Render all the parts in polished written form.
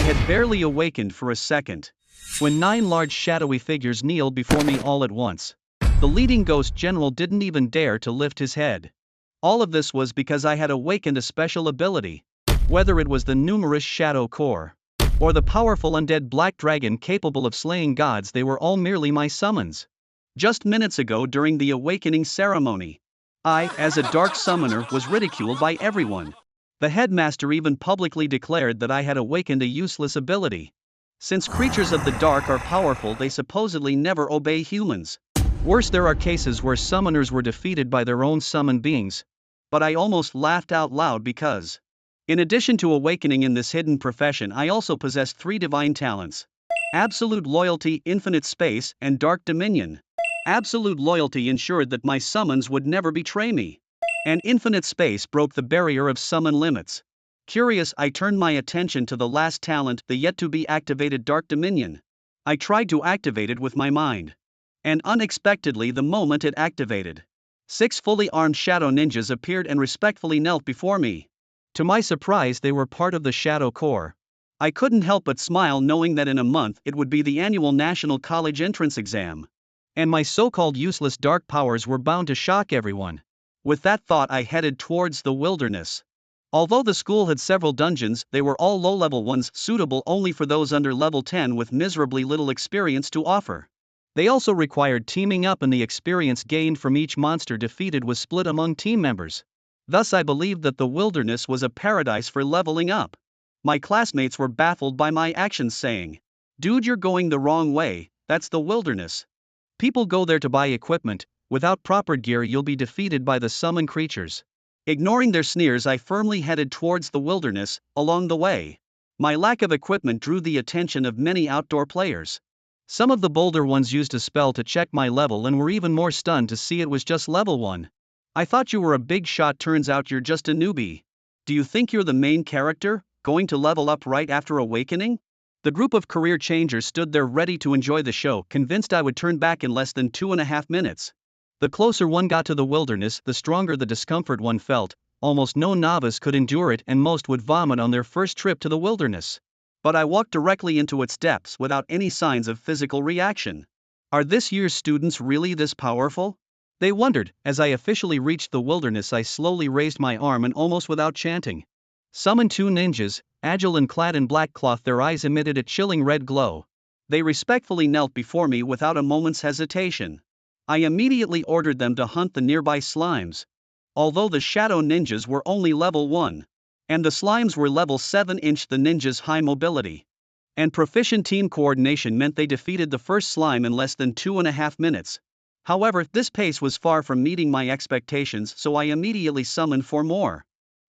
I had barely awakened for a second when 9 large shadowy figures kneeled before me all at once. The leading ghost general didn't even dare to lift his head. All of this was because I had awakened a special ability. Whether it was the numerous shadow core or the powerful undead black dragon capable of slaying gods, they were all merely my summons. Just minutes ago during the awakening ceremony, I, as a dark summoner, was ridiculed by everyone. The headmaster even publicly declared that I had awakened a useless ability. Since creatures of the dark are powerful, they supposedly never obey humans. Worse, there are cases where summoners were defeated by their own summoned beings. But I almost laughed out loud because, in addition to awakening in this hidden profession, I also possessed 3 divine talents: absolute loyalty, infinite space, and dark dominion. Absolute loyalty ensured that my summons would never betray me, and infinite space broke the barrier of summon limits. Curious, I turned my attention to the last talent, the yet-to-be-activated Dark Dominion. I tried to activate it with my mind. And unexpectedly, the moment it activated, 6 fully armed shadow ninjas appeared and respectfully knelt before me. To my surprise, they were part of the Shadow Corps. I couldn't help but smile, knowing that in a month it would be the annual National College entrance exam. And my so-called useless dark powers were bound to shock everyone. With that thought, I headed towards the wilderness. Although the school had several dungeons, they were all low-level ones, suitable only for those under level 10 with miserably little experience to offer. They also required teaming up, and the experience gained from each monster defeated was split among team members. Thus I believed that the wilderness was a paradise for leveling up. My classmates were baffled by my actions, saying, "Dude, you're going the wrong way, that's the wilderness. People go there to buy equipment, without proper gear you'll be defeated by the summoned creatures." Ignoring their sneers, I firmly headed towards the wilderness. Along the way, my lack of equipment drew the attention of many outdoor players. Some of the bolder ones used a spell to check my level and were even more stunned to see it was just level 1. "I thought you were a big shot, turns out you're just a newbie. Do you think you're the main character, going to level up right after awakening?" The group of career changers stood there ready to enjoy the show, convinced I would turn back in less than 2.5 minutes. The closer one got to the wilderness, the stronger the discomfort one felt. Almost no novice could endure it, and most would vomit on their first trip to the wilderness. But I walked directly into its depths without any signs of physical reaction. Are this year's students really this powerful? They wondered. As I officially reached the wilderness, I slowly raised my arm and, almost without chanting, summoned 2 ninjas, agile and clad in black cloth. Their eyes emitted a chilling red glow. They respectfully knelt before me without a moment's hesitation. I immediately ordered them to hunt the nearby slimes. Although the shadow ninjas were only level 1, and the slimes were level 7, the ninjas' high mobility and proficient team coordination meant they defeated the first slime in less than 2.5 minutes. However, this pace was far from meeting my expectations, so I immediately summoned 4 more.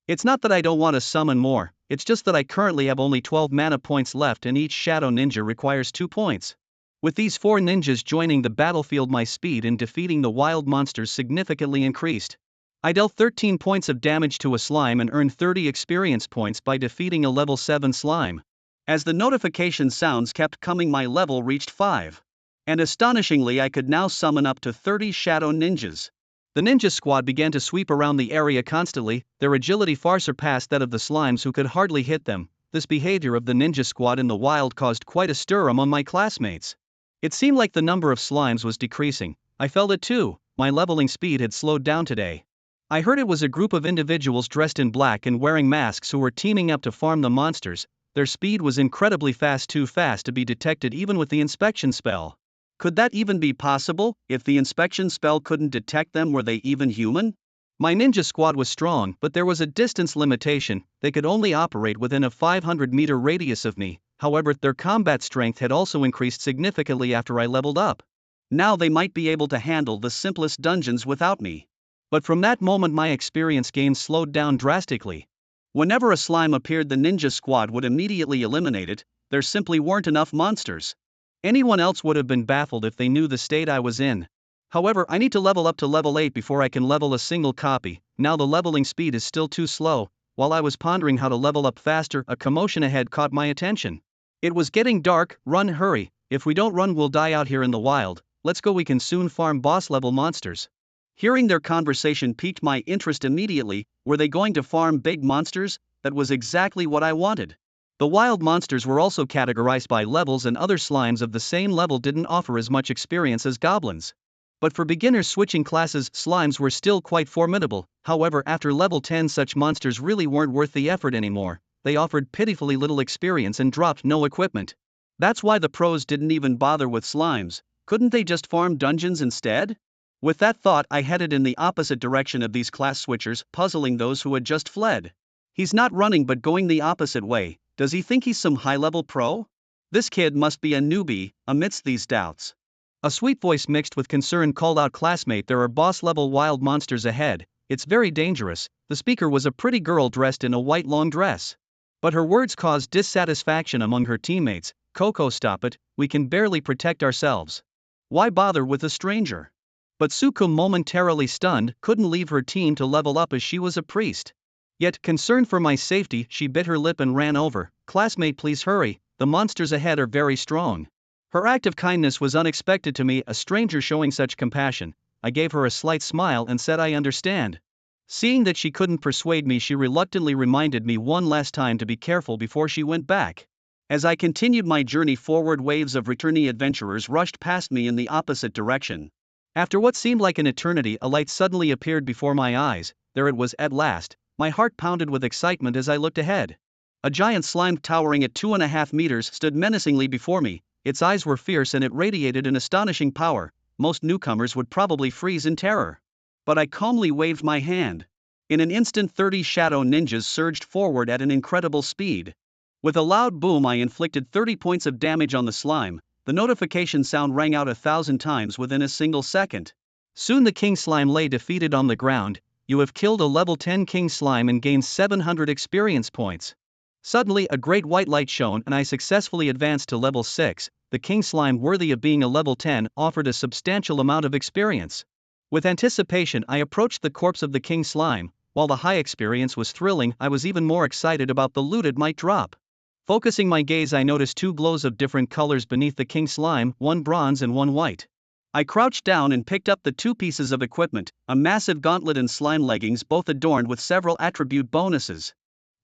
It's not that I don't want to summon more, it's just that I currently have only 12 mana points left, and each shadow ninja requires 2 points. With these 4 ninjas joining the battlefield, my speed in defeating the wild monsters significantly increased. I dealt 13 points of damage to a slime and earned 30 experience points by defeating a level 7 slime. As the notification sounds kept coming, my level reached 5. And astonishingly, I could now summon up to 30 shadow ninjas. The ninja squad began to sweep around the area constantly. Their agility far surpassed that of the slimes, who could hardly hit them. This behavior of the ninja squad in the wild caused quite a stir among my classmates. It seemed like the number of slimes was decreasing. I felt it too. My leveling speed had slowed down today. I heard it was a group of individuals dressed in black and wearing masks who were teaming up to farm the monsters. Their speed was incredibly fast, too fast to be detected even with the inspection spell. Could that even be possible? If the inspection spell couldn't detect them, were they even human? My ninja squad was strong, but there was a distance limitation. They could only operate within a 500-meter radius of me. However, their combat strength had also increased significantly after I leveled up. Now they might be able to handle the simplest dungeons without me. But from that moment, my experience gain slowed down drastically. Whenever a slime appeared, the ninja squad would immediately eliminate it. There simply weren't enough monsters. Anyone else would have been baffled if they knew the state I was in. However, I need to level up to level 8 before I can level a single copy. Now the leveling speed is still too slow. While I was pondering how to level up faster, a commotion ahead caught my attention. It was getting dark. Run, hurry. If we don't run, we'll die out here in the wild. Let's go, we can soon farm boss level monsters. Hearing their conversation piqued my interest immediately. Were they going to farm big monsters? That was exactly what I wanted. The wild monsters were also categorized by levels, and other slimes of the same level didn't offer as much experience as goblins. But for beginners switching classes, slimes were still quite formidable. However, after level 10 such monsters really weren't worth the effort anymore. They offered pitifully little experience and dropped no equipment. That's why the pros didn't even bother with slimes. Couldn't they just farm dungeons instead? With that thought, I headed in the opposite direction of these class switchers, puzzling those who had just fled. He's not running but going the opposite way. Does he think he's some high-level pro? This kid must be a newbie. Amidst these doubts, a sweet voice mixed with concern called out, "Classmate, there are boss-level wild monsters ahead. It's very dangerous." The speaker was a pretty girl dressed in a white long dress. But her words caused dissatisfaction among her teammates. "Coco, stop it, we can barely protect ourselves. Why bother with a stranger?" But Suko, momentarily stunned, couldn't leave her team to level up as she was a priest. Yet, concerned for my safety, she bit her lip and ran over. "Classmate, please hurry, the monsters ahead are very strong." Her act of kindness was unexpected to me, a stranger showing such compassion. I gave her a slight smile and said I understand. Seeing that she couldn't persuade me, she reluctantly reminded me one last time to be careful before she went back. As I continued my journey forward, waves of returning adventurers rushed past me in the opposite direction. After what seemed like an eternity, a light suddenly appeared before my eyes. There it was at last. My heart pounded with excitement as I looked ahead. A giant slime towering at 2.5 meters stood menacingly before me. Its eyes were fierce and it radiated an astonishing power. Most newcomers would probably freeze in terror. But I calmly waved my hand. In an instant, 30 shadow ninjas surged forward at an incredible speed. With a loud boom, I inflicted 30 points of damage on the slime. The notification sound rang out 1,000 times within a single second. Soon the king slime lay defeated on the ground. "You have killed a level 10 king slime and gained 700 experience points." Suddenly, a great white light shone and I successfully advanced to level 6. The king slime, worthy of being a level 10, offered a substantial amount of experience. With anticipation, I approached the corpse of the king slime. While the high experience was thrilling, I was even more excited about the loot it might drop. Focusing my gaze, I noticed 2 glows of different colors beneath the king slime, one bronze and one white. I crouched down and picked up the 2 pieces of equipment, a massive gauntlet and slime leggings, both adorned with several attribute bonuses.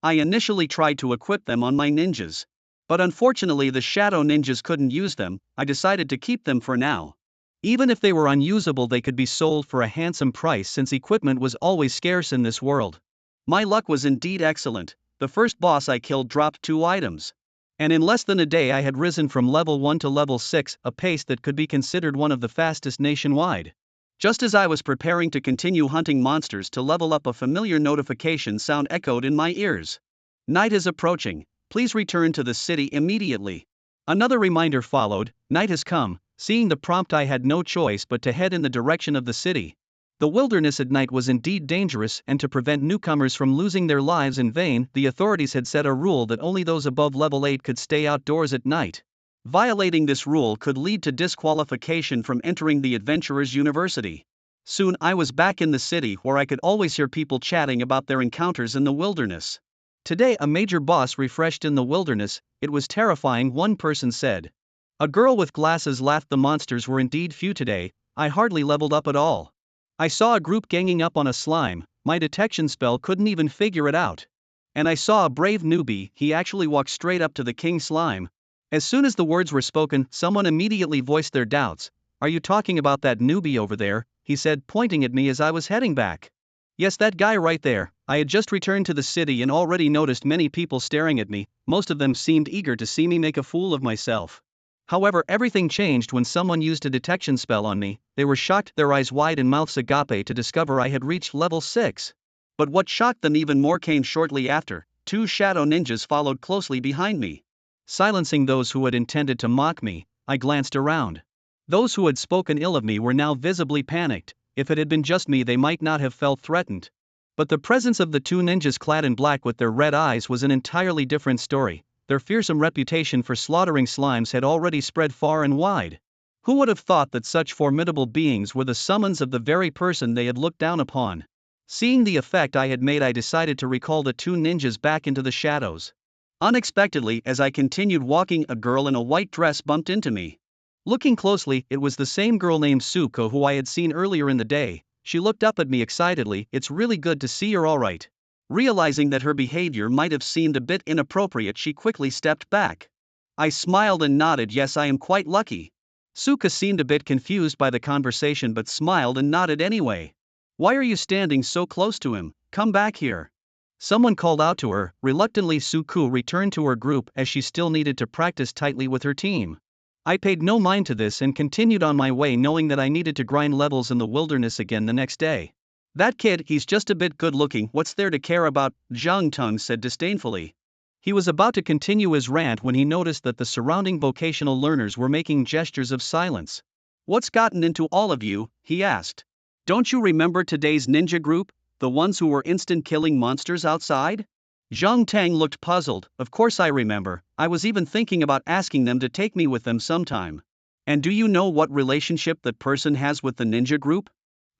I initially tried to equip them on my ninjas. But unfortunately the shadow ninjas couldn't use them. I decided to keep them for now. Even if they were unusable, they could be sold for a handsome price since equipment was always scarce in this world. My luck was indeed excellent. The first boss I killed dropped 2 items. And in less than a day I had risen from level 1 to level 6, a pace that could be considered one of the fastest nationwide. Just as I was preparing to continue hunting monsters to level up, a familiar notification sound echoed in my ears. "Night is approaching. Please return to the city immediately." Another reminder followed. Night has come. Seeing the prompt, I had no choice but to head in the direction of the city. The wilderness at night was indeed dangerous, and to prevent newcomers from losing their lives in vain, the authorities had set a rule that only those above level 8 could stay outdoors at night. Violating this rule could lead to disqualification from entering the Adventurers University. Soon I was back in the city, where I could always hear people chatting about their encounters in the wilderness. "Today a major boss refreshed in the wilderness. It was terrifying," one person said. A girl with glasses laughed. "The monsters were indeed few today. I hardly leveled up at all. I saw a group ganging up on a slime. My detection spell couldn't even figure it out. And I saw a brave newbie. He actually walked straight up to the king slime." As soon as the words were spoken, someone immediately voiced their doubts. "Are you talking about that newbie over there?" he said, pointing at me as I was heading back. "Yes, that guy right there." I had just returned to the city and already noticed many people staring at me. Most of them seemed eager to see me make a fool of myself. However, everything changed when someone used a detection spell on me. They were shocked, their eyes wide and mouths agape, to discover I had reached level 6. But what shocked them even more came shortly after. 2 shadow ninjas followed closely behind me. Silencing those who had intended to mock me, I glanced around. Those who had spoken ill of me were now visibly panicked. If it had been just me, they might not have felt threatened. But the presence of the 2 ninjas clad in black with their red eyes was an entirely different story. Their fearsome reputation for slaughtering slimes had already spread far and wide. Who would have thought that such formidable beings were the summons of the very person they had looked down upon? Seeing the effect I had made, I decided to recall the 2 ninjas back into the shadows. Unexpectedly, as I continued walking, a girl in a white dress bumped into me. Looking closely, it was the same girl named Suko who I had seen earlier in the day. She looked up at me excitedly. "It's really good to see you're alright. Realizing that her behavior might have seemed a bit inappropriate, she quickly stepped back. I smiled and nodded, yes, I am quite lucky. Suka seemed a bit confused by the conversation but smiled and nodded anyway. Why are you standing so close to him? Come back here. Someone called out to her. Reluctantly, Suku returned to her group as she still needed to practice tightly with her team. I paid no mind to this and continued on my way, knowing that I needed to grind levels in the wilderness again the next day. That kid, he's just a bit good looking, what's there to care about? Zhang Teng said disdainfully. He was about to continue his rant when he noticed that the surrounding vocational learners were making gestures of silence. What's gotten into all of you? He asked. Don't you remember today's ninja group, the ones who were instant killing monsters outside? Zhang Tang looked puzzled. Of course I remember, I was even thinking about asking them to take me with them sometime. And do you know what relationship that person has with the ninja group?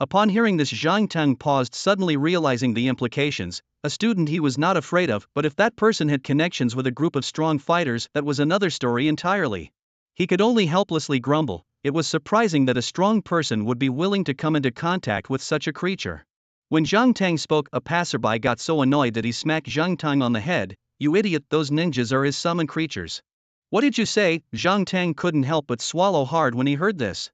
Upon hearing this, Zhang Tang paused, suddenly realizing the implications. A student he was not afraid of, but if that person had connections with a group of strong fighters, that was another story entirely. He could only helplessly grumble. It was surprising that a strong person would be willing to come into contact with such a creature. When Zhang Tang spoke, a passerby got so annoyed that he smacked Zhang Tang on the head. You idiot, those ninjas are his summoned creatures. What did you say? Zhang Tang couldn't help but swallow hard when he heard this.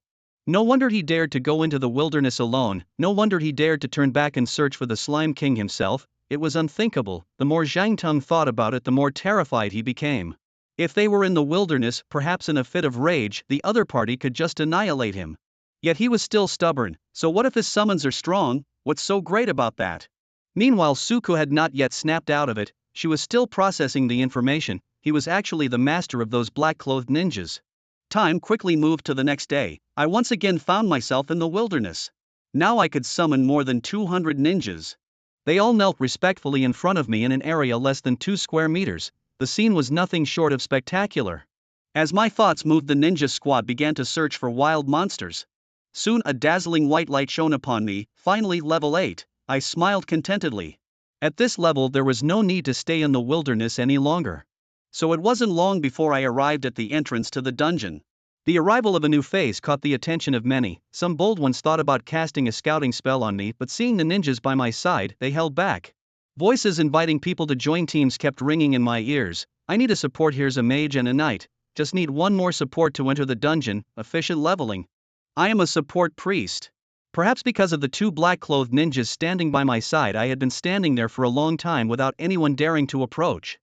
No wonder he dared to go into the wilderness alone, no wonder he dared to turn back and search for the Slime King himself. It was unthinkable. The more Zhang Tang thought about it, the more terrified he became. If they were in the wilderness, perhaps in a fit of rage, the other party could just annihilate him. Yet he was still stubborn. So what if his summons are strong? What's so great about that? Meanwhile, Suku had not yet snapped out of it. She was still processing the information. He was actually the master of those black-clothed ninjas. Time quickly moved to the next day. I once again found myself in the wilderness. Now I could summon more than 200 ninjas. They all knelt respectfully in front of me in an area less than 2 square meters. The scene was nothing short of spectacular. As my thoughts moved, the ninja squad began to search for wild monsters. Soon a dazzling white light shone upon me. Finally, level 8, I smiled contentedly. At this level there was no need to stay in the wilderness any longer. So it wasn't long before I arrived at the entrance to the dungeon. The arrival of a new face caught the attention of many. Some bold ones thought about casting a scouting spell on me, but seeing the ninjas by my side, they held back. Voices inviting people to join teams kept ringing in my ears. I need a support, here's a mage and a knight. Just need one more support to enter the dungeon, efficient leveling. I am a support priest. Perhaps because of the 2 black-clothed ninjas standing by my side, I had been standing there for a long time without anyone daring to approach.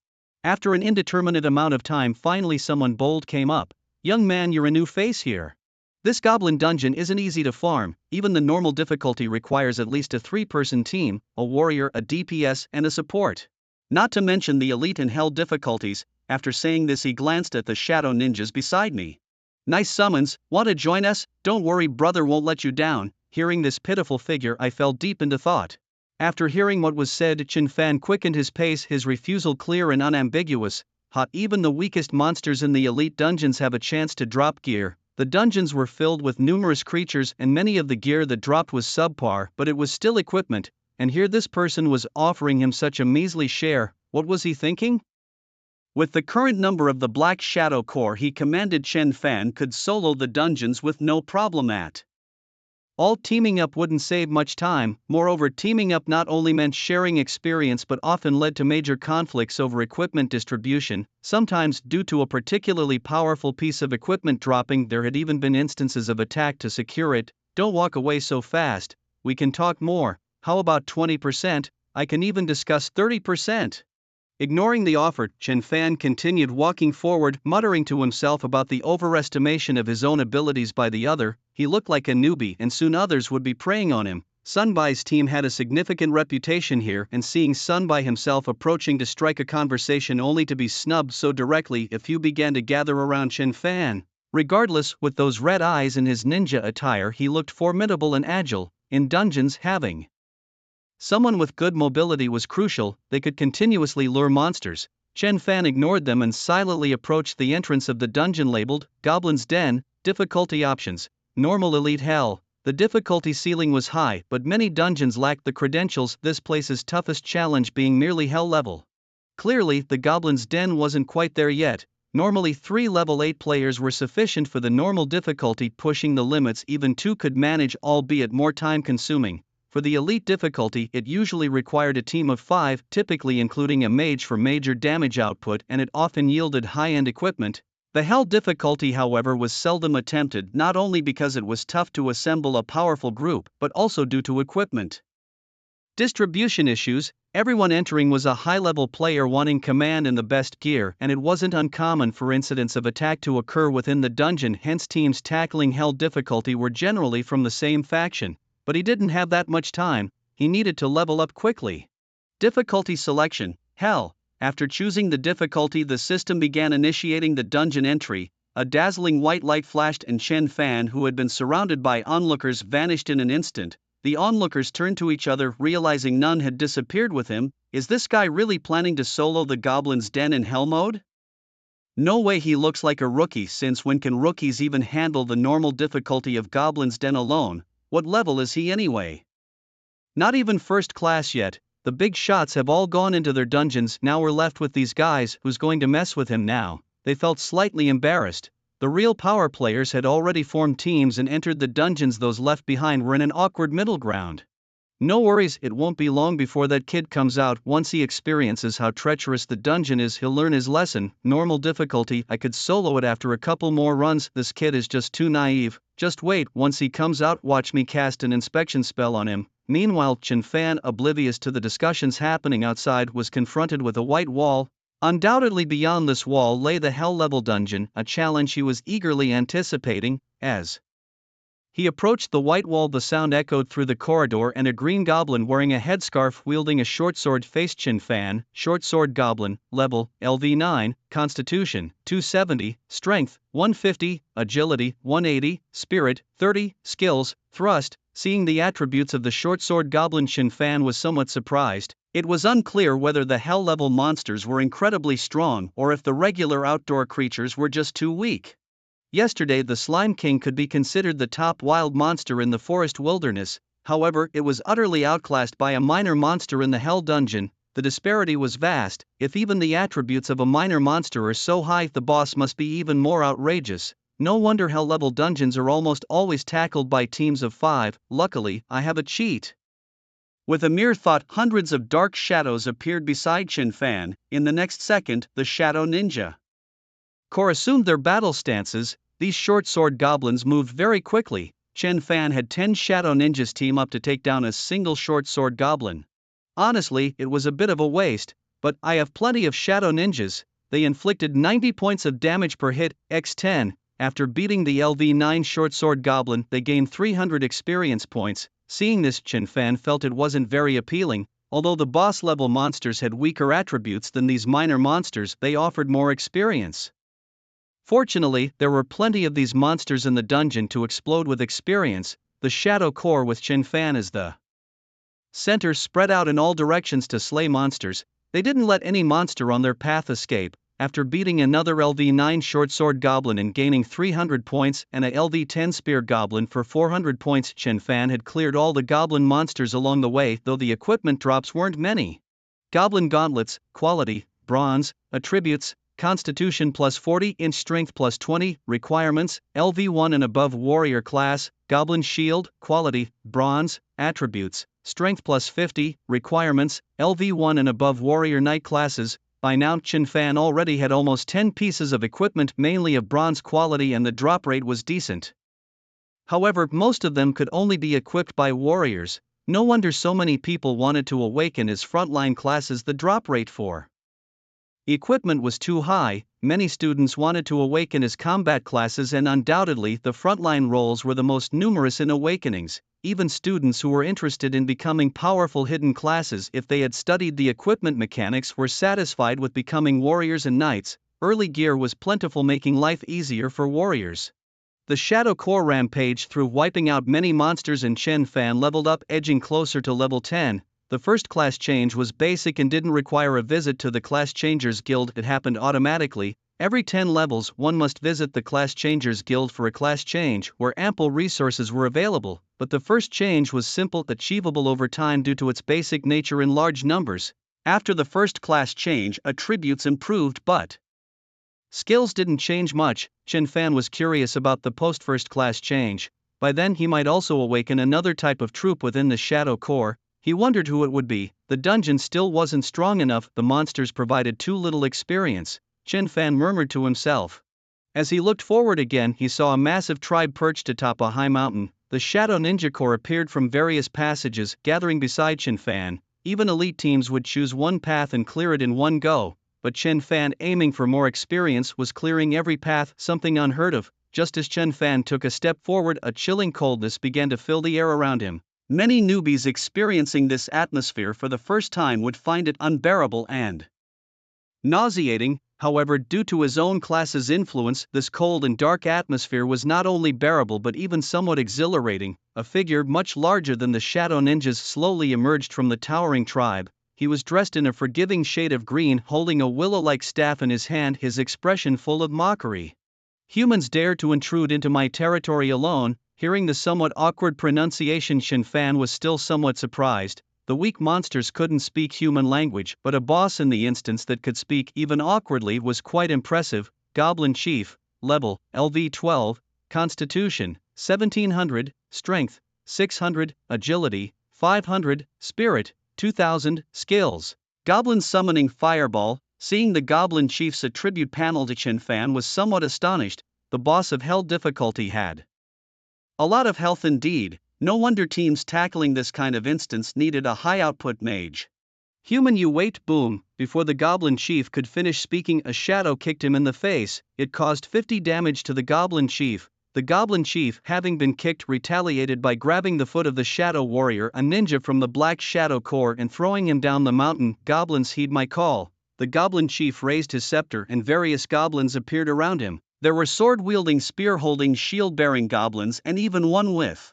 After an indeterminate amount of time, finally someone bold came up. Young man, you're a new face here. This goblin dungeon isn't easy to farm. Even the normal difficulty requires at least a 3-person team, a warrior, a DPS, and a support. Not to mention the elite and hell difficulties. After saying this, he glanced at the shadow ninjas beside me. Nice summons, want to join us? Don't worry, brother won't let you down. Hearing this pitiful figure, I fell deep into thought. After hearing what was said, Chen Fan quickened his pace, his refusal clear and unambiguous. Hot, even the weakest monsters in the elite dungeons have a chance to drop gear. The dungeons were filled with numerous creatures and many of the gear that dropped was subpar, but it was still equipment, and here this person was offering him such a measly share. What was he thinking? With the current number of the Black Shadow Corps, he commanded Chen Fan could solo the dungeons with no problem at all. Teaming up wouldn't save much time. Moreover, teaming up not only meant sharing experience but often led to major conflicts over equipment distribution, sometimes due to a particularly powerful piece of equipment dropping. There had even been instances of attack to secure it. Don't walk away so fast, we can talk more. How about 20%? I can even discuss 30%. Ignoring the offer, Chen Fan continued walking forward, muttering to himself about the overestimation of his own abilities by the other. He looked like a newbie and soon others would be preying on him. Sunbai's team had a significant reputation here, and seeing Sunbai himself approaching to strike a conversation only to be snubbed so directly, a few began to gather around Chen Fan. Regardless, with those red eyes and his ninja attire, he looked formidable and agile. In dungeons, having someone with good mobility was crucial. They could continuously lure monsters. Chen Fan ignored them and silently approached the entrance of the dungeon labeled Goblin's Den. Difficulty options: normal, elite, hell. The difficulty ceiling was high, but many dungeons lacked the credentials, this place's toughest challenge being merely hell level. Clearly, the Goblin's Den wasn't quite there yet. Normally 3 level 8 players were sufficient for the normal difficulty, pushing the limits even 2 could manage, albeit more time consuming. For the elite difficulty, it usually required a team of 5, typically including a mage for major damage output, and it often yielded high-end equipment. The Hell difficulty, however, was seldom attempted, not only because it was tough to assemble a powerful group, but also due to equipment distribution issues. Everyone entering was a high-level player wanting command and the best gear, and it wasn't uncommon for incidents of attack to occur within the dungeon, hence teams tackling Hell difficulty were generally from the same faction. But he didn't have that much time, he needed to level up quickly. Difficulty selection, Hell. After choosing the difficulty, the system began initiating the dungeon entry. A dazzling white light flashed and Chen Fan, who had been surrounded by onlookers, vanished in an instant. The onlookers turned to each other, realizing none had disappeared with him. Is this guy really planning to solo the Goblin's Den in Hell mode? No way, he looks like a rookie, since when can rookies even handle the normal difficulty of Goblin's Den alone? What level is he anyway? Not even first class yet. The big shots have all gone into their dungeons, now we're left with these guys. Who's going to mess with him now? They felt slightly embarrassed. The real power players had already formed teams and entered the dungeons. Those left behind were in an awkward middle ground. No worries, it won't be long before that kid comes out. Once he experiences how treacherous the dungeon is, he'll learn his lesson. Normal difficulty, I could solo it after a couple more runs. This kid is just too naive. Just wait, once he comes out, watch me cast an inspection spell on him. Meanwhile, Chen Fan, oblivious to the discussions happening outside, was confronted with a white wall. Undoubtedly beyond this wall lay the Hell level dungeon, a challenge he was eagerly anticipating. As he approached the white wall, the sound echoed through the corridor, and a green goblin wearing a headscarf wielding a short sword faced Chen Fan. Short sword goblin, level, LV9, Constitution, 270, Strength, 150, Agility, 180, Spirit, 30, Skills, Thrust. Seeing the attributes of the short sword goblin, Chen Fan was somewhat surprised. It was unclear whether the Hell level monsters were incredibly strong or if the regular outdoor creatures were just too weak. Yesterday the Slime King could be considered the top wild monster in the forest wilderness, however it was utterly outclassed by a minor monster in the Hell dungeon. The disparity was vast. If even the attributes of a minor monster are so high, the boss must be even more outrageous. No wonder Hell level dungeons are almost always tackled by teams of 5. Luckily, I have a cheat. With a mere thought, hundreds of dark shadows appeared beside Chen Fan. In the next second, the Shadow Ninja Corps assumed their battle stances. These short sword goblins moved very quickly. Chen Fan had 10 Shadow Ninjas team up to take down a single short sword goblin. Honestly, it was a bit of a waste, but I have plenty of Shadow Ninjas. They inflicted 90 points of damage per hit, x10. After beating the LV9 short sword goblin, they gained 300 experience points. Seeing this, Chen Fan felt it wasn't very appealing. Although the boss level monsters had weaker attributes than these minor monsters, they offered more experience. Fortunately, there were plenty of these monsters in the dungeon to explode with experience. The Shadow Corps, with Chen Fan as the center, spread out in all directions to slay monsters. They didn't let any monster on their path escape. After beating another LV9 short sword goblin and gaining 300 points and a LV10 spear goblin for 400 points, Chen Fan had cleared all the goblin monsters along the way, though the equipment drops weren't many. Goblin gauntlets, quality, bronze, attributes, Constitution plus 40, inch strength plus 20, requirements, LV1 and above warrior class, Goblin shield, quality, bronze, attributes, strength plus 50, requirements, LV1 and above warrior knight classes. By now, Chen Fan already had almost 10 pieces of equipment, mainly of bronze quality, and the drop rate was decent. However, most of them could only be equipped by warriors. No wonder so many people wanted to awaken as frontline classes. The drop rate for equipment was too high. Many students wanted to awaken as combat classes, and undoubtedly the frontline roles were the most numerous in awakenings. Even students who were interested in becoming powerful hidden classes, if they had studied the equipment mechanics, were satisfied with becoming warriors and knights. Early gear was plentiful, making life easier for warriors. The Shadow Corps rampaged through, wiping out many monsters, and Chen Fan leveled up, edging closer to level 10. The first class change was basic and didn't require a visit to the Class Changers Guild, it happened automatically. Every 10 levels, one must visit the Class Changers Guild for a class change, where ample resources were available. But the first change was simple, achievable over time due to its basic nature in large numbers. After the first class change, attributes improved, but skills didn't change much. Chen Fan was curious about the post-first class change. By then he might also awaken another type of troop within the Shadow Core. He wondered who it would be. The dungeon still wasn't strong enough, the monsters provided too little experience, Chen Fan murmured to himself. As he looked forward again, he saw a massive tribe perched atop a high mountain. The Shadow Ninja Corps appeared from various passages, gathering beside Chen Fan. Even elite teams would choose one path and clear it in one go, but Chen Fan, aiming for more experience, was clearing every path, something unheard of. Just as Chen Fan took a step forward, a chilling coldness began to fill the air around him. Many newbies experiencing this atmosphere for the first time would find it unbearable and nauseating. However, due to his own class's influence, this cold and dark atmosphere was not only bearable but even somewhat exhilarating. A figure much larger than the Shadow Ninjas slowly emerged from the towering tribe. He was dressed in a forgiving shade of green, holding a willow-like staff in his hand, his expression full of mockery. "Humans dare to intrude into my territory alone?" Hearing the somewhat awkward pronunciation, Chen Fan was still somewhat surprised. The weak monsters couldn't speak human language, but a boss in the instance that could speak even awkwardly was quite impressive. Goblin Chief, level, LV12, Constitution, 1700, Strength, 600, Agility, 500, Spirit, 2000, Skills. Goblin Summoning Fireball. Seeing the Goblin Chief's attribute panel, to Chen Fan was somewhat astonished. The boss of Hell difficulty had a lot of health indeed. No wonder teams tackling this kind of instance needed a high-output mage. "Human, you wait!" Boom! Before the Goblin Chief could finish speaking, a shadow kicked him in the face. It caused 50 damage to the Goblin Chief. The Goblin Chief, having been kicked, retaliated by grabbing the foot of the Shadow Warrior, a ninja from the Black Shadow Corps, and throwing him down the mountain. "Goblins, heed my call." The Goblin Chief raised his scepter and various goblins appeared around him. There were sword-wielding, spear-holding, shield-bearing goblins and even one with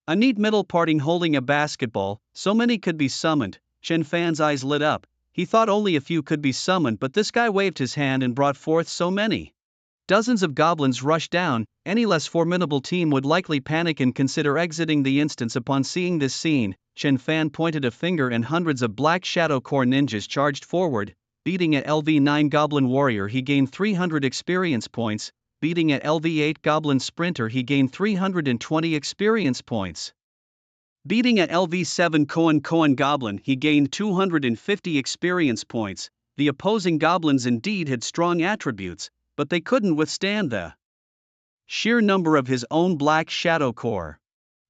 a neat middle parting holding a basketball. So many could be summoned. Chen Fan's eyes lit up. He thought only a few could be summoned, but this guy waved his hand and brought forth so many. Dozens of goblins rushed down. Any less formidable team would likely panic and consider exiting the instance. Upon seeing this scene, Chen Fan pointed a finger and hundreds of Black Shadow Corps ninjas charged forward. Beating at LV9 Goblin Warrior, he gained 300 experience points. Beating at LV8 Goblin Sprinter, he gained 320 experience points. Beating at LV7 Koan Goblin, he gained 250 experience points. The opposing goblins indeed had strong attributes, but they couldn't withstand the sheer number of his own Black Shadow Corps.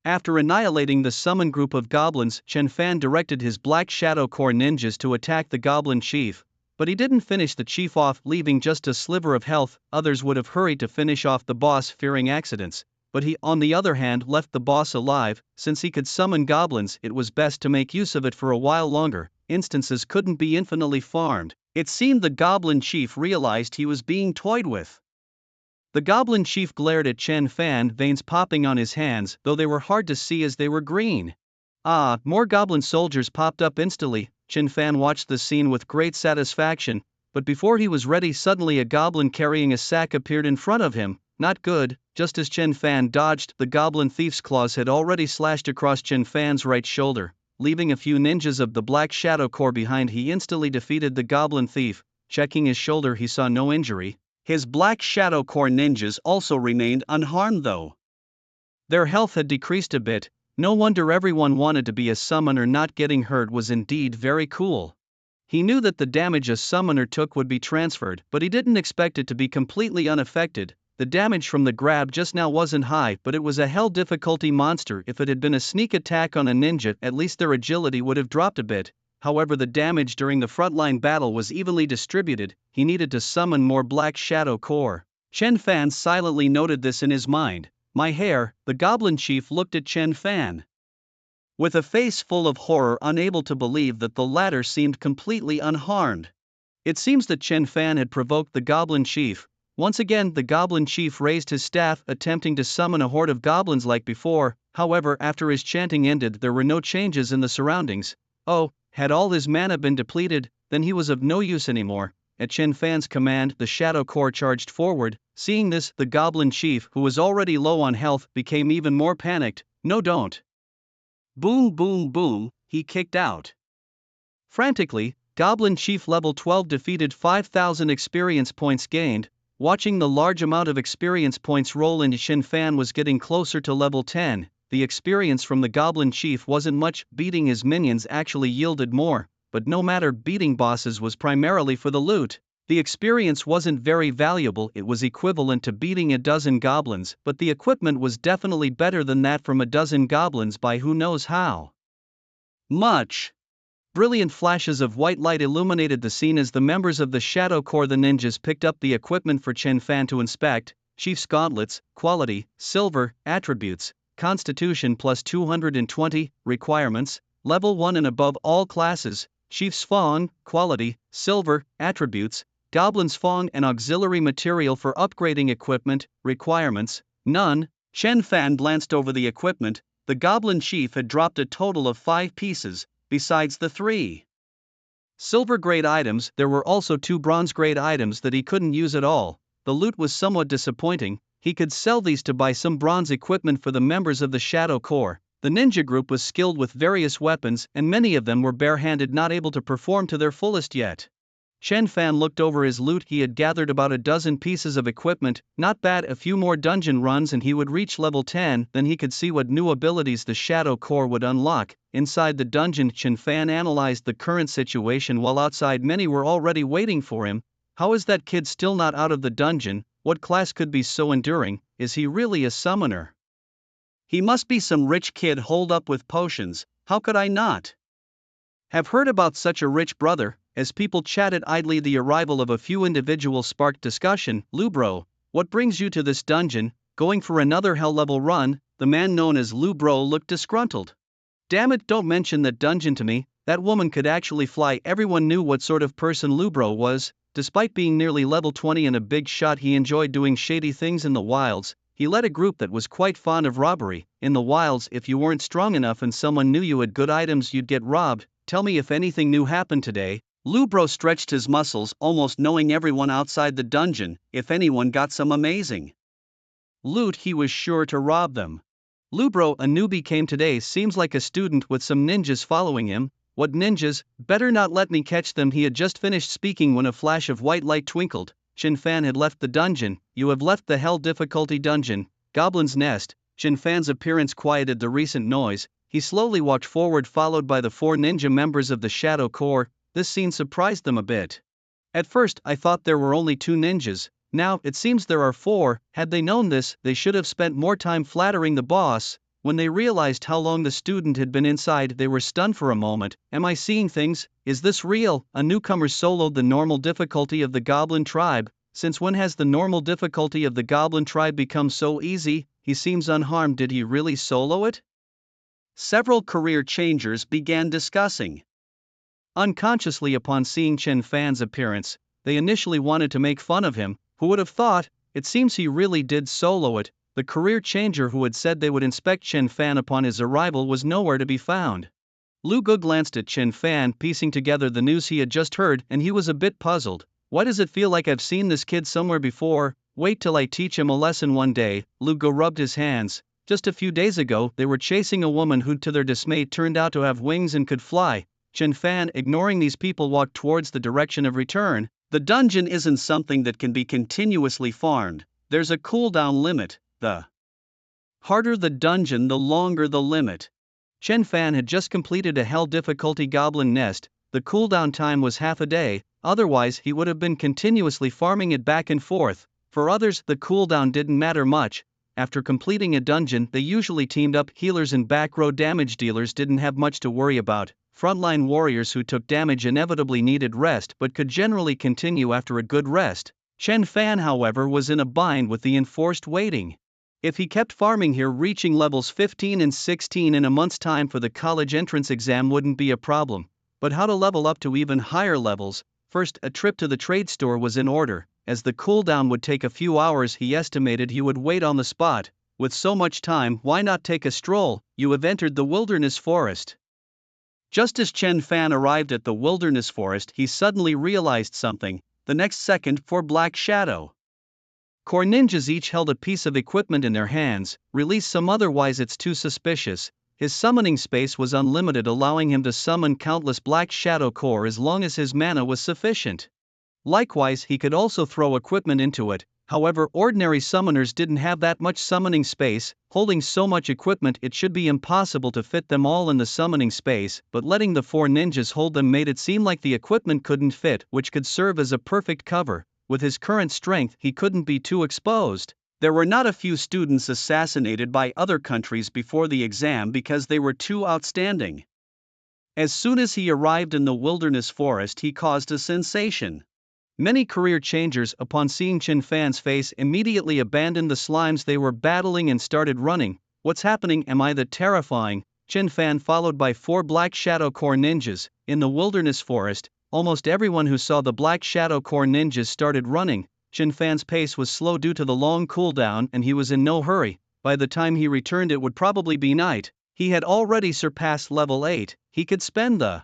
After annihilating the summoned group of goblins, Chen Fan directed his Black Shadow Corps ninjas to attack the Goblin Chief. But he didn't finish the chief off, leaving just a sliver of health. Others would have hurried to finish off the boss, fearing accidents. But he, on the other hand, left the boss alive. Since he could summon goblins, it was best to make use of it for a while longer. Instances couldn't be infinitely farmed. It seemed the Goblin Chief realized he was being toyed with. The Goblin Chief glared at Chen Fan, veins popping on his hands, though they were hard to see as they were green. Ah, more goblin soldiers popped up instantly. Chen Fan watched the scene with great satisfaction, but before he was ready, suddenly a goblin carrying a sack appeared in front of him. Not good. Just as Chen Fan dodged, the Goblin Thief's claws had already slashed across Chen Fan's right shoulder. Leaving a few ninjas of the Black Shadow Corps behind, he instantly defeated the Goblin Thief. Checking his shoulder, he saw no injury. His Black Shadow Corps ninjas also remained unharmed, though their health had decreased a bit. No wonder everyone wanted to be a summoner. Not getting hurt was indeed very cool. He knew that the damage a summoner took would be transferred, but he didn't expect it to be completely unaffected. The damage from the grab just now wasn't high, but it was a hell difficulty monster. If it had been a sneak attack on a ninja, at least their agility would have dropped a bit. However, the damage during the frontline battle was evenly distributed. He needed to summon more Black Shadow Corps. Chen Fan silently noted this in his mind. "My hair." The Goblin Chief looked at Chen Fan with a face full of horror, unable to believe that the latter seemed completely unharmed. It seems that Chen Fan had provoked the Goblin Chief. Once again, the Goblin Chief raised his staff, attempting to summon a horde of goblins like before. However, after his chanting ended, there were no changes in the surroundings. Oh, had all his mana been depleted, then he was of no use anymore. At Chen Fan's command, the Shadow Corps charged forward. Seeing this, the Goblin Chief, who was already low on health, became even more panicked. "No, don't." Boom, boom, boom, he kicked out. Frantically, Goblin Chief level 12 defeated, 5,000 experience points gained. Watching the large amount of experience points roll in, Xin Fan was getting closer to level 10. The experience from the Goblin Chief wasn't much, beating his minions actually yielded more, but no matter, beating bosses was primarily for the loot. The experience wasn't very valuable, it was equivalent to beating a dozen goblins, but the equipment was definitely better than that from a dozen goblins by who knows how much. Brilliant flashes of white light illuminated the scene as the members of the Shadow Corps, the ninjas, picked up the equipment for Chen Fan to inspect. Chief's gauntlets, quality, silver, attributes, constitution plus 220, requirements, level 1 and above all classes, Chief's Fong, quality, silver, attributes, Goblin's Fong and auxiliary material for upgrading equipment, requirements, none. Chen Fan glanced over the equipment. The Goblin Chief had dropped a total of 5 pieces. Besides the 3 silver-grade items, there were also 2 bronze-grade items that he couldn't use at all. The loot was somewhat disappointing. He could sell these to buy some bronze equipment for the members of the Shadow Corps. The ninja group was skilled with various weapons, and many of them were barehanded, not able to perform to their fullest yet. Chen Fan looked over his loot. He had gathered about a dozen pieces of equipment. Not bad, a few more dungeon runs and he would reach level 10, then he could see what new abilities the Shadow Corps would unlock. Inside the dungeon, Chen Fan analyzed the current situation, while outside many were already waiting for him. How is that kid still not out of the dungeon? What class could be so enduring? Is he really a summoner? He must be some rich kid holed up with potions. How could I not have heard about such a rich brother? As people chatted idly, the arrival of a few individuals sparked discussion. Lu Bro, what brings you to this dungeon? Going for another hell level run? The man known as Lu Bro looked disgruntled. Damn it, don't mention that dungeon to me. That woman could actually fly. Everyone knew what sort of person Lu Bro was. Despite being nearly level 20 and a big shot, he enjoyed doing shady things in the wilds. He led a group that was quite fond of robbery. In the wilds, if you weren't strong enough and someone knew you had good items, you'd get robbed. Tell me if anything new happened today. Lu Bro stretched his muscles, almost knowing everyone outside the dungeon. If anyone got some amazing loot, he was sure to rob them. Lu Bro, a newbie, came today. Seems like a student with some ninjas following him. What ninjas? Better not let me catch them. He had just finished speaking when a flash of white light twinkled. Chen Fan had left the dungeon. You have left the hell difficulty dungeon. Goblin's Nest. Chen Fan's appearance quieted the recent noise. He slowly walked forward, followed by the 4 ninja members of the Shadow Corps. This scene surprised them a bit. At first, I thought there were only 2 ninjas. Now, it seems there are 4. Had they known this, they should have spent more time flattering the boss. When they realized how long the student had been inside, they were stunned for a moment. Am I seeing things? Is this real? A newcomer soloed the normal difficulty of the Goblin Tribe. Since when has the normal difficulty of the Goblin Tribe become so easy? He seems unharmed. Did he really solo it? Several career changers began discussing. Unconsciously, upon seeing Chen Fan's appearance, they initially wanted to make fun of him. Who would have thought? It seems he really did solo it. The career changer who had said they would inspect Chen Fan upon his arrival was nowhere to be found. Lu Gu glanced at Chen Fan, piecing together the news he had just heard, and he was a bit puzzled. Why does it feel like I've seen this kid somewhere before? Wait till I teach him a lesson one day. Lu Gu rubbed his hands. Just a few days ago, they were chasing a woman who, to their dismay, turned out to have wings and could fly. Chen Fan, ignoring these people, walked towards the direction of return. The dungeon isn't something that can be continuously farmed. There's a cooldown limit. The harder the dungeon, the longer the limit. Chen Fan had just completed a hell difficulty Goblin Nest. The cooldown time was half a day, otherwise he would have been continuously farming it back and forth. For others, the cooldown didn't matter much. After completing a dungeon, they usually teamed up. Healers and back row damage dealers didn't have much to worry about. Frontline warriors who took damage inevitably needed rest but could generally continue after a good rest. Chen Fan, however, was in a bind with the enforced waiting. If he kept farming here, reaching levels 15 and 16 in a month's time for the college entrance exam wouldn't be a problem. But how to level up to even higher levels? First, a trip to the trade store was in order. As the cooldown would take a few hours, he estimated he would wait on the spot. With so much time, why not take a stroll? You have entered the wilderness forest. Just as Chen Fan arrived at the wilderness forest, he suddenly realized something. The next second, 4 Black Shadow Corps ninjas each held a piece of equipment in their hands. Release some, otherwise it's too suspicious. His summoning space was unlimited, allowing him to summon countless Black Shadow Corps as long as his mana was sufficient. Likewise, he could also throw equipment into it. However, ordinary summoners didn't have that much summoning space, holding so much equipment it should be impossible to fit them all in the summoning space, but letting the 4 ninjas hold them made it seem like the equipment couldn't fit, which could serve as a perfect cover. With his current strength, he couldn't be too exposed. There were not a few students assassinated by other countries before the exam because they were too outstanding. As soon as he arrived in the wilderness forest, he caused a sensation. Many career changers, upon seeing Chen Fan's face, immediately abandoned the slimes they were battling and started running. What's happening? Am I the terrifying Chen Fan, followed by 4 Black Shadow Corps ninjas? In the wilderness forest, almost everyone who saw the Black Shadow Corps ninjas started running. Chen Fan's pace was slow due to the long cooldown, and he was in no hurry. By the time he returned, it would probably be night. He had already surpassed level 8. He could spend the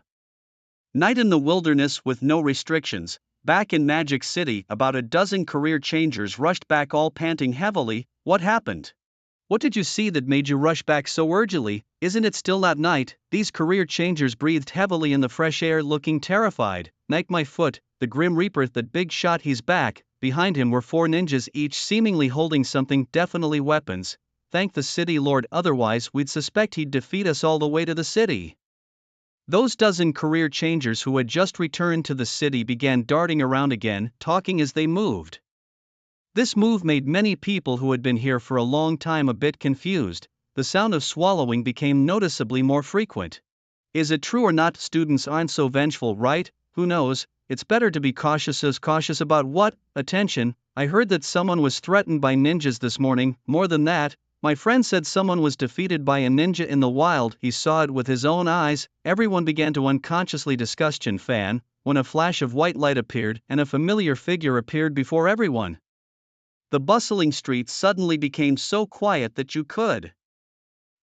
night in the wilderness with no restrictions. Back in Magic City, about a dozen career changers rushed back, all panting heavily. What happened? What did you see that made you rush back so urgently? Isn't it still not night? These career changers breathed heavily in the fresh air, looking terrified. Nike, my foot, the Grim Reaper, that big shot, he's back. Behind him were 4 ninjas, each seemingly holding something, definitely weapons. Thank the city lord, otherwise we'd suspect he'd defeat us all the way to the city. Those dozen career changers who had just returned to the city began darting around again, talking as they moved. This move made many people who had been here for a long time a bit confused. The sound of swallowing became noticeably more frequent. Is it true or not? Students aren't so vengeful, right? Who knows? It's better to be cautious. As cautious about what? Attention, I heard that someone was threatened by ninjas this morning. More than that, my friend said someone was defeated by a ninja in the wild. He saw it with his own eyes. Everyone began to unconsciously discuss Chen Fan, when a flash of white light appeared and a familiar figure appeared before everyone. The bustling streets suddenly became so quiet that you could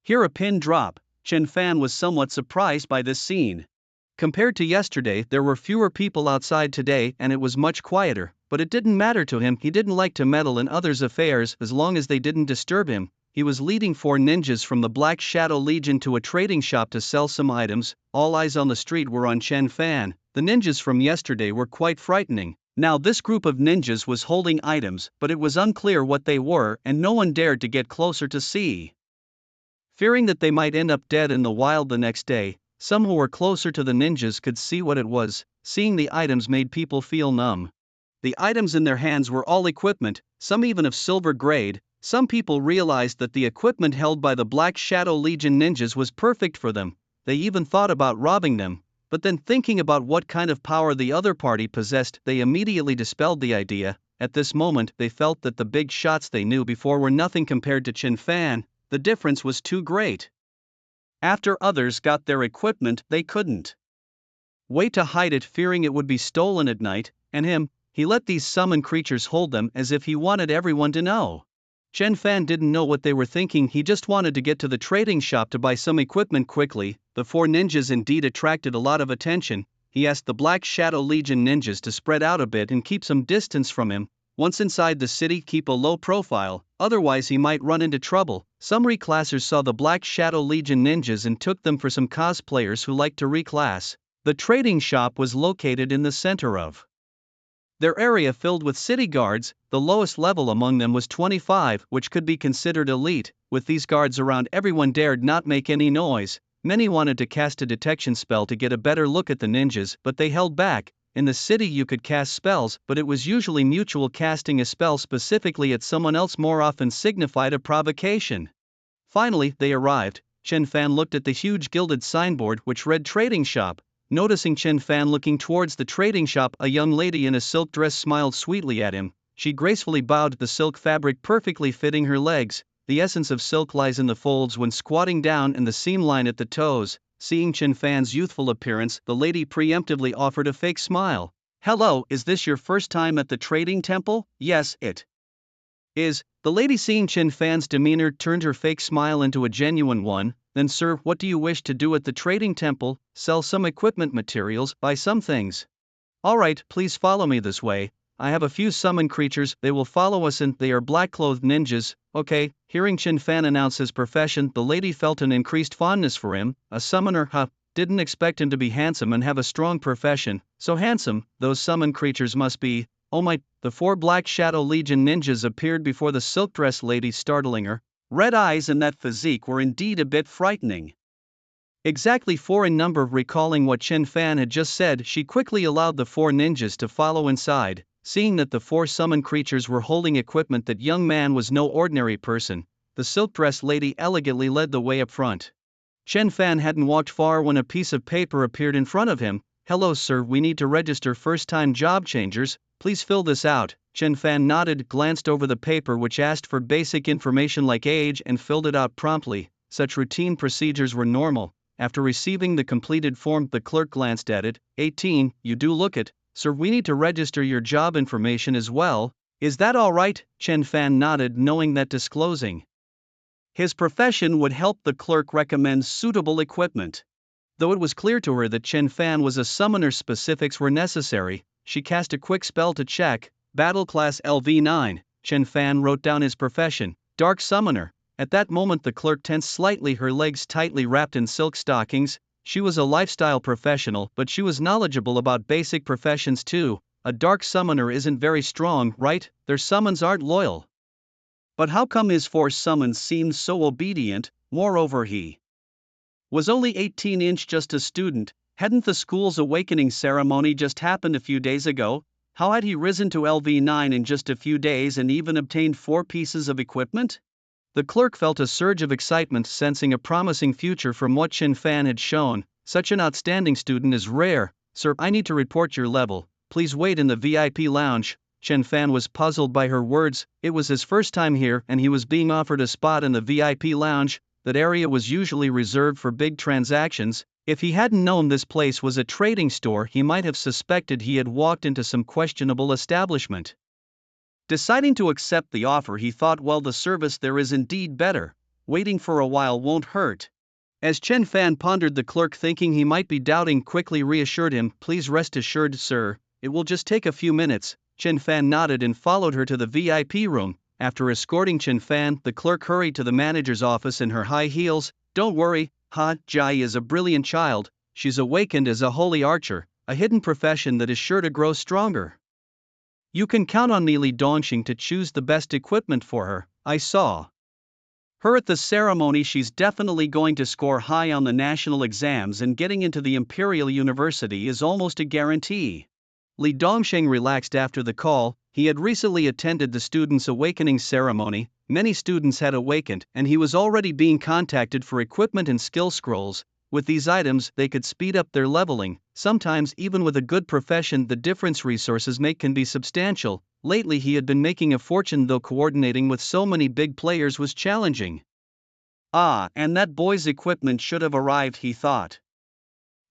hear a pin drop. Chen Fan was somewhat surprised by this scene. Compared to yesterday, there were fewer people outside today and it was much quieter, but it didn't matter to him. He didn't like to meddle in others' affairs as long as they didn't disturb him. He was leading 4 ninjas from the Black Shadow Legion to a trading shop to sell some items. All eyes on the street were on Chen Fan. The ninjas from yesterday were quite frightening. Now this group of ninjas was holding items, but it was unclear what they were and no one dared to get closer to see. Fearing that they might end up dead in the wild the next day, some who were closer to the ninjas could see what it was. Seeing the items made people feel numb. The items in their hands were all equipment, some even of silver grade. Some people realized that the equipment held by the Black Shadow Legion ninjas was perfect for them. They even thought about robbing them, but then thinking about what kind of power the other party possessed, they immediately dispelled the idea. At this moment, they felt that the big shots they knew before were nothing compared to Chen Fan. The difference was too great. After others got their equipment, they couldn't wait to hide it, fearing it would be stolen at night, and he let these summoned creatures hold them as if he wanted everyone to know. Chen Fan didn't know what they were thinking. He just wanted to get to the trading shop to buy some equipment quickly. The 4 ninjas indeed attracted a lot of attention. He asked the Black Shadow Legion ninjas to spread out a bit and keep some distance from him. Once inside the city, keep a low profile, otherwise he might run into trouble. Some reclassers saw the Black Shadow Legion ninjas and took them for some cosplayers who liked to reclass. The trading shop was located in the center of their area, filled with city guards. The lowest level among them was 25, which could be considered elite. With these guards around, everyone dared not make any noise. Many wanted to cast a detection spell to get a better look at the ninjas, but they held back. In the city you could cast spells, but it was usually mutual. Casting a spell specifically at someone else more often signified a provocation. Finally, they arrived. Chen Fan looked at the huge gilded signboard which read Trading Shop. Noticing Chen Fan looking towards the trading shop, a young lady in a silk dress smiled sweetly at him. She gracefully bowed, the silk fabric perfectly fitting her legs. The essence of silk lies in the folds when squatting down and the seam line at the toes. Seeing Chen Fan's youthful appearance, the lady preemptively offered a fake smile. Hello, is this your first time at the trading temple? Yes, it is. The lady, seeing Chen Fan's demeanor, turned her fake smile into a genuine one. Then, sir, what do you wish to do at the trading temple? Sell some equipment materials, buy some things. Alright, please follow me this way. I have a few summoned creatures, they will follow us and they are black-clothed ninjas. Okay. Hearing Chen Fan announce his profession, the lady felt an increased fondness for him. A summoner, didn't expect him to be handsome and have a strong profession. So handsome, those summoned creatures must be. Oh my, the 4 Black Shadow Legion ninjas appeared before the silk dress lady, startling her. Red eyes and that physique were indeed a bit frightening. Exactly 4 in number. Recalling what Chen Fan had just said, she quickly allowed the 4 ninjas to follow inside. Seeing that the 4 summoned creatures were holding equipment, that young man was no ordinary person. The silk dress lady elegantly led the way up front. Chen Fan hadn't walked far when a piece of paper appeared in front of him. Hello sir, we need to register first-time job changers, please fill this out. Chen Fan nodded, glanced over the paper which asked for basic information like age and filled it out promptly. Such routine procedures were normal. After receiving the completed form, the clerk glanced at it. 18, you do look it. Sir, we need to register your job information as well. Is that all right? Chen Fan nodded, knowing that disclosing his profession would help the clerk recommend suitable equipment. Though it was clear to her that Chen Fan was a summoner, specifics were necessary. She cast a quick spell to check. Battle class LV9. Chen Fan wrote down his profession, Dark Summoner. At that moment the clerk tensed slightly, her legs tightly wrapped in silk stockings. She was a lifestyle professional, but she was knowledgeable about basic professions too. A dark summoner isn't very strong, right? Their summons aren't loyal. But how come his 4 summons seemed so obedient? Moreover, he was only 18, just a student. Hadn't the school's awakening ceremony just happened a few days ago? How had he risen to LV9 in just a few days and even obtained 4 pieces of equipment? The clerk felt a surge of excitement, sensing a promising future from what Chen Fan had shown. Such an outstanding student is rare. Sir, I need to report your level. Please wait in the VIP lounge. Chen Fan was puzzled by her words. It was his first time here and he was being offered a spot in the VIP lounge. That area was usually reserved for big transactions. If he hadn't known this place was a trading store, he might have suspected he had walked into some questionable establishment. Deciding to accept the offer, he thought, well, the service there is indeed better. Waiting for a while won't hurt. As Chen Fan pondered, the clerk, thinking he might be doubting, quickly reassured him. Please rest assured, sir, it will just take a few minutes. Chen Fan nodded and followed her to the VIP room. After escorting Chen Fan, the clerk hurried to the manager's office in her high heels. Don't worry, Jai is a brilliant child. She's awakened as a holy archer, a hidden profession that is sure to grow stronger. You can count on me, Li Dongxing, to choose the best equipment for her. I saw her at the ceremony. She's definitely going to score high on the national exams, and getting into the Imperial University is almost a guarantee. Li Dongxing relaxed after the call. He had recently attended the students' awakening ceremony. Many students had awakened, and he was already being contacted for equipment and skill scrolls. With these items, they could speed up their leveling. Sometimes, even with a good profession, the difference resources make can be substantial. Lately, he had been making a fortune, though coordinating with so many big players was challenging. Ah, and that boy's equipment should have arrived, he thought.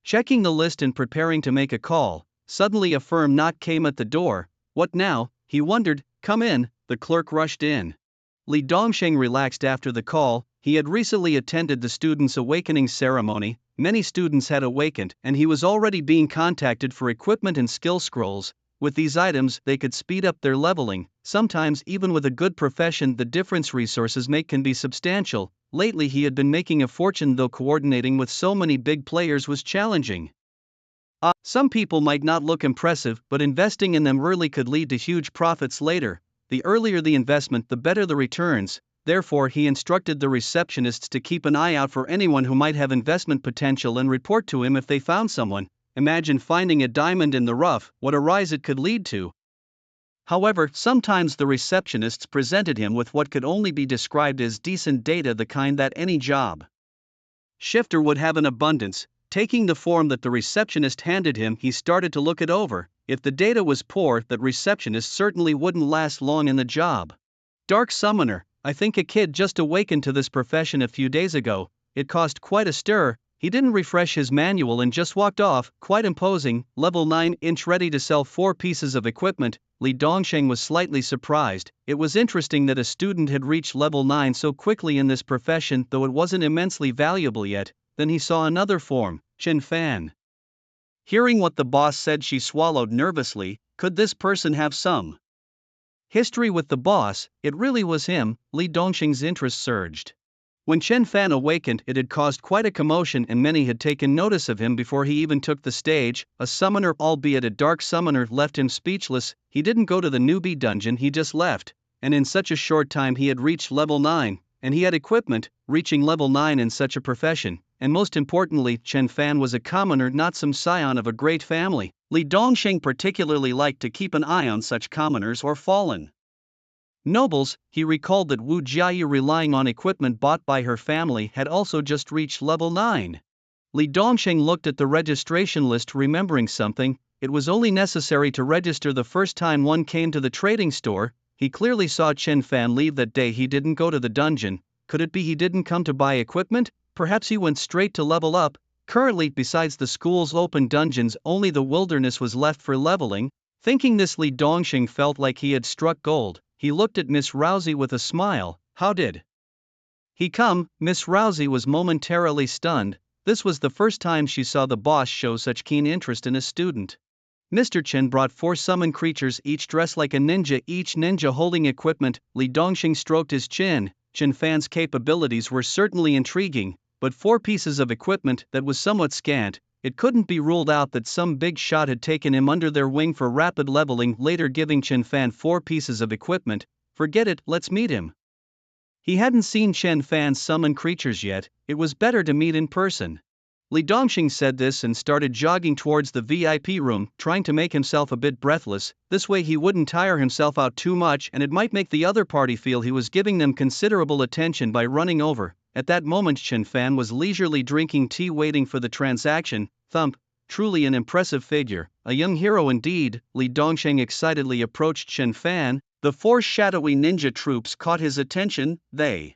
Checking the list and preparing to make a call, suddenly a firm knock came at the door. What now? He wondered. Come in. The clerk rushed in. Li Dongxing relaxed after the call. He had recently attended the students' awakening ceremony. Many students had awakened, and he was already being contacted for equipment and skill scrolls. With these items, they could speed up their leveling. Sometimes, even with a good profession, the difference resources make can be substantial. Lately, he had been making a fortune, though coordinating with so many big players was challenging. Some people might not look impressive, but investing in them early could lead to huge profits later. The earlier the investment, the better the returns. Therefore, he instructed the receptionists to keep an eye out for anyone who might have investment potential and report to him if they found someone. Imagine finding a diamond in the rough, what a rise it could lead to. However, sometimes the receptionists presented him with what could only be described as decent data, the kind that any job shifter would have in abundance. Taking the form that the receptionist handed him, he started to look it over. If the data was poor, that receptionist certainly wouldn't last long in the job. Dark Summoner. I think a kid just awakened to this profession a few days ago. It caused quite a stir. He didn't refresh his manual and just walked off, quite imposing. Level 9, ready to sell 4 pieces of equipment. Li Dongxing was slightly surprised. It was interesting that a student had reached level 9 so quickly in this profession, though it wasn't immensely valuable yet. Then he saw another form, Chen Fan. Hearing what the boss said, she swallowed nervously. Could this person have some history with the boss? It really was him. Li Dongxing's interest surged. When Chen Fan awakened, it had caused quite a commotion and many had taken notice of him before he even took the stage. A summoner, albeit a dark summoner, left him speechless. He didn't go to the newbie dungeon, he just left, and in such a short time he had reached level 9, and he had equipment. Reaching level 9 in such a profession, and most importantly, Chen Fan was a commoner, not some scion of a great family. Li Dongsheng particularly liked to keep an eye on such commoners or fallen nobles. He recalled that Wu Jiayi, relying on equipment bought by her family, had also just reached level 9. Li Dongsheng looked at the registration list, remembering something. It was only necessary to register the first time one came to the trading store. He clearly saw Chen Fan leave that day. He didn't go to the dungeon. Could it be he didn't come to buy equipment? Perhaps he went straight to level up. Currently, besides the school's open dungeons, only the wilderness was left for leveling. Thinking this, Li Dongsheng felt like he had struck gold. He looked at Miss Rousey with a smile. How did he come? Miss Rousey was momentarily stunned. This was the first time she saw the boss show such keen interest in a student. Mr. Chen brought 4 summoned creatures, each dressed like a ninja, each ninja holding equipment. Li Dongsheng stroked his chin. Chen Fan's capabilities were certainly intriguing, but 4 pieces of equipment, that was somewhat scant. It couldn't be ruled out that some big shot had taken him under their wing for rapid leveling, later giving Chen Fan 4 pieces of equipment. Forget it, let's meet him. He hadn't seen Chen Fan summon creatures yet. It was better to meet in person. Li Dongsheng said this and started jogging towards the VIP room, trying to make himself a bit breathless. This way he wouldn't tire himself out too much, and it might make the other party feel he was giving them considerable attention by running over. At that moment Chen Fan was leisurely drinking tea, waiting for the transaction. Thump. Truly an impressive figure, a young hero indeed. Li Dongsheng excitedly approached Chen Fan. The 4 shadowy ninja troops caught his attention. They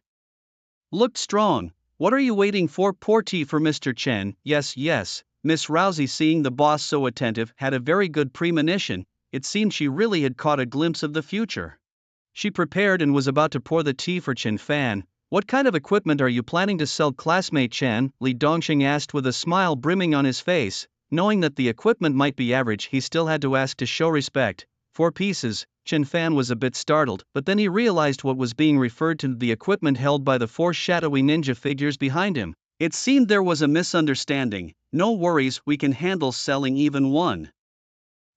looked strong. What are you waiting for? Pour tea for Mr. Chen. Yes, yes. Miss Rousey, seeing the boss so attentive, had a very good premonition. It seemed she really had caught a glimpse of the future. She prepared and was about to pour the tea for Chen Fan. What kind of equipment are you planning to sell, classmate Chen? Li Dongsheng asked with a smile brimming on his face. Knowing that the equipment might be average, he still had to ask to show respect. 4 pieces. Chen Fan was a bit startled, but then he realized what was being referred to: the equipment held by the 4 shadowy ninja figures behind him. It seemed there was a misunderstanding. No worries, we can handle selling even 1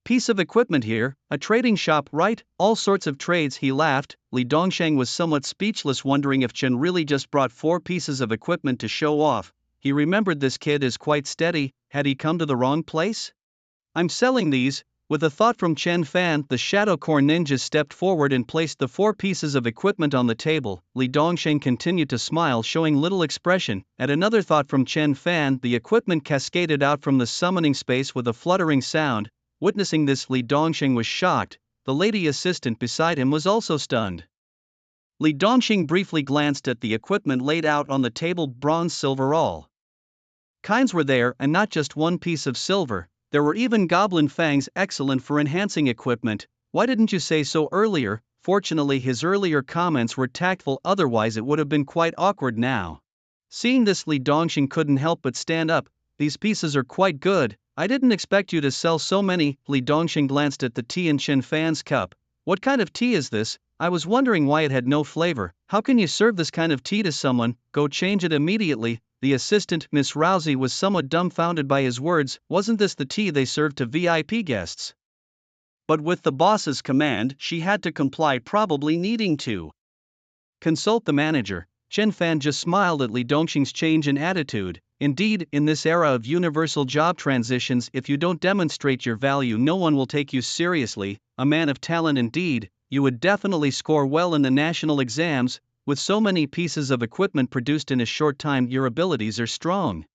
piece of equipment here. A trading shop, right? All sorts of trades, he laughed. Li Dongsheng was somewhat speechless, wondering if Chen really just brought 4 pieces of equipment to show off. He remembered this kid is quite steady. Had he come to the wrong place? I'm selling these. With a thought from Chen Fan, the Shadow Core ninja stepped forward and placed the 4 pieces of equipment on the table. Li Dongsheng continued to smile, showing little expression. At another thought from Chen Fan, the equipment cascaded out from the summoning space with a fluttering sound. Witnessing this, Li Dongsheng was shocked. The lady assistant beside him was also stunned. Li Dongsheng briefly glanced at the equipment laid out on the table. Bronze, silver, all kinds were there, and not just 1 piece of silver. There were even goblin fangs, excellent for enhancing equipment. Why didn't you say so earlier? Fortunately, his earlier comments were tactful, otherwise it would have been quite awkward now. Seeing this, Li Dongsheng couldn't help but stand up. These pieces are quite good. I didn't expect you to sell so many. Li Dongsheng glanced at the tea in Chen Fan's cup. What kind of tea is this? I was wondering why it had no flavor. How can you serve this kind of tea to someone? Go change it immediately. The assistant, Miss Rousey, was somewhat dumbfounded by his words. Wasn't this the tea they served to VIP guests? But with the boss's command, she had to comply, probably needing to consult the manager. Chen Fan just smiled at Li Dongsheng's change in attitude. Indeed, in this era of universal job transitions, if you don't demonstrate your value, no one will take you seriously. A man of talent indeed. You would definitely score well in the national exams. With so many pieces of equipment produced in a short time, your abilities are strong.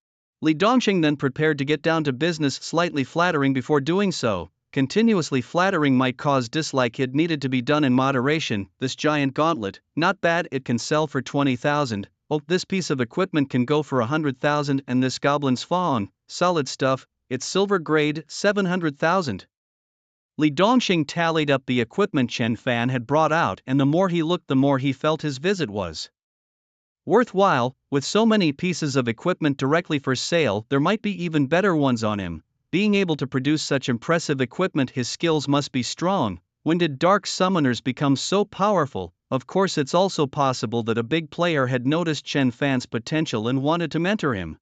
Li Dongsheng then prepared to get down to business, slightly flattering before doing so. Continuously flattering might cause dislike. It needed to be done in moderation. This giant gauntlet, not bad, it can sell for 20,000. Oh, this piece of equipment can go for 100,000, and this goblin's fawn, solid stuff, it's silver grade, 700,000. Li Dongsheng tallied up the equipment Chen Fan had brought out, and the more he looked, the more he felt his visit was worthwhile. With so many pieces of equipment directly for sale, there might be even better ones on him. Being able to produce such impressive equipment, his skills must be strong. When did dark summoners become so powerful? Of course, it's also possible that a big player had noticed Chen Fan's potential and wanted to mentor him.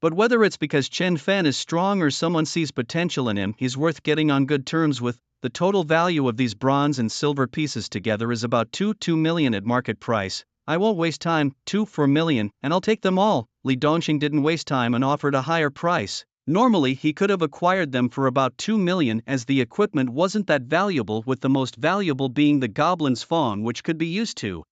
But whether it's because Chen Fan is strong or someone sees potential in him, he's worth getting on good terms with. The total value of these bronze and silver pieces together is about 2 million at market price. I won't waste time, 2 for a million, and I'll take them all. Li Dongxing didn't waste time and offered a higher price. Normally he could have acquired them for about 2 million, as the equipment wasn't that valuable, with the most valuable being the Goblin's Fawn, which could be used to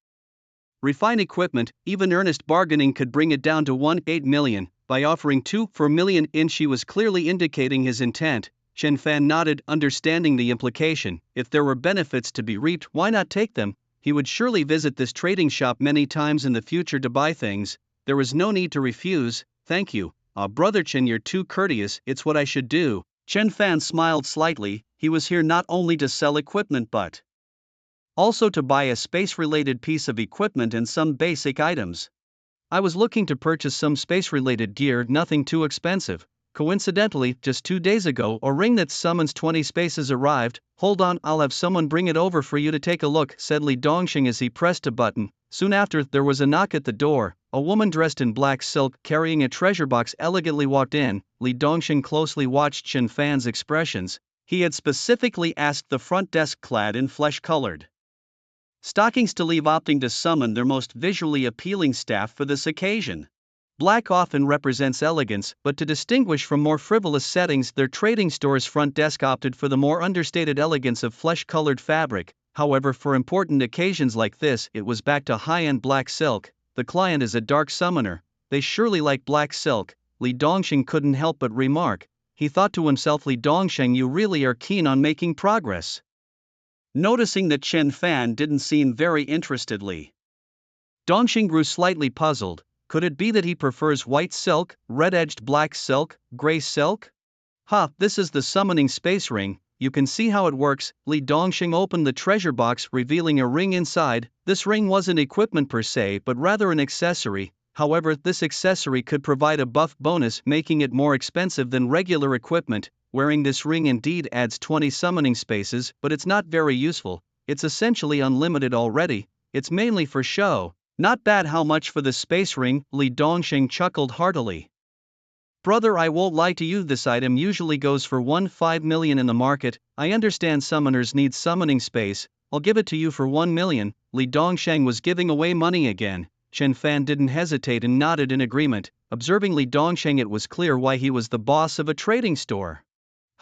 refine equipment. Even earnest bargaining could bring it down to 1.8 million. By offering 2 for a million in, she was clearly indicating his intent. Chen Fan nodded, understanding the implication. If there were benefits to be reaped, why not take them? He would surely visit this trading shop many times in the future to buy things. There was no need to refuse. Thank you. Brother Chen, you're too courteous, it's what I should do. Chen Fan smiled slightly. He was here not only to sell equipment but also to buy a space-related piece of equipment and some basic items. I was looking to purchase some space-related gear, nothing too expensive. Coincidentally, just 2 days ago, a ring that summons 20 spaces arrived. Hold on, I'll have someone bring it over for you to take a look, said Li Dongxing as he pressed a button. Soon after, there was a knock at the door. A woman dressed in black silk, carrying a treasure box, elegantly walked in. Li Dongxing closely watched Chen Fan's expressions. He had specifically asked the front desk clad in flesh-colored stockings to leave, opting to summon their most visually appealing staff for this occasion. Black often represents elegance, but to distinguish from more frivolous settings, their trading store's front desk opted for the more understated elegance of flesh-colored fabric. However, for important occasions like this, it was back to high-end black silk. The client is a dark summoner. They surely like black silk, Li Dongxing couldn't help but remark. He thought to himself, Li Dongxing, you really are keen on making progress. Noticing that Chen Fan didn't seem very interested, Li Dongxing grew slightly puzzled. Could it be that he prefers white silk, red-edged black silk, gray silk? This is the summoning space ring. You can see how it works. Li Dongxing opened the treasure box, revealing a ring inside. This ring wasn't equipment per se, but rather an accessory. However, this accessory could provide a buff bonus, making it more expensive than regular equipment. Wearing this ring indeed adds 20 summoning spaces, but it's not very useful. It's essentially unlimited already. It's mainly for show. Not bad. How much for the space ring? Li Dongxing chuckled heartily. Brother, I won't lie to you, this item usually goes for 1.5 million in the market. I understand summoners need summoning space. I'll give it to you for 1 million. Li Dongxing was giving away money again. Chen Fan didn't hesitate and nodded in agreement. Observing Li Dongxing, it was clear why he was the boss of a trading store.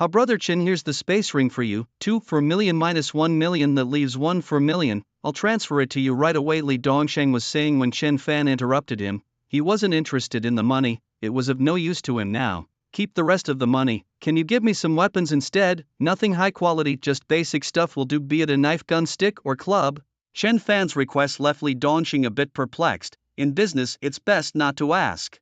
Brother Chen, here's the space ring for you. 2 for a million minus 1 million, that leaves 1 for a million. I'll transfer it to you right away, Li Dongxing was saying when Chen Fan interrupted him. He wasn't interested in the money, it was of no use to him now. Keep the rest of the money. Can you give me some weapons instead? Nothing high quality, just basic stuff will do, be it a knife, gun, stick, or club. Chen Fan's request left Li Dongxing a bit perplexed. In business, it's best not to ask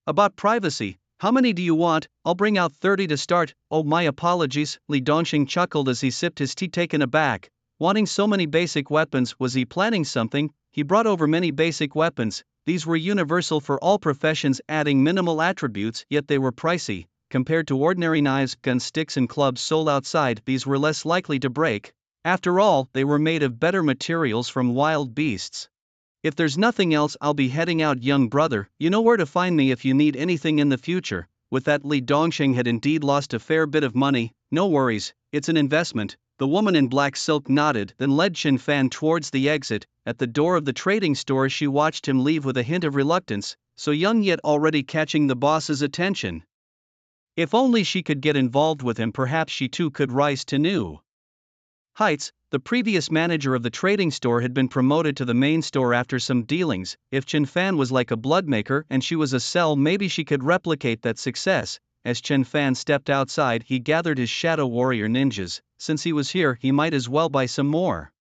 about privacy. How many do you want? I'll bring out 30 to start. Oh, my apologies, Li Dongxing chuckled as he sipped his tea, taken aback. Wanting so many basic weapons, was he planning something? He brought over many basic weapons. These were universal for all professions, adding minimal attributes, yet they were pricey. Compared to ordinary knives, guns, sticks and clubs sold outside, these were less likely to break. After all, they were made of better materials from wild beasts. If there's nothing else, I'll be heading out, young brother. You know where to find me if you need anything in the future. With that, Li Dongxing had indeed lost a fair bit of money. No worries, it's an investment. The woman in black silk nodded, then led Chen Fan towards the exit. At the door of the trading store, she watched him leave with a hint of reluctance, so young yet already catching the boss's attention. If only she could get involved with him, perhaps she too could rise to new heights. The previous manager of the trading store had been promoted to the main store after some dealings. If Chen Fan was like a bloodmaker and she was a cell, maybe she could replicate that success. As Chen Fan stepped outside, he gathered his shadow warrior ninjas. Since he was here, he might as well buy some more.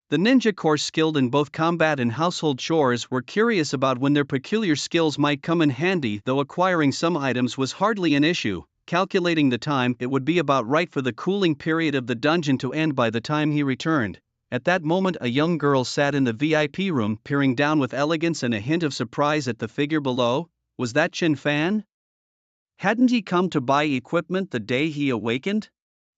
The ninja corps, skilled in both combat and household chores, were curious about when their peculiar skills might come in handy, though acquiring some items was hardly an issue. Calculating the time, it would be about right for the cooling period of the dungeon to end by the time he returned. At that moment, a young girl sat in the VIP room, peering down with elegance and a hint of surprise at the figure below. Was that Chen Fan? Hadn't he come to buy equipment the day he awakened?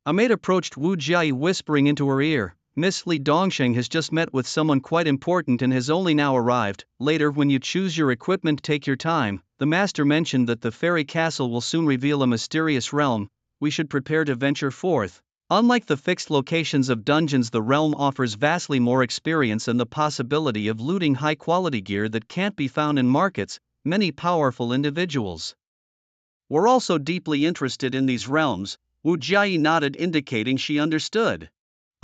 A maid approached Wu Jiayi, whispering into her ear, Miss Li Dongsheng has just met with someone quite important and has only now arrived. Later, when you choose your equipment, take your time. The master mentioned that the fairy castle will soon reveal a mysterious realm. We should prepare to venture forth. Unlike the fixed locations of dungeons, the realm offers vastly more experience and the possibility of looting high-quality gear that can't be found in markets. Many powerful individuals were also deeply interested in these realms. Wu Jiayi nodded, indicating she understood.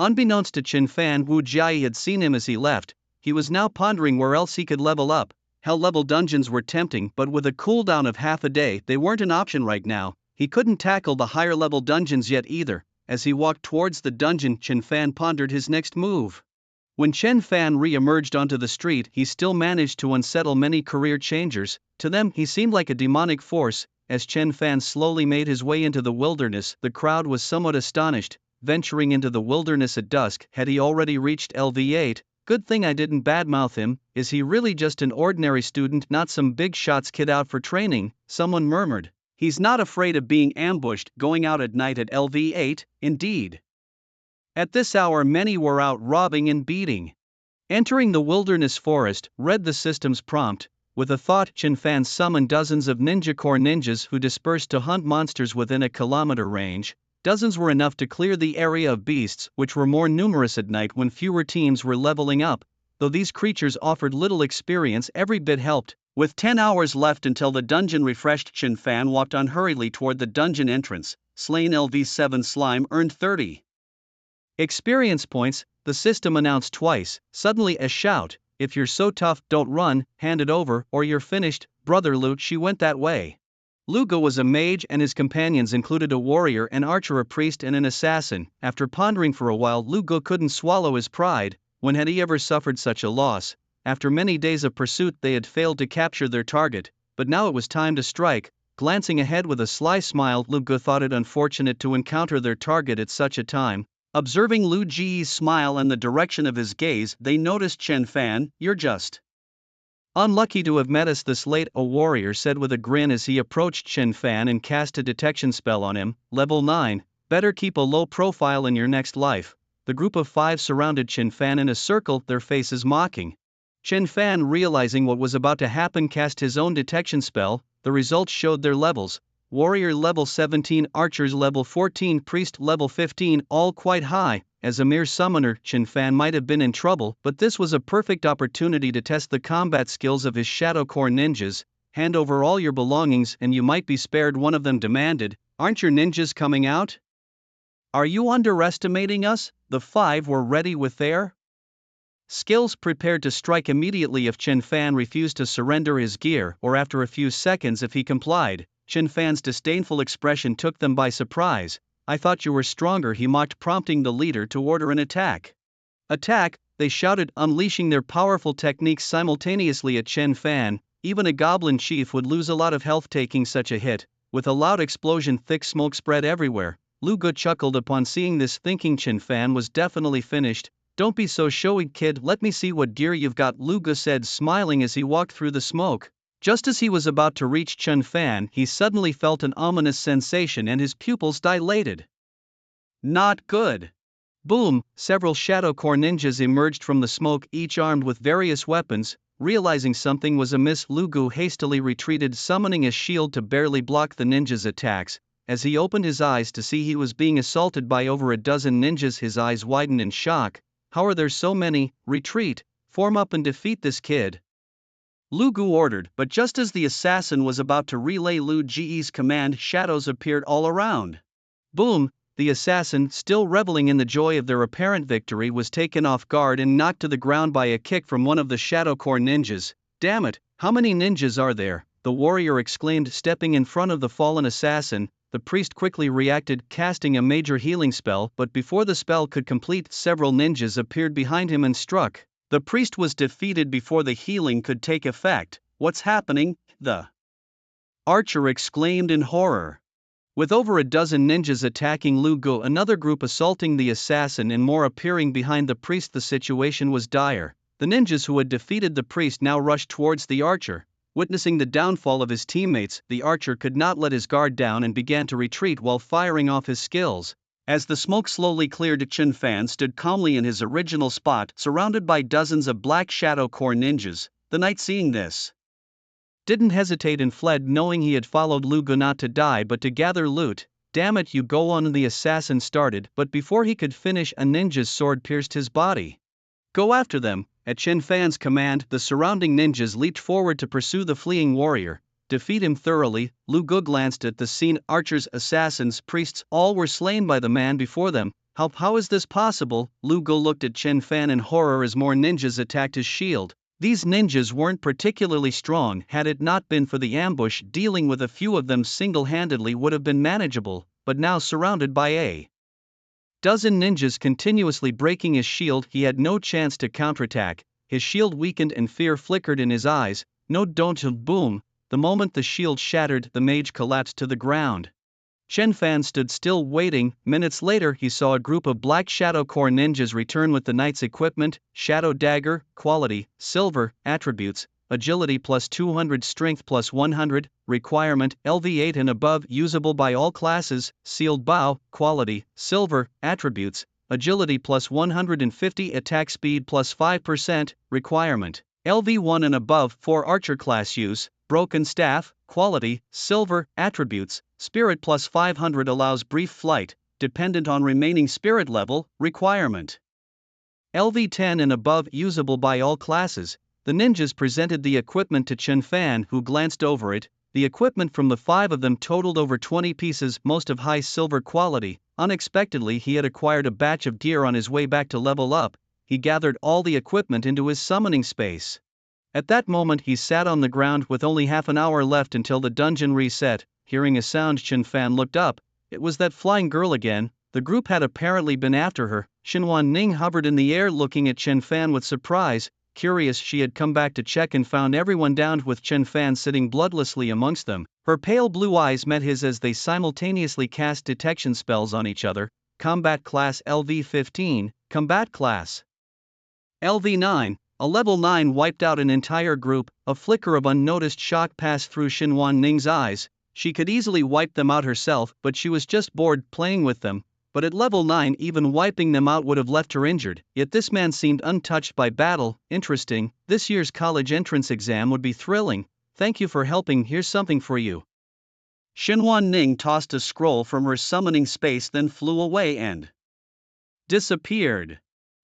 Unbeknownst to Chen Fan, Wu Jiayi had seen him as he left. He was now pondering where else he could level up. Hell-level dungeons were tempting, but with a cooldown of half a day, they weren't an option right now. He couldn't tackle the higher-level dungeons yet either. As he walked towards the dungeon, Chen Fan pondered his next move. When Chen Fan re-emerged onto the street, he still managed to unsettle many career changers. To them, he seemed like a demonic force. As Chen Fan slowly made his way into the wilderness, the crowd was somewhat astonished. Venturing into the wilderness at dusk, had he already reached LV8? Good thing I didn't badmouth him. Is he really just an ordinary student, not some big shots kid out for training? Someone murmured. He's not afraid of being ambushed, going out at night at LV8, indeed. At this hour many were out robbing and beating. Entering the wilderness forest, read the system's prompt. With a thought, Chen Fan summoned dozens of Ninja Corps ninjas who dispersed to hunt monsters within a kilometer range. Dozens were enough to clear the area of beasts, which were more numerous at night when fewer teams were leveling up. Though these creatures offered little experience, every bit helped. With 10 hours left until the dungeon refreshed, Chen Fan walked unhurriedly toward the dungeon entrance. Slain LV7 slime earned 30 experience points, the system announced twice. Suddenly a shout, if you're so tough, don't run, hand it over, or you're finished. Brother Lu, she went that way. Lu Ge was a mage and his companions included a warrior, an archer, a priest and an assassin. After pondering for a while, Lu Ge couldn't swallow his pride. When had he ever suffered such a loss? After many days of pursuit they had failed to capture their target, but now it was time to strike. Glancing ahead with a sly smile, Lu Ge thought it unfortunate to encounter their target at such a time. Observing Lu Ji's smile and the direction of his gaze, they noticed Chen Fan. You're just unlucky to have met us this late, a warrior said with a grin as he approached Chen Fan and cast a detection spell on him. Level 9, better keep a low profile in your next life. The group of 5 surrounded Chen Fan in a circle, their faces mocking. Chen Fan, realizing what was about to happen, cast his own detection spell. The results showed their levels. Warrior level 17, archers level 14, priest level 15, all quite high. As a mere summoner, Chen Fan might have been in trouble, but this was a perfect opportunity to test the combat skills of his Shadow Corps ninjas. Hand over all your belongings and you might be spared, one of them demanded. Aren't your ninjas coming out? Are you underestimating us? The 5 were ready with their skills, prepared to strike immediately if Chen Fan refused to surrender his gear, or after a few seconds if he complied. Chen Fan's disdainful expression took them by surprise. I thought you were stronger, he mocked, prompting the leader to order an attack. Attack, they shouted, unleashing their powerful techniques simultaneously at Chen Fan. Even a goblin chief would lose a lot of health taking such a hit. With a loud explosion, thick smoke spread everywhere. Lu Ge chuckled upon seeing this, thinking Chen Fan was definitely finished. Don't be so showy, kid, let me see what gear you've got, Lu Ge said, smiling as he walked through the smoke. Just as he was about to reach Chen Fan, he suddenly felt an ominous sensation and his pupils dilated. Not good. Boom! Several Shadow Corps ninjas emerged from the smoke, each armed with various weapons. Realizing something was amiss, Lu Ge hastily retreated, summoning a shield to barely block the ninjas' attacks. As he opened his eyes to see he was being assaulted by over a dozen ninjas, his eyes widened in shock. How are there so many? Retreat! Form up and defeat this kid, Lu Ge ordered, but just as the assassin was about to relay Lu Ji's command, shadows appeared all around. Boom! The assassin, still reveling in the joy of their apparent victory, was taken off guard and knocked to the ground by a kick from one of the Shadow Corps ninjas. Damn it, how many ninjas are there? The warrior exclaimed, stepping in front of the fallen assassin. The priest quickly reacted, casting a major healing spell, but before the spell could complete, several ninjas appeared behind him and struck. The priest was defeated before the healing could take effect. What's happening? The archer exclaimed in horror. With over a dozen ninjas attacking Lu Ge, another group assaulting the assassin, and more appearing behind the priest, the situation was dire. The ninjas who had defeated the priest now rushed towards the archer. Witnessing the downfall of his teammates, the archer could not let his guard down and began to retreat while firing off his skills. As the smoke slowly cleared, Chen Fan stood calmly in his original spot, surrounded by dozens of black shadow core ninjas. The knight, seeing this, didn't hesitate and fled, knowing he had followed Lu Gu not to die but to gather loot. Damn it, you go on! The assassin started, but before he could finish, a ninja's sword pierced his body. Go after them! At Chen Fan's command, the surrounding ninjas leaped forward to pursue the fleeing warrior, defeat him thoroughly. Lu Gu glanced at the scene. Archers, assassins, priests, all were slain by the man before them. How is this possible? Lu Gu looked at Chen Fan in horror as more ninjas attacked his shield. These ninjas weren't particularly strong. Had it not been for the ambush, dealing with a few of them single-handedly would have been manageable, but now surrounded by a dozen ninjas continuously breaking his shield, he had no chance to counterattack. His shield weakened and fear flickered in his eyes. No, don't! Boom! The moment the shield shattered, the mage collapsed to the ground. Chen Fan stood still, waiting. Minutes later, he saw a group of black shadow core ninjas return with the knight's equipment: shadow dagger, quality, silver, attributes, agility plus 200, strength plus 100, requirement, LV8 and above, usable by all classes, sealed bow, quality, silver, attributes, agility plus 150, attack speed plus 5%, requirement, LV1 and above, for archer class use. Broken staff, quality, silver, attributes, spirit plus 500, allows brief flight, dependent on remaining spirit level, requirement, LV10 and above, usable by all classes. The ninjas presented the equipment to Chen Fan, who glanced over it. The equipment from the 5 of them totaled over 20 pieces, most of high silver quality. Unexpectedly, he had acquired a batch of gear on his way back to level up. He gathered all the equipment into his summoning space. At that moment, he sat on the ground with only half an hour left until the dungeon reset. Hearing a sound, Chen Fan looked up. It was that flying girl again. The group had apparently been after her. Xinhuan Ning hovered in the air, looking at Chen Fan with surprise. Curious, she had come back to check and found everyone downed, with Chen Fan sitting bloodlessly amongst them. Her pale blue eyes met his as they simultaneously cast detection spells on each other. Combat class LV15, combat class LV9. A level 9 wiped out an entire group. A flicker of unnoticed shock passed through Xinhuan Ning's eyes. She could easily wipe them out herself, but she was just bored playing with them. But at level 9, even wiping them out would have left her injured. Yet this man seemed untouched by battle. Interesting. This year's college entrance exam would be thrilling. Thank you for helping. Here's something for you. Xinhuan Ning tossed a scroll from her summoning space, then flew away and disappeared.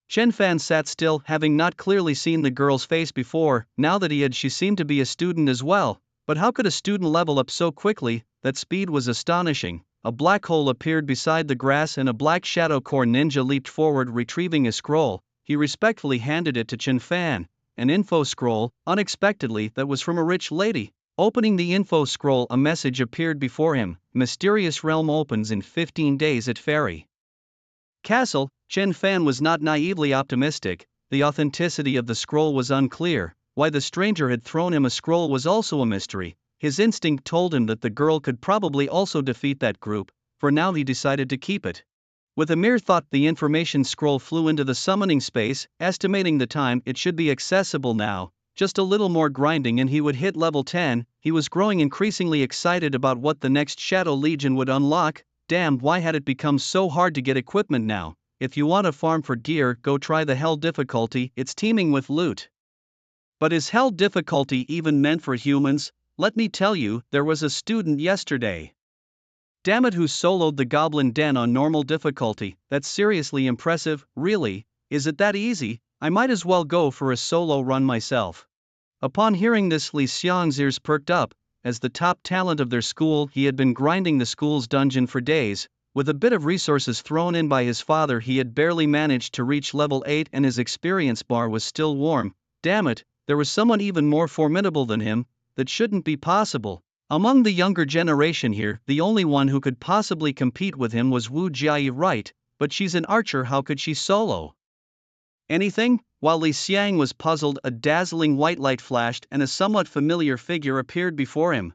Chen Fan sat still, having not clearly seen the girl's face before. Now that he had, she seemed to be a student as well. But how could a student level up so quickly? That speed was astonishing. A black hole appeared beside the grass and a black shadow core ninja leaped forward, retrieving a scroll. He respectfully handed it to Chen Fan. An info scroll, unexpectedly, that was from a rich lady. Opening the info scroll, a message appeared before him. Mysterious realm opens in 15 days at Fairy Castle. Chen Fan was not naively optimistic. The authenticity of the scroll was unclear. Why the stranger had thrown him a scroll was also a mystery. His instinct told him that the girl could probably also defeat that group. For now, he decided to keep it. With a mere thought, the information scroll flew into the summoning space. Estimating the time, it should be accessible now. Just a little more grinding and he would hit level 10. He was growing increasingly excited about what the next Shadow Legion would unlock. Damn, why had it become so hard to get equipment now? If you want to farm for gear, go try the Hell difficulty, it's teeming with loot. But is Hell difficulty even meant for humans? Let me tell you, there was a student yesterday, damn it, who soloed the Goblin Den on normal difficulty. That's seriously impressive. Really? Is it that easy? I might as well go for a solo run myself. Upon hearing this, Li Xiang's ears perked up. As the top talent of their school, he had been grinding the school's dungeon for days. With a bit of resources thrown in by his father, he had barely managed to reach level 8 and his experience bar was still warm. Damn it, there was someone even more formidable than him. That shouldn't be possible. Among the younger generation here, the only one who could possibly compete with him was Wu Jiayi, right? But she's an archer, how could she solo anything? While Li Xiang was puzzled, a dazzling white light flashed and a somewhat familiar figure appeared before him.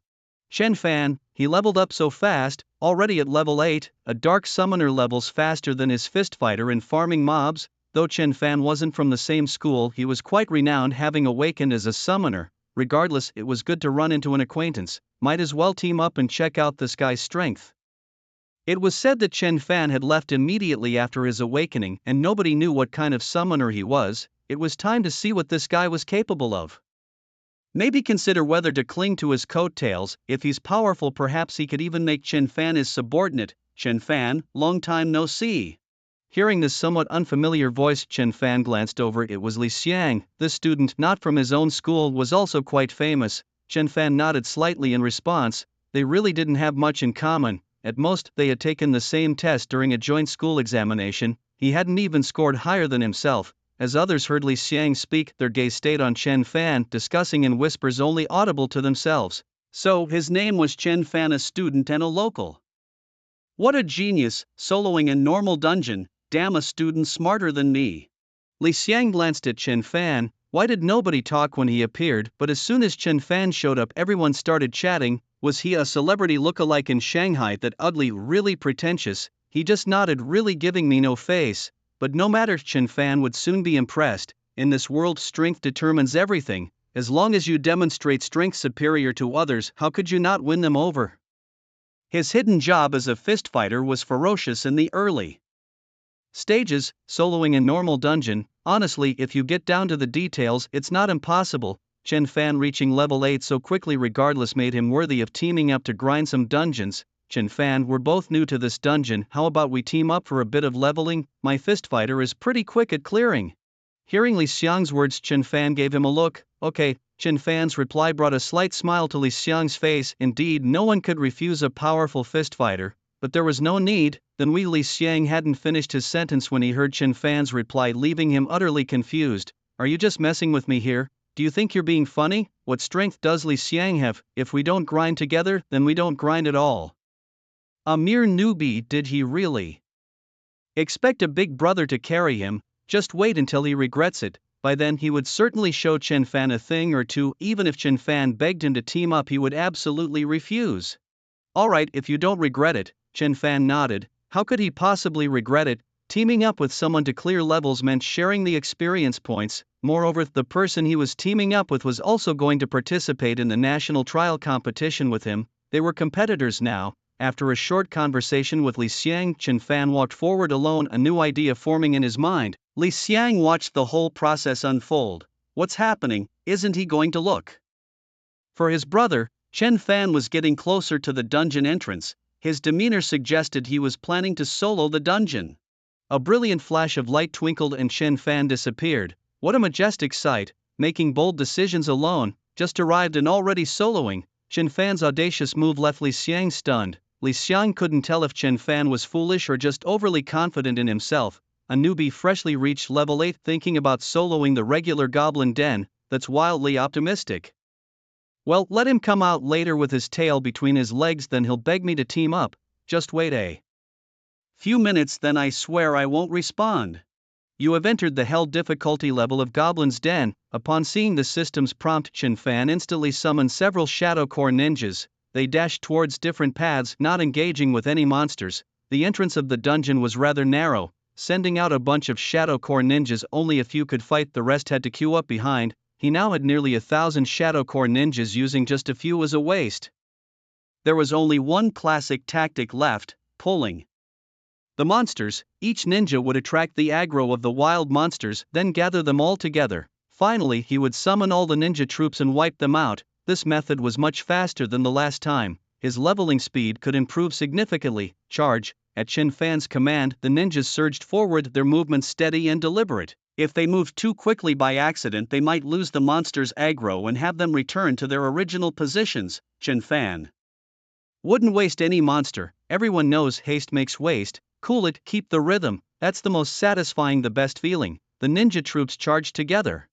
Chen Fan, he leveled up so fast, already at level 8, a dark summoner levels faster than his fist fighter in farming mobs. Though Chen Fan wasn't from the same school, he was quite renowned, having awakened as a summoner. Regardless, it was good to run into an acquaintance. Might as well team up and check out this guy's strength. It was said that Chen Fan had left immediately after his awakening and nobody knew what kind of summoner he was. It was time to see what this guy was capable of. Maybe consider whether to cling to his coattails. If he's powerful, perhaps he could even make Chen Fan his subordinate. Chen Fan, long time no see. Hearing this somewhat unfamiliar voice, Chen Fan glanced over. It was Li Xiang. This student, not from his own school, was also quite famous. Chen Fan nodded slightly in response. They really didn't have much in common. At most, they had taken the same test during a joint school examination. He hadn't even scored higher than himself. As others heard Li Xiang speak, their gaze stayed on Chen Fan, discussing in whispers only audible to themselves. So, his name was Chen Fan, a student and a local. What a genius, soloing in normal dungeon. Damn, a student smarter than me. Li Xiang glanced at Chen Fan. Why did nobody talk when he appeared? But as soon as Chen Fan showed up, everyone started chatting. Was he a celebrity look-alike in Shanghai? That ugly, really pretentious? He just nodded, really giving me no face. But no matter, Chen Fan would soon be impressed. In this world, strength determines everything. As long as you demonstrate strength superior to others, how could you not win them over? His hidden job as a fist fighter was ferocious in the early stages, soloing in normal dungeon. Honestly, if you get down to the details, it's not impossible. Chen Fan reaching level 8 so quickly regardless made him worthy of teaming up to grind some dungeons. Chen Fan, we're both new to this dungeon, how about we team up for a bit of leveling? My fist fighter is pretty quick at clearing. Hearing Li Xiang's words, Chen Fan gave him a look. Okay. Chen Fan's reply brought a slight smile to Li Xiang's face. Indeed, no one could refuse a powerful fist fighter. But there was no need. Then Li Xiang hadn't finished his sentence when he heard Chen Fan's reply, leaving him utterly confused. Are you just messing with me here? Do you think you're being funny? What strength does Li Xiang have? If we don't grind together, then we don't grind at all. A mere newbie, did he really expect a big brother to carry him? Just wait until he regrets it. By then he would certainly show Chen Fan a thing or two. Even if Chen Fan begged him to team up, he would absolutely refuse. Alright, if you don't regret it. Chen Fan nodded. How could he possibly regret it? Teaming up with someone to clear levels meant sharing the experience points. Moreover, the person he was teaming up with was also going to participate in the national trial competition with him. They were competitors now. After a short conversation with Li Xiang, Chen Fan walked forward alone, a new idea forming in his mind. Li Xiang watched the whole process unfold. What's happening? Isn't he going to look for his brother? Chen Fan was getting closer to the dungeon entrance. His demeanor suggested he was planning to solo the dungeon. A brilliant flash of light twinkled and Chen Fan disappeared. What a majestic sight, making bold decisions alone, just arrived and already soloing. Chen Fan's audacious move left Li Xiang stunned. Li Xiang couldn't tell if Chen Fan was foolish or just overly confident in himself. A newbie freshly reached level 8 thinking about soloing the regular Goblin Den, that's wildly optimistic. Well, let him come out later with his tail between his legs, then he'll beg me to team up. Just wait a few minutes, then I swear I won't respond. You have entered the hell difficulty level of Goblin's Den. Upon seeing the system's prompt, Chen Fan instantly summoned several Shadow Core ninjas. They dashed towards different paths, not engaging with any monsters. The entrance of the dungeon was rather narrow. Sending out a bunch of Shadow Core ninjas, only a few could fight, the rest had to queue up behind. He now had nearly 1,000 Shadow Core ninjas. Using just a few was a waste. There was only one classic tactic left: pulling the monsters. Each ninja would attract the aggro of the wild monsters, then gather them all together. Finally, he would summon all the ninja troops and wipe them out. This method was much faster than the last time. His leveling speed could improve significantly. Charge! At Chen Fan's command, the ninjas surged forward, their movements steady and deliberate. If they moved too quickly by accident, they might lose the monsters' aggro and have them return to their original positions. Chen Fan wouldn't waste any monster. Everyone knows haste makes waste. Cool it, keep the rhythm. That's the most satisfying, the best feeling. The ninja troops charged together.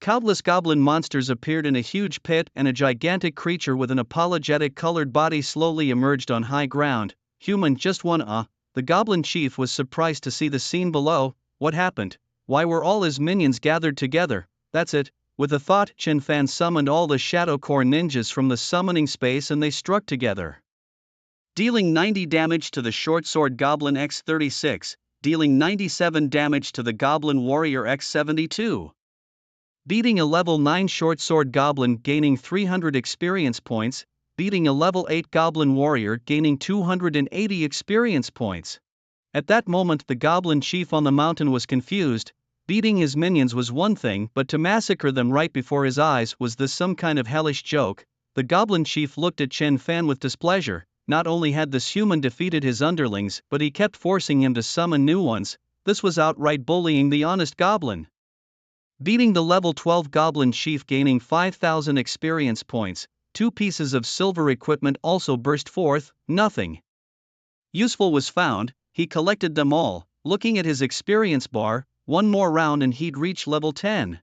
Countless goblin monsters appeared in a huge pit, and a gigantic creature with an apologetic colored body slowly emerged on high ground. Human, just one. The goblin chief was surprised to see the scene below. What happened? Why were all his minions gathered together? That's it. With a thought, Chen Fan summoned all the Shadow Core ninjas from the summoning space and they struck together, dealing 90 damage to the short sword Goblin X36, dealing 97 damage to the Goblin Warrior X72. Beating a level 9 short sword goblin, gaining 300 experience points. beating a level 8 goblin warrior, gaining 280 experience points. At that moment the goblin chief on the mountain was confused. Beating his minions was one thing, but to massacre them right before his eyes, was this some kind of hellish joke? The goblin chief looked at Chen Fan with displeasure. Not only had this human defeated his underlings, but he kept forcing him to summon new ones. This was outright bullying the honest goblin. Beating the level 12 goblin chief, gaining 5,000 experience points, 2 pieces of silver equipment also burst forth. Nothing useful was found. He collected them all. Looking at his experience bar, one more round and he'd reach level 10.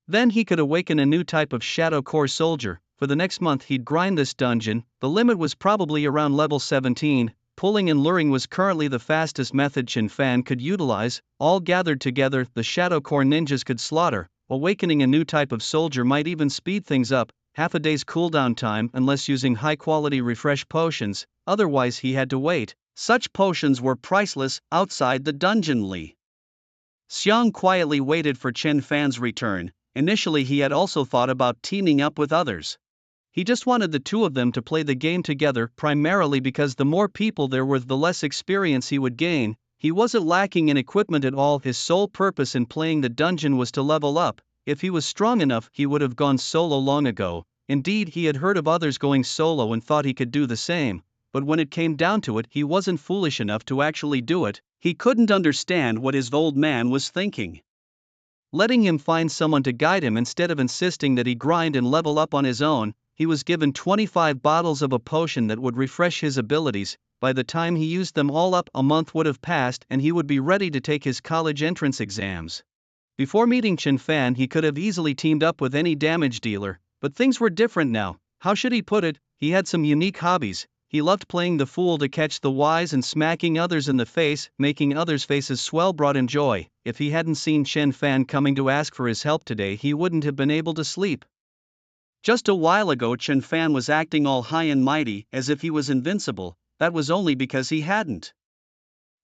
Then he could awaken a new type of Shadow Core soldier. For the next month he'd grind this dungeon. The limit was probably around level 17. Pulling and luring was currently the fastest method Chen Fan could utilize. All gathered together, the Shadow Core ninjas could slaughter. Awakening a new type of soldier might even speed things up. Half a day's cooldown time unless using high-quality refresh potions, otherwise he had to wait. Such potions were priceless outside the dungeon. Li Xiang quietly waited for Chen Fan's return. Initially he had also thought about teaming up with others. He just wanted the two of them to play the game together, primarily because the more people there were, the less experience he would gain. He wasn't lacking in equipment at all. His sole purpose in playing the dungeon was to level up. If he was strong enough, he would have gone solo long ago. Indeed, he had heard of others going solo and thought he could do the same. But when it came down to it, he wasn't foolish enough to actually do it. He couldn't understand what his old man was thinking. Letting him find someone to guide him instead of insisting that he grind and level up on his own, he was given 25 bottles of a potion that would refresh his abilities. By the time he used them all up, a month would have passed and he would be ready to take his college entrance exams. Before meeting Chen Fan, he could have easily teamed up with any damage dealer, but things were different now. How should he put it? He had some unique hobbies. He loved playing the fool to catch the wise and smacking others in the face. Making others' faces swell brought him joy. If he hadn't seen Chen Fan coming to ask for his help today, he wouldn't have been able to sleep. Just a while ago Chen Fan was acting all high and mighty, as if he was invincible. That was only because he hadn't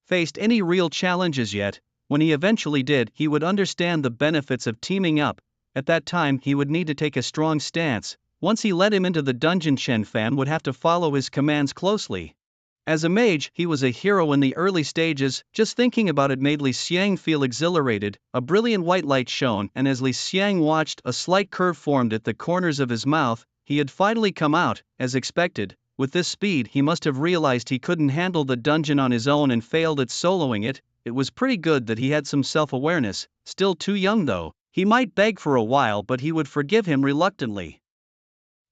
faced any real challenges yet. When he eventually did, he would understand the benefits of teaming up. At that time he would need to take a strong stance. Once he led him into the dungeon, Chen Fan would have to follow his commands closely. As a mage, he was a hero in the early stages. Just thinking about it made Li Xiang feel exhilarated. A brilliant white light shone, and as Li Xiang watched, a slight curve formed at the corners of his mouth. He had finally come out, as expected. With this speed, he must have realized he couldn't handle the dungeon on his own and failed at soloing it. It was pretty good that he had some self-awareness. Still too young though. He might beg for a while, but he would forgive him reluctantly.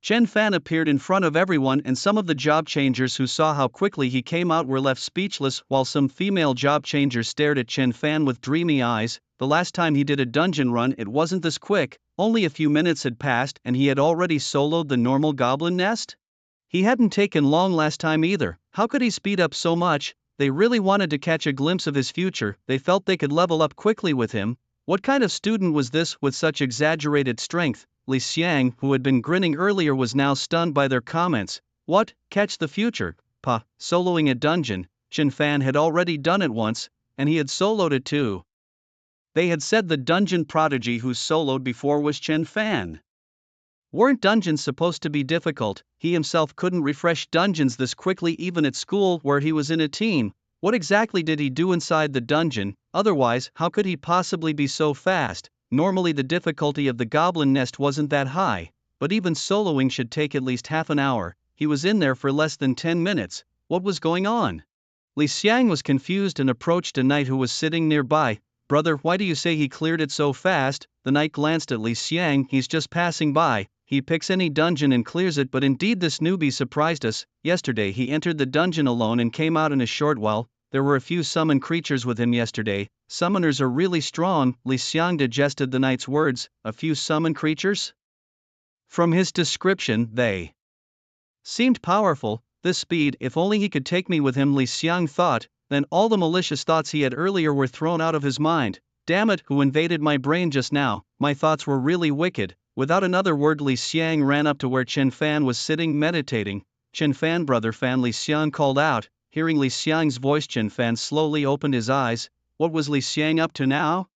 Chen Fan appeared in front of everyone, and some of the job changers who saw how quickly he came out were left speechless, while some female job changers stared at Chen Fan with dreamy eyes. The last time he did a dungeon run, it wasn't this quick. Only a few minutes had passed and he had already soloed the normal goblin nest? He hadn't taken long last time either. How could he speed up so much? They really wanted to catch a glimpse of his future. They felt they could level up quickly with him. What kind of student was this with such exaggerated strength? Li Xiang, who had been grinning earlier, was now stunned by their comments. What? Catch the future? Soloing a dungeon. Chen Fan had already done it once, and he had soloed it too. They had said the dungeon prodigy who soloed before was Chen Fan. Weren't dungeons supposed to be difficult? He himself couldn't refresh dungeons this quickly even at school where he was in a team. What exactly did he do inside the dungeon? Otherwise, how could he possibly be so fast? Normally the difficulty of the goblin nest wasn't that high, but even soloing should take at least half an hour. He was in there for less than 10 minutes. What was going on? Li Xiang was confused and approached a knight who was sitting nearby. Brother, why do you say he cleared it so fast? The knight glanced at Li Xiang. He's just passing by. He picks any dungeon and clears it, but indeed this newbie surprised us. Yesterday he entered the dungeon alone and came out in a short while. There were a few summon creatures with him yesterday. Summoners are really strong. Li Xiang digested the knight's words. A few summon creatures? From his description, they seemed powerful. This speed, if only he could take me with him, Li Xiang thought. Then all the malicious thoughts he had earlier were thrown out of his mind. Damn it, who invaded my brain just now? My thoughts were really wicked. Without another word, Li Xiang ran up to where Chen Fan was sitting meditating. Chen Fan, brother Fan, Li Xiang called out. Hearing Li Xiang's voice, Chen Fan slowly opened his eyes. What was Li Xiang up to now?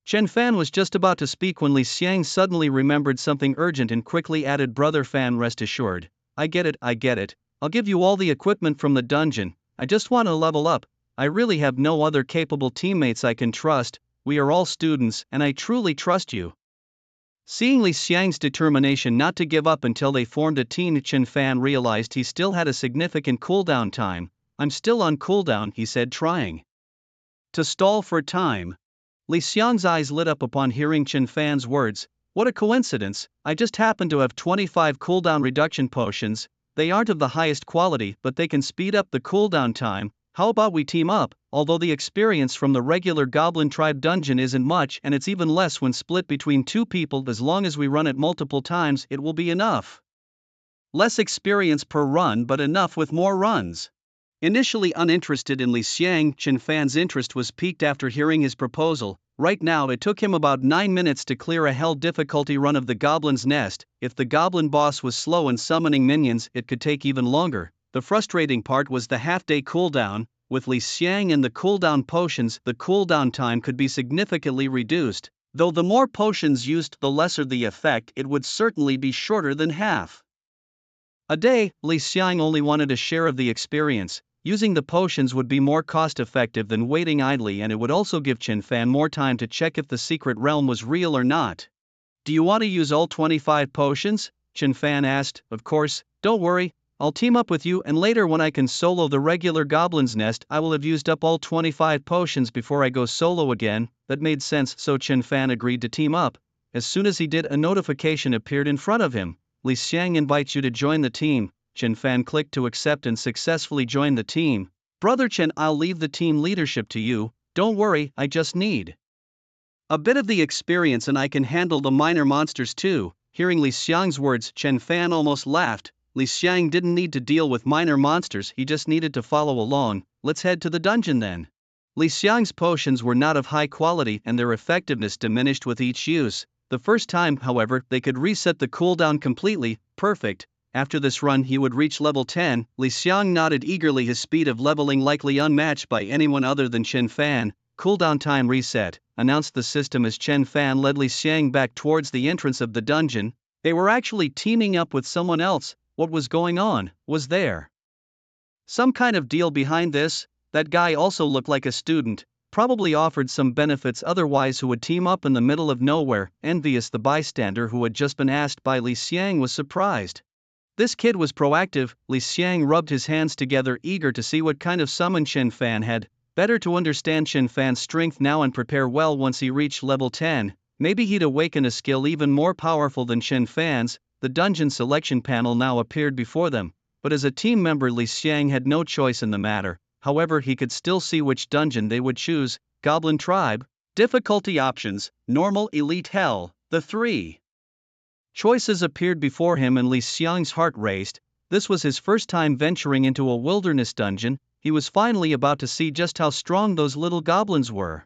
Chen Fan was just about to speak when Li Xiang suddenly remembered something urgent and quickly added, Brother Fan, rest assured, I get it, I'll give you all the equipment from the dungeon, I just want to level up, I really have no other capable teammates I can trust, we are all students and I truly trust you. Seeing Li Xiang's determination not to give up until they formed a team, Chen Fan realized he still had a significant cooldown time. I'm still on cooldown, he said, trying to stall for time. Li Xiang's eyes lit up upon hearing Chen Fan's words. What a coincidence, I just happen to have 25 cooldown reduction potions, they aren't of the highest quality but they can speed up the cooldown time, how about we team up? Although the experience from the regular Goblin Tribe dungeon isn't much and it's even less when split between two people, as long as we run it multiple times it will be enough. Less experience per run but enough with more runs. Initially uninterested in Li Xiang, Chen Fan's interest was piqued after hearing his proposal. Right now it took him about 9 minutes to clear a hell difficulty run of the Goblin's Nest. If the Goblin boss was slow in summoning minions it could take even longer. The frustrating part was the half-day cooldown. With Li Xiang and the cooldown potions the cooldown time could be significantly reduced, though the more potions used the lesser the effect, it would certainly be shorter than half a day. Li Xiang only wanted a share of the experience. Using the potions would be more cost-effective than waiting idly, and it would also give Chen Fan more time to check if the secret realm was real or not. Do you want to use all 25 potions? Chen Fan asked. Of course, don't worry, I'll team up with you and later when I can solo the regular Goblin's Nest I will have used up all 25 potions before I go solo again. That made sense, so Chen Fan agreed to team up. As soon as he did, a notification appeared in front of him. Li Xiang invites you to join the team. Chen Fan clicked to accept and successfully joined the team. Brother Chen, I'll leave the team leadership to you, don't worry, I just need a bit of the experience and I can handle the minor monsters too. Hearing Li Xiang's words, Chen Fan almost laughed. Li Xiang didn't need to deal with minor monsters, he just needed to follow along. Let's head to the dungeon then. Li Xiang's potions were not of high quality and their effectiveness diminished with each use. The first time, however, they could reset the cooldown completely. Perfect. After this run he would reach level 10. Li Xiang nodded eagerly, his speed of leveling likely unmatched by anyone other than Chen Fan. Cooldown time reset, announced the system as Chen Fan led Li Xiang back towards the entrance of the dungeon. They were actually teaming up with someone else. What was going on? Was there some kind of deal behind this? That guy also looked like a student, probably offered some benefits otherwise. Who would team up in the middle of nowhere? Envious. The bystander who had just been asked by Li Xiang was surprised. This kid was proactive. Li Xiang rubbed his hands together, eager to see what kind of summon Chen Fan had. Better to understand Chen Fan's strength now and prepare well once he reached level 10. Maybe he'd awaken a skill even more powerful than Chen Fan's. The dungeon selection panel now appeared before them, but as a team member Li Xiang had no choice in the matter. However, he could still see which dungeon they would choose. Goblin Tribe. Difficulty options: normal, elite, hell. The three choices appeared before him and Li Xiang's heart raced. This was his first time venturing into a wilderness dungeon. He was finally about to see just how strong those little goblins were.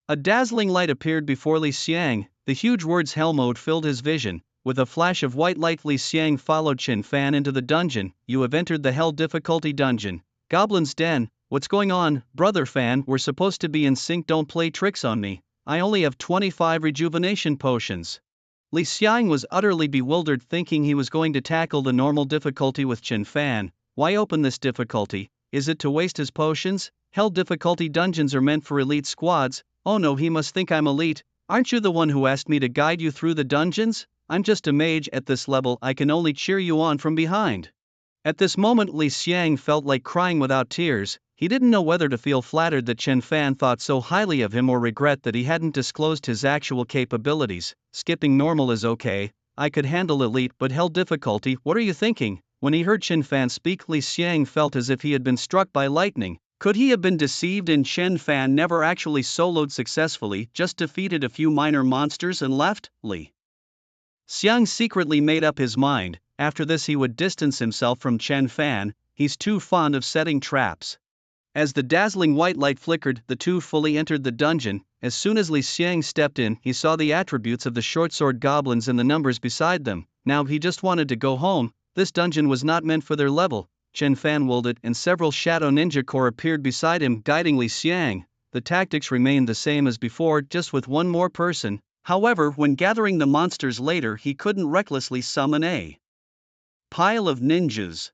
A dazzling light appeared before Li Xiang. The huge words Hell Mode filled his vision. With a flash of white light Li Xiang followed Chen Fan into the dungeon. You have entered the Hell difficulty dungeon. Goblin's Den. What's going on, Brother Fan? We're supposed to be in sync, don't play tricks on me. I only have 25 rejuvenation potions. Li Xiang was utterly bewildered, thinking he was going to tackle the normal difficulty with Chen Fan. Why open this difficulty? Is it to waste his potions? Hell difficulty dungeons are meant for elite squads. Oh no, he must think I'm elite. Aren't you the one who asked me to guide you through the dungeons? I'm just a mage at this level, I can only cheer you on from behind. At this moment Li Xiang felt like crying without tears. He didn't know whether to feel flattered that Chen Fan thought so highly of him or regret that he hadn't disclosed his actual capabilities. Skipping normal is okay, I could handle elite, but hell difficulty, what are you thinking? When he heard Chen Fan speak, Li Xiang felt as if he had been struck by lightning. Could he have been deceived and Chen Fan never actually soloed successfully, just defeated a few minor monsters and left? Li Xiang secretly made up his mind. After this he would distance himself from Chen Fan, he's too fond of setting traps. As the dazzling white light flickered, the two fully entered the dungeon. As soon as Li Xiang stepped in, he saw the attributes of the short-sword goblins and the numbers beside them. Now he just wanted to go home. This dungeon was not meant for their level. Chen Fan willed it, and several Shadow Ninja Corps appeared beside him, guiding Li Xiang. The tactics remained the same as before, just with one more person. However, when gathering the monsters later, he couldn't recklessly summon a Pile of ninjas.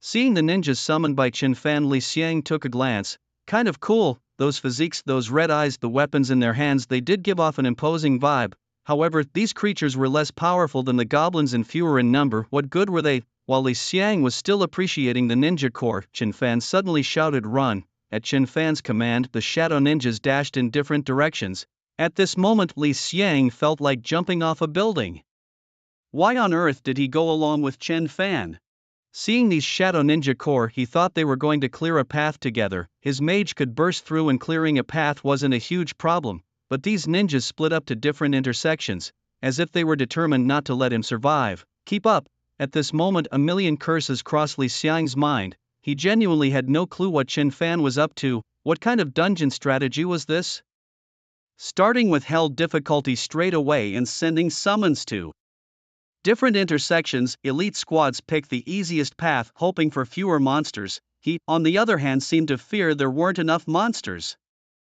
Seeing the ninjas summoned by Qin Fan, Li Xiang took a glance. Kind of cool, those physiques, those red eyes, the weapons in their hands, they did give off an imposing vibe. However, these creatures were less powerful than the goblins and fewer in number. What good were they? While Li Xiang was still appreciating the ninja corps, Qin Fan suddenly shouted, "Run!" At Qin Fan's command, the shadow ninjas dashed in different directions. At this moment, Li Xiang felt like jumping off a building. Why on earth did he go along with Qin Fan? Seeing these shadow ninja corps, he thought they were going to clear a path together. His mage could burst through and clearing a path wasn't a huge problem, but these ninjas split up to different intersections, as if they were determined not to let him survive. Keep up! At this moment a million curses crossed Li Xiang's mind. He genuinely had no clue what Qin Fan was up to. What kind of dungeon strategy was this? Starting with hell difficulty straight away and sending summons to different intersections, elite squads picked the easiest path, hoping for fewer monsters. He, on the other hand, seemed to fear there weren't enough monsters.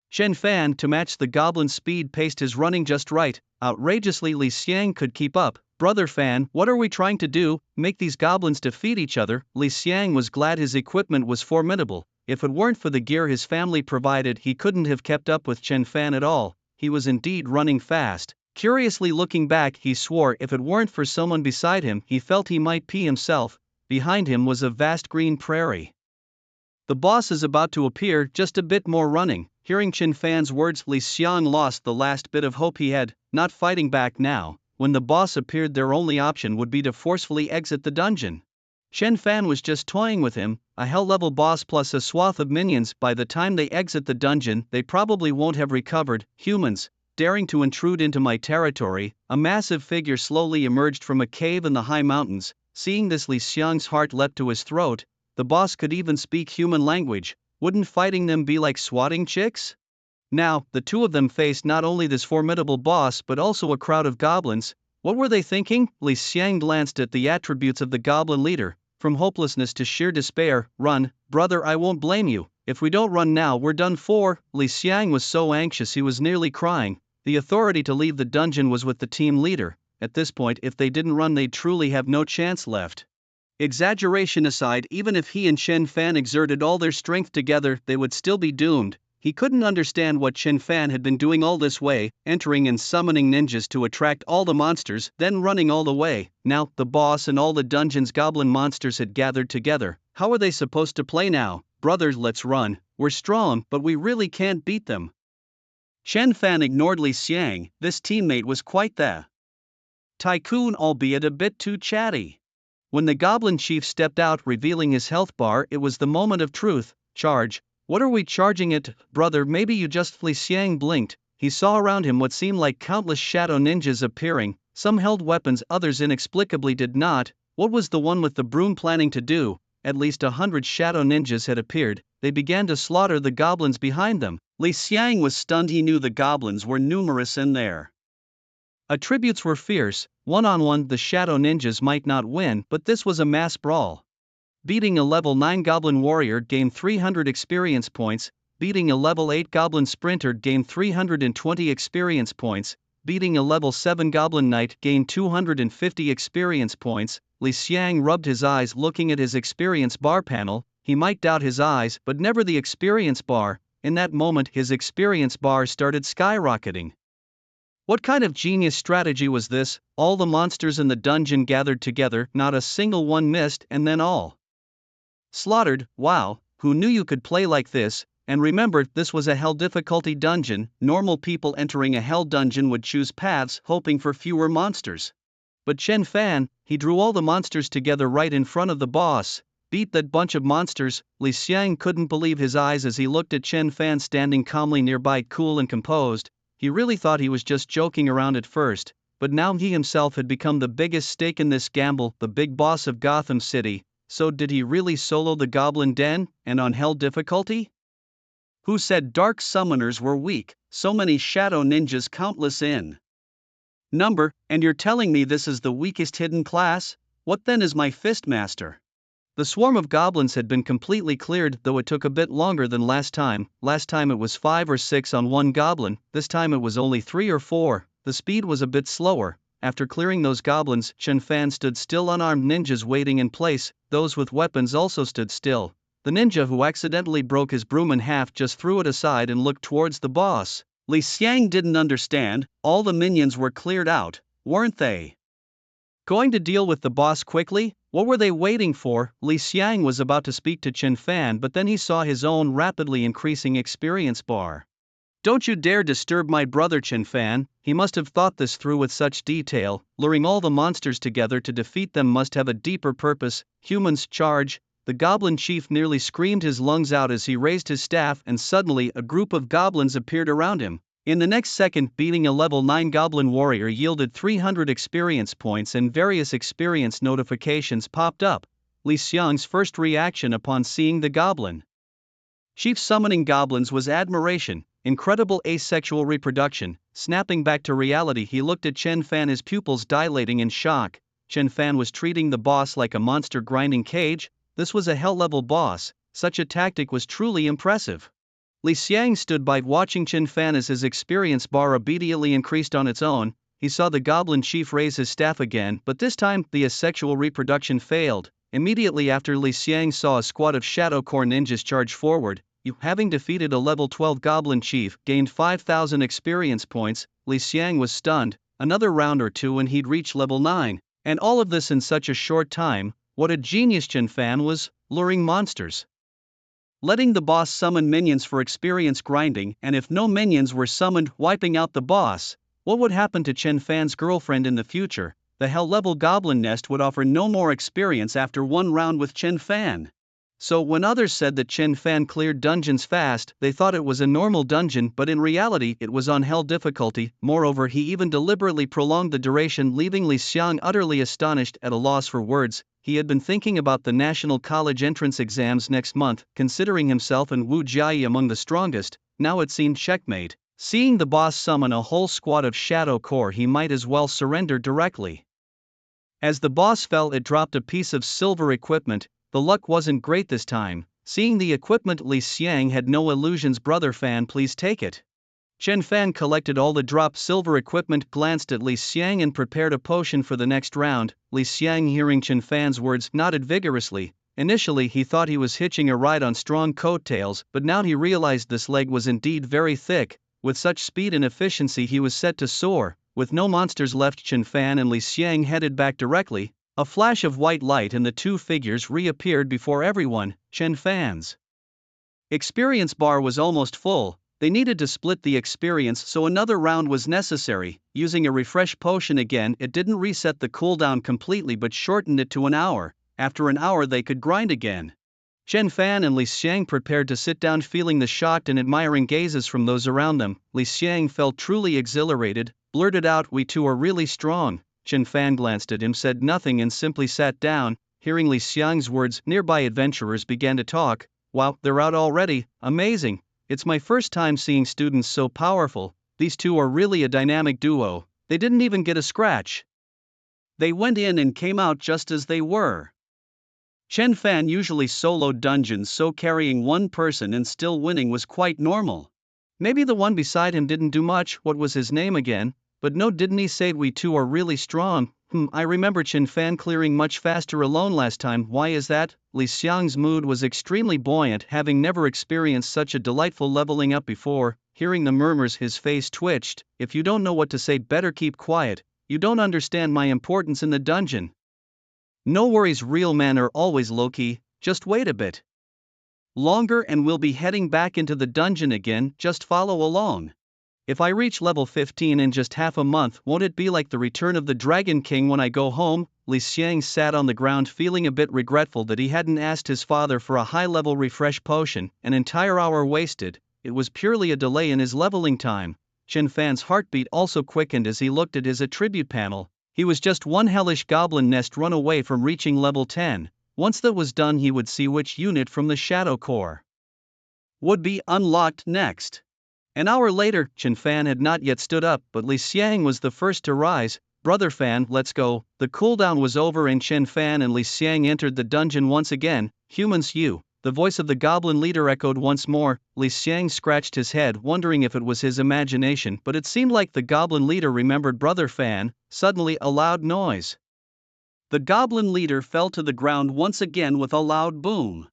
Qin Fan, to match the goblin speed, paced his running just right. Outrageously, Li Xiang could keep up. "Brother Fan, what are we trying to do? Make these goblins defeat each other?" Li Xiang was glad his equipment was formidable. If it weren't for the gear his family provided, he couldn't have kept up with Qin Fan at all. He was indeed running fast. Curiously looking back, he swore if it weren't for someone beside him, he felt he might pee himself. Behind him was a vast green prairie. The boss is about to appear, just a bit more running. Hearing Qin Fan's words, Li Xiang lost the last bit of hope he had. Not fighting back now. When the boss appeared, their only option would be to forcefully exit the dungeon. Qin Fan was just toying with him, a hell-level boss plus a swath of minions. By the time they exit the dungeon, they probably won't have recovered. "Humans, daring to intrude into my territory." A massive figure slowly emerged from a cave in the high mountains. Seeing this, Li Xiang's heart leapt to his throat. The boss could even speak human language. Wouldn't fighting them be like swatting chicks? Now, the two of them faced not only this formidable boss but also a crowd of goblins. What were they thinking? Li Xiang glanced at the attributes of the goblin leader. From hopelessness to sheer despair. "Run, brother, I won't blame you. If we don't run now, we're done for." Li Xiang was so anxious he was nearly crying. The authority to leave the dungeon was with the team leader. At this point, if they didn't run, they'd truly have no chance left. Exaggeration aside, even if he and Qin Fan exerted all their strength together, they would still be doomed. He couldn't understand what Qin Fan had been doing all this way, entering and summoning ninjas to attract all the monsters, then running all the way. Now, the boss and all the dungeon's goblin monsters had gathered together. How are they supposed to play now? "Brothers, let's run. We're strong, but we really can't beat them." Qin Fan ignored Li Xiang. This teammate was quite the tycoon, albeit a bit too chatty. When the goblin chief stepped out, revealing his health bar, it was the moment of truth. "Charge." "What are we charging it, brother? Maybe you just..." Li Xiang blinked. He saw around him what seemed like countless shadow ninjas appearing. Some held weapons, others inexplicably did not. What was the one with the broom planning to do? At least 100 shadow ninjas had appeared. They began to slaughter the goblins behind them. Li Xiang was stunned. He knew the goblins were numerous and their attributes were fierce. One-on-one, the shadow ninjas might not win, but this was a mass brawl. Beating a level 9 goblin warrior gained 300 experience points. Beating a level 8 goblin sprinter gained 320 experience points. Beating a level 7 goblin knight gained 250 experience points. Li Xiang rubbed his eyes looking at his experience bar panel. He might doubt his eyes, but never the experience bar. In that moment, his experience bar started skyrocketing. What kind of genius strategy was this? All the monsters in the dungeon gathered together, not a single one missed, and then all slaughtered. Wow, who knew you could play like this? And remember, this was a hell difficulty dungeon. Normal people entering a hell dungeon would choose paths, hoping for fewer monsters. But Qin Fan, he drew all the monsters together right in front of the boss. Beat that bunch of monsters. Li Xiang couldn't believe his eyes as he looked at Qin Fan standing calmly nearby, cool and composed. He really thought he was just joking around at first, but now he himself had become the biggest stake in this gamble, the big boss of Gotham City. So did he really solo the Goblin Den, and on hell difficulty? Who said dark summoners were weak? So many shadow ninjas, countless in number, and you're telling me this is the weakest hidden class? What then is my Fistmaster? The swarm of goblins had been completely cleared, though it took a bit longer than last time. Last time it was 5 or 6 on one goblin, this time it was only 3 or 4. The speed was a bit slower. after clearing those goblins, Chen Fan stood still. Unarmed ninjas waiting in place, those with weapons also stood still. The ninja who accidentally broke his broom in half just threw it aside and looked towards the boss. Li Xiang didn't understand, all the minions were cleared out, weren't they? Going to deal with the boss quickly? What were they waiting for? Li Xiang was about to speak to Chen Fan, but then he saw his own rapidly increasing experience bar. Don't you dare disturb my brother, Chen Fan. He must have thought this through with such detail. Luring all the monsters together to defeat them must have a deeper purpose. Humans, charge! The goblin chief nearly screamed his lungs out as he raised his staff, and suddenly a group of goblins appeared around him. In the next second, beating a level 9 goblin warrior yielded 300 experience points and various experience notifications popped up. Li Xiang's first reaction upon seeing the goblin chief summoning goblins was admiration. Incredible asexual reproduction. Snapping back to reality, he looked at Chen Fan, his pupils dilating in shock. Chen Fan was treating the boss like a monster grinding cage. This was a hell-level boss. Such a tactic was truly impressive. Li Xiang stood by watching Chen Fan as his experience bar obediently increased on its own. He saw the goblin chief raise his staff again, but this time the asexual reproduction failed. Immediately after, Li Xiang saw a squad of Shadow Core ninjas charge forward. Having defeated a level 12 goblin chief, gained 5,000 experience points, Li Xiang was stunned. Another round or two and he'd reach level 9. And all of this in such a short time. What a genius Chen Fan was, luring monsters, letting the boss summon minions for experience grinding, and if no minions were summoned, wiping out the boss. What would happen to Chen Fan's girlfriend in the future? The hell-level goblin nest would offer no more experience after one round with Chen Fan. So when others said that Chen Fan cleared dungeons fast, they thought it was a normal dungeon, but in reality it was on hell difficulty. Moreover, he even deliberately prolonged the duration, leaving Li Xiang utterly astonished, at a loss for words. He had been thinking about the national college entrance exams next month, considering himself and Wu Jiayi among the strongest. Now it seemed checkmate. Seeing the boss summon a whole squad of Shadow Core, he might as well surrender directly. As the boss fell, it dropped a piece of silver equipment. The luck wasn't great this time. Seeing the equipment, Li Xiang had no illusions. Brother Fan, please take it. Chen Fan collected all the dropped silver equipment, glanced at Li Xiang and prepared a potion for the next round. Li Xiang, hearing Chen Fan's words, nodded vigorously. Initially he thought he was hitching a ride on strong coattails, but now he realized this leg was indeed very thick. With such speed and efficiency he was set to soar. With no monsters left, Chen Fan and Li Xiang headed back directly. A flash of white light and the two figures reappeared before everyone. Chen Fan's experience bar was almost full. They needed to split the experience, so another round was necessary. Using a refresh potion again, it didn't reset the cooldown completely but shortened it to an hour. After an hour they could grind again. Chen Fan and Li Xiang prepared to sit down, feeling the shocked and admiring gazes from those around them. Li Xiang felt truly exhilarated, blurted out, "We two are really strong." Chen Fan glanced at him, said nothing and simply sat down. Hearing Li Xiang's words, nearby adventurers began to talk. "Wow, they're out already, amazing. It's my first time seeing students so powerful. These two are really a dynamic duo. They didn't even get a scratch. They went in and came out just as they were." Chen Fan usually soloed dungeons, so carrying one person and still winning was quite normal. Maybe the one beside him didn't do much. What was his name again? But no, didn't he say we two are really strong? I remember Chen Fan clearing much faster alone last time. Why is that? Li Xiang's mood was extremely buoyant, having never experienced such a delightful leveling up before. Hearing the murmurs, his face twitched. "If you don't know what to say, better keep quiet. You don't understand my importance in the dungeon." "No worries, real men are always low-key, just wait a bit longer and we'll be heading back into the dungeon again, just follow along. If I reach level 15 in just half a month, won't it be like the return of the Dragon King when I go home?" Li Xiang sat on the ground, feeling a bit regretful that he hadn't asked his father for a high-level refresh potion. An entire hour wasted. It was purely a delay in his leveling time. Chen Fan's heartbeat also quickened as he looked at his attribute panel. He was just one hellish goblin nest run away from reaching level 10. Once that was done, he would see which unit from the Shadow Core would be unlocked next. An hour later, Chen Fan had not yet stood up, but Li Xiang was the first to rise. "Brother Fan, let's go." The cooldown was over and Chen Fan and Li Xiang entered the dungeon once again. "Humans, you The voice of the goblin leader echoed once more. Li Xiang scratched his head, wondering if it was his imagination, but it seemed like the goblin leader remembered Brother Fan. Suddenly, a loud noise. The goblin leader fell to the ground once again with a loud boom.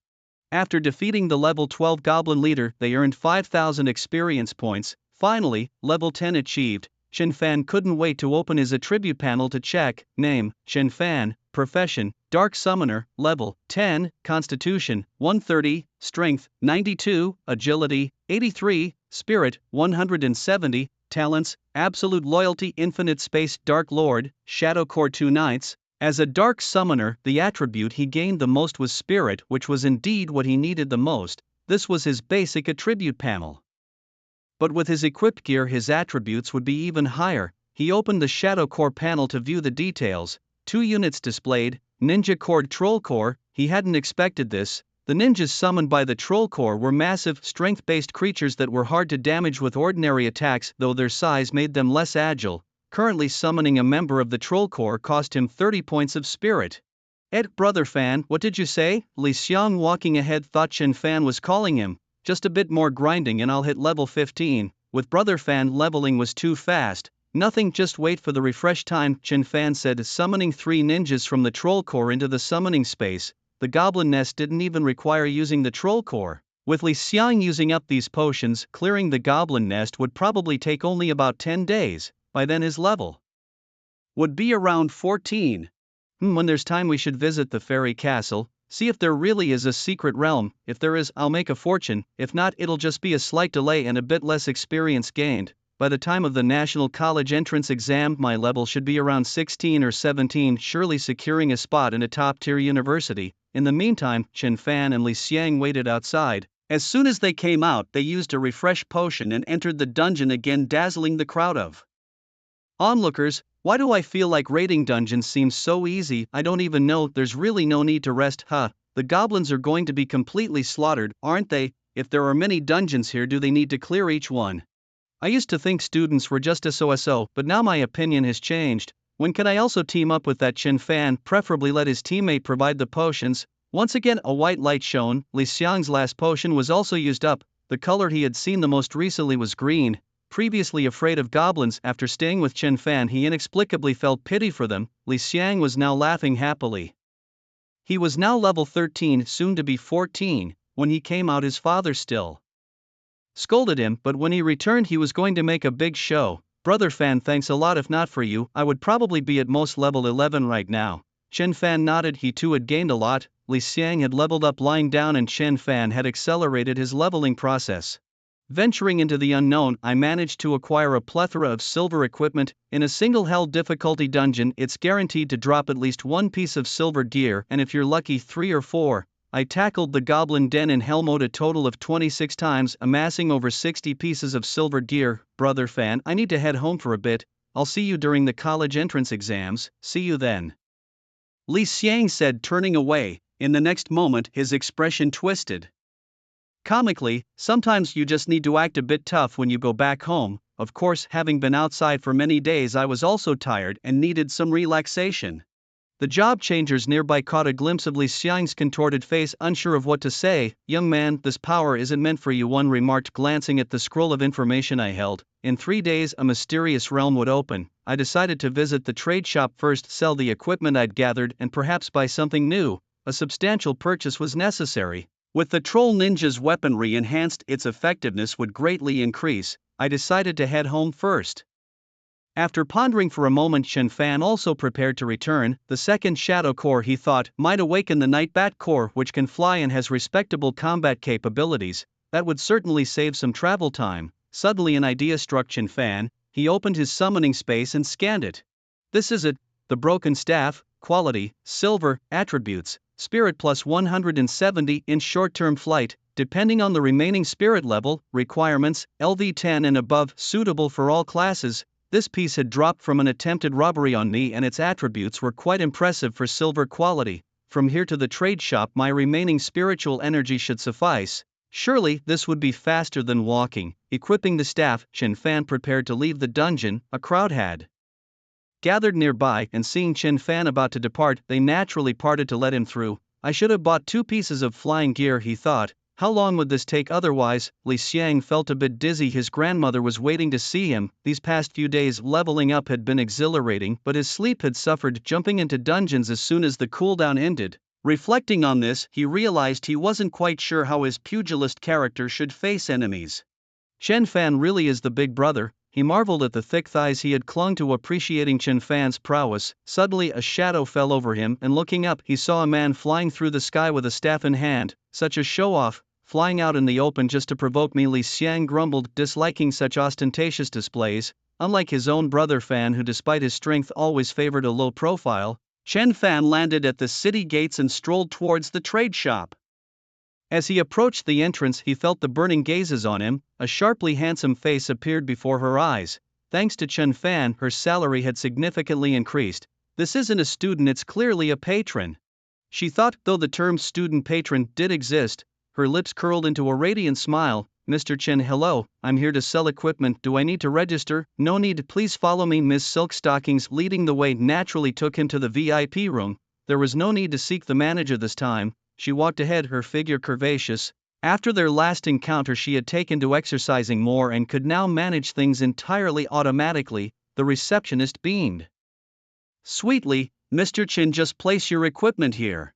After defeating the level 12 goblin leader, they earned 5,000 experience points. Finally, level 10 achieved. Chen Fan couldn't wait to open his attribute panel to check. Name: Chen Fan. Profession: Dark Summoner. Level 10, Constitution 130, Strength 92, Agility 83, Spirit 170, Talents: Absolute Loyalty, Infinite Space, Dark Lord, Shadow Core 2 Knights. As a Dark Summoner, the attribute he gained the most was Spirit, which was indeed what he needed the most. This was his basic attribute panel. But with his equipped gear, his attributes would be even higher. He opened the Shadow Core panel to view the details. 2 units displayed: Ninja Core, Troll Core. He hadn't expected this. The ninjas summoned by the Troll Core were massive, strength-based creatures that were hard to damage with ordinary attacks, though their size made them less agile. Currently summoning a member of the Troll Core cost him 30 points of spirit. Brother Fan, what did you say? Li Xiang, walking ahead, thought Chen Fan was calling him. Just a bit more grinding and I'll hit level 15. With Brother Fan, leveling was too fast. Nothing, just wait for the refresh time, Chen Fan said, summoning 3 ninjas from the Troll Core into the summoning space. The Goblin Nest didn't even require using the Troll Core. With Li Xiang using up these potions, clearing the Goblin Nest would probably take only about 10 days. By then his level would be around 14. When there's time we should visit the fairy castle, see if there really is a secret realm. If there is, I'll make a fortune. If not, it'll just be a slight delay and a bit less experience gained. By the time of the National College entrance exam, my level should be around 16 or 17, surely securing a spot in a top-tier university. In the meantime, Chen Fan and Li Xiang waited outside. As soon as they came out, they used a refresh potion and entered the dungeon again, dazzling the crowd of onlookers. Why do I feel like raiding dungeons seems so easy? I don't even know. There's really no need to rest. The goblins are going to be completely slaughtered, aren't they? If there are many dungeons here, do they need to clear each one? I used to think students were just SOSO, but now my opinion has changed. When can I also team up with that Chen Fan? Preferably let his teammate provide the potions. Once again, a white light shone. Li Xiang's last potion was also used up. The color he had seen the most recently was green. Previously afraid of goblins, after staying with Chen Fan, he inexplicably felt pity for them. Li Xiang was now laughing happily. He was now level 13, soon to be 14. When he came out, his father still scolded him, but when he returned, he was going to make a big show. Brother Fan, thanks a lot. If not for you, I would probably be at most level 11 right now. Chen Fan nodded. He too had gained a lot. Li Xiang had leveled up lying down, and Chen Fan had accelerated his leveling process. Venturing into the unknown, I managed to acquire a plethora of silver equipment. In a single hell difficulty dungeon, it's guaranteed to drop at least 1 piece of silver gear, and if you're lucky, 3 or 4. I tackled the Goblin Den in hell mode a total of 26 times, amassing over 60 pieces of silver gear. Brother Fan, I need to head home for a bit. I'll see you during the college entrance exams. See you then. Li Xiang said, turning away. In the next moment, his expression twisted comically. Sometimes you just need to act a bit tough when you go back home. Of course, having been outside for many days, I was also tired and needed some relaxation. The job changers nearby caught a glimpse of Li Xiang's contorted face, unsure of what to say. Young man, this power isn't meant for you, one remarked, glancing at the scroll of information I held. In 3 days, a mysterious realm would open. I decided to visit the trade shop first, sell the equipment I'd gathered, and perhaps buy something new. A substantial purchase was necessary. With the troll ninja's weaponry enhanced, its effectiveness would greatly increase. I decided to head home first. After pondering for a moment, Chen Fan also prepared to return. The second Shadow Core, he thought, might awaken the Night Bat Core, which can fly and has respectable combat capabilities. That would certainly save some travel time. Suddenly an idea struck Chen Fan. He opened his summoning space and scanned it. This is it. The broken staff. Quality: silver. Attributes: Spirit plus 170 in short-term flight, depending on the remaining spirit level. Requirements: LV10 and above, suitable for all classes. This piece had dropped from an attempted robbery on me, and its attributes were quite impressive for silver quality. From here to the trade shop, my remaining spiritual energy should suffice. Surely, this would be faster than walking. Equipping the staff, Chen Fan prepared to leave the dungeon. A crowd had gathered nearby, and seeing Chen Fan about to depart, they naturally parted to let him through. I should have bought 2 pieces of flying gear, he thought. How long would this take otherwise? Li Xiang felt a bit dizzy. His grandmother was waiting to see him. These past few days leveling up had been exhilarating, but his sleep had suffered, jumping into dungeons as soon as the cooldown ended. Reflecting on this, he realized he wasn't quite sure how his pugilist character should face enemies. Chen Fan really is the big brother. He marveled at the thick thighs he had clung to, appreciating Chen Fan's prowess. Suddenly a shadow fell over him, and looking up he saw a man flying through the sky with a staff in hand. Such a show-off, flying out in the open just to provoke me, Li Xiang grumbled, disliking such ostentatious displays. Unlike his own brother Fan, who despite his strength always favored a low profile, Chen Fan landed at the city gates and strolled towards the trade shop. As he approached the entrance, he felt the burning gazes on him. A sharply handsome face appeared before her eyes. Thanks to Chen Fan, her salary had significantly increased. This isn't a student, it's clearly a patron, she thought, though the term student patron did exist. Her lips curled into a radiant smile. Mr. Chen, hello, I'm here to sell equipment. Do I need to register? No need, please follow me. Miss Silkstockings, leading the way, naturally took him to the VIP room. There was no need to seek the manager this time. She walked ahead, her figure curvaceous. After their last encounter, she had taken to exercising more and could now manage things entirely automatically. The receptionist beamed sweetly. Mr. Chen, just place your equipment here.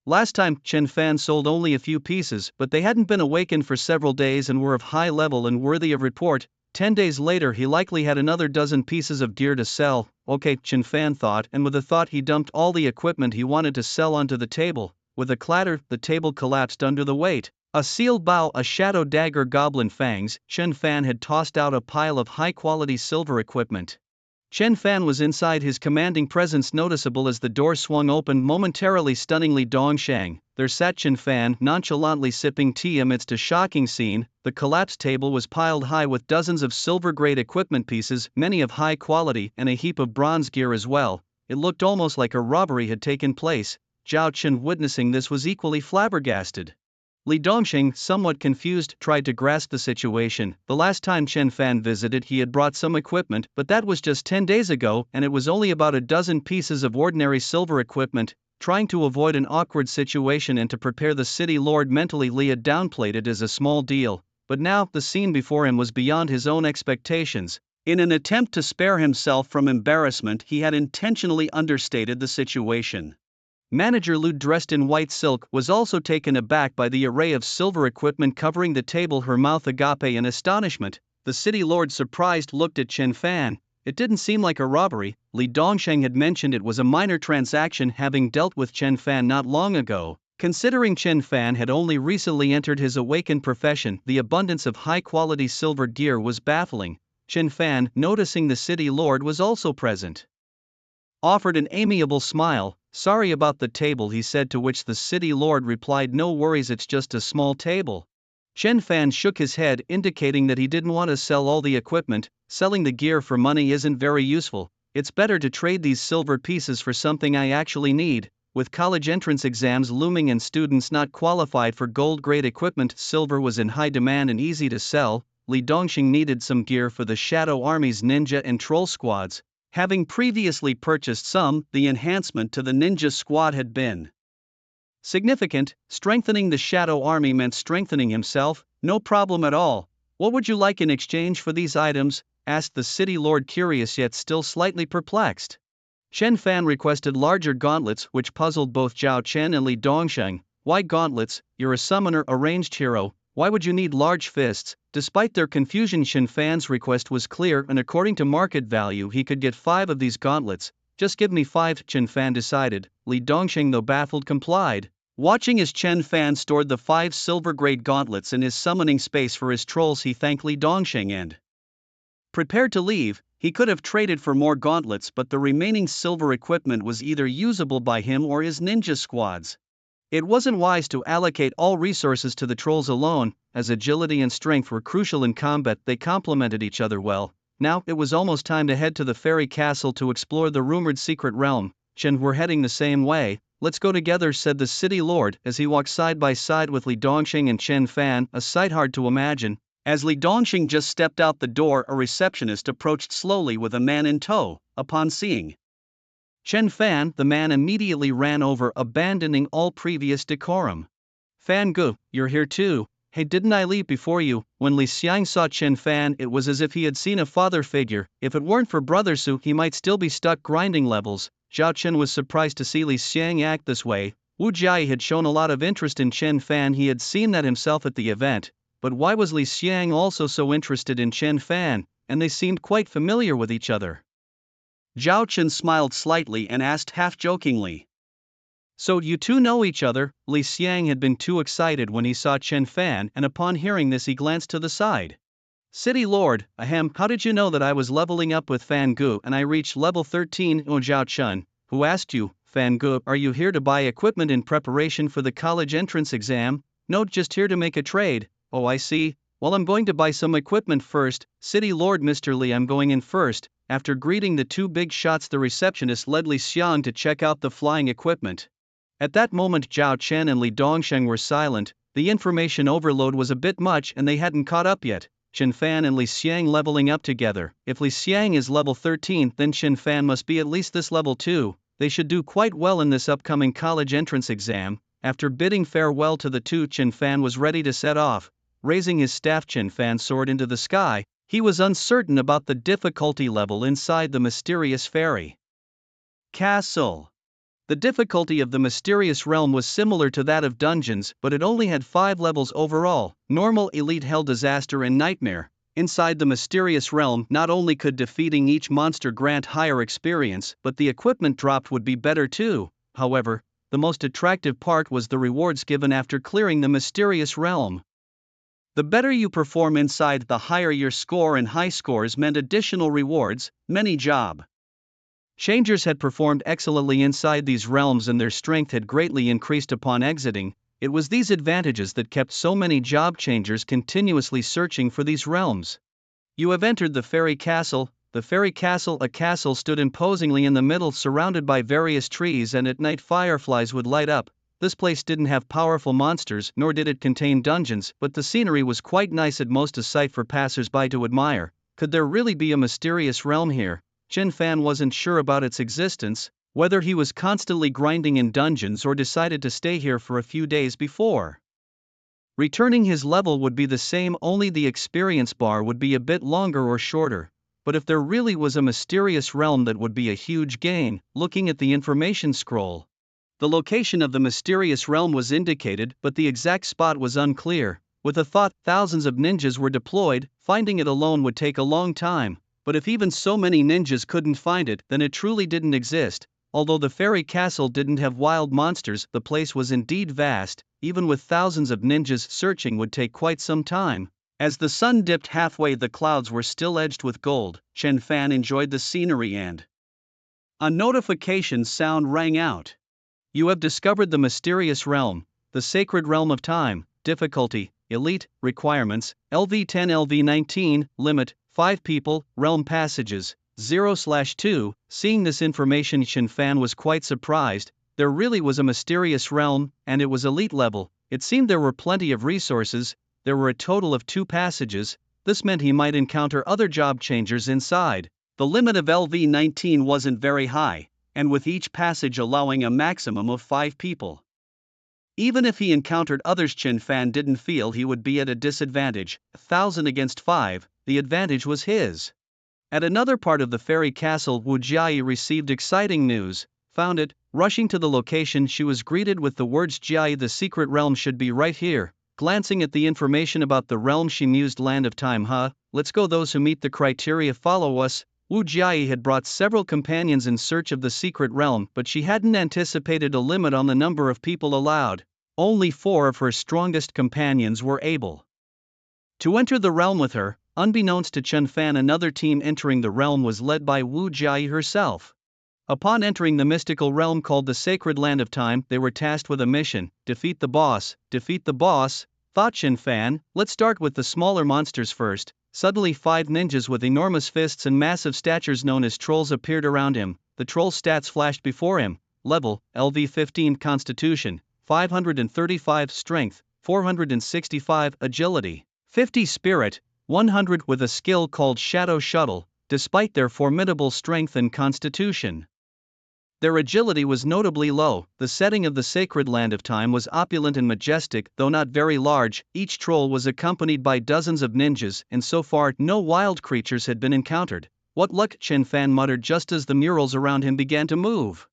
Last time, Chen Fan sold only a few pieces, but they hadn't been awakened for several days and were of high level and worthy of report. 10 days later, he likely had another dozen pieces of gear to sell. Okay, Chen Fan thought, and with a thought, he dumped all the equipment he wanted to sell onto the table. With a clatter, the table collapsed under the weight. A sealed bow, a shadow dagger, goblin fangs. Chen Fan had tossed out a pile of high-quality silver equipment. Chen Fan was inside, his commanding presence noticeable as the door swung open, momentarily stunning Li Dongsheng. There sat Chen Fan, nonchalantly sipping tea amidst a shocking scene. The collapsed table was piled high with dozens of silver-grade equipment pieces, many of high quality, and a heap of bronze gear as well. It looked almost like a robbery had taken place. Zhao Chen, witnessing this, was equally flabbergasted. Li Dongsheng, somewhat confused, tried to grasp the situation. The last time Chen Fan visited, he had brought some equipment, but that was just 10 days ago, and it was only about a dozen pieces of ordinary silver equipment. Trying to avoid an awkward situation and to prepare the city lord mentally, Li had downplayed it as a small deal. But now, the scene before him was beyond his own expectations. In an attempt to spare himself from embarrassment, he had intentionally understated the situation. Manager Lu, dressed in white silk, was also taken aback by the array of silver equipment covering the table, her mouth agape in astonishment. The city lord, surprised, looked at Chen Fan. It didn't seem like a robbery. Li Dongsheng had mentioned it was a minor transaction, having dealt with Chen Fan not long ago. Considering Chen Fan had only recently entered his awakened profession, the abundance of high-quality silver gear was baffling. Chen Fan, noticing the city lord was also present, offered an amiable smile. Sorry about the table, he said, to which the city lord replied, no worries, it's just a small table. Chen Fan shook his head, indicating that he didn't want to sell all the equipment. Selling the gear for money isn't very useful. It's better to trade these silver pieces for something I actually need. With college entrance exams looming and students not qualified for gold-grade equipment, silver was in high demand and easy to sell. Li Dongsheng needed some gear for the Shadow Army's ninja and troll squads. Having previously purchased some, the enhancement to the ninja squad had been significant. Strengthening the Shadow Army meant strengthening himself. No problem at all. What would you like in exchange for these items? Asked the city lord, curious yet still slightly perplexed. Chen Fan requested larger gauntlets, which puzzled both Zhao Chen and Li Dongsheng. Why gauntlets? You're a summoner, a ranged hero. Why would you need large fists? Despite their confusion, Chen Fan's request was clear, and according to market value, he could get 5 of these gauntlets. Just give me 5, Chen Fan decided. Li Dongsheng, though baffled, complied. Watching as Chen Fan stored the 5 silver-grade gauntlets in his summoning space for his trolls, he thanked Li Dongsheng and prepared to leave. He could have traded for more gauntlets, but the remaining silver equipment was either usable by him or his ninja squads. It wasn't wise to allocate all resources to the trolls alone, as agility and strength were crucial in combat. They complemented each other well. Now, it was almost time to head to the fairy castle to explore the rumored secret realm. Chen, we're heading the same way. Let's go together, said the city lord, as he walked side by side with Li Dongsheng and Chen Fan, a sight hard to imagine. As Li Dongsheng just stepped out the door, a receptionist approached slowly with a man in tow. Upon seeing Chen Fan, the man immediately ran over, abandoning all previous decorum. Fan Gu, you're here too. Hey, didn't I leave before you? When Li Xiang saw Chen Fan, it was as if he had seen a father figure. If it weren't for Brother Su, he might still be stuck grinding levels. Zhao Chen was surprised to see Li Xiang act this way. Wu Jiayi had shown a lot of interest in Chen Fan, he had seen that himself at the event, but why was Li Xiang also so interested in Chen Fan, and they seemed quite familiar with each other. Zhao Chen smiled slightly and asked half-jokingly. So you two know each other? Li Xiang had been too excited when he saw Chen Fan, and upon hearing this he glanced to the side. City Lord, ahem, how did you know that I was leveling up with Fan Gu and I reached level 13? Oh, Zhao Chen, who asked you? Fan Gu, are you here to buy equipment in preparation for the college entrance exam? No, just here to make a trade. Oh, I see. Well, I'm going to buy some equipment first. City Lord Mr. Li, I'm going in first. After greeting the two big shots, the receptionist led Li Xiang to check out the flying equipment. At that moment Zhao Chen and Li Dongsheng were silent. The information overload was a bit much and they hadn't caught up yet. Chen Fan and Li Xiang leveling up together. If Li Xiang is level 13, then Chen Fan must be at least this level too. They should do quite well in this upcoming college entrance exam. After bidding farewell to the two, Chen Fan was ready to set off. Raising his staff, Chen Fan soared into the sky. He was uncertain about the difficulty level inside the mysterious fairy castle. The difficulty of the mysterious realm was similar to that of dungeons, but it only had 5 levels overall: normal, elite, hell, disaster and nightmare. Inside the mysterious realm, not only could defeating each monster grant higher experience, but the equipment dropped would be better too. However, the most attractive part was the rewards given after clearing the mysterious realm. The better you perform inside, the higher your score, and high scores meant additional rewards. Many job changers had performed excellently inside these realms and their strength had greatly increased upon exiting. It was these advantages that kept so many job changers continuously searching for these realms. You have entered the fairy castle. The fairy castle, a castle stood imposingly in the middle, surrounded by various trees, and at night fireflies would light up. This place didn't have powerful monsters, nor did it contain dungeons, but the scenery was quite nice, at most a sight for passers-by to admire. Could there really be a mysterious realm here? Chen Fan wasn't sure about its existence, whether he was constantly grinding in dungeons or decided to stay here for a few days before returning. His level would be the same, only the experience bar would be a bit longer or shorter. But if there really was a mysterious realm, that would be a huge gain. Looking at the information scroll, the location of the mysterious realm was indicated, but the exact spot was unclear. With a thought, thousands of ninjas were deployed. Finding it alone would take a long time. But if even so many ninjas couldn't find it, then it truly didn't exist. Although the fairy castle didn't have wild monsters, the place was indeed vast. Even with thousands of ninjas, searching would take quite some time. As the sun dipped halfway, the clouds were still edged with gold. Chen Fan enjoyed the scenery and a notification sound rang out. You have discovered the mysterious realm, the sacred realm of time. Difficulty, elite. Requirements, LV10, LV19. Limit, 5 people. Realm passages, 0/2. Seeing this information, Chen Fan was quite surprised. There really was a mysterious realm, and it was elite level. It seemed there were plenty of resources. There were a total of 2 passages. This meant he might encounter other job changers inside. The limit of LV19 wasn't very high, and with each passage allowing a maximum of 5 people. Even if he encountered others, Chen Fan didn't feel he would be at a disadvantage. 1,000 against 5, the advantage was his. At another part of the fairy castle, Wu Jiayi received exciting news. Found it. Rushing to the location, she was greeted with the words, Jiayi, the secret realm should be right here. Glancing at the information about the realm, she mused, land of time, huh? Let's go. Those who meet the criteria follow us. Wu Jiayi had brought several companions in search of the secret realm, but she hadn't anticipated a limit on the number of people allowed. Only 4 of her strongest companions were able to enter the realm with her. Unbeknownst to Chen Fan, another team entering the realm was led by Wu Jiayi herself. Upon entering the mystical realm called the Sacred Land of Time, they were tasked with a mission: defeat the boss. Defeat the boss? Thought Chen Fan. Let's start with the smaller monsters first. Suddenly 5 ninjas with enormous fists and massive statures known as trolls appeared around him. The troll stats flashed before him. Level, LV15. Constitution, 535. Strength, 465. Agility, 50. Spirit, 100. With a skill called Shadow Shuttle. Despite their formidable strength and constitution, Their agility was notably low. The setting of the sacred land of time was opulent and majestic, though not very large. Each troll was accompanied by dozens of ninjas, and so far no wild creatures had been encountered. What luck, Chen Fan muttered just as the murals around him began to move.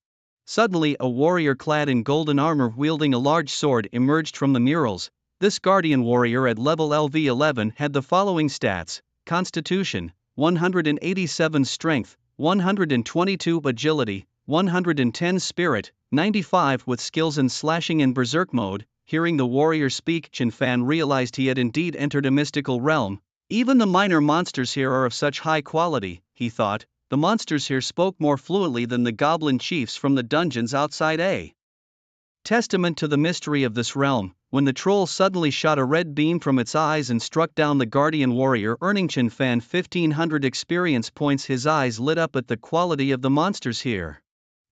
Suddenly, a warrior clad in golden armor wielding a large sword emerged from the murals. This guardian warrior at level LV11 had the following stats: Constitution, 187 Strength, 122 Agility, 110 Spirit, 95 with skills in slashing and berserk mode. Hearing the warrior speak, Chen Fan realized he had indeed entered a mystical realm. Even the minor monsters here are of such high quality, he thought. The monsters here spoke more fluently than the goblin chiefs from the dungeons outside a testament to the mystery of this realm. When the troll suddenly shot a red beam from its eyes and struck down the guardian warrior, earning Chen Fan 1500 experience points, his eyes lit up at the quality of the monsters here.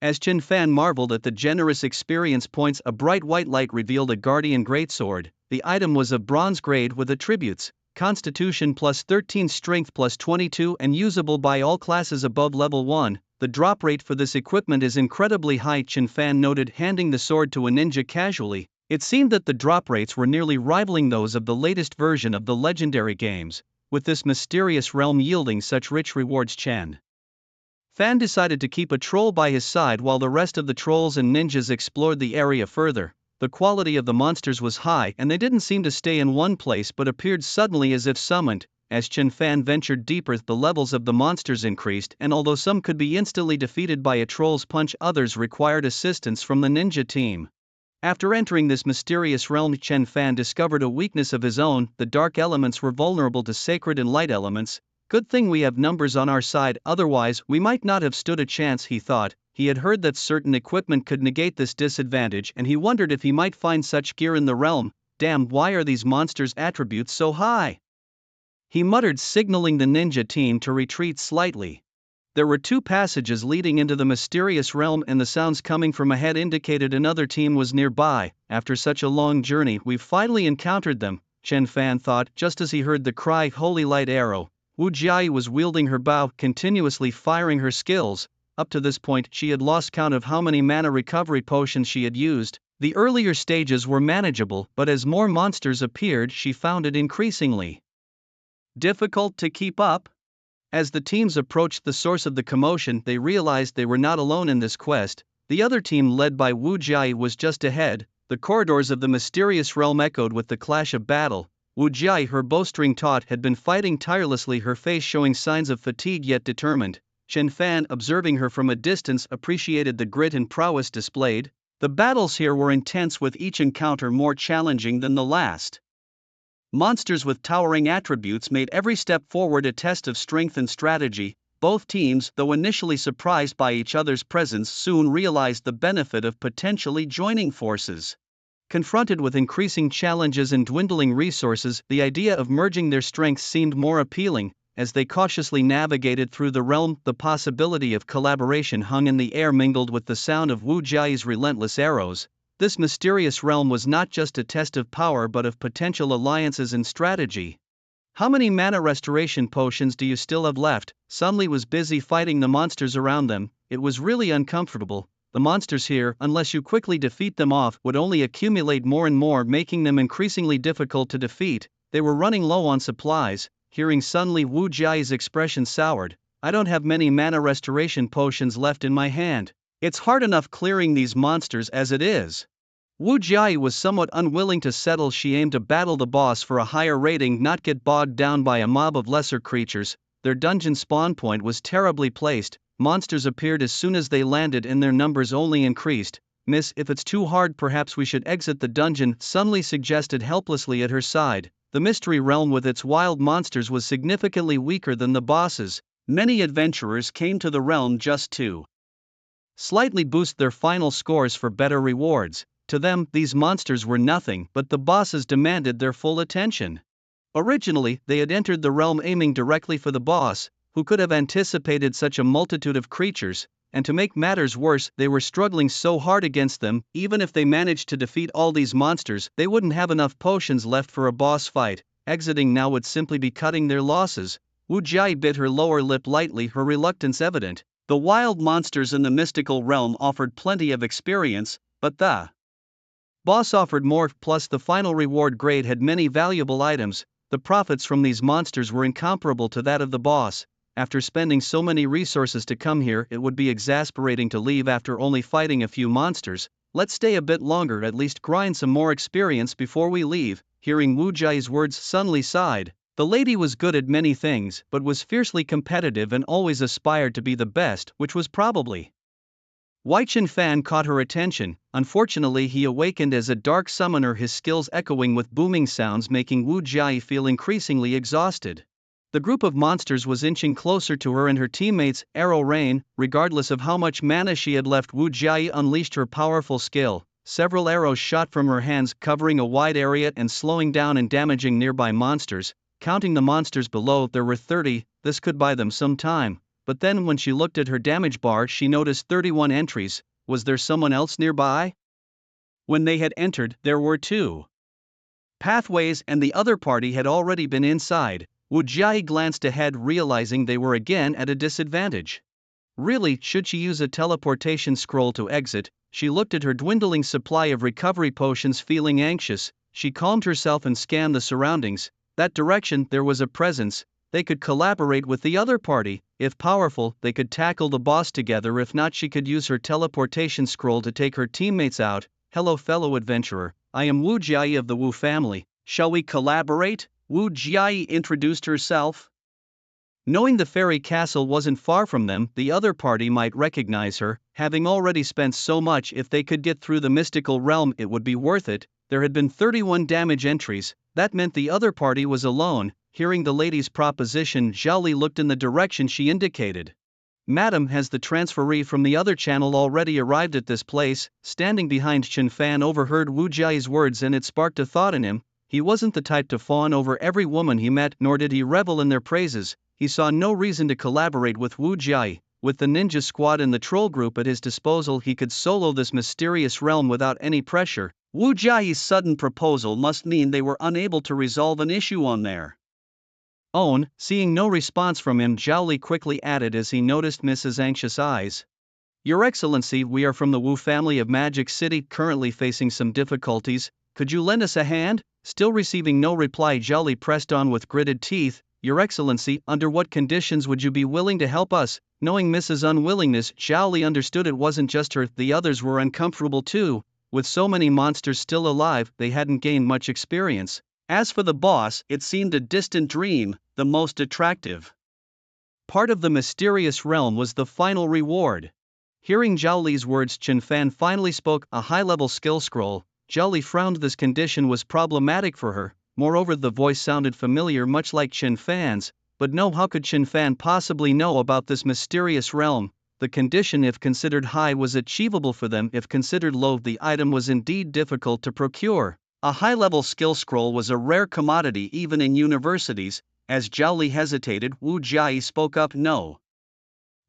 As Chen Fan marveled at the generous experience points, a bright white light revealed a guardian greatsword. The item was of bronze grade with attributes: Constitution plus 13, Strength plus 22, and usable by all classes above level 1. The drop rate for this equipment is incredibly high, Chen Fan noted, handing the sword to a ninja casually. It seemed that the drop rates were nearly rivaling those of the latest version of the legendary games. With this mysterious realm yielding such rich rewards, Chen Fan decided to keep a troll by his side while the rest of the trolls and ninjas explored the area further. The quality of the monsters was high, and they didn't seem to stay in one place but appeared suddenly as if summoned. As Chen Fan ventured deeper, the levels of the monsters increased, and although some could be instantly defeated by a troll's punch, others required assistance from the ninja team. After entering this mysterious realm, Chen Fan discovered a weakness of his own: the dark elements were vulnerable to sacred and light elements. Good thing we have numbers on our side, otherwise we might not have stood a chance, he thought. He had heard that certain equipment could negate this disadvantage, and he wondered if he might find such gear in the realm. Damn, why are these monsters' attributes so high? He muttered, signaling the ninja team to retreat slightly. There were 2 passages leading into the mysterious realm, and the sounds coming from ahead indicated another team was nearby. After such a long journey, we've finally encountered them, Chen Fan thought, just as he heard the cry, Holy Light Arrow. Wu Jiayi was wielding her bow, continuously firing her skills. Up to this point, she had lost count of how many mana recovery potions she had used. The earlier stages were manageable, but as more monsters appeared, she found it increasingly difficult to keep up. As the teams approached the source of the commotion, they realized they were not alone in this quest. The other team, led by Wu Jiayi, was just ahead. The corridors of the mysterious realm echoed with the clash of battle. Wu Jiayi, her bowstring taut, had been fighting tirelessly, her face showing signs of fatigue yet determined. Chen Fan, observing her from a distance, appreciated the grit and prowess displayed. The battles here were intense, with each encounter more challenging than the last. Monsters with towering attributes made every step forward a test of strength and strategy. Both teams, though initially surprised by each other's presence, soon realized the benefit of potentially joining forces. Confronted with increasing challenges and dwindling resources, the idea of merging their strengths seemed more appealing. As they cautiously navigated through the realm, the possibility of collaboration hung in the air, mingled with the sound of Wu Jiayi's relentless arrows. This mysterious realm was not just a test of power but of potential alliances and strategy. How many mana restoration potions do you still have left? Sun Li was busy fighting the monsters around them. It was really uncomfortable. The monsters here, unless you quickly defeat them off, would only accumulate more and more, making them increasingly difficult to defeat. They were running low on supplies. Hearing Sun Li, Wu Jiayi's expression soured. I don't have many mana restoration potions left in my hand. It's hard enough clearing these monsters as it is. Wu Jiayi was somewhat unwilling to settle. She aimed to battle the boss for a higher rating, not get bogged down by a mob of lesser creatures. Their dungeon spawn point was terribly placed. Monsters appeared as soon as they landed, and their numbers only increased. Miss, if it's too hard, perhaps we should exit the dungeon, Sun Li suggested helplessly at her side. The mystery realm with its wild monsters was significantly weaker than the bosses. Many adventurers came to the realm just to slightly boost their final scores for better rewards. To them, these monsters were nothing, but the bosses demanded their full attention. Originally, they had entered the realm aiming directly for the boss. Who could have anticipated such a multitude of creatures? And to make matters worse, they were struggling so hard against them. Even if they managed to defeat all these monsters, they wouldn't have enough potions left for a boss fight. Exiting now would simply be cutting their losses. Wu Jiayi bit her lower lip lightly, her reluctance evident. The wild monsters in the mystical realm offered plenty of experience, but the boss offered more, plus the final reward grade had many valuable items. The profits from these monsters were incomparable to that of the boss. After spending so many resources to come here, it would be exasperating to leave after only fighting a few monsters. Let's stay a bit longer, at least grind some more experience before we leave. Hearing Wu Jia's words, Sun Li sighed. The lady was good at many things, but was fiercely competitive and always aspired to be the best, which was probably why Chen Fan caught her attention. Unfortunately, he awakened as a dark summoner, his skills echoing with booming sounds, making Wu Jia feel increasingly exhausted. The group of monsters was inching closer to her and her teammates. Arrow rain. Regardless of how much mana she had left, Wu Jia unleashed her powerful skill. Several arrows shot from her hands, covering a wide area and slowing down and damaging nearby monsters. Counting the monsters below, there were 30. This could buy them some time. But then when she looked at her damage bar, she noticed 31 entries. Was there someone else nearby? When they had entered, there were 2 pathways and the other party had already been inside. Wu Jia glanced ahead, realizing they were again at a disadvantage. Really, should she use a teleportation scroll to exit? She looked at her dwindling supply of recovery potions, feeling anxious. She calmed herself and scanned the surroundings. That direction, there was a presence. They could collaborate with the other party. If powerful, they could tackle the boss together. If not, she could use her teleportation scroll to take her teammates out. Hello, fellow adventurer. I am Wu Jia of the Wu family. Shall we collaborate? Wu Jia introduced herself. Knowing the fairy castle wasn't far from them, the other party might recognize her. Having already spent so much, if they could get through the mystical realm, it would be worth it. There had been 31 damage entries. That meant the other party was alone. Hearing the lady's proposition, Zhao Li looked in the direction she indicated. Madam, has the transferee from the other channel already arrived at this place? Standing behind Chen Fan overheard Wu Jia's words and it sparked a thought in him. He wasn't the type to fawn over every woman he met, nor did he revel in their praises. He saw no reason to collaborate with Wu Jia. With the ninja squad and the troll group at his disposal, he could solo this mysterious realm without any pressure. Wu Jia's sudden proposal must mean they were unable to resolve an issue on their own. Seeing no response from him, Zhao Li quickly added as he noticed Mrs. Anxious eyes. Your Excellency, we are from the Wu family of Magic City, currently facing some difficulties. Could you lend us a hand? Still receiving no reply, Zhao Li pressed on with gritted teeth. Your Excellency, under what conditions would you be willing to help us? Knowing Mrs. Unwillingness, Zhao Li understood it wasn't just her, the others were uncomfortable too. With so many monsters still alive, they hadn't gained much experience. As for the boss, it seemed a distant dream. The most attractive part of the mysterious realm was the final reward. Hearing Zhao Li's words, Chen Fan finally spoke. A high-level skill scroll. Zhao Li frowned. This condition was problematic for her. Moreover, the voice sounded familiar, much like Chen Fan's. But no, how could Chen Fan possibly know about this mysterious realm? The condition, if considered high, was achievable for them. If considered low, the item was indeed difficult to procure. A high-level skill scroll was a rare commodity even in universities. As Zhao Li hesitated, Wu Jia spoke up. No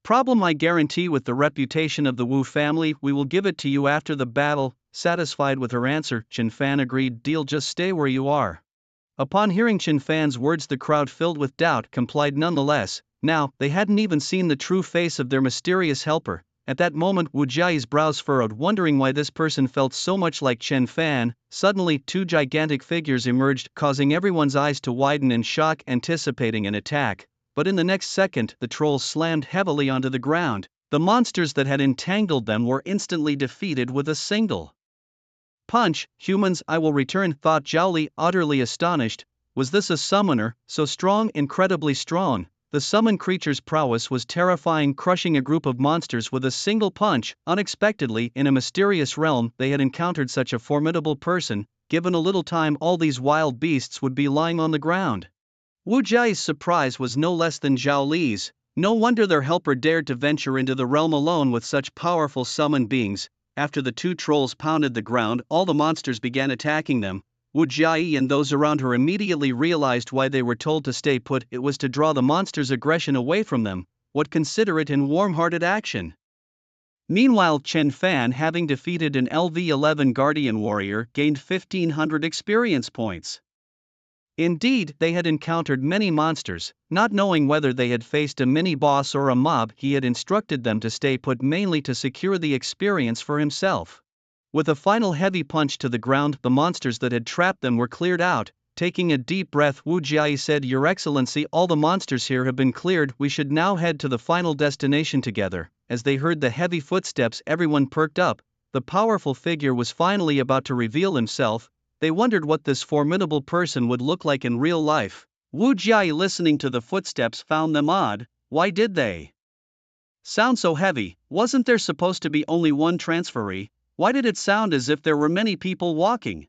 problem, I guarantee. With the reputation of the Wu family, we will give it to you after the battle. Satisfied with her answer, Chen Fan agreed. Deal, just stay where you are. Upon hearing Chen Fan's words, the crowd, filled with doubt, complied nonetheless. Now, they hadn't even seen the true face of their mysterious helper. At that moment, Wu Jia's brows furrowed, wondering why this person felt so much like Chen Fan. Suddenly, 2 gigantic figures emerged, causing everyone's eyes to widen in shock, anticipating an attack. But in the next second, the trolls slammed heavily onto the ground. The monsters that had entangled them were instantly defeated with a single punch. Humans, I will return, thought Zhao Li, utterly astonished. Was this a summoner, so strong, incredibly strong? The summoned creature's prowess was terrifying, crushing a group of monsters with a single punch. Unexpectedly, in a mysterious realm, they had encountered such a formidable person. Given a little time, all these wild beasts would be lying on the ground. Wu Jia's surprise was no less than Zhao Li's. No wonder their helper dared to venture into the realm alone with such powerful summoned beings. After the 2 trolls pounded the ground, all the monsters began attacking them. Wu Jia and those around her immediately realized why they were told to stay put. It was to draw the monsters' aggression away from them. What considerate and warm-hearted action! Meanwhile, Chen Fan, having defeated an LV-11 Guardian Warrior, gained 1500 experience points. Indeed, they had encountered many monsters. Not knowing whether they had faced a mini-boss or a mob, he had instructed them to stay put mainly to secure the experience for himself. With a final heavy punch to the ground, the monsters that had trapped them were cleared out. Taking a deep breath, Wu Jiayi said, "Your Excellency, all the monsters here have been cleared. We should now head to the final destination together." As they heard the heavy footsteps, everyone perked up. The powerful figure was finally about to reveal himself. They wondered what this formidable person would look like in real life. Wu Jiayi, listening to the footsteps, found them odd. Why did they sound so heavy? Wasn't there supposed to be only one transferee? Why did it sound as if there were many people walking?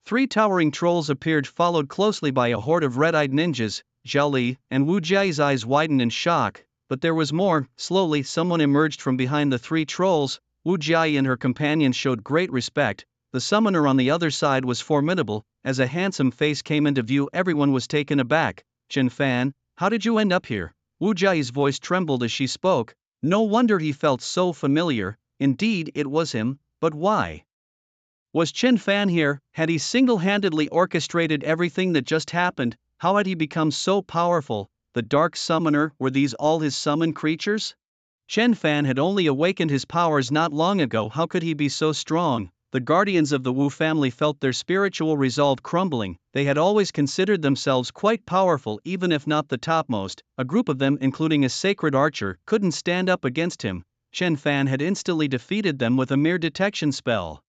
3 towering trolls appeared, followed closely by a horde of red-eyed ninjas. Zhao Li and Wu Jiayi's eyes widened in shock, but there was more. Slowly, someone emerged from behind the 3 trolls. Wu Jiayi and her companions showed great respect. The summoner on the other side was formidable. As a handsome face came into view, everyone was taken aback. "Chen Fan, how did you end up here?" Wu Jiayi's voice trembled as she spoke. No wonder he felt so familiar. Indeed, it was him, but why? Was Chen Fan here? Had he single-handedly orchestrated everything that just happened? How had he become so powerful? The Dark Summoner, were these all his summoned creatures? Chen Fan had only awakened his powers not long ago. How could he be so strong? The guardians of the Wu family felt their spiritual resolve crumbling. They had always considered themselves quite powerful, even if not the topmost. A group of them, including a sacred archer, couldn't stand up against him. Chen Fan had instantly defeated them with a mere detection spell.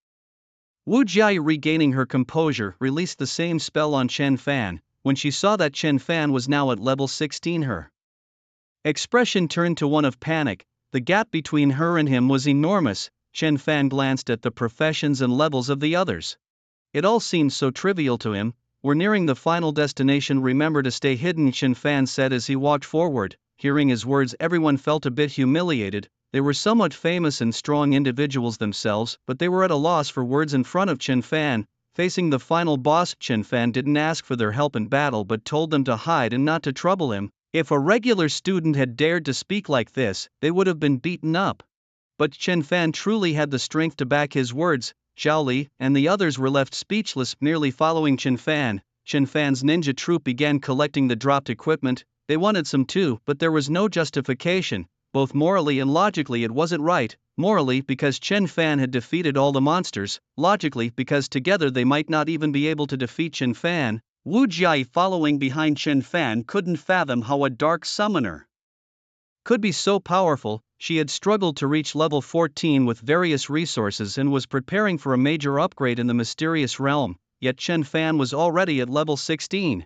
Wu Jiayi, regaining her composure, released the same spell on Chen Fan. When she saw that Chen Fan was now at level 16, her expression turned to one of panic. The gap between her and him was enormous. Chen Fan glanced at the professions and levels of the others. It all seemed so trivial to him. "We're nearing the final destination, remember to stay hidden," Chen Fan said as he walked forward. Hearing his words, everyone felt a bit humiliated. They were somewhat famous and strong individuals themselves, but they were at a loss for words in front of Chen Fan. Facing the final boss, Chen Fan didn't ask for their help in battle but told them to hide and not to trouble him. If a regular student had dared to speak like this, they would have been beaten up. But Chen Fan truly had the strength to back his words. Zhao Li and the others were left speechless, merely following Chen Fan. Chen Fan's ninja troupe began collecting the dropped equipment. They wanted some too, but there was no justification. Both morally and logically it wasn't right. Morally, because Chen Fan had defeated all the monsters. Logically, because together they might not even be able to defeat Chen Fan. Wu Jiayi, following behind Chen Fan, couldn't fathom how a dark summoner could be so powerful. She had struggled to reach level 14 with various resources and was preparing for a major upgrade in the mysterious realm, yet Chen Fan was already at level 16.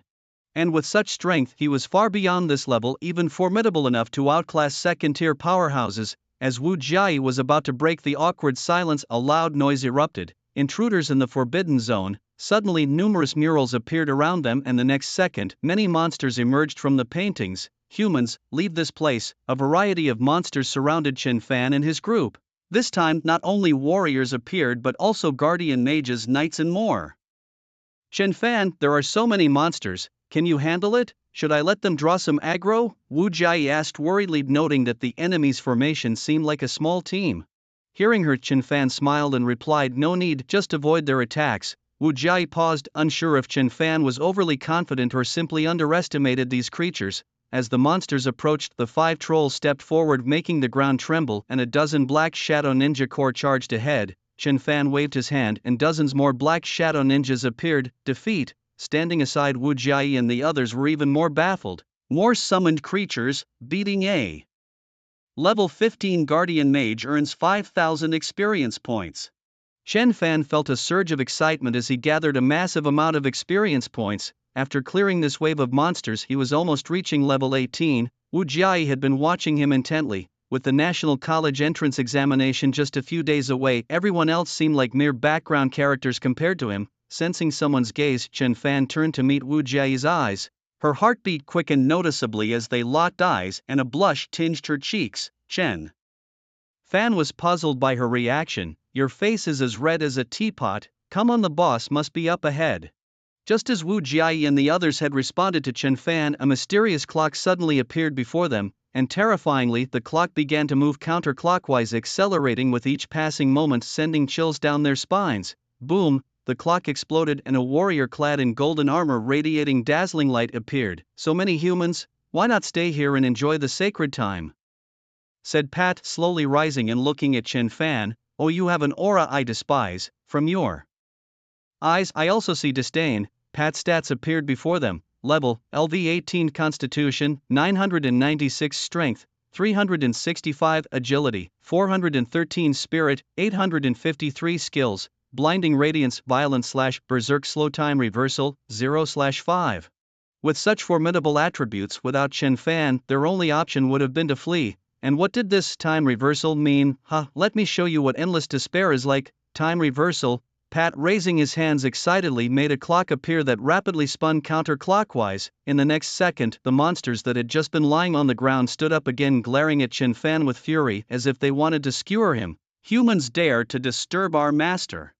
And with such strength, he was far beyond this level, even formidable enough to outclass second-tier powerhouses. As Wu Jiayi was about to break the awkward silence, a loud noise erupted. Intruders in the Forbidden Zone. Suddenly numerous murals appeared around them, and the next second, many monsters emerged from the paintings. "Humans, leave this place." A variety of monsters surrounded Chen Fan and his group. This time, not only warriors appeared but also guardian mages, knights and more. "Chen Fan, there are so many monsters, can you handle it? Should I let them draw some aggro?" Wu Jiayi asked worriedly, noting that the enemy's formation seemed like a small team. Hearing her, Chen Fan smiled and replied, "No need, just avoid their attacks." Wu Jiayi paused, unsure if Chen Fan was overly confident or simply underestimated these creatures. As the monsters approached, the 5 trolls stepped forward, making the ground tremble, and a dozen Black Shadow Ninja Corps charged ahead. Chen Fan waved his hand, and dozens more Black Shadow Ninjas appeared. Defeat. Standing aside, Wu Jiayi and the others were even more baffled. More summoned creatures, beating a level 15 Guardian Mage earns 5,000 experience points. Chen Fan felt a surge of excitement as he gathered a massive amount of experience points. After clearing this wave of monsters, he was almost reaching level 18. Wu Jiayi had been watching him intently. With the National College entrance examination just a few days away, everyone else seemed like mere background characters compared to him. Sensing someone's gaze, Chen Fan turned to meet Wu Jiayi's eyes. Her heartbeat quickened noticeably as they locked eyes, and a blush tinged her cheeks. Chen Fan was puzzled by her reaction. "Your face is as red as a teapot. Come on, the boss must be up ahead." Just as Wu Jiayi and the others had responded to Chen Fan, a mysterious clock suddenly appeared before them, and terrifyingly, the clock began to move counterclockwise, accelerating with each passing moment, sending chills down their spines. Boom! the clock exploded and a warrior clad in golden armor radiating dazzling light appeared. "So many humans, why not stay here and enjoy the sacred time?" said Pat, slowly rising and looking at Chen Fan. "Oh, you have an aura I despise. From your eyes I also see disdain." Pat's stats appeared before them. Level, LV18 Constitution, 996 Strength, 365 Agility, 413 Spirit, 853 Skills, Blinding Radiance, Violence/Berserk, Slow Time Reversal, 0/5. With such formidable attributes, without Chen Fan, their only option would have been to flee. And what did this time reversal mean? Let me show you what endless despair is like. Time reversal. Pat, raising his hands excitedly, made a clock appear that rapidly spun counterclockwise. In the next second, the monsters that had just been lying on the ground stood up again, glaring at Chen Fan with fury, as if they wanted to skewer him. "Humans dare to disturb our master!"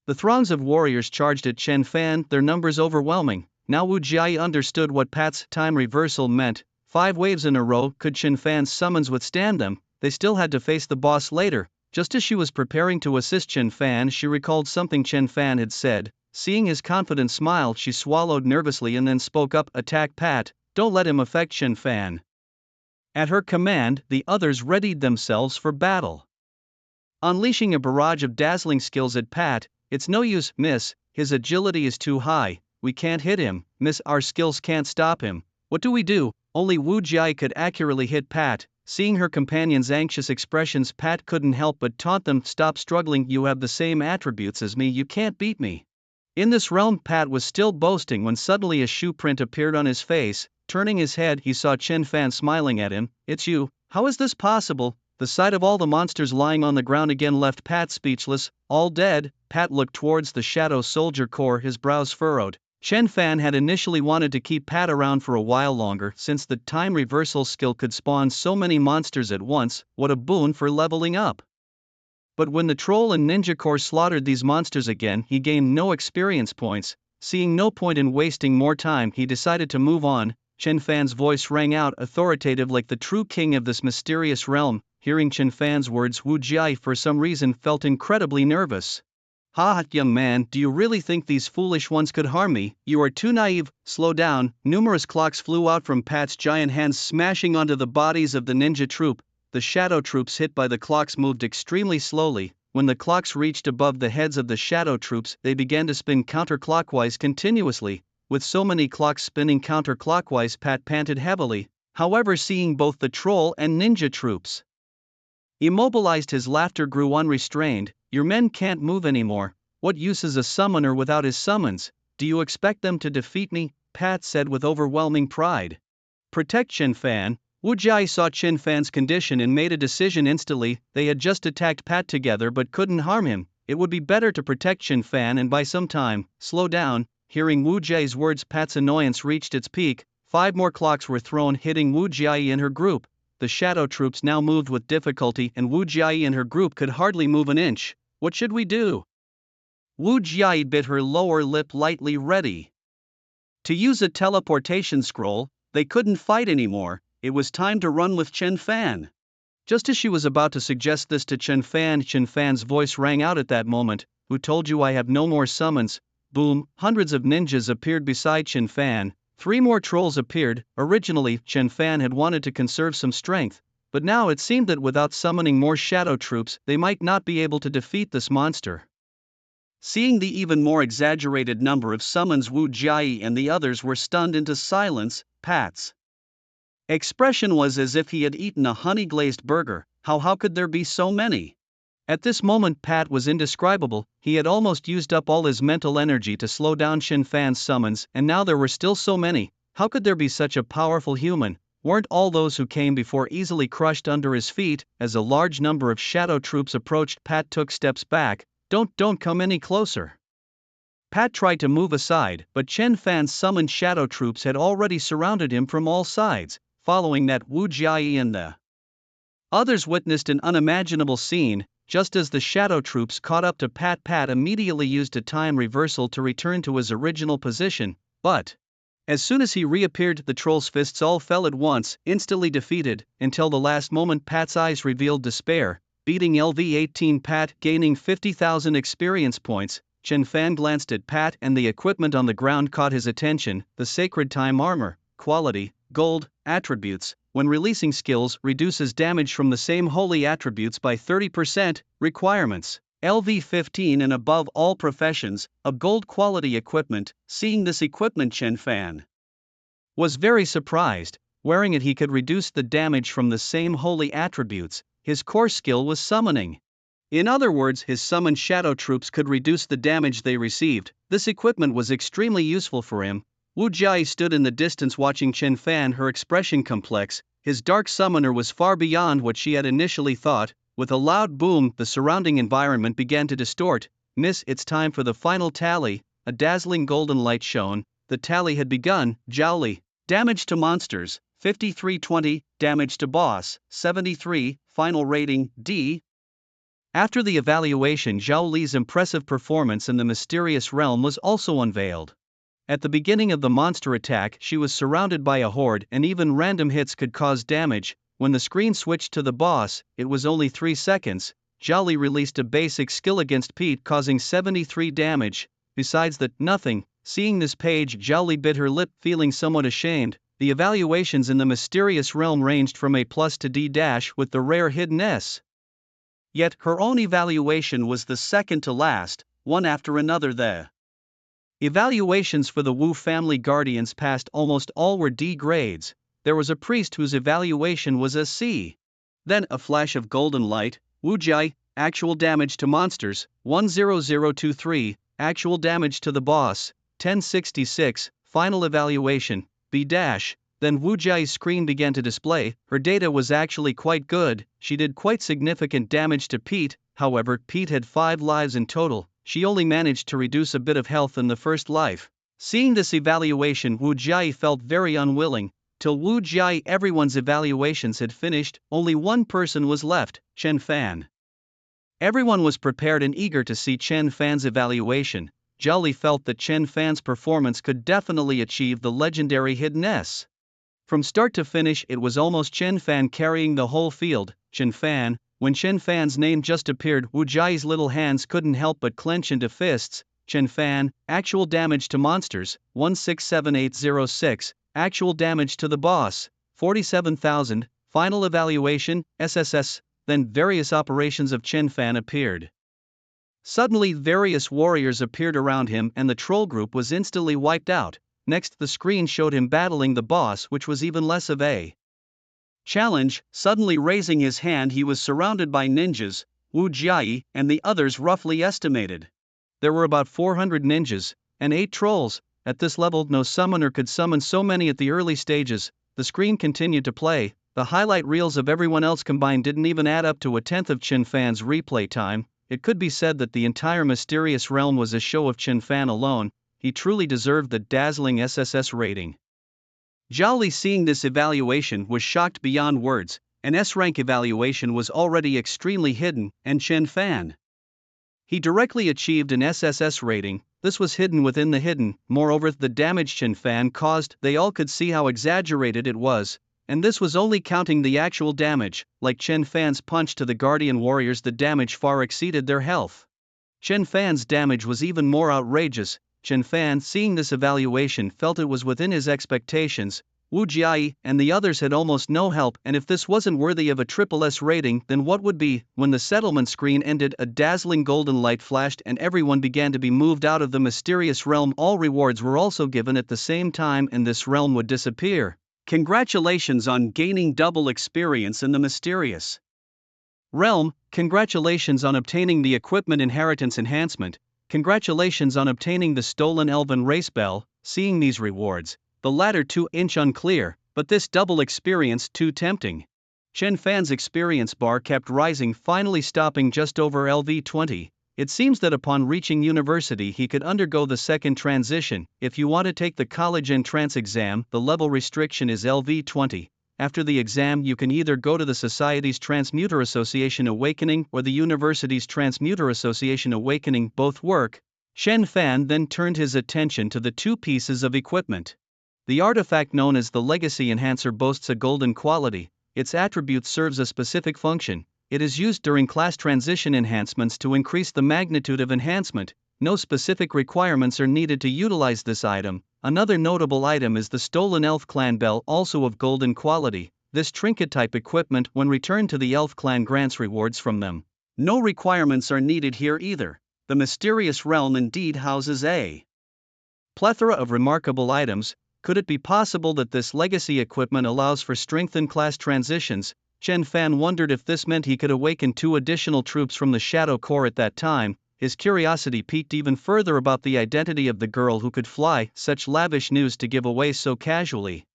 The throngs of warriors charged at Chen Fan, their numbers overwhelming. Now Wu Jiayi understood what Pat's time reversal meant. 5 waves in a row. Could Chen Fan's summons withstand them? They still had to face the boss later. Just as she was preparing to assist Chen Fan, she recalled something Chen Fan had said. Seeing his confident smile, she swallowed nervously and then spoke up. "Attack Pat, don't let him affect Chen Fan." At her command, the others readied themselves for battle. Unleashing a barrage of dazzling skills at Pat. "It's no use, miss, his agility is too high. We can't hit him, miss, our skills can't stop him. What do we do?" Only Wu Jiayi could accurately hit Pat. Seeing her companion's anxious expressions, Pat couldn't help but taunt them. "Stop struggling, you have the same attributes as me, you can't beat me." In this realm, Pat was still boasting when suddenly a shoe print appeared on his face. Turning his head, he saw Chen Fan smiling at him. "It's you, how is this possible?" The sight of all the monsters lying on the ground again left Pat speechless. "All dead?" Pat looked towards the Shadow Soldier Corps, his brows furrowed. Chen Fan had initially wanted to keep Pat around for a while longer, since the time reversal skill could spawn so many monsters at once. What a boon for leveling up! But when the Troll and Ninja Corps slaughtered these monsters again, he gained no experience points. Seeing no point in wasting more time, he decided to move on. Chen Fan's voice rang out, authoritative like the true king of this mysterious realm. Hearing Chen Fan's words, Wu Jiayi for some reason felt incredibly nervous. "Ha, young man, do you really think these foolish ones could harm me? You are too naive, slow down." Numerous clocks flew out from Pat's giant hands, smashing onto the bodies of the ninja troop. The shadow troops hit by the clocks moved extremely slowly. When the clocks reached above the heads of the shadow troops, they began to spin counterclockwise continuously. With so many clocks spinning counterclockwise, Pat panted heavily. However, seeing both the troll and ninja troops immobilized, his laughter grew unrestrained. "Your men can't move anymore. What use is a summoner without his summons? Do you expect them to defeat me?" Pat said with overwhelming pride. "Protect Chen Fan." Wu Jiayi saw Chen Fan's condition and made a decision instantly. They had just attacked Pat together but couldn't harm him. It would be better to protect Chen Fan and buy some time. "Slow down." Hearing Wu Jiayi's words, Pat's annoyance reached its peak. 5 more clocks were thrown, hitting Wu Jiayi and her group. The shadow troops now moved with difficulty, and Wu Jiayi and her group could hardly move an inch. "What should we do?" Wu Jiayi bit her lower lip lightly, ready to use a teleportation scroll. They couldn't fight anymore. It was time to run with Chen Fan. Just as she was about to suggest this to Chen Fan's voice rang out at that moment. "Who told you I have no more summons?" Boom! Hundreds of ninjas appeared beside Chen Fan. 3 more trolls appeared. Originally, Chen Fan had wanted to conserve some strength, but now it seemed that without summoning more shadow troops, they might not be able to defeat this monster. Seeing the even more exaggerated number of summons, Wu Jiayi and the others were stunned into silence. Pat's expression was as if he had eaten a honey-glazed burger. How could there be so many? At this moment, Pat was indescribable. He had almost used up all his mental energy to slow down Chen Fan's summons, and now there were still so many. How could there be such a powerful human? Weren't all those who came before easily crushed under his feet? As a large number of shadow troops approached, Pat took steps back. Don't come any closer." Pat tried to move aside, but Chen Fan's summoned shadow troops had already surrounded him from all sides. Following that, Wu Jiayi and the others witnessed an unimaginable scene. Just as the shadow troops caught up to Pat, Pat immediately used a time reversal to return to his original position, but as soon as he reappeared, the troll's fists all fell at once, instantly defeated. Until the last moment, Pat's eyes revealed despair. Beating LV18, Pat, gaining 50,000 experience points, Chen Fan glanced at Pat and the equipment on the ground caught his attention. The Sacred Time Armor, quality, gold, attributes, when releasing skills reduces damage from the same holy attributes by 30%, requirements, LV15 and above all professions, of gold quality equipment. Seeing this equipment, Chen Fan was very surprised. Wearing it he could reduce the damage from the same holy attributes. His core skill was summoning. In other words, his summoned shadow troops could reduce the damage they received. This equipment was extremely useful for him. Wu Jia stood in the distance watching Chen Fan, her expression complex. His dark summoner was far beyond what she had initially thought. With a loud boom, the surrounding environment began to distort. Miss, it's time for the final tally. A dazzling golden light shone. The tally had begun. Zhao Li. Damage to monsters, 5320, damage to boss, 73, final rating, D. After the evaluation, Zhao Li's impressive performance in the mysterious realm was also unveiled. At the beginning of the monster attack, she was surrounded by a horde and even random hits could cause damage. When the screen switched to the boss, it was only 3 seconds. Zhao Li released a basic skill against Pete causing 73 damage. Besides that, nothing. Seeing this page, Zhao Li bit her lip, feeling somewhat ashamed. The evaluations in the mysterious realm ranged from A+ to D- with the rare hidden S. Yet, her own evaluation was the second to last, one after another. The evaluations for the Wu family guardians passed almost all were D grades. There was a priest whose evaluation was a C. Then, a flash of golden light. Wu Jia, actual damage to monsters, 10023, actual damage to the boss, 1066, final evaluation, B-. Then Wu Jia's screen began to display. Her data was actually quite good. She did quite significant damage to Pete. However, Pete had 5 lives in total. She only managed to reduce a bit of health in the first life. Seeing this evaluation, Wu Jia felt very unwilling. Till Wu Jia everyone's evaluations had finished, only one person was left, Chen Fan. Everyone was prepared and eager to see Chen Fan's evaluation. Zhao Li felt that Chen Fan's performance could definitely achieve the legendary hidden S. From start to finish, it was almost Chen Fan carrying the whole field. Chen Fan, when Chen Fan's name just appeared, Wu Jia's little hands couldn't help but clench into fists. Chen Fan, actual damage to monsters, 167806, actual damage to the boss, 47,000, final evaluation, SSS. Then various operations of Chen Fan appeared. Suddenly various warriors appeared around him and the troll group was instantly wiped out. Next the screen showed him battling the boss, which was even less of a challenge. Suddenly raising his hand, he was surrounded by ninjas, Wu Jia and the others roughly estimated. There were about 400 ninjas, and 8 trolls. At this level no summoner could summon so many at the early stages. The screen continued to play. The highlight reels of everyone else combined didn't even add up to a tenth of Chen Fan's replay time. It could be said that the entire mysterious realm was a show of Chen Fan alone. He truly deserved the dazzling SSS rating. Zhao Li, seeing this evaluation, was shocked beyond words. An S-rank evaluation was already extremely hidden, and Chen Fan, he directly achieved an SSS rating. This was hidden within the hidden. Moreover, the damage Chen Fan caused, they all could see how exaggerated it was. And this was only counting the actual damage. Like Chen Fan's punch to the Guardian Warriors, the damage far exceeded their health. Chen Fan's damage was even more outrageous. Chen Fan, seeing this evaluation, felt it was within his expectations. Wu Jia and the others had almost no help, and if this wasn't worthy of a SSS rating, then what would be? When the settlement screen ended, a dazzling golden light flashed and everyone began to be moved out of the mysterious realm. All rewards were also given at the same time and this realm would disappear. Congratulations on gaining double experience in the mysterious realm. Congratulations on obtaining the equipment inheritance enhancement. Congratulations on obtaining the stolen elven race bell. Seeing these rewards, the latter 2-inch unclear, but this double experience too tempting. Chen Fan's experience bar kept rising, finally stopping just over LV20. It seems that upon reaching university he could undergo the second transition. If you want to take the college entrance exam, the level restriction is LV20. After the exam you can either go to the Society's Transmuter Association Awakening or the University's Transmuter Association Awakening. Both work. Chen Fan then turned his attention to the 2 pieces of equipment. The artifact known as the Legacy Enhancer boasts a golden quality. Its attribute serves a specific function. It is used during class transition enhancements to increase the magnitude of enhancement. no specific requirements are needed to utilize this item. Another notable item is the stolen Elf Clan bell, also of golden quality. This trinket-type equipment, when returned to the Elf Clan, grants rewards from them. No requirements are needed here either. The mysterious realm indeed houses a plethora of remarkable items. Could it be possible that this legacy equipment allows for strengthened class transitions? Chen Fan wondered if this meant he could awaken 2 additional troops from the Shadow Corps at that time. His curiosity piqued even further about the identity of the girl who could fly such lavish news to give away so casually.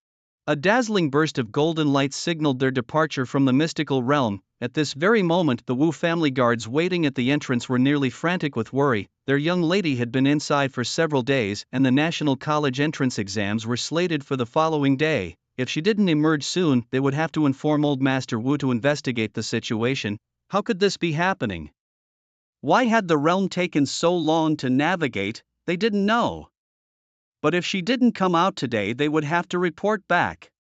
A dazzling burst of golden light signaled their departure from the mystical realm. At this very moment, the Wu family guards waiting at the entrance were nearly frantic with worry. Their young lady had been inside for several days, and the National College entrance exams were slated for the following day. If she didn't emerge soon, they would have to inform Old Master Wu to investigate the situation. How could this be happening? Why had the realm taken so long to navigate? They didn't know. But if she didn't come out today, they would have to report back.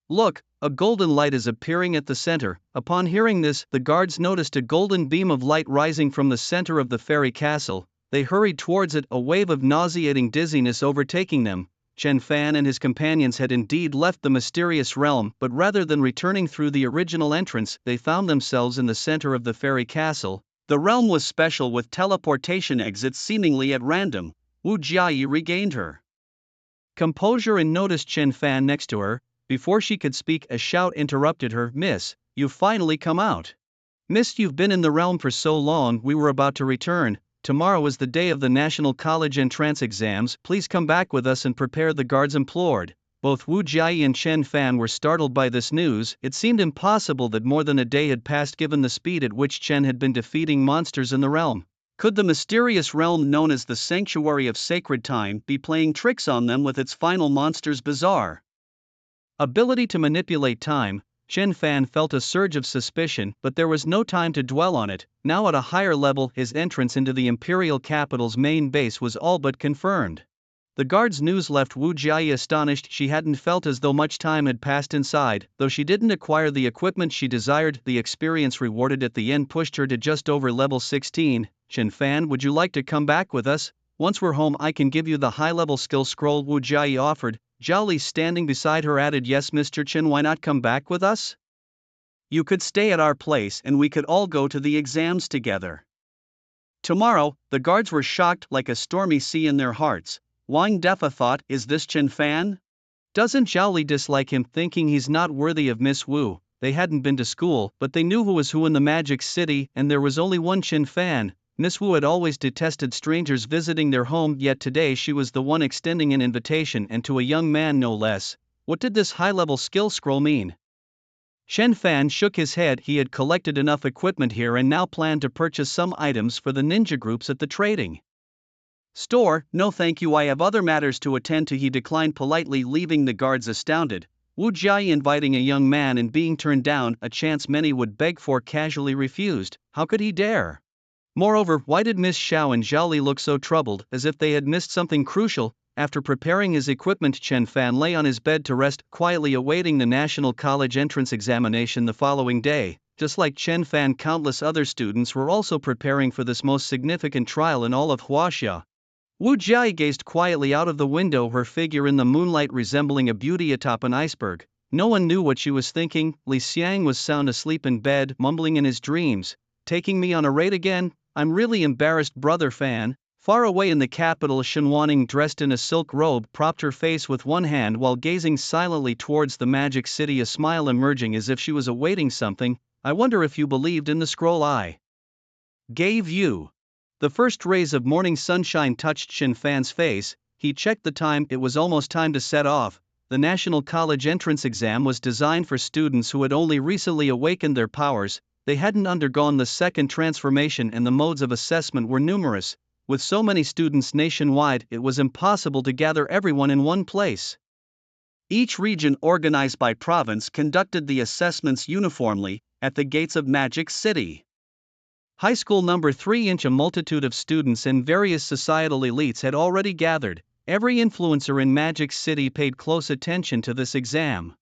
Look, a golden light is appearing at the center. Upon hearing this, the guards noticed a golden beam of light rising from the center of the fairy castle. They hurried towards it, a wave of nauseating dizziness overtaking them. Chen Fan and his companions had indeed left the mysterious realm, but rather than returning through the original entrance, they found themselves in the center of the fairy castle. The realm was special, with teleportation exits seemingly at random. Wu Jiayi regained her composure and noticed Chen Fan next to her. Before she could speak, a shout interrupted her. "Miss, you've finally come out. Miss, you've been in the realm for so long. We were about to return. Tomorrow is the day of the National College entrance exams. Please come back with us and prepare," the guards implored. Both Wu Jiayi and Chen Fan were startled by this news. It seemed impossible that more than a day had passed given the speed at which Chen had been defeating monsters in the realm. Could the mysterious realm known as the Sanctuary of Sacred Time be playing tricks on them with its final monster's bizarre ability to manipulate time? Chen Fan felt a surge of suspicion, but there was no time to dwell on it. Now at a higher level, his entrance into the imperial capital's main base was all but confirmed. The guard's news left Wu Jiayi astonished. She hadn't felt as though much time had passed inside. Though she didn't acquire the equipment she desired, the experience rewarded at the end pushed her to just over level 16. "Chen Fan, would you like to come back with us? Once we're home, I can give you the high-level skill scroll," Wu Jiayi offered. Zhao Li, standing beside her, added, "Yes, Mr. Chen, why not come back with us? You could stay at our place and we could all go to the exams together tomorrow." The guards were shocked, like a stormy sea in their hearts. Wang Defa thought, "Is this Chen Fan? Doesn't Zhao Li dislike him, thinking he's not worthy of Miss Wu?" They hadn't been to school, but they knew who was who in the Magic City, and there was only one Chen Fan. Miss Wu had always detested strangers visiting their home, yet today she was the one extending an invitation, and to a young man no less. What did this high-level skill scroll mean? Chen Fan shook his head. He had collected enough equipment here and now planned to purchase some items for the ninja groups at the trading store. "No thank you, I have other matters to attend to," he declined politely, leaving the guards astounded. Wu Jiayi inviting a young man and being turned down, a chance many would beg for, casually refused. How could he dare? Moreover, why did Miss Xiao and Zhao Li look so troubled, as if they had missed something crucial? After preparing his equipment, Chen Fan lay on his bed to rest, quietly awaiting the National College entrance examination the following day. Just like Chen Fan, countless other students were also preparing for this most significant trial in all of Huaxia. Wu Jiayi gazed quietly out of the window, her figure in the moonlight resembling a beauty atop an iceberg. No one knew what she was thinking. Li Xiang was sound asleep in bed, mumbling in his dreams. "Taking me on a raid again? I'm really embarrassed, Brother Fan." Far away in the capital, Shen Wanning, dressed in a silk robe, propped her face with one hand while gazing silently towards the Magic City, a smile emerging as if she was awaiting something. "I wonder if you believed in the scroll I gave you." The first rays of morning sunshine touched Shen Fan's face. He checked the time. It was almost time to set off. The National College entrance exam was designed for students who had only recently awakened their powers. They hadn't undergone the second transformation, and the modes of assessment were numerous. With so many students nationwide, it was impossible to gather everyone in one place. Each region, organized by province, conducted the assessments uniformly at the gates of Magic City. High School Number 3 a multitude of students and various societal elites had already gathered. Every influencer in Magic City paid close attention to this exam.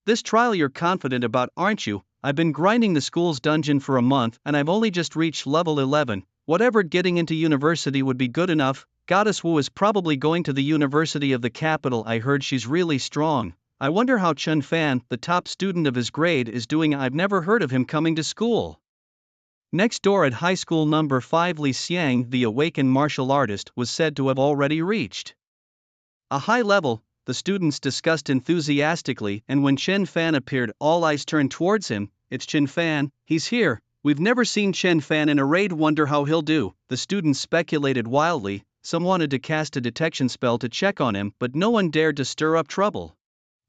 "This trial you're confident about, aren't you? I've been grinding the school's dungeon for a month and I've only just reached level 11. Whatever getting into university would be good enough. Goddess Wu is probably going to the University of the Capital. I heard she's really strong. I wonder how Chen Fan, the top student of his grade, is doing. I've never heard of him coming to school. Next door at high school number 5, Li Xiang, the awakened martial artist, was said to have already reached a high level. The students discussed enthusiastically, and when Chen Fan appeared, all eyes turned towards him. It's Chen Fan, he's here. We've never seen Chen Fan in a raid, wonder how he'll do. The students speculated wildly. Some wanted to cast a detection spell to check on him, but no one dared to stir up trouble.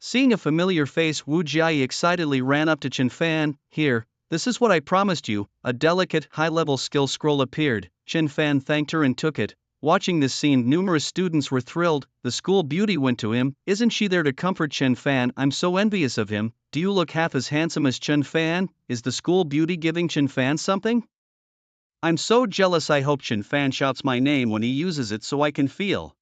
Seeing a familiar face, Wu Jiayi excitedly ran up to Chen Fan. Here, this is what I promised you. A delicate, high-level skill scroll appeared. Chen Fan thanked her and took it. Watching this scene, numerous students were thrilled. The school beauty went to him. Isn't she there to comfort Chen Fan? I'm so envious of him. Do you look half as handsome as Chen Fan? Is the school beauty giving Chen Fan something? I'm so jealous. I hope Chen Fan shouts my name when he uses it so I can feel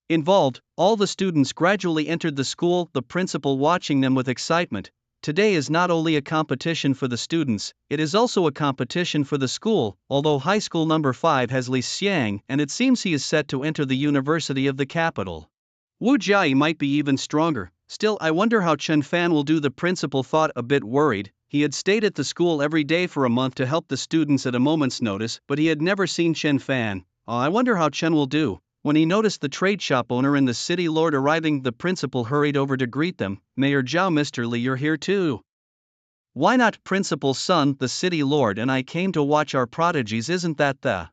involved. All the students gradually entered the school, the principal watching them with excitement. Today is not only a competition for the students, it is also a competition for the school. Although high school number 5 has Li Xiang, and it seems he is set to enter the University of the Capital. Wu Jiayi might be even stronger. Still, I wonder how Chen Fan will do. The principal thought, a bit worried. He had stayed at the school every day for a month to help the students at a moment's notice, but he had never seen Chen Fan. I wonder how Chen will do. When he noticed the trade shop owner and the city lord arriving, the principal hurried over to greet them. Mayor Zhao, Mr. Li, you're here too. Why not? Principal's son, the city lord, and I came to watch our prodigies. Isn't that the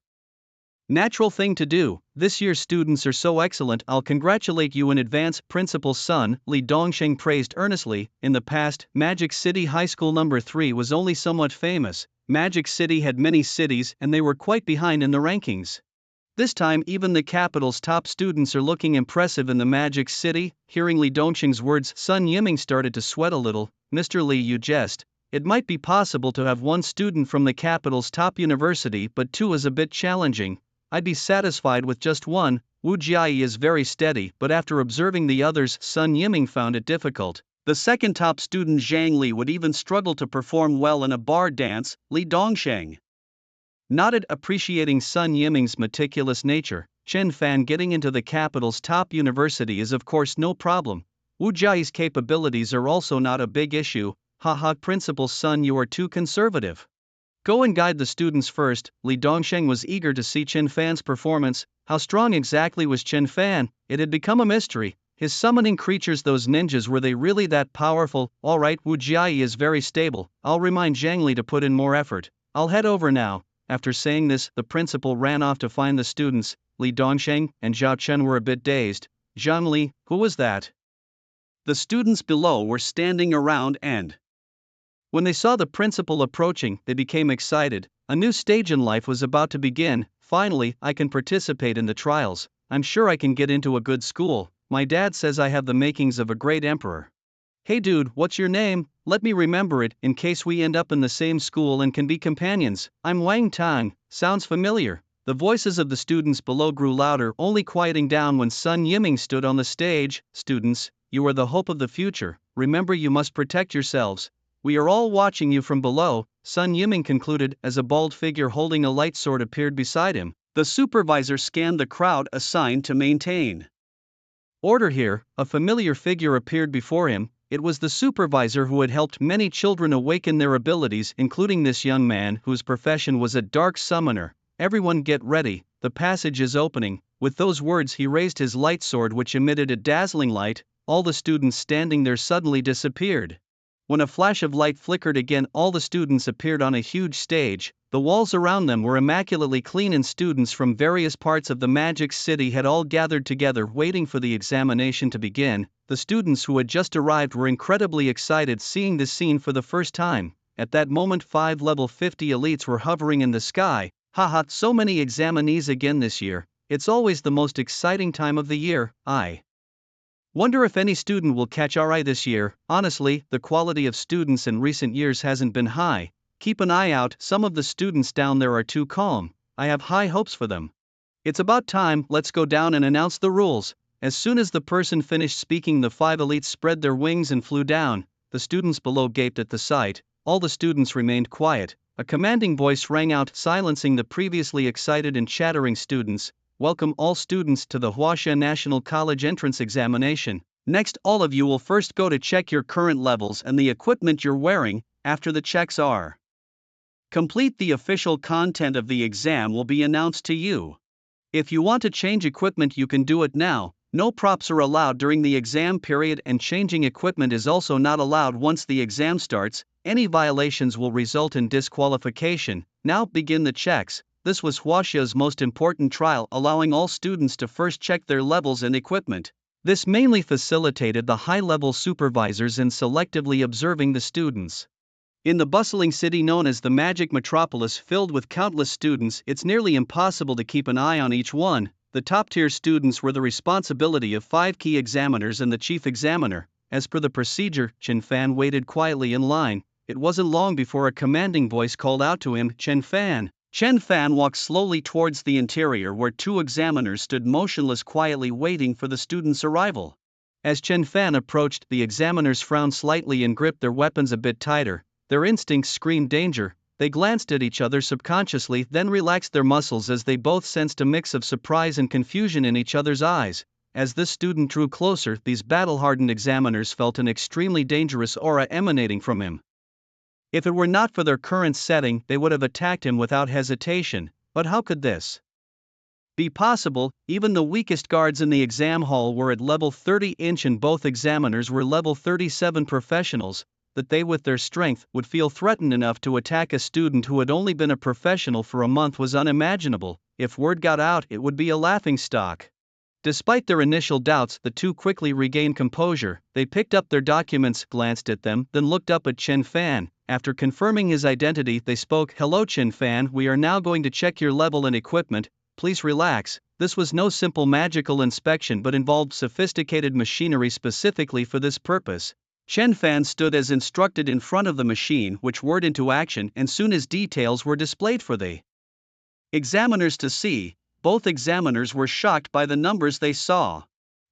natural thing to do? This year's students are so excellent. I'll congratulate you in advance. Principal's son, Li Dongsheng, praised earnestly. In the past, Magic City High School number 3 was only somewhat famous. Magic City had many cities, and they were quite behind in the rankings. This time, even the capital's top students are looking impressive in the Magic City. Hearing Li Dongsheng's words, Sun Yiming started to sweat a little. Mr. Li, you jest. It might be possible to have one student from the capital's top university, but 2 is a bit challenging. I'd be satisfied with just 1. Wu Jiayi is very steady, but after observing the others, Sun Yiming found it difficult. The second top student, Zhang Li, would even struggle to perform well in a bar dance. Li Dongsheng nodded, appreciating Sun Yiming's meticulous nature. Chen Fan getting into the capital's top university is of course no problem. Wu Jiayi's capabilities are also not a big issue. Haha, Principal's son, you are too conservative. Go and guide the students first. Li Dongsheng was eager to see Chen Fan's performance. How strong exactly was Chen Fan? It had become a mystery. His summoning creatures, those ninjas, were they really that powerful? Alright, Wu Jiayi is very stable. I'll remind Zhang Li to put in more effort. I'll head over now. After saying this, the principal ran off to find the students. Li Dongsheng and Zhao Chen were a bit dazed. Zhang Li, who was that? The students below were standing around, and when they saw the principal approaching, they became excited. A new stage in life was about to begin. Finally, I can participate in the trials. I'm sure I can get into a good school. My dad says I have the makings of a great emperor. Hey dude, what's your name? Let me remember it, in case we end up in the same school and can be companions. I'm Wang Tang. Sounds familiar. The voices of the students below grew louder, only quieting down when Sun Yiming stood on the stage. Students, you are the hope of the future. Remember, you must protect yourselves. We are all watching you from below, Sun Yiming concluded as a bald figure holding a light sword appeared beside him. The supervisor scanned the crowd, assigned to maintain order here. A familiar figure appeared before him. It was the supervisor who had helped many children awaken their abilities, including this young man whose profession was a dark summoner. Everyone get ready, the passage is opening. With those words, he raised his light sword, which emitted a dazzling light. All the students standing there suddenly disappeared. When a flash of light flickered again, all the students appeared on a huge stage. The walls around them were immaculately clean, and students from various parts of the Magic City had all gathered together waiting for the examination to begin. The students who had just arrived were incredibly excited seeing this scene for the first time. At that moment, 5 level 50 elites were hovering in the sky. Haha, so many examinees again this year. It's always the most exciting time of the year. I wonder if any student will catch our eye this year. Honestly, the quality of students in recent years hasn't been high. Keep an eye out, some of the students down there are too calm. I have high hopes for them. It's about time, let's go down and announce the rules. As soon as the person finished speaking, the 5 elites spread their wings and flew down. The students below gaped at the sight. All the students remained quiet. a commanding voice rang out, silencing the previously excited and chattering students. Welcome all students to the Huaxia National College entrance examination. Next, all of you will first go to check your current levels and the equipment you're wearing. After the checks are complete, the official content of the exam will be announced to you. If you want to change equipment, you can do it now. No props are allowed during the exam period, and changing equipment is also not allowed once the exam starts. Any violations will result in disqualification. Now begin the checks. This was Huaxia's most important trial, allowing all students to first check their levels and equipment. This mainly facilitated the high-level supervisors in selectively observing the students. In the bustling city known as the Magic Metropolis, filled with countless students, it's nearly impossible to keep an eye on each one. The top-tier students were the responsibility of 5 key examiners and the chief examiner. As per the procedure, Chen Fan waited quietly in line. It wasn't long before a commanding voice called out to him, "Chen Fan." Chen Fan walked slowly towards the interior where 2 examiners stood motionless, quietly waiting for the student's arrival. As Chen Fan approached, the examiners frowned slightly and gripped their weapons a bit tighter. Their instincts screamed danger. They glanced at each other subconsciously, then relaxed their muscles as they both sensed a mix of surprise and confusion in each other's eyes. As this student drew closer, these battle-hardened examiners felt an extremely dangerous aura emanating from him. If it were not for their current setting, they would have attacked him without hesitation. But how could this be possible? Even the weakest guards in the exam hall were at level 30-inch and both examiners were level 37 professionals. That they with their strength would feel threatened enough to attack a student who had only been a professional for a month was unimaginable. If word got out, it would be a laughingstock. Despite their initial doubts, the 2 quickly regained composure. They picked up their documents, glanced at them, then looked up at Chen Fan. After confirming his identity, they spoke. "Hello Chen Fan, we are now going to check your level and equipment. Please relax." This was no simple magical inspection but involved sophisticated machinery specifically for this purpose. Chen Fan stood as instructed in front of the machine, which whirred into action, and soon as details were displayed for the examiners to see, both examiners were shocked by the numbers they saw.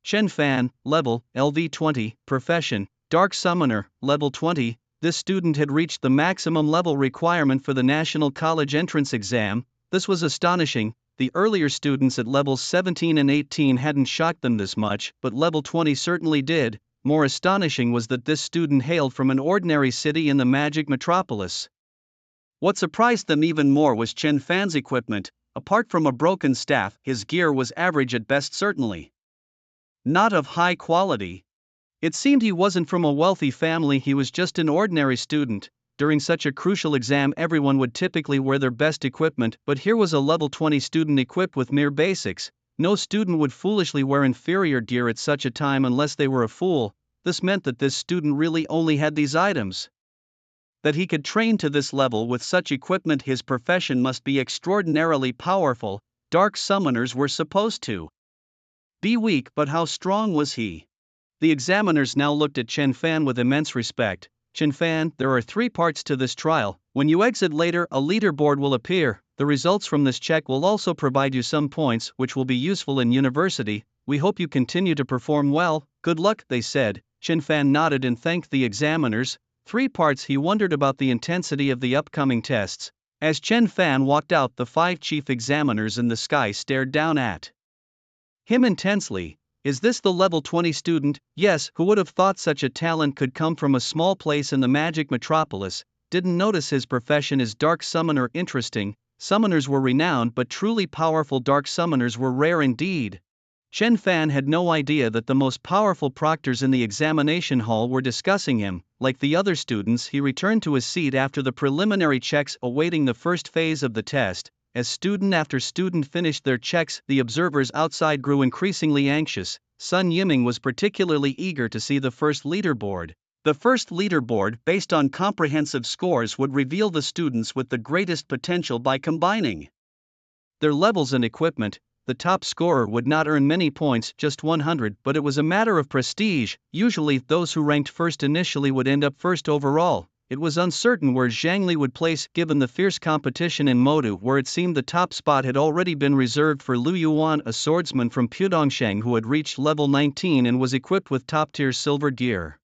Chen Fan, level, LV20, profession, Dark Summoner, level 20. This student had reached the maximum level requirement for the National College entrance exam. This was astonishing. The earlier students at levels 17 and 18 hadn't shocked them this much, but level 20 certainly did. More astonishing was that this student hailed from an ordinary city in the Magic Metropolis. What surprised them even more was Chen Fan's equipment. Apart from a broken staff, his gear was average at best, certainly not of high quality. It seemed he wasn't from a wealthy family, he was just an ordinary student. During such a crucial exam, everyone would typically wear their best equipment, but here was a level 20 student equipped with mere basics. No student would foolishly wear inferior gear at such a time unless they were a fool. This meant that this student really only had these items. That he could train to this level with such equipment, his profession must be extraordinarily powerful. Dark summoners were supposed to be weak, but how strong was he? The examiners now looked at Chen Fan with immense respect. Chen Fan, there are 3 parts to this trial. When you exit later, a leaderboard will appear. The results from this check will also provide you some points, which will be useful in university. We hope you continue to perform well. Good luck, they said. Chen Fan nodded and thanked the examiners. 3 parts. He wondered about the intensity of the upcoming tests. As Chen Fan walked out, the 5 chief examiners in the sky stared down at him intensely. Is this the level 20 student? Yes, who would have thought such a talent could come from a small place in the Magic Metropolis? Didn't notice his profession is Dark Summoner. Interesting. Summoners were renowned, but truly powerful Dark Summoners were rare indeed. Chen Fan had no idea that the most powerful proctors in the examination hall were discussing him. Like the other students, he returned to his seat after the preliminary checks, awaiting the first phase of the test. As student after student finished their checks, the observers outside grew increasingly anxious. Sun Yiming was particularly eager to see the first leaderboard. The first leaderboard, based on comprehensive scores, would reveal the students with the greatest potential by combining their levels and equipment. The top scorer would not earn many points, just 100, but it was a matter of prestige. Usually, those who ranked first initially would end up first overall. It was uncertain where Zhang Li would place, given the fierce competition in Modu, where it seemed the top spot had already been reserved for Lu Yuan, a swordsman from Pudongshan who had reached level 19 and was equipped with top-tier silver gear.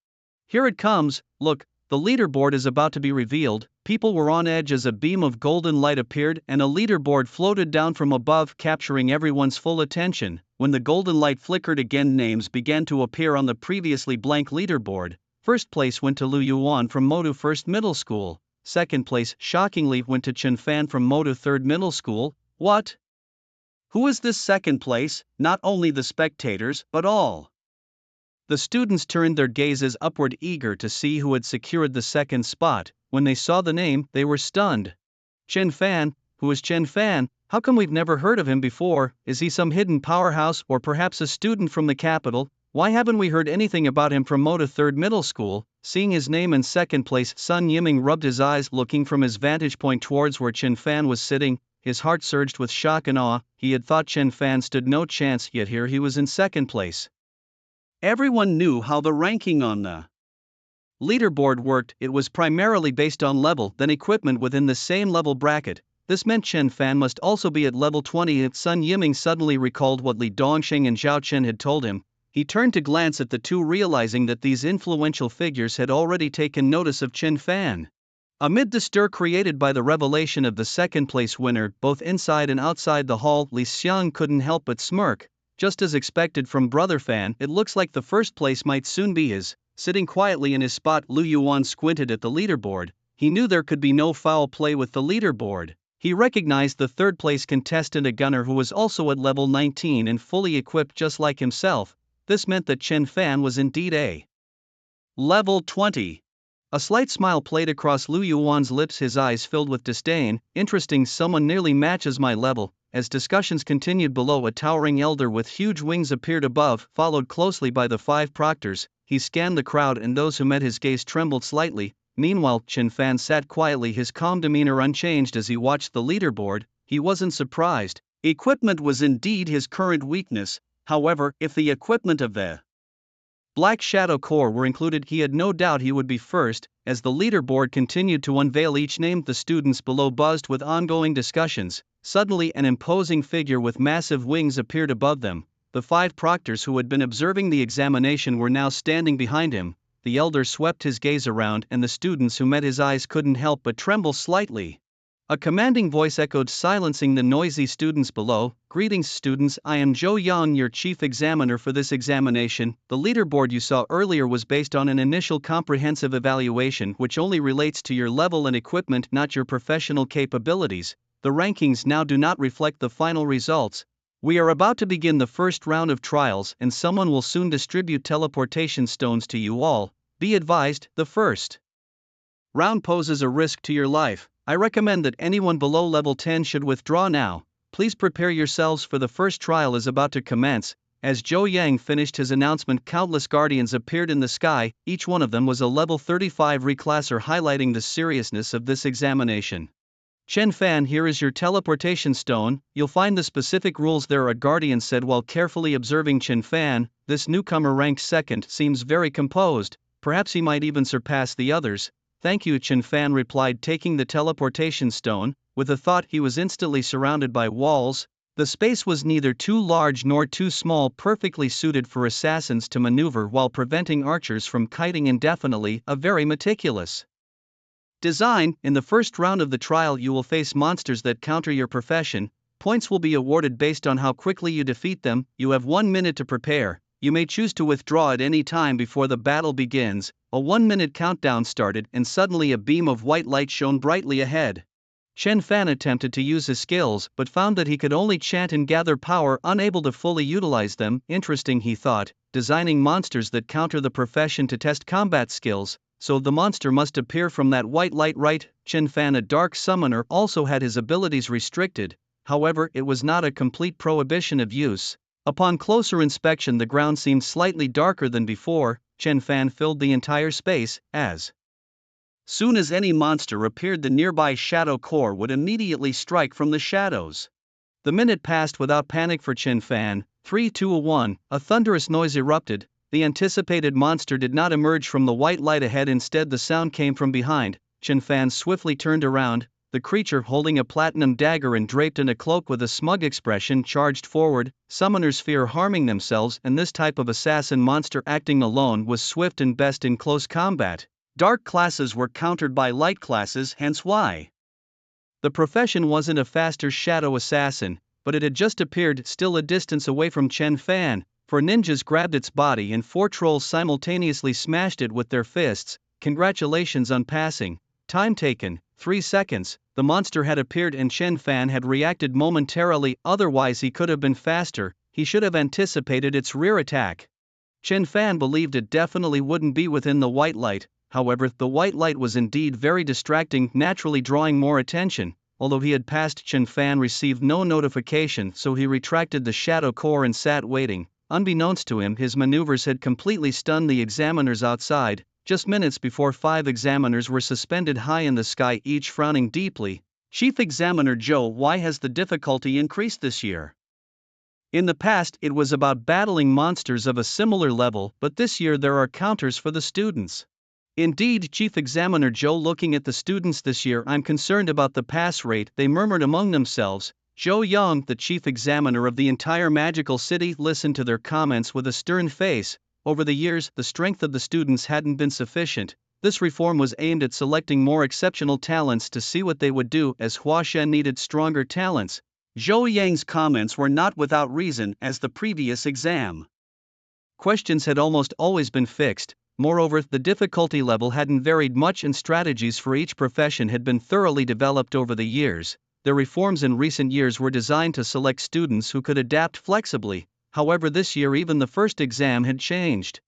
Here it comes. Look, the leaderboard is about to be revealed. People were on edge as a beam of golden light appeared and a leaderboard floated down from above, capturing everyone's full attention. When the golden light flickered again, names began to appear on the previously blank leaderboard. First place went to Lu Yuan from Modu First Middle School. Second place, shockingly, went to Chen Fan from Modu Third Middle School. What? Who is this second place? Not only the spectators, but all the students turned their gazes upward, eager to see who had secured the second spot. When they saw the name, they were stunned. Chen Fan? Who is Chen Fan? How come we've never heard of him before? Is he some hidden powerhouse or perhaps a student from the capital? Why haven't we heard anything about him from Moda Third Middle School? Seeing his name in second place, Sun Yiming rubbed his eyes, looking from his vantage point towards where Chen Fan was sitting. His heart surged with shock and awe. He had thought Chen Fan stood no chance, yet here he was in second place. Everyone knew how the ranking on the leaderboard worked. It was primarily based on level, then equipment within the same level bracket. This meant Chen Fan must also be at level 20. If Sun Yiming suddenly recalled what Li Dongsheng and Zhao Chen had told him, he turned to glance at the two, realizing that these influential figures had already taken notice of Chen Fan. Amid the stir created by the revelation of the second place winner, both inside and outside the hall, Li Xiang couldn't help but smirk. Just as expected from Brother Fan, it looks like the first place might soon be his. Sitting quietly in his spot, Lu Yuan squinted at the leaderboard. He knew there could be no foul play with the leaderboard. He recognized the third place contestant, a gunner who was also at level 19 and fully equipped just like himself. This meant that Chen Fan was indeed a level 20. A slight smile played across Lu Yuan's lips, his eyes filled with disdain. Interesting, someone nearly matches my level. As discussions continued below, a towering elder with huge wings appeared above, followed closely by the 5 proctors. He scanned the crowd and those who met his gaze trembled slightly. Meanwhile, Chen Fan sat quietly, his calm demeanor unchanged as he watched the leaderboard. He wasn't surprised. Equipment was indeed his current weakness. However, if the equipment of the Black Shadow Corps were included, he had no doubt he would be first. As the leaderboard continued to unveil each name, the students below buzzed with ongoing discussions. Suddenly, an imposing figure with massive wings appeared above them. The 5 proctors who had been observing the examination were now standing behind him. The elder swept his gaze around, and the students who met his eyes couldn't help but tremble slightly. A commanding voice echoed, silencing the noisy students below. Greetings, students. I am Zhou Yang, your chief examiner for this examination. The leaderboard you saw earlier was based on an initial comprehensive evaluation which only relates to your level and equipment, not your professional capabilities. The rankings now do not reflect the final results. We are about to begin the first round of trials, and someone will soon distribute teleportation stones to you all. Be advised, the first round poses a risk to your life. I recommend that anyone below level 10 should withdraw now. Please prepare yourselves, for the first trial is about to commence. As Zhou Yang finished his announcement, countless guardians appeared in the sky. Each one of them was a level 35 reclasser, highlighting the seriousness of this examination. Chen Fan, here is your teleportation stone. You'll find the specific rules there, a guardian said while carefully observing Chen Fan. This newcomer ranked second seems very composed. Perhaps he might even surpass the others. Thank you, Chen Fan replied, taking the teleportation stone. With a thought, he was instantly surrounded by walls. The space was neither too large nor too small, perfectly suited for assassins to maneuver while preventing archers from kiting indefinitely. A very meticulous design. In the first round of the trial, you will face monsters that counter your profession. Points will be awarded based on how quickly you defeat them. You have 1 minute to prepare. You may choose to withdraw at any time before the battle begins. A 1-minute countdown started, and suddenly a beam of white light shone brightly ahead. Chen Fan attempted to use his skills, but found that he could only chant and gather power, unable to fully utilize them. Interesting, he thought, designing monsters that counter the profession to test combat skills. So the monster must appear from that white light, right? Chen Fan, a dark summoner, also had his abilities restricted. However, it was not a complete prohibition of use. Upon closer inspection, the ground seemed slightly darker than before. Chen Fan filled the entire space. As soon as any monster appeared, the nearby Shadow Corps would immediately strike from the shadows. The minute passed without panic for Chen Fan. 3, 2, 1, a thunderous noise erupted. The anticipated monster did not emerge from the white light ahead, instead the sound came from behind. Chen Fan swiftly turned around. The creature, holding a platinum dagger and draped in a cloak with a smug expression, charged forward. Summoners fear harming themselves, and this type of assassin monster acting alone was swift and best in close combat. Dark classes were countered by light classes, hence why the profession wasn't a faster shadow assassin, but it had just appeared still a distance away from Chen Fan. 4 ninjas grabbed its body and 4 trolls simultaneously smashed it with their fists. Congratulations on passing. Time taken, 3 seconds. The monster had appeared and Chen Fan had reacted momentarily, otherwise he could have been faster. He should have anticipated its rear attack. Chen Fan believed it definitely wouldn't be within the white light. However, the white light was indeed very distracting, naturally drawing more attention. Although he had passed, Chen Fan received no notification, so he retracted the shadow core and sat waiting. Unbeknownst to him, his maneuvers had completely stunned the examiners outside. Just minutes before, 5 examiners were suspended high in the sky, each frowning deeply. Chief Examiner Zhou, why has the difficulty increased this year? In the past, it was about battling monsters of a similar level, but this year there are counters for the students. Indeed, Chief Examiner Zhou, looking at the students this year, I'm concerned about the pass rate, they murmured among themselves. Zhou Yang, the chief examiner of the entire magical city, listened to their comments with a stern face. Over the years, the strength of the students hadn't been sufficient. This reform was aimed at selecting more exceptional talents to see what they would do, as Huashen needed stronger talents. Zhou Yang's comments were not without reason, as the previous exam questions had almost always been fixed. Moreover, the difficulty level hadn't varied much and strategies for each profession had been thoroughly developed over the years. The reforms in recent years were designed to select students who could adapt flexibly. However, this year even the first exam had changed.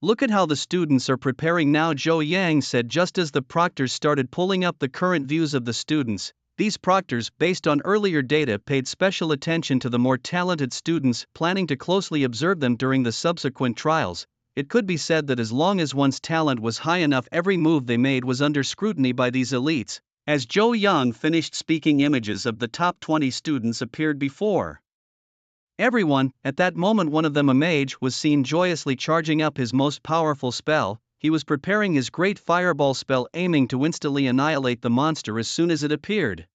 Look at how the students are preparing now, Zhou Yang said just as the proctors started pulling up the current views of the students. These proctors, based on earlier data, paid special attention to the more talented students, planning to closely observe them during the subsequent trials. It could be said that as long as one's talent was high enough, every move they made was under scrutiny by these elites. As Zhou Yang finished speaking, images of the top 20 students appeared before everyone. At that moment, one of them, a mage, was seen joyously charging up his most powerful spell. He was preparing his great fireball spell, aiming to instantly annihilate the monster as soon as it appeared.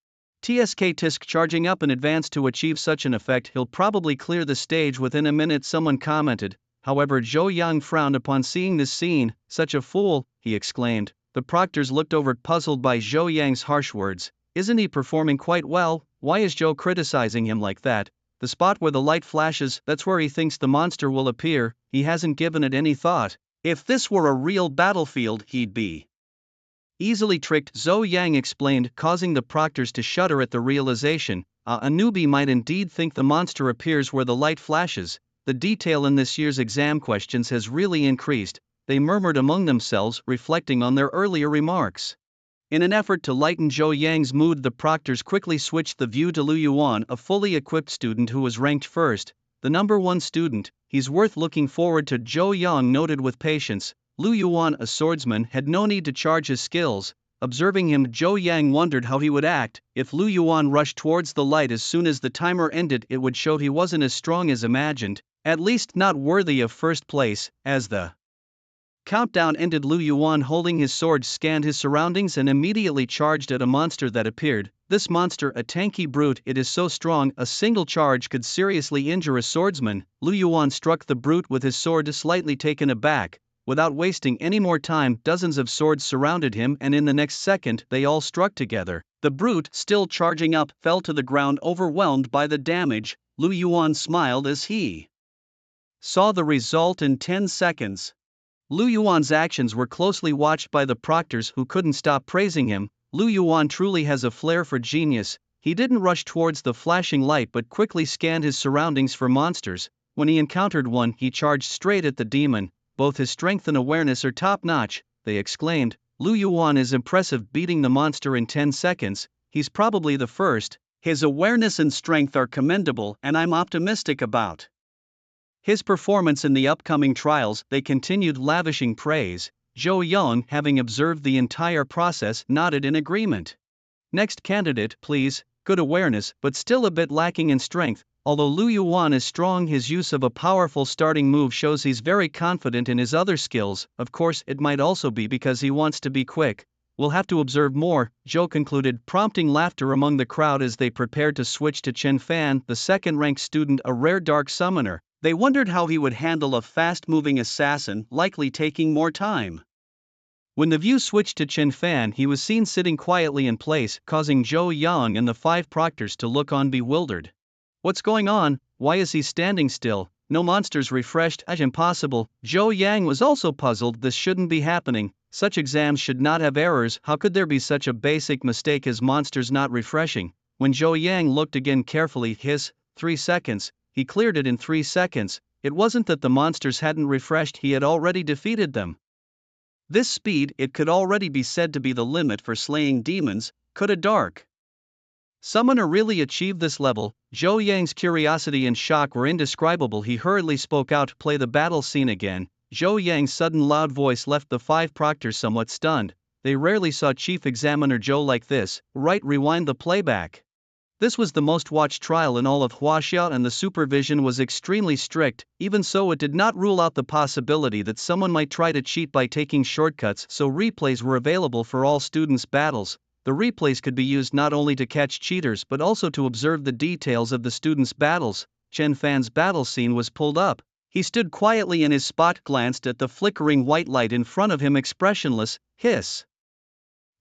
Tisk charging up in advance to achieve such an effect, he'll probably clear the stage within a minute, someone commented. However, Zhou Yang frowned upon seeing this scene. Such a fool, he exclaimed. The proctors looked over, puzzled by Zhou Yang's harsh words. Isn't he performing quite well? Why is Zhou criticizing him like that? The spot where the light flashes, that's where he thinks the monster will appear. He hasn't given it any thought. If this were a real battlefield, he'd be easily tricked, Zhou Yang explained, causing the proctors to shudder at the realization. A newbie might indeed think the monster appears where the light flashes. The detail in this year's exam questions has really increased, they murmured among themselves, reflecting on their earlier remarks. In an effort to lighten Zhou Yang's mood, the proctors quickly switched the view to Lu Yuan, a fully equipped student who was ranked first, the number 1 student. He's worth looking forward to, Zhou Yang noted with patience. Lu Yuan, a swordsman, had no need to charge his skills. Observing him, Zhou Yang wondered how he would act. If Lu Yuan rushed towards the light as soon as the timer ended, it would show he wasn't as strong as imagined, at least not worthy of first place. As the countdown ended, Lu Yuan, holding his sword, scanned his surroundings and immediately charged at a monster that appeared. This monster, a tanky brute, it is so strong, a single charge could seriously injure a swordsman. Lu Yuan struck the brute with his sword, slightly taken aback. Without wasting any more time, dozens of swords surrounded him, and in the next second, they all struck together. The brute, still charging up, fell to the ground, overwhelmed by the damage. Lu Yuan smiled as he saw the result in 10 seconds. Lu Yuan's actions were closely watched by the proctors, who couldn't stop praising him. Lu Yuan truly has a flair for genius. He didn't rush towards the flashing light but quickly scanned his surroundings for monsters. When he encountered one, he charged straight at the demon. Both his strength and awareness are top-notch, they exclaimed. Lu Yuan is impressive, beating the monster in 10 seconds. He's probably the first. His awareness and strength are commendable, and I'm optimistic about his performance in the upcoming trials. They continued lavishing praise. Zhou Yang, having observed the entire process, nodded in agreement. Next candidate, please. Good awareness, but still a bit lacking in strength. Although Lu Yuan is strong, his use of a powerful starting move shows he's very confident in his other skills. Of course, it might also be because he wants to be quick. We'll have to observe more, Zhou concluded, prompting laughter among the crowd as they prepared to switch to Chen Fan, the second-ranked student, a rare dark summoner. They wondered how he would handle a fast-moving assassin, likely taking more time. When the view switched to Chen Fan, he was seen sitting quietly in place, causing Zhou Yang and the 5 proctors to look on bewildered. What's going on? Why is he standing still? No monsters refreshed? Impossible. Zhou Yang was also puzzled. This shouldn't be happening. Such exams should not have errors. How could there be such a basic mistake as monsters not refreshing? When Zhou Yang looked again carefully, 3 seconds, he cleared it in 3 seconds. It wasn't that the monsters hadn't refreshed, he had already defeated them. This speed, it could already be said to be the limit for slaying demons. Could a dark summoner really achieve this level? Zhou Yang's curiosity and shock were indescribable. He hurriedly spoke out, "Play the battle scene again." Zhou Yang's sudden loud voice left the 5 proctors somewhat stunned. They rarely saw Chief Examiner Zhou like this. Right, rewind the playback. This was the most watched trial in all of Huaxia, and the supervision was extremely strict. Even so, it did not rule out the possibility that someone might try to cheat by taking shortcuts, so replays were available for all students' battles. The replays could be used not only to catch cheaters but also to observe the details of the students' battles. Chen Fan's battle scene was pulled up. He stood quietly in his spot, glanced at the flickering white light in front of him, expressionless.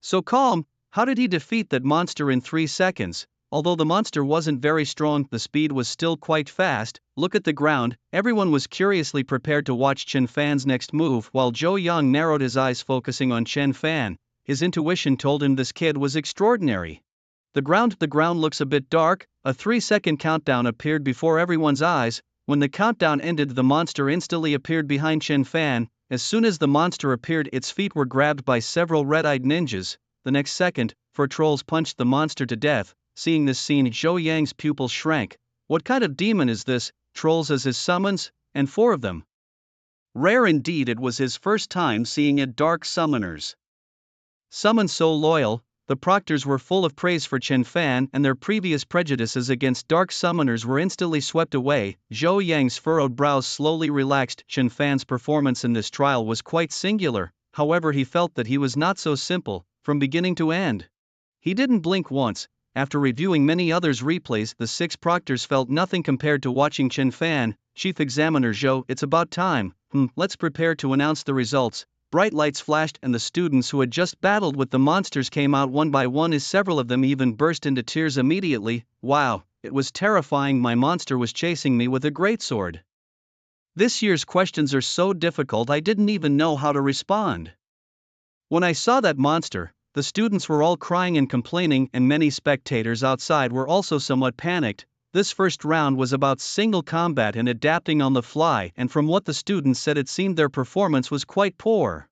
So calm. How did he defeat that monster in 3 seconds? Although the monster wasn't very strong, the speed was still quite fast. Look at the ground. Everyone was curiously prepared to watch Chen Fan's next move, while Zhou Yang narrowed his eyes, focusing on Chen Fan. His intuition told him this kid was extraordinary. The ground looks a bit dark. A 3-second countdown appeared before everyone's eyes. When the countdown ended, the monster instantly appeared behind Chen Fan. As soon as the monster appeared, its feet were grabbed by several red-eyed ninjas. The next second, 4 trolls punched the monster to death. Seeing this scene, Zhou Yang's pupils shrank. What kind of demon is this? Trolls as his summons? And 4 of them. Rare indeed. It was his first time seeing a dark summoners summon so loyal. The proctors were full of praise for Chen Fan, and their previous prejudices against dark summoners were instantly swept away. Zhou Yang's furrowed brows slowly relaxed. Chen Fan's performance in this trial was quite singular. However, he felt that he was not so simple, from beginning to end. He didn't blink once. After reviewing many others' replays, the 6 proctors felt nothing compared to watching Chen Fan. Chief Examiner Zhou, it's about time. Let's prepare to announce the results. Bright lights flashed, and the students who had just battled with the monsters came out one by one, as several of them even burst into tears immediately. Wow, it was terrifying. My monster was chasing me with a greatsword. This year's questions are so difficult, I didn't even know how to respond. When I saw that monster, the students were all crying and complaining, and many spectators outside were also somewhat panicked. This first round was about single combat and adapting on the fly, and from what the students said, it seemed their performance was quite poor.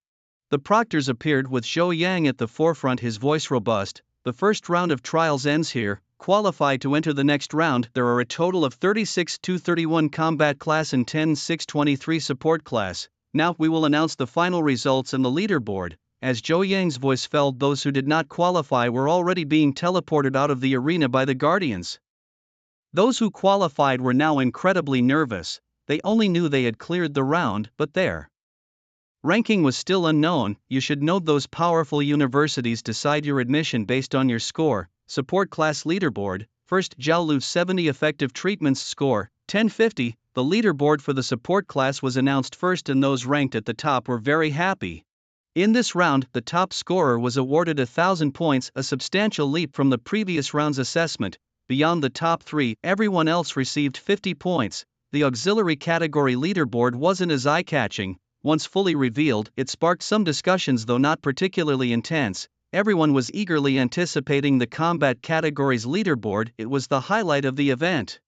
The proctors appeared with Zhou Yang at the forefront, his voice robust. The first round of trials ends here. Qualified to enter the next round, there are a total of 36 231 combat class and 10 623 support class. Now we will announce the final results and the leaderboard. As Zhou Yang's voice fell, those who did not qualify were already being teleported out of the arena by the guardians. Those who qualified were now incredibly nervous. They only knew they had cleared the round, but their ranking was still unknown. You should know those powerful universities decide your admission based on your score. Support class leaderboard. First, Jiaolu 70 effective treatments score, 1050. The leaderboard for the support class was announced first, and those ranked at the top were very happy. In this round, the top scorer was awarded 1,000 points, a substantial leap from the previous round's assessment. Beyond the top 3, everyone else received 50 points. The auxiliary category leaderboard wasn't as eye-catching. Once fully revealed, it sparked some discussions, though not particularly intense. Everyone was eagerly anticipating the combat category's leaderboard. It was the highlight of the event.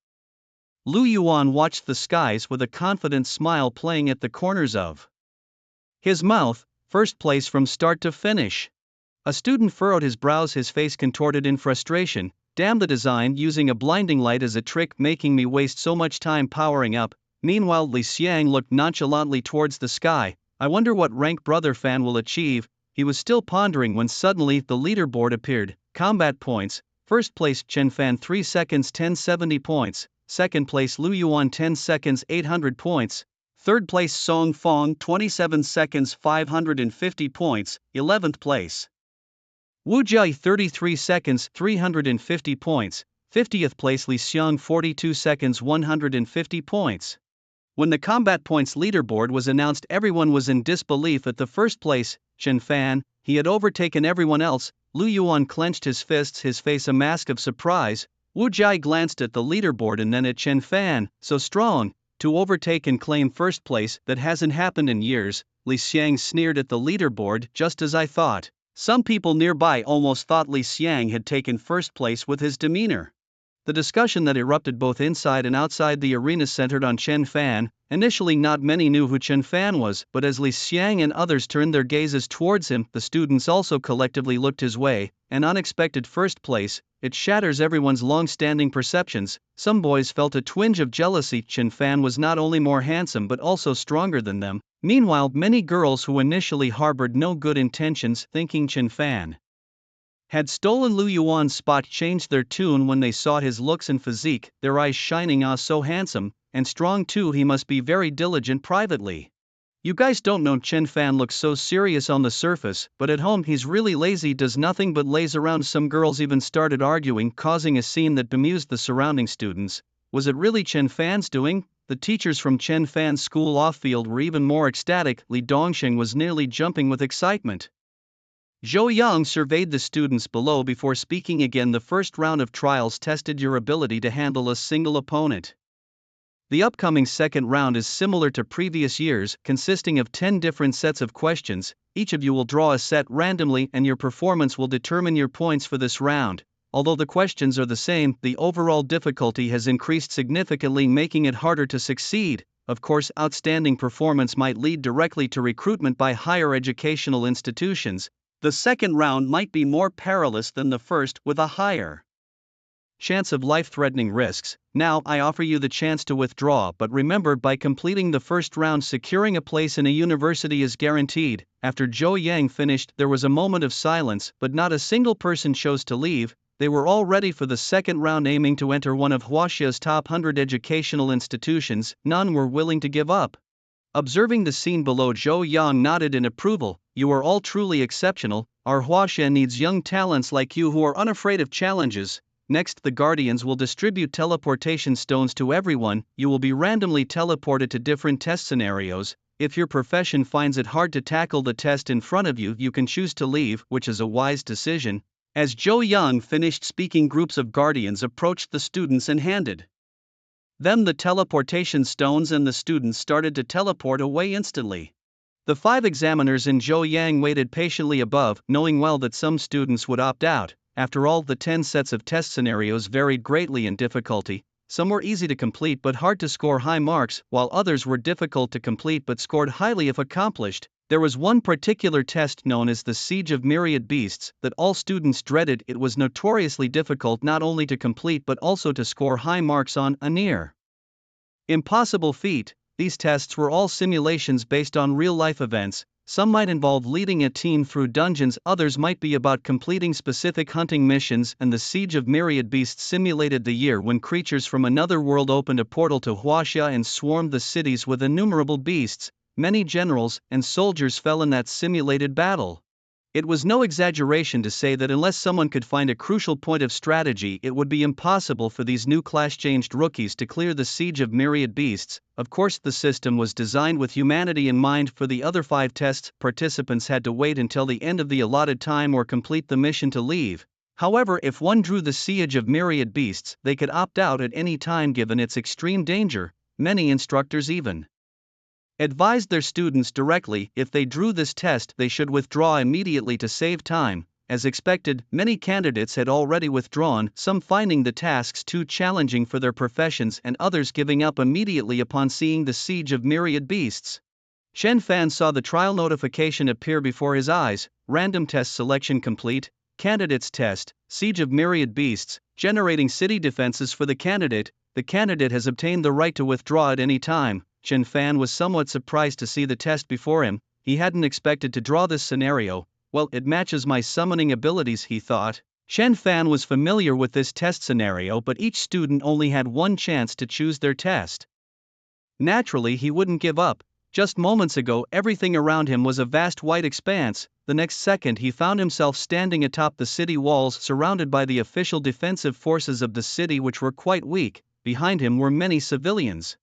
Lu Yuan watched the skies with a confident smile playing at the corners of his mouth. First place from start to finish. A student furrowed his brows, his face contorted in frustration. Damn the design, using a blinding light as a trick, making me waste so much time powering up. Meanwhile, Li Xiang looked nonchalantly towards the sky. I wonder what rank Brother Fan will achieve. He was still pondering when suddenly the leaderboard appeared. Combat points. First place Chen Fan 3 seconds 1070 points. Second place Lu Yuan 10 seconds 800 points. Third place Song Fong 27 seconds 550 points. 11th place Wu Jia 33 seconds 350 points. 50th place Li Xiang 42 seconds 150 points. When the combat points leaderboard was announced, everyone was in disbelief at the first place. Chen Fan. He had overtaken everyone else. Lu Yuan clenched his fists, his face a mask of surprise. Wu Jai glanced at the leaderboard and then at Chen Fan. So strong, to overtake and claim first place, that hasn't happened in years. Li Xiang sneered at the leaderboard, just as I thought. Some people nearby almost thought Li Xiang had taken first place with his demeanor. The discussion that erupted both inside and outside the arena centered on Chen Fan. Initially not many knew who Chen Fan was, but as Li Xiang and others turned their gazes towards him, the students also collectively looked his way. An unexpected first place, it shatters everyone's long-standing perceptions. Some boys felt a twinge of jealousy. Chen Fan was not only more handsome but also stronger than them. Meanwhile, many girls who initially harbored no good intentions, thinking Chen Fan had stolen Lu Yuan's spot, changed their tune when they saw his looks and physique, their eyes shining. Ah, so handsome, and strong too, he must be very diligent privately. You guys don't know, Chen Fan looks so serious on the surface, but at home he's really lazy, does nothing but laze around. Some girls even started arguing, causing a scene that bemused the surrounding students. Was it really Chen Fan's doing? The teachers from Chen Fan's school off-field were even more ecstatic. Li Dongsheng was nearly jumping with excitement. Zhou Yang surveyed the students below before speaking again. The first round of trials tested your ability to handle a single opponent. The upcoming second round is similar to previous years, consisting of 10 different sets of questions. Each of you will draw a set randomly and your performance will determine your points for this round. Although the questions are the same, the overall difficulty has increased significantly, making it harder to succeed. Of course, outstanding performance might lead directly to recruitment by higher educational institutions. The second round might be more perilous than the first, with a higher chance of life-threatening risks. Now I offer you the chance to withdraw, but remember, by completing the first round, securing a place in a university is guaranteed. After Zhou Yang finished, there was a moment of silence, but not a single person chose to leave. They were all ready for the second round, aiming to enter one of Huaxia's top 100 educational institutions. None were willing to give up. Observing the scene below, Zhou Yang nodded in approval. You are all truly exceptional. Our Huaxia needs young talents like you who are unafraid of challenges. Next, the Guardians will distribute teleportation stones to everyone. You will be randomly teleported to different test scenarios. If your profession finds it hard to tackle the test in front of you, you can choose to leave, which is a wise decision. As Zhou Yang finished speaking, groups of Guardians approached the students and handed them the teleportation stones, and the students started to teleport away instantly. The 5 examiners and Zhou Yang waited patiently above, knowing well that some students would opt out. After all, the 10 sets of test scenarios varied greatly in difficulty. Some were easy to complete but hard to score high marks, while others were difficult to complete but scored highly if accomplished. There was one particular test known as the Siege of Myriad Beasts that all students dreaded. It was notoriously difficult not only to complete but also to score high marks on, a near impossible feat. These tests were all simulations based on real-life events. Some might involve leading a team through dungeons, others might be about completing specific hunting missions, and the Siege of Myriad Beasts simulated the year when creatures from another world opened a portal to Huaxia and swarmed the cities with innumerable beasts. Many generals and soldiers fell in that simulated battle. It was no exaggeration to say that unless someone could find a crucial point of strategy, it would be impossible for these new class-changed rookies to clear the Siege of Myriad Beasts. Of course, the system was designed with humanity in mind. For the other 5 tests, participants had to wait until the end of the allotted time or complete the mission to leave. However, if one drew the Siege of Myriad Beasts, they could opt out at any time given its extreme danger. Many instructors even advised their students directly if they drew this test they should withdraw immediately to save time. As expected, many candidates had already withdrawn, some finding the tasks too challenging for their professions and others giving up immediately upon seeing the Siege of Myriad Beasts. Chen Fan saw the trial notification appear before his eyes. Random test selection complete. Candidates test, Siege of Myriad Beasts, generating city defenses for the candidate. The candidate has obtained the right to withdraw at any time. Chen Fan was somewhat surprised to see the test before him. He hadn't expected to draw this scenario. Well, it matches my summoning abilities, he thought. Chen Fan was familiar with this test scenario, but each student only had one chance to choose their test. Naturally, he wouldn't give up. Just moments ago, everything around him was a vast white expanse. The next second, he found himself standing atop the city walls, surrounded by the official defensive forces of the city, which were quite weak. Behind him were many civilians.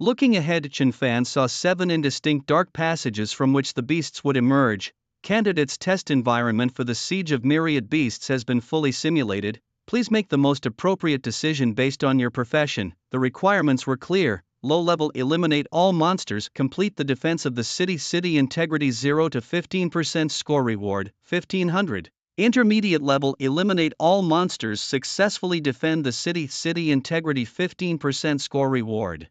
Looking ahead, Chen Fan saw 7 indistinct dark passages from which the beasts would emerge. Candidates' test environment for the Siege of Myriad Beasts has been fully simulated. Please make the most appropriate decision based on your profession. The requirements were clear. Low level: eliminate all monsters, complete the defense of the city. City integrity 0 to 15% score reward, 1500. Intermediate level: eliminate all monsters, successfully defend the city. City integrity 15% score reward,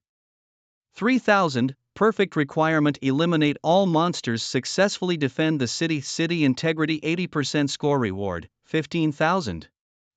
3000. Perfect requirement: eliminate all monsters, successfully defend the city. City integrity 80% score reward, 15,000.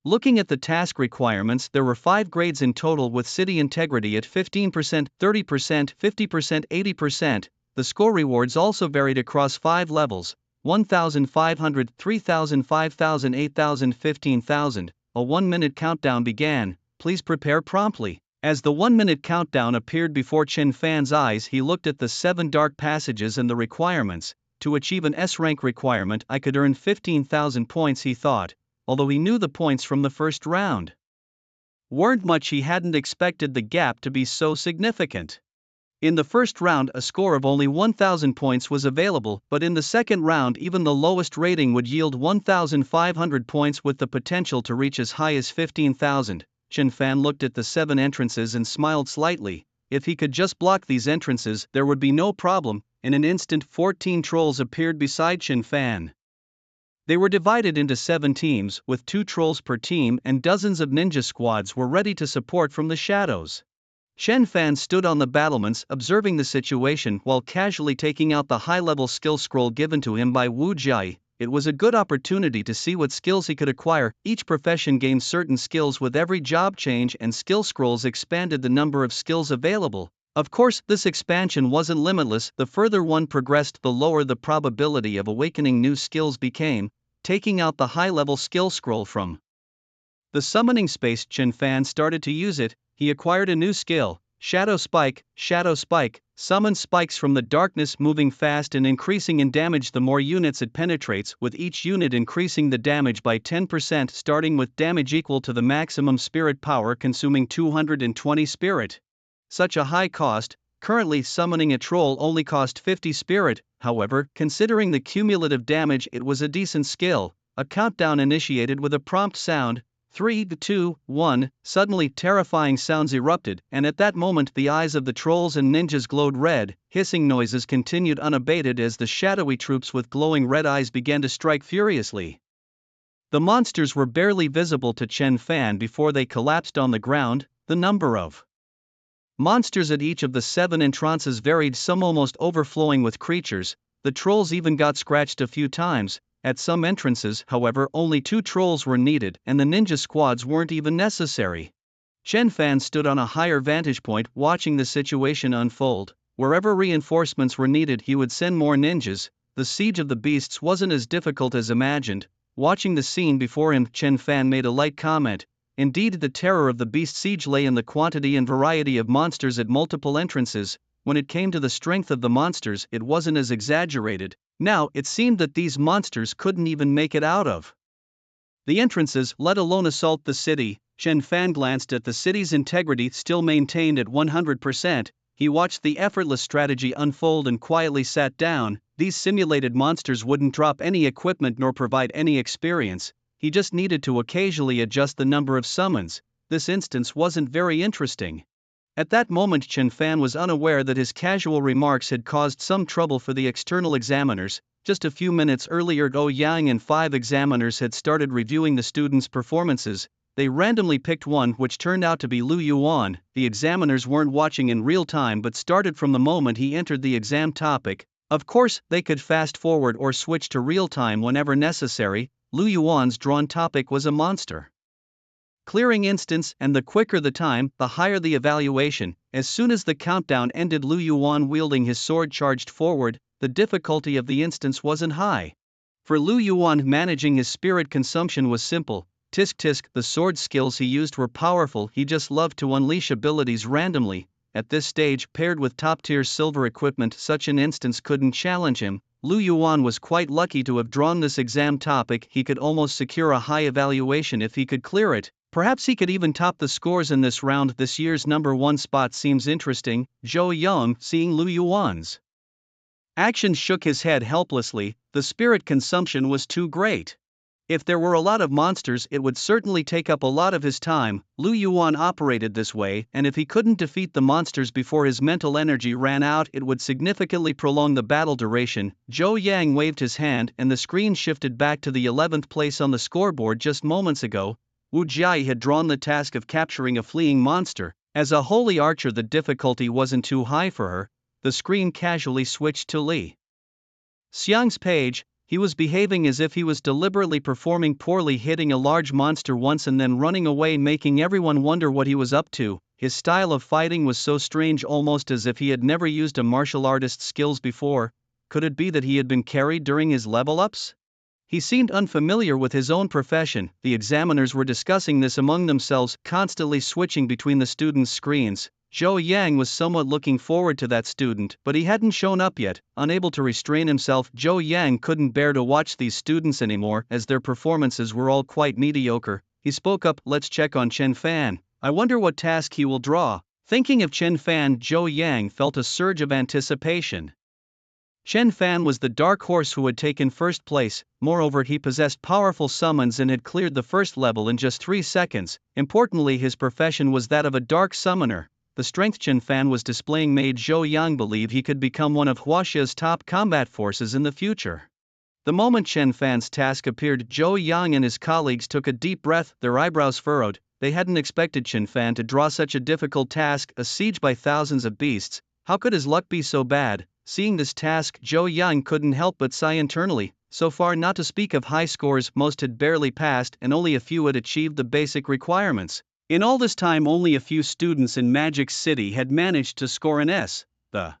Looking at the task requirements, there were 5 grades in total, with city integrity at 15%, 30%, 50%, 80%. The score rewards also varied across 5 levels: 1,500, 3,000, 5,000, 8,000, 15,000. A 1-minute countdown began. Please prepare promptly. As the 1-minute countdown appeared before Chen Fan's eyes, he looked at the 7 dark passages and the requirements. To achieve an S-rank requirement, I could earn 15,000 points, he thought. Although he knew the points from the first round weren't much, he hadn't expected the gap to be so significant. In the first round, a score of only 1,000 points was available, but in the second round, even the lowest rating would yield 1,500 points, with the potential to reach as high as 15,000. Chen Fan looked at the 7 entrances and smiled slightly. If he could just block these entrances, there would be no problem. In an instant, 14 trolls appeared beside Chen Fan. They were divided into 7 teams, with 2 trolls per team, and dozens of ninja squads were ready to support from the shadows. Chen Fan stood on the battlements, observing the situation while casually taking out the high-level skill scroll given to him by Wu Jia. It was a good opportunity to see what skills he could acquire. Each profession gained certain skills with every job change, and skill scrolls expanded the number of skills available. Of course, this expansion wasn't limitless. The further one progressed, the lower the probability of awakening new skills became. Taking out the high-level skill scroll from the summoning space, Chen Fan started to use it. He acquired a new skill, Shadow Spike. Shadow Spike summons spikes from the darkness, moving fast and increasing in damage the more units it penetrates, with each unit increasing the damage by 10%, starting with damage equal to the maximum spirit power, consuming 220 spirit. Such a high cost. Currently, summoning a troll only cost 50 spirit. However, considering the cumulative damage, it was a decent skill. A countdown initiated with a prompt sound. 3, 2, 1. Suddenly, terrifying sounds erupted, and at that moment the eyes of the trolls and ninjas glowed red. Hissing noises continued unabated as the shadowy troops with glowing red eyes began to strike furiously. The monsters were barely visible to Chen Fan before they collapsed on the ground. The number of monsters at each of the 7 entrances varied, some almost overflowing with creatures. The trolls even got scratched a few times. At some entrances, however, only 2 trolls were needed, and the ninja squads weren't even necessary. Chen Fan stood on a higher vantage point, watching the situation unfold. Wherever reinforcements were needed, he would send more ninjas. The siege of the beasts wasn't as difficult as imagined. Watching the scene before him, Chen Fan made a light comment. Indeed, the terror of the beast siege lay in the quantity and variety of monsters at multiple entrances. When it came to the strength of the monsters, it wasn't as exaggerated. Now, it seemed that these monsters couldn't even make it out of the entrances, let alone assault the city. Chen Fan glanced at the city's integrity, still maintained at 100%. He watched the effortless strategy unfold and quietly sat down. These simulated monsters wouldn't drop any equipment nor provide any experience. He just needed to occasionally adjust the number of summons. This instance wasn't very interesting. At that moment, Chen Fan was unaware that his casual remarks had caused some trouble for the external examiners. Just a few minutes earlier, Go Yang and 5 examiners had started reviewing the students' performances. They randomly picked one, which turned out to be Lu Yuan. The examiners weren't watching in real time but started from the moment he entered the exam topic. Of course, they could fast forward or switch to real time whenever necessary. Lu Yuan's drawn topic was a monster clearing instance, and the quicker the time, the higher the evaluation. As soon as the countdown ended, Lu Yuan, wielding his sword, charged forward. The difficulty of the instance wasn't high. For Lu Yuan, managing his spirit consumption was simple. Tisk tisk, the sword skills he used were powerful. He just loved to unleash abilities randomly. At this stage, paired with top-tier silver equipment, such an instance couldn't challenge him. Lu Yuan was quite lucky to have drawn this exam topic. He could almost secure a high evaluation if he could clear it. Perhaps he could even top the scores in this round. This year's #1 spot seems interesting. Zhou Yang, seeing Lu Yuan's Action shook his head helplessly, the spirit consumption was too great. If there were a lot of monsters, it would certainly take up a lot of his time. Lu Yuan operated this way, and if he couldn't defeat the monsters before his mental energy ran out, it would significantly prolong the battle duration. Zhou Yang waved his hand, and the screen shifted back to the 11th place on the scoreboard just moments ago. Wu Jiai had drawn the task of capturing a fleeing monster. As a holy archer, the difficulty wasn't too high for her. The screen casually switched to Li Xiang's page. He was behaving as if he was deliberately performing poorly, hitting a large monster once and then running away, making everyone wonder what he was up to. His style of fighting was so strange, almost as if he had never used a martial artist's skills before. Could it be that he had been carried during his level-ups? He seemed unfamiliar with his own profession. The examiners were discussing this among themselves, constantly switching between the students' screens. Zhou Yang was somewhat looking forward to that student, but he hadn't shown up yet. Unable to restrain himself, Zhou Yang couldn't bear to watch these students anymore, as their performances were all quite mediocre. He spoke up, "Let's check on Chen Fan. I wonder what task he will draw." Thinking of Chen Fan, Zhou Yang felt a surge of anticipation. Chen Fan was the dark horse who had taken first place. Moreover, he possessed powerful summons and had cleared the first level in just 3 seconds. Importantly, his profession was that of a dark summoner. The strength Chen Fan was displaying made Zhou Yang believe he could become one of Huaxia's top combat forces in the future. The moment Chen Fan's task appeared, Zhou Yang and his colleagues took a deep breath, their eyebrows furrowed. They hadn't expected Chen Fan to draw such a difficult task, a siege by thousands of beasts. How could his luck be so bad? Seeing this task, Zhou Yang couldn't help but sigh internally. So far, not to speak of high scores, most had barely passed and only a few had achieved the basic requirements. In all this time, only a few students in Magic City had managed to score an S. The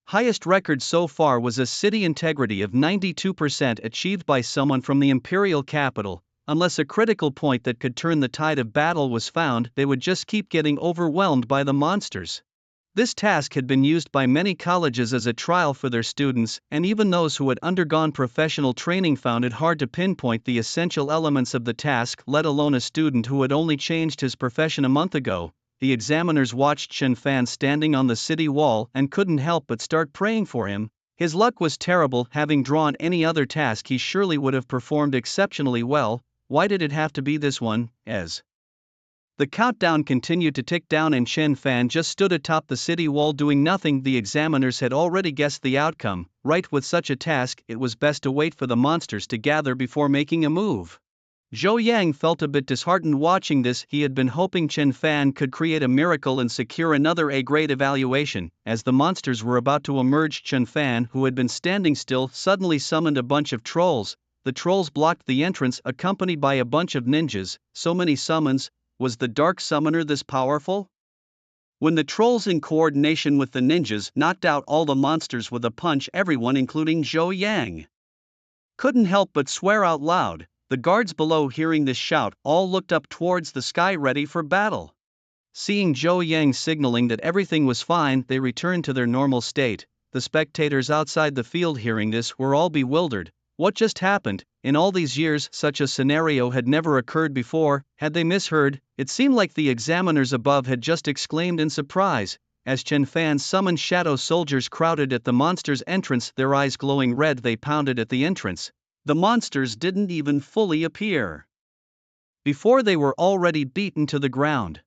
highest record so far was a city integrity of 92% achieved by someone from the imperial capital. Unless a critical point that could turn the tide of battle was found, they would just keep getting overwhelmed by the monsters. This task had been used by many colleges as a trial for their students, and even those who had undergone professional training found it hard to pinpoint the essential elements of the task, let alone a student who had only changed his profession a month ago. The examiners watched Chen Fan standing on the city wall and couldn't help but start praying for him. His luck was terrible. Having drawn any other task, he surely would have performed exceptionally well. Why did it have to be this one? As the countdown continued to tick down and Chen Fan just stood atop the city wall doing nothing, the examiners had already guessed the outcome. Right, with such a task, it was best to wait for the monsters to gather before making a move. Zhou Yang felt a bit disheartened watching this. He had been hoping Chen Fan could create a miracle and secure another A-grade evaluation. As the monsters were about to emerge, Chen Fan, who had been standing still, suddenly summoned a bunch of trolls. The trolls blocked the entrance, accompanied by a bunch of ninjas. So many summons. Was the dark summoner this powerful? When the trolls, in coordination with the ninjas, knocked out all the monsters with a punch, everyone, including Zhou Yang, couldn't help but swear out loud. The guards below, hearing this shout, all looked up towards the sky ready for battle. Seeing Zhou Yang signaling that everything was fine, they returned to their normal state. The spectators outside the field, hearing this, were all bewildered. What just happened? In all these years, such a scenario had never occurred before. Had they misheard? It seemed like the examiners above had just exclaimed in surprise. As Chen Fan summoned shadow soldiers crowded at the monster's entrance, their eyes glowing red, they pounded at the entrance. The monsters didn't even fully appear before they were already beaten to the ground.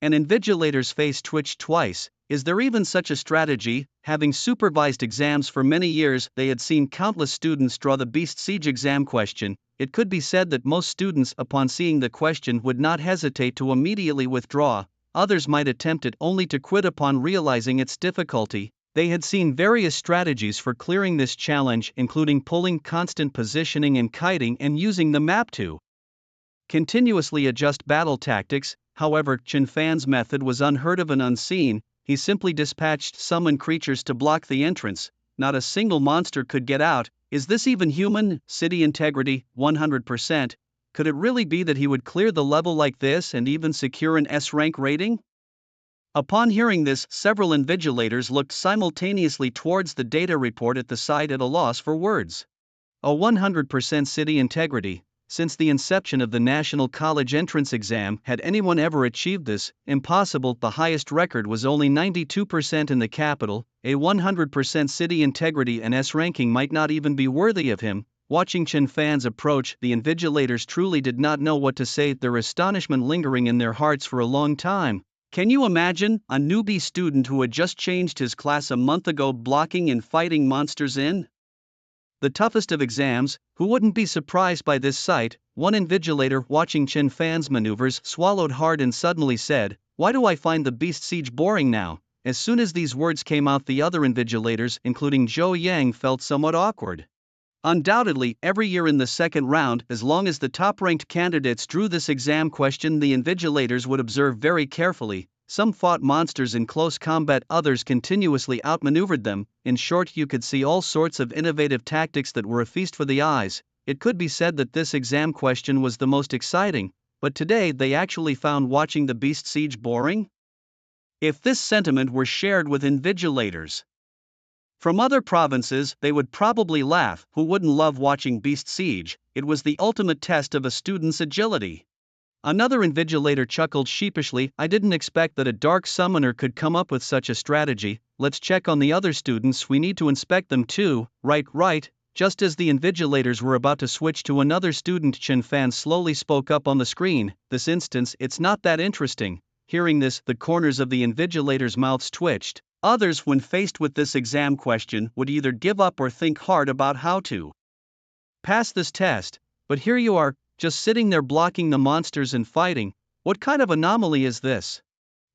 An invigilator's face twitched twice. Is there even such a strategy? Having supervised exams for many years, they had seen countless students draw the Beast Siege exam question. It could be said that most students, upon seeing the question, would not hesitate to immediately withdraw. Others might attempt it only to quit upon realizing its difficulty. They had seen various strategies for clearing this challenge, including pulling, constant positioning and kiting, and using the map to continuously adjust battle tactics. However, Chen Fan's method was unheard of and unseen. He simply dispatched summoned creatures to block the entrance. Not a single monster could get out. Is this even human? City integrity, 100%. Could it really be that he would clear the level like this and even secure an S-rank rating? Upon hearing this, several invigilators looked simultaneously towards the data report at the side, at a loss for words. A 100% city integrity. since the inception of the National College Entrance Exam. Had anyone ever achieved this? Impossible. The highest record was only 92% in the capital. A 100% city integrity and S ranking might not even be worthy of him. Watching Chen Fan's approach, the invigilators truly did not know what to say, their astonishment lingering in their hearts for a long time. Can you imagine a newbie student who had just changed his class a month ago blocking and fighting monsters in the toughest of exams? Who wouldn't be surprised by this sight? One invigilator, watching Chen Fan's maneuvers, swallowed hard and suddenly said, "Why do I find the Beast Siege boring now?" As soon as these words came out, the other invigilators, including Zhou Yang, felt somewhat awkward. Undoubtedly, every year in the second round, as long as the top-ranked candidates drew this exam question, the invigilators would observe very carefully. Some fought monsters in close combat, others continuously outmaneuvered them. In short, you could see all sorts of innovative tactics that were a feast for the eyes. It could be said that this exam question was the most exciting, but today they actually found watching the Beast Siege boring? If this sentiment were shared with invigilators from other provinces, they would probably laugh. Who wouldn't love watching Beast Siege? It was the ultimate test of a student's agility. Another invigilator chuckled sheepishly. "I didn't expect that a dark summoner could come up with such a strategy. Let's check on the other students, we need to inspect them too." Right. Just as the invigilators were about to switch to another student, Chen Fan slowly spoke up on the screen. "This instance, it's not that interesting." Hearing this, the corners of the invigilators' mouths twitched. Others, when faced with this exam question, would either give up or think hard about how to pass this test. But here you are, just sitting there blocking the monsters and fighting. What kind of anomaly is this?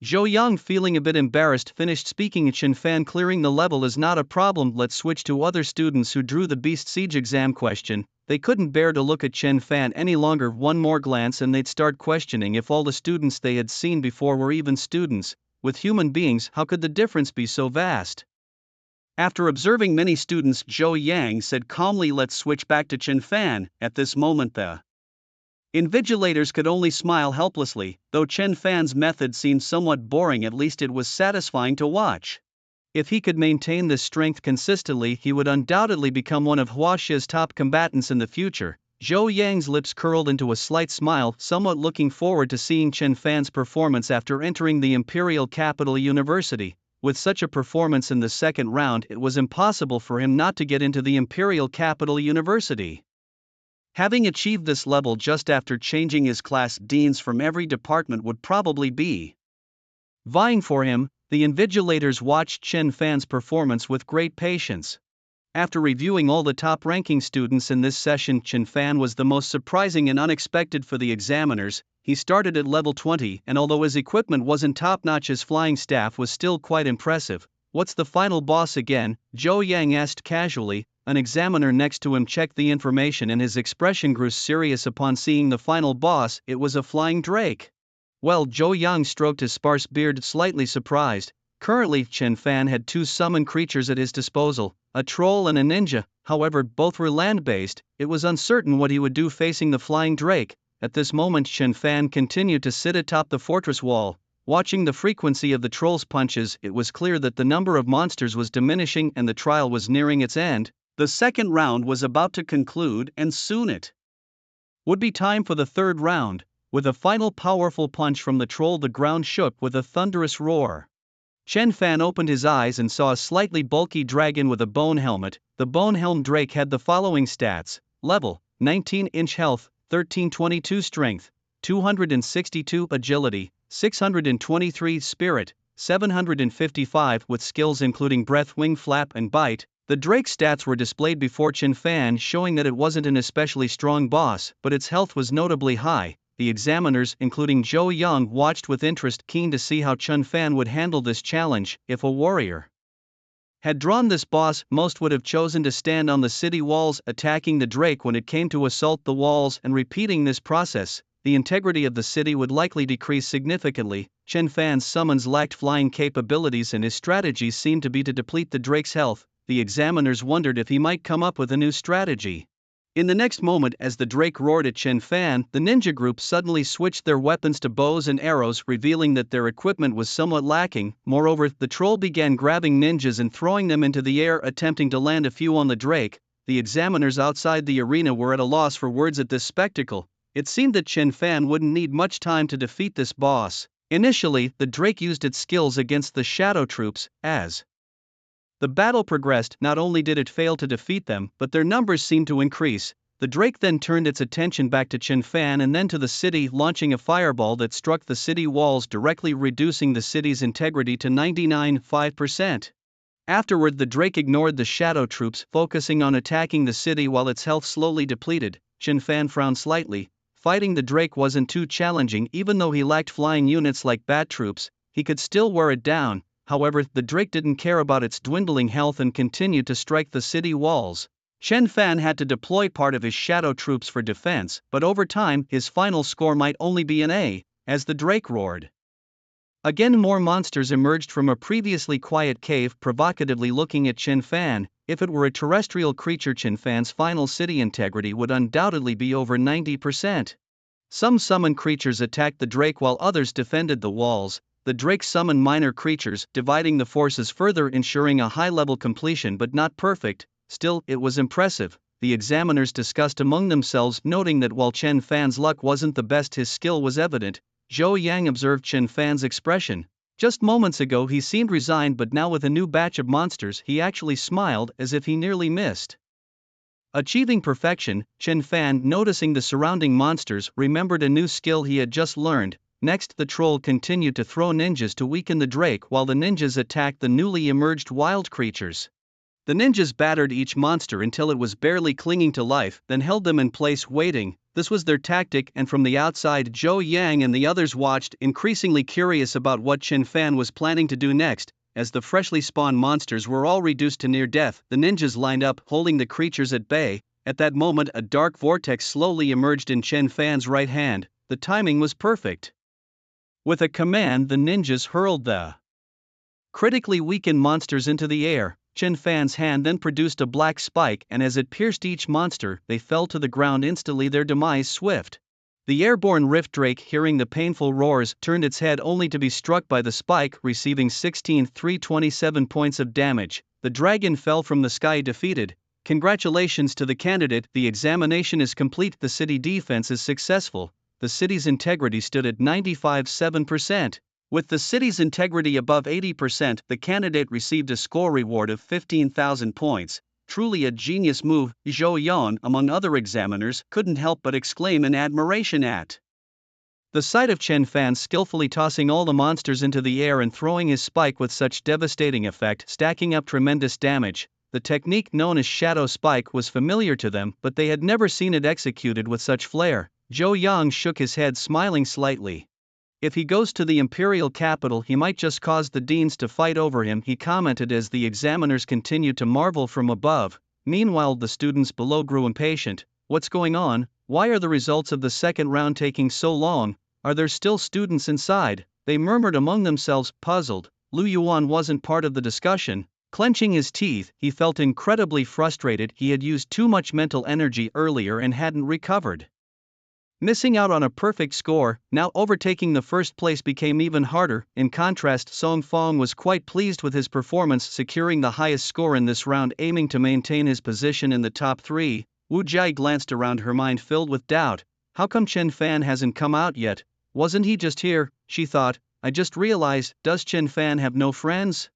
Zhou Yang, feeling a bit embarrassed, finished speaking. Chen Fan, clearing the level is not a problem. Let's switch to other students who drew the Beast Siege exam question. They couldn't bear to look at Chen Fan any longer. One more glance and they'd start questioning if all the students they had seen before were even students. With human beings, how could the difference be so vast? After observing many students, Zhou Yang said calmly, "Let's switch back to Chen Fan." At this moment the invigilators could only smile helplessly. Though Chen Fan's method seemed somewhat boring, at least it was satisfying to watch. If he could maintain this strength consistently, he would undoubtedly become one of Huaxia's top combatants in the future. Zhou Yang's lips curled into a slight smile, somewhat looking forward to seeing Chen Fan's performance after entering the Imperial Capital University. With such a performance in the second round, it was impossible for him not to get into the Imperial Capital University. Having achieved this level just after changing his class, deans from every department would probably be vying for him. The invigilators watched Chen Fan's performance with great patience. After reviewing all the top-ranking students in this session, Chen Fan was the most surprising and unexpected for the examiners. He started at level 20, and although his equipment wasn't top-notch, his flying staff was still quite impressive. "What's the final boss again?" Zhou Yang asked casually. An examiner next to him checked the information and his expression grew serious upon seeing the final boss. It was a flying drake. Well, Zhou Yang stroked his sparse beard, slightly surprised. Currently, Chen Fan had two summon creatures at his disposal, a troll and a ninja. However, both were land-based. It was uncertain what he would do facing the flying drake. At this moment, Chen Fan continued to sit atop the fortress wall. Watching the frequency of the troll's punches, it was clear that the number of monsters was diminishing and the trial was nearing its end. The second round was about to conclude, and soon it would be time for the third round. With a final powerful punch from the troll, the ground shook with a thunderous roar. Chen Fan opened his eyes and saw a slightly bulky dragon with a bone helmet. The bone helm drake had the following stats: level 19-inch health, 1322 strength, 262 agility, 623 spirit, 755 with skills including breath, wing flap and bite. The drake's stats were displayed before Chen Fan, showing that it wasn't an especially strong boss, but its health was notably high. The examiners, including Zhou Yang, watched with interest, keen to see how Chen Fan would handle this challenge. If a warrior had drawn this boss, most would have chosen to stand on the city walls, attacking the drake when it came to assault the walls, and repeating this process. The integrity of the city would likely decrease significantly. Chen Fan's summons lacked flying capabilities and his strategies seemed to be to deplete the drake's health. The examiners wondered if he might come up with a new strategy. In the next moment, as the drake roared at Chen Fan, the ninja group suddenly switched their weapons to bows and arrows, revealing that their equipment was somewhat lacking. Moreover, the troll began grabbing ninjas and throwing them into the air, attempting to land a few on the drake. the examiners outside the arena were at a loss for words at this spectacle. It seemed that Chen Fan wouldn't need much time to defeat this boss. Initially, the Drake used its skills against the Shadow troops. As the battle progressed, not only did it fail to defeat them, but their numbers seemed to increase. The Drake then turned its attention back to Chen Fan and then to the city, launching a fireball that struck the city walls, directly reducing the city's integrity to 99.5%. Afterward, the Drake ignored the Shadow troops, focusing on attacking the city while its health slowly depleted. Chen Fan frowned slightly. Fighting the Drake wasn't too challenging. Even though he lacked flying units like bat troops, he could still wear it down. However, the Drake didn't care about its dwindling health and continued to strike the city walls. Chen Fan had to deploy part of his Shadow troops for defense, but over time his final score might only be an A, as the Drake roared. Again, more monsters emerged from a previously quiet cave, provocatively looking at Chen Fan. If it were a terrestrial creature, Chen Fan's final city integrity would undoubtedly be over 90%. Some summoned creatures attacked the Drake while others defended the walls. The Drake summoned minor creatures, dividing the forces further, ensuring a high-level completion but not perfect. Still, it was impressive. The examiners discussed among themselves, noting that while Chen Fan's luck wasn't the best, his skill was evident. Zhou Yang observed Chen Fan's expression. Just moments ago he seemed resigned, but now with a new batch of monsters he actually smiled, as if he nearly missed achieving perfection. Chen Fan, noticing the surrounding monsters, remembered a new skill he had just learned. Next, the troll continued to throw ninjas to weaken the Drake while the ninjas attacked the newly emerged wild creatures. The ninjas battered each monster until it was barely clinging to life, then held them in place waiting. This was their tactic, and from the outside Zhou Yang and the others watched, increasingly curious about what Chen Fan was planning to do next. As the freshly spawned monsters were all reduced to near death, the ninjas lined up, holding the creatures at bay. At that moment, a dark vortex slowly emerged in Chen Fan's right hand. The timing was perfect. With a command, the ninjas hurled the critically weakened monsters into the air. Chen Fan's hand then produced a black spike, and as it pierced each monster, they fell to the ground instantly, their demise swift. The airborne Rift Drake, hearing the painful roars, turned its head only to be struck by the spike, receiving 16,327 points of damage. The dragon fell from the sky defeated. Congratulations to the candidate, the examination is complete, the city defense is successful. The city's integrity stood at 95.7%. With the city's integrity above 80%, the candidate received a score reward of 15,000 points. Truly a genius move. Zhou Yan, among other examiners, couldn't help but exclaim in admiration at the sight of Chen Fan skillfully tossing all the monsters into the air and throwing his spike with such devastating effect, stacking up tremendous damage. The technique known as Shadow Spike was familiar to them, but they had never seen it executed with such flair. Zhou Yang shook his head, smiling slightly. If he goes to the imperial capital, he might just cause the deans to fight over him, he commented as the examiners continued to marvel from above. Meanwhile, the students below grew impatient. What's going on? Why are the results of the second round taking so long? Are there still students inside? They murmured among themselves, puzzled. Lu Yuan wasn't part of the discussion. Clenching his teeth, he felt incredibly frustrated. He had used too much mental energy earlier and hadn't recovered. Missing out on a perfect score, now overtaking the first place became even harder. In contrast, Song Fong was quite pleased with his performance, securing the highest score in this round, aiming to maintain his position in the top 3. Wu Jai glanced around, her mind filled with doubt. How come Chen Fan hasn't come out yet? Wasn't he just here? She thought. I just realized, does Chen Fan have no friends?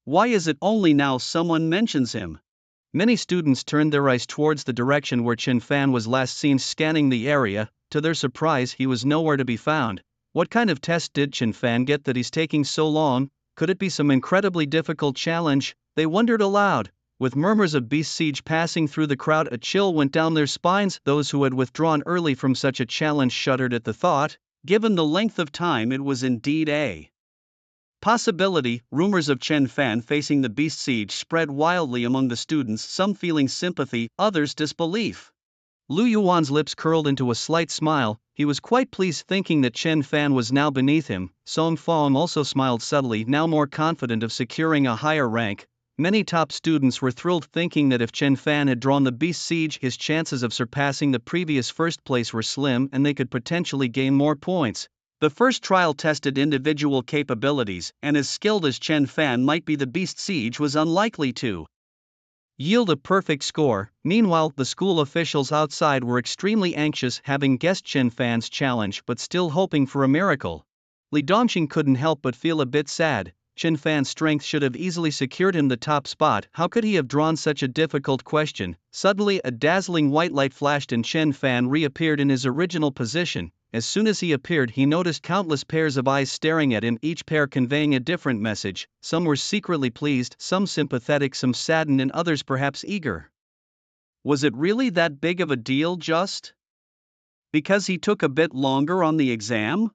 Why is it only now someone mentions him? Many students turned their eyes towards the direction where Chen Fan was last seen scanning the area. To their surprise, he was nowhere to be found. What kind of test did Chen Fan get that he's taking so long? Could it be some incredibly difficult challenge? They wondered aloud. With murmurs of Beast Siege passing through the crowd, a chill went down their spines. Those who had withdrawn early from such a challenge shuddered at the thought. Given the length of time, it was indeed a possibility. Rumors of Chen Fan facing the Beast Siege spread wildly among the students, some feeling sympathy, others disbelief. Lu Yuan's lips curled into a slight smile. He was quite pleased, thinking that Chen Fan was now beneath him. Song Fong also smiled subtly, now more confident of securing a higher rank. Many top students were thrilled, thinking that if Chen Fan had drawn the Beast Siege, his chances of surpassing the previous first place were slim and they could potentially gain more points. The first trial tested individual capabilities, and as skilled as Chen Fan might be, the Beast Siege was unlikely to yield a perfect score. Meanwhile, the school officials outside were extremely anxious, having guessed Chen Fan's challenge but still hoping for a miracle. Li Dongxing couldn't help but feel a bit sad. Chen Fan's strength should have easily secured him the top spot. How could he have drawn such a difficult question? Suddenly, a dazzling white light flashed and Chen Fan reappeared in his original position. As soon as he appeared, he noticed countless pairs of eyes staring at him, each pair conveying a different message. Some were secretly pleased, some sympathetic, some saddened, and others perhaps eager. Was it really that big of a deal just because he took a bit longer on the exam?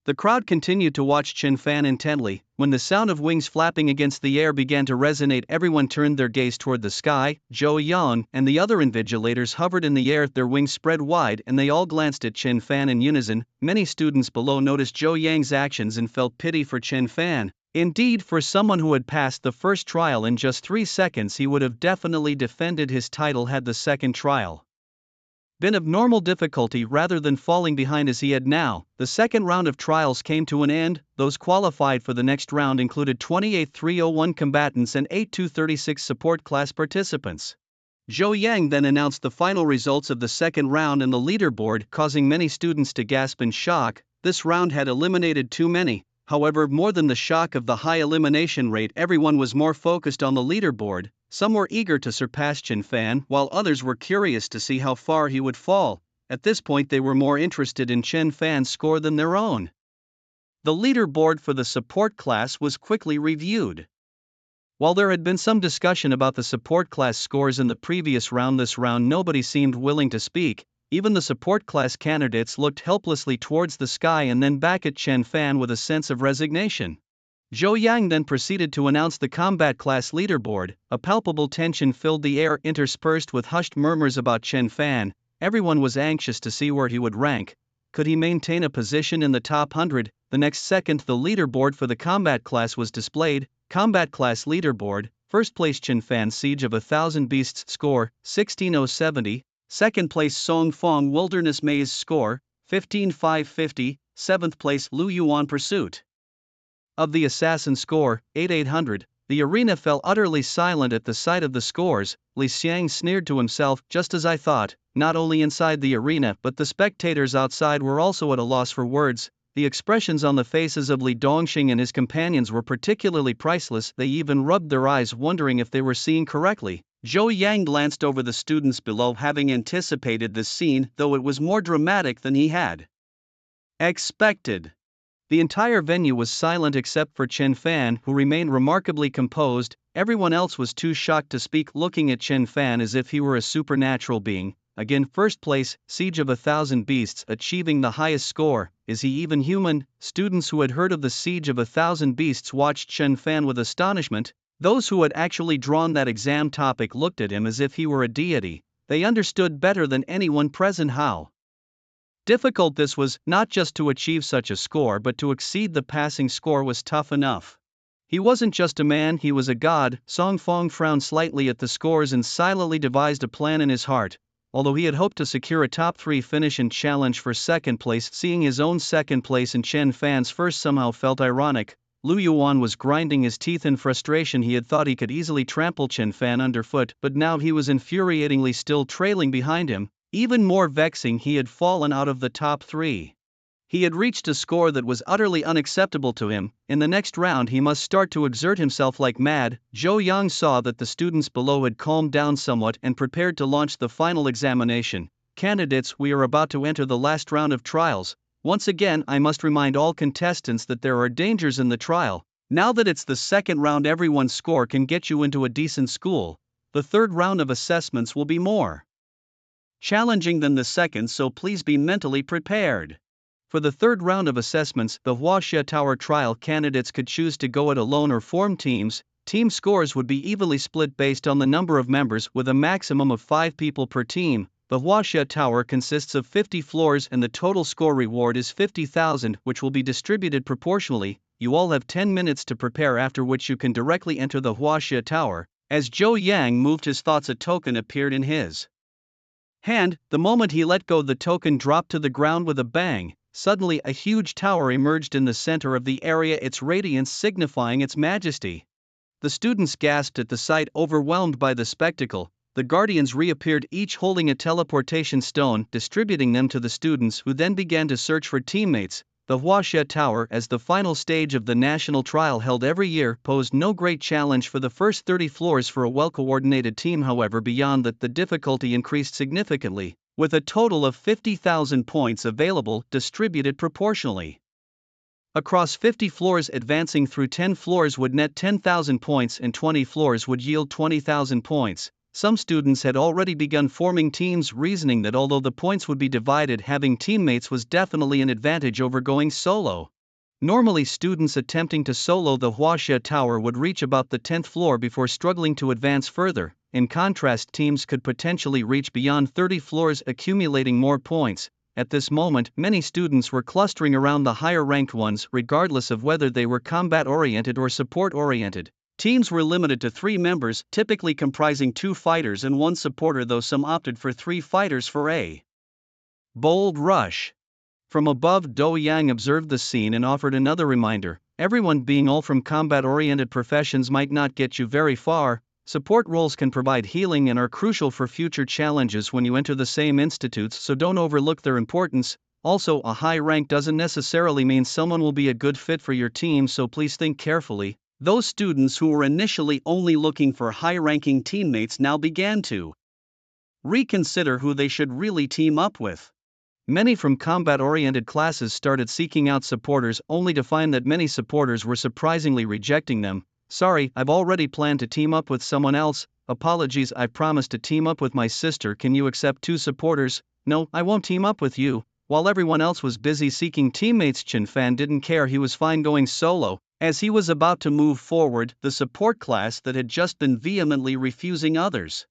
The crowd continued to watch Chen Fan intently. When the sound of wings flapping against the air began to resonate, everyone turned their gaze toward the sky. Zhou Yang and the other invigilators hovered in the air, their wings spread wide, and they all glanced at Chen Fan in unison. Many students below noticed Zhou Yang's actions and felt pity for Chen Fan. Indeed, for someone who had passed the first trial in just 3 seconds, he would have definitely defended his title had the second trial been of normal difficulty rather than falling behind as he had now. The second round of trials came to an end. Those qualified for the next round included 28 301 combatants and 8 236 support class participants. Zhou Yang then announced the final results of the second round and the leaderboard, causing many students to gasp in shock. This round had eliminated too many. However, more than the shock of the high elimination rate, everyone was more focused on the leaderboard. Some were eager to surpass Chen Fan, while others were curious to see how far he would fall. At this point, they were more interested in Chen Fan's score than their own. The leaderboard for the support class was quickly reviewed. While there had been some discussion about the support class scores in the previous round, this round nobody seemed willing to speak. Even the support class candidates looked helplessly towards the sky and then back at Chen Fan with a sense of resignation. Zhou Yang then proceeded to announce the combat class leaderboard. A palpable tension filled the air, interspersed with hushed murmurs about Chen Fan. Everyone was anxious to see where he would rank. Could he maintain a position in the top 100? The next second, the leaderboard for the combat class was displayed. Combat class leaderboard: first place Chen Fan, Siege of 1,000 Beasts, score 16070. Second place Song Fong, Wilderness Maze, score 15550. Seventh place Lu Yuan, Pursuit of the Assassin, score 8800. The arena fell utterly silent at the sight of the scores. Li Xiang sneered to himself, just as I thought. Not only inside the arena, but the spectators outside were also at a loss for words. The expressions on the faces of Li Dongxing and his companions were particularly priceless. They even rubbed their eyes, wondering if they were seeing correctly. Zhou Yang glanced over the students below, having anticipated this scene, though it was more dramatic than he had expected. The entire venue was silent except for Chen Fan, who remained remarkably composed. Everyone else was too shocked to speak, looking at Chen Fan as if he were a supernatural being. Again, first place, Siege of 1,000 Beasts, achieving the highest score. Is he even human? Students who had heard of the Siege of 1,000 Beasts watched Chen Fan with astonishment. Those who had actually drawn that exam topic looked at him as if he were a deity. They understood better than anyone present how difficult this was. Not just to achieve such a score, but to exceed the passing score was tough enough. He wasn't just a man, he was a god. Song Fong frowned slightly at the scores and silently devised a plan in his heart. Although he had hoped to secure a top 3 finish and challenge for second place, seeing his own second place and Chen Fan's first somehow felt ironic. Lu Yuan was grinding his teeth in frustration. He had thought he could easily trample Chen Fan underfoot, but now he was infuriatingly still trailing behind him. Even more vexing, he had fallen out of the top 3. He had reached a score that was utterly unacceptable to him. In the next round he must start to exert himself like mad. Zhou Yang saw that the students below had calmed down somewhat and prepared to launch the final examination. Candidates, we are about to enter the last round of trials. Once again, I must remind all contestants that there are dangers in the trial. Now that it's the second round, everyone's score can get you into a decent school. The third round of assessments will be more challenging than the second, so please be mentally prepared. For the third round of assessments, the Huaxia Tower trial, candidates could choose to go it alone or form teams. Team scores would be evenly split based on the number of members, with a maximum of 5 people per team. The Huaxia Tower consists of 50 floors and the total score reward is 50,000, which will be distributed proportionally. You all have 10 minutes to prepare, after which you can directly enter the Huaxia Tower. As Zhou Yang moved his thoughts, a token appeared in his hand. The moment he let go, the token dropped to the ground with a bang. Suddenly, a huge tower emerged in the center of the area, its radiance signifying its majesty. The students gasped at the sight, overwhelmed by the spectacle. The guardians reappeared, each holding a teleportation stone, distributing them to the students, who then began to search for teammates. The Huaxia Tower, as the final stage of the national trial held every year, posed no great challenge for the first 30 floors for a well-coordinated team. However, beyond that, the difficulty increased significantly, with a total of 50,000 points available, distributed proportionally across 50 floors. Advancing through 10 floors would net 10,000 points, and 20 floors would yield 20,000 points. Some students had already begun forming teams, reasoning that although the points would be divided, having teammates was definitely an advantage over going solo. Normally, students attempting to solo the Huaxia Tower would reach about the 10th floor before struggling to advance further. In contrast, teams could potentially reach beyond 30 floors, accumulating more points. At this moment, many students were clustering around the higher-ranked ones, regardless of whether they were combat-oriented or support-oriented. Teams were limited to 3 members, typically comprising 2 fighters and 1 supporter, though some opted for 3 fighters for a bold rush. From above, Dou Yang observed the scene and offered another reminder: everyone being all from combat-oriented professions might not get you very far. Support roles can provide healing and are crucial for future challenges when you enter the same institutes, so don't overlook their importance. Also, a high rank doesn't necessarily mean someone will be a good fit for your team, so please think carefully. Those students who were initially only looking for high-ranking teammates now began to reconsider who they should really team up with. Many from combat-oriented classes started seeking out supporters, only to find that many supporters were surprisingly rejecting them. Sorry, I've already planned to team up with someone else. Apologies, I promised to team up with my sister. Can you accept 2 supporters? No, I won't team up with you. While everyone else was busy seeking teammates, Chen Fan didn't care. He was fine going solo. As he was about to move forward, the support class that had just been vehemently refusing others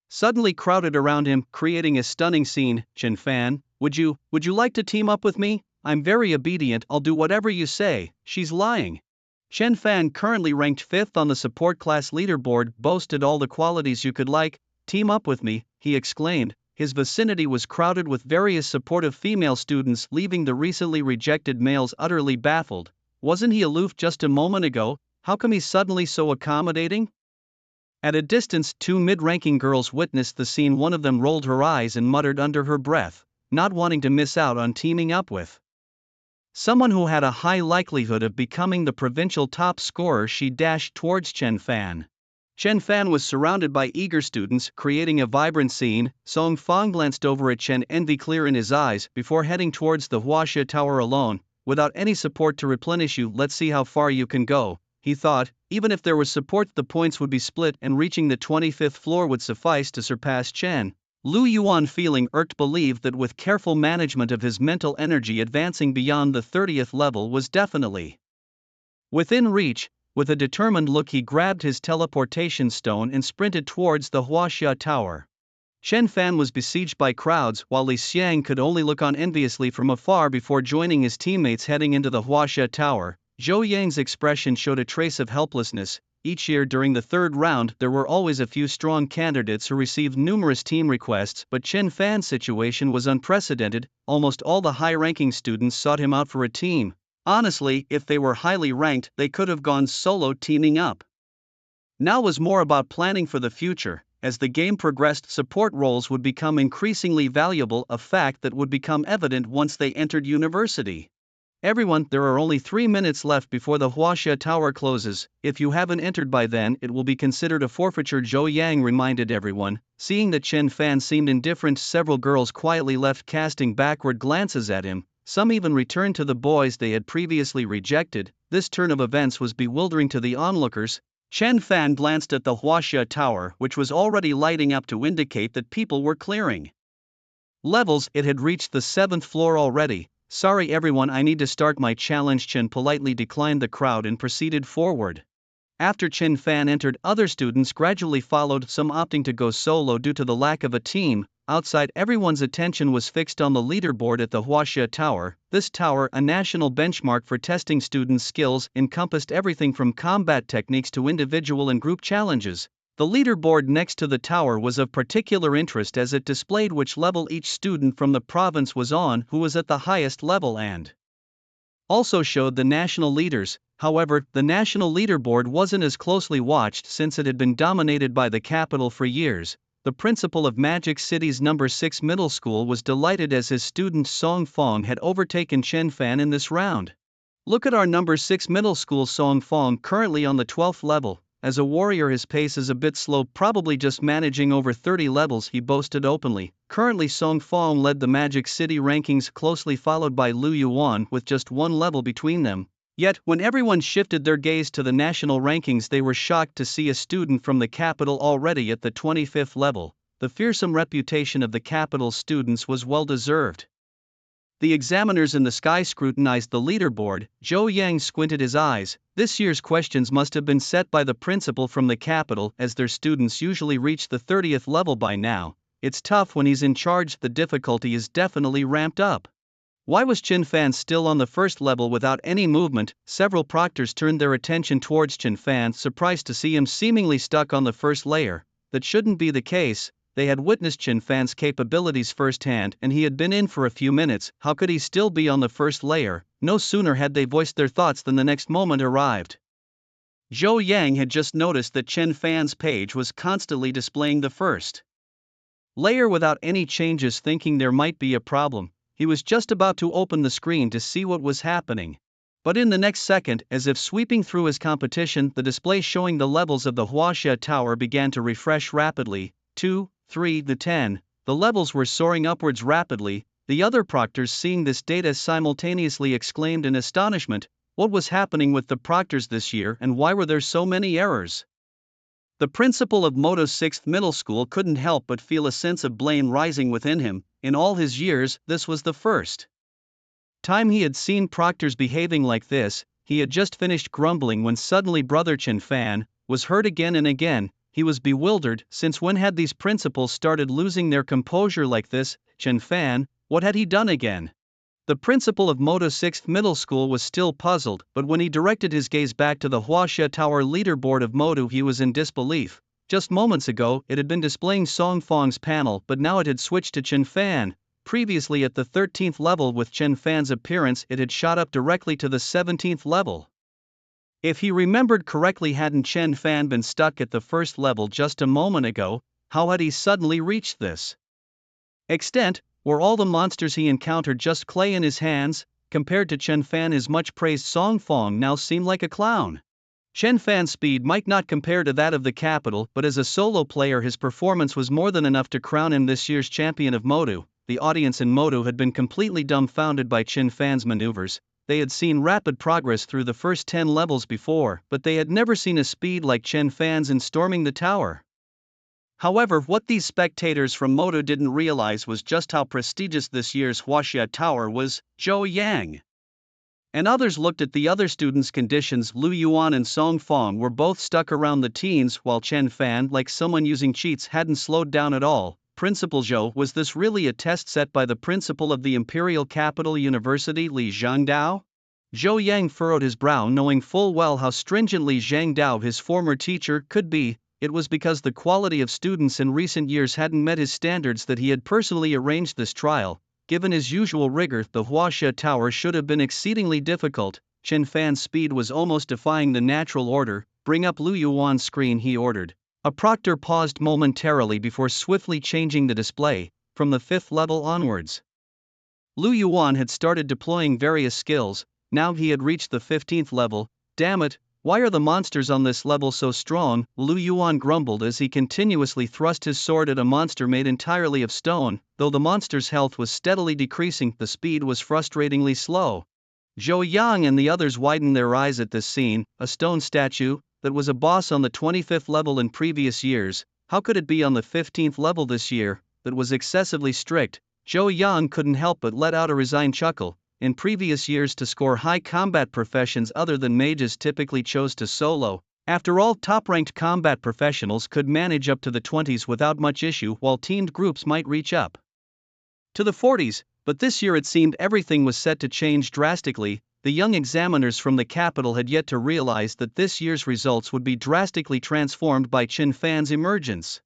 suddenly crowded around him, creating a stunning scene. Chen Fan, would you like to team up with me? I'm very obedient, I'll do whatever you say. She's lying. Chen Fan, currently ranked 5th on the support class leaderboard, boasted all the qualities you could like. Team up with me, he exclaimed. His vicinity was crowded with various supportive female students, leaving the recently rejected males utterly baffled. Wasn't he aloof just a moment ago? How come he's suddenly so accommodating? At a distance, 2 mid-ranking girls witnessed the scene. One of them rolled her eyes and muttered under her breath, not wanting to miss out on teaming up with someone who had a high likelihood of becoming the provincial top scorer. She dashed towards Chen Fan. Chen Fan was surrounded by eager students, creating a vibrant scene. Song Fang glanced over at Chen, envy clear in his eyes, before heading towards the Huaxia Tower alone. Without any support to replenish you, let's see how far you can go, he thought. Even if there was support, the points would be split, and reaching the 25th floor would suffice to surpass Chen. Lu Yuan, feeling irked, believed that with careful management of his mental energy, advancing beyond the 30th level was definitely within reach. With a determined look, he grabbed his teleportation stone and sprinted towards the Huaxia Tower. Chen Fan was besieged by crowds, while Li Xiang could only look on enviously from afar before joining his teammates heading into the Huaxia Tower. Zhou Yang's expression showed a trace of helplessness. Each year during the 3rd round, there were always a few strong candidates who received numerous team requests, but Chen Fan's situation was unprecedented. Almost all the high-ranking students sought him out for a team. Honestly, if they were highly ranked, they could have gone solo teaming up. Now was more about planning for the future. As the game progressed, support roles would become increasingly valuable, a fact that would become evident once they entered university. Everyone, there are only 3 minutes left before the Huaxia Tower closes. If you haven't entered by then, it will be considered a forfeiture, Zhou Yang reminded everyone. Seeing that Chen Fan seemed indifferent, several girls quietly left, casting backward glances at him. Some even returned to the boys they had previously rejected. This turn of events was bewildering to the onlookers. Chen Fan glanced at the Huaxia Tower, which was already lighting up to indicate that people were clearing levels. It had reached the 7th floor already. Sorry everyone, I need to start my challenge. Chen politely declined the crowd and proceeded forward. After Chen Fan entered, other students gradually followed, some opting to go solo due to the lack of a team. Outside, everyone's attention was fixed on the leaderboard at the Huaxia Tower. This tower, a national benchmark for testing students' skills, encompassed everything from combat techniques to individual and group challenges. The leaderboard next to the tower was of particular interest as it displayed which level each student from the province was on, who was at the highest level, and also showed the national leaders. However, the national leaderboard wasn't as closely watched since it had been dominated by the capital for years. The principal of Magic City's number 6 middle school was delighted as his student Song Fong had overtaken Chen Fan in this round. Look at our number 6 middle school Song Fong, currently on the 12th level. As a warrior his pace is a bit slow, probably just managing over 30 levels, he boasted openly. Currently Song Fong led the Magic City rankings, closely followed by Lu Yuan with just 1 level between them. Yet, when everyone shifted their gaze to the national rankings, they were shocked to see a student from the capital already at the 25th level. The fearsome reputation of the capital's students was well deserved. The examiners in the sky scrutinized the leaderboard. Zhou Yang squinted his eyes. This year's questions must have been set by the principal from the capital, as their students usually reach the 30th level by now. It's tough when he's in charge, the difficulty is definitely ramped up. Why was Chen Fan still on the first level without any movement? Several proctors turned their attention towards Chen Fan, surprised to see him seemingly stuck on the first layer. That shouldn't be the case. They had witnessed Chen Fan's capabilities firsthand, and he had been in for a few minutes. How could he still be on the first layer? No sooner had they voiced their thoughts than the next moment arrived. Zhou Yang had just noticed that Chen Fan's page was constantly displaying the first layer without any changes, thinking there might be a problem. He was just about to open the screen to see what was happening. But in the next second, as if sweeping through his competition, the display showing the levels of the Huaxia Tower began to refresh rapidly. 2, 3, the 10. The levels were soaring upwards rapidly. The other proctors, seeing this data, simultaneously exclaimed in astonishment. What was happening with the proctors this year, and why were there so many errors? The principal of Moto's 6th middle school couldn't help but feel a sense of blame rising within him. In all his years, this was the first time he had seen proctors behaving like this. He had just finished grumbling when suddenly Brother Chen Fan was heard again and again. He was bewildered. Since when had these principals started losing their composure like this? Chen Fan, what had he done again? The principal of Moto's 6th middle school was still puzzled, but when he directed his gaze back to the Huaxia Tower leaderboard of Moto, he was in disbelief. Just moments ago, it had been displaying Song Fong's panel, but now it had switched to Chen Fan. Previously at the 13th level, with Chen Fan's appearance, it had shot up directly to the 17th level. If he remembered correctly, hadn't Chen Fan been stuck at the first level just a moment ago? How had he suddenly reached this extent? Were all the monsters he encountered just clay in his hands? Compared to Chen Fan, his much praised Song Fong now seemed like a clown. Chen Fan's speed might not compare to that of the capital, but as a solo player his performance was more than enough to crown him this year's champion of Moto. The audience in Moto had been completely dumbfounded by Chen Fan's maneuvers. They had seen rapid progress through the first 10 levels before, but they had never seen a speed like Chen Fan's in storming the tower. However, what these spectators from Moto didn't realize was just how prestigious this year's Huaxia Tower was. Zhou Yang and others looked at the other students' conditions. Lu Yuan and Song Fong were both stuck around the teens, while Chen Fan, like someone using cheats, hadn't slowed down at all. Principal Zhou, was this really a test set by the principal of the Imperial Capital University, Li Zhangdao? Zhou Yang furrowed his brow, knowing full well how stringent Li Zhangdao, his former teacher, could be. It was because the quality of students in recent years hadn't met his standards that he had personally arranged this trial. Given his usual rigor, the Huaxia Tower should have been exceedingly difficult. Chen Fan's speed was almost defying the natural order. Bring up Lu Yuan's screen, he ordered. A proctor paused momentarily before swiftly changing the display, from the 5th level onwards. Lu Yuan had started deploying various skills. Now he had reached the 15th level. Damn it, why are the monsters on this level so strong? Lu Yuan grumbled as he continuously thrust his sword at a monster made entirely of stone. Though the monster's health was steadily decreasing, the speed was frustratingly slow. Zhou Yang and the others widened their eyes at this scene. A stone statue that was a boss on the 25th level in previous years, how could it be on the 15th level this year? That was excessively strict. Zhou Yang couldn't help but let out a resigned chuckle. In previous years, to score high combat professions other than mages typically chose to solo. After all, top-ranked combat professionals could manage up to the 20s without much issue, while teamed groups might reach up to the 40s. But this year it seemed everything was set to change drastically. The young examiners from the capital had yet to realize that this year's results would be drastically transformed by Chen Fan's emergence.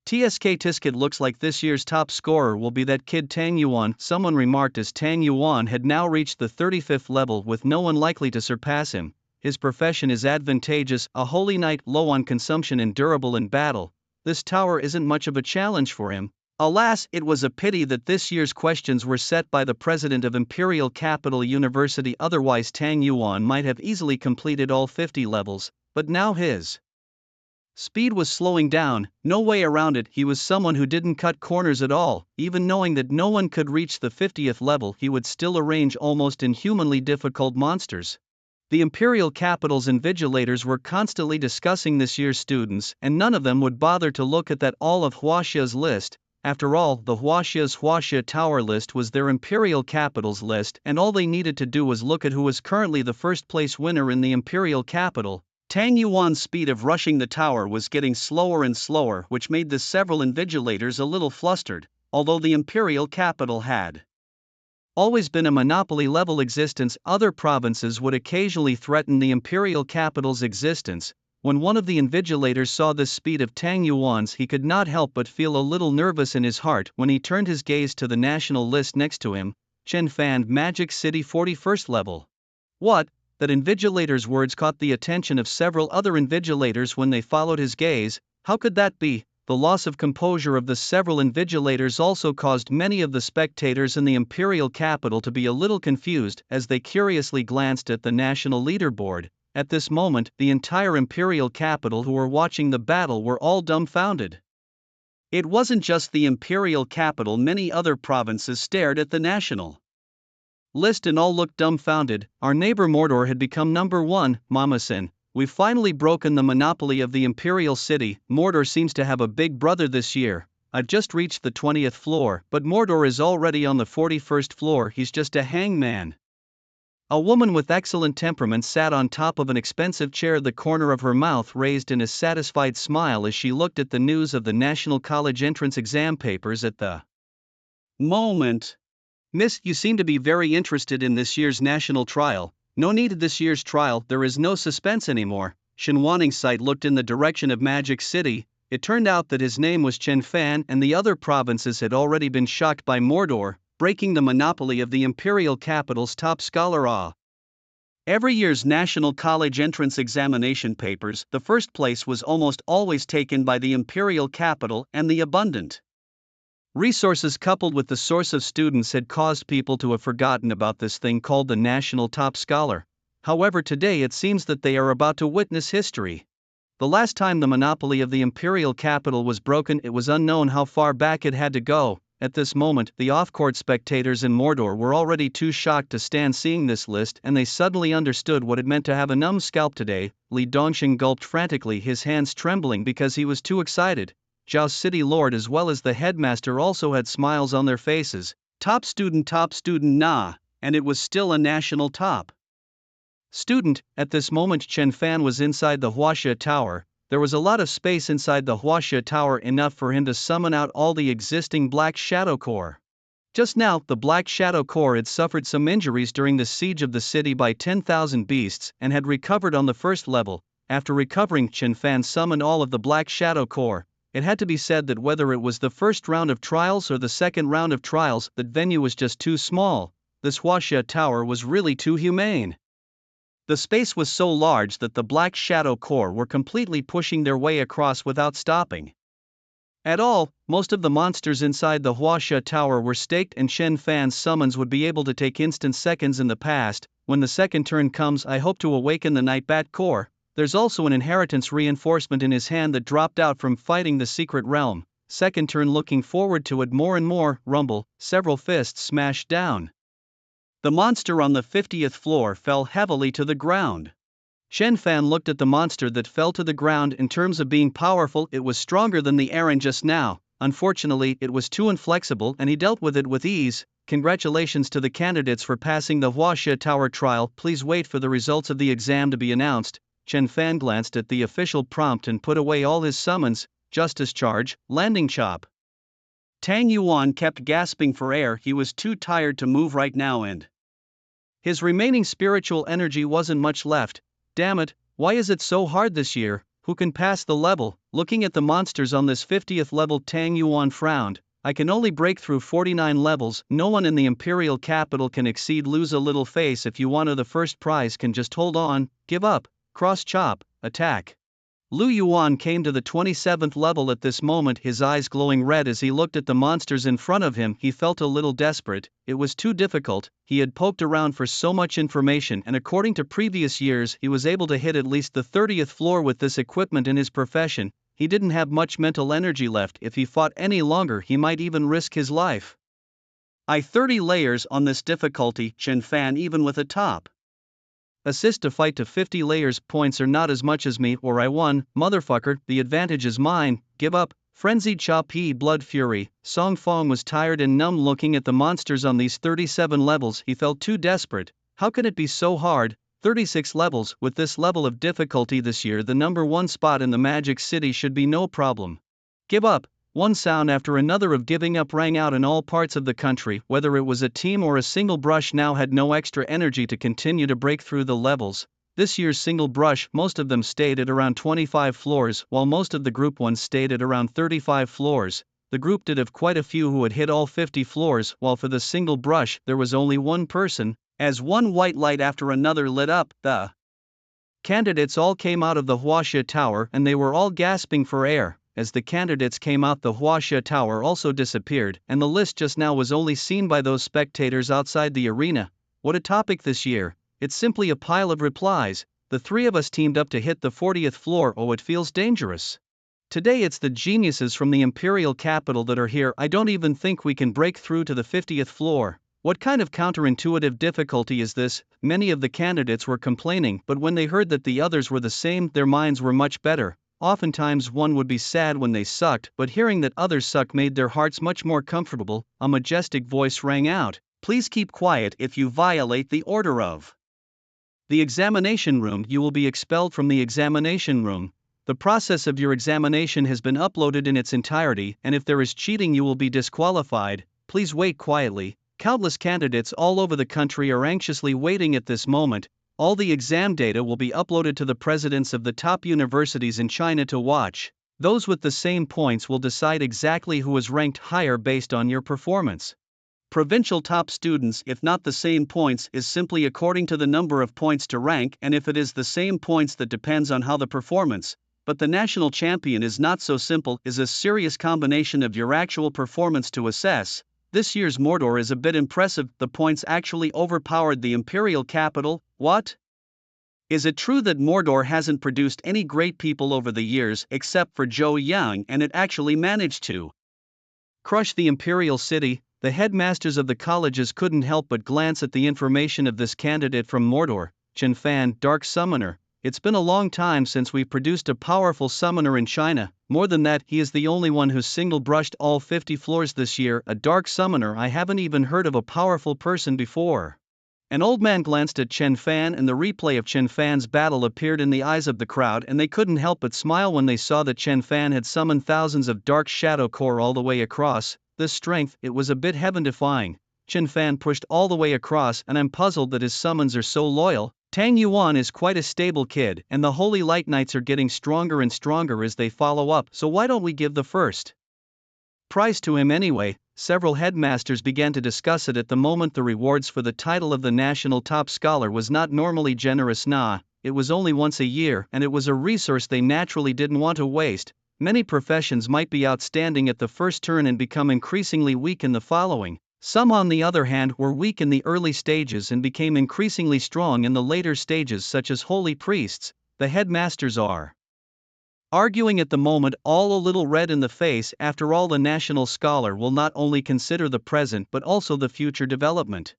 TSK Tiskit looks like this year's top scorer will be that kid Tang Yuan, someone remarked as Tang Yuan had now reached the 35th level with no one likely to surpass him. His profession is advantageous, a holy knight, low on consumption and durable in battle. This tower isn't much of a challenge for him. Alas, it was a pity that this year's questions were set by the president of Imperial Capital University, otherwise Tang Yuan might have easily completed all 50 levels, but now his speed was slowing down, no way around it. He was someone who didn't cut corners at all. Even knowing that no one could reach the 50th level, he would still arrange almost inhumanly difficult monsters. The Imperial Capital's invigilators were constantly discussing this year's students, and none of them would bother to look at that all of Huaxia's list. After all, the Huaxia's Huaxia Tower list was their Imperial Capital's list, and all they needed to do was look at who was currently the first place winner in the Imperial Capital. Tang Yuan's speed of rushing the tower was getting slower and slower, which made the several invigilators a little flustered. Although the Imperial Capital had always been a monopoly-level existence, other provinces would occasionally threaten the Imperial Capital's existence. When one of the invigilators saw the speed of Tang Yuan's, he could not help but feel a little nervous in his heart. When he turned his gaze to the national list next to him, Chen Fan, Magic City, 41st level. What? That invigilator's words caught the attention of several other invigilators when they followed his gaze. How could that be? The loss of composure of the several invigilators also caused many of the spectators in the Imperial Capital to be a little confused as they curiously glanced at the national leaderboard. At this moment, the entire Imperial Capital who were watching the battle were all dumbfounded. It wasn't just the Imperial Capital, many other provinces stared at the national list and all looked dumbfounded. Our neighbor Mordor had become number one, Mama-san. We've finally broken the monopoly of the Imperial City. Mordor seems to have a big brother this year. I've just reached the 20th floor, but Mordor is already on the 41st floor. He's just a hangman. A woman with excellent temperament sat on top of an expensive chair, the corner of her mouth raised in a satisfied smile as she looked at the news of the National College entrance exam papers at the moment. Miss, you seem to be very interested in this year's national trial. No need of this year's trial, there is no suspense anymore. Shen Waning's sight looked in the direction of Magic City. It turned out that his name was Chen Fan, and the other provinces had already been shocked by Mordor breaking the monopoly of the Imperial Capital's top scholar. Every year's National College entrance examination papers, the first place was almost always taken by the Imperial Capital, and the abundant resources coupled with the source of students had caused people to have forgotten about this thing called the National Top Scholar. However, today it seems that they are about to witness history. The last time the monopoly of the Imperial Capital was broken, it was unknown how far back it had to go. At this moment, the off-court spectators in Mordor were already too shocked to stand seeing this list, and they suddenly understood what it meant to have a numbskull today. Li Dongxing gulped frantically, his hands trembling because he was too excited. Zhao's city lord as well as the headmaster also had smiles on their faces. Top student, nah, and it was still a national top student. At this moment Chen Fan was inside the Huaxia Tower. There was a lot of space inside the Huaxia Tower, enough for him to summon out all the existing Black Shadow Corps. Just now, the Black Shadow Corps had suffered some injuries during the siege of the city by 10,000 beasts and had recovered on the first level. After recovering, Chen Fan summoned all of the Black Shadow Corps. It had to be said that whether it was the first round of trials or the second round of trials, that venue was just too small. This Huaxia Tower was really too humane. The space was so large that the Black Shadow Corps were completely pushing their way across without stopping at all. Most of the monsters inside the Huaxia Tower were staked, and Chen Fan's summons would be able to take instant seconds in the past. When the second turn comes, I hope to awaken the Night Bat Corps. There's also an inheritance reinforcement in his hand that dropped out from fighting the secret realm. Second turn, looking forward to it more and more. Rumble, several fists smashed down. The monster on the 50th floor fell heavily to the ground. Chen Fan looked at the monster that fell to the ground. In terms of being powerful, it was stronger than the Aaron just now. Unfortunately, it was too inflexible and he dealt with it with ease. Congratulations to the candidates for passing the Huaxia Tower trial. Please wait for the results of the exam to be announced. Chen Fan glanced at the official prompt and put away all his summons. Justice Charge, Landing Chop. Tang Yuan kept gasping for air. He was too tired to move right now, and his remaining spiritual energy wasn't much left. Damn it, why is it so hard this year? Who can pass the level? Looking at the monsters on this 50th level, Tang Yuan frowned. I can only break through 49 levels, no one in the Imperial capital can exceed. Lose a little face if you want to. The first prize can just hold on, give up, cross chop, attack. Lu Yuan came to the 27th level at this moment, his eyes glowing red as he looked at the monsters in front of him. He felt a little desperate, it was too difficult. He had poked around for so much information, and according to previous years he was able to hit at least the 30th floor with this equipment in his profession. He didn't have much mental energy left. If he fought any longer he might even risk his life. 30 layers on this difficulty, Chen Fan, even with a top assist to fight to 50 layers. Points are not as much as me, or I won, motherfucker, the advantage is mine, give up. Frenzied Chop He blood fury. Song Fong was tired and numb looking at the monsters on these 37 levels. He felt too desperate. How can it be so hard? 36 levels. With this level of difficulty this year, the number 1 spot in the Magic City should be no problem. Give up. One sound after another of giving up rang out in all parts of the country. Whether it was a team or a single brush now had no extra energy to continue to break through the levels. This year's single brush, most of them stayed at around 25 floors, while most of the group ones stayed at around 35 floors. The group did have quite a few who had hit all 50 floors, while for the single brush there was only one person. As one white light after another lit up, the candidates all came out of the Huaxia Tower and they were all gasping for air. As the candidates came out, the Huaxia Tower also disappeared, and the list just now was only seen by those spectators outside the arena. What a topic this year! It's simply a pile of replies. The 3 of us teamed up to hit the 40th floor. Oh, it feels dangerous. Today it's the geniuses from the Imperial capital that are here. I don't even think we can break through to the 50th floor. What kind of counterintuitive difficulty is this? Many of the candidates were complaining, but when they heard that the others were the same, their minds were much better. Oftentimes one would be sad when they sucked, but hearing that others suck made their hearts much more comfortable. A majestic voice rang out. Please keep quiet. If you violate the order of the examination room, you will be expelled from the examination room. The process of your examination has been uploaded in its entirety, and if there is cheating you will be disqualified. Please wait quietly. Countless candidates all over the country are anxiously waiting at this moment. All the exam data will be uploaded to the presidents of the top universities in China to watch. Those with the same points will decide exactly who is ranked higher based on your performance. Provincial top students, if not the same points, is simply according to the number of points to rank, and if it is the same points that depends on how the performance. But the national champion is not so simple, is a serious combination of your actual performance to assess. This year's Mordor is a bit impressive. The points actually overpowered the Imperial capital. What? Is it true that Mordor hasn't produced any great people over the years except for Zhou Yang, and it actually managed to crush the Imperial city? The headmasters of the colleges couldn't help but glance at the information of this candidate from Mordor. Chen Fan, Dark Summoner. It's been a long time since we've produced a powerful summoner in China. More than that, he is the only one who's single-brushed all 50 floors this year. A Dark Summoner? I haven't even heard of a powerful person before. An old man glanced at Chen Fan, and the replay of Chen Fan's battle appeared in the eyes of the crowd, and they couldn't help but smile when they saw that Chen Fan had summoned thousands of Dark Shadow Core all the way across. This strength, it was a bit heaven-defying. Chen Fan pushed all the way across, and I'm puzzled that his summons are so loyal. Tang Yuan is quite a stable kid, and the Holy Light Knights are getting stronger and stronger as they follow up, so why don't we give the first prize to him anyway? Several headmasters began to discuss it at the moment. The rewards for the title of the national top scholar was not normally generous. It was only once a year, and it was a resource they naturally didn't want to waste. Many professions might be outstanding at the first turn and become increasingly weak in the following. Some, on the other hand, were weak in the early stages and became increasingly strong in the later stages, such as holy priests. The headmasters are arguing at the moment, all a little red in the face. After all, the national scholar will not only consider the present but also the future development.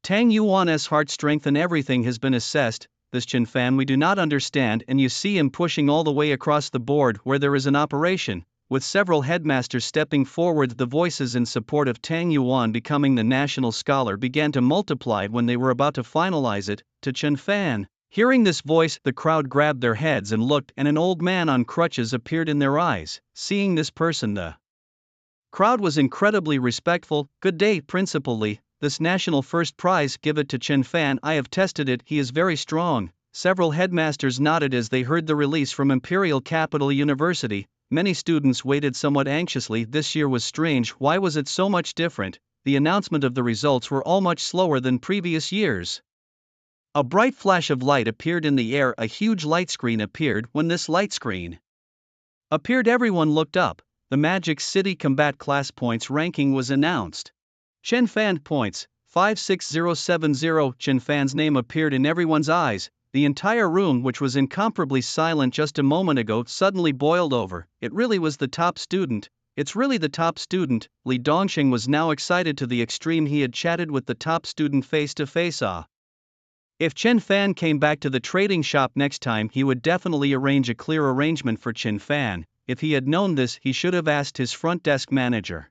Tang Yuan's heart strength and everything has been assessed. This Chen Fan we do not understand, and you see him pushing all the way across the board where there is an operation. With several headmasters stepping forward, the voices in support of Tang Yuan becoming the national scholar began to multiply when they were about to finalize it. To Chen Fan. Hearing this voice, the crowd grabbed their heads and looked, and an old man on crutches appeared in their eyes. Seeing this person, the crowd was incredibly respectful. Good day, Principal Li. This national first prize, give it to Chen Fan. I have tested it, he is very strong. Several headmasters nodded as they heard the release from Imperial Capital University. Many students waited somewhat anxiously. This year was strange. Why was it so much different? The announcement of the results were all much slower than previous years. A bright flash of light appeared in the air. A huge light screen appeared. When this light screen appeared, everyone looked up. The Magic City Combat Class Points ranking was announced. Chen Fan points, 56070. Chen Fan's name appeared in everyone's eyes. The entire room, which was incomparably silent just a moment ago, suddenly boiled over. It really was the top student. It's really the top student. Li Dongxing was now excited to the extreme. He had chatted with the top student face to face. If Chen Fan came back to the trading shop next time, he would definitely arrange a clear arrangement for Chen Fan. If he had known this, he should have asked his front desk manager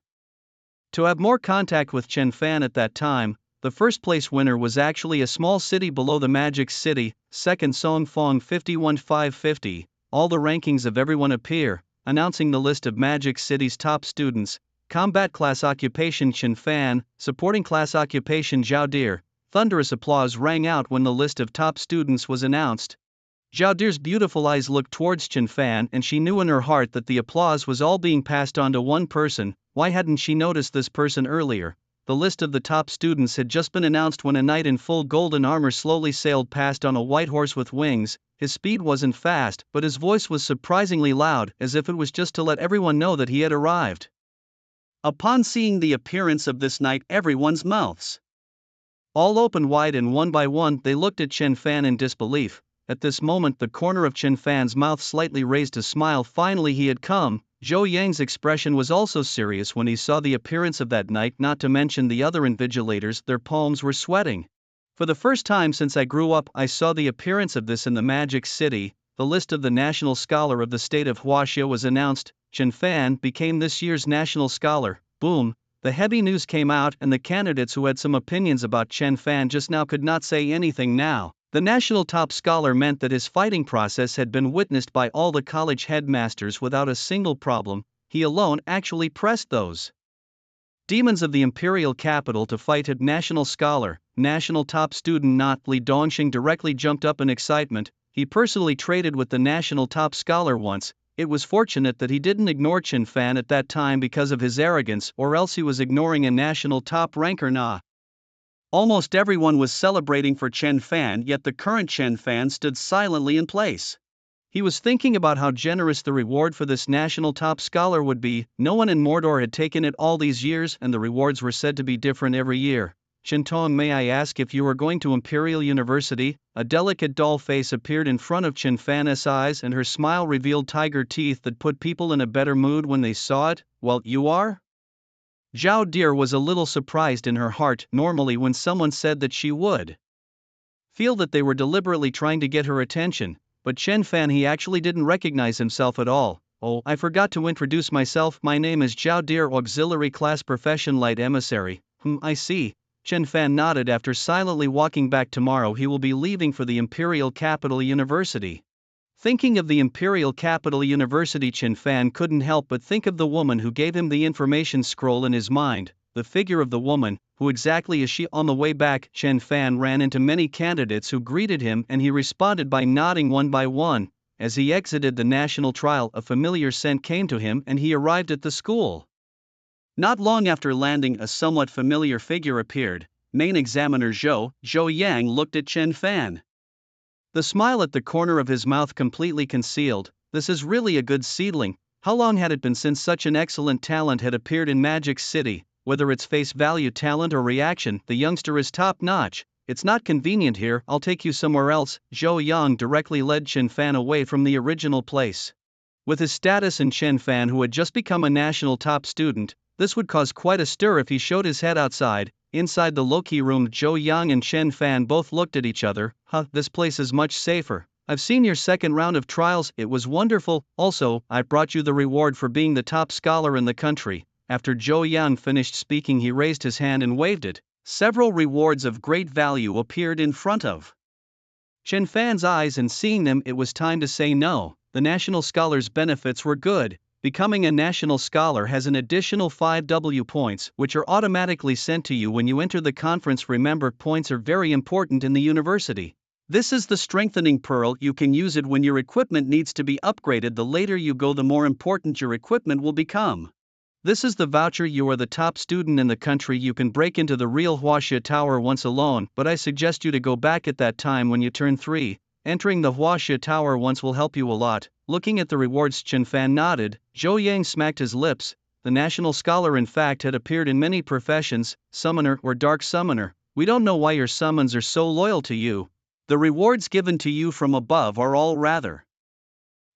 to have more contact with Chen Fan at that time. The first place winner was actually a small city below the Magic City, second Song Fong 51550. All the rankings of everyone appear, announcing the list of Magic City's top students. Combat class occupation Chen Fan, supporting class occupation Zhao Deer. Thunderous applause rang out when the list of top students was announced. Zhao Deer's beautiful eyes looked towards Chen Fan, and she knew in her heart that the applause was all being passed on to one person. Why hadn't she noticed this person earlier? The list of the top students had just been announced when a knight in full golden armor slowly sailed past on a white horse with wings. His speed wasn't fast, but his voice was surprisingly loud, as if it was just to let everyone know that he had arrived. Upon seeing the appearance of this knight, everyone's mouths all opened wide, and one by one they looked at Chen Fan in disbelief. At this moment the corner of Chen Fan's mouth slightly raised a smile. Finally he had come. Zhou Yang's expression was also serious when he saw the appearance of that knight, not to mention the other invigilators. Their palms were sweating. For the first time since I grew up, I saw the appearance of this in the Magic City. The list of the National Scholar of the state of Huaxia was announced. Chen Fan became this year's National Scholar. Boom! The heavy news came out, and the candidates who had some opinions about Chen Fan just now could not say anything now. The national top scholar meant that his fighting process had been witnessed by all the college headmasters without a single problem. He alone actually pressed those demons of the imperial capital to fight at national scholar, national top student. Not Li Dongxing directly jumped up in excitement. He personally traded with the national top scholar once. It was fortunate that he didn't ignore Chen Fan at that time because of his arrogance, or else he was ignoring a national top ranker. Almost everyone was celebrating for Chen Fan, yet the current Chen Fan stood silently in place. He was thinking about how generous the reward for this national top scholar would be. No one in Mordor had taken it all these years, and the rewards were said to be different every year. Chen Tong, may I ask if you are going to Imperial University? A delicate doll face appeared in front of Chen Fan's eyes, and her smile revealed tiger teeth that put people in a better mood when they saw it. Well, you are? Zhao Deer was a little surprised in her heart. Normally when someone said that, she would feel that they were deliberately trying to get her attention, but Chen Fan, he actually didn't recognize himself at all. Oh, I forgot to introduce myself. My name is Zhao Deer, Auxiliary Class Profession Light Emissary. I see. Chen Fan nodded. After silently walking back. Tomorrow he will be leaving for the Imperial Capital University. Thinking of the Imperial Capital University, Chen Fan couldn't help but think of the woman who gave him the information scroll in his mind. The figure of the woman. Who exactly is she? On the way back, Chen Fan ran into many candidates who greeted him, and he responded by nodding one by one. As he exited the national trial, a familiar scent came to him, and he arrived at the school. Not long after landing, a somewhat familiar figure appeared. Main examiner Zhou Yang looked at Chen Fan. The smile at the corner of his mouth completely concealed. This is really a good seedling. How long had it been since such an excellent talent had appeared in Magic City? Whether it's face value, talent, or reaction, the youngster is top notch. It's not convenient here, I'll take you somewhere else. Zhou Yang directly led Chen Fan away from the original place. With his status and Chen Fan, who had just become a national top student, this would cause quite a stir if he showed his head outside. Inside the low-key room, Zhou Yang and Chen Fan both looked at each other. This place is much safer. I've seen your second round of trials, it was wonderful. Also, I brought you the reward for being the top scholar in the country. After Zhou Yang finished speaking, he raised his hand and waved it. Several rewards of great value appeared in front of Chen Fan's eyes, and seeing them, it was time to say no. The national scholar's benefits were good. Becoming a national scholar has an additional 5 W points, which are automatically sent to you when you enter the conference. Remember, points are very important in the university. This is the strengthening pearl. You can use it when your equipment needs to be upgraded. The later you go, the more important your equipment will become. This is the voucher. You are the top student in the country. You can break into the real Huaxia Tower once alone, but I suggest you to go back at that time when you turn 3. Entering the Huaxia Tower once will help you a lot. Looking at the rewards, Chen Fan nodded. Zhou Yang smacked his lips. The national scholar in fact had appeared in many professions, summoner or dark summoner. We don't know why your summons are so loyal to you. The rewards given to you from above are all rather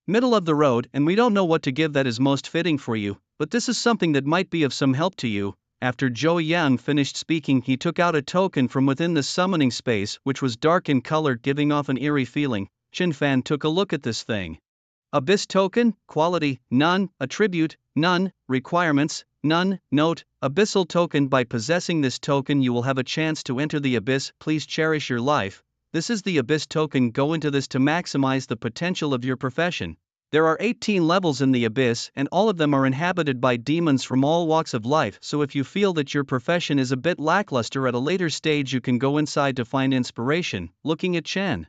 middle of the road, and we don't know what to give that is most fitting for you, but this is something that might be of some help to you. After Zhou Yang finished speaking, he took out a token from within the summoning space, which was dark in color, giving off an eerie feeling. Chen Fan took a look at this thing. Abyss token, quality, none, attribute, none, requirements, none, note, abyssal token. By possessing this token you will have a chance to enter the abyss. Please cherish your life. This is the abyss token. Go into this to maximize the potential of your profession. There are 18 levels in the abyss, and all of them are inhabited by demons from all walks of life, so if you feel that your profession is a bit lackluster at a later stage, you can go inside to find inspiration. Looking at Chen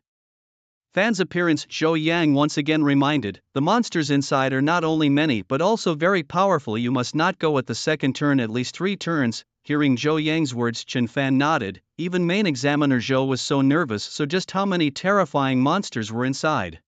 Fan's appearance, Zhou Yang once again reminded, the monsters inside are not only many but also very powerful. You must not go at the second turn, at least 3 turns. Hearing Zhou Yang's words, Chen Fan nodded. Even main examiner Zhou was so nervous, so just how many terrifying monsters were inside?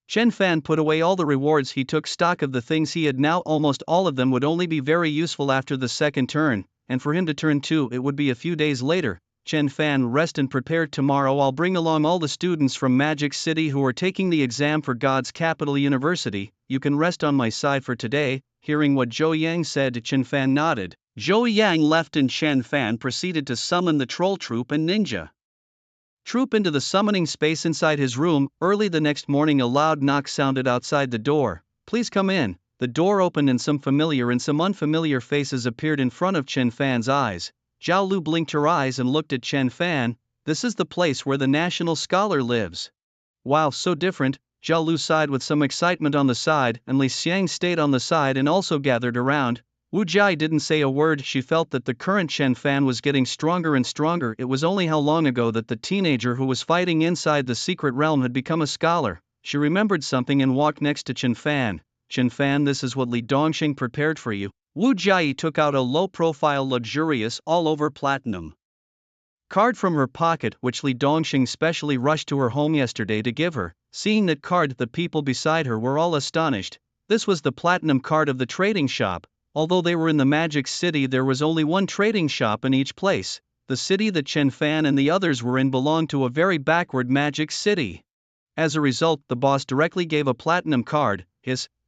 Chen Fan put away all the rewards. He took stock of the things he had now. Almost all of them would only be very useful after the second turn, and for him to turn 2 it would be a few days later. Chen Fan, rest and prepare. Tomorrow I'll bring along all the students from Magic City who are taking the exam for God's Capital University. You can rest on my side for today. Hearing what Zhou Yang said, Chen Fan nodded. Zhou Yang left and Chen Fan proceeded to summon the troll troop and ninja troop into the summoning space inside his room. Early the next morning a loud knock sounded outside the door. Please come in. The door opened and some familiar and some unfamiliar faces appeared in front of Chen Fan's eyes. Zhao Lu blinked her eyes and looked at Chen Fan. This is the place where the national scholar lives. Wow, so different. Zhao Lu sighed with some excitement on the side, and Li Xiang stayed on the side and also gathered around. Wu Jai didn't say a word. She felt that the current Chen Fan was getting stronger and stronger. It was only how long ago that the teenager who was fighting inside the secret realm had become a scholar. She remembered something and walked next to Chen Fan. Chen Fan, this is what Li Dongxing prepared for you. Wu Jai took out a low-profile, luxurious, all-over platinum card from her pocket, which Li Dongxing specially rushed to her home yesterday to give her. Seeing that card, the people beside her were all astonished. This was the platinum card of the trading shop. Although they were in the Magic City, there was only one trading shop in each place. The city that Chen Fan and the others were in belonged to a very backward Magic City. As a result, the boss directly gave a platinum card.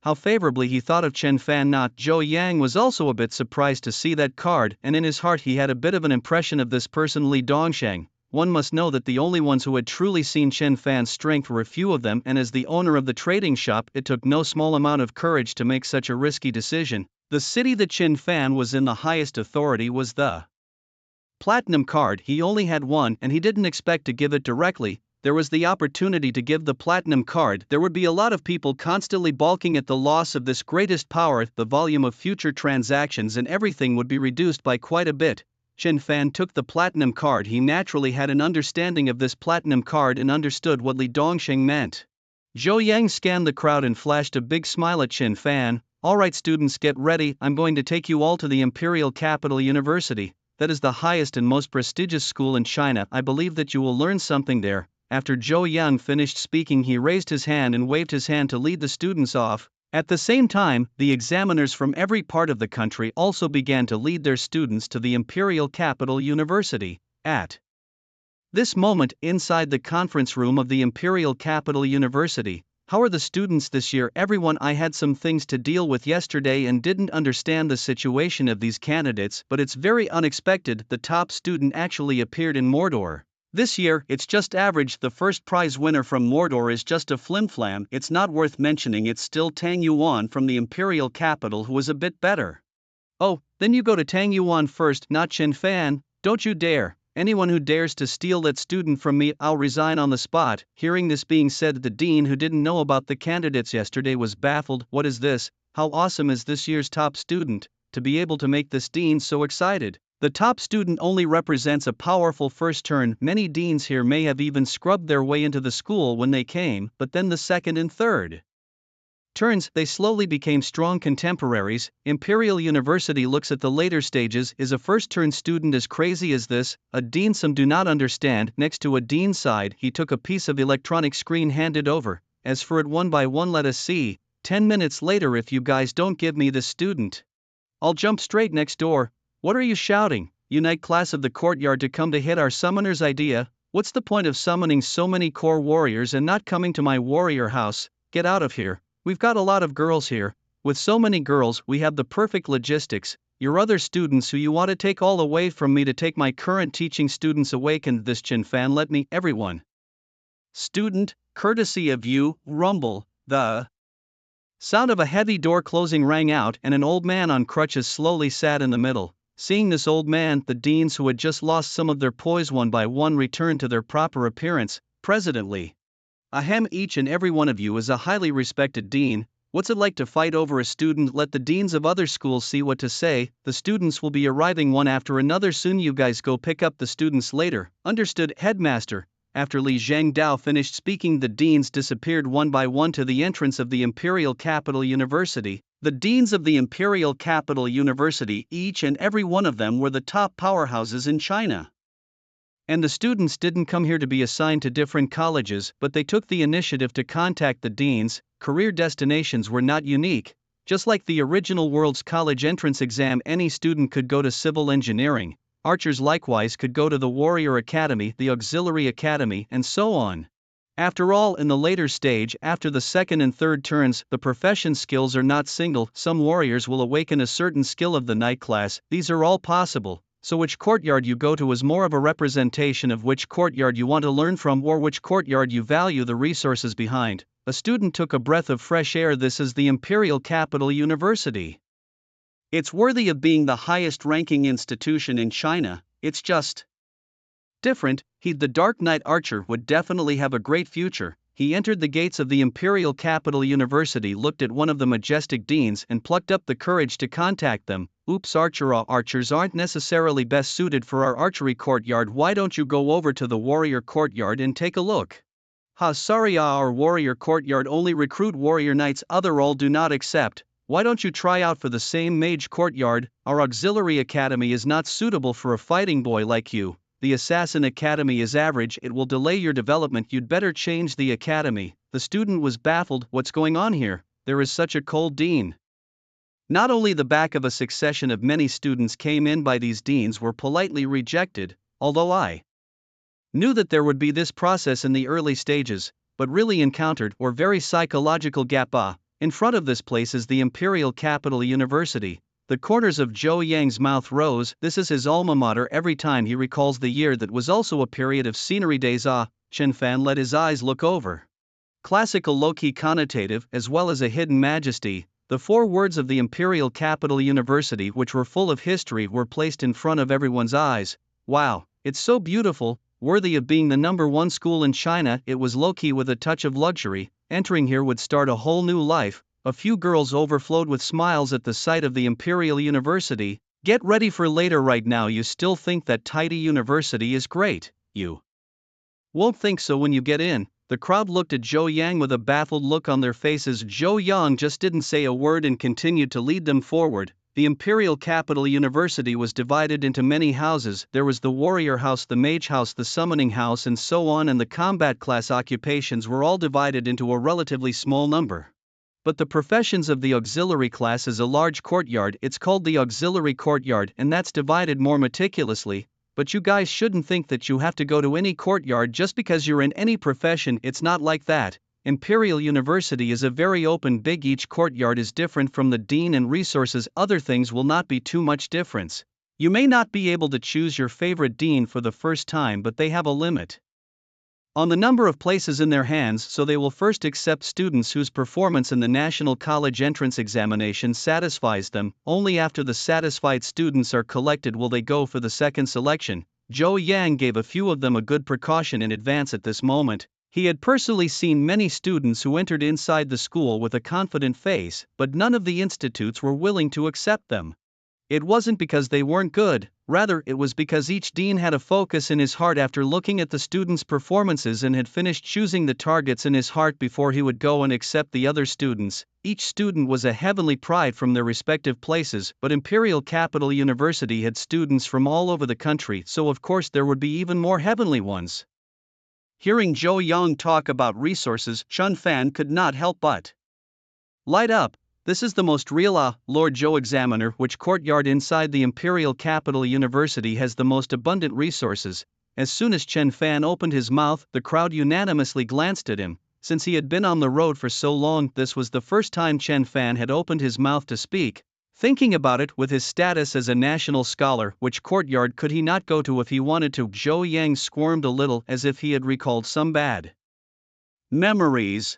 How favorably he thought of Chen Fan. Not Zhou Yang was also a bit surprised to see that card, and in his heart he had a bit of an impression of this person, Li Dongsheng. One must know that the only ones who had truly seen Chen Fan's strength were a few of them, and as the owner of the trading shop, it took no small amount of courage to make such a risky decision. The city that Chen Fan was in, the highest authority was the platinum card. He only had one, and he didn't expect to give it directly. There was the opportunity to give the platinum card. There would be a lot of people constantly balking at the loss of this greatest power. The volume of future transactions and everything would be reduced by quite a bit. Chen Fan took the platinum card. He naturally had an understanding of this platinum card and understood what Li Dongxing meant. Zhou Yang scanned the crowd and flashed a big smile at Chen Fan. Alright students, get ready. I'm going to take you all to the Imperial Capital University. That is the highest and most prestigious school in China. I believe that you will learn something there. After Zhou Yang finished speaking, he raised his hand and waved his hand to lead the students off. At the same time, the examiners from every part of the country also began to lead their students to the Imperial Capital University. At this moment, inside the conference room of the Imperial Capital University, how are the students this year? Everyone, I had some things to deal with yesterday and didn't understand the situation of these candidates, but it's very unexpected. The top student actually appeared in Mordor. This year, it's just average. The first prize winner from Mordor is just a flimflam. It's not worth mentioning. It's still Tang Yuan from the Imperial Capital who was a bit better. Oh, then you go to Tang Yuan first, not Chen Fan. Don't you dare. Anyone who dares to steal that student from me, I'll resign on the spot. Hearing this being said, the dean, who didn't know about the candidates yesterday, was baffled. What is this? How awesome is this year's top student? To be able to make this dean so excited. The top student only represents a powerful first turn. Many deans here may have even scrubbed their way into the school when they came, but then the second and third turns, they slowly became strong contemporaries. Imperial University looks at the later stages. Is a first-turn student as crazy as this? A dean some do not understand. Next to a dean's side, he took a piece of electronic screen handed over. As for it one by one, let us see. 10 minutes later, if you guys don't give me this student, I'll jump straight next door. What are you shouting? Unite class of the courtyard to come to hit our summoner's idea. What's the point of summoning so many core warriors and not coming to my warrior house? Get out of here. We've got a lot of girls here. With so many girls, we have the perfect logistics. Your other students who you want to take all away from me to take my current teaching students awakened this Chin fan. Let me, everyone. Student, courtesy of you, rumble. The sound of a heavy door closing rang out, and an old man on crutches slowly sat in the middle. Seeing this old man, the deans who had just lost some of their poise one by one returned to their proper appearance. Presently, ahem, each and every one of you is a highly respected dean. What's it like to fight over a student? Let the deans of other schools see what to say. The students will be arriving one after another soon. You guys go pick up the students later. Understood, headmaster. After Li Zhangdao finished speaking, the deans disappeared one by one to the entrance of the Imperial Capital University. The deans of the Imperial Capital University, each and every one of them were the top powerhouses in China. And the students didn't come here to be assigned to different colleges, but they took the initiative to contact the deans. Career destinations were not unique. Just like the original World's College entrance exam, any student could go to civil engineering. Archers likewise could go to the Warrior Academy, the Auxiliary Academy, and so on. After all, in the later stage, after the second and third turns, the profession skills are not single. Some warriors will awaken a certain skill of the night class. These are all possible. So which courtyard you go to is more of a representation of which courtyard you want to learn from or which courtyard you value the resources behind. A student took a breath of fresh air. This is the Imperial Capital University. It's worthy of being the highest ranking institution in China. It's just different. The Dark Knight Archer would definitely have a great future. He entered the gates of the Imperial Capital University, looked at one of the majestic deans, and plucked up the courage to contact them. Oops, archers aren't necessarily best suited for our archery courtyard. Why don't you go over to the warrior courtyard and take a look? Sorry, our warrior courtyard only recruit warrior knights. Other all do not accept. Why don't you try out for the same mage courtyard? Our auxiliary academy is not suitable for a fighting boy like you. The assassin academy is average. It will delay your development. You'd better change the academy. The student was baffled. What's going on here? There is such a cold dean. Not only the back of a succession of many students came in by these deans were politely rejected, although I knew that there would be this process in the early stages, but really encountered or very psychological gap. In front of this place is the Imperial Capital University. The corners of Zhou Yang's mouth rose. This is his alma mater. Every time he recalls the year that was also a period of scenery days. Chen Fan let his eyes look over. Classical low-key connotative as well as a hidden majesty. The 4 words of the Imperial Capital University, which were full of history, were placed in front of everyone's eyes. Wow, it's so beautiful, worthy of being the #1 school in China. It was low-key with a touch of luxury. Entering here would start a whole new life. A few girls overflowed with smiles at the sight of the Imperial University. Get ready for later. Right now you still think that tidy university is great. You won't think so when you get in. The crowd looked at Zhou Yang with a baffled look on their faces. Zhou Yang just didn't say a word and continued to lead them forward. The Imperial Capital University was divided into many houses. There was the warrior house, the mage house, the summoning house, and so on, and the combat class occupations were all divided into a relatively small number. But the professions of the auxiliary class is a large courtyard. It's called the auxiliary courtyard, and that's divided more meticulously. But you guys shouldn't think that you have to go to any courtyard just because you're in any profession. It's not like that. Imperial University is a very open big. Each courtyard is different from the dean and resources. Other things will not be too much difference. You may not be able to choose your favorite dean for the first time, but they have a limit on the number of places in their hands, so they will first accept students whose performance in the National College Entrance Examination satisfies them. Only after the satisfied students are collected will they go for the second selection. Zhou Yang gave a few of them a good precaution in advance at this moment. He had personally seen many students who entered inside the school with a confident face, but none of the institutes were willing to accept them. It wasn't because they weren't good, rather it was because each dean had a focus in his heart after looking at the students' performances and had finished choosing the targets in his heart before he would go and accept the other students. Each student was a heavenly pride from their respective places, but Imperial Capital University had students from all over the country, so of course there would be even more heavenly ones. Hearing Zhou Yang talk about resources, Chun Fan could not help but light up. This is the most real Lord Zhou Examiner. Which courtyard inside the Imperial Capital University has the most abundant resources? As soon as Chen Fan opened his mouth, the crowd unanimously glanced at him. Since he had been on the road for so long, this was the first time Chen Fan had opened his mouth to speak. Thinking about it, with his status as a national scholar, which courtyard could he not go to if he wanted to? Zhou Yang squirmed a little as if he had recalled some bad memories.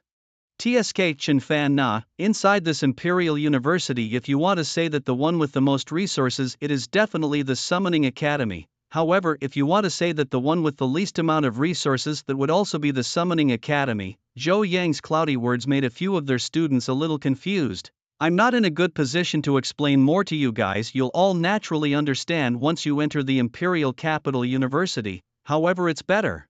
TSK Chen Fan Na, inside this Imperial University, if you want to say that the one with the most resources, it is definitely the Summoning Academy. However, if you want to say that the one with the least amount of resources, that would also be the Summoning Academy. Zhou Yang's cloudy words made a few of their students a little confused. I'm not in a good position to explain more to you guys, you'll all naturally understand once you enter the Imperial Capital University. However, it's better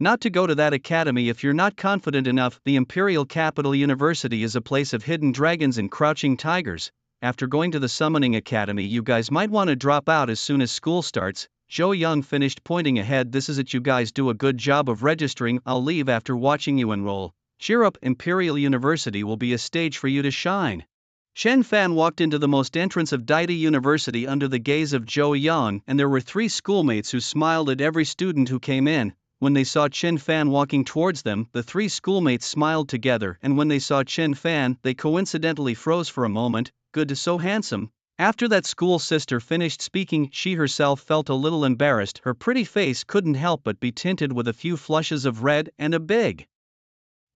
not to go to that academy if you're not confident enough. The Imperial Capital University is a place of hidden dragons and crouching tigers. After going to the Summoning Academy, you guys might want to drop out as soon as school starts. Zhou Yang finished, pointing ahead. This is it, you guys do a good job of registering, I'll leave after watching you enroll. Cheer up, Imperial University will be a stage for you to shine. Chen Fan walked into the most entrance of Daida University under the gaze of Zhou Yang, and there were 3 schoolmates who smiled at every student who came in. When they saw Chen Fan walking towards them, the 3 schoolmates smiled together, and when they saw Chen Fan, they coincidentally froze for a moment. Good, so handsome. After that school sister finished speaking, she herself felt a little embarrassed. Her pretty face couldn't help but be tinted with a few flushes of red, and a big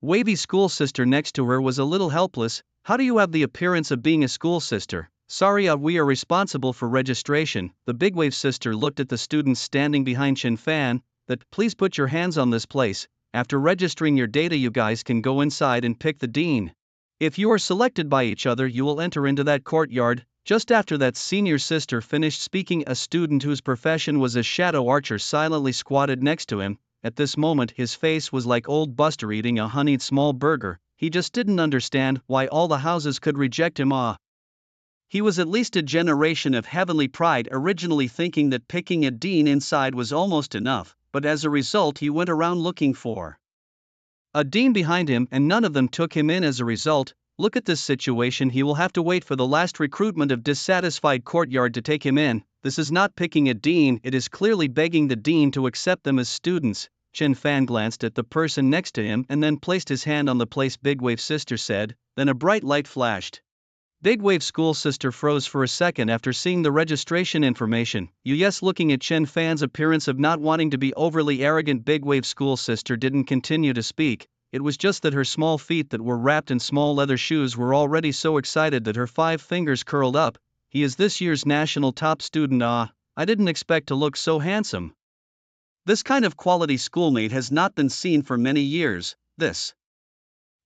wavy school sister next to her was a little helpless. How do you have the appearance of being a school sister? Sorry, we are responsible for registration. The big wave sister looked at the students standing behind Chen Fan. That, please put your hands on this place. After registering your data, you guys can go inside and pick the dean. If you are selected by each other, you will enter into that courtyard. Just after that senior sister finished speaking, a student whose profession was a shadow archer silently squatted next to him. At this moment, his face was like old Buster eating a honeyed small burger. He just didn't understand why all the houses could reject him. He was at least a generation of heavenly pride, originally thinking that picking a dean inside was almost enough, but as a result he went around looking for a dean behind him, and none of them took him in as a result. Look at this situation, he will have to wait for the last recruitment of dissatisfied courtyard to take him in. This is not picking a dean, it is clearly begging the dean to accept them as students. Chen Fan glanced at the person next to him and then placed his hand on the place. Big Wave sister said, then a bright light flashed. Big Wave school sister froze for a second after seeing the registration information. Yes, looking at Chen Fan's appearance of not wanting to be overly arrogant, Big Wave school sister didn't continue to speak. It was just that her small feet that were wrapped in small leather shoes were already so excited that her 5 fingers curled up. He is this year's national top student. I didn't expect to look so handsome. This kind of quality schoolmate has not been seen for many years. This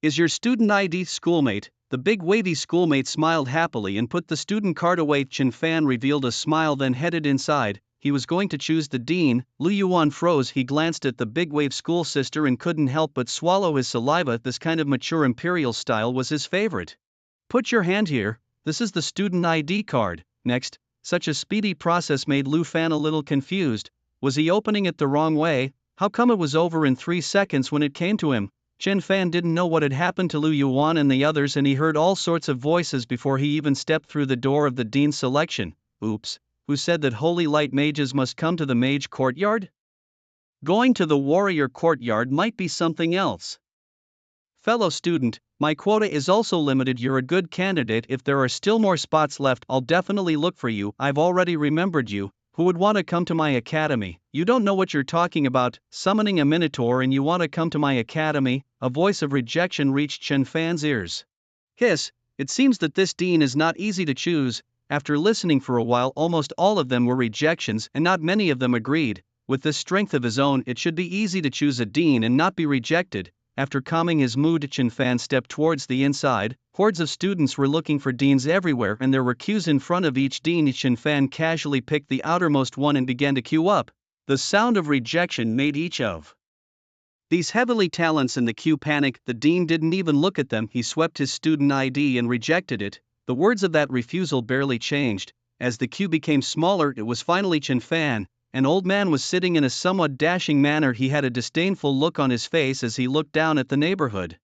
is your student ID, schoolmate. The big wavy schoolmate smiled happily and put the student card away. Chen Fan revealed a smile, then headed inside. He was going to choose the dean. Lu Yuan froze. He glanced at the big wave school sister and couldn't help but swallow his saliva. This kind of mature imperial style was his favorite. Put your hand here. This is the student ID card. Next. Such a speedy process made Lu Fan a little confused. Was he opening it the wrong way? How come it was over in 3 seconds when it came to him? Chen Fan didn't know what had happened to Lu Yuan and the others, and he heard all sorts of voices before he even stepped through the door of the dean's selection. Oops, who said that holy light mages must come to the mage courtyard? Going to the warrior courtyard might be something else. Fellow student, my quota is also limited. You're a good candidate. If there are still more spots left, I'll definitely look for you. I've already remembered you. Who would want to come to my academy? You don't know what you're talking about, summoning a minotaur, and you want to come to my academy? A voice of rejection reached Chen Fan's ears. Hiss, it seems that this dean is not easy to choose. After listening for a while, almost all of them were rejections, and not many of them agreed. With the strength of his own, it should be easy to choose a dean and not be rejected. After calming his mood, Chen Fan stepped towards the inside. Hordes of students were looking for deans everywhere and there were queues in front of each dean. Chen Fan casually picked the outermost one and began to queue up. The sound of rejection made each of these heavily talents in the queue panic. The dean didn't even look at them, he swept his student ID and rejected it. The words of that refusal barely changed. As the queue became smaller, it was finally Chen Fan. An old man was sitting in a somewhat dashing manner. He had a disdainful look on his face as he looked down at the neighborhood.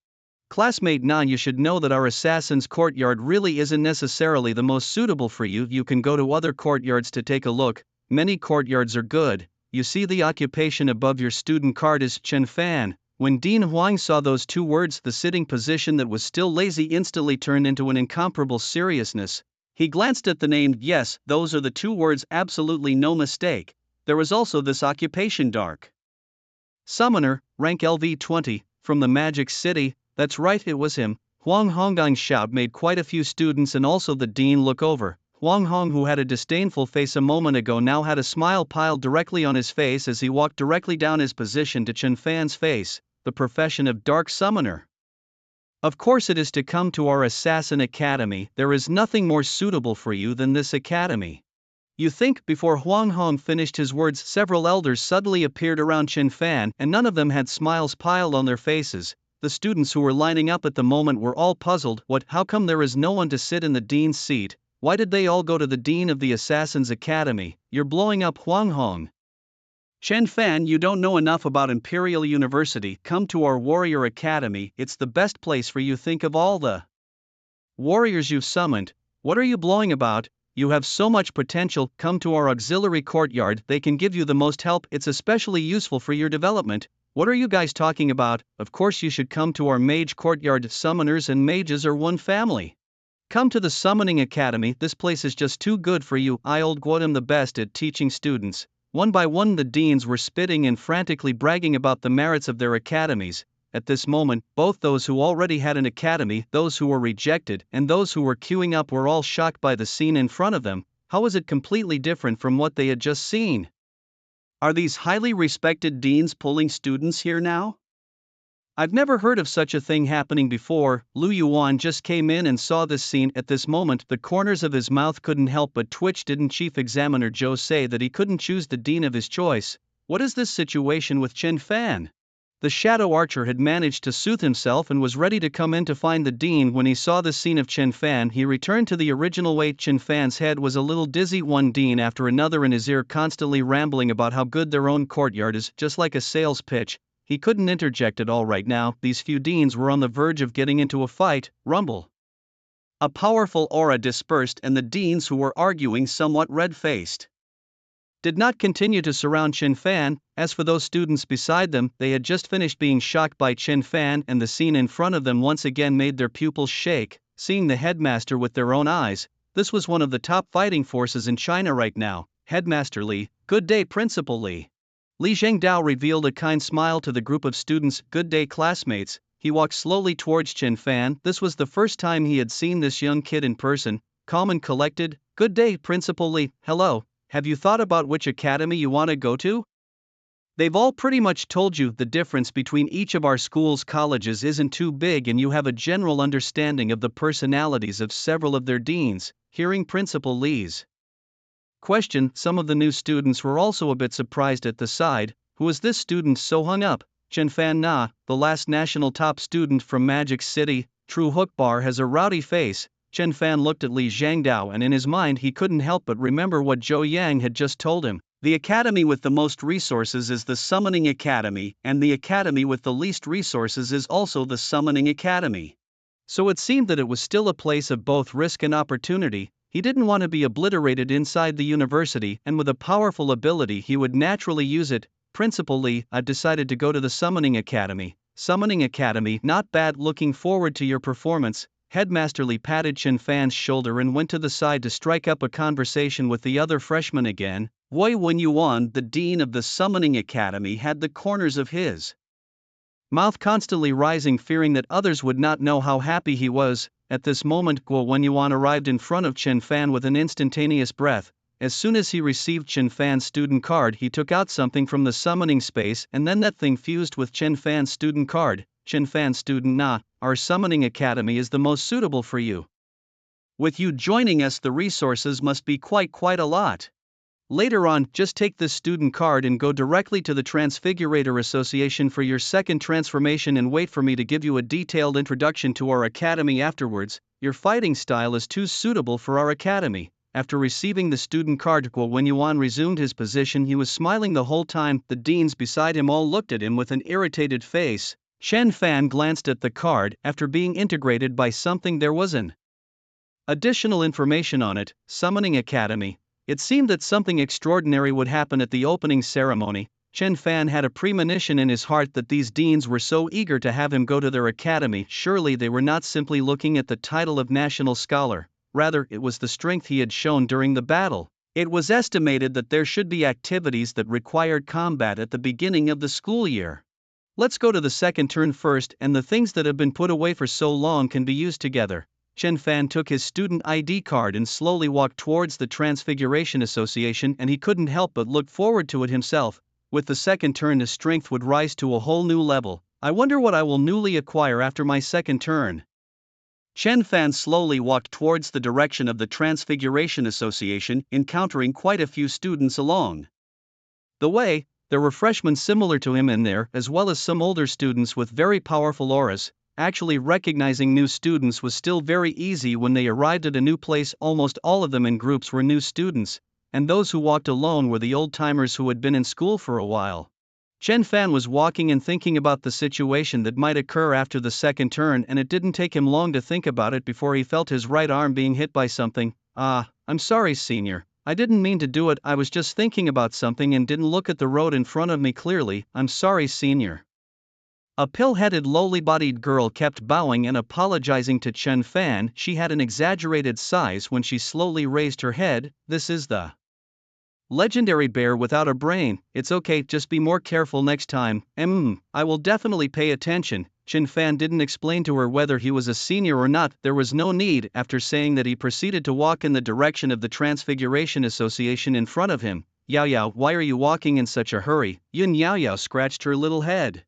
Classmate Na, you should know that our assassin's courtyard really isn't necessarily the most suitable for you. You can go to other courtyards to take a look. Many courtyards are good. You see the occupation above your student card is Chen Fan. When Dean Huang saw those two words, the sitting position that was still lazy instantly turned into an incomparable seriousness. He glanced at the name. Yes, those are the two words, absolutely no mistake. There was also this occupation, Dark Summoner, rank LV20, from the Magic City. That's right, it was him. Huang Hongang's shout made quite a few students and also the dean look over. Huang Hong, who had a disdainful face a moment ago, now had a smile piled directly on his face as he walked directly down his position to Chen Fan's face. The profession of Dark Summoner. Of course it is to come to our Assassin Academy. There is nothing more suitable for you than this academy. You think? Before Huang Hong finished his words, several elders suddenly appeared around Chen Fan, and none of them had smiles piled on their faces. The students who were lining up at the moment were all puzzled. What? How come there is no one to sit in the dean's seat? Why did they all go to the dean of the Assassin's Academy? You're blowing up, Huang Hong. Chen Fan, you don't know enough about Imperial University. Come to our Warrior Academy, it's the best place for you. Think of all the warriors you've summoned. What are you blowing about? You have so much potential. Come to our auxiliary courtyard, they can give you the most help. It's especially useful for your development. What are you guys talking about? Of course you should come to our mage courtyard. Summoners and mages are one family. Come to the Summoning Academy, this place is just too good for you. I old Guo am the best at teaching students. One by one the deans were spitting and frantically bragging about the merits of their academies. At this moment, both those who already had an academy, those who were rejected, and those who were queuing up were all shocked by the scene in front of them. How was it completely different from what they had just seen? Are these highly respected deans pulling students here now? I've never heard of such a thing happening before. Lu Yuan just came in and saw this scene. At this moment, the corners of his mouth couldn't help but twitch. Didn't Chief Examiner Zhou say that he couldn't choose the dean of his choice? What is this situation with Chen Fan? The Shadow Archer had managed to soothe himself and was ready to come in to find the dean. When he saw the scene of Chen Fan, he returned to the original weight. Chen Fan's head was a little dizzy. One dean after another in his ear constantly rambling about how good their own courtyard is, just like a sales pitch. He couldn't interject at all right now. These few deans were on the verge of getting into a fight. Rumble. A powerful aura dispersed and the deans, who were arguing somewhat red-faced, did not continue to surround Chen Fan. As for those students beside them, they had just finished being shocked by Chen Fan, and the scene in front of them once again made their pupils shake. Seeing the headmaster with their own eyes, this was one of the top fighting forces in China right now. Headmaster Li. Good day, Principal Li. Li Zhengdao revealed a kind smile to the group of students. Good day, classmates. He walked slowly towards Chen Fan. This was the first time he had seen this young kid in person. Calm and collected. Good day, Principal Li. Hello. Have you thought about which academy you want to go to? They've all pretty much told you. The difference between each of our schools' colleges isn't too big and you have a general understanding of the personalities of several of their deans. Hearing Principal Li's question, some of the new students were also a bit surprised at the side. Who is this student so hung up? Chen Fan Na, the last national top student from Magic City. True Hook Bar has a rowdy face. Chen Fan looked at Li Zhangdao and in his mind he couldn't help but remember what Zhou Yang had just told him. The academy with the most resources is the Summoning Academy, and the academy with the least resources is also the Summoning Academy. So it seemed that it was still a place of both risk and opportunity. He didn't want to be obliterated inside the university, and with a powerful ability he would naturally use it. Principal Li, I decided to go to the Summoning Academy. Summoning Academy, not bad. Looking forward to your performance. Headmaster Li patted Chen Fan's shoulder and went to the side to strike up a conversation with the other freshmen again. Wei Wenyuan, the dean of the Summoning Academy, had the corners of his mouth constantly rising, fearing that others would not know how happy he was. At this moment, Guo Wenyuan arrived in front of Chen Fan with an instantaneous breath. As soon as he received Chen Fan's student card, he took out something from the summoning space, and then that thing fused with Chen Fan's student card. Chen Fan student Na, our summoning academy is the most suitable for you. With you joining us, the resources must be quite a lot. Later on, just take this student card and go directly to the Transfigurator Association for your second transformation and wait for me to give you a detailed introduction to our academy afterwards. Your fighting style is too suitable for our academy. After receiving the student card, when Yuan resumed his position, he was smiling the whole time. The deans beside him all looked at him with an irritated face. Chen Fan glanced at the card. After being integrated by something, there was an additional information on it: Summoning Academy. It seemed that something extraordinary would happen at the opening ceremony. Chen Fan had a premonition in his heart that these deans were so eager to have him go to their academy. Surely they were not simply looking at the title of National Scholar, rather it was the strength he had shown during the battle. It was estimated that there should be activities that required combat at the beginning of the school year. Let's go to the second turn first, and the things that have been put away for so long can be used together. Chen Fan took his student ID card and slowly walked towards the Transfiguration Association, and he couldn't help but look forward to it himself. With the second turn, his strength would rise to a whole new level. I wonder what I will newly acquire after my second turn. Chen Fan slowly walked towards the direction of the Transfiguration Association, encountering quite a few students along the way. There were freshmen similar to him in there, as well as some older students with very powerful auras. Actually, recognizing new students was still very easy when they arrived at a new place. Almost all of them in groups were new students, and those who walked alone were the old-timers who had been in school for a while. Chen Fan was walking and thinking about the situation that might occur after the second turn, and it didn't take him long to think about it before he felt his right arm being hit by something. I'm sorry, senior. I didn't mean to do it. I was just thinking about something and didn't look at the road in front of me clearly. I'm sorry, senior. A pill-headed, lowly-bodied girl kept bowing and apologizing to Chen Fan. She had an exaggerated size when she slowly raised her head. This is the legendary bear without a brain. It's okay, just be more careful next time. I will definitely pay attention. Chen Fan didn't explain to her whether he was a senior or not. There was no need. After saying that, he proceeded to walk in the direction of the Transfiguration Association in front of him. Yao Yao, why are you walking in such a hurry? Yun Yao Yao scratched her little head.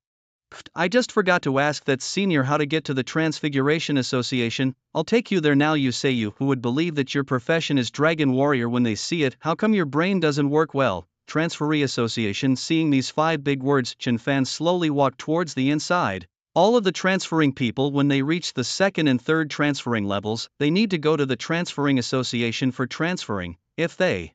I just forgot to ask that senior how to get to the Transfiguration Association. I'll take you there now. You say you who would believe that your profession is Dragon Warrior when they see it. How come your brain doesn't work well? Transferee Association. Seeing these 5 big words, Chen Fan slowly walked towards the inside. All of the transferring people, when they reach the second and third transferring levels, they need to go to the Transferring Association for transferring. If they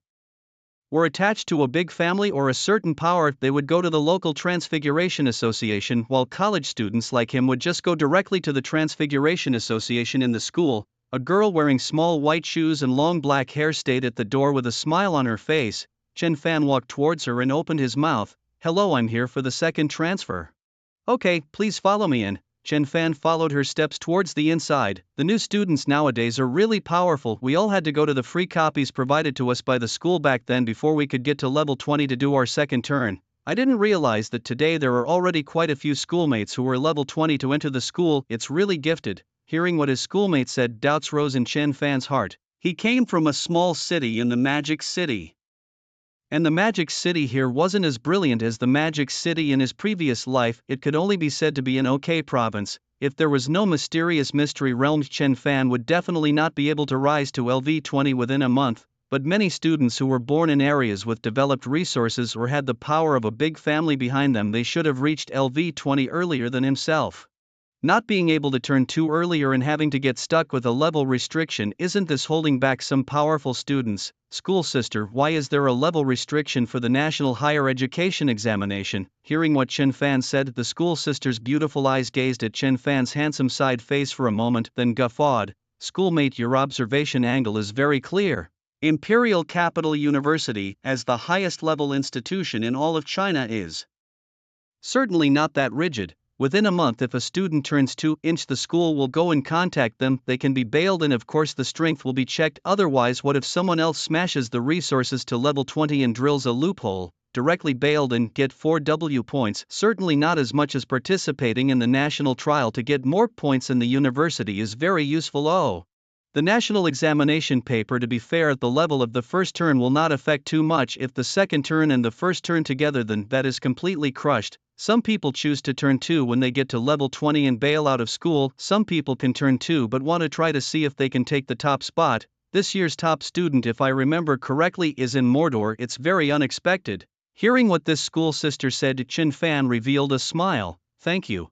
were attached to a big family or a certain power, they would go to the local Transfiguration Association, while college students like him would just go directly to the Transfiguration Association in the school. A girl wearing small white shoes and long black hair stayed at the door with a smile on her face. Chen Fan walked towards her and opened his mouth. Hello, I'm here for the second transfer. Okay, please follow me in. Chen Fan followed her steps towards the inside. The new students nowadays are really powerful. We all had to go to the free copies provided to us by the school back then before we could get to level 20 to do our second turn. I didn't realize that today there are already quite a few schoolmates who were level 20 to enter the school. It's really gifted. Hearing what his schoolmate said, doubts rose in Chen Fan's heart. He came from a small city in the Magic City, and the Magic City here wasn't as brilliant as the Magic City in his previous life. It could only be said to be an okay province. If there was no mysterious mystery realms, Chen Fan would definitely not be able to rise to LV20 within a month. But many students who were born in areas with developed resources or had the power of a big family behind them, they should have reached LV20 earlier than himself. Not being able to turn 2 earlier and having to get stuck with a level restriction, isn't this holding back some powerful students? School sister, why is there a level restriction for the National Higher Education Examination? Hearing what Chen Fan said, the school sister's beautiful eyes gazed at Chen Fan's handsome side face for a moment, then guffawed. Schoolmate, your observation angle is very clear. Imperial Capital University, as the highest level institution in all of China, is certainly not that rigid. Within a month, if a student turns 2, the school will go and contact them. They can be bailed, and of course the strength will be checked. Otherwise, what if someone else smashes the resources to level 20 and drills a loophole? Directly bailed and get 4 W points. Certainly not as much as participating in the national trial to get more points in the university is very useful. The national examination paper, to be fair, at the level of the first turn will not affect too much. If the second turn and the first turn together, then that is completely crushed. Some people choose to turn 2 when they get to level 20 and bail out of school. Some people can turn 2 but want to try to see if they can take the top spot. This year's top student, if I remember correctly, is in Mordor. It's very unexpected. Hearing what this school sister said, Chen Fan revealed a smile. Thank you,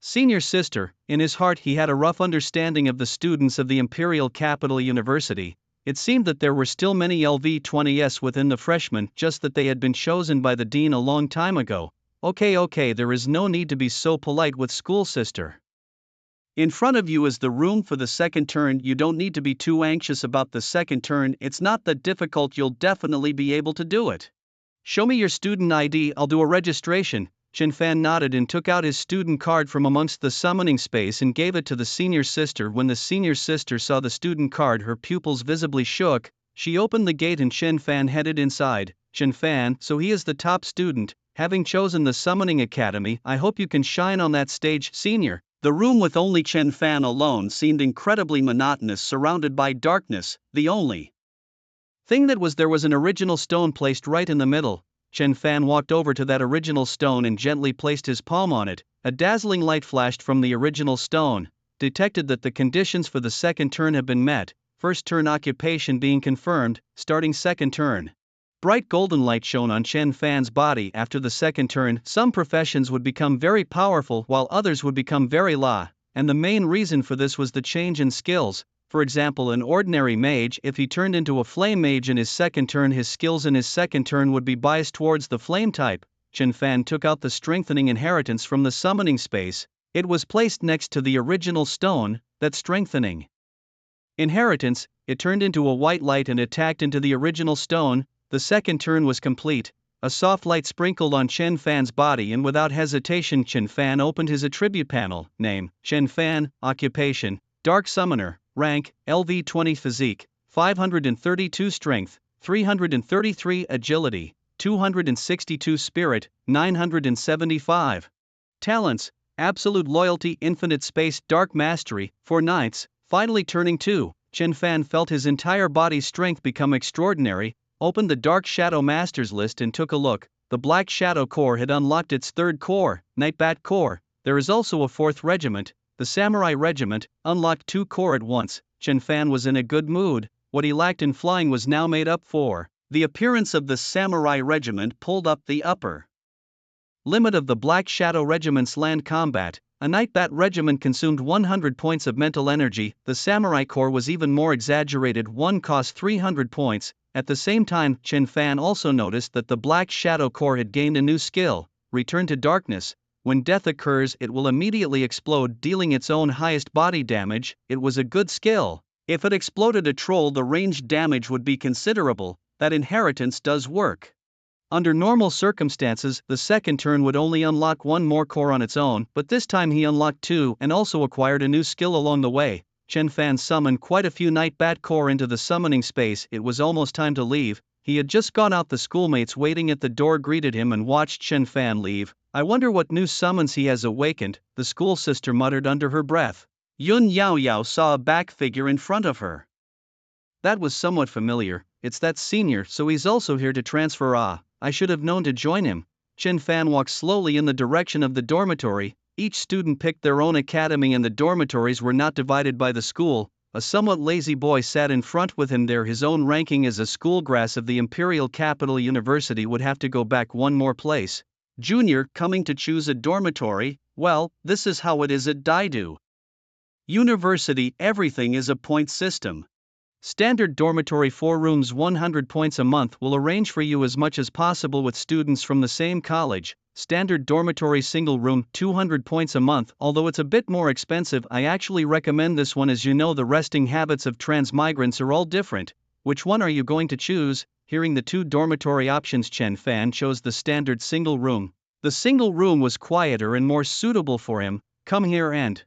senior sister. In his heart he had a rough understanding of the students of the Imperial Capital University. It seemed that there were still many LV20s within the freshmen, just that they had been chosen by the dean a long time ago. Okay, there is no need to be so polite with school sister. In front of you is the room for the second turn. You don't need to be too anxious about the second turn, it's not that difficult, you'll definitely be able to do it. Show me your student ID, I'll do a registration. Chen Fan nodded and took out his student card from amongst the summoning space and gave it to the senior sister. When the senior sister saw the student card, her pupils visibly shook. She opened the gate and Chen Fan headed inside. Chen Fan, so he is the top student, having chosen the Summoning Academy. I hope you can shine on that stage, senior. The room with only Chen Fan alone seemed incredibly monotonous, surrounded by darkness. The only thing that was there was an original stone placed right in the middle. Chen Fan walked over to that original stone and gently placed his palm on it. A dazzling light flashed from the original stone. Detected that the conditions for the second turn have been met. First turn occupation being confirmed, starting second turn. Bright golden light shone on Chen Fan's body. After the second turn, some professions would become very powerful while others would become very low, and the main reason for this was the change in skills. For example, an ordinary mage, if he turned into a flame mage in his second turn, his skills in his second turn would be biased towards the flame type. Chen Fan took out the strengthening inheritance from the summoning space. It was placed next to the original stone. That strengthening inheritance, it turned into a white light and attacked into the original stone. The second turn was complete. A soft light sprinkled on Chen Fan's body, and without hesitation Chen Fan opened his attribute panel. Name, Chen Fan. Occupation, Dark Summoner. Rank, LV20. Physique, 532 Strength, 333 Agility, 262 Spirit, 975. Talents, Absolute Loyalty, Infinite Space, Dark Mastery. 4 nights. Finally turning 2, Chen Fan felt his entire body's strength become extraordinary. Opened the Dark Shadow Masters list and took a look. The Black Shadow Corps had unlocked its third corps, Nightbat Corps. There is also a fourth regiment, the Samurai Regiment, unlocked 2 corps at once. Chen Fan was in a good mood. What he lacked in flying was now made up for. The appearance of the Samurai Regiment pulled up the upper limit of the Black Shadow Regiment's land combat. A Nightbat Regiment consumed 100 points of mental energy. The Samurai Corps was even more exaggerated, one cost 300 points. At the same time, Chen Fan also noticed that the Black Shadow Corps had gained a new skill, Return to Darkness. When death occurs, it will immediately explode, dealing its own highest body damage. It was a good skill. If it exploded a troll, the ranged damage would be considerable. That inheritance does work. Under normal circumstances, the second turn would only unlock 1 more corps on its own, but this time he unlocked 2 and also acquired a new skill along the way. Chen Fan summoned quite a few Nightbat Corps into the summoning space. It was almost time to leave. He had just gone out. The schoolmates waiting at the door greeted him and watched Chen Fan leave. I wonder what new summons he has awakened, the school sister muttered under her breath. Yun Yao Yao saw a back figure in front of her. That was somewhat familiar. It's that senior, so he's also here to transfer. I should have known to join him. Chen Fan walked slowly in the direction of the dormitory. Each student picked their own academy and the dormitories were not divided by the school. A somewhat lazy boy sat in front with him there. His own ranking as a schoolgrass of the Imperial Capital University would have to go back one more place. Junior, coming to choose a dormitory? Well, this is how it is at Daidu University. Everything is a point system. Standard dormitory 4 rooms 100 points a month will arrange for you as much as possible with students from the same college. Standard dormitory single room 200 points a month, although it's a bit more expensive. I actually recommend this one, as you know the resting habits of transmigrants are all different. Which one are you going to choose? Hearing the 2 dormitory options, Chen Fan chose the standard single room. The single room was quieter and more suitable for him. Come here and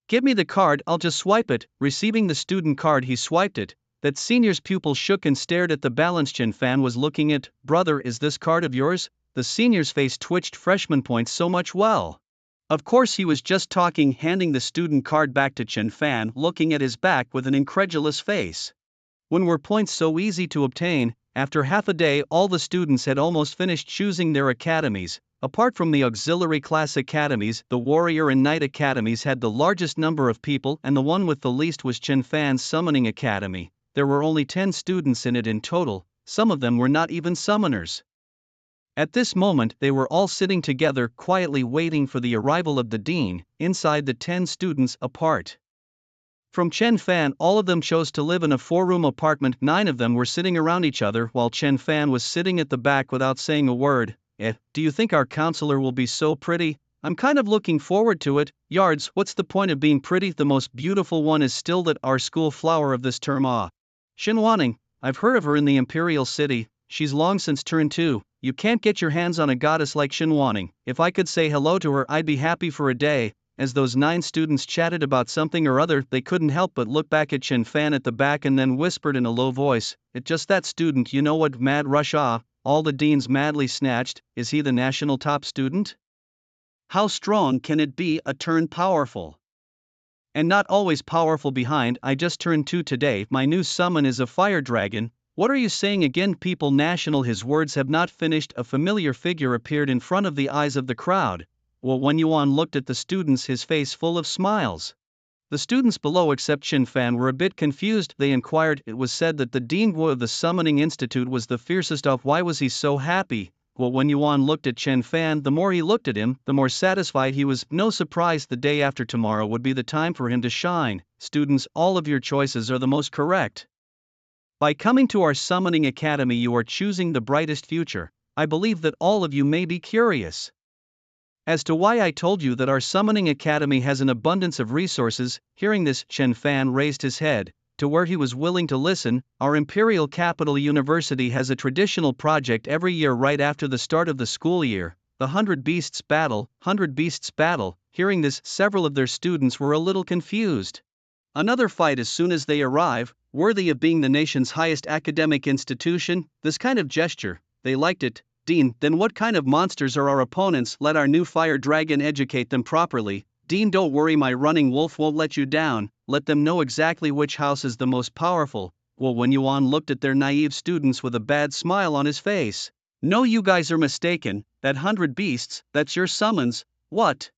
give me the card, I'll just swipe it. Receiving the student card, he swiped it. That senior's pupil shook and stared at the balance. Chen Fan was looking at. Brother, is this card of yours? The senior's face twitched. Freshman points so much. Well, of course he was just talking. Handing the student card back to Chen Fan, looking at his back with an incredulous face. When were points so easy to obtain? After half a day, all the students had almost finished choosing their academies. Apart from the auxiliary class academies, the warrior and knight academies had the largest number of people, and the one with the least was Chen Fan's summoning academy. There were only 10 students in it in total, some of them were not even summoners. At this moment they were all sitting together quietly waiting for the arrival of the dean, inside the 10 students apart. From Chen Fan, all of them chose to live in a 4-room apartment. 9 of them were sitting around each other while Chen Fan was sitting at the back without saying a word. Do you think our counselor will be so pretty? I'm kind of looking forward to it. Yards, what's the point of being pretty? The most beautiful one is still that our school flower of this term. Xin Wanning, I've heard of her in the Imperial City, she's long since turned 2. You can't get your hands on a goddess like Xin Wanning. If I could say hello to her, I'd be happy for a day. As those 9 students chatted about something or other, they couldn't help but look back at Chen Fan at the back and then whispered in a low voice, "It's just that student, you know what, Mad Rush all the deans madly snatched. Is he the national top student? How strong can it be? A turn powerful. And not always powerful behind. I just turned 2 today. My new summon is a fire dragon." What are you saying again, people? National. His words have not finished. A familiar figure appeared in front of the eyes of the crowd. Well, Wen Yuan looked at the students, his face full of smiles. The students below except Chen Fan were a bit confused. They inquired. It was said that the Dean of the Summoning Institute was the fiercest of. Why was he so happy? Well, Wen Yuan looked at Chen Fan. The more he looked at him, the more satisfied he was. No surprise, the day after tomorrow would be the time for him to shine. Students, all of your choices are the most correct. By coming to our Summoning Academy, you are choosing the brightest future. I believe that all of you may be curious as to why I told you that our Summoning Academy has an abundance of resources. Hearing this, Chen Fan raised his head to where he was willing to listen. Our Imperial Capital University has a traditional project every year right after the start of the school year, the 100 Beasts Battle. 100 Beasts Battle. Hearing this, several of their students were a little confused. Another fight as soon as they arrive, worthy of being the nation's highest academic institution. This kind of gesture, they liked it. Dean, then what kind of monsters are our opponents? Let our new fire dragon educate them properly. Dean, don't worry, my running wolf won't let you down. Let them know exactly which house is the most powerful. Well, Wen Yuan looked at their naive students with a bad smile on his face. No, you guys are mistaken. That 100 beasts, that's your summons. What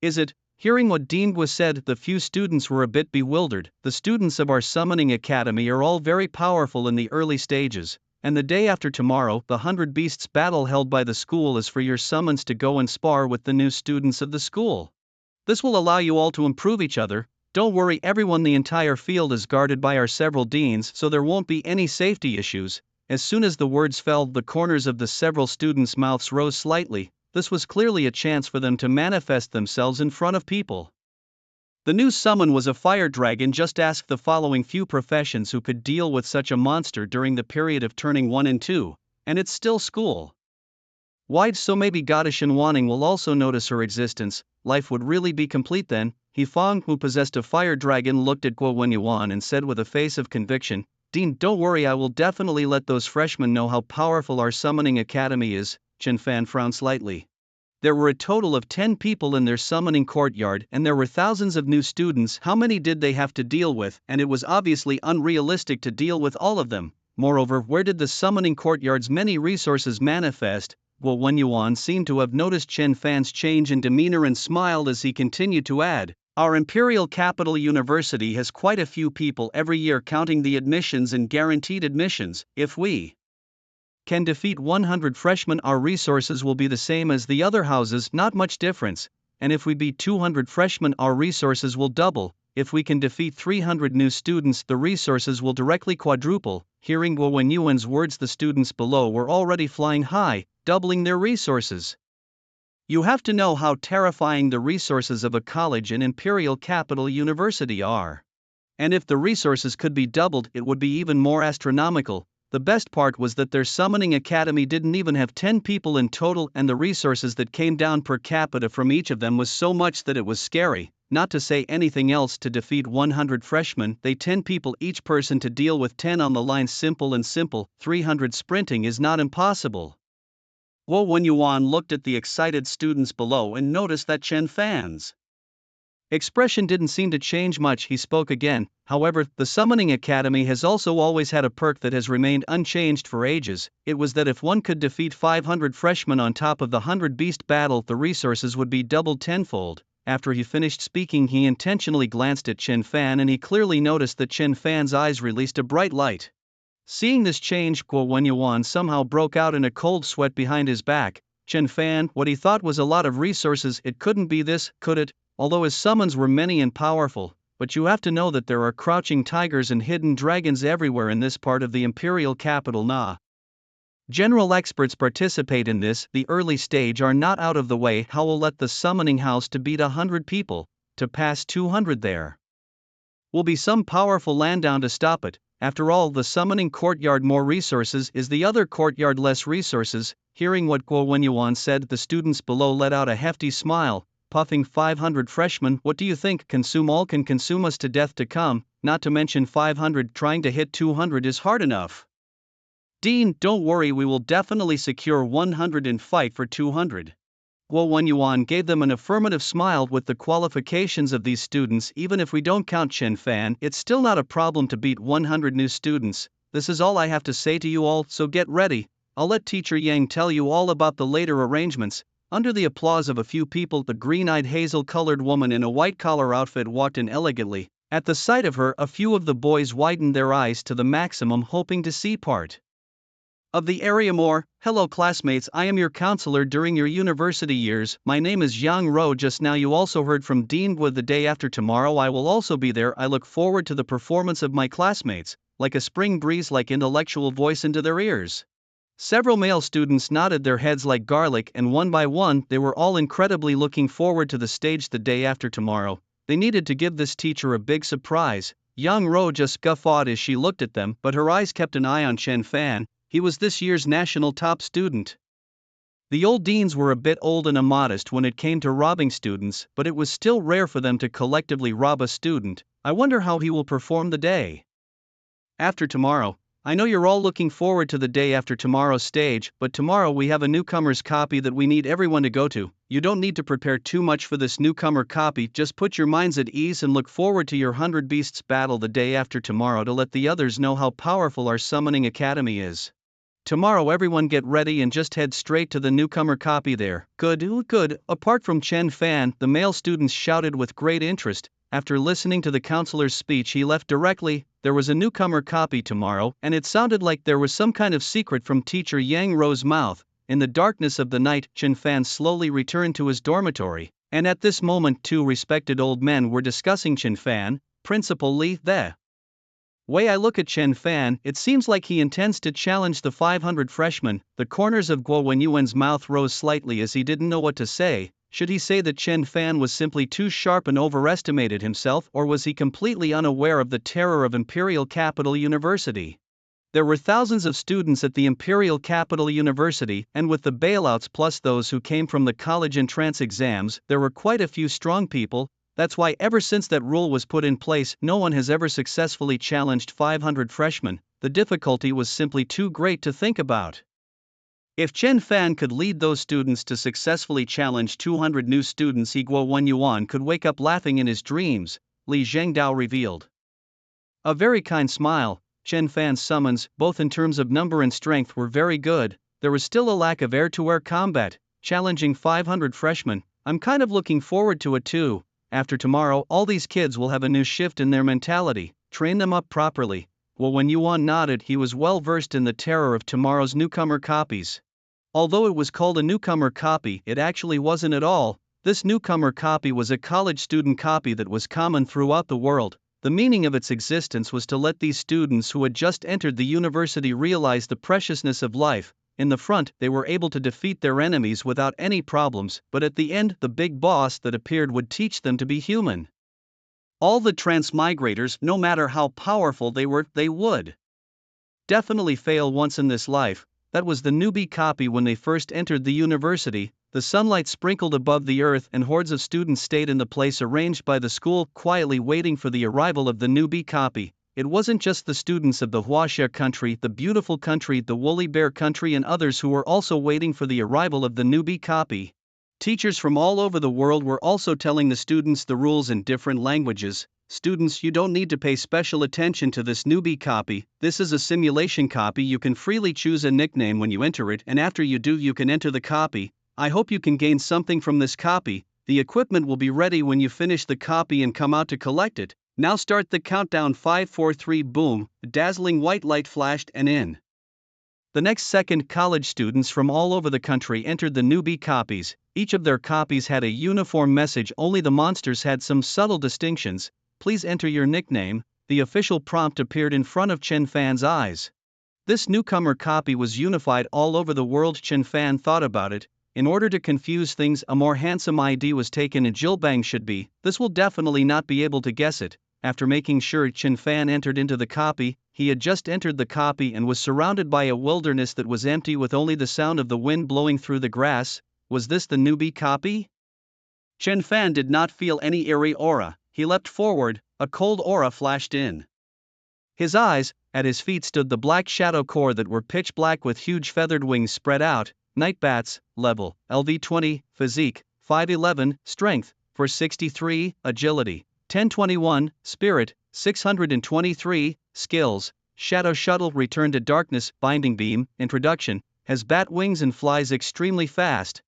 is it? Hearing what Dean was said, the few students were a bit bewildered. The students of our Summoning Academy are all very powerful in the early stages. And the day after tomorrow, the 100 Beasts battle held by the school is for your summons to go and spar with the new students of the school. This will allow you all to improve each other. Don't worry, everyone, the entire field is guarded by our several deans, so there won't be any safety issues. As soon as the words fell, the corners of the several students' mouths rose slightly. This was clearly a chance for them to manifest themselves in front of people. The new summon was a fire dragon. Just ask the following few professions who could deal with such a monster during the period of turning 1 and 2, and it's still school wide, so maybe Goddess Xin Wanning will also notice her existence. Life would really be complete then. He Fong, who possessed a fire dragon, looked at Guo Wen Yuan and said with a face of conviction, "Dean, don't worry, I will definitely let those freshmen know how powerful our Summoning Academy is." Chen Fan frowned slightly. There were a total of 10 people in their summoning courtyard, and there were thousands of new students. How many did they have to deal with? And it was obviously unrealistic to deal with all of them. Moreover, where did the summoning courtyard's many resources manifest? Well, Wen Yuan seemed to have noticed Chen Fan's change in demeanor and smiled as he continued to add, "Our Imperial Capital University has quite a few people every year, counting the admissions and guaranteed admissions. If we can defeat 100 freshmen, our resources will be the same as the other houses, not much difference. And if we beat 200 freshmen, our resources will double. If we can defeat 300 new students, the resources will directly quadruple." Hearing Guo Wen Yuan's words, the students below were already flying high, doubling their resources. You have to know how terrifying the resources of a college and Imperial Capital University are. And if the resources could be doubled, it would be even more astronomical. The best part was that their Summoning Academy didn't even have 10 people in total, and the resources that came down per capita from each of them was so much that it was scary, not to say anything else. To defeat 100 freshmen, they 10 people each person to deal with 10 on the line. Simple and simple. 300 sprinting is not impossible. Guo Wen Yuan looked at the excited students below and noticed that Chen Fan's Expression didn't seem to change much. He spoke again. However, the Summoning Academy has also always had a perk that has remained unchanged for ages. It was that if one could defeat 500 freshmen on top of the 100 beast battle, the resources would be doubled tenfold. After he finished speaking, he intentionally glanced at Chen Fan, and he clearly noticed that Chen Fan's eyes released a bright light. Seeing this change, Guo Wenyuan somehow broke out in a cold sweat behind his back. Chen Fan, what he thought was a lot of resources, it couldn't be this, could it? Although his summons were many and powerful, but you have to know that there are crouching tigers and hidden dragons everywhere in this part of the imperial capital Na. General experts participate in this. The early stage are not out of the way. How will let the summoning house to beat 100 people, to pass 200 there? Will be some powerful land down to stop it. After all, the summoning courtyard more resources, is the other courtyard less resources. Hearing what Guo Wenyuan said, the students below let out a hefty smile. Puffing 500 freshmen, what do you think? Consume all can consume us to death to come, not to mention 500. Trying to hit 200 is hard enough. Dean, don't worry, we will definitely secure 100 and fight for 200. Guo Wenyuan gave them an affirmative smile. With the qualifications of these students, even if we don't count Chen Fan, it's still not a problem to beat 100 new students. This is all I have to say to you all, so get ready. I'll let Teacher Yang tell you all about the later arrangements. Under the applause of a few people, the green-eyed hazel-colored woman in a white-collar outfit walked in elegantly. At the sight of her, a few of the boys widened their eyes to the maximum, hoping to see part of the area more. Hello classmates, I am your counselor during your university years. My name is Yang Ro. Just now you also heard from Dean Wu. The day after tomorrow I will also be there. I look forward to the performance of my classmates, like a spring breeze, like intellectual voice into their ears. Several male students nodded their heads like garlic, and one by one, they were all incredibly looking forward to the stage the day after tomorrow. They needed to give this teacher a big surprise. Yang Ro just guffawed as she looked at them, but her eyes kept an eye on Chen Fan. He was this year's national top student. The old deans were a bit old and immodest when it came to robbing students, but it was still rare for them to collectively rob a student. I wonder how he will perform the day after tomorrow. I know you're all looking forward to the day after tomorrow's stage, but tomorrow we have a newcomer's copy that we need everyone to go to. You don't need to prepare too much for this newcomer copy, just put your minds at ease and look forward to your 100 Beasts battle the day after tomorrow to let the others know how powerful our Summoning Academy is. Tomorrow everyone get ready and just head straight to the newcomer copy there. Good, good. Apart from Chen Fan, the male students shouted with great interest. After listening to the counselor's speech, he left directly. There was a newcomer copy tomorrow, and it sounded like there was some kind of secret from Teacher Yang Ro's mouth. In the darkness of the night, Chen Fan slowly returned to his dormitory, and at this moment 2 respected old men were discussing Chen Fan. Principal Li, the way I look at Chen Fan, it seems like he intends to challenge the 500 freshmen. The corners of Guo Wenyuan's mouth rose slightly as he didn't know what to say. Should he say that Chen Fan was simply too sharp and overestimated himself, or was he completely unaware of the terror of Imperial Capital University? There were thousands of students at the Imperial Capital University, and with the bailouts plus those who came from the college entrance exams, there were quite a few strong people. That's why ever since that rule was put in place, no one has ever successfully challenged 500 freshmen. The difficulty was simply too great to think about. If Chen Fan could lead those students to successfully challenge 200 new students, Guo Wenyuan could wake up laughing in his dreams, Li Zhengdao revealed. A very kind smile. Chen Fan's summons, both in terms of number and strength, were very good. There was still a lack of air-to-air combat. Challenging 500 freshmen, I'm kind of looking forward to it too. After tomorrow, all these kids will have a new shift in their mentality. Train them up properly. Well, when Yuan nodded, he was well versed in the terror of tomorrow's newcomer copies. Although it was called a newcomer copy, it actually wasn't at all. This newcomer copy was a college student copy that was common throughout the world. The meaning of its existence was to let these students who had just entered the university realize the preciousness of life. In the front, they were able to defeat their enemies without any problems, but at the end, the big boss that appeared would teach them to be human. All the transmigrators, no matter how powerful they were, they would definitely fail once in this life. That was the newbie copy when they first entered the university. The sunlight sprinkled above the earth and hordes of students stayed in the place arranged by the school, quietly waiting for the arrival of the newbie copy. It wasn't just the students of the Huaxia country, the beautiful country, the woolly bear country, and others who were also waiting for the arrival of the newbie copy. Teachers from all over the world were also telling the students the rules in different languages. Students, you don't need to pay special attention to this newbie copy. This is a simulation copy. You can freely choose a nickname when you enter it, and after you do, you can enter the copy. I hope you can gain something from this copy. The equipment will be ready when you finish the copy and come out to collect it. Now start the countdown. 5, 4, 3, boom. A dazzling white light flashed, and in the next second, college students from all over the country entered the newbie copies. Each of their copies had a uniform message, only the monsters had some subtle distinctions. Please enter your nickname. The official prompt appeared in front of Chen Fan's eyes. This newcomer copy was unified all over the world. Chen Fan thought about it. In order to confuse things, a more handsome ID was taken, and Jilbang should be. This will definitely not be able to guess it. After making sure Chen Fan entered into the copy, he had just entered the copy and was surrounded by a wilderness that was empty with only the sound of the wind blowing through the grass. Was this the newbie copy? Chen Fan did not feel any eerie aura. He leapt forward, a cold aura flashed in his eyes. At his feet stood the black shadow core that were pitch black with huge feathered wings spread out. Night bats, level, LV20, physique, 511, strength, 463, agility, 1021, spirit, 623, skills, shadow shuttle, return to darkness, binding beam, introduction, has bat wings and flies extremely fast.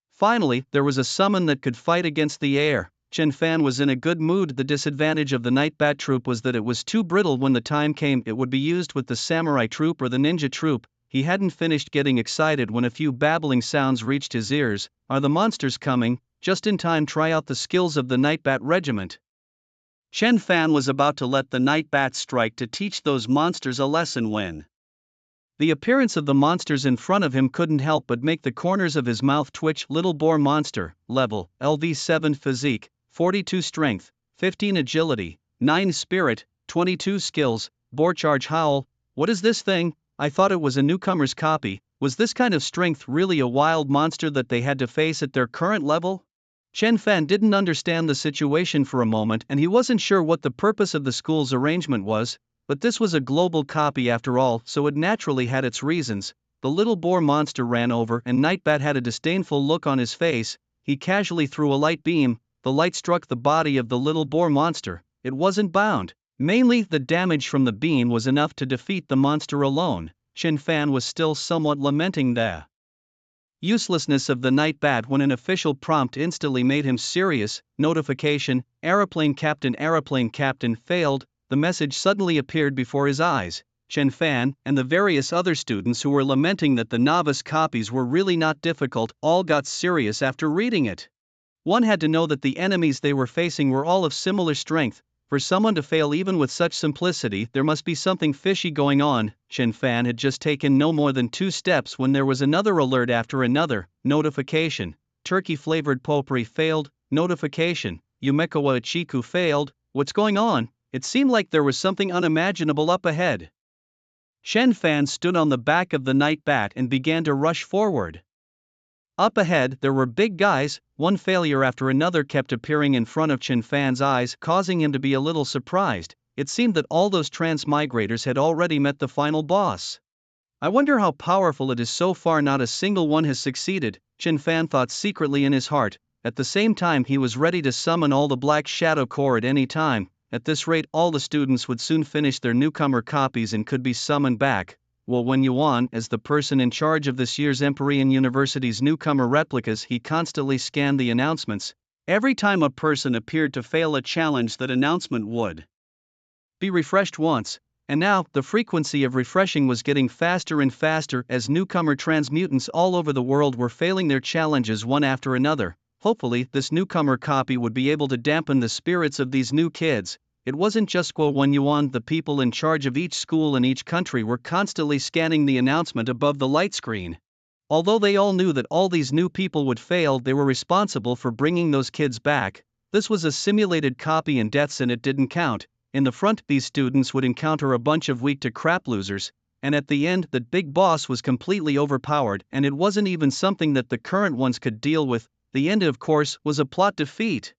Finally, there was a summon that could fight against the air. Chen Fan was in a good mood. The disadvantage of the night bat troop was that it was too brittle. When the time came, it would be used with the samurai troop or the ninja troop. He hadn't finished getting excited when a few babbling sounds reached his ears. Are the monsters coming? Just in time. Try out the skills of the night bat regiment. Chen Fan was about to let the night bats strike to teach those monsters a lesson when the appearance of the monsters in front of him couldn't help but make the corners of his mouth twitch. Little boar monster, level, LV7 physique, 42 strength, 15 agility, 9 spirit, 22 skills, boar charge howl. What is this thing? I thought it was a newcomer's copy. Was this kind of strength really a wild monster that they had to face at their current level? Chen Fan didn't understand the situation for a moment, and he wasn't sure what the purpose of the school's arrangement was, but this was a global copy after all, so it naturally had its reasons. The little boar monster ran over, and Nightbat had a disdainful look on his face. He casually threw a light beam. The light struck the body of the little boar monster. It wasn't bound. Mainly, the damage from the beam was enough to defeat the monster alone. Chen Fan was still somewhat lamenting the uselessness of the night bat when an official prompt instantly made him serious. Notification, aeroplane captain failed. The message suddenly appeared before his eyes. Chen Fan, and the various other students who were lamenting that the novice copies were really not difficult, all got serious after reading it. One had to know that the enemies they were facing were all of similar strength. For someone to fail even with such simplicity, there must be something fishy going on. Chen Fan had just taken no more than 2 steps when there was another alert after another. Notification, turkey-flavored potpourri failed. Notification, Yumekowa Ichiku failed. What's going on? It seemed like there was something unimaginable up ahead. Chen Fan stood on the back of the night bat and began to rush forward. Up ahead, there were big guys. One failure after another kept appearing in front of Chen Fan's eyes, causing him to be a little surprised. It seemed that all those transmigrators had already met the final boss. I wonder how powerful it is. So far not a single one has succeeded, Chen Fan thought secretly in his heart. At the same time, he was ready to summon all the Black Shadow Corps at any time. At this rate, all the students would soon finish their newcomer copies and could be summoned back. Well, Wen Yuan, as the person in charge of this year's Empyrean University's newcomer replicas, he constantly scanned the announcements. Every time a person appeared to fail a challenge, that announcement would be refreshed once. And now, the frequency of refreshing was getting faster and faster as newcomer transmutants all over the world were failing their challenges one after another. Hopefully, this newcomer copy would be able to dampen the spirits of these new kids. It wasn't just Wen Yuan. The people in charge of each school in each country were constantly scanning the announcement above the light screen. Although they all knew that all these new people would fail, they were responsible for bringing those kids back. This was a simulated copy and deaths in it didn't count. In the front, these students would encounter a bunch of weak to crap losers, and at the end, that big boss was completely overpowered, and it wasn't even something that the current ones could deal with. The end, of course, was a plot defeat.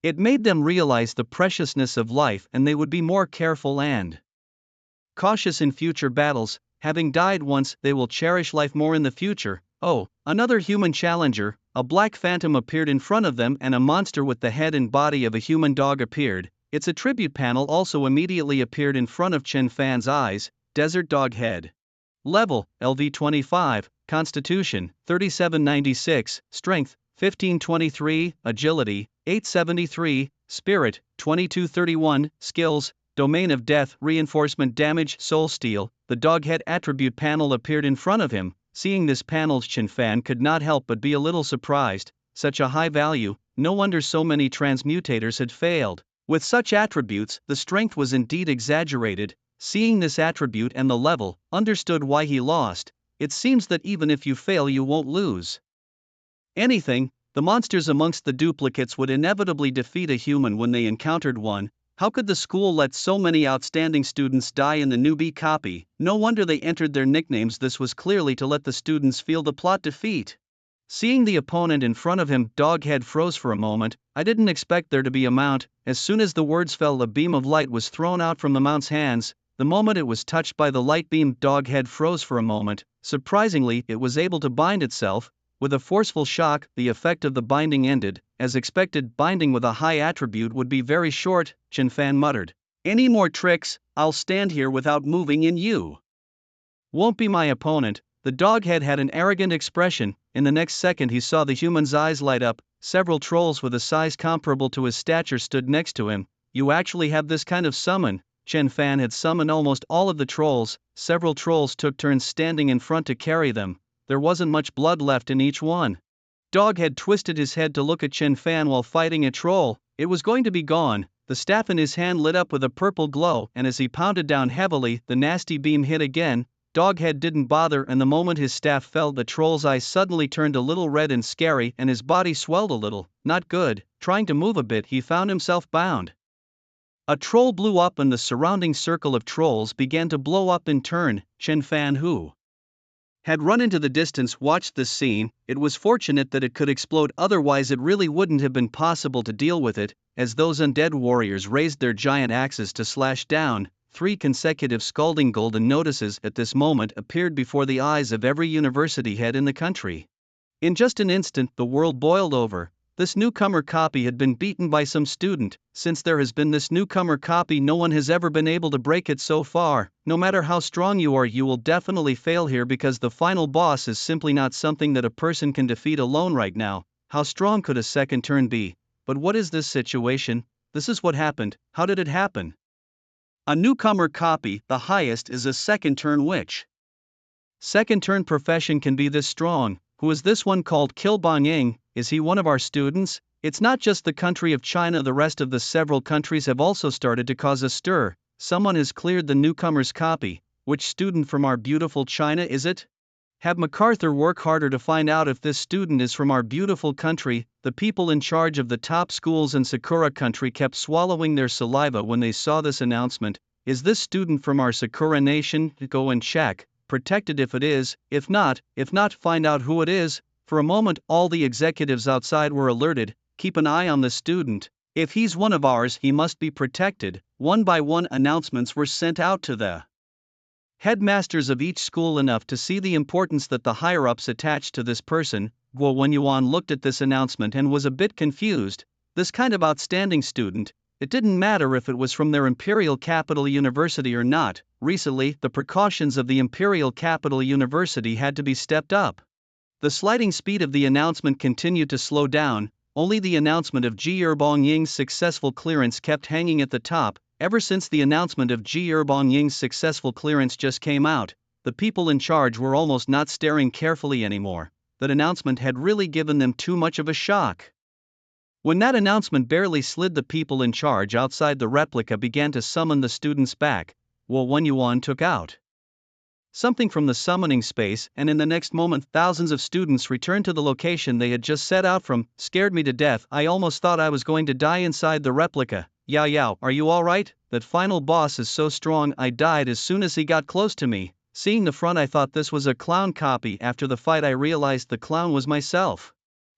It made them realize the preciousness of life, and they would be more careful and cautious in future battles. Having died once, they will cherish life more in the future. Oh, another human challenger, a black phantom appeared in front of them and a monster with the head and body of a human dog appeared. Its attribute panel also immediately appeared in front of Chen Fan's eyes, Desert Dog Head. Level, LV25, Constitution, 3796, Strength, 1523, Agility, 873, Spirit, 2231, Skills, Domain of Death, Reinforcement Damage, Soul Steal. The Doghead attribute panel appeared in front of him. Seeing this panel, Chen Fan could not help but be a little surprised. Such a high value, no wonder so many transmutators had failed. With such attributes, the strength was indeed exaggerated. Seeing this attribute and the level, understood why he lost. It seems that even if you fail you won't lose anything. The monsters amongst the duplicates would inevitably defeat a human when they encountered one. How could the school let so many outstanding students die in the newbie copy? No wonder they entered their nicknames. This was clearly to let the students feel the plot defeat. Seeing the opponent in front of him, Doghead froze for a moment. I didn't expect there to be a mount. As soon as the words fell, a beam of light was thrown out from the mount's hands. The moment it was touched by the light beam, Doghead froze for a moment. Surprisingly, it was able to bind itself. With a forceful shock, the effect of the binding ended. As expected, binding with a high attribute would be very short. Chen Fan muttered, "Any more tricks, I'll stand here without moving and you won't be my opponent." The Doghead had an arrogant expression. In the next second he saw the human's eyes light up. Several trolls with a size comparable to his stature stood next to him. "You actually have this kind of summon?" Chen Fan had summoned almost all of the trolls. Several trolls took turns standing in front to carry them. There wasn't much blood left in each one. Doghead twisted his head to look at Chen Fan while fighting a troll. It was going to be gone. The staff in his hand lit up with a purple glow, and as he pounded down heavily, the nasty beam hit again. Doghead didn't bother, and the moment his staff fell, the troll's eyes suddenly turned a little red and scary, and his body swelled a little. Not good. Trying to move a bit, he found himself bound. A troll blew up, and the surrounding circle of trolls began to blow up in turn. Chen Fan, who had run into the distance, watched this scene. It was fortunate that it could explode, otherwise it really wouldn't have been possible to deal with it. As those undead warriors raised their giant axes to slash down, 3 consecutive scalding golden notices at this moment appeared before the eyes of every university head in the country. In just an instant the world boiled over. This newcomer copy had been beaten by some student. Since there has been this newcomer copy, no one has ever been able to break it so far. No matter how strong you are, you will definitely fail here, because the final boss is simply not something that a person can defeat alone right now. How strong could a second turn be? But what is this situation? This is what happened. How did it happen? A newcomer copy, the highest, is a second turn witch. Second turn profession can be this strong. Who is this one called Kilbang? Is he one of our students? It's not just the country of China, the rest of the several countries have also started to cause a stir. Someone has cleared the newcomer's copy. Which student from our beautiful China is it? Have MacArthur work harder to find out if this student is from our beautiful country. The people in charge of the top schools in Sakura country kept swallowing their saliva when they saw this announcement. Is this student from our Sakura nation? Go and check. Protected if it is. If not, find out who it is. For a moment all the executives outside were alerted. Keep an eye on the student. If he's one of ours, he must be protected. One by one announcements were sent out to the headmasters of each school, enough to see the importance that the higher-ups attached to this person. Guo Wenyuan looked at this announcement and was a bit confused. This kind of outstanding student, it didn't matter if it was from their Imperial Capital University or not. Recently, the precautions of the Imperial Capital University had to be stepped up. The sliding speed of the announcement continued to slow down. Only the announcement of Ji Erbongying's successful clearance kept hanging at the top. Ever since the announcement of Ji Erbongying's successful clearance just came out, the people in charge were almost not staring carefully anymore. That announcement had really given them too much of a shock. When that announcement barely slid, the people in charge outside the replica began to summon the students back. Guo Wenyuan took out something from the summoning space, and in the next moment thousands of students returned to the location they had just set out from. Scared me to death. I almost thought I was going to die inside the replica. Yao Yao, are you alright? That final boss is so strong. I died as soon as he got close to me. Seeing the front, I thought this was a clown copy. After the fight I realized the clown was myself.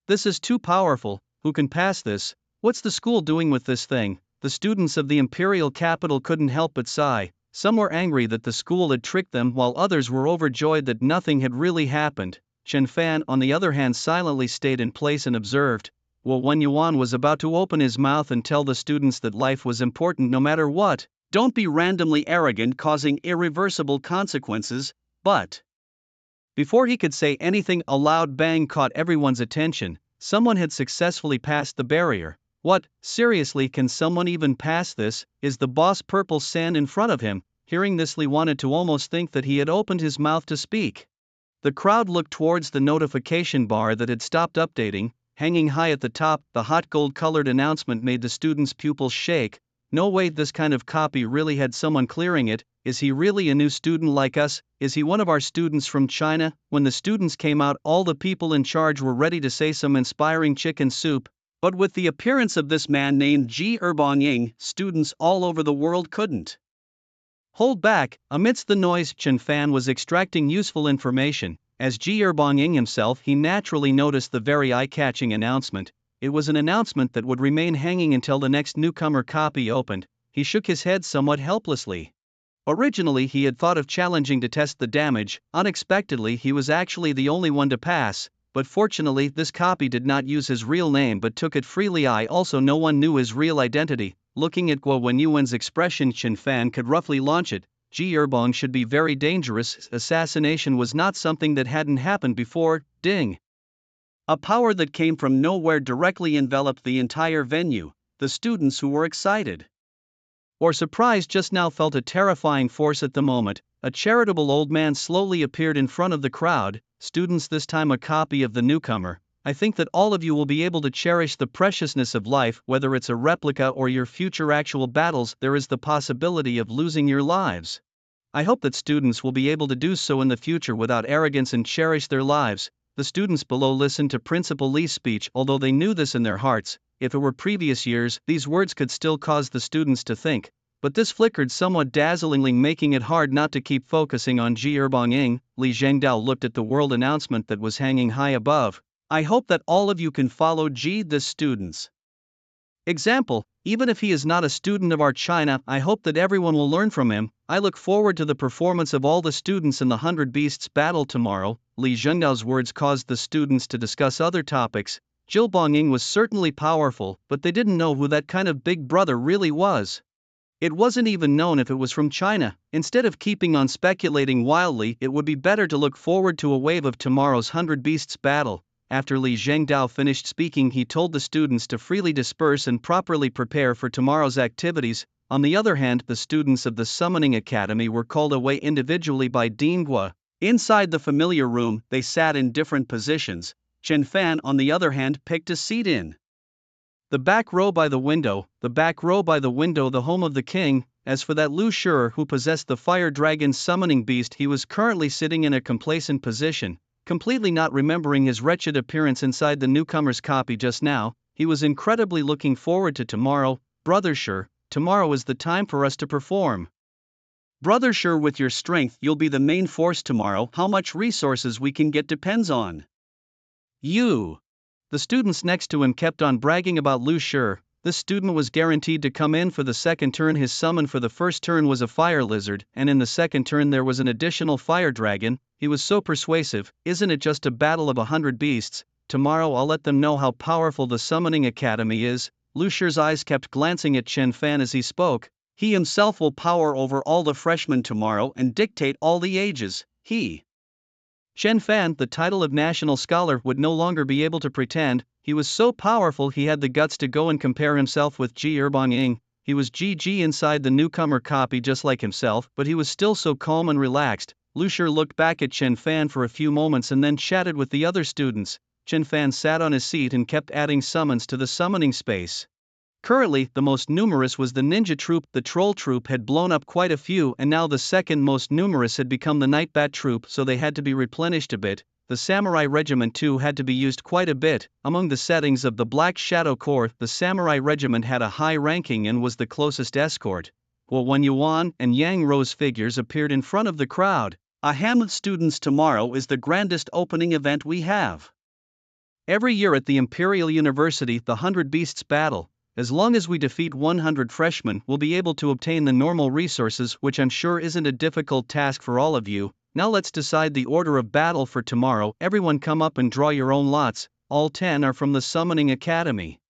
This is too powerful. Who can pass this? What's the school doing with this thing? The students of the Imperial Capital couldn't help but sigh. Some were angry that the school had tricked them, while others were overjoyed that nothing had really happened. Chen Fan on the other hand silently stayed in place and observed. Well, when Yuan was about to open his mouth and tell the students that life was important no matter what, don't be randomly arrogant causing irreversible consequences, but before he could say anything, a loud bang caught everyone's attention. Someone had successfully passed the barrier. What, seriously, can someone even pass this? Is the boss Purple Sand in front of him? Hearing this, Li wanted to almost think that he had opened his mouth to speak. The crowd looked towards the notification bar that had stopped updating. Hanging high at the top, the hot gold-colored announcement made the students' pupils shake. No way, this kind of copy really had someone clearing it. Is he really a new student like us? Is he one of our students from China? When the students came out, all the people in charge were ready to say some inspiring chicken soup. But with the appearance of this man named Ji Erbongying, students all over the world couldn't hold back. Amidst the noise, Chen Fan was extracting useful information. As Ji Erbongying himself, he naturally noticed the very eye-catching announcement. It was an announcement that would remain hanging until the next newcomer copy opened. He shook his head somewhat helplessly. Originally, he had thought of challenging to test the damage. Unexpectedly, he was actually the only one to pass. But fortunately, this copy did not use his real name but took it freely. Also, no one knew his real identity. Looking at Guo Wenyuan's expression, Chen Fan could roughly launch it. Ji Erbong should be very dangerous. Assassination was not something that hadn't happened before. Ding! A power that came from nowhere directly enveloped the entire venue. The students who were excited or surprised just now felt a terrifying force at the moment. A charitable old man slowly appeared in front of the crowd. Students, this time a copy of the newcomer. I think that all of you will be able to cherish the preciousness of life, whether it's a replica or your future actual battles. There is the possibility of losing your lives. I hope that students will be able to do so in the future without arrogance and cherish their lives. The students below listened to Principal Li's speech, although they knew this in their hearts. If it were previous years, these words could still cause the students to think. But this flickered somewhat dazzlingly, making it hard not to keep focusing on Ji Erbongying. Li Zhengdao looked at the world announcement that was hanging high above. I hope that all of you can follow Ji, the student's example. Even if he is not a student of our China, I hope that everyone will learn from him. I look forward to the performance of all the students in the 100 Beasts battle tomorrow. Li Zhengdao's words caused the students to discuss other topics. Ji Erbongying was certainly powerful, but they didn't know who that kind of big brother really was. It wasn't even known if it was from China. Instead of keeping on speculating wildly, it would be better to look forward to a wave of tomorrow's 100 Beasts battle. After Li Zhengdao finished speaking, he told the students to freely disperse and properly prepare for tomorrow's activities. On the other hand, the students of the Summoning Academy were called away individually by Dean Guo. Inside the familiar room, they sat in different positions. Chen Fan, on the other hand, picked a seat in the back row by the window, the home of the king. As for that Lu Shi, who possessed the fire dragon summoning beast, he was currently sitting in a complacent position. Completely not remembering his wretched appearance inside the newcomer's copy just now, he was incredibly looking forward to tomorrow. Brother Shi, tomorrow is the time for us to perform. Brother Shi, with your strength, you'll be the main force tomorrow. How much resources we can get depends on you. The students next to him kept on bragging about Lu Shi. This student was guaranteed to come in for the second turn. His summon for the first turn was a fire lizard, and in the second turn there was an additional fire dragon. He was so persuasive. Isn't it just a battle of 100 beasts? Tomorrow I'll let them know how powerful the Summoning Academy is. Lu Shi's eyes kept glancing at Chen Fan as he spoke. He himself will power over all the freshmen tomorrow and dictate all the ages. Chen Fan, the title of national scholar, would no longer be able to pretend. He was so powerful he had the guts to go and compare himself with Ji Erbongying. He was GG inside the newcomer copy just like himself, but he was still so calm and relaxed. Lu Shi looked back at Chen Fan for a few moments and then chatted with the other students. Chen Fan sat on his seat and kept adding summons to the summoning space. Currently, the most numerous was the ninja troop. The troll troop had blown up quite a few, and now the second most numerous had become the night bat troop, so they had to be replenished a bit. The samurai regiment too had to be used quite a bit. Among the settings of the Black Shadow Corps, the samurai regiment had a high ranking and was the closest escort. While when Yuan and Yang Rose figures appeared in front of the crowd. Students, tomorrow is the grandest opening event we have every year at the Imperial University, the 100 Beasts battle. As long as we defeat 100 freshmen, we'll be able to obtain the normal resources, which I'm sure isn't a difficult task for all of you. Now let's decide the order of battle for tomorrow. Everyone come up and draw your own lots. All 10 are from the Summoning Academy.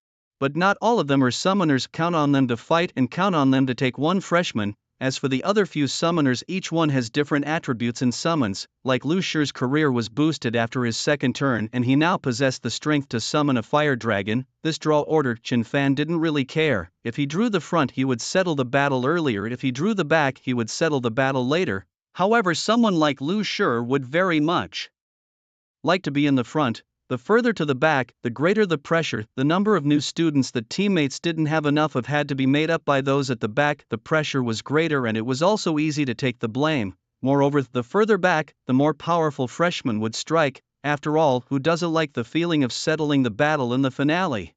But not all of them are summoners. Count on them to fight and count on them to take one freshman. As for the other few summoners, each one has different attributes and summons. Like Lu Shi's career was boosted after his second turn and he now possessed the strength to summon a fire dragon. This draw order, Chen Fan didn't really care. If he drew the front he would settle the battle earlier, if he drew the back he would settle the battle later. However, someone like Lu Shi would very much like to be in the front. The further to the back, the greater the pressure. The number of new students that teammates didn't have enough of had to be made up by those at the back. The pressure was greater and it was also easy to take the blame. Moreover, the further back, the more powerful freshman would strike. After all, who doesn't like the feeling of settling the battle in the finale?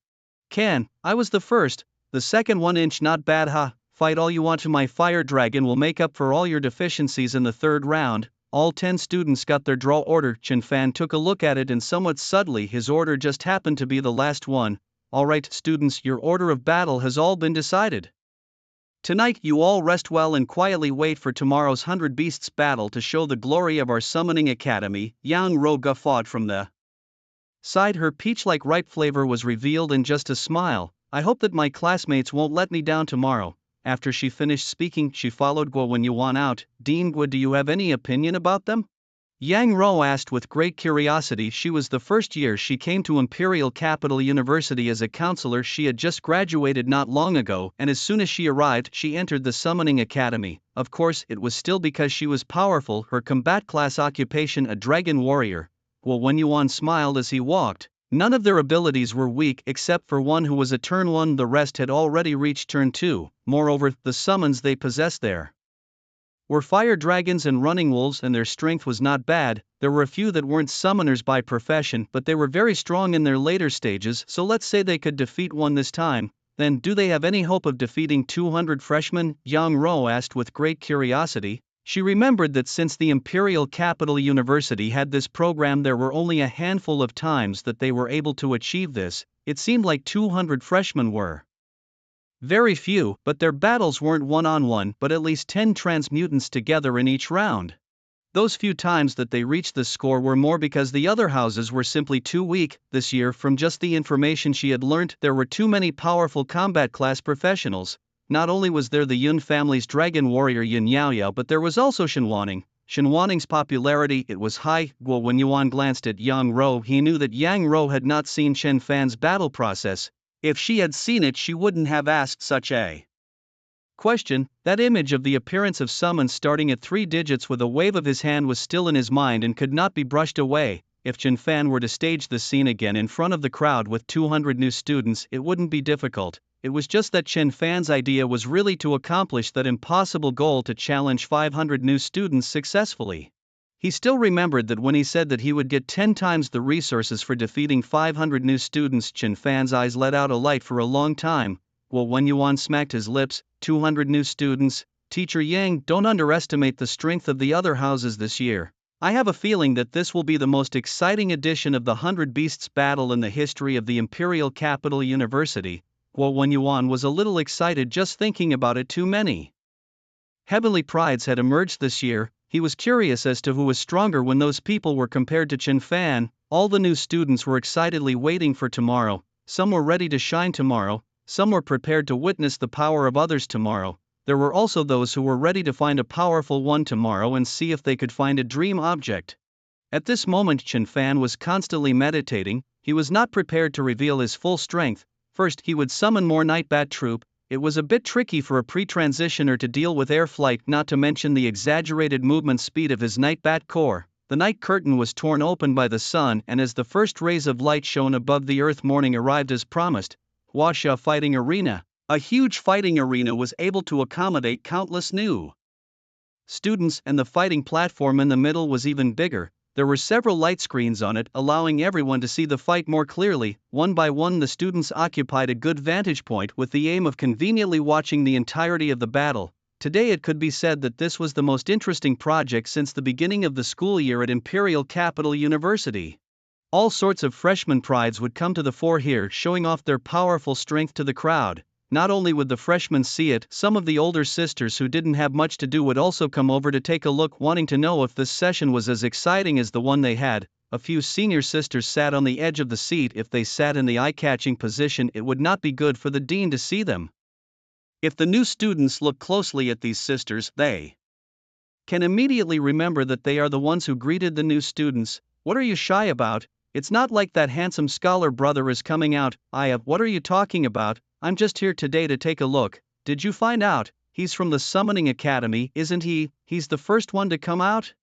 I was the first. The second 1 inch not bad, ha. Fight all you want to, my fire dragon will make up for all your deficiencies in the third round. All 10 students got their draw order. Chen Fan took a look at it and somewhat subtly his order just happened to be the last one. Alright students, your order of battle has all been decided. Tonight you all rest well and quietly wait for tomorrow's 100 Beasts battle to show the glory of our Summoning Academy. Yang Ro guffawed from the side. Her peach-like ripe flavor was revealed in just a smile. I hope that my classmates won't let me down tomorrow. After she finished speaking, she followed Guo Wenyuan out. Dean Guo, do you have any opinion about them? Yang Ro asked with great curiosity. She was the first year she came to Imperial Capital University as a counselor. She had just graduated not long ago, and as soon as she arrived, she entered the Summoning Academy. Of course, it was still because she was powerful. Her combat class occupation, a dragon warrior. Guo Wenyuan smiled as he walked. None of their abilities were weak except for one who was a turn 1, the rest had already reached turn 2. Moreover, the summons they possessed there were fire dragons and running wolves, and their strength was not bad. There were a few that weren't summoners by profession, but they were very strong in their later stages, so let's say they could defeat one this time. Then do they have any hope of defeating 200 freshmen? Yang Ro asked with great curiosity. She remembered that since the Imperial Capital University had this program there were only a handful of times that they were able to achieve this. It seemed like 200 freshmen were very few, but their battles weren't one-on-one but at least 10 transmutants together in each round. Those few times that they reached the score were more because the other houses were simply too weak. This year, from just the information she had learnt, there were too many powerful combat class professionals. Not only was there the Yun family's dragon warrior Yin Yaoyao, but there was also Shen Wanning. Shen Wanning's popularity, it was high. Guo Wenyuan glanced at Yang Ro. He knew that Yang Ro had not seen Chen Fan's battle process. If she had seen it she wouldn't have asked such a question. That image of the appearance of summons starting at 3 digits with a wave of his hand was still in his mind and could not be brushed away. If Chen Fan were to stage the scene again in front of the crowd with 200 new students, it wouldn't be difficult. It was just that Chen Fan's idea was really to accomplish that impossible goal to challenge 500 new students successfully. He still remembered that when he said that he would get 10 times the resources for defeating 500 new students, Chen Fan's eyes let out a light for a long time. Guo Wenyuan smacked his lips. 200 new students. Teacher Yang, don't underestimate the strength of the other houses this year. I have a feeling that this will be the most exciting edition of the 100 Beasts battle in the history of the Imperial Capital University. Guo Wenyuan was a little excited just thinking about it. Too many heavenly prides had emerged this year. He was curious as to who was stronger when those people were compared to Chen Fan. All the new students were excitedly waiting for tomorrow. Some were ready to shine tomorrow. Some were prepared to witness the power of others tomorrow. There were also those who were ready to find a powerful one tomorrow and see if they could find a dream object. At this moment Chen Fan was constantly meditating. He was not prepared to reveal his full strength. First he would summon more Night Bat Troop. It was a bit tricky for a pre-transitioner to deal with air flight, not to mention the exaggerated movement speed of his Night Bat core. The night curtain was torn open by the sun, and as the first rays of light shone above the earth, morning arrived as promised. Huaxia Fighting Arena. A huge fighting arena was able to accommodate countless new students, and the fighting platform in the middle was even bigger. There were several light screens on it, allowing everyone to see the fight more clearly. One by one the students occupied a good vantage point with the aim of conveniently watching the entirety of the battle. Today it could be said that this was the most interesting project since the beginning of the school year at Imperial Capital University. All sorts of freshman prides would come to the fore here, showing off their powerful strength to the crowd. not only would the freshmen see it, some of the older sisters who didn't have much to do would also come over to take a look, wanting to know if this session was as exciting as the one they had. A few senior sisters sat on the edge of the seat. If they sat in the eye-catching position, it would not be good for the dean to see them. If the new students look closely at these sisters, they can immediately remember that they are the ones who greeted the new students. What are you shy about? It's not like that handsome scholar brother is coming out. What are you talking about? I'm just here today to take a look. Did you find out? He's from the Summoning Academy, isn't he? He's the first one to come out?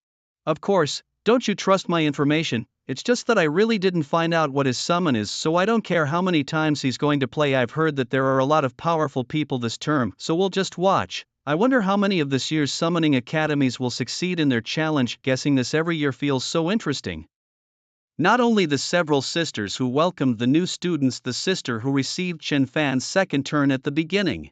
Of course, don't you trust my information? It's just that I really didn't find out what his summon is, so I don't care how many times he's going to play. I've heard that there are a lot of powerful people this term, so we'll just watch. I wonder how many of this year's Summoning Academies will succeed in their challenge. Guessing this every year feels so interesting. Not only the several sisters who welcomed the new students, the sister who received Chen Fan's second turn at the beginning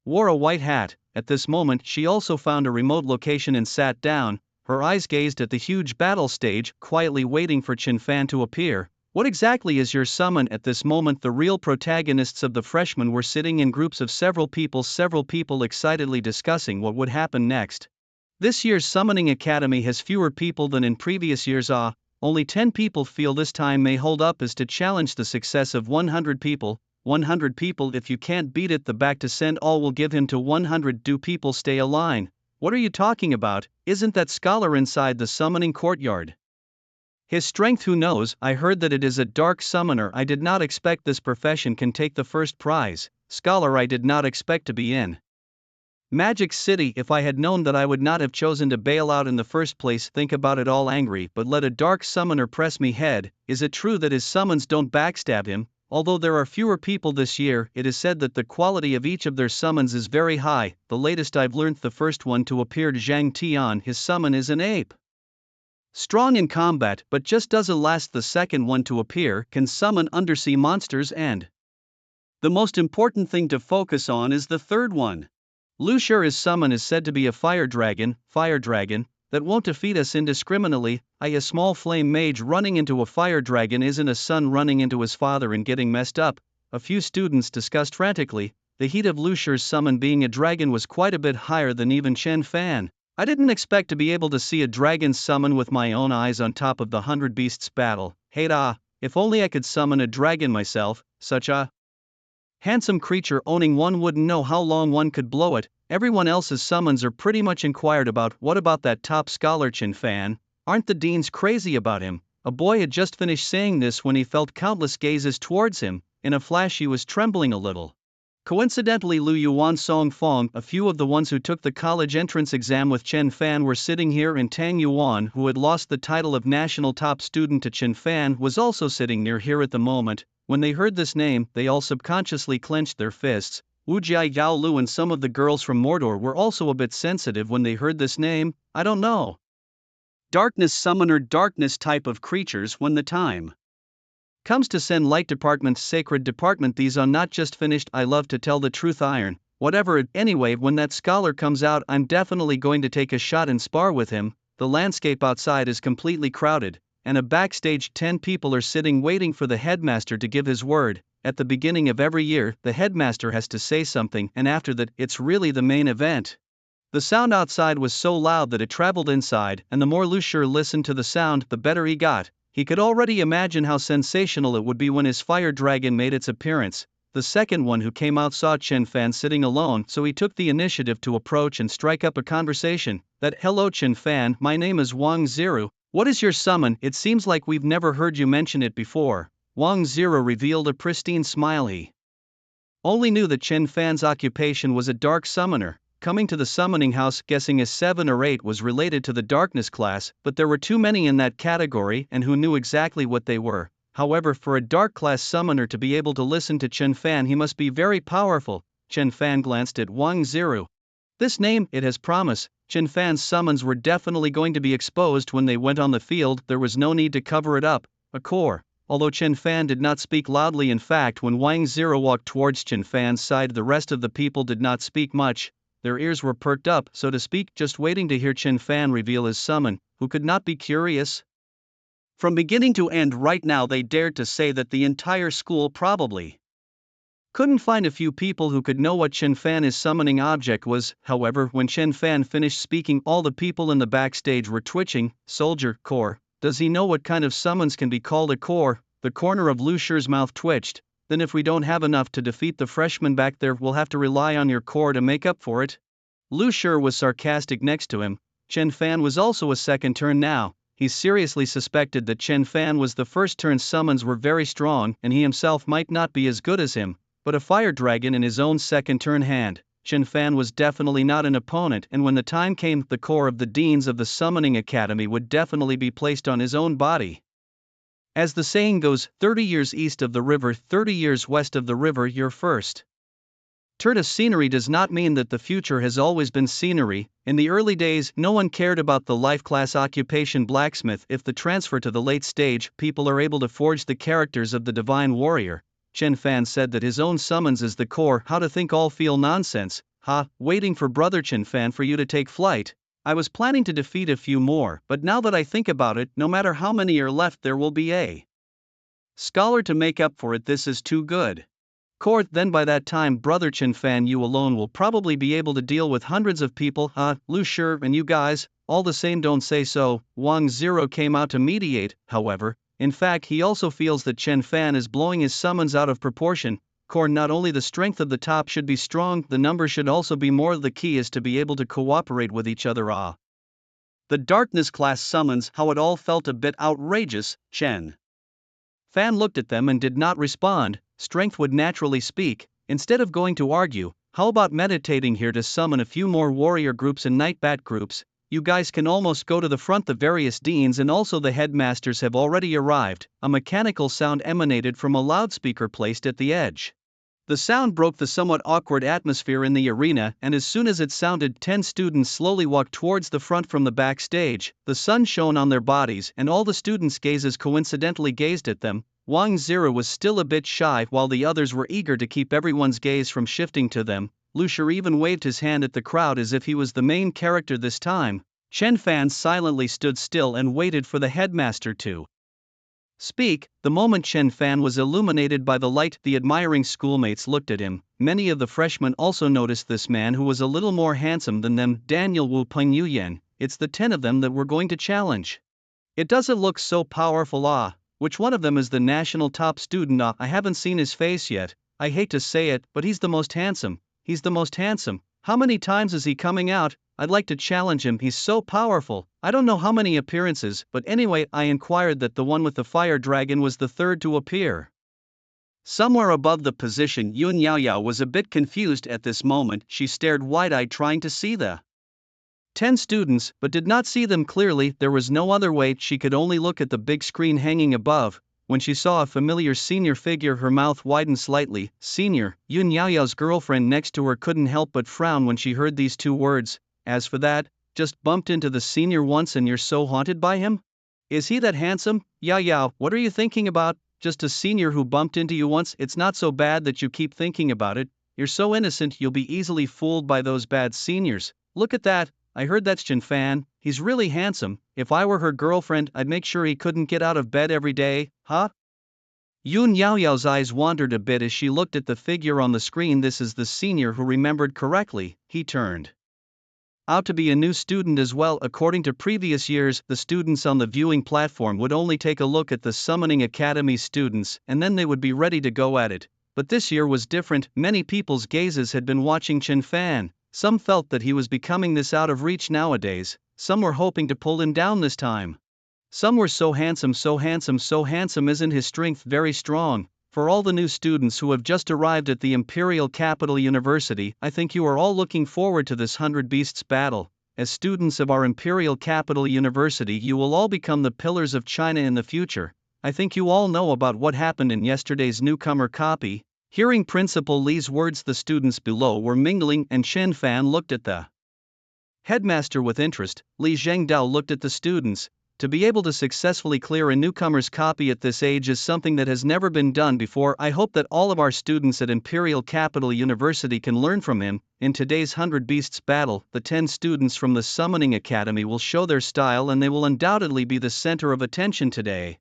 wore a white hat. At this moment, she also found a remote location and sat down. Her eyes gazed at the huge battle stage, quietly waiting for Chen Fan to appear. What exactly is your summon? At this moment, the real protagonists of the freshmen were sitting in groups of several people excitedly discussing what would happen next. This year's Summoning Academy has fewer people than in previous years. Only 10 people feel this time may hold up as to challenge the success of 100 people. 100 people. If you can't beat it, the back to send all will give him to 100. Do people stay a line? What are you talking about? Isn't that scholar inside the summoning courtyard? His strength, who knows? I heard that it is a dark summoner. I did not expect this profession can take the first prize. Scholar, I did not expect to be in Magic City. If I had known that, I would not have chosen to bail out in the first place. Think about it, all angry, but let a dark summoner press me head. Is it true that his summons don't backstab him? Although there are fewer people this year, it is said that the quality of each of their summons is very high. The latest I've learnt, the first one to appear, Zhang Tian, his summon is an ape. Strong in combat, but just doesn't last. The second one to appear can summon undersea monsters, and the most important thing to focus on is the third one. Lu Shi's summon is said to be a fire dragon, that won't defeat us indiscriminately. A small flame mage running into a fire dragon isn't a son running into his father and getting messed up. A few students discussed frantically. The heat of Lu Shi's summon being a dragon was quite a bit higher than even Chen Fan. I didn't expect to be able to see a dragon summon with my own eyes on top of the 100 Beasts battle. If only I could summon a dragon myself. Such a handsome creature, owning one wouldn't know how long one could blow it. Everyone else's summons are pretty much inquired about. What about that top scholar Chen Fan? Aren't the deans crazy about him? A boy had just finished saying this when he felt countless gazes towards him. In a flash he was trembling a little. Coincidentally, Lu Yuan Song Fong, a few of the ones who took the college entrance exam with Chen Fan were sitting here, and Tang Yuan, who had lost the title of national top student to Chen Fan, was also sitting near here at the moment. When they heard this name, they all subconsciously clenched their fists. Wu Jia, Yao Lu and some of the girls from Mordor were also a bit sensitive when they heard this name. I don't know. Darkness summoner, darkness type of creatures. When the time comes to send light department, sacred department, these are not just finished. I love to tell the truth, iron. Whatever. Anyway, when that scholar comes out, I'm definitely going to take a shot and spar with him. The landscape outside is completely crowded, and a backstage 10 people are sitting waiting for the headmaster to give his word. At the beginning of every year, the headmaster has to say something, and after that, it's really the main event. The sound outside was so loud that it traveled inside, and the more Lu Shi listened to the sound, the better he got. He could already imagine how sensational it would be when his fire dragon made its appearance. The second one who came out saw Chen Fan sitting alone, so he took the initiative to approach and strike up a conversation. Hello Chen Fan, my name is Wang Ziru. What is your summon? It seems like we've never heard you mention it before. Wang Ziru revealed a pristine smile. He only knew that Chen Fan's occupation was a dark summoner, coming to the summoning house guessing a 7 or 8 was related to the darkness class, but there were too many in that category and who knew exactly what they were. However, for a dark class summoner to be able to listen to Chen Fan, he must be very powerful. Chen Fan glanced at Wang Ziru. This name, it has promise. Chen Fan's summons were definitely going to be exposed when they went on the field. There was no need to cover it up. Although Chen Fan did not speak loudly, in fact when Wang Ziru walked towards Chen Fan's side, the rest of the people did not speak much. Their ears were perked up, so to speak, just waiting to hear Chen Fan reveal his summon. Who could not be curious? From beginning to end, right now they dared to say that the entire school probably Couldn't find a few people who could know what Chen Fan's summoning object was. However, when Chen Fan finished speaking, all the people in the backstage were twitching. Soldier, core. Does he know what kind of summons can be called a core? The corner of Lu Shi's mouth twitched. Then if we don't have enough to defeat the freshman back there, we'll have to rely on your core to make up for it. Lu Shi was sarcastic next to him. Chen Fan was also a second turn now. He seriously suspected that Chen Fan was the first turn summons were very strong and he himself might not be as good as him. But a fire dragon in his own second turn hand, Chen Fan was definitely not an opponent, and when the time came, the core of the deans of the Summoning Academy would definitely be placed on his own body. As the saying goes, 30 years east of the river, 30 years west of the river, you're first. Turn of scenery does not mean that the future has always been scenery. In the early days, no one cared about the life class occupation blacksmith. If the transfer to the late stage, people are able to forge the characters of the divine warrior. Chen Fan said that his own summons is the core. How to think all feel nonsense, waiting for brother Chen Fan for you to take flight. I was planning to defeat a few more, but now that I think about it, no matter how many are left, there will be a scholar to make up for it. This is too good. Core, then by that time, brother Chen Fan, you alone will probably be able to deal with hundreds of people. Lu Shi and you guys, all the same, don't say so. Wang Zero came out to mediate, however. In fact, he also feels that Chen Fan is blowing his summons out of proportion. Core, not only the strength of the top should be strong, the number should also be more. The key is to be able to cooperate with each other. The darkness class summons, how it all felt a bit outrageous. Chen Fan looked at them and did not respond. Strength would naturally speak. Instead of going to argue, how about meditating here to summon a few more warrior groups and night bat groups? You guys can almost go to the front. The various deans and also the headmasters have already arrived. A mechanical sound emanated from a loudspeaker placed at the edge. The sound broke the somewhat awkward atmosphere in the arena, and as soon as it sounded, 10 students slowly walked towards the front from the backstage. The sun shone on their bodies and all the students' gazes coincidentally gazed at them. Wang Zero was still a bit shy while the others were eager to keep everyone's gaze from shifting to them. Lu Shi even waved his hand at the crowd as if he was the main character this time. Chen Fan silently stood still and waited for the headmaster to speak. The moment Chen Fan was illuminated by the light, the admiring schoolmates looked at him. Many of the freshmen also noticed this man who was a little more handsome than them. Daniel Wu Peng Yuyan. It's the 10 of them that we're going to challenge. It doesn't look so powerful. Which one of them is the national top student? I haven't seen his face yet. I hate to say it, but he's the most handsome. He's the most handsome. How many times is he coming out? I'd like to challenge him. He's so powerful. I don't know how many appearances, but anyway, I inquired that the one with the fire dragon was the third to appear. Somewhere above the position, Yun Yaoyao was a bit confused at this moment. She stared wide-eyed trying to see the 10 students, but did not see them clearly. There was no other way. She could only look at the big screen hanging above. When she saw a familiar senior figure, her mouth widened slightly. Senior. Yun Yaoyao's girlfriend next to her couldn't help but frown when she heard these two words. As for that, just bumped into the senior once and you're so haunted by him? Is he that handsome? Yaoyao, what are you thinking about? Just a senior who bumped into you once? It's not so bad that you keep thinking about it. You're so innocent, you'll be easily fooled by those bad seniors. Look at that. I heard that's Chen Fan. He's really handsome. If I were her girlfriend, I'd make sure he couldn't get out of bed every day. Yun Yaoyao's eyes wandered a bit as she looked at the figure on the screen. This is the senior who remembered correctly. He turned out to be a new student as well. According to previous years, the students on the viewing platform would only take a look at the Summoning Academy students and then they would be ready to go at it. But this year was different. Many people's gazes had been watching Chen Fan. Some felt that he was becoming this out of reach nowadays. Some were hoping to pull him down this time. Some were so handsome, so handsome, so handsome. Isn't his strength very strong? For all the new students who have just arrived at the Imperial Capital University, I think you are all looking forward to this 100 Beasts battle. As students of our Imperial Capital University, you will all become the pillars of China in the future. I think you all know about what happened in yesterday's newcomer copy. Hearing Principal Li's words, the students below were mingling and Chen Fan looked at the headmaster with interest. Li Zhengdao looked at the students. To be able to successfully clear a newcomer's copy at this age is something that has never been done before. I hope that all of our students at Imperial Capital University can learn from him. In today's 100 Beasts battle, the 10 students from the Summoning Academy will show their style and they will undoubtedly be the center of attention today.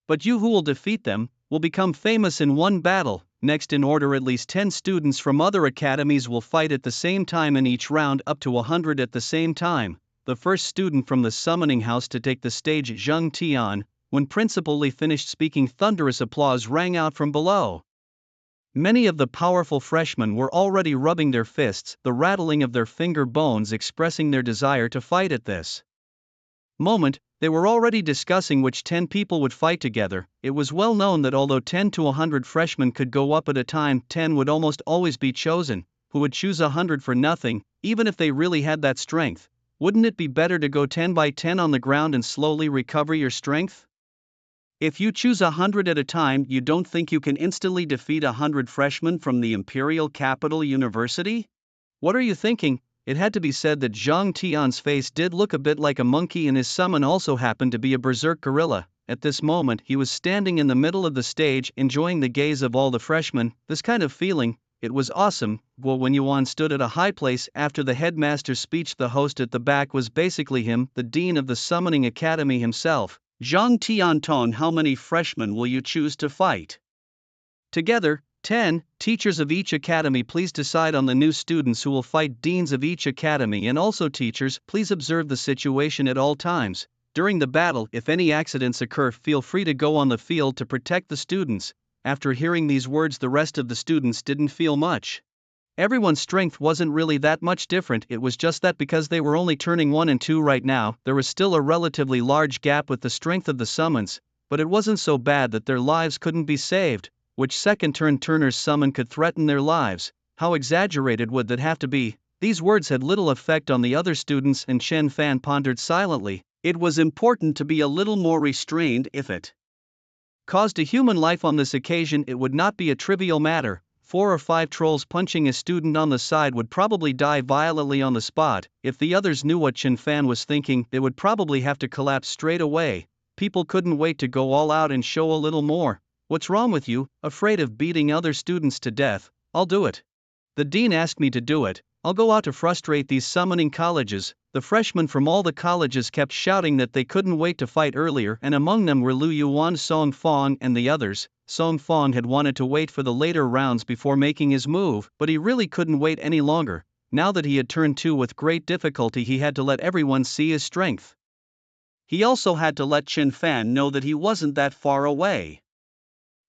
But you who will defeat them will become famous in one battle. Next in order, at least 10 students from other academies will fight at the same time in each round, up to 100 at the same time. The first student from the summoning house to take the stage, Zheng Tian. When Principal Li finished speaking, thunderous applause rang out from below. Many of the powerful freshmen were already rubbing their fists, the rattling of their finger bones expressing their desire to fight at this moment. They were already discussing which 10 people would fight together. It was well known that although 10 to 100 freshmen could go up at a time, 10 would almost always be chosen. Who would choose 100 for nothing, even if they really had that strength? Wouldn't it be better to go 10 by 10 on the ground and slowly recover your strength? If you choose 100 at a time, you don't think you can instantly defeat 100 freshmen from the Imperial Capital University? What are you thinking? It had to be said that Zheng Tian's face did look a bit like a monkey, and his summon also happened to be a berserk gorilla. At this moment, he was standing in the middle of the stage, enjoying the gaze of all the freshmen. This kind of feeling, it was awesome. Well, when Yuan stood at a high place after the headmaster's speech, the host at the back was basically him, the dean of the Summoning Academy himself. Zheng Tian, how many freshmen will you choose to fight together? 10. Teachers of each academy, please decide on the new students who will fight. Deans of each academy and also teachers, please observe the situation at all times. During the battle, if any accidents occur, feel free to go on the field to protect the students. After hearing these words, the rest of the students didn't feel much. Everyone's strength wasn't really that much different. It was just that because they were only turning 1 and 2 right now, there was still a relatively large gap with the strength of the summons, but it wasn't so bad that their lives couldn't be saved. Which second turner's summon could threaten their lives? How exaggerated would that have to be? These words had little effect on the other students, and Chen Fan pondered silently. It was important to be a little more restrained. If it caused a human life on this occasion, it would not be a trivial matter. 4 or 5 trolls punching a student on the side would probably die violently on the spot. If the others knew what Chen Fan was thinking, they would probably have to collapse straight away. People couldn't wait to go all out and show a little more. What's wrong with you? Afraid of beating other students to death? I'll do it. The dean asked me to do it. I'll go out to frustrate these summoning colleges. The freshmen from all the colleges kept shouting that they couldn't wait to fight earlier, and among them were Lu Yuan, Song Fong, and the others. Song Fong had wanted to wait for the later rounds before making his move, but he really couldn't wait any longer. Now that he had turned 2 with great difficulty, he had to let everyone see his strength. He also had to let Chen Fan know that he wasn't that far away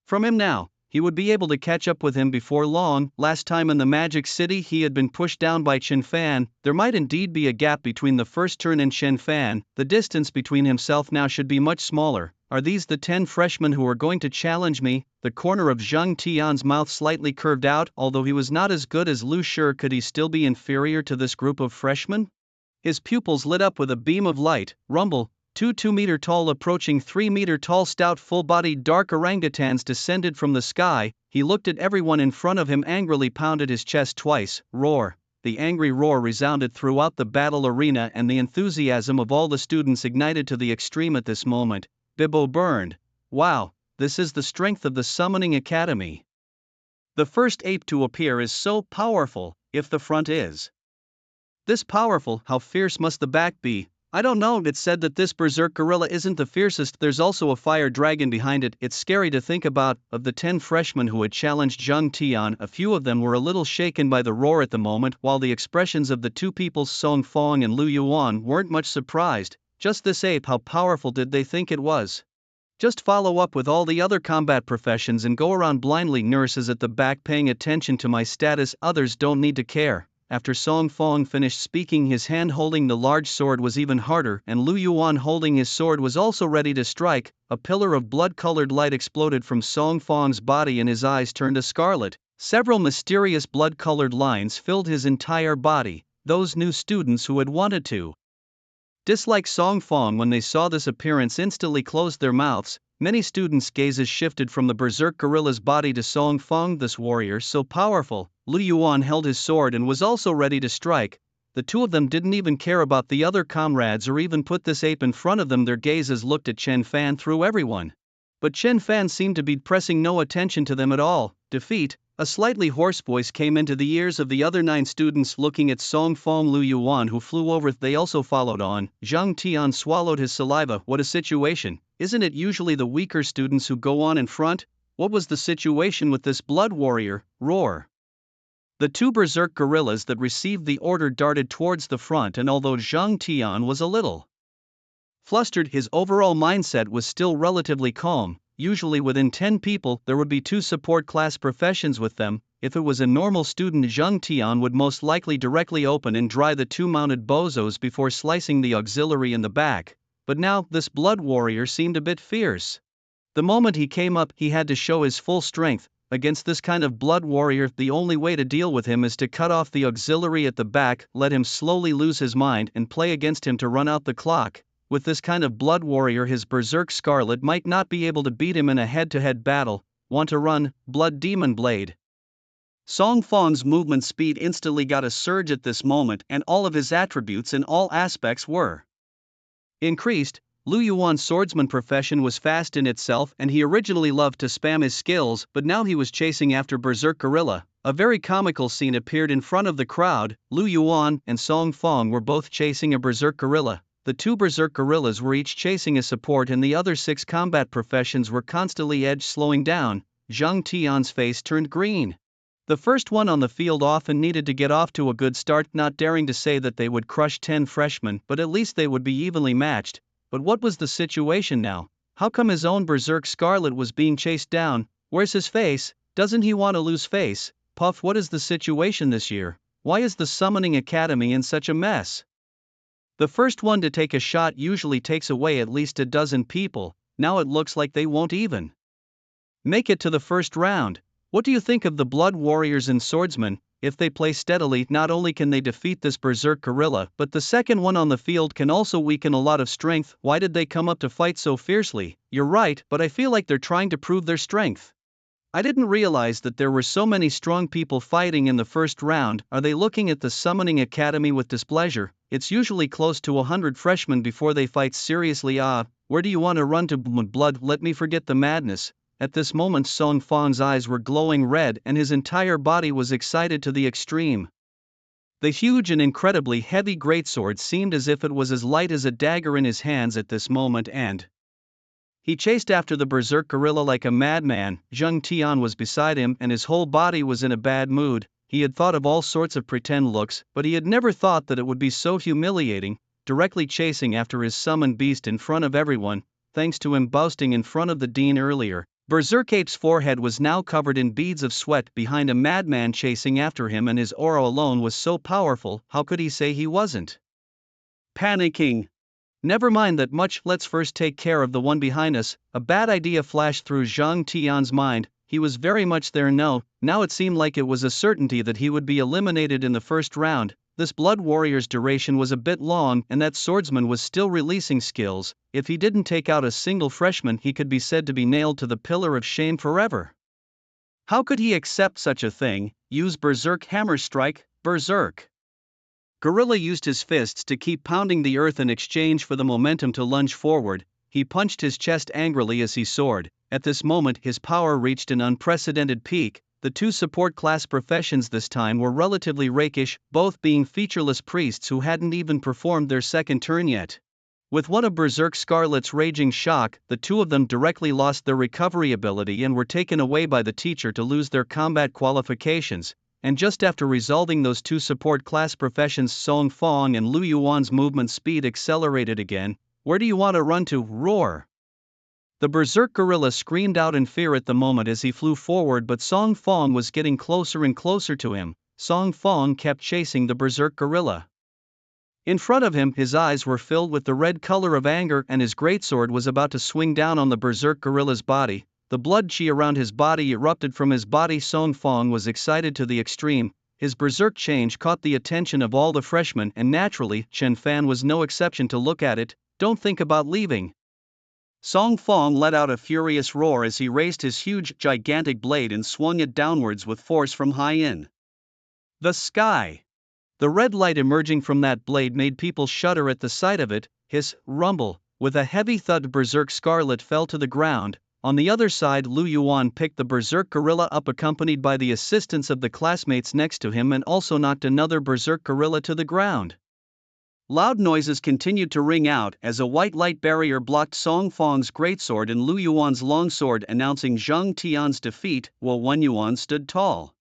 from him now. He would be able to catch up with him before long. Last time in the Magic City, he had been pushed down by Chen Fan. There might indeed be a gap between the first turn and Chen Fan. The distance between himself now should be much smaller. Are these the 10 freshmen who are going to challenge me? The corner of Zheng Tian's mouth slightly curved out. Although he was not as good as Lu Shi, could he still be inferior to this group of freshmen? His pupils lit up with a beam of light. Rumble. 2 2-meter-tall approaching 3-meter-tall stout full-bodied dark orangutans descended from the sky. He looked at everyone in front of him, angrily pounded his chest twice. Roar. The angry roar resounded throughout the battle arena, and the enthusiasm of all the students ignited to the extreme at this moment. Bibo burned. Wow, this is the strength of the Summoning Academy. The first ape to appear is so powerful. If the front is this powerful, how fierce must the back be? I don't know. It's said that this berserk gorilla isn't the fiercest. There's also a fire dragon behind it. It's scary to think about. Of the 10 freshmen who had challenged Zheng Tian, a few of them were a little shaken by the roar at the moment, while the expressions of the 2 people, Song Fong and Lu Yuan, weren't much surprised. Just this ape, how powerful did they think it was? Just follow up with all the other combat professions and go around blindly. Nurses at the back paying attention to my status. Others don't need to care. After Song Fong finished speaking, his hand holding the large sword was even harder, and Lu Yuan holding his sword was also ready to strike. A pillar of blood-colored light exploded from Song Fong's body and his eyes turned a scarlet. Several mysterious blood-colored lines filled his entire body. Those new students who had wanted to dislike Song Fong when they saw this appearance instantly closed their mouths. Many students' gazes shifted from the berserk gorilla's body to Song Fong, this warrior so powerful. Lu Yuan held his sword and was also ready to strike. The 2 of them didn't even care about the other comrades or even put this ape in front of them. Their gazes looked at Chen Fan through everyone. But Chen Fan seemed to be pressing no attention to them at all. Defeat. A slightly hoarse voice came into the ears of the other 9 students looking at Song Fong. Lu Yuan, who flew over, they also followed on. Zheng Tian swallowed his saliva. What a situation. Isn't it usually the weaker students who go on in front? What was the situation with this blood warrior? Roar. The two berserk gorillas that received the order darted towards the front, and although Zhang Tian was a little flustered, his overall mindset was still relatively calm. Usually within 10 people there would be 2 support class professions with them. If it was a normal student, Zhang Tian would most likely directly open and dry the 2 mounted bozos before slicing the auxiliary in the back, but now this blood warrior seemed a bit fierce. The moment he came up, he had to show his full strength. Against this kind of blood warrior, the only way to deal with him is to cut off the auxiliary at the back, let him slowly lose his mind, and play against him to run out the clock. With this kind of blood warrior, his berserk Scarlet might not be able to beat him in a head-to-head battle. Want to run, Blood Demon Blade? Song Fong's movement speed instantly got a surge at this moment, and all of his attributes in all aspects were increased. Lu Yuan's swordsman profession was fast in itself, and he originally loved to spam his skills, but now he was chasing after Berserk Gorilla. A very comical scene appeared in front of the crowd. Lu Yuan and Song Fong were both chasing a Berserk Gorilla. The 2 Berserk Gorillas were each chasing a support, and the other 6 combat professions were constantly slowing down. Zhang Tian's face turned green. The first one on the field often needed to get off to a good start, not daring to say that they would crush 10 freshmen, but at least they would be evenly matched. But what was the situation now? How come his own Berserk Scarlet was being chased down? Where's his face? Doesn't he want to lose face? Puff, what is the situation this year? Why is the Summoning Academy in such a mess? The first one to take a shot usually takes away at least a dozen people. Now it looks like they won't even make it to the first round. What do you think of the Blood Warriors and Swordsmen? If they play steadily, not only can they defeat this Berserk Gorilla, but the second one on the field can also weaken a lot of strength. Why did they come up to fight so fiercely? You're right, but I feel like they're trying to prove their strength. I didn't realize that there were so many strong people fighting in the first round. Are they looking at the Summoning Academy with displeasure? It's usually close to 100 freshmen before they fight seriously. Where do you want to run to? Blood, let me forget the madness. At this moment Song Fong's eyes were glowing red and his entire body was excited to the extreme. The huge and incredibly heavy greatsword seemed as if it was as light as a dagger in his hands at this moment, and he chased after the Berserk Gorilla like a madman. Zhang Tian was beside him and his whole body was in a bad mood. He had thought of all sorts of pretend looks, but he had never thought that it would be so humiliating, directly chasing after his summoned beast in front of everyone, thanks to him boasting in front of the dean earlier. Berserk Ape's forehead was now covered in beads of sweat behind a madman chasing after him, and his aura alone was so powerful, how could he say he wasn't panicking? Never mind that much, let's first take care of the one behind us. A bad idea flashed through Zhang Tian's mind. He was very much there now it seemed like it was a certainty that he would be eliminated in the first round. This Blood Warrior's duration was a bit long, and that swordsman was still releasing skills. If he didn't take out a single freshman, he could be said to be nailed to the pillar of shame forever. How could he accept such a thing? Use Berserk Hammer Strike. Berserk Gorilla used his fists to keep pounding the earth in exchange for the momentum to lunge forward. He punched his chest angrily as he soared. At this moment his power reached an unprecedented peak. The 2 support class professions this time were relatively rakish, both being featureless priests who hadn't even performed their second turn yet. With one of Berserk Scarlet's raging shock, the 2 of them directly lost their recovery ability and were taken away by the teacher to lose their combat qualifications. And just after resolving those 2 support class professions, Song Fong and Lu Yuan's movement speed accelerated again. Where do you want to run to? Roar! The Berserk Gorilla screamed out in fear at the moment as he flew forward, but Song Fong was getting closer and closer to him. Song Fong kept chasing the Berserk Gorilla. In front of him, his eyes were filled with the red color of anger, and his greatsword was about to swing down on the Berserk Gorilla's body. The blood chi around his body erupted from his body. Song Fong was excited to the extreme. His berserk change caught the attention of all the freshmen, and naturally, Chen Fan was no exception to look at it. Don't think about leaving. Song Fong let out a furious roar as he raised his huge, gigantic blade and swung it downwards with force from high in the sky. The red light emerging from that blade made people shudder at the sight of it. Hiss, rumble. With a heavy thud, Berserk Scarlet fell to the ground. On the other side, Lu Yuan picked the Berserk Gorilla up accompanied by the assistance of the classmates next to him and also knocked another Berserk Gorilla to the ground. Loud noises continued to ring out as a white light barrier blocked Song Fong's greatsword and Lu Yuan's longsword, announcing Zhang Tian's defeat, while Wen Yuan stood tall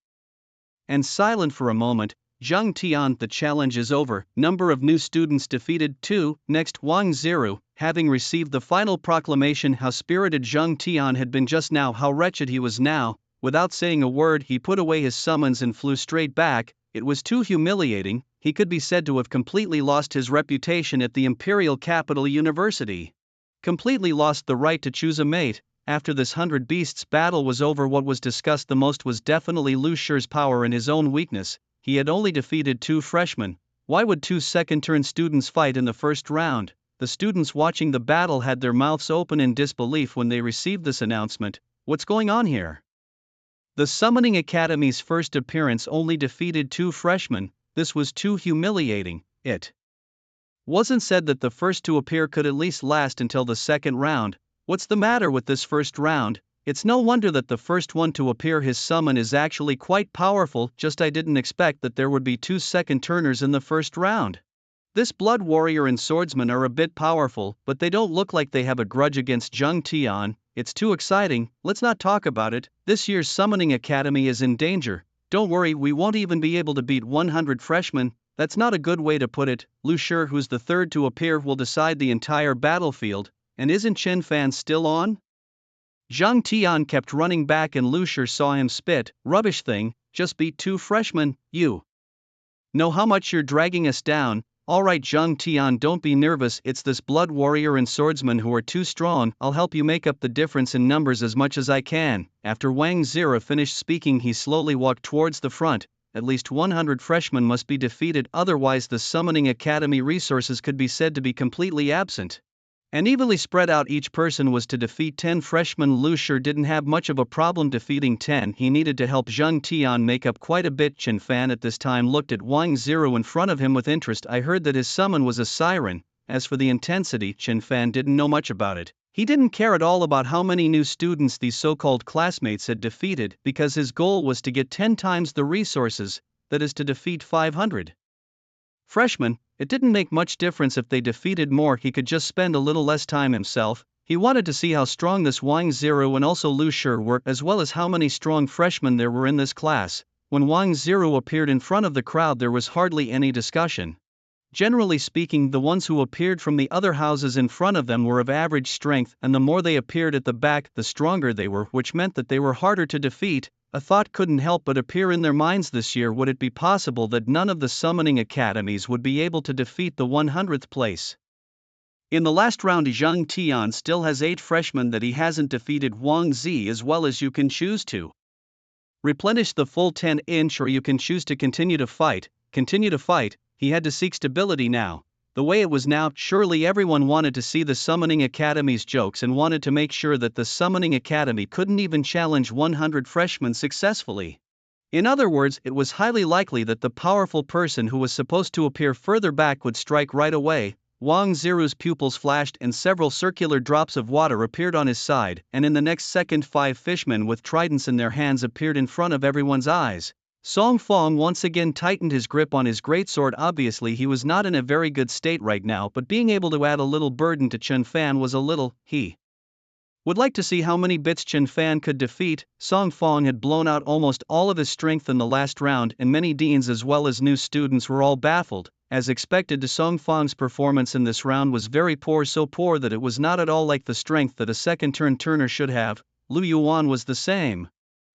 and silent for a moment. Zhang Tian, the challenge is over. Number of new students defeated 2. Next, Wang Ziru, having received the final proclamation how spirited Zhang Tian had been just now, how wretched he was now, without saying a word he put away his summons and flew straight back. It was too humiliating. He could be said to have completely lost his reputation at the Imperial Capital University. Completely lost the right to choose a mate. After this 100 beasts battle was over, what was discussed the most was definitely Lu Shi's power and his own weakness. He had only defeated 2 freshmen. Why would 2 second-turn students fight in the first round? The students watching the battle had their mouths open in disbelief when they received this announcement. What's going on here? The Summoning Academy's first appearance only defeated 2 freshmen. This was too humiliating. It wasn't said that the first to appear could at least last until the second round. What's the matter with this first round? It's no wonder that the first one to appear, his summon is actually quite powerful. Just I didn't expect that there would be 2 second turners in the first round. This blood warrior and swordsman are a bit powerful, but they don't look like they have a grudge against Zhang Tian. It's too exciting, let's not talk about it. This year's Summoning Academy is in danger. Don't worry, we won't even be able to beat 100 freshmen. That's not a good way to put it. Lu Shi, who's the third to appear, will decide the entire battlefield. And isn't Chen Fan still on? Zhang Tian kept running back and Lu Shi saw him spit. Rubbish thing, just beat 2 freshmen. You know how much you're dragging us down. Alright Zhang Tian, don't be nervous, it's this blood warrior and swordsman who are too strong. I'll help you make up the difference in numbers as much as I can. After Wang Ziru finished speaking, he slowly walked towards the front. At least 100 freshmen must be defeated, otherwise the Summoning Academy resources could be said to be completely absent. And evenly spread out, each person was to defeat 10 freshmen. Lu Shi didn't have much of a problem defeating 10, he needed to help Zhang Tian make up quite a bit. Chen Fan at this time looked at Wang Ziru in front of him with interest. I heard that his summon was a siren. As for the intensity, Chen Fan didn't know much about it. He didn't care at all about how many new students these so-called classmates had defeated, because his goal was to get 10 times the resources, that is to defeat 500 freshmen. It didn't make much difference if they defeated more, he could just spend a little less time himself. He wanted to see how strong this Wang Ziru and also Lu Shi were, as well as how many strong freshmen there were in this class. When Wang Ziru appeared in front of the crowd, there was hardly any discussion. Generally speaking, the ones who appeared from the other houses in front of them were of average strength, and the more they appeared at the back, the stronger they were, which meant that they were harder to defeat. A thought couldn't help but appear in their minds this year. Would it be possible that none of the summoning academies would be able to defeat the 100th place? In the last round, Zhang Tian still has 8 freshmen that he hasn't defeated. Wang Zi as well, as you can choose to replenish the full 10-inch, or you can choose to continue to fight. He had to seek stability now. The way it was now, surely everyone wanted to see the Summoning Academy's jokes and wanted to make sure that the Summoning Academy couldn't even challenge 100 freshmen successfully. In other words, it was highly likely that the powerful person who was supposed to appear further back would strike right away. Wang Ziru's pupils flashed and several circular drops of water appeared on his side, and in the next second 5 fishmen with tridents in their hands appeared in front of everyone's eyes. Song Fong once again tightened his grip on his greatsword. Obviously he was not in a very good state right now, but being able to add a little burden to Chen Fan was a little. He would like to see how many bits Chen Fan could defeat. Song Fong had blown out almost all of his strength in the last round, and many deans as well as new students were all baffled. As expected, Song Fong's performance in this round was very poor, so poor that it was not at all like the strength that a second turner should have. Lu Yuan was the same.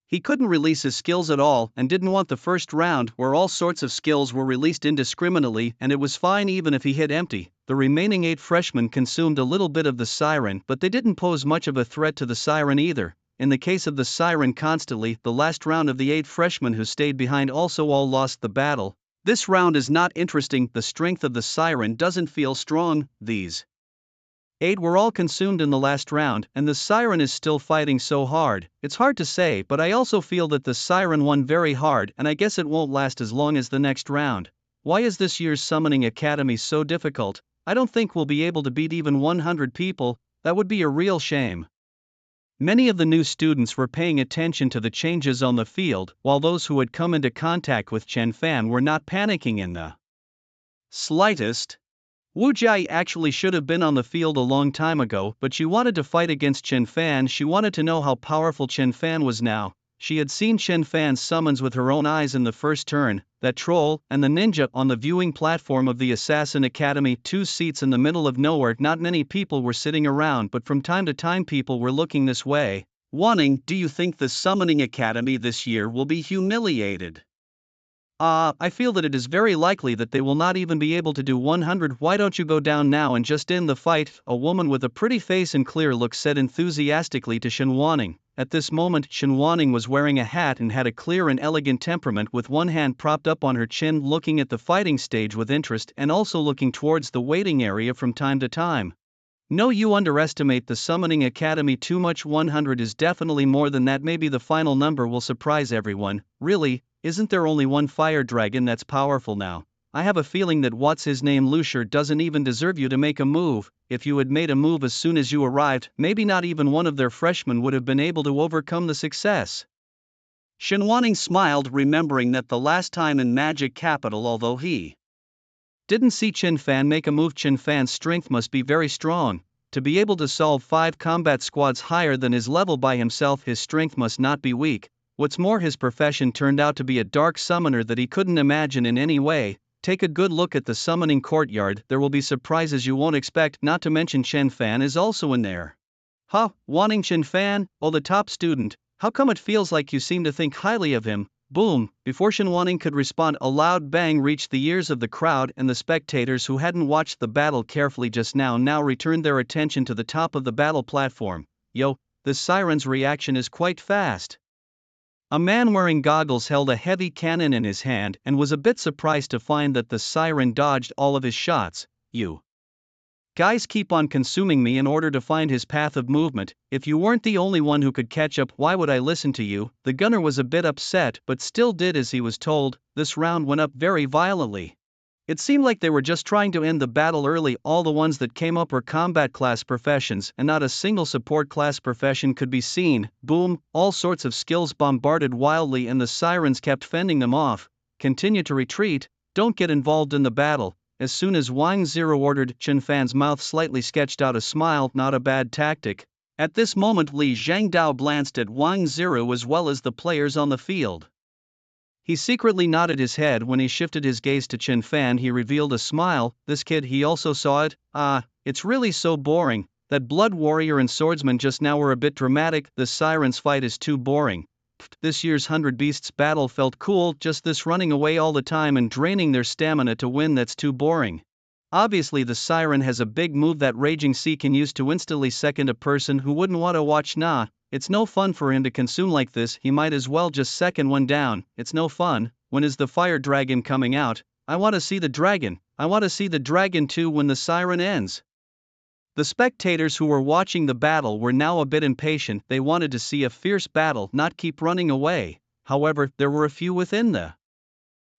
He couldn't release his skills at all and didn't want the first round where all sorts of skills were released indiscriminately, and it was fine even if he hit empty. The remaining 8 freshmen consumed a little bit of the siren, but they didn't pose much of a threat to the siren either. In the case of the siren constantly, the last round of the 8 freshmen who stayed behind also all lost the battle. This round is not interesting, the strength of the siren doesn't feel strong. These 8 were all consumed in the last round, and the siren is still fighting so hard. It's hard to say, but I also feel that the siren won very hard, and I guess it won't last as long as the next round. Why is this year's Summoning Academy so difficult? I don't think we'll be able to beat even 100 people. That would be a real shame. Many of the new students were paying attention to the changes on the field, while those who had come into contact with Chen Fan were not panicking in the slightest. Wu Jia actually should have been on the field a long time ago, but she wanted to fight against Chen Fan. She wanted to know how powerful Chen Fan was now. She had seen Chen Fan's summons with her own eyes in the first turn, that troll, and the ninja on the viewing platform of the Assassin Academy, 2 seats in the middle of nowhere. Not many people were sitting around, but from time to time people were looking this way. Wanting, do you think the Summoning Academy this year will be humiliated? I feel that it is very likely that they will not even be able to do 100. Why don't you go down now and just end the fight? A woman with a pretty face and clear look said enthusiastically to Shen Wanning. At this moment, Shen Wanning was wearing a hat and had a clear and elegant temperament, with one hand propped up on her chin, looking at the fighting stage with interest and also looking towards the waiting area from time to time. No, you underestimate the Summoning Academy too much. 100 is definitely more than that. Maybe the final number will surprise everyone. Really, isn't there only one fire dragon that's powerful now? I have a feeling that what's his name Lucier doesn't even deserve you to make a move. If you had made a move as soon as you arrived, maybe not even one of their freshmen would have been able to overcome the success. Shen Wanning smiled, remembering that the last time in Magic Capital, although he didn't see Chen Fan make a move, Chen Fan's strength must be very strong. To be able to solve 5 combat squads higher than his level by himself, his strength must not be weak. What's more, his profession turned out to be a dark summoner that he couldn't imagine in any way. Take a good look at the summoning courtyard, there will be surprises you won't expect, not to mention Chen Fan is also in there. Huh, wanting Chen Fan? Oh, the top student, how come it feels like you seem to think highly of him? Boom! Before Shen Wanning could respond, a loud bang reached the ears of the crowd, and the spectators who hadn't watched the battle carefully just now returned their attention to the top of the battle platform. Yo, this siren's reaction is quite fast. A man wearing goggles held a heavy cannon in his hand and was a bit surprised to find that the siren dodged all of his shots. You guys keep on consuming me in order to find his path of movement. If you weren't the only one who could catch up, why would I listen to you? The gunner was a bit upset but still did as he was told. This round went up very violently. It seemed like they were just trying to end the battle early. All the ones that came up were combat class professions, and not a single support class profession could be seen. Boom, all sorts of skills bombarded wildly, and the sirens kept fending them off. Continue to retreat, don't get involved in the battle. As soon as Wang Zero ordered, Chen Fan's mouth slightly sketched out a smile. Not a bad tactic. At this moment, Li Zhangdao glanced at Wang Zero as well as the players on the field. He secretly nodded his head. When he shifted his gaze to Chen Fan, he revealed a smile. This kid, he also saw it. It's really so boring. That blood warrior and swordsman just now were a bit dramatic. The sirens fight is too boring. This year's 100 Beasts battle felt cool, just this running away all the time and draining their stamina to win, that's too boring. Obviously the siren has a big move that Raging Sea can use to instantly second a person who wouldn't want to watch. Nah, it's no fun for him to consume like this. He might as well just second one down. It's no fun. When is the fire dragon coming out? I want to see the dragon. I want to see the dragon too when the siren ends. The spectators who were watching the battle were now a bit impatient. They wanted to see a fierce battle, not keep running away. However, there were a few within the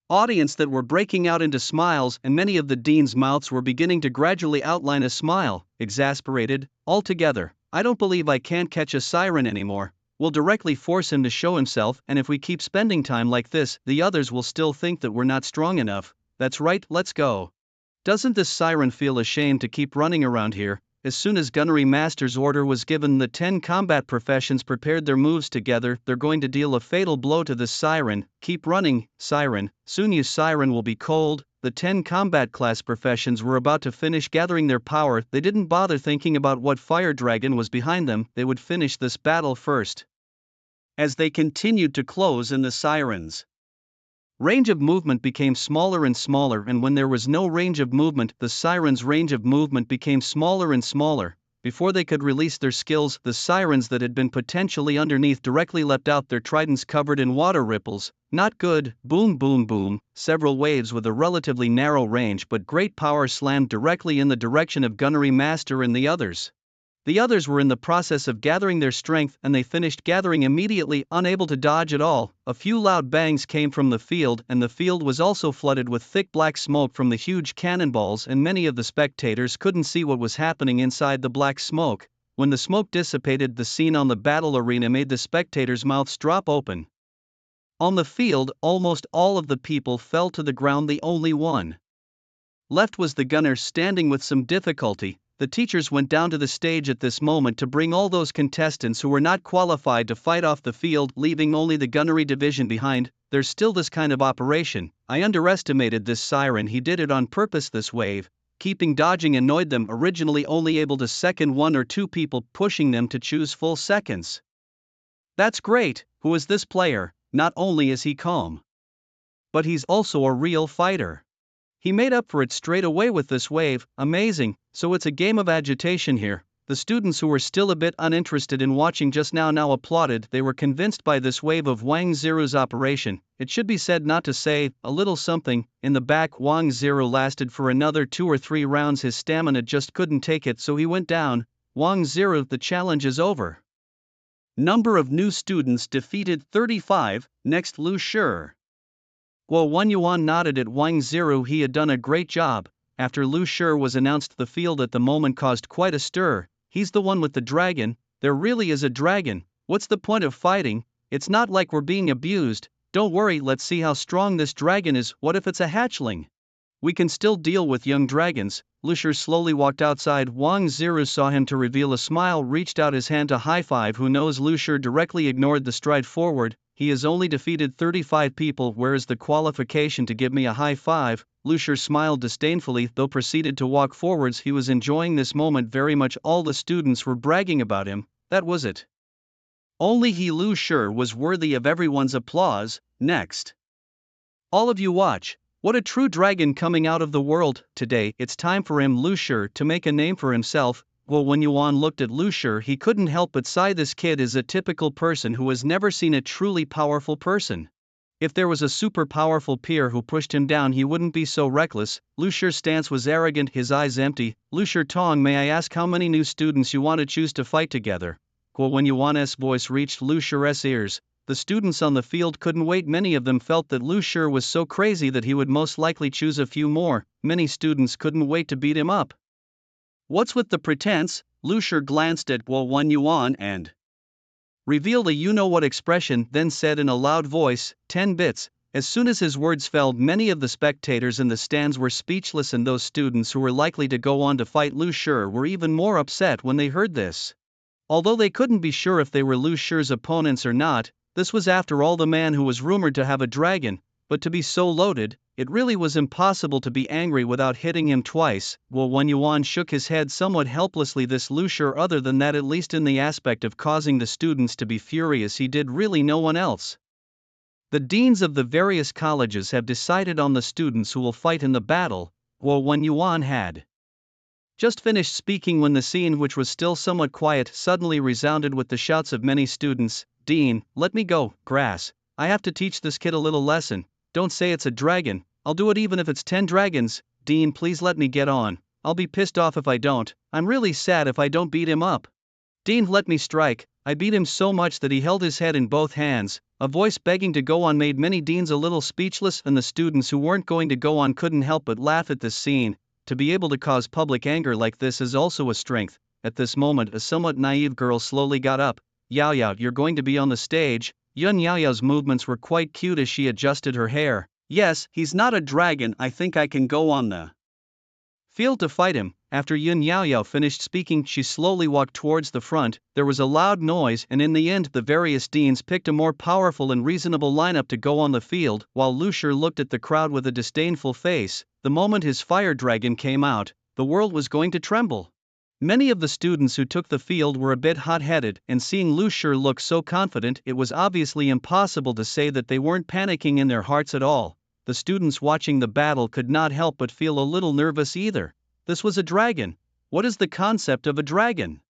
audience that were breaking out into smiles, and many of the dean's mouths were beginning to gradually outline a smile. Exasperated, altogether. I don't believe I can't catch a siren anymore. We'll directly force him to show himself, and if we keep spending time like this, the others will still think that we're not strong enough. That's right, let's go. Doesn't this siren feel ashamed to keep running around here? As soon as Gunnery Master's order was given, the 10 combat professions prepared their moves together. They're going to deal a fatal blow to this siren. Keep running, siren. Soon you siren will be cold. The 10 combat class professions were about to finish gathering their power. They didn't bother thinking about what fire dragon was behind them. They would finish this battle first. As they continued to close in, the sirens' range of movement became smaller and smaller, and when there was no range of movement, the sirens' range of movement became smaller and smaller. Before they could release their skills, the sirens that had been potentially underneath directly leapt out, their tridents covered in water ripples. Not good. Boom boom boom. Several waves with a relatively narrow range but great power slammed directly in the direction of Gunnery Master and the others. The others were in the process of gathering their strength, and they finished gathering immediately, unable to dodge at all. A few loud bangs came from the field, and the field was also flooded with thick black smoke from the huge cannonballs, and many of the spectators couldn't see what was happening inside the black smoke. When the smoke dissipated, the scene on the battle arena made the spectators' mouths drop open. On the field, almost all of the people fell to the ground. The only one Left was the gunner standing with some difficulty. The teachers went down to the stage at this moment to bring all those contestants who were not qualified to fight off the field, leaving only the gunnery division behind. There's still this kind of operation. I underestimated this siren. He did it on purpose. This wave, keeping dodging, annoyed them, originally only able to second one or two people, pushing them to choose full seconds. That's great. Who is this player? Not only is he calm, but he's also a real fighter. He made up for it straight away with this wave. Amazing. So it's a game of agitation here. The students who were still a bit uninterested in watching just now applauded. They were convinced by this wave of Wang Ziru's operation. It should be said, not to say, a little something. In the back, Wang Ziru lasted for another 2 or 3 rounds. His stamina just couldn't take it, so he went down. Wang Ziru, the challenge is over. Number of new students defeated 35. Next, Lu Shi. Guo Wenyuan nodded at Wang Ziru. He had done a great job. After Lu Shi was announced, the field at the moment caused quite a stir. He's the one with the dragon. There really is a dragon. What's the point of fighting? It's not like we're being abused. Don't worry, let's see how strong this dragon is. What if it's a hatchling? We can still deal with young dragons. Lu Shi slowly walked outside. Wang Ziru saw him to reveal a smile, reached out his hand to high five. Who knows? Lu Shi directly ignored the stride forward. He has only defeated 35 people. Where is the qualification to give me a high five? Lu Shi smiled disdainfully, though proceeded to walk forwards. He was enjoying this moment very much. All the students were bragging about him. That was it. Only he, Lu Shi, was worthy of everyone's applause. Next. All of you watch. What a true dragon coming out of the world. Today, it's time for him, Lu Shi, to make a name for himself. Well, when Yuan looked at Lu Shi, he couldn't help but sigh. This kid is a typical person who has never seen a truly powerful person. If there was a super powerful peer who pushed him down, he wouldn't be so reckless. Lu Shi's stance was arrogant, his eyes empty. Lu Shi Tong, may I ask how many new students you want to choose to fight together? When Yuan's voice reached Lu Shi's ears, the students on the field couldn't wait. Many of them felt that Lu Shi was so crazy that he would most likely choose a few more. Many students couldn't wait to beat him up. What's with the pretense? Lu Shi glanced at Guo Wenyuan and revealed a you-know-what expression, then said in a loud voice, 10 bits. As soon as his words fell, many of the spectators in the stands were speechless, and those students who were likely to go on to fight Lu Shi were even more upset when they heard this. Although they couldn't be sure if they were Lu Shi's opponents or not, this was after all the man who was rumored to have a dragon, but to be so loaded, it really was impossible to be angry without hitting him twice. Guo Wenyuan shook his head somewhat helplessly. This Lu Shi, other than that, at least in the aspect of causing the students to be furious, he did really no one else. The deans of the various colleges have decided on the students who will fight in the battle. Guo Wenyuan had just finished speaking when the scene, which was still somewhat quiet, suddenly resounded with the shouts of many students. Dean, let me go, Grass. I have to teach this kid a little lesson. Don't say it's a dragon. I'll do it even if it's 10 dragons. Dean, please let me get on. I'll be pissed off if I don't. I'm really sad if I don't beat him up. Dean, let me strike. I beat him so much that he held his head in both hands. A voice begging to go on made many deans a little speechless, and the students who weren't going to go on couldn't help but laugh at this scene. To be able to cause public anger like this is also a strength. At this moment, a somewhat naive girl slowly got up. Yao Yao, you're going to be on the stage. Yun Yao Yao's movements were quite cute as she adjusted her hair. Yes, he's not a dragon. I think I can go on the field to fight him. After Yun Yao Yao finished speaking, she slowly walked towards the front. There was a loud noise, and in the end, the various deans picked a more powerful and reasonable lineup to go on the field, while Lu Shi looked at the crowd with a disdainful face. The moment his fire dragon came out, the world was going to tremble. Many of the students who took the field were a bit hot-headed, and seeing Lu Shi look so confident, it was obviously impossible to say that they weren't panicking in their hearts at all. The students watching the battle could not help but feel a little nervous either. This was a dragon. What is the concept of a dragon?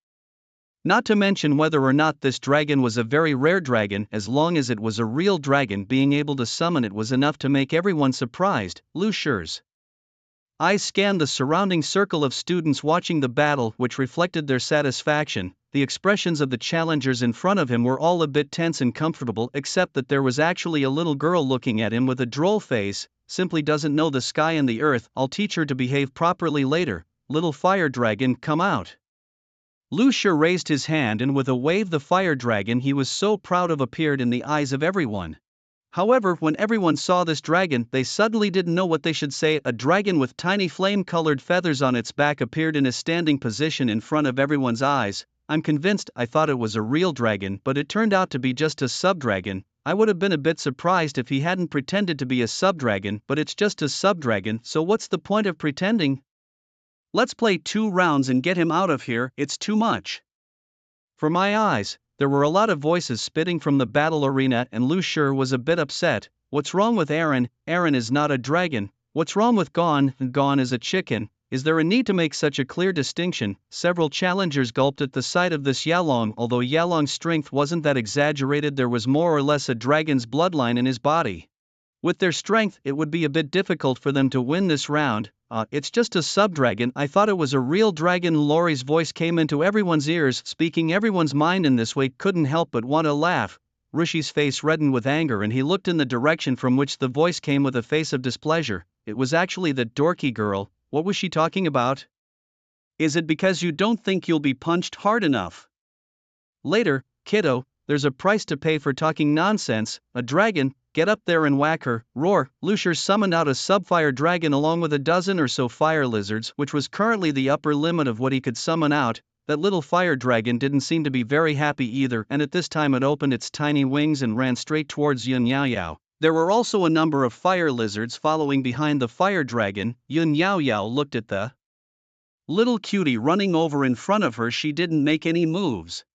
Not to mention whether or not this dragon was a very rare dragon. As long as it was a real dragon, being able to summon it was enough to make everyone surprised. Lu Shi's eyes scanned the surrounding circle of students watching the battle, which reflected their satisfaction. The expressions of the challengers in front of him were all a bit tense and comfortable, except that there was actually a little girl looking at him with a droll face. Simply doesn't know the sky and the earth. I'll teach her to behave properly later. Little fire dragon, come out. Lu Shi raised his hand, and with a wave, the fire dragon he was so proud of appeared in the eyes of everyone. However, when everyone saw this dragon, they suddenly didn't know what they should say. A dragon with tiny flame-colored feathers on its back appeared in a standing position in front of everyone's eyes. I'm convinced I thought it was a real dragon, but it turned out to be just a subdragon. I would have been a bit surprised if he hadn't pretended to be a subdragon, but it's just a subdragon, so what's the point of pretending? Let's play 2 rounds and get him out of here, it's too much. For my eyes, there were a lot of voices spitting from the battle arena, and Lu Shi was a bit upset. What's wrong with Aaron? Aaron is not a dragon. What's wrong with Gon? Gon is a chicken. Is there a need to make such a clear distinction? Several challengers gulped at the sight of this Yalong. Although Yalong's strength wasn't that exaggerated, there was more or less a dragon's bloodline in his body. With their strength, it would be a bit difficult for them to win this round. It's just a subdragon. I thought it was a real dragon. Laurie's voice came into everyone's ears, speaking everyone's mind in this way. Couldn't help but want to laugh. Rishi's face reddened with anger and he looked in the direction from which the voice came with a face of displeasure. It was actually that dorky girl. What was she talking about? Is it because you don't think you'll be punched hard enough? Later, kiddo, there's a price to pay for talking nonsense. A dragon, get up there and whack her. Roar. Lu Shi summoned out a subfire dragon along with a dozen or so fire lizards, which was currently the upper limit of what he could summon out. That little fire dragon didn't seem to be very happy either, and at this time it opened its tiny wings and ran straight towards Yun Yao Yao. There were also a number of fire lizards following behind the fire dragon. Yun Yao Yao looked at the little cutie running over in front of her. She didn't make any moves.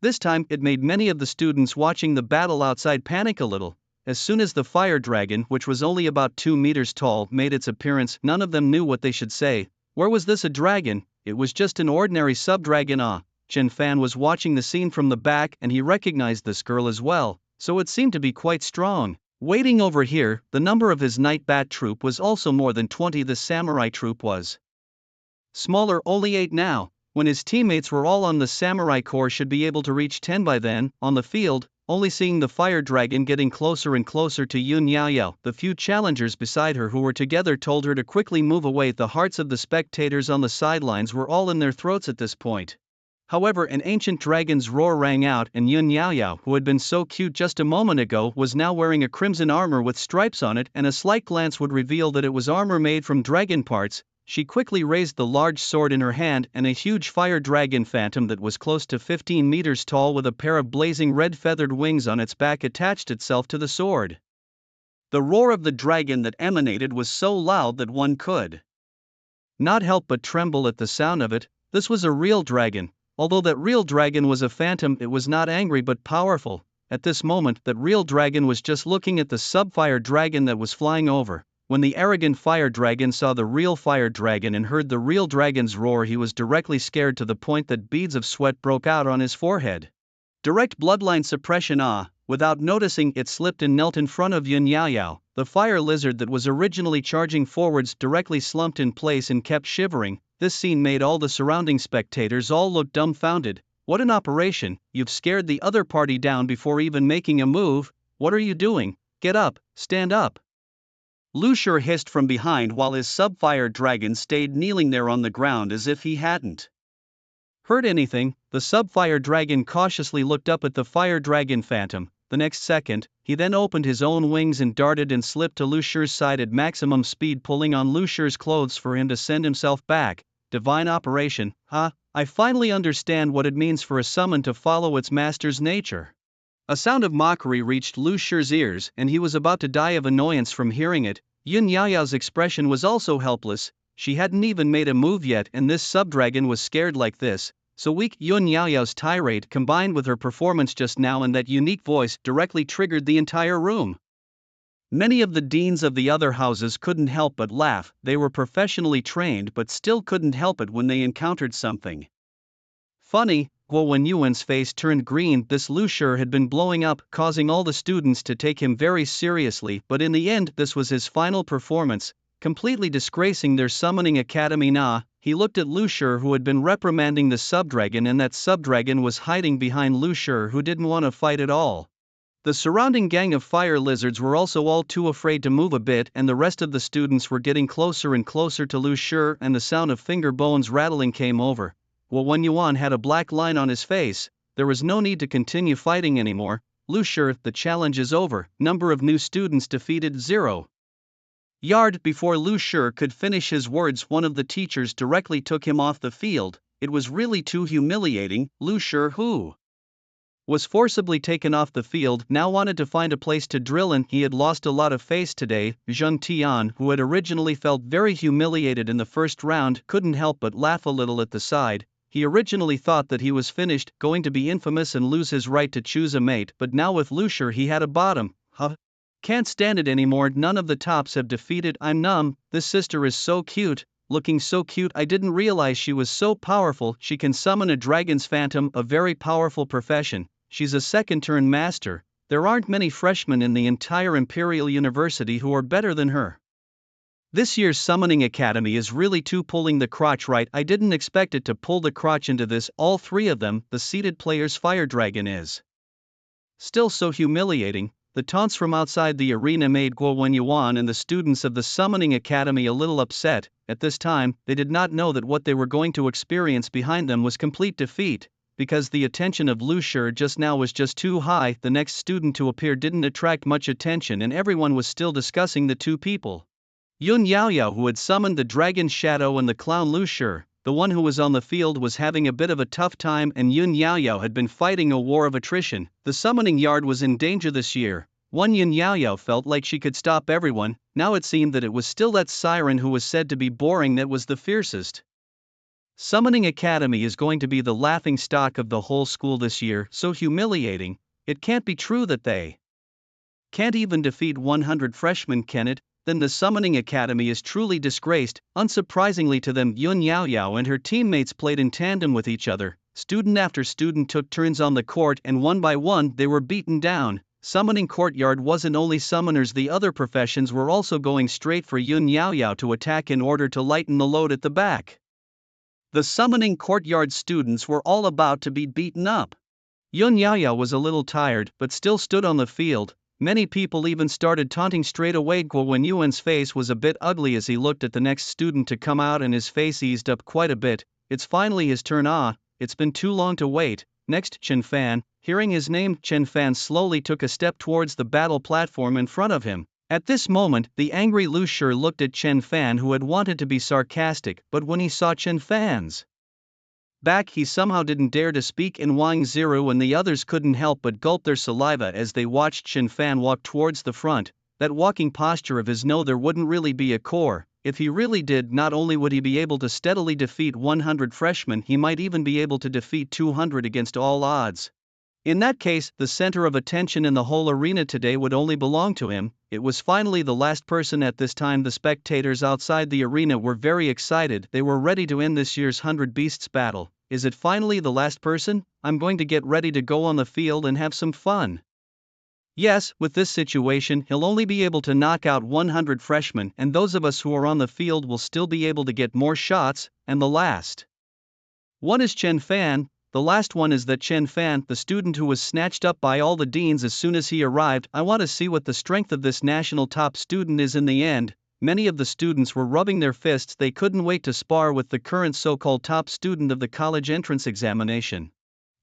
This time it made many of the students watching the battle outside panic a little. As soon as the fire dragon, which was only about 2 meters tall, made its appearance, none of them knew what they should say. Where was this a dragon? It was just an ordinary subdragon. Chen Fan was watching the scene from the back and he recognized this girl as well, so it seemed to be quite strong. Waiting over here, the number of his night bat troop was also more than 20. The samurai troop was smaller, only 8 now. When his teammates were all on the samurai corps should be able to reach 10 by then. On the field, only seeing the fire dragon getting closer and closer to Yun Yao Yao, the few challengers beside her who were together told her to quickly move away. The hearts of the spectators on the sidelines were all in their throats at this point. However, an ancient dragon's roar rang out, and Yun Yao Yao, who had been so cute just a moment ago, was now wearing a crimson armor with stripes on it, and a slight glance would reveal that it was armor made from dragon parts. She quickly raised the large sword in her hand, and a huge fire dragon phantom that was close to 15 meters tall with a pair of blazing red feathered wings on its back attached itself to the sword. The roar of the dragon that emanated was so loud that one could not help but tremble at the sound of it. This was a real dragon. Although that real dragon was a phantom, it was not angry but powerful. At this moment, that real dragon was just looking at the subfire dragon that was flying over. When the arrogant fire dragon saw the real fire dragon and heard the real dragon's roar, he was directly scared to the point that beads of sweat broke out on his forehead. Direct bloodline suppression. Without noticing, it slipped and knelt in front of Yun Yao Yao. The fire lizard that was originally charging forwards directly slumped in place and kept shivering. This scene made all the surrounding spectators all look dumbfounded. What an operation! You've scared the other party down before even making a move. What are you doing? Get up, stand up. Lu Shi hissed from behind while his subfire dragon stayed kneeling there on the ground as if he hadn't heard anything. The subfire dragon cautiously looked up at the fire dragon phantom. The next second, he then opened his own wings and darted and slipped to Lu Shi's side at maximum speed, pulling on Lu Shi's clothes for him to send himself back. Divine operation. I finally understand what it means for a summon to follow its master's nature. A sound of mockery reached Lu Shi's ears, and he was about to die of annoyance from hearing it. Yun Yao Yao's expression was also helpless. She hadn't even made a move yet, and this subdragon was scared like this. So weak. Yun Yao Yao's tirade, combined with her performance just now and that unique voice, directly triggered the entire room. Many of the deans of the other houses couldn't help but laugh. They were professionally trained but still couldn't help it when they encountered something funny. When Yuan's face turned green, this Lu Shi had been blowing up, causing all the students to take him very seriously, but in the end this was his final performance, completely disgracing their summoning academy. He looked at Lu Shi, who had been reprimanding the subdragon, and that subdragon was hiding behind Lu Shi, who didn't want to fight at all. The surrounding gang of fire lizards were also all too afraid to move a bit, and the rest of the students were getting closer and closer to Lu Shi, and the sound of finger bones rattling came over. When Yuan had a black line on his face, there was no need to continue fighting anymore. Lushur, the challenge is over, number of new students defeated 0. Yard. Before Lushur could finish his words, one of the teachers directly took him off the field. It was really too humiliating. Lushur, who was forcibly taken off the field, now wanted to find a place to drill in. He had lost a lot of face today. Zheng Tian, who had originally felt very humiliated in the first round, couldn't help but laugh a little at the side. He originally thought that he was finished, going to be infamous and lose his right to choose a mate, but now with Lushur he had a bottom. Can't stand it anymore. None of the tops have defeated. I'm numb. This sister is so cute. Looking so cute. I didn't realize she was so powerful. She can summon a dragon's phantom, a very powerful profession. She's a second-turn master. There aren't many freshmen in the entire Imperial University who are better than her. This year's Summoning Academy is really too pulling the crotch, right? I didn't expect it to pull the crotch into this. All three of them, the seated players. Fire Dragon is still so humiliating. The taunts from outside the arena made Guo Wenyuan and the students of the Summoning Academy a little upset. At this time, they did not know that what they were going to experience behind them was complete defeat. Because the attention of Lushur just now was just too high, the next student to appear didn't attract much attention and everyone was still discussing the two people. Yun Yaoyao, who had summoned the dragon shadow, and the clown Lushur, the one who was on the field, was having a bit of a tough time, and Yun Yaoyao had been fighting a war of attrition. The summoning yard was in danger this year. Yun Yaoyao felt like she could stop everyone. Now it seemed that it was still that siren who was said to be boring that was the fiercest. Summoning Academy is going to be the laughing stock of the whole school this year. So humiliating. It can't be true that they can't even defeat 100 freshmen, can it? Then the Summoning Academy is truly disgraced. Unsurprisingly to them, Yun Yaoyao and her teammates played in tandem with each other. Student after student took turns on the court, and one by one they were beaten down. Summoning Courtyard wasn't only summoners, the other professions were also going straight for Yun Yaoyao to attack in order to lighten the load at the back. The Summoning Courtyard students were all about to be beaten up. Yun Yaoyao was a little tired, but still stood on the field. Many people even started taunting straight away. Guo Wenyuan's face was a bit ugly as he looked at the next student to come out, and his face eased up quite a bit. It's finally his turn. It's been too long to wait. Next, Chen Fan. Hearing his name, Chen Fan slowly took a step towards the battle platform in front of him. At this moment, the angry Lushur looked at Chen Fan, who had wanted to be sarcastic, but when he saw Chen Fan's back, he somehow didn't dare to speak, and Wang Ziru and the others couldn't help but gulp their saliva as they watched Chen Fan walk towards the front. That walking posture of his, no, there wouldn't really be a core. If he really did, not only would he be able to steadily defeat 100 freshmen, he might even be able to defeat 200 against all odds. In that case, the center of attention in the whole arena today would only belong to him. It was finally the last person. At this time, the spectators outside the arena were very excited. They were ready to end this year's 100 Beasts battle. Is it finally the last person? I'm going to get ready to go on the field and have some fun. Yes, with this situation, he'll only be able to knock out 100 freshmen, and those of us who are on the field will still be able to get more shots. And the last one is Chen Fan. The last one is that Chen Fan, the student who was snatched up by all the deans as soon as he arrived. I want to see what the strength of this national top student is in the end. Many of the students were rubbing their fists. They couldn't wait to spar with the current so-called top student of the college entrance examination.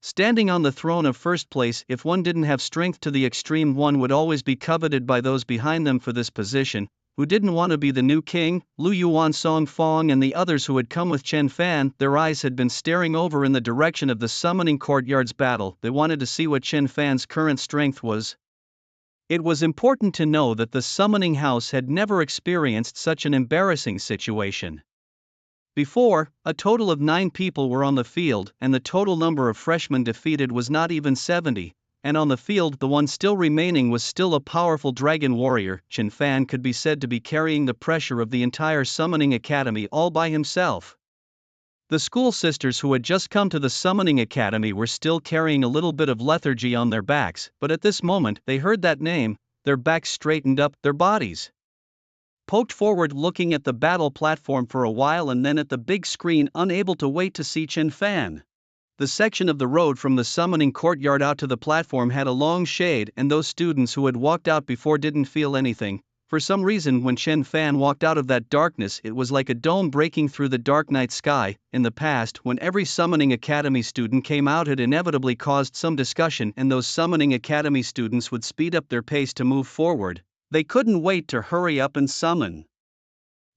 Standing on the throne of first place, if one didn't have strength to the extreme, one would always be coveted by those behind them for this position, who didn't want to be the new king. Lu Yuan, Song Fong and the others who had come with Chen Fan, their eyes had been staring over in the direction of the Summoning Courtyard's battle. They wanted to see what Chen Fan's current strength was. It was important to know that the Summoning House had never experienced such an embarrassing situation before. A total of 9 people were on the field, and the total number of freshmen defeated was not even 70. And on the field, the one still remaining was still a powerful dragon warrior. Chen Fan could be said to be carrying the pressure of the entire Summoning Academy all by himself. The school sisters who had just come to the Summoning Academy were still carrying a little bit of lethargy on their backs, but at this moment they heard that name, their backs straightened up, their bodies poked forward, looking at the battle platform for a while and then at the big screen, unable to wait to see Chen Fan. The section of the road from the Summoning Courtyard out to the platform had a long shade, and those students who had walked out before didn't feel anything. For some reason, when Chen Fan walked out of that darkness, it was like a dome breaking through the dark night sky. In the past, when every Summoning Academy student came out, it inevitably caused some discussion, and those Summoning Academy students would speed up their pace to move forward. They couldn't wait to hurry up and summon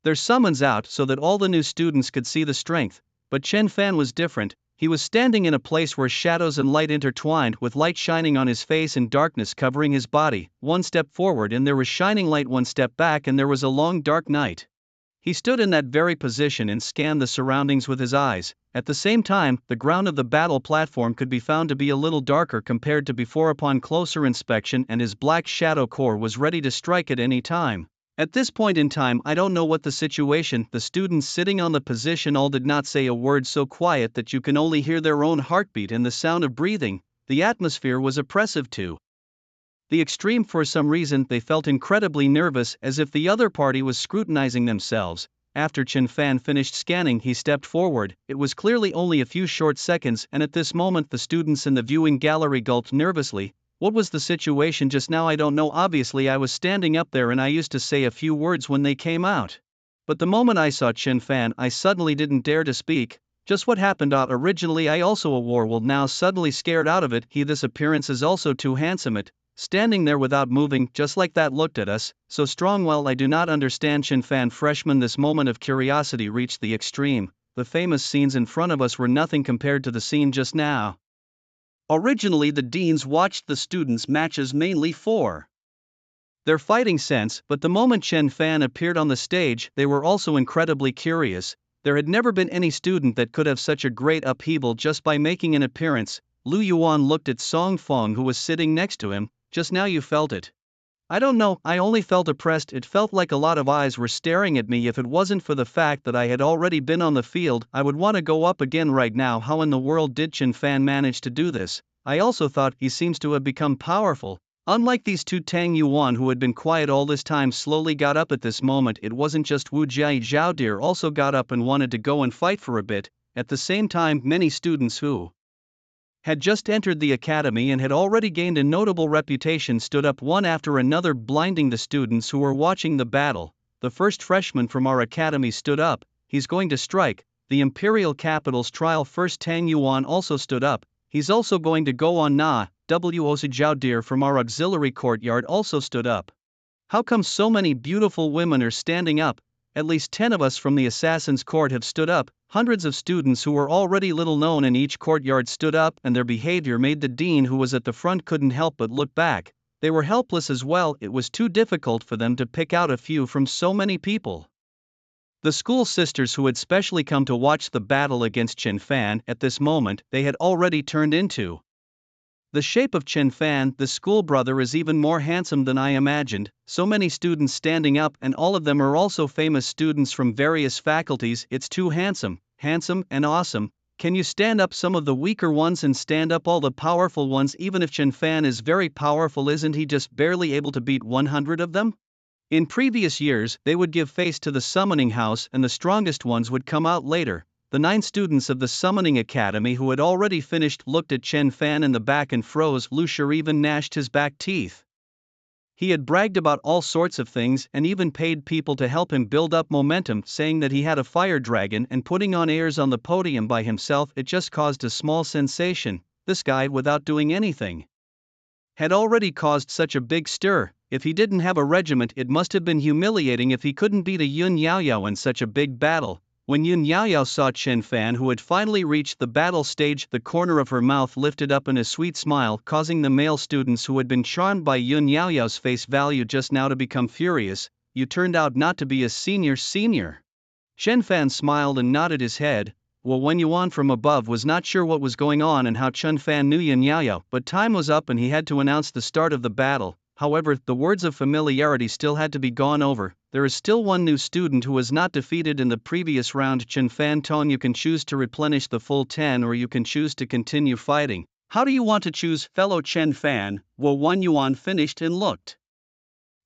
their summons out so that all the new students could see the strength. But Chen Fan was different. He was standing in a place where shadows and light intertwined, with light shining on his face and darkness covering his body. One step forward and there was shining light, one step back and there was a long dark night. He stood in that very position and scanned the surroundings with his eyes. At the same time, the ground of the battle platform could be found to be a little darker compared to before upon closer inspection, and his black shadow core was ready to strike at any time. At this point in time, I don't know what the situation. The students sitting on the position all did not say a word, so quiet that you can only hear their own heartbeat and the sound of breathing. The atmosphere was oppressive to the extreme. For some reason, they felt incredibly nervous, as if the other party was scrutinizing themselves. After Chen Fan finished scanning, he stepped forward. It was clearly only a few short seconds, and at this moment the students in the viewing gallery gulped nervously. What was the situation just now? I don't know. Obviously I was standing up there and I used to say a few words when they came out. But the moment I saw Chen Fan, I suddenly didn't dare to speak. Just what happened? Originally I also a war will now suddenly scared out of it. This appearance is also too handsome. It standing there without moving, just like that, looked at us, so strong. Well, I do not understand. Chen Fan freshman. This moment of curiosity reached the extreme. The famous scenes in front of us were nothing compared to the scene just now. Originally the deans watched the students' matches mainly for their fighting sense, but the moment Chen Fan appeared on the stage, they were also incredibly curious. There had never been any student that could have such a great upheaval just by making an appearance. Lu Yuan looked at Song Feng, who was sitting next to him. Just now you felt it? I don't know, I only felt oppressed. It felt like a lot of eyes were staring at me. If it wasn't for the fact that I had already been on the field, I would want to go up again right now. How in the world did Chen Fan manage to do this? I also thought he seems to have become powerful. Unlike these two, Tang Yuan, who had been quiet all this time, slowly got up at this moment. It wasn't just Wu Jia. Zhao Deer also got up and wanted to go and fight for a bit. At the same time, many students who had just entered the academy and had already gained a notable reputation stood up one after another, blinding the students who were watching the battle. The first freshman from our academy stood up. He's going to strike the Imperial Capital's trial first. Tang Yuan also stood up. He's also going to go on na. Wosi Zhao Deer from our auxiliary courtyard also stood up. How come so many beautiful women are standing up? At least 10 of us from the Assassin's Court have stood up. Hundreds of students who were already little known in each courtyard stood up, and their behavior made the dean, who was at the front, couldn't help but look back. They were helpless as well. It was too difficult for them to pick out a few from so many people. The school sisters who had specially come to watch the battle against Chen Fan, at this moment, they had already turned into the shape of Chen Fan. The school brother is even more handsome than I imagined. So many students standing up, and all of them are also famous students from various faculties. It's too handsome and awesome. Can you stand up some of the weaker ones and stand up all the powerful ones? Even if Chen Fan is very powerful, isn't he just barely able to beat 100 of them? In previous years, they would give face to the summoning house and the strongest ones would come out later. The 9 students of the Summoning Academy who had already finished looked at Chen Fan in the back and froze. Lu Shi even gnashed his back teeth. He had bragged about all sorts of things and even paid people to help him build up momentum, saying that he had a fire dragon and putting on airs on the podium by himself. It just caused a small sensation. This guy, without doing anything, had already caused such a big stir. If he didn't have a regiment, it must have been humiliating if he couldn't beat a Yun Yaoyao in such a big battle. When Yun Yaoyao saw Chen Fan, who had finally reached the battle stage, the corner of her mouth lifted up in a sweet smile, causing the male students who had been charmed by Yun Yaoyao's face value just now to become furious. You turned out not to be a senior. Chen Fan smiled and nodded his head. Well, Wen Yuan from above was not sure what was going on and how Chen Fan knew Yun Yaoyao, but time was up and he had to announce the start of the battle. However, the words of familiarity still had to be gone over. There is still one new student who was not defeated in the previous round. Chen Fan Tong, you can choose to replenish the full 10 or you can choose to continue fighting. How do you want to choose, fellow Chen Fan? Well, Wen Yuan finished and looked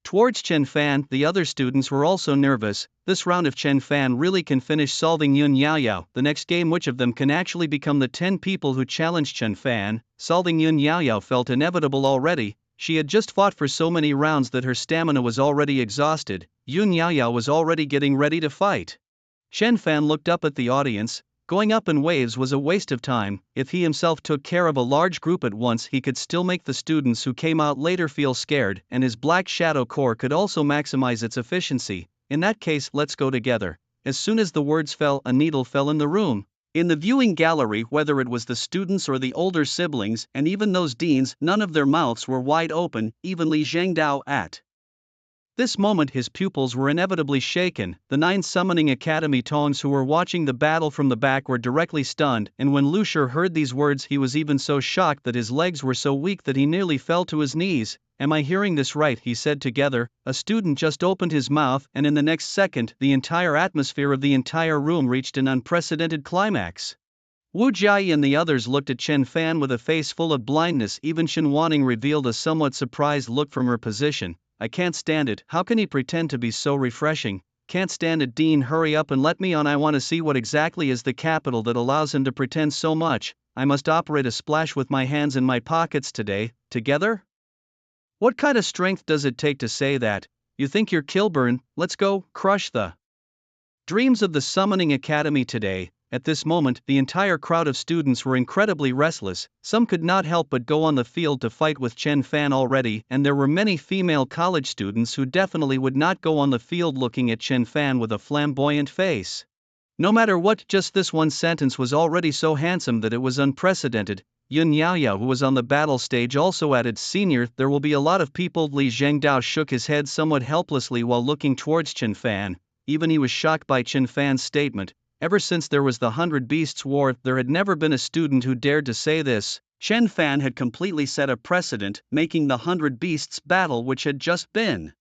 towards Chen Fan. The other students were also nervous. This round, if Chen Fan really can finish solving Yun Yaoyao, the next game, which of them can actually become the 10 people who challenge Chen Fan? Solving Yun Yaoyao felt inevitable already. She had just fought for so many rounds that her stamina was already exhausted. Yun Yaoyao was already getting ready to fight. Chen Fan looked up at the audience. Going up in waves was a waste of time. If he himself took care of a large group at once, he could still make the students who came out later feel scared, and his Black Shadow Core could also maximize its efficiency. In that case, let's go together. As soon as the words fell, a needle fell in the room. In the viewing gallery, whether it was the students or the older siblings, and even those deans, none of their mouths were wide open, even Li Zhengdao at this moment his pupils were inevitably shaken. The 9 Summoning Academy Tongs who were watching the battle from the back were directly stunned, and when Lu Shi heard these words he was even so shocked that his legs were so weak that he nearly fell to his knees. Am I hearing this right? He said together. A student just opened his mouth, and in the next second the entire atmosphere of the entire room reached an unprecedented climax. Wu Jiayi and the others looked at Chen Fan with a face full of blindness. Even Shen Wanning revealed a somewhat surprised look from her position. I can't stand it. How can he pretend to be so refreshing? Can't stand it, Dean. Hurry up and let me on. I want to see what exactly is the capital that allows him to pretend so much. I must operate a splash with my hands in my pockets today. Together? What kind of strength does it take to say that? You think you're Kilburn? Let's go, crush the dreams of the Summoning Academy today. At this moment, the entire crowd of students were incredibly restless. Some could not help but go on the field to fight with Chen Fan already, and there were many female college students who definitely would not go on the field looking at Chen Fan with a flamboyant face. No matter what, just this one sentence was already so handsome that it was unprecedented. Yun Yaoyao, who was on the battle stage, also added, "Senior, there will be a lot of people." Li Zhengdao shook his head somewhat helplessly while looking towards Chen Fan. Even he was shocked by Chen Fan's statement. Ever since there was the 100 Beasts War, there had never been a student who dared to say this. Chen Fan had completely set a precedent, making the 100 Beasts battle, which had just been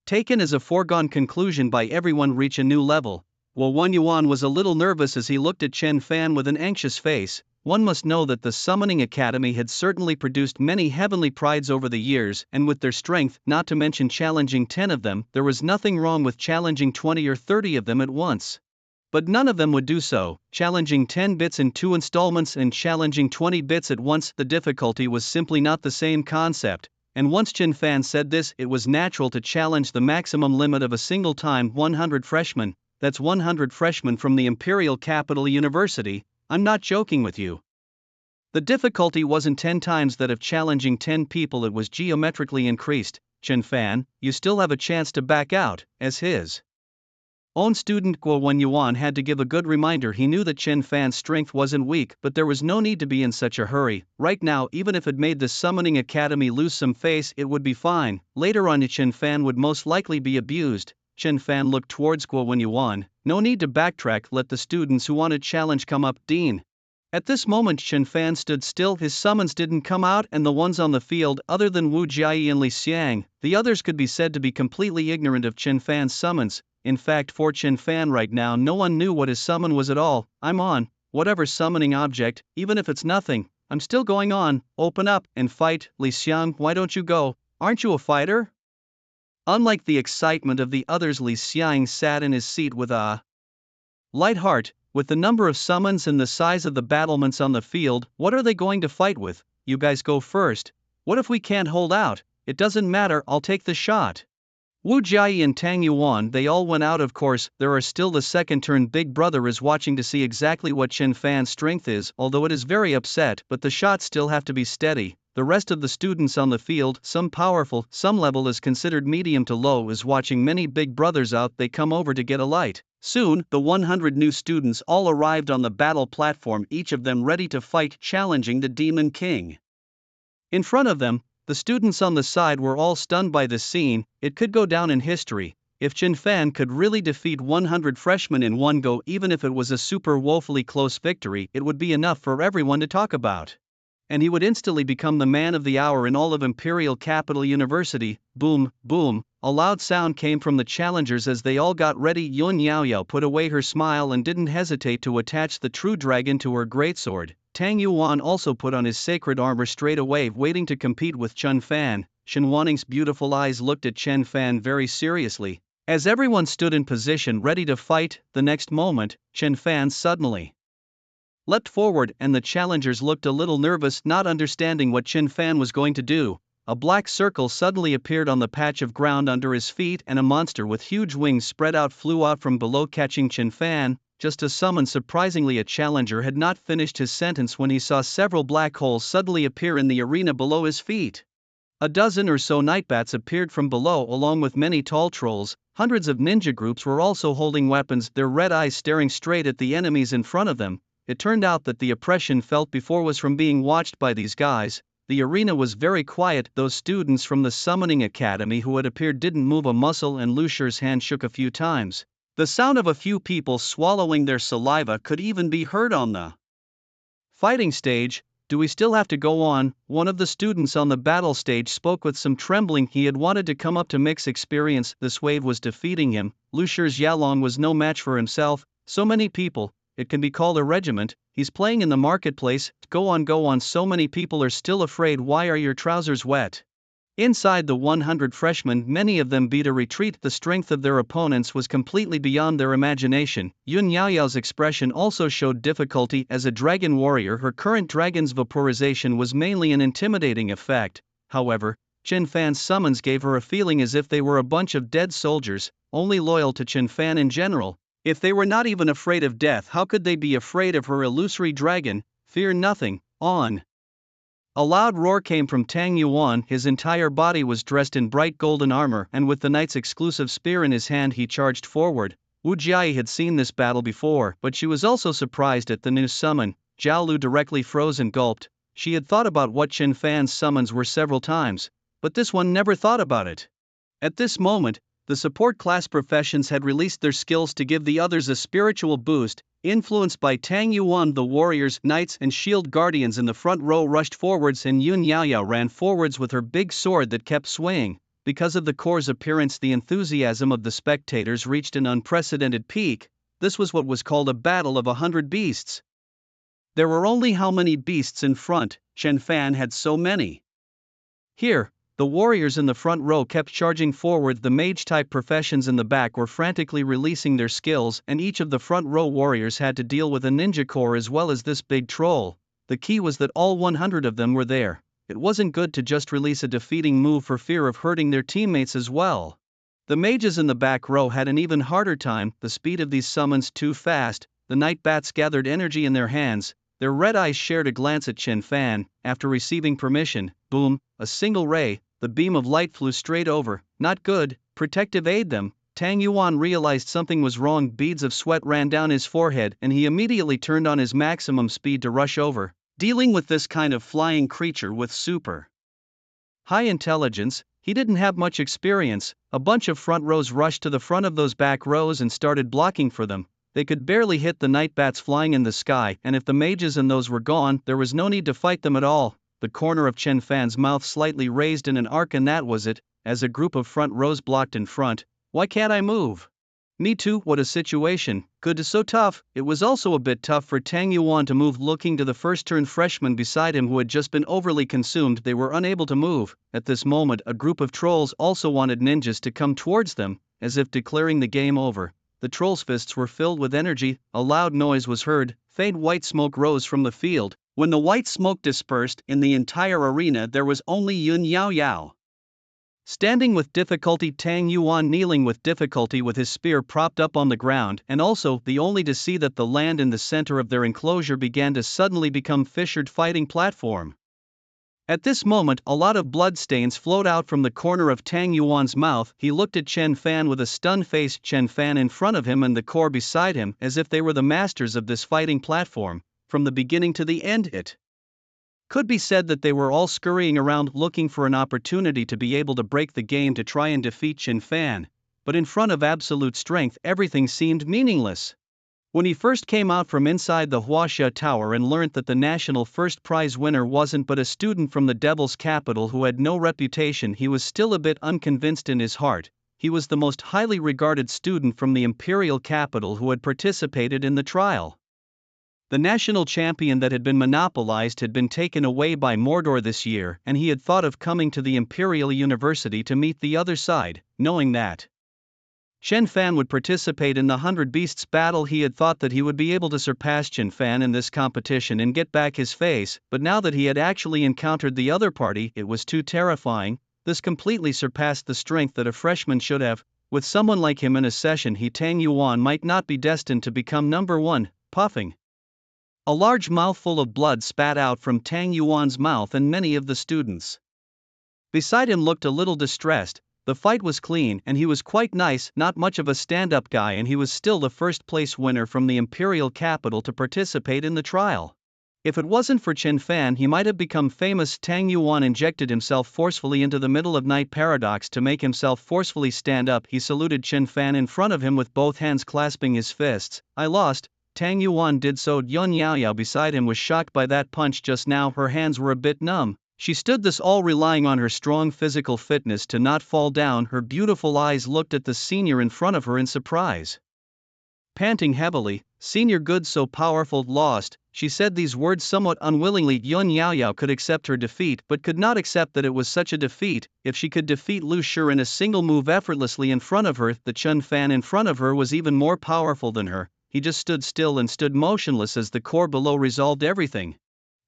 taken as a foregone conclusion by everyone, reach a new level. While Wan Yuan was a little nervous as he looked at Chen Fan with an anxious face. One must know that the Summoning Academy had certainly produced many heavenly prides over the years, and with their strength, not to mention challenging 10 of them, there was nothing wrong with challenging 20 or 30 of them at once. But none of them would do so. Challenging 10 bits in 2 installments and challenging 20 bits at once, the difficulty was simply not the same concept. And once Chen Fan said this, it was natural to challenge the maximum limit of a single time. 100 freshmen, that's 100 freshmen from the Imperial Capital University. I'm not joking with you. The difficulty wasn't 10 times that of challenging 10 people, it was geometrically increased. Chen Fan, you still have a chance to back out, as his own student Guo Wenyuan had to give a good reminder. He knew that Chen Fan's strength wasn't weak, but there was no need to be in such a hurry. Right now, even if it made the Summoning Academy lose some face, it would be fine. Later on, Chen Fan would most likely be abused. Chen Fan looked towards Guo Wenyuan. No need to backtrack, let the students who want to challenge come up, Dean. At this moment Chen Fan stood still, his summons didn't come out, and the ones on the field, other than Wu Jiayi and Li Xiang, the others could be said to be completely ignorant of Chen Fan's summons. In fact, for Chen Fan right now no one knew what his summon was at all. I'm on, whatever summoning object, even if it's nothing, I'm still going on. Open up and fight. Li Xiang, why don't you go? Aren't you a fighter? Unlike the excitement of the others, Li Xiang sat in his seat with a light heart. With the number of summons and the size of the battlements on the field, what are they going to fight with? You guys go first. What if we can't hold out? It doesn't matter, I'll take the shot. Wu Jiayi and Tang Yuan, they all went out. Of course, there are still the second turn. Big Brother is watching to see exactly what Chen Fan's strength is, although it is very upset, but the shots still have to be steady. The rest of the students on the field, some powerful, some level is considered medium to low, is watching many Big Brothers out. They come over to get a light. Soon, the 100 new students all arrived on the battle platform, each of them ready to fight, challenging the Demon King. In front of them, the students on the side were all stunned by this scene. It could go down in history. If Chen Fan could really defeat 100 freshmen in one go, even if it was a super woefully close victory, it would be enough for everyone to talk about. And he would instantly become the man of the hour in all of Imperial Capital University. Boom, boom, a loud sound came from the challengers as they all got ready. Yun Yaoyao put away her smile and didn't hesitate to attach the true dragon to her greatsword. Tang Yuan also put on his sacred armor straight away, waiting to compete with Chen Fan. Shen Wanning's beautiful eyes looked at Chen Fan very seriously. As everyone stood in position ready to fight, the next moment, Chen Fan suddenly leapt forward, and the challengers looked a little nervous, not understanding what Chen Fan was going to do. a black circle suddenly appeared on the patch of ground under his feet and a monster with huge wings spread out flew out from below, catching Chen Fan. Just as someone surprisingly a challenger had not finished his sentence when he saw several black holes suddenly appear in the arena below his feet. A dozen or so nightbats appeared from below along with many tall trolls. Hundreds of ninja groups were also holding weapons, their red eyes staring straight at the enemies in front of them. It turned out that the oppression felt before was from being watched by these guys. The arena was very quiet. Those students from the Summoning Academy who had appeared didn't move a muscle, and Lu Shi's hand shook a few times. The sound of a few people swallowing their saliva could even be heard on the fighting stage. "Do we still have to go on?" One of the students on the battle stage spoke with some trembling. He had wanted to come up to mix experience. This wave was defeating him. Lu Shi's Yalong was no match for himself. So many people, it can be called a regiment. He's playing in the marketplace. Go on, so many people are still afraid. Why are your trousers wet? Inside the 100 freshmen, many of them beat a retreat. The strength of their opponents was completely beyond their imagination. Yun Yaoyao's expression also showed difficulty. As a dragon warrior, her current dragon's vaporization was mainly an intimidating effect. However, Chen Fan's summons gave her a feeling as if they were a bunch of dead soldiers, only loyal to Chen Fan in general. If they were not even afraid of death, how could they be afraid of her illusory dragon? Fear nothing, on. A loud roar came from Tang Yuan. His entire body was dressed in bright golden armor, and with the knight's exclusive spear in his hand he charged forward. Wu Jiayi had seen this battle before, but she was also surprised at the new summon. Zhao Lu directly froze and gulped. She had thought about what Chen Fan's summons were several times, but this one never thought about it. At this moment, the support class professions had released their skills to give the others a spiritual boost. Influenced by Tang Yuan, the warriors, knights, and shield guardians in the front row rushed forwards, and Yun Yaoyao ran forwards with her big sword that kept swaying. Because of the core's appearance, the enthusiasm of the spectators reached an unprecedented peak. This was what was called a battle of 100 beasts. There were only how many beasts in front? Chen Fan had so many. Here, the warriors in the front row kept charging forward. The mage-type professions in the back were frantically releasing their skills, and each of the front row warriors had to deal with a ninja core as well as this big troll. The key was that all 100 of them were there. It wasn't good to just release a defeating move for fear of hurting their teammates as well. The mages in the back row had an even harder time. The speed of these summons too fast. The night bats gathered energy in their hands. Their red eyes shared a glance at Chen Fan. After receiving permission, boom, a single ray, the beam of light flew straight over. Not good. Protective aid them. Tang Yuan realized something was wrong. Beads of sweat ran down his forehead, and he immediately turned on his maximum speed to rush over. Dealing with this kind of flying creature with super high intelligence, he didn't have much experience. A bunch of front rows rushed to the front of those back rows and started blocking for them. They could barely hit the night bats flying in the sky, and if the mages and those were gone, there was no need to fight them at all. The corner of Chen Fan's mouth slightly raised in an arc, and that was it. As a group of front rows blocked in front. Why can't I move? Me too, what a situation. Good, so tough. It was also a bit tough for Tang Yuan to move. Looking to the first-turn freshman beside him who had just been overly consumed, they were unable to move. At this moment, a group of trolls also wanted ninjas to come towards them, as if declaring the game over. The trolls' fists were filled with energy. A loud noise was heard. Faint white smoke rose from the field. When the white smoke dispersed, in the entire arena there was only Yun Yaoyao standing with difficulty, Tang Yuan kneeling with difficulty with his spear propped up on the ground, and also the only to see that the land in the center of their enclosure began to suddenly become fissured fighting platform. At this moment, a lot of bloodstains flowed out from the corner of Tang Yuan's mouth. He looked at Chen Fan with a stunned face. Chen Fan in front of him and the core beside him, as if they were the masters of this fighting platform. From the beginning to the end, it could be said that they were all scurrying around looking for an opportunity to be able to break the game to try and defeat Chen Fan. But in front of absolute strength, everything seemed meaningless. When he first came out from inside the Huaxia Tower and learnt that the national first prize winner wasn't but a student from the Devil's Capital who had no reputation, he was still a bit unconvinced in his heart. He was the most highly regarded student from the Imperial Capital who had participated in the trial. The national champion that had been monopolized had been taken away by Mordor this year, and he had thought of coming to the Imperial University to meet the other side, knowing that Chen Fan would participate in the 100 Beasts battle. He had thought that he would be able to surpass Chen Fan in this competition and get back his face, but now that he had actually encountered the other party, it was too terrifying. This completely surpassed the strength that a freshman should have. With someone like him in a session, Tang Yuan might not be destined to become number one. Puffing. A large mouthful of blood spat out from Tang Yuan's mouth, and many of the students beside him looked a little distressed. The fight was clean and he was quite nice, not much of a stand-up guy, and he was still the first place winner from the imperial capital to participate in the trial. If it wasn't for Chen Fan, he might have become famous. Tang Yuan injected himself forcefully into the middle of Night Paradox to make himself forcefully stand up. He saluted Chen Fan in front of him with both hands clasping his fists. I lost. Tang Yuan did so. Yun Yaoyao beside him was shocked by that punch just now. Her hands were a bit numb. She stood this all relying on her strong physical fitness to not fall down. Her beautiful eyes looked at the senior in front of her in surprise. Panting heavily, "Senior good, so powerful." Lost, she said these words somewhat unwillingly. Yun Yaoyao could accept her defeat but could not accept that it was such a defeat. If she could defeat Lu Shi in a single move effortlessly in front of her, the Chen Fan in front of her was even more powerful than her. He just stood still and stood motionless as the core below resolved everything.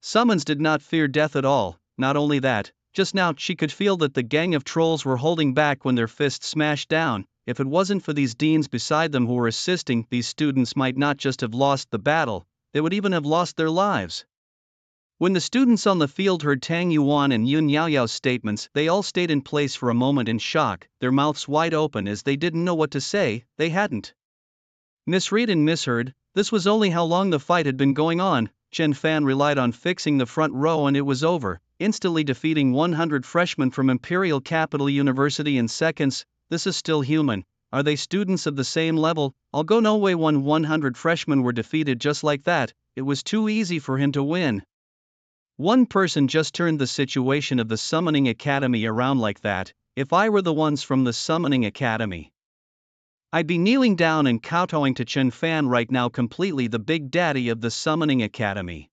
Summons did not fear death at all. Not only that, just now she could feel that the gang of trolls were holding back when their fists smashed down. If it wasn't for these deans beside them who were assisting, these students might not just have lost the battle, they would even have lost their lives. When the students on the field heard Tang Yuan and Yun Yaoyao's statements, they all stayed in place for a moment in shock, their mouths wide open as they didn't know what to say. They hadn't misread and misheard. This was only how long the fight had been going on. Chen Fan relied on fixing the front row and it was over, instantly defeating 100 freshmen from Imperial Capital University in seconds. This is still human. Are they students of the same level? I'll go no way. 100 freshmen were defeated just like that. It was too easy for him to win. One person just turned the situation of the Summoning Academy around like that. If I were the ones from the Summoning Academy, I'd be kneeling down and kowtowing to Chen Fan right now, completely the big daddy of the Summoning Academy.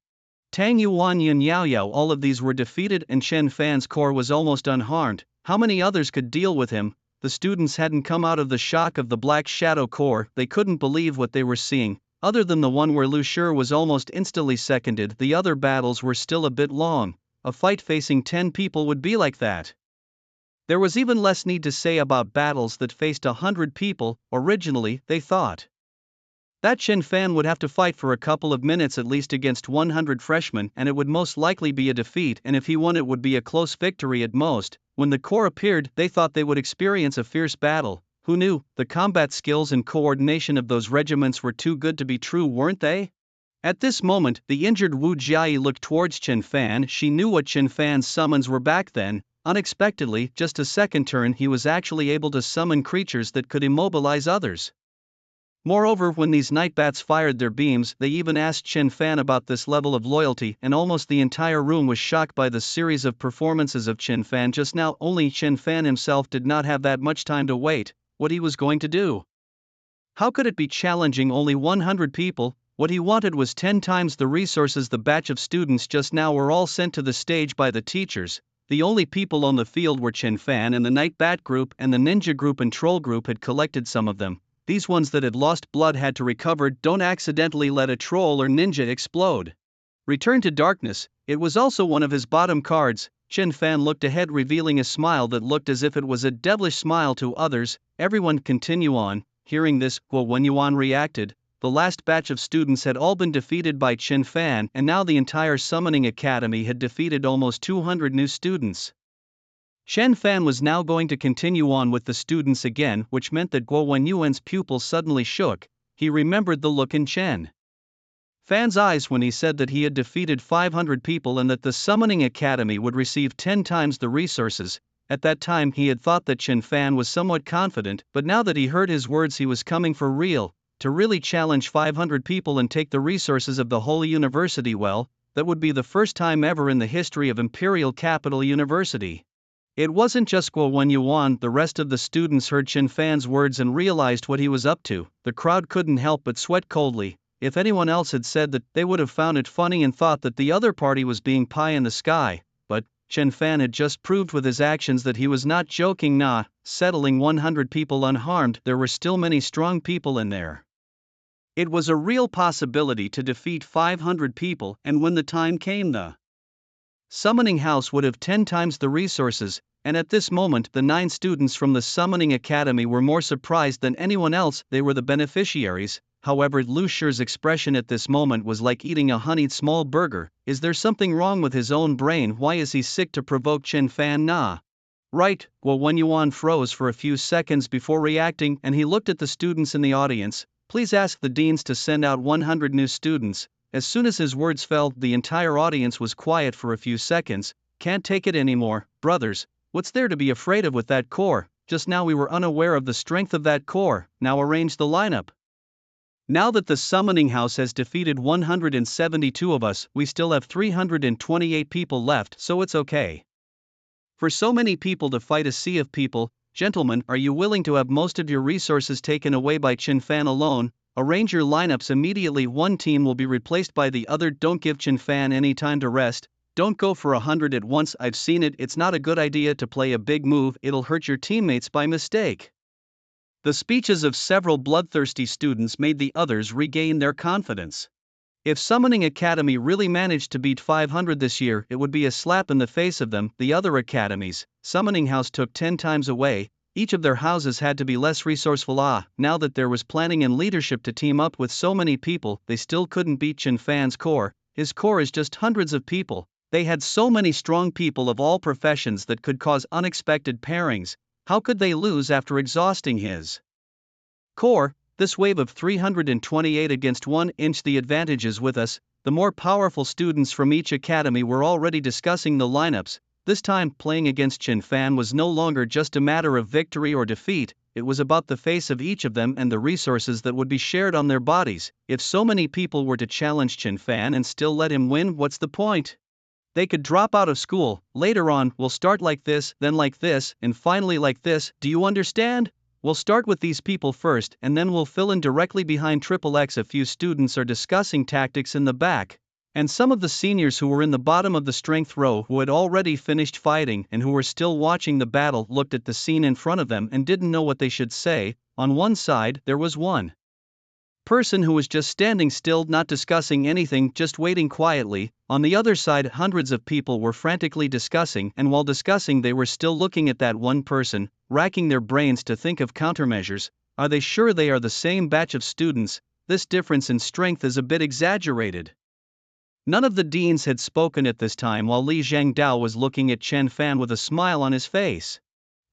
Tang Yuan, Yun Yaoyao, all of these were defeated and Chen Fan's core was almost unharmed. How many others could deal with him? The students hadn't come out of the shock of the Black Shadow core. They couldn't believe what they were seeing. Other than the one where Lu Shi was almost instantly seconded, the other battles were still a bit long. A fight facing 10 people would be like that. There was even less need to say about battles that faced 100 people. Originally, they thought that Chen Fan would have to fight for a couple of minutes at least against 100 freshmen, and it would most likely be a defeat, and if he won it would be a close victory at most. When the core appeared, they thought they would experience a fierce battle. Who knew? The combat skills and coordination of those regiments were too good to be true, weren't they? At this moment, the injured Wu Jiayi looked towards Chen Fan. She knew what Chen Fan's summons were back then. Unexpectedly, just a second turn, he was actually able to summon creatures that could immobilize others. Moreover, when these night bats fired their beams, they even asked Chen Fan about this level of loyalty, and almost the entire room was shocked by the series of performances of Chen Fan just now. Only Chen Fan himself did not have that much time to wait. What he was going to do? How could it be challenging only 100 people? What he wanted was 10 times the resources. The batch of students just now were all sent to the stage by the teachers. The only people on the field were Chen Fan and the Night Bat group, and the Ninja group and Troll group had collected some of them. These ones that had lost blood had to recover. Don't accidentally let a troll or ninja explode. Return to darkness. It was also one of his bottom cards. Chen Fan looked ahead, revealing a smile that looked as if it was a devilish smile to others. Everyone continue on. Hearing this, Guo Yuan reacted. The last batch of students had all been defeated by Chen Fan, and now the entire Summoning Academy had defeated almost 200 new students. Chen Fan was now going to continue on with the students again, which meant that Guo Yuan's pupils suddenly shook. He remembered the look in Chen Fan's eyes when he said that he had defeated 500 people and that the Summoning Academy would receive 10 times the resources. At that time he had thought that Chen Fan was somewhat confident, but now that he heard his words, he was coming for real. To really challenge 500 people and take the resources of the whole university, well, that would be the first time ever in the history of Imperial Capital University. It wasn't just Guo Yuan. The rest of the students heard Chen Fan's words and realized what he was up to. The crowd couldn't help but sweat coldly. If anyone else had said that, they would have found it funny and thought that the other party was being pie in the sky. But Chen Fan had just proved with his actions that he was not joking. Nah, settling 100 people unharmed, there were still many strong people in there. It was a real possibility to defeat 500 people, and when the time came, the summoning house would have 10 times the resources, and at this moment the 9 students from the Summoning Academy were more surprised than anyone else. They were the beneficiaries. However, Lu Shi's expression at this moment was like eating a honeyed small burger. Is there something wrong with his own brain? Why is he sick to provoke Chen Fan? Nah. Right. Well, Wen Yuan froze for a few seconds before reacting, and he looked at the students in the audience. Please ask the deans to send out 100 new students. As soon as his words fell, the entire audience was quiet for a few seconds. Can't take it anymore, brothers. What's there to be afraid of with that core? Just now we were unaware of the strength of that core. Now arrange the lineup. Now that the summoning house has defeated 172 of us, we still have 328 people left, so it's okay. For so many people to fight a sea of people, gentlemen, are you willing to have most of your resources taken away by Chen Fan alone? Arrange your lineups immediately. One team will be replaced by the other. Don't give Chen Fan any time to rest. Don't go for 100 at once. I've seen it. It's not a good idea to play a big move. It'll hurt your teammates by mistake. The speeches of several bloodthirsty students made the others regain their confidence. If Summoning Academy really managed to beat 500 this year, it would be a slap in the face of them. The other academies, Summoning House took 10 times away. Each of their houses had to be less resourceful. Now that there was planning and leadership to team up with so many people, they still couldn't beat Chen Fan's core. His core is just hundreds of people. They had so many strong people of all professions that could cause unexpected pairings. How could they lose after exhausting his core? This wave of 328 against 1 inch. The advantage is with us. The more powerful students from each academy were already discussing the lineups. This time, playing against Chen Fan was no longer just a matter of victory or defeat, it was about the face of each of them and the resources that would be shared on their bodies. If so many people were to challenge Chen Fan and still let him win, what's the point? They could drop out of school. Later on, we'll start like this, then like this, and finally like this. Do you understand? We'll start with these people first, and then we'll fill in directly behind XXX. A few students are discussing tactics in the back, and some of the seniors who were in the bottom of the strength row, who had already finished fighting and who were still watching the battle, looked at the scene in front of them and didn't know what they should say. On one side, there was one person who was just standing still, not discussing anything, just waiting quietly. On the other side, hundreds of people were frantically discussing, and while discussing they were still looking at that one person, racking their brains to think of countermeasures. Are they sure they are the same batch of students? This difference in strength is a bit exaggerated. None of the deans had spoken at this time, while Li Zhangdao was looking at Chen Fan with a smile on his face.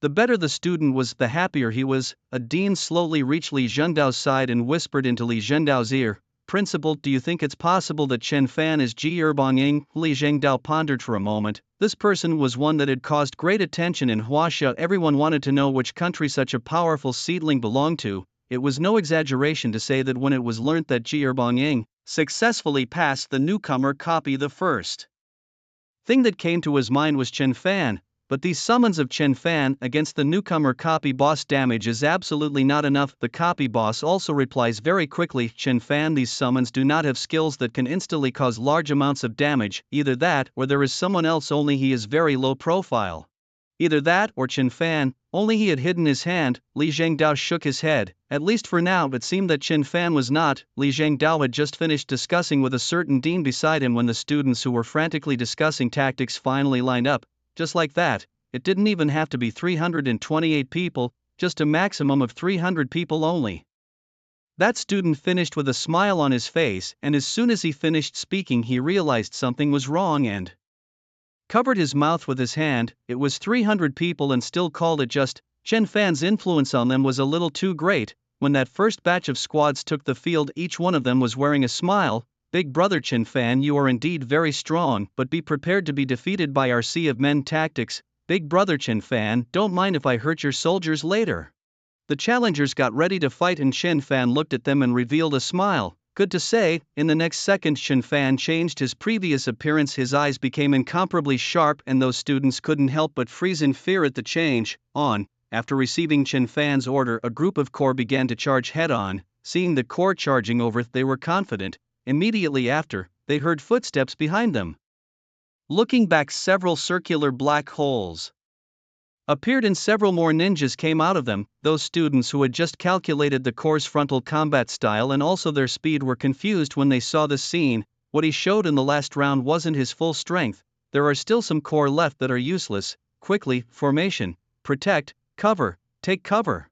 The better the student was, the happier he was. A dean slowly reached Li Zhengdao's side and whispered into Li Zhengdao's ear, "Principal, do you think it's possible that Chen Fan is Ji Erbongying?" Li Zhengdao pondered for a moment. This person was one that had caused great attention in Huaxia. Everyone wanted to know which country such a powerful seedling belonged to. It was no exaggeration to say that when it was learnt that Ji Erbongying successfully passed the newcomer copy, the first thing that came to his mind was Chen Fan. But these summons of Chen Fan against the newcomer copy boss damage is absolutely not enough. The copy boss also replies very quickly, "Chen Fan, these summons do not have skills that can instantly cause large amounts of damage. Either that or there is someone else, only he is very low profile." Either that or Chen Fan, only he had hidden his hand. Li Zhengdao shook his head. At least for now it seemed that Chen Fan was not. Li Zhengdao had just finished discussing with a certain dean beside him when the students who were frantically discussing tactics finally lined up. Just like that, it didn't even have to be 328 people, just a maximum of 300 people only. That student finished with a smile on his face, and as soon as he finished speaking he realized something was wrong and covered his mouth with his hand. It was 300 people and still called it just. Chen Fan's influence on them was a little too great. When that first batch of squads took the field, each one of them was wearing a smile. "Big brother Chen Fan, you are indeed very strong, but be prepared to be defeated by our sea of men tactics. Big brother Chen Fan, don't mind if I hurt your soldiers later." The challengers got ready to fight and Chen Fan looked at them and revealed a smile. Good to say. In the next second Chen Fan changed his previous appearance. His eyes became incomparably sharp and those students couldn't help but freeze in fear at the change. After receiving Chen Fan's order, a group of corps began to charge head-on. Seeing the corps charging over, they were confident. Immediately after, they heard footsteps behind them. Looking back, several circular black holes appeared and several more ninjas came out of them. Those students who had just calculated the core's frontal combat style and also their speed were confused when they saw this scene. What he showed in the last round wasn't his full strength. There are still some core left that are useless. Quickly, formation, protect, cover, take cover.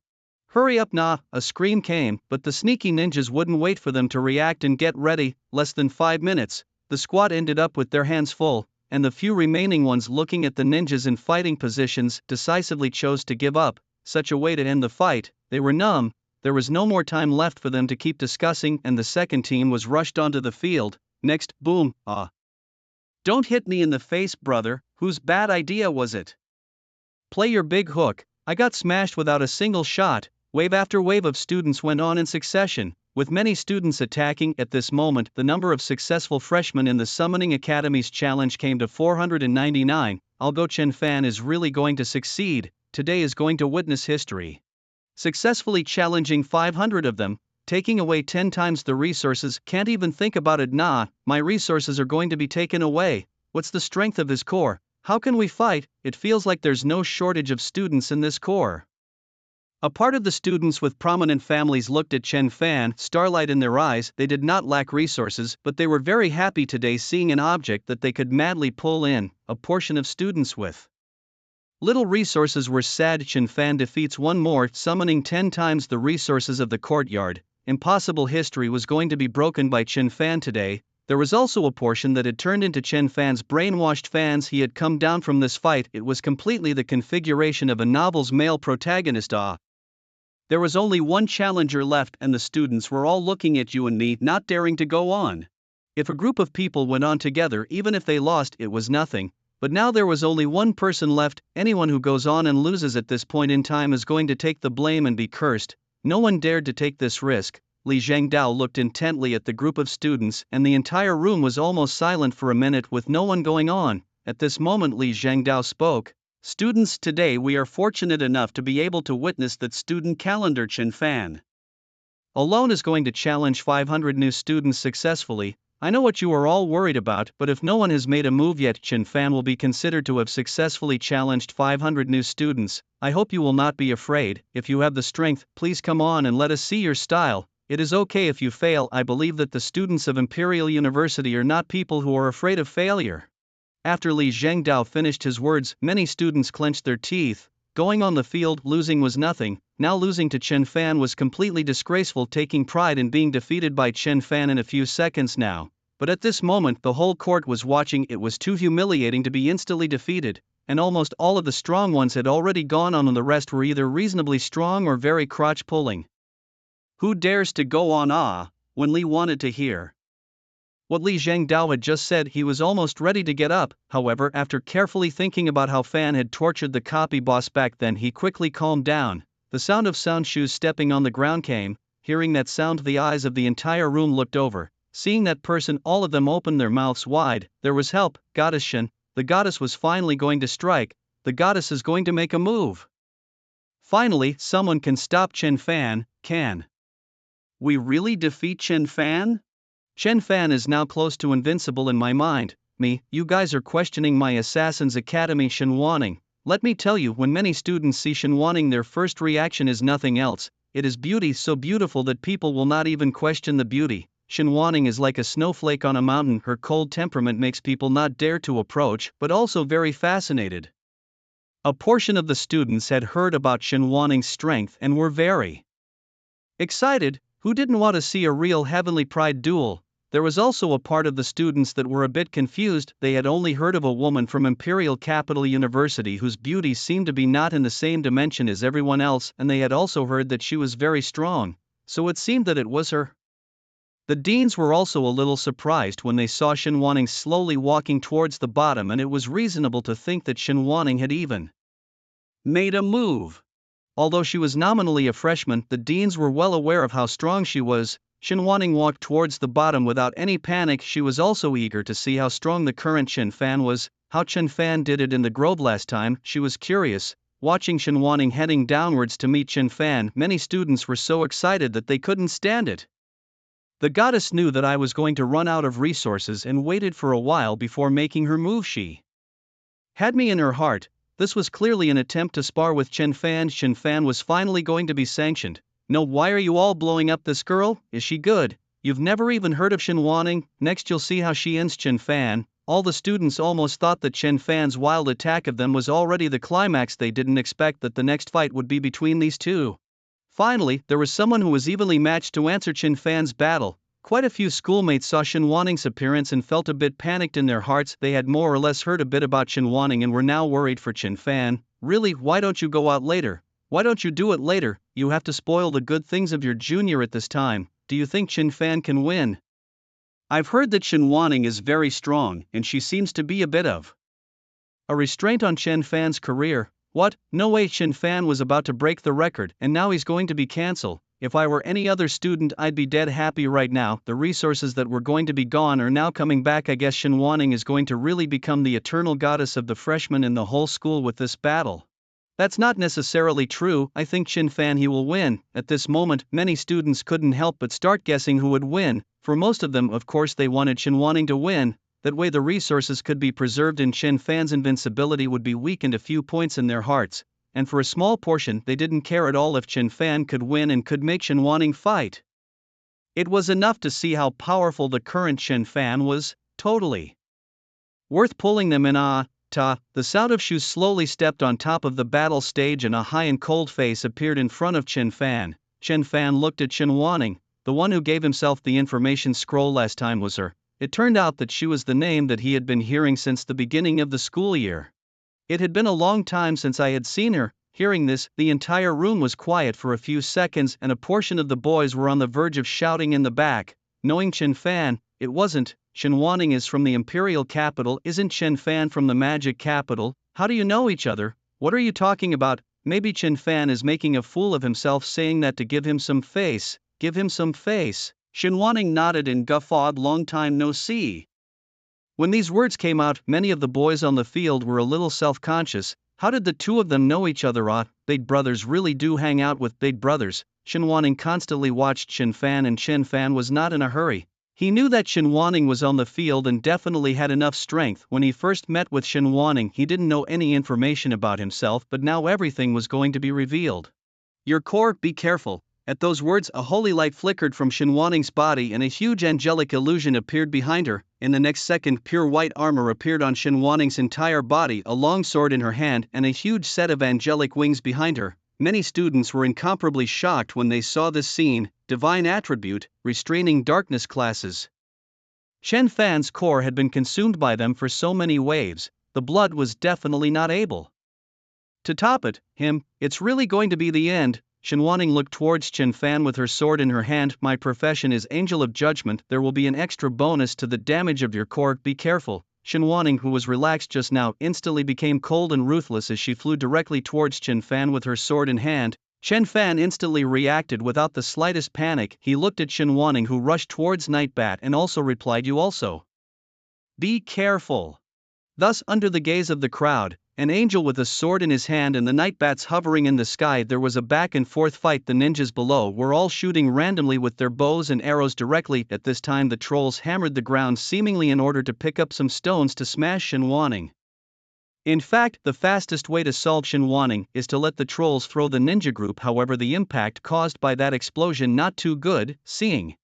Hurry up, nah, a scream came, but the sneaky ninjas wouldn't wait for them to react and get ready. Less than 5 minutes, the squad ended up with their hands full, and the few remaining ones looking at the ninjas in fighting positions decisively chose to give up. Such a way to end the fight. They were numb, there was no more time left for them to keep discussing, and the second team was rushed onto the field. Next, boom, Don't hit me in the face, brother, whose bad idea was it? Play your big hook. I got smashed without a single shot. Wave after wave of students went on in succession, with many students attacking. At this moment, the number of successful freshmen in the Summoning Academy's challenge came to 499. Although Chen Fan is really going to succeed, today is going to witness history. Successfully challenging 500 of them, taking away 10 times the resources. Can't even think about it, nah, my resources are going to be taken away. What's the strength of his core? How can we fight? It feels like there's no shortage of students in this core. A part of the students with prominent families looked at Chen Fan, starlight in their eyes. They did not lack resources, but they were very happy today seeing an object that they could madly pull in. A portion of students with little resources were sad. Chen Fan defeats one more, summoning 10 times the resources of the courtyard. Impossible history was going to be broken by Chen Fan today. There was also a portion that had turned into Chen Fan's brainwashed fans. He had come down from this fight. It was completely the configuration of a novel's male protagonist. There was only one challenger left, and the students were all looking at you and me, not daring to go on. If a group of people went on together, even if they lost, it was nothing. But now there was only one person left. Anyone who goes on and loses at this point in time is going to take the blame and be cursed. No one dared to take this risk. Li Zhangdao looked intently at the group of students, and the entire room was almost silent for a minute with no one going on. At this moment Li Zhangdao spoke. Students, today we are fortunate enough to be able to witness that student calendar. Chen Fan alone is going to challenge 500 new students successfully. I know what you are all worried about, but if no one has made a move yet, Chen Fan will be considered to have successfully challenged 500 new students. I hope you will not be afraid. If you have the strength, please come on and let us see your style. It is okay if you fail. I believe that the students of Imperial University are not people who are afraid of failure. After Li Zhangdao finished his words, many students clenched their teeth. Going on the field, losing was nothing. Now losing to Chen Fan was completely disgraceful, taking pride in being defeated by Chen Fan in a few seconds now. But at this moment the whole court was watching. It was too humiliating to be instantly defeated, and almost all of the strong ones had already gone on and the rest were either reasonably strong or very crotch pulling. Who dares to go on? When Li wanted to hear what Li Zhangdao had just said, he was almost ready to get up. However, after carefully thinking about how Fan had tortured the copy boss back then, he quickly calmed down. The sound of sound shoes stepping on the ground came. Hearing that sound, the eyes of the entire room looked over. Seeing that person, all of them opened their mouths wide. There was help. Goddess Shen, the goddess was finally going to strike. The goddess is going to make a move. Finally, someone can stop Chen Fan. Can we really defeat Chen Fan? Chen Fan is now close to invincible in my mind. You guys are questioning my Assassin's Academy Shen Wanning. Let me tell you, when many students see Shen Wanning, their first reaction is nothing else. It is beauty, so beautiful that people will not even question the beauty. Shen Wanning is like a snowflake on a mountain. Her cold temperament makes people not dare to approach, but also very fascinated. A portion of the students had heard about Shen Wanning's strength and were very excited. Who didn't want to see a real heavenly pride duel? There was also a part of the students that were a bit confused. They had only heard of a woman from Imperial Capital University whose beauty seemed to be not in the same dimension as everyone else, and they had also heard that she was very strong. So it seemed that it was her. The deans were also a little surprised when they saw Shen Wanning slowly walking towards the bottom, and it was reasonable to think that Shen Wanning had even made a move. Although she was nominally a freshman, the deans were well aware of how strong she was. Shen Wanning walked towards the bottom without any panic. She was also eager to see how strong the current Chen Fan was, how Chen Fan did it in the grove last time. She was curious. Watching Shen Wanning heading downwards to meet Chen Fan, many students were so excited that they couldn't stand it. The goddess knew that I was going to run out of resources and waited for a while before making her move. She had me in her heart. This was clearly an attempt to spar with Chen Fan. Chen Fan was finally going to be sanctioned. No, why are you all blowing up this girl? Is she good? You've never even heard of Shen Wanning? Next you'll see how she ends. Chen Fan. All the students almost thought that Chen Fan's wild attack of them was already the climax. They didn't expect that the next fight would be between these two. Finally, there was someone who was evenly matched to answer Chen Fan's battle. Quite a few schoolmates saw Shen Wanning's appearance and felt a bit panicked in their hearts. They had more or less heard a bit about Shen Wanning and were now worried for Chen Fan. Really, why don't you go out later? Why don't you do it later? You have to spoil the good things of your junior at this time. Do you think Chen Fan can win? I've heard that Shen Wanning is very strong, and she seems to be a bit of a restraint on Chen Fan's career. What? No way. Chen Fan was about to break the record, and now he's going to be cancelled. If I were any other student, I'd be dead happy right now. The resources that were going to be gone are now coming back. I guess Shen Wanning is going to really become the eternal goddess of the freshmen in the whole school with this battle. That's not necessarily true. I think Chen Fan he will win. At this moment, many students couldn't help but start guessing who would win. For most of them, of course, they wanted Shen Wanning to win. That way the resources could be preserved and Chen Fan's invincibility would be weakened a few points in their hearts. And for a small portion, they didn't care at all if Chen Fan could win and could make Shen Wanning fight. It was enough to see how powerful the current Chen Fan was. Totally worth pulling them in. The sound of shoes slowly stepped on top of the battle stage and a high and cold face appeared in front of Chen Fan. Chen Fan looked at Shen Wanning. The one who gave himself the information scroll last time was her. It turned out that she was the name that he had been hearing since the beginning of the school year. It had been a long time since I had seen her. Hearing this, the entire room was quiet for a few seconds and a portion of the boys were on the verge of shouting in the back. Knowing Chen Fan, it wasn't. Shen Wanning is from the Imperial Capital. Isn't Chen Fan from the Magic Capital? How do you know each other? What are you talking about? Maybe Chen Fan is making a fool of himself saying that to give him some face. Give him some face. Shen Wanning nodded and guffawed. Long time no see. When these words came out, many of the boys on the field were a little self-conscious. How did the two of them know each other? Big brothers really do hang out with big brothers. Shen Wanning constantly watched Chen Fan and Chen Fan was not in a hurry. He knew that Shen Wanning was on the field and definitely had enough strength. When he first met with Shen Wanning, he didn't know any information about himself, but now everything was going to be revealed. Your core, be careful. At those words, a holy light flickered from Shen Wanning's body and a huge angelic illusion appeared behind her. In the next second, pure white armor appeared on Shen Wanning's entire body, a long sword in her hand, and a huge set of angelic wings behind her. Many students were incomparably shocked when they saw this scene. Divine attribute, restraining darkness classes. Chen Fan's core had been consumed by them for so many waves, the blood was definitely not able to top it. It's really going to be the end. Shen Wanning looked towards Chen Fan with her sword in her hand. My profession is Angel of Judgment. There will be an extra bonus to the damage of your core. Be careful. Shen Wanning, who was relaxed just now, instantly became cold and ruthless as she flew directly towards Chen Fan with her sword in hand. Chen Fan instantly reacted without the slightest panic. He looked at Shen Wanning, who rushed towards Nightbat and also replied, "You also be careful." Thus, under the gaze of the crowd, an angel with a sword in his hand and the Nightbats hovering in the sky, there was a back and forth fight. The ninjas below were all shooting randomly with their bows and arrows directly. At this time the trolls hammered the ground seemingly in order to pick up some stones to smash Shen Wanning. In fact, the fastest way to solve Shen Wanning is to let the trolls throw the ninja group. However, the impact caused by that explosion not too good. Seeing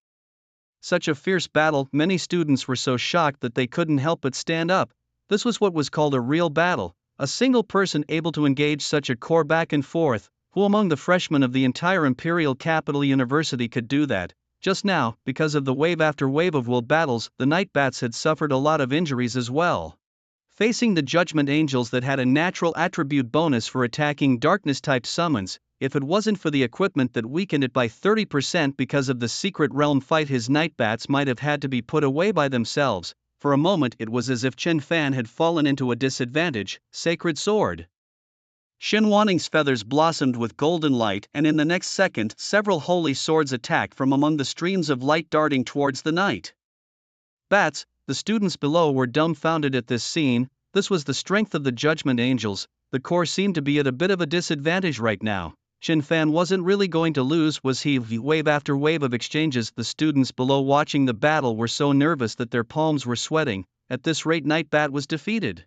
such a fierce battle, many students were so shocked that they couldn't help but stand up. This was what was called a real battle. A single person able to engage such a core back and forth. Who among the freshmen of the entire Imperial Capital University could do that? Just now, because of the wave after wave of world battles, the Nightbats had suffered a lot of injuries as well. Facing the Judgment Angels that had a natural attribute bonus for attacking darkness-type summons, if it wasn't for the equipment that weakened it by 30% because of the Secret Realm fight, his Nightbats might have had to be put away by themselves. For a moment it was as if Chen Fan had fallen into a disadvantage. Sacred Sword. Shen Wanning's feathers blossomed with golden light, and in the next second several holy swords attacked from among the streams of light darting towards the night bats. The students below were dumbfounded at this scene. This was the strength of the Judgment Angels. The core seemed to be at a bit of a disadvantage right now. Chen Fan wasn't really going to lose, was he? Wave after wave of exchanges, the students below watching the battle were so nervous that their palms were sweating. At this rate, Nightbat was defeated.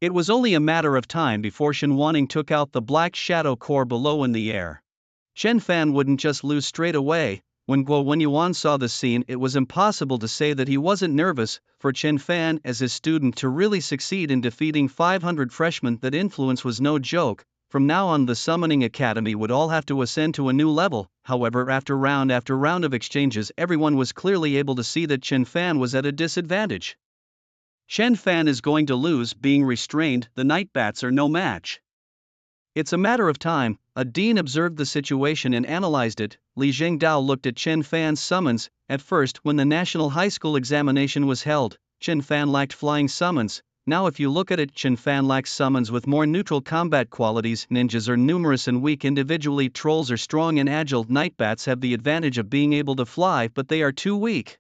It was only a matter of time before Shen Wanning took out the black shadow core below in the air. Chen Fan wouldn't just lose straight away. When Guo Yuan saw the scene, it was impossible to say that he wasn't nervous. For Chen Fan as his student to really succeed in defeating 500 freshmen, that influence was no joke. From now on, the Summoning Academy would all have to ascend to a new level. However, after round of exchanges, everyone was clearly able to see that Chen Fan was at a disadvantage. Chen Fan is going to lose, being restrained, the Nightbats are no match. It's a matter of time. A dean observed the situation and analyzed it. Li Zhengdao looked at Chen Fan's summons. At first, when the national high school examination was held, Chen Fan lacked flying summons. Now if you look at it, Chen Fan lacks summons with more neutral combat qualities. Ninjas are numerous and weak individually, trolls are strong and agile, Nightbats have the advantage of being able to fly, but they are too weak.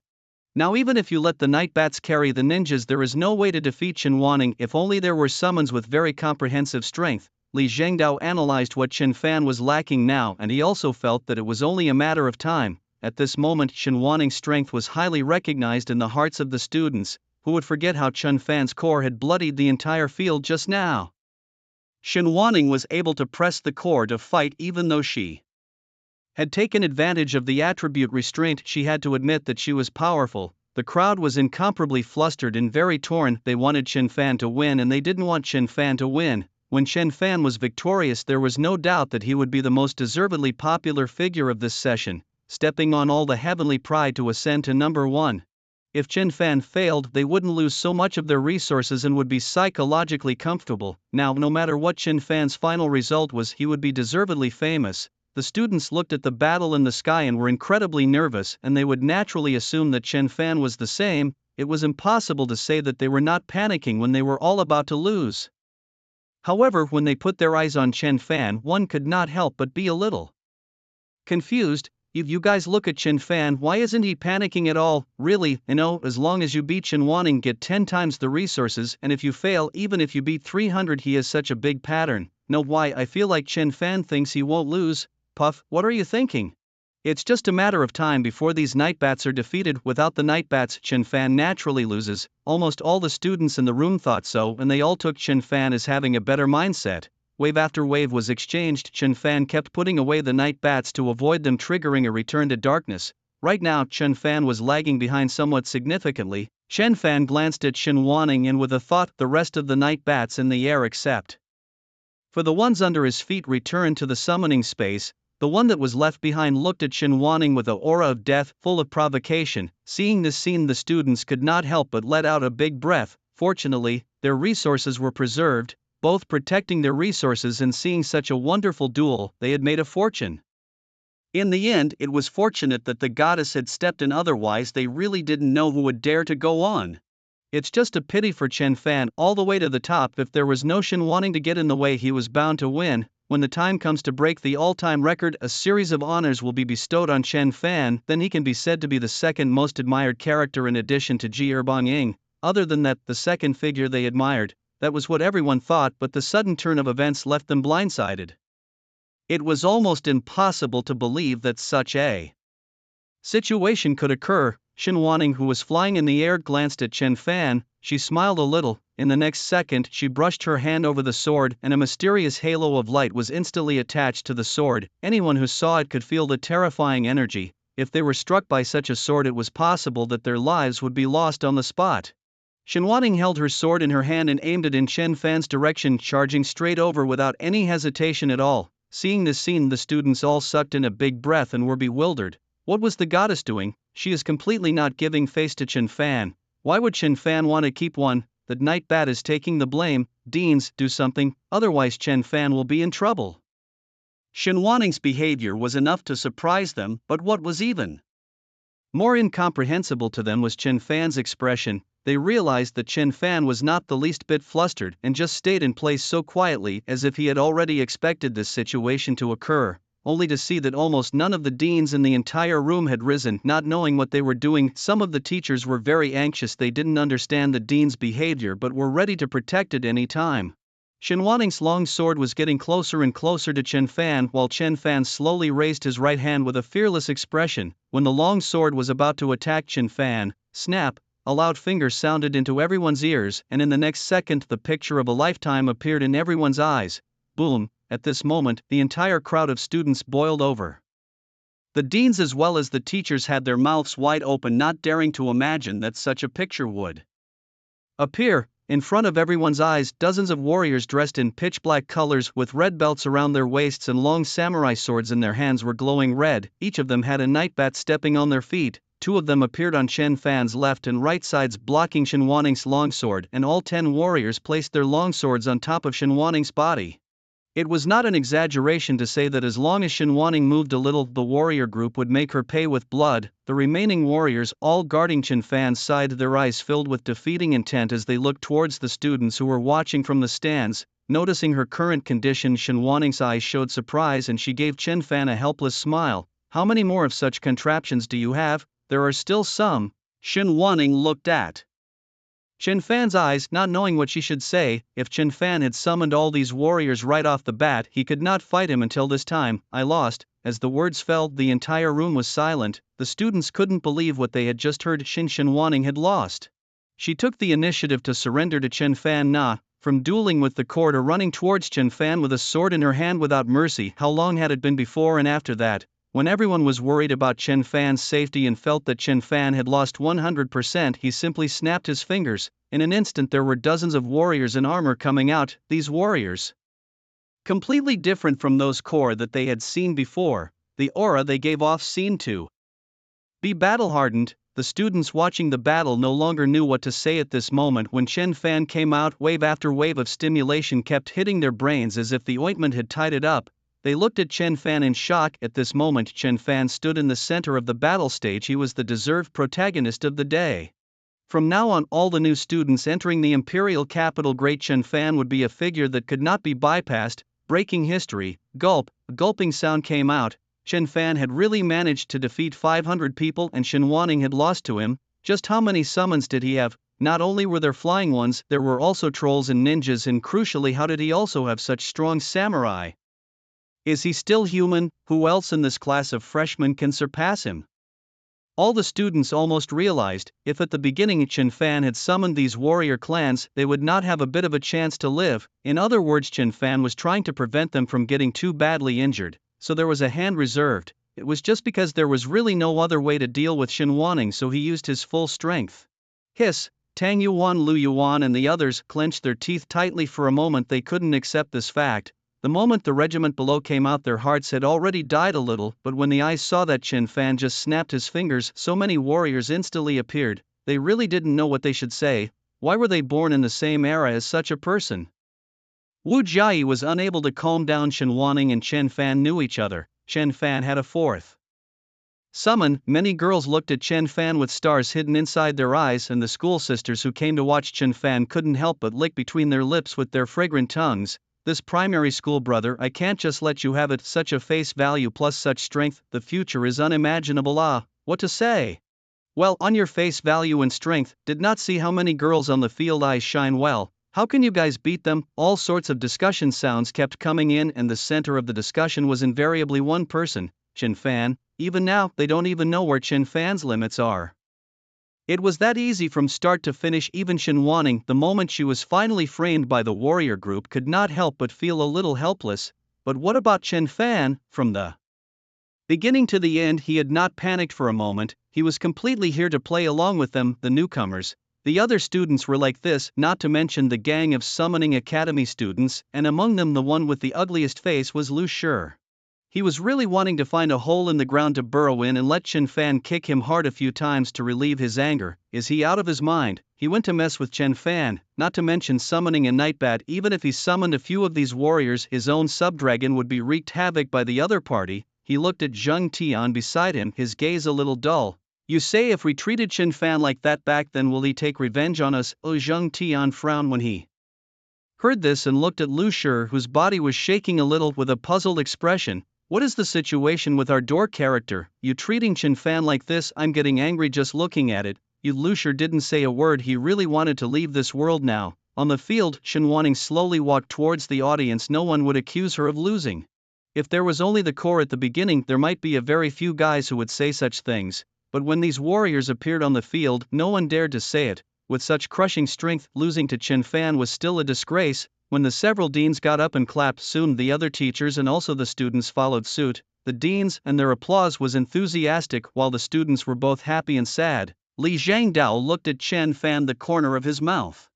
Now even if you let the Nightbats carry the ninjas, there is no way to defeat Chen Wanning. If only there were summons with very comprehensive strength. Li Zhengdao analyzed what Chen Fan was lacking now, and he also felt that it was only a matter of time. At this moment, Chen Wanning's strength was highly recognized in the hearts of the students, who would forget how Chen Fan's core had bloodied the entire field just now. Chen Wanning was able to press the core to fight even though she had taken advantage of the attribute restraint. She had to admit that she was powerful. The crowd was incomparably flustered and very torn. They wanted Chen Fan to win and they didn't want Chen Fan to win. When Chen Fan was victorious, there was no doubt that he would be the most deservedly popular figure of this session, stepping on all the heavenly pride to ascend to number 1. If Chen Fan failed, they wouldn't lose so much of their resources and would be psychologically comfortable. Now, no matter what Chen Fan's final result was, he would be deservedly famous. The students looked at the battle in the sky and were incredibly nervous, and they would naturally assume that Chen Fan was the same. It was impossible to say that they were not panicking when they were all about to lose. However, when they put their eyes on Chen Fan, one could not help but be a little confused. If you guys look at Chen Fan, why isn't he panicking at all? Really, as long as you beat Chen Wanning, get 10 times the resources, and if you fail, even if you beat 300, he has such a big pattern. No, why? I feel like Chen Fan thinks he won't lose. Puff, what are you thinking? It's just a matter of time before these Nightbats are defeated. Without the Nightbats, Chen Fan naturally loses. Almost all the students in the room thought so, and they all took Chen Fan as having a better mindset. Wave after wave was exchanged. Chen Fan kept putting away the Nightbats to avoid them triggering a return to darkness. Right now, Chen Fan was lagging behind somewhat significantly. Chen Fan glanced at Chen Wanning and with a thought, the rest of the Nightbats in the air except for the ones under his feet returned to the summoning space. The one that was left behind looked at Chen Wanning with an aura of death, full of provocation. Seeing this scene, the students could not help but let out a big breath. Fortunately, their resources were preserved. Both protecting their resources and seeing such a wonderful duel, they had made a fortune. In the end, it was fortunate that the goddess had stepped in, otherwise they really didn't know who would dare to go on. It's just a pity for Chen Fan all the way to the top. If there was no Chen Wanning to get in the way, he was bound to win. When the time comes to break the all-time record, a series of honors will be bestowed on Chen Fan, then he can be said to be the second most admired character in addition to Ji Erbang. Other than that, the second figure they admired. That was what everyone thought, but the sudden turn of events left them blindsided. It was almost impossible to believe that such a situation could occur. Chen Wanning, who was flying in the air, glanced at Chen Fan. She smiled a little. In the next second, she brushed her hand over the sword, and a mysterious halo of light was instantly attached to the sword. Anyone who saw it could feel the terrifying energy. If they were struck by such a sword, it was possible that their lives would be lost on the spot. Chen Wanning held her sword in her hand and aimed it in Chen Fan's direction, charging straight over without any hesitation at all. Seeing this scene, the students all sucked in a big breath and were bewildered. What was the goddess doing? She is completely not giving face to Chen Fan. Why would Chen Fan want to keep one? The Nightbat is taking the blame. Deans, do something, otherwise Chen Fan will be in trouble. Chen Wanning's behavior was enough to surprise them, but what was even more incomprehensible to them was Chen Fan's expression. They realized that Chen Fan was not the least bit flustered and just stayed in place so quietly as if he had already expected this situation to occur, only to see that almost none of the deans in the entire room had risen, not knowing what they were doing. Some of the teachers were very anxious. They didn't understand the dean's behavior but were ready to protect it any time. Shen Waning's long sword was getting closer and closer to Chen Fan while Chen Fan slowly raised his right hand with a fearless expression. When the long sword was about to attack Chen Fan, snap, a loud finger sounded into everyone's ears, and in the next second the picture of a lifetime appeared in everyone's eyes. Boom! At this moment, the entire crowd of students boiled over. The deans as well as the teachers had their mouths wide open, not daring to imagine that such a picture would appear. In front of everyone's eyes, dozens of warriors dressed in pitch-black colors with red belts around their waists and long samurai swords in their hands were glowing red. Each of them had a nightbat stepping on their feet. 2 of them appeared on Chen Fan's left and right sides blocking Shen Waning's longsword, and all 10 warriors placed their longswords on top of Shen Waning's body. It was not an exaggeration to say that as long as Shen Waning moved a little, the warrior group would make her pay with blood. The remaining warriors, all guarding Chen Fan's side, their eyes filled with defeating intent as they looked towards the students who were watching from the stands. Noticing her current condition, Shen Waning's eyes showed surprise and she gave Chen Fan a helpless smile. How many more of such contraptions do you have? There are still some. Shen Waning looked at Chen Fan's eyes, not knowing what she should say. If Chen Fan had summoned all these warriors right off the bat, he could not fight him until this time. I lost. As the words fell, the entire room was silent. The students couldn't believe what they had just heard. Shen Waning had lost. She took the initiative to surrender to Chen Fan. From dueling with the cord or running towards Chen Fan with a sword in her hand without mercy. How long had it been before and after that? When everyone was worried about Chen Fan's safety and felt that Chen Fan had lost 100%, he simply snapped his fingers. In an instant there were dozens of warriors in armor coming out. These warriors, completely different from those core that they had seen before. The aura they gave off seemed to be battle-hardened. The students watching the battle no longer knew what to say at this moment. When Chen Fan came out, wave after wave of stimulation kept hitting their brains as if the ointment had tied it up. They looked at Chen Fan in shock. At this moment Chen Fan stood in the center of the battle stage. He was the deserved protagonist of the day. From now on, all the new students entering the imperial capital, Great Chen Fan would be a figure that could not be bypassed. Breaking history. Gulp. A gulping sound came out. Chen Fan had really managed to defeat 500 people and Shen Waning had lost to him. Just how many summons did he have? Not only were there flying ones, there were also trolls and ninjas, and crucially, how did he also have such strong samurai? Is he still human? Who else in this class of freshmen can surpass him? All the students almost realized, if at the beginning Chen Fan had summoned these warrior clans, they would not have a bit of a chance to live. In other words, Chen Fan was trying to prevent them from getting too badly injured, so there was a hand reserved. It was just because there was really no other way to deal with Shen Waning, so he used his full strength. Hiss! Tang Yuan, Lu Yuan and the others clenched their teeth tightly for a moment. They couldn't accept this fact. The moment the regiment below came out, their hearts had already died a little, but when the eyes saw that Chen Fan just snapped his fingers, so many warriors instantly appeared. They really didn't know what they should say. Why were they born in the same era as such a person? Wu Jiayi was unable to calm down. Shen Waning and Chen Fan knew each other. Chen Fan had a fourth summon. Many girls looked at Chen Fan with stars hidden inside their eyes, and the school sisters who came to watch Chen Fan couldn't help but lick between their lips with their fragrant tongues. This primary school brother, I can't just let you have it. Such a face value plus such strength, the future is unimaginable. What to say? Well, on your face value and strength, did not see how many girls on the field eyes shine well. How can you guys beat them? All sorts of discussion sounds kept coming in, and the center of the discussion was invariably one person, Chen Fan. Even now, they don't even know where Chen Fan's limits are. It was that easy from start to finish. Even Shen Waning, the moment she was finally framed by the warrior group, could not help but feel a little helpless. But what about Chen Fan? From the beginning to the end, he had not panicked for a moment. He was completely here to play along with them, the newcomers. The other students were like this, not to mention the gang of Summoning Academy students, and among them the one with the ugliest face was Lu Shi. He was really wanting to find a hole in the ground to burrow in and let Chen Fan kick him hard a few times to relieve his anger. Is he out of his mind? He went to mess with Chen Fan, not to mention summoning a Nightbat. Even if he summoned a few of these warriors, his own subdragon would be wreaked havoc by the other party. He looked at Zheng Tian beside him, his gaze a little dull. You say if we treated Chen Fan like that back then, will he take revenge on us? Zheng Tian frowned when he heard this and looked at Lu Shi, whose body was shaking a little with a puzzled expression. What is the situation with our door character? You treating Chen Fan like this? I'm getting angry just looking at it. Lu Shi didn't say a word. He really wanted to leave this world now. On the field, Chen Wanning slowly walked towards the audience. No one would accuse her of losing. If there was only the core at the beginning, there might be a very few guys who would say such things, but when these warriors appeared on the field, no one dared to say it. With such crushing strength, losing to Chen Fan was still a disgrace. When the several deans got up and clapped, soon the other teachers and also the students followed suit. The deans and their applause was enthusiastic, while the students were both happy and sad. Li Zhangdao looked at Chen Fan. The corner of his mouth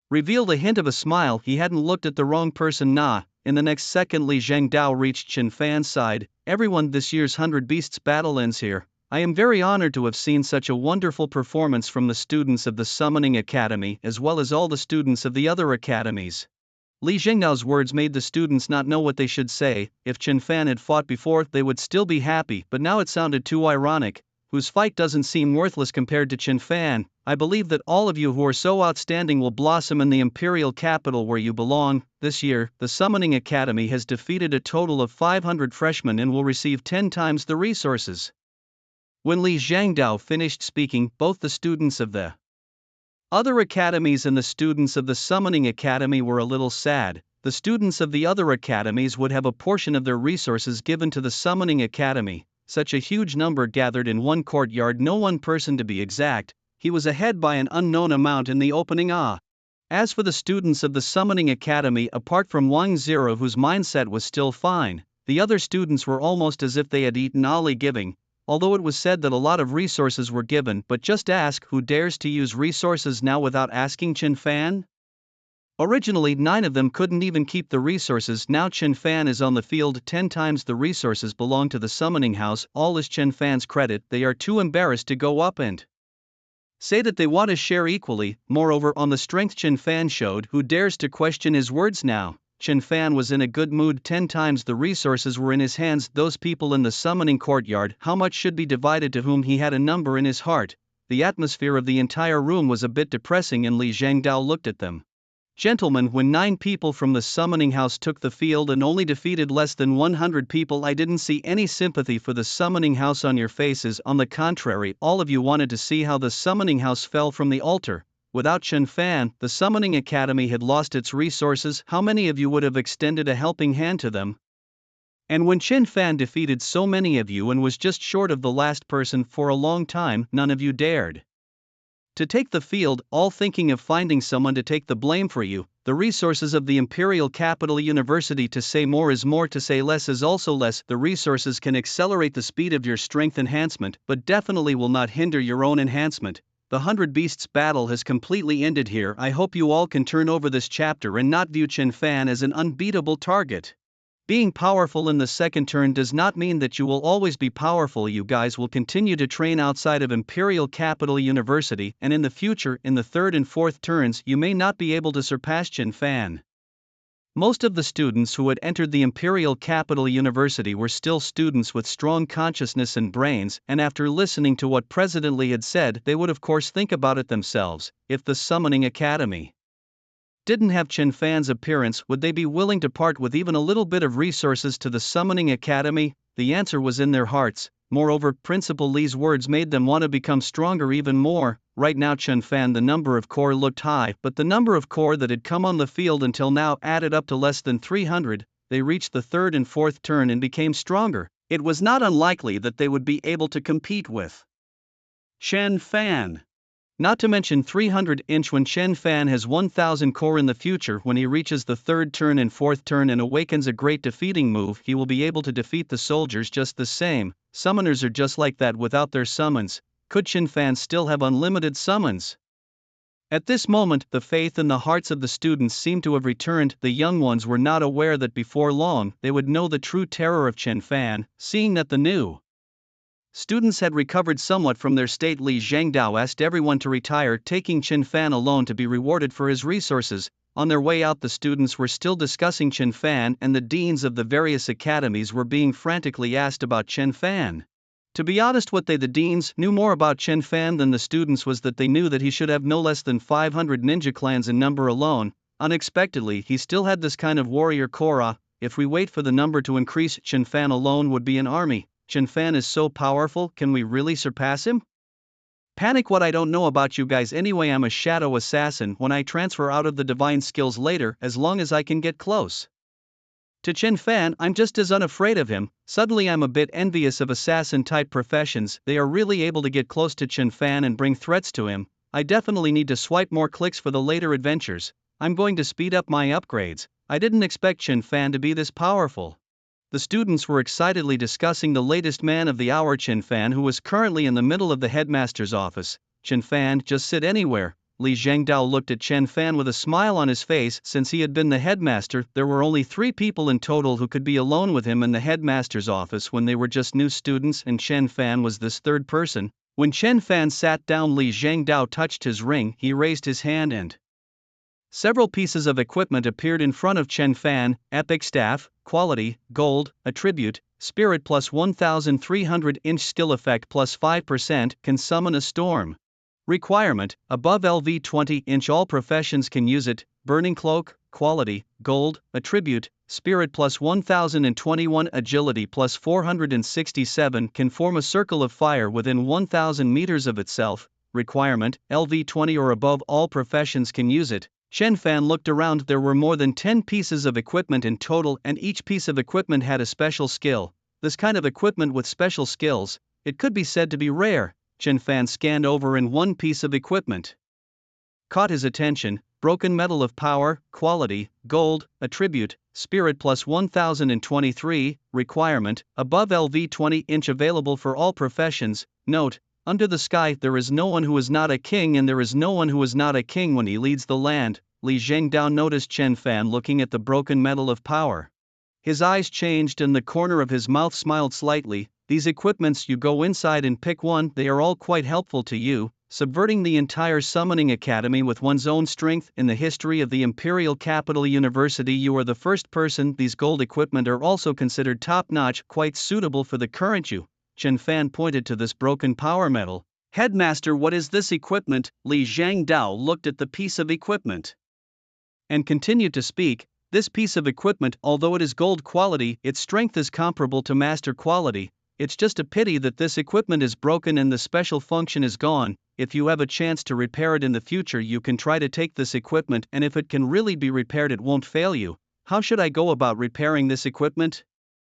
revealed a hint of a smile. He hadn't looked at the wrong person. In the next second, Li Zhangdao reached Chen Fan's side. Everyone, this year's 100 Beasts battle ends here. I am very honored to have seen such a wonderful performance from the students of the Summoning Academy as well as all the students of the other academies. Li Zhengdao's words made the students not know what they should say. If Chen Fan had fought before, they would still be happy, but now it sounded too ironic. Whose fight doesn't seem worthless compared to Chen Fan. I believe that all of you who are so outstanding will blossom in the imperial capital where you belong. This year, the Summoning Academy has defeated a total of 500 freshmen and will receive 10 times the resources. When Li Zhangdao finished speaking, both the students of the other academies and the students of the Summoning Academy were a little sad. The students of the other academies would have a portion of their resources given to the Summoning Academy. Such a huge number gathered in one courtyard, no one person to be exact. He was ahead by an unknown amount in the opening. As for the students of the Summoning Academy, apart from Wang Zero, whose mindset was still fine, the other students were almost as if they had eaten Ali giving. Although it was said that a lot of resources were given, but just ask, who dares to use resources now without asking Chen Fan? Originally 9 of them couldn't even keep the resources. Now Chen Fan is on the field. 10 times the resources belong to the summoning house. All is Chen Fan's credit. They are too embarrassed to go up and say that they want to share equally. Moreover, on the strength Chen Fan showed, who dares to question his words now? Chen Fan was in a good mood. 10 times the resources were in his hands. Those people in the summoning courtyard, how much should be divided to whom? He had a number in his heart. The atmosphere of the entire room was a bit depressing, and Li Zhangdao looked at them. Gentlemen, when 9 people from the summoning house took the field and only defeated less than 100 people, I didn't see any sympathy for the summoning house on your faces. On the contrary, all of you wanted to see how the summoning house fell from the altar. Without Chen Fan, the Summoning Academy had lost its resources. How many of you would have extended a helping hand to them? And when Chen Fan defeated so many of you and was just short of the last person for a long time, none of you dared to take the field, all thinking of finding someone to take the blame for you. The resources of the Imperial Capital University, to say more is more, to say less is also less. The resources can accelerate the speed of your strength enhancement, but definitely will not hinder your own enhancement. The 100 Beasts battle has completely ended here. I hope you all can turn over this chapter and not view Chen Fan as an unbeatable target. Being powerful in the second turn does not mean that you will always be powerful. You guys will continue to train outside of Imperial Capital University, and in the future, in the third and fourth turns, you may not be able to surpass Chen Fan. Most of the students who had entered the Imperial Capital University were still students with strong consciousness and brains, and after listening to what President Li had said, they would of course think about it themselves. If the Summoning Academy didn't have Chen Fan's appearance, would they be willing to part with even a little bit of resources to the Summoning Academy? The answer was in their hearts. Moreover, Principal Li's words made them want to become stronger even more. Right now Chen Fan, the number of core looked high, but the number of core that had come on the field until now added up to less than 300. They reached the third and fourth turn and became stronger. It was not unlikely that they would be able to compete with Chen Fan. Not to mention 300-inch. When Chen Fan has 1000 core in the future, when he reaches the third turn and fourth turn and awakens a great defeating move, he will be able to defeat the soldiers just the same. Summoners are just like that without their summons. Could Chen Fan still have unlimited summons? At this moment, the faith in the hearts of the students seemed to have returned. The young ones were not aware that before long, they would know the true terror of Chen Fan. Seeing that the new students had recovered somewhat from their state, Li Zhangdao asked everyone to retire, taking Chen Fan alone to be rewarded for his resources. On their way out, the students were still discussing Chen Fan, and the deans of the various academies were being frantically asked about Chen Fan. To be honest, what the deans knew more about Chen Fan than the students was that they knew that he should have no less than 500 ninja clans in number alone. Unexpectedly, he still had this kind of warrior core. If we wait for the number to increase, Chen Fan alone would be an army. Chen Fan is so powerful, can we really surpass him? Panic, what? I don't know about you guys anyway. I'm a shadow assassin when I transfer out of the divine skills later, as long as I can get close to Chen Fan. I'm just as unafraid of him. Suddenly I'm a bit envious of assassin type professions. They are really able to get close to Chen Fan and bring threats to him. I definitely need to swipe more clicks for the later adventures. I'm going to speed up my upgrades. I didn't expect Chen Fan to be this powerful. The students were excitedly discussing the latest man of the hour, Chen Fan, who was currently in the middle of the headmaster's office. Chen Fan, just sit anywhere. Li Zhengdao looked at Chen Fan with a smile on his face. Since he had been the headmaster, there were only 3 people in total who could be alone with him in the headmaster's office when they were just new students, and Chen Fan was this third person. When Chen Fan sat down, Li Zhengdao touched his ring, he raised his hand and several pieces of equipment appeared in front of Chen Fan: epic staff, quality, gold, attribute, spirit plus 1300 inch skill effect plus 5%, can summon a storm. Requirement: above LV 20 inch, all professions can use it. Burning cloak, quality, gold, attribute, spirit plus 1021, agility plus 467, can form a circle of fire within 1000 meters of itself. Requirement: LV 20 or above, all professions can use it. Chen Fan looked around. There were more than 10 pieces of equipment in total, and each piece of equipment had a special skill. This kind of equipment with special skills, it could be said to be rare. Chen Fan scanned over, and one piece of equipment caught his attention: broken metal of power, quality, gold, attribute, spirit plus 1023, requirement, above LV 20 inch, available for all professions. Note: under the sky there is no one who is not a king, and there is no one who is not a king when he leads the land. Li Zhengdao noticed Chen Fan looking at the broken metal of power. His eyes changed and the corner of his mouth smiled slightly. These equipments, you go inside and pick one, they are all quite helpful to you. Subverting the entire summoning academy with one's own strength. In the history of the Imperial Capital University, you are the first person. These gold equipment are also considered top-notch, quite suitable for the current you. Chen Fan pointed to this broken power metal. Headmaster, what is this equipment? Li Zhengdao looked at the piece of equipment and continued to speak. This piece of equipment, although it is gold quality, its strength is comparable to master quality. It's just a pity that this equipment is broken and the special function is gone. If you have a chance to repair it in the future, you can try to take this equipment, and if it can really be repaired, it won't fail you. How should I go about repairing this equipment?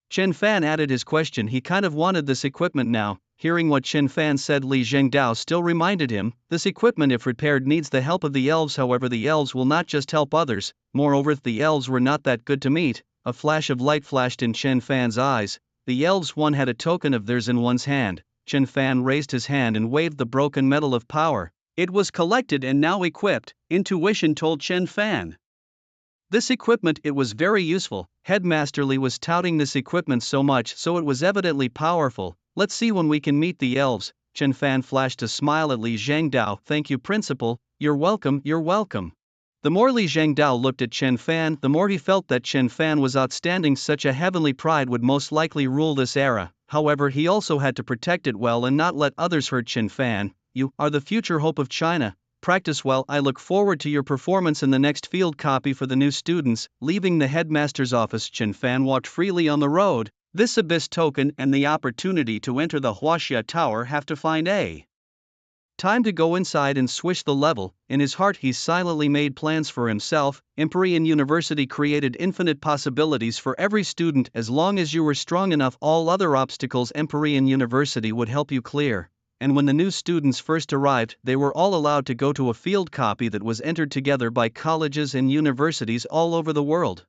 Chen Fan added his question. He kind of wanted this equipment now. Hearing what Chen Fan said, Li Zhengdao still reminded him, this equipment, if repaired, needs the help of the elves. However, the elves will not just help others, moreover, the elves were not that good to meet. A flash of light flashed in Chen Fan's eyes. The elves, one had a token of theirs in one's hand. Chen Fan raised his hand and waved the broken metal of power. It was collected and now equipped. Intuition told Chen Fan this equipment, it was very useful. Headmaster Li was touting this equipment so much, so it was evidently powerful. Let's see when we can meet the elves. Chen Fan flashed a smile at Li Zhengdao. Thank you, Principal. You're welcome, you're welcome. The more Li Zhengdao looked at Chen Fan, the more he felt that Chen Fan was outstanding. Such a heavenly pride would most likely rule this era. However, he also had to protect it well and not let others hurt Chen Fan. You are the future hope of China. Practice well. I look forward to your performance in the next field copy for the new students. Leaving the headmaster's office, Chen Fan walked freely on the road. This abyss token and the opportunity to enter the Huaxia Tower have to find a time to go inside and swish the level. In his heart, he silently made plans for himself. Empyrean University created infinite possibilities for every student. As long as you were strong enough, all other obstacles Empyrean University would help you clear. And when the new students first arrived, they were all allowed to go to a field copy that was entered together by colleges and universities all over the world.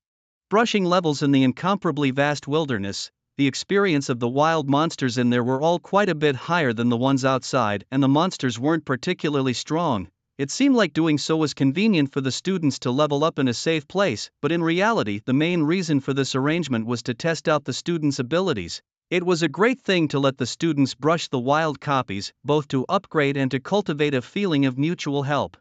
Brushing levels in the incomparably vast wilderness, the experience of the wild monsters in there were all quite a bit higher than the ones outside, and the monsters weren't particularly strong. It seemed like doing so was convenient for the students to level up in a safe place, but in reality, the main reason for this arrangement was to test out the students' abilities. It was a great thing to let the students brush the wild copies, both to upgrade and to cultivate a feeling of mutual help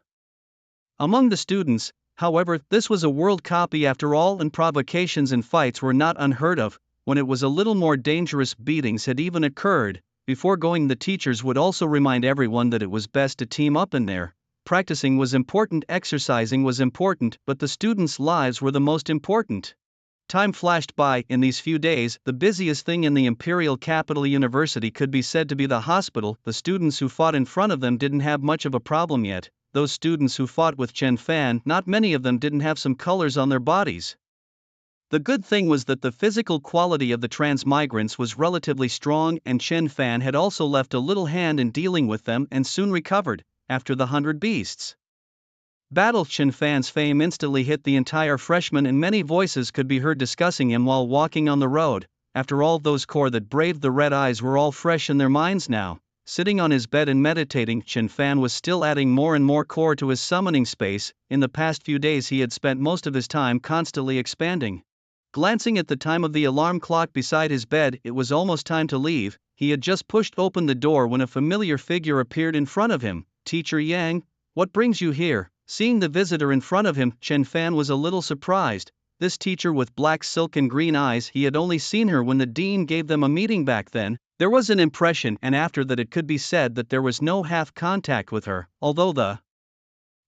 among the students. However, this was a world copy after all, and provocations and fights were not unheard of. When it was a little more dangerous, beatings had even occurred. Before going, the teachers would also remind everyone that it was best to team up in there. Practicing was important, exercising was important, but the students' lives were the most important. Time flashed by. In these few days, the busiest thing in the Imperial Capital University could be said to be the hospital. The students who fought in front of them didn't have much of a problem yet. Those students who fought with Chen Fan, not many of them didn't have some colors on their bodies. The good thing was that the physical quality of the transmigrants was relatively strong, and Chen Fan had also left a little hand in dealing with them and soon recovered, after the 100 Beasts battle. Chen Fan's fame instantly hit the entire freshman, and many voices could be heard discussing him while walking on the road. After all, those core that braved the red eyes were all fresh in their minds now. Sitting on his bed and meditating, Chen Fan was still adding more and more core to his summoning space. In the past few days he had spent most of his time constantly expanding. Glancing at the time of the alarm clock beside his bed, it was almost time to leave. He had just pushed open the door when a familiar figure appeared in front of him. "Teacher Yang, what brings you here?" Seeing the visitor in front of him, Chen Fan was a little surprised. This teacher with black silk and green eyes, he had only seen her when the dean gave them a meeting back then. There was an impression, and after that it could be said that there was no half contact with her. Although the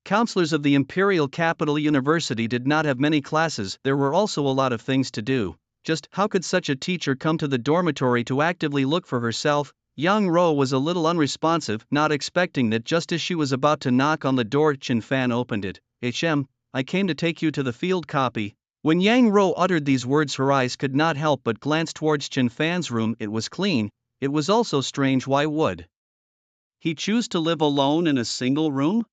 counselors of the Imperial Capital University did not have many classes, there were also a lot of things to do. Just how could such a teacher come to the dormitory to actively look for herself? Yang Ro was a little unresponsive, not expecting that just as she was about to knock on the door, Chen Fan opened it. "HM, I came to take you to the field copy." When Yang Ro uttered these words, her eyes could not help but glance towards Chen Fan's room. It was clean. It was also strange, why would he choose to live alone in a single room?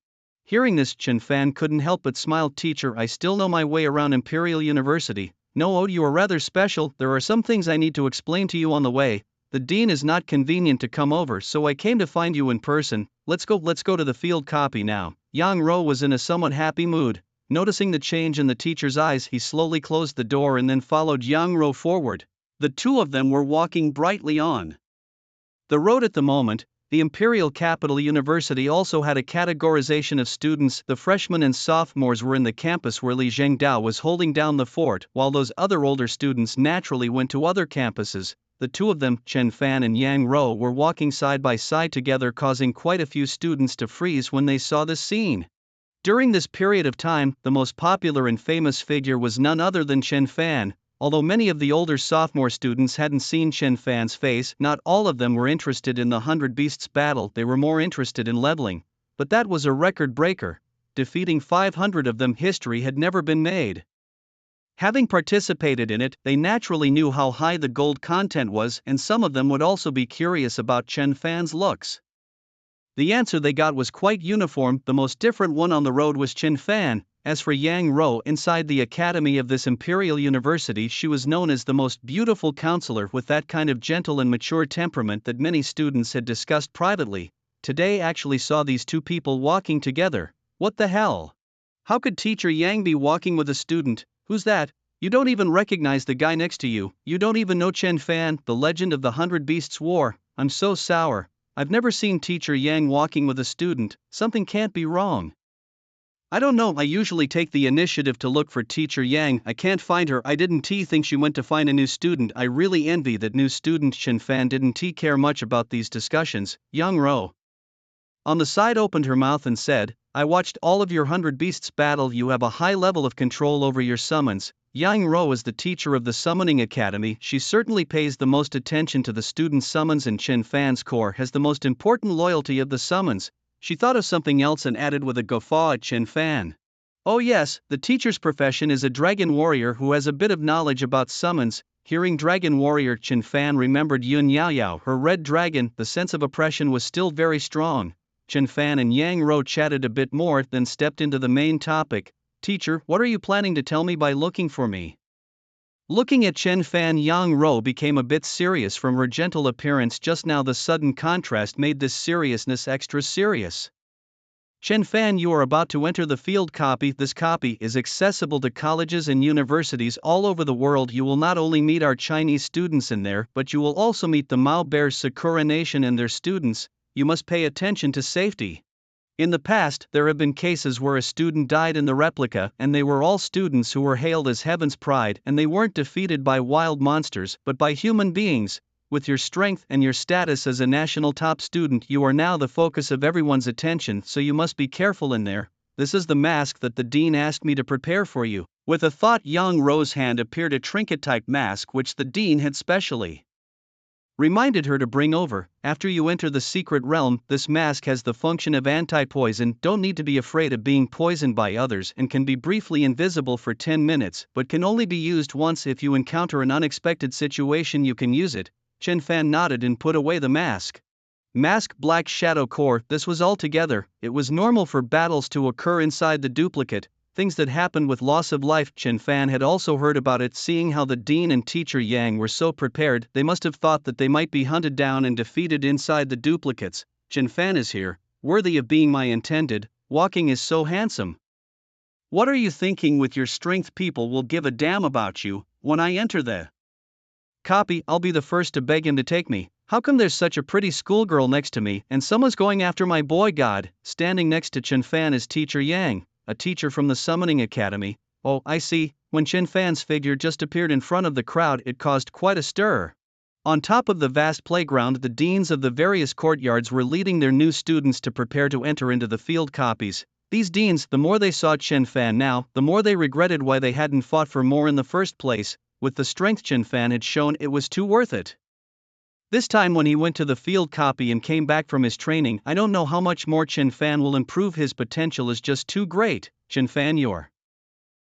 Hearing this, Chen Fan couldn't help but smile. "Teacher, I still know my way around Imperial University." "No, you are rather special. There are some things I need to explain to you on the way. The dean is not convenient to come over, so I came to find you in person. Let's go to the field copy now." Yang Ro was in a somewhat happy mood. Noticing the change in the teacher's eyes, he slowly closed the door and then followed Yang Ro forward. The two of them were walking brightly on the road at the moment. The Imperial Capital University also had a categorization of students. The freshmen and sophomores were in the campus where Li Zhengdao was holding down the fort, while those other older students naturally went to other campuses. The two of them, Chen Fan and Yang Ro, were walking side by side together, causing quite a few students to freeze when they saw this scene. During this period of time, the most popular and famous figure was none other than Chen Fan. Although many of the older sophomore students hadn't seen Chen Fan's face, not all of them were interested in the 100 Beasts battle, they were more interested in leveling. But that was a record breaker. Defeating 500 of them, history had never been made. Having participated in it, they naturally knew how high the gold content was, and some of them would also be curious about Chen Fan's looks. The answer they got was quite uniform. The most different one on the road was Chen Fan. As for Yang Ro, inside the academy of this Imperial University, she was known as the most beautiful counselor, with that kind of gentle and mature temperament that many students had discussed privately. Today actually saw these two people walking together. What the hell? How could Teacher Yang be walking with a student? Who's that? You don't even recognize the guy next to you. You don't even know Chen Fan, the legend of the 100 Beasts War. I'm so sour. I've never seen Teacher Yang walking with a student. Something can't be wrong. I don't know, I usually take the initiative to look for Teacher Yang. I can't find her. I didn't think she went to find a new student. I really envy that new student. Chen Fan didn't care much about these discussions. Yang Ro on the side opened her mouth and said, "I watched all of your 100 Beasts battle. You have a high level of control over your summons." Yang Ro is the teacher of the Summoning Academy. She certainly pays the most attention to the students' summons, and Chen Fan's core has the most important loyalty of the summons. She thought of something else and added with a guffaw at Chen Fan, "Oh yes, the teacher's profession is a dragon warrior who has a bit of knowledge about summons." Hearing dragon warrior, Chen Fan remembered Yun Yaoyao, her red dragon. The sense of oppression was still very strong. Chen Fan and Yang Ro chatted a bit more, then stepped into the main topic. "Teacher, what are you planning to tell me by looking for me?" Looking at Chen Fan, Yang Ro became a bit serious. From her gentle appearance just now, the sudden contrast made this seriousness extra serious. "Chen Fan, you are about to enter the field copy. This copy is accessible to colleges and universities all over the world. You will not only meet our Chinese students in there, but you will also meet the Mao Bears Sakura Nation and their students. You must pay attention to safety. In the past, there have been cases where a student died in the replica, and they were all students who were hailed as Heaven's Pride, and they weren't defeated by wild monsters, but by human beings. With your strength and your status as a national top student, you are now the focus of everyone's attention, so you must be careful in there. This is the mask that the dean asked me to prepare for you." With a thought, young Rose's hand appeared a trinket-type mask which the dean had specially reminded her to bring over. After you enter the secret realm, this mask has the function of anti-poison, don't need to be afraid of being poisoned by others, and can be briefly invisible for 10 minutes, but can only be used once. If you encounter an unexpected situation you can use it. Chen Fan nodded and put away the mask. Mask Black Shadow Core. This was all together. It was normal for battles to occur inside the duplicate, things that happened with loss of life. Chen Fan had also heard about it. Seeing how the dean and teacher Yang were so prepared, they must have thought that they might be hunted down and defeated inside the duplicates. Chen Fan is here, worthy of being my intended, walking is so handsome. What are you thinking with your strength? People will give a damn about you when I enter the copy. I'll be the first to beg him to take me. How come there's such a pretty schoolgirl next to me and someone's going after my boy? God. Standing next to Chen Fan is teacher Yang, a teacher from the Summoning Academy. Oh, I see. When Chen Fan's figure just appeared in front of the crowd, it caused quite a stir. On top of the vast playground, the deans of the various courtyards were leading their new students to prepare to enter into the field copies. These deans, the more they saw Chen Fan now, the more they regretted why they hadn't fought for more in the first place. With the strength Chen Fan had shown, it was too worth it. This time when he went to the field copy and came back from his training, I don't know how much more Chen Fan will improve. His potential is just too great. Chen Fan, you're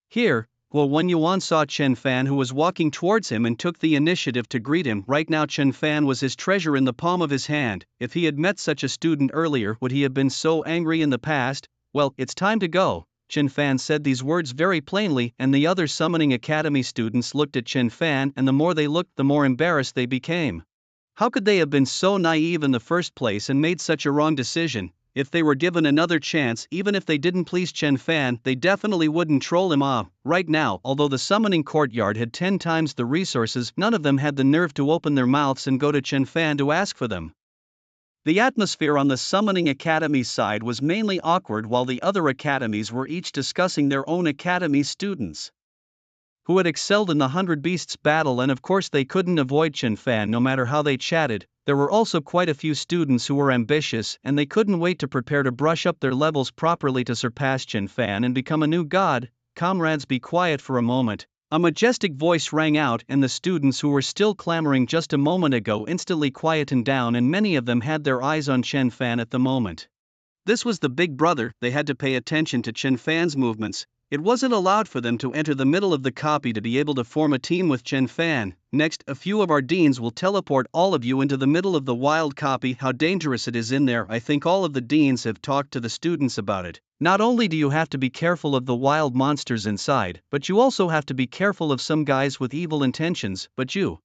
here. Well, Wen Yuan saw Chen Fan, who was walking towards him, and took the initiative to greet him. Right now Chen Fan was his treasure in the palm of his hand. If he had met such a student earlier, would he have been so angry in the past? Well, it's time to go. Chen Fan said these words very plainly, and the other Summoning Academy students looked at Chen Fan, and the more they looked, the more embarrassed they became. How could they have been so naive in the first place and made such a wrong decision? If they were given another chance, even if they didn't please Chen Fan, they definitely wouldn't troll him off. Right now, although the summoning courtyard had 10 times the resources, none of them had the nerve to open their mouths and go to Chen Fan to ask for them. The atmosphere on the Summoning Academy side was mainly awkward, while the other academies were each discussing their own academy students who had excelled in the 100 Beasts battle, and of course they couldn't avoid Chen Fan no matter how they chatted. There were also quite a few students who were ambitious, and they couldn't wait to prepare to brush up their levels properly to surpass Chen Fan and become a new god. Comrades, be quiet for a moment. A majestic voice rang out, and the students who were still clamoring just a moment ago instantly quietened down, and many of them had their eyes on Chen Fan at the moment. This was the big brother. They had to pay attention to Chen Fan's movements. It wasn't allowed for them to enter the middle of the copy to be able to form a team with Chen Fan. Next, a few of our deans will teleport all of you into the middle of the wild copy. How dangerous it is in there. I think all of the deans have talked to the students about it. Not only do you have to be careful of the wild monsters inside, but you also have to be careful of some guys with evil intentions, but you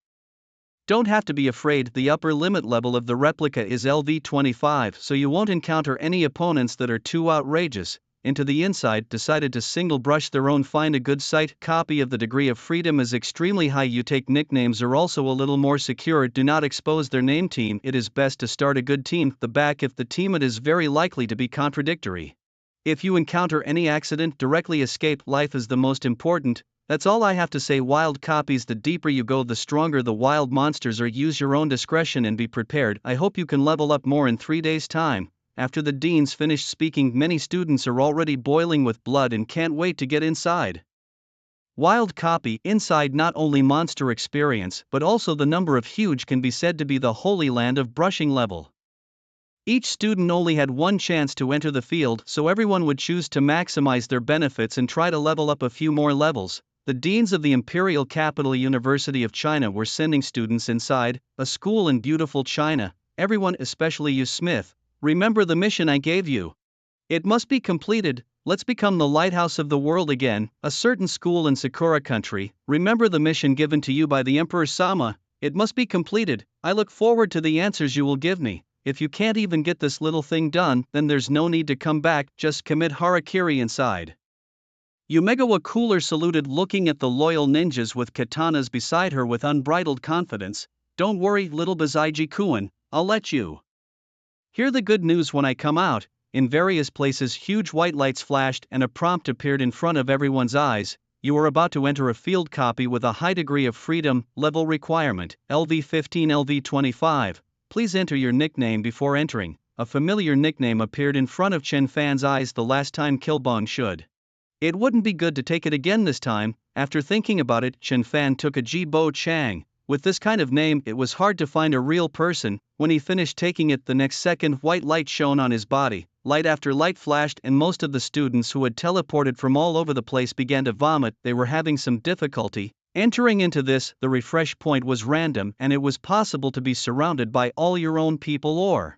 don't have to be afraid. The upper limit level of the replica is LV25, so you won't encounter any opponents that are too outrageous. Into the inside, decided to single brush their own. Find a good site. Copy of the degree of freedom is extremely high. You take nicknames are also a little more secure. Do not expose their name. Team, it is best to start a good team. The back, if the team it is very likely to be contradictory. If you encounter any accident, directly escape. Life is the most important. That's all I have to say. Wild copies, the deeper you go, the stronger the wild monsters are. Use your own discretion and be prepared. I hope you can level up more in 3 days' time. After the deans finished speaking, many students are already boiling with blood and can't wait to get inside. Wild copy. Inside, not only monster experience, but also the number of huge can be said to be the holy land of brushing level. Each student only had one chance to enter the field, so everyone would choose to maximize their benefits and try to level up a few more levels. The deans of the Imperial Capital University of China were sending students inside a school in beautiful China. Everyone, especially you, Smith. Remember the mission I gave you? It must be completed. Let's become the lighthouse of the world again. A certain school in Sakura country. Remember the mission given to you by the Emperor Sama? It must be completed. I look forward to the answers you will give me. If you can't even get this little thing done, then there's no need to come back, just commit harakiri inside. Yumegawa Cooler saluted, looking at the loyal ninjas with katanas beside her with unbridled confidence. Don't worry, little Bazaiji-kun, I'll let you hear the good news when I come out. In various places huge white lights flashed and a prompt appeared in front of everyone's eyes. You are about to enter a field copy with a high degree of freedom. Level requirement, LV15 LV25. Please enter your nickname before entering. A familiar nickname appeared in front of Chen Fan's eyes the last time Kilbong should It wouldn't be good to take it again this time. After thinking about it, Chen Fan took a Jibo Chang. With this kind of name, it was hard to find a real person. When he finished taking it, the next second, white light shone on his body. Light after light flashed, and most of the students who had teleported from all over the place began to vomit. They were having some difficulty entering into this. The refresh point was random, and it was possible to be surrounded by all your own people or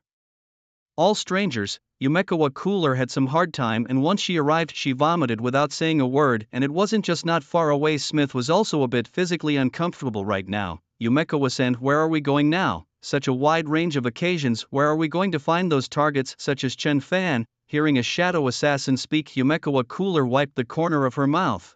all strangers. Yumekawa Cooler had some hard time, and once she arrived she vomited without saying a word, and it wasn't just not far away. Smith was also a bit physically uncomfortable right now. Yumekawa-san, where are we going now? Such a wide range of occasions, where are we going to find those targets such as Chen Fan? Hearing a shadow assassin speak, Yumekawa Cooler wiped the corner of her mouth.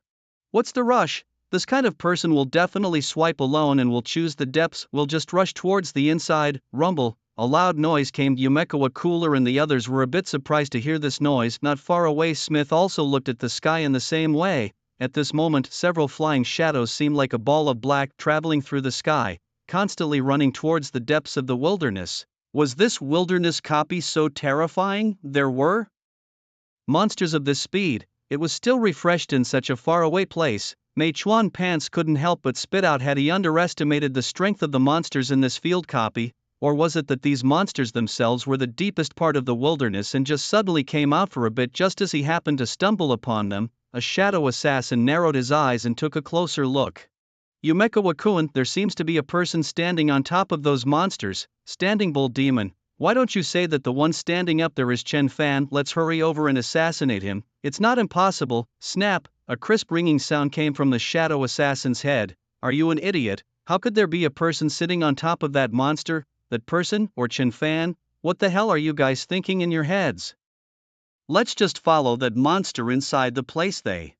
What's the rush? This kind of person will definitely swipe alone and will choose the depths, will just rush towards the inside. Rumble. A loud noise came. Yumekawa Cooler and the others were a bit surprised to hear this noise. Not far away, Smith also looked at the sky in the same way. At this moment, several flying shadows seemed like a ball of black traveling through the sky, constantly running towards the depths of the wilderness. Was this wilderness copy so terrifying? There were monsters of this speed. It was still refreshed in such a faraway place. Mei Chuan Pants couldn't help but spit out. Had he underestimated the strength of the monsters in this field copy? Or was it that these monsters themselves were the deepest part of the wilderness and just suddenly came out for a bit just as he happened to stumble upon them? A shadow assassin narrowed his eyes and took a closer look. Yumekawa-kun, there seems to be a person standing on top of those monsters. Standing Bull Demon. Why don't you say that the one standing up there is Chen Fan? Let's hurry over and assassinate him. It's not impossible. Snap! A crisp ringing sound came from the shadow assassin's head. Are you an idiot? How could there be a person sitting on top of that monster? That person, or Chen Fan? What the hell are you guys thinking in your heads? Let's just follow that monster inside the place they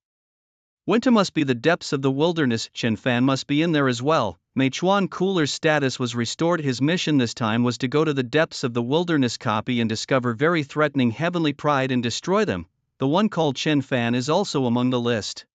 went to. Must be the depths of the wilderness. Chen Fan must be in there as well. Mei Chuan Cooler's status was restored. His mission this time was to go to the depths of the wilderness copy and discover very threatening heavenly pride and destroy them. The one called Chen Fan is also among the list.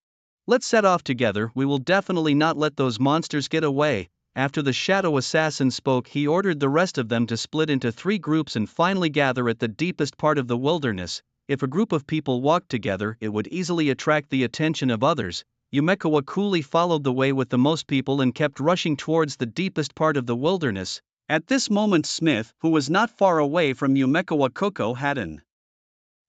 Let's set off together. We will definitely not let those monsters get away. After the shadow assassin spoke, he ordered the rest of them to split into 3 groups and finally gather at the deepest part of the wilderness. If a group of people walked together, it would easily attract the attention of others. Yumekawa coolly followed the way with the most people and kept rushing towards the deepest part of the wilderness. At this moment, Smith, who was not far away from Yumekawa Coco, had an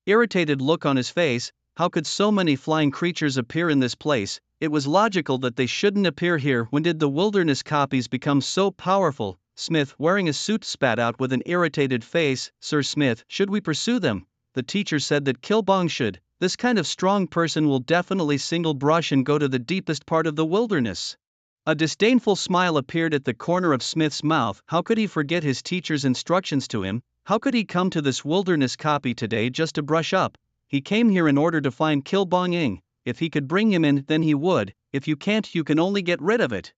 irritated look on his face. How could so many flying creatures appear in this place? It was logical that they shouldn't appear here. When did the wilderness copies become so powerful? Smith, wearing a suit, spat out with an irritated face. Sir Smith, should we pursue them? The teacher said that Kilbong should. This kind of strong person will definitely single brush and go to the deepest part of the wilderness. A disdainful smile appeared at the corner of Smith's mouth. How could he forget his teacher's instructions to him? How could he come to this wilderness copy today just to brush up? He came here in order to find Kilbong Ing. If he could bring him in, then he would. If you can't, you can only get rid of it.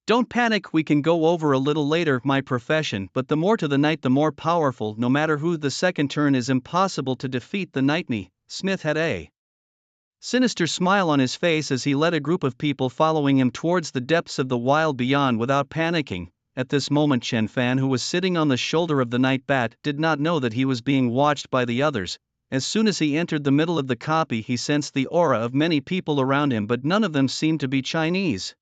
Don't panic, we can go over a little later. My profession, but the more to the night the more powerful. No matter who the second turn is impossible to defeat the Nightme. Smith had a sinister smile on his face as he led a group of people following him towards the depths of the wild beyond without panicking. At this moment, Chen Fan, who was sitting on the shoulder of the night bat, did not know that he was being watched by the others. As soon as he entered the middle of the copy, he sensed the aura of many people around him, but none of them seemed to be Chinese.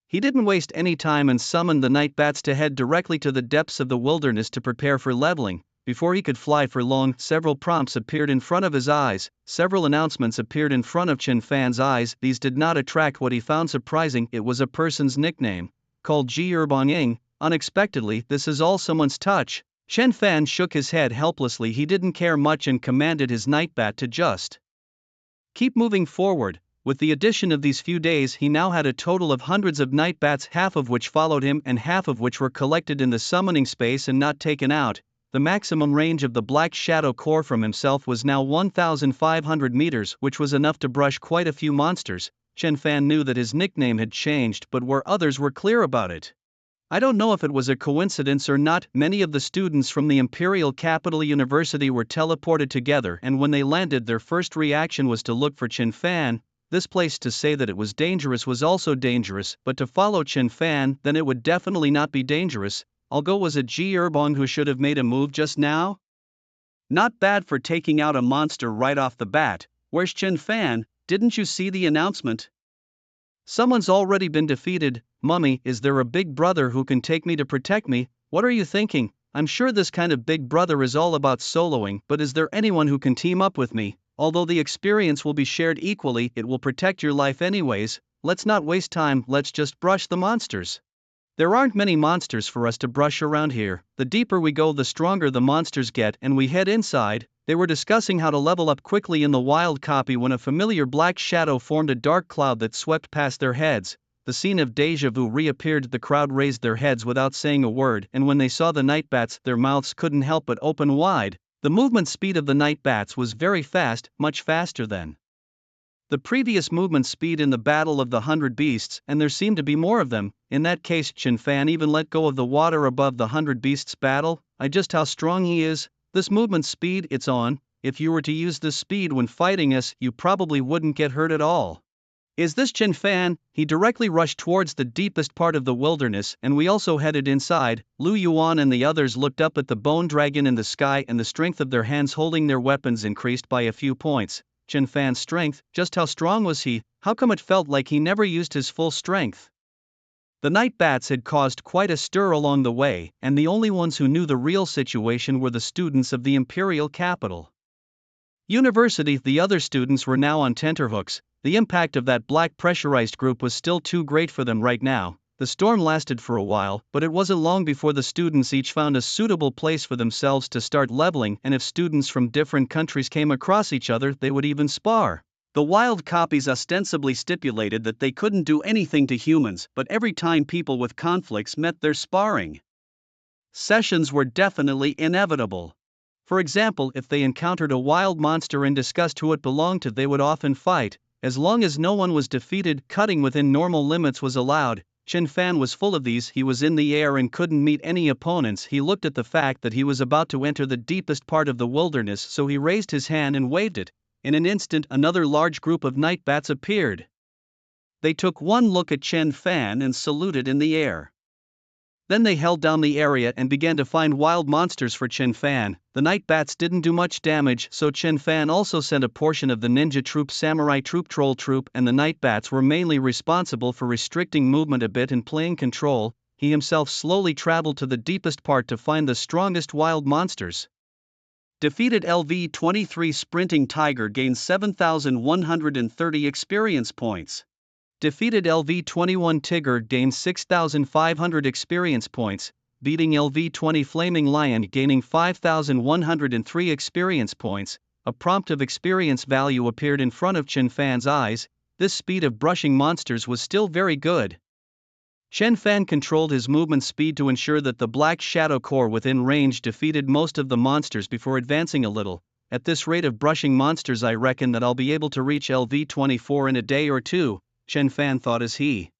He didn't waste any time and summoned the night bats to head directly to the depths of the wilderness to prepare for leveling. Before he could fly for long, several prompts appeared in front of his eyes. Several announcements appeared in front of Chen Fan's eyes. These did not attract what he found surprising. It was a person's nickname, called Ji Erbong Ing. Unexpectedly, this is all someone's touch. Chen Fan shook his head helplessly. He didn't care much and commanded his nightbat to just keep moving forward. With the addition of these few days, he now had a total of hundreds of nightbats, half of which followed him and half of which were collected in the summoning space and not taken out. The maximum range of the Black Shadow Core from himself was now 1,500 meters, which was enough to brush quite a few monsters. Chen Fan knew that his nickname had changed, but where others were clear about it. I don't know if it was a coincidence or not. Many of the students from the Imperial Capital University were teleported together, and when they landed, their first reaction was to look for Chen Fan. This place, to say that it was dangerous was also dangerous, but to follow Chen Fan, then it would definitely not be dangerous. I'll go. Was it Ji Erbong who should have made a move just now? Not bad for taking out a monster right off the bat. Where's Chen Fan? didn't you see the announcement? Someone's already been defeated. Mummy, is there a big brother who can take me to protect me? What are you thinking? I'm sure this kind of big brother is all about soloing, but is there anyone who can team up with me? Although the experience will be shared equally, it will protect your life anyways. Let's not waste time, let's just brush the monsters. There aren't many monsters for us to brush around here. The deeper we go, the stronger the monsters get, and we head inside. They were discussing how to level up quickly in the wild copy when a familiar black shadow formed a dark cloud that swept past their heads. The scene of deja vu reappeared. The crowd raised their heads without saying a word, and when they saw the night bats, their mouths couldn't help but open wide. The movement speed of the night bats was very fast, much faster than the previous movement speed in the Battle of the 100 Beasts, and there seemed to be more of them. In that case, Chen Fan even let go of the water above the 100 Beasts battle. Just how strong he is. This movement speed, it's on. If you were to use this speed when fighting us, you probably wouldn't get hurt at all. Is this Chen Fan? He directly rushed towards the deepest part of the wilderness, and we also headed inside. Lu Yuan and the others looked up at the bone dragon in the sky, and the strength of their hands holding their weapons increased by a few points. Chen Fan's strength, just how strong was he? How come it felt like he never used his full strength? The night bats had caused quite a stir along the way, and the only ones who knew the real situation were the students of the imperial capital university. The other students were now on tenterhooks. The impact of that black pressurized group was still too great for them right now. The storm lasted for a while, but it wasn't long before the students each found a suitable place for themselves to start leveling, and if students from different countries came across each other, they would even spar. The wild copies ostensibly stipulated that they couldn't do anything to humans, but every time people with conflicts met, their sparring sessions were definitely inevitable. For example, if they encountered a wild monster and discussed who it belonged to, they would often fight. As long as no one was defeated, cutting within normal limits was allowed. Chen Fan was full of these. He was in the air and couldn't meet any opponents. He looked at the fact that he was about to enter the deepest part of the wilderness, so he raised his hand and waved it. In an instant, another large group of night bats appeared. They took one look at Chen Fan and saluted in the air. Then they held down the area and began to find wild monsters for Chen Fan. The night bats didn't do much damage, so Chen Fan also sent a portion of the ninja troop, samurai troop, troll troop, and the night bats were mainly responsible for restricting movement a bit and playing control. He himself slowly traveled to the deepest part to find the strongest wild monsters. Defeated LV-23 Sprinting Tiger gains 7,130 experience points. Defeated LV-21 Tigger gains 6,500 experience points, beating LV-20 Flaming Lion gaining 5,103 experience points. A prompt of experience value appeared in front of Chen Fan's eyes. This speed of brushing monsters was still very good. Chen Fan controlled his movement speed to ensure that the Black Shadow Corps within range defeated most of the monsters before advancing a little. At this rate of brushing monsters, I reckon that I'll be able to reach LV-24 in a day or two, Chen Fan thought as he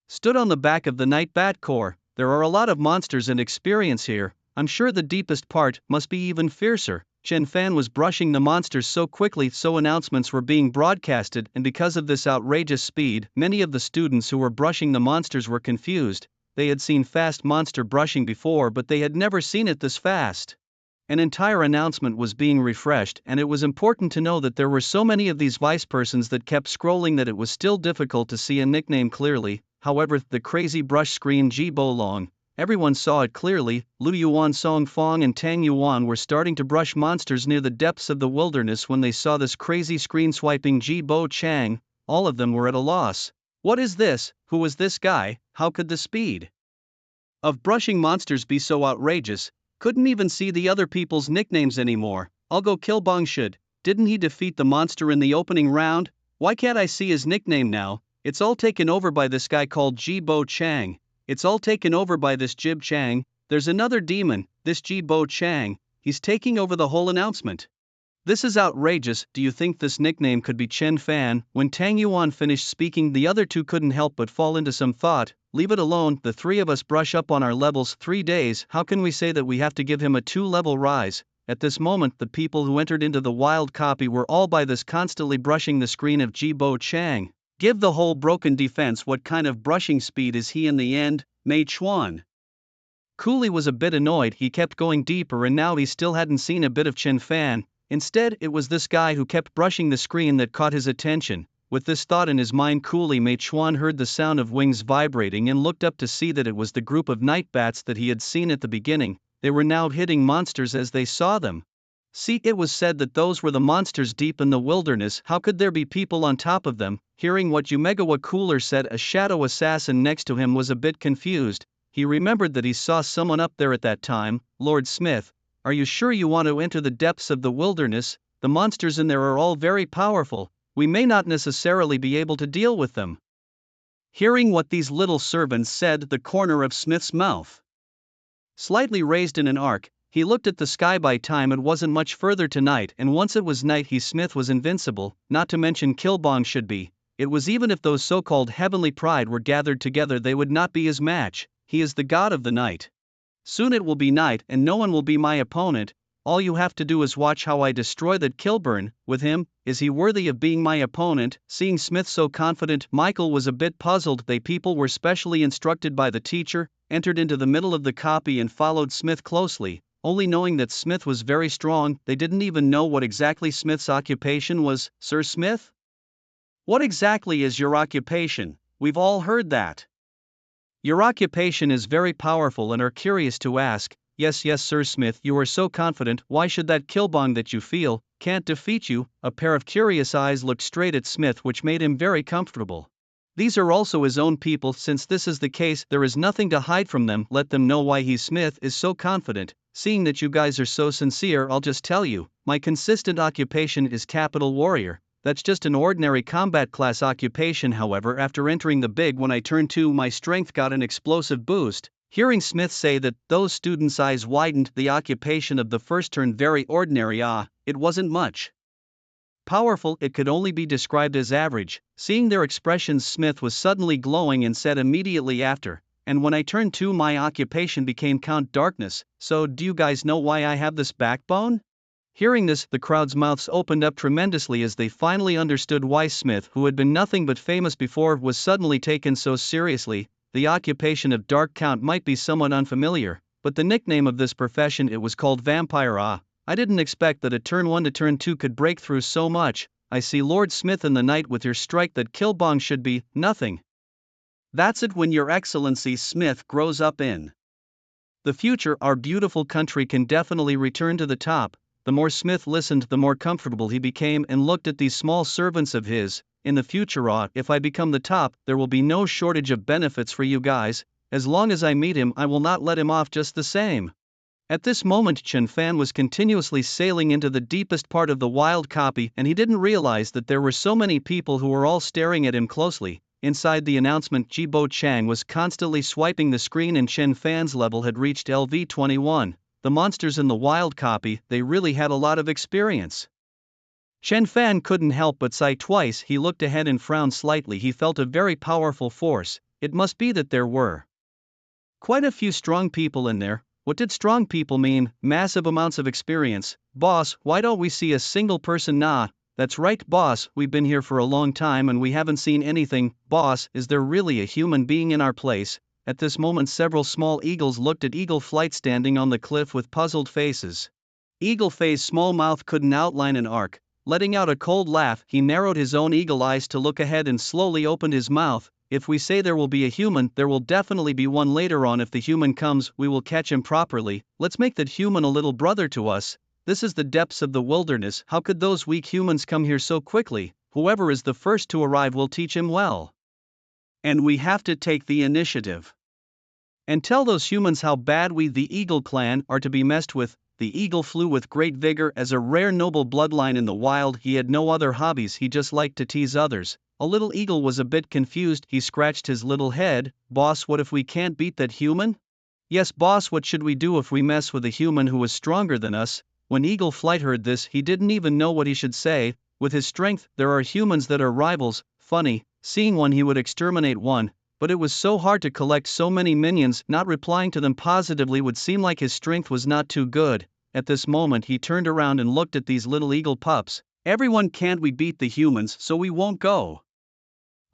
stood on the back of the Night Bat Corps. There are a lot of monsters and experience here. I'm sure the deepest part must be even fiercer. Chen Fan was brushing the monsters so quickly, so announcements were being broadcasted, and because of this outrageous speed, many of the students who were brushing the monsters were confused. They had seen fast monster brushing before, but they had never seen it this fast. An entire announcement was being refreshed, and it was important to know that there were so many of these vice persons that kept scrolling that it was still difficult to see a nickname clearly. However, the crazy brush screen Ji Bo Long, everyone saw it clearly. Lu Yuan, Song Fong and Tang Yuan were starting to brush monsters near the depths of the wilderness when they saw this crazy screen swiping Ji Bo Chang. All of them were at a loss. What is this? Who was this guy? How could the speed of brushing monsters be so outrageous? Couldn't even see the other people's nicknames anymore. I'll go kill Bongshid. Didn't he defeat the monster in the opening round? Why can't I see his nickname now? It's all taken over by this guy called Ji Bo Chang. It's all taken over by this Jib Chang. There's another demon, this Ji Bo Chang. He's taking over the whole announcement. This is outrageous. Do you think this nickname could be Chen Fan? When Tang Yuan finished speaking, the other two couldn't help but fall into some thought. Leave it alone, the three of us brush up on our levels 3 days. How can we say that we have to give him a 2-level rise? At this moment, the people who entered into the wild copy were all by this constantly brushing the screen of Ji Bo Chang. Give the whole broken defense. What kind of brushing speed is he in the end? Mei Chuan Cooley was a bit annoyed. He kept going deeper and now he still hadn't seen a bit of Chen Fan. Instead, it was this guy who kept brushing the screen that caught his attention. With this thought in his mind coolly, Meituan heard the sound of wings vibrating and looked up to see that it was the group of night bats that he had seen at the beginning. They were now hitting monsters as they saw them. See, it was said that those were the monsters deep in the wilderness. How could there be people on top of them? Hearing what Umegawa Cooler said, a shadow assassin next to him was a bit confused. He remembered that he saw someone up there at that time. Lord Smith, are you sure you want to enter the depths of the wilderness? The monsters in there are all very powerful. We may not necessarily be able to deal with them. Hearing what these little servants said, the corner of Smith's mouth slightly raised in an arc. He looked at the sky. By time it wasn't much further to night, and once it was night Smith was invincible, not to mention Killbong should be. It was even if those so-called heavenly pride were gathered together they would not be his match. He is the god of the night. Soon it will be night and no one will be my opponent. All you have to do is watch how I destroy that Kilburn. With him, is he worthy of being my opponent? Seeing Smith so confident, Michael was a bit puzzled. They people were specially instructed by the teacher, entered into the middle of the copy and followed Smith closely. Only knowing that Smith was very strong, they didn't even know what exactly Smith's occupation was. Sir Smith? What exactly is your occupation? We've all heard that. Your occupation is very powerful and are curious to ask. Yes, Sir Smith, you are so confident. Why should that Killbong that you feel can't defeat you? A pair of curious eyes looked straight at Smith, which made him very comfortable. These are also his own people. Since this is the case, there is nothing to hide from them. Let them know why Smith is so confident. Seeing that you guys are so sincere, I'll just tell you, my consistent occupation is Capital Warrior. That's just an ordinary combat class occupation. However, after entering the big one I turned 2, my strength got an explosive boost. Hearing Smith say that, those students' eyes widened. The occupation of the first turned very ordinary. It wasn't much powerful, it could only be described as average. Seeing their expressions, Smith was suddenly glowing and said immediately after, and when I turned 2 my occupation became Count Darkness. So do you guys know why I have this backbone? Hearing this, the crowd's mouths opened up tremendously as they finally understood why Smith, who had been nothing but famous before, was suddenly taken so seriously. The occupation of Dark Count might be somewhat unfamiliar, but the nickname of this profession, it was called Vampire. I didn't expect that a turn 1 to turn 2 could break through so much. I see Lord Smith in the night with your strike. That Killbong should be nothing. That's it. When your Excellency Smith grows up in the future, our beautiful country can definitely return to the top. The more Smith listened, the more comfortable he became and looked at these small servants of his. In the future, if I become the top, there will be no shortage of benefits for you guys. As long as I meet him, I will not let him off just the same. At this moment, Chen Fan was continuously sailing into the deepest part of the wild copy, and he didn't realize that there were so many people who were all staring at him closely. Inside the announcement, Jibo Chang was constantly swiping the screen and Chen Fan's level had reached LV21. The monsters in the wild copy, they really had a lot of experience. Chen Fan couldn't help but sigh twice. He looked ahead and frowned slightly. He felt a very powerful force. It must be that there were quite a few strong people in there. What did strong people mean? Massive amounts of experience. Boss, why don't we see a single person? Nah, that's right, boss, we've been here for a long time and we haven't seen anything. Boss, is there really a human being in our place? At this moment, several small eagles looked at Eagle Flight standing on the cliff with puzzled faces. Eagle Fay's small mouth couldn't outline an arc. Letting out a cold laugh, he narrowed his own eagle eyes to look ahead and slowly opened his mouth. If we say there will be a human, there will definitely be one later on. If the human comes, we will catch him properly. Let's make that human a little brother to us. This is the depths of the wilderness. How could those weak humans come here so quickly? Whoever is the first to arrive will teach him well. And we have to take the initiative and tell those humans how bad we, the Eagle clan, are to be messed with. The eagle flew with great vigor. As a rare noble bloodline in the wild, he had no other hobbies, he just liked to tease others. A little eagle was a bit confused. He scratched his little head. Boss, what if we can't beat that human? Yes, boss, what should we do if we mess with a human who is stronger than us? When Eagle Flight heard this, he didn't even know what he should say. With his strength, there are humans that are rivals. Funny, seeing one he would exterminate one, but it was so hard to collect so many minions. Not replying to them positively would seem like his strength was not too good. At this moment he turned around and looked at these little eagle pups. Everyone, can't we beat the humans, so we won't go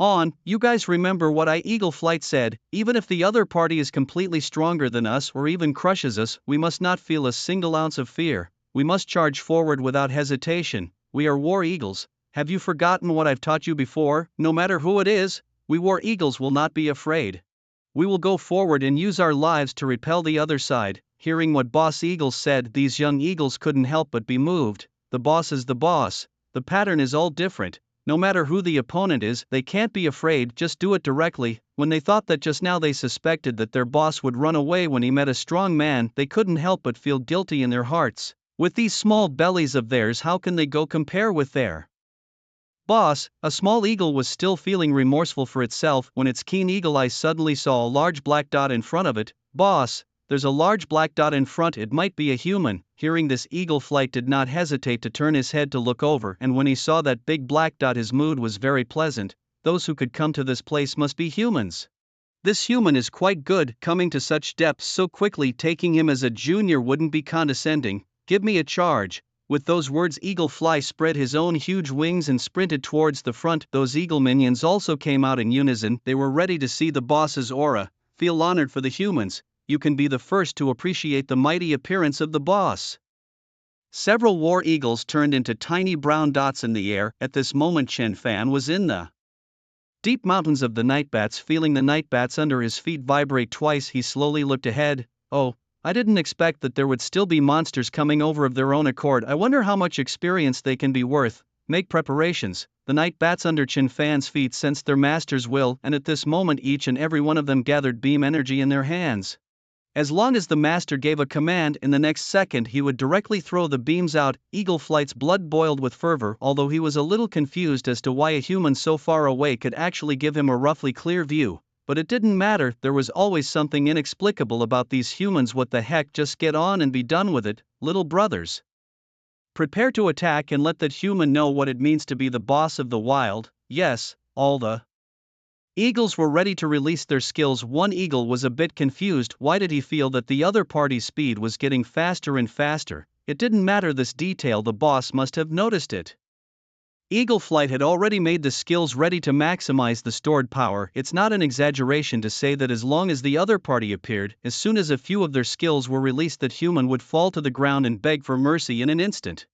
on? You guys remember what Eagle Flight said, even if the other party is completely stronger than us or even crushes us, we must not feel a single ounce of fear. we must charge forward without hesitation. We are war eagles. Have you forgotten what I've taught you before? No matter who it is, we war eagles will not be afraid. We will go forward and use our lives to repel the other side." Hearing what Boss Eagles said, these young eagles couldn't help but be moved. The boss is the boss. The pattern is all different. No matter who the opponent is, they can't be afraid, just do it directly. When they thought that just now they suspected that their boss would run away when he met a strong man, they couldn't help but feel guilty in their hearts. With these small bellies of theirs, how can they go compare with their boss? A small eagle was still feeling remorseful for itself when its keen eagle eyes suddenly saw a large black dot in front of it. "Boss, there's a large black dot in front, it might be a human." Hearing this, Eagle Flight did not hesitate to turn his head to look over, and when he saw that big black dot, his mood was very pleasant. Those who could come to this place must be humans. This human is quite good, coming to such depths so quickly. Taking him as a junior wouldn't be condescending. Give me a charge. With those words, Eagle Fly spread his own huge wings and sprinted towards the front. Those eagle minions also came out in unison. They were ready to see the boss's aura. Feel honored for the humans. You can be the first to appreciate the mighty appearance of the boss. Several war eagles turned into tiny brown dots in the air. At this moment, Chen Fan was in the deep mountains of the night bats. Feeling the night bats under his feet vibrate twice, he slowly looked ahead. "Oh, I didn't expect that there would still be monsters coming over of their own accord. I wonder how much experience they can be worth." Make preparations. The night bats under Chen Fan's feet sensed their master's will, and at this moment each and every one of them gathered beam energy in their hands. As long as the master gave a command, in the next second he would directly throw the beams out. Eagle Flight's blood boiled with fervor, although he was a little confused as to why a human so far away could actually give him a roughly clear view. But it didn't matter, there was always something inexplicable about these humans. What the heck, just get on and be done with it, little brothers. Prepare to attack and let that human know what it means to be the boss of the wild. Yes, all the eagles were ready to release their skills. One eagle was a bit confused. Why did he feel that the other party's speed was getting faster and faster? It didn't matter this detail, the boss must have noticed it. Eagle Flight had already made the skills ready to maximize the stored power. It's not an exaggeration to say that as long as the other party appeared, as soon as a few of their skills were released, that human would fall to the ground and beg for mercy in an instant.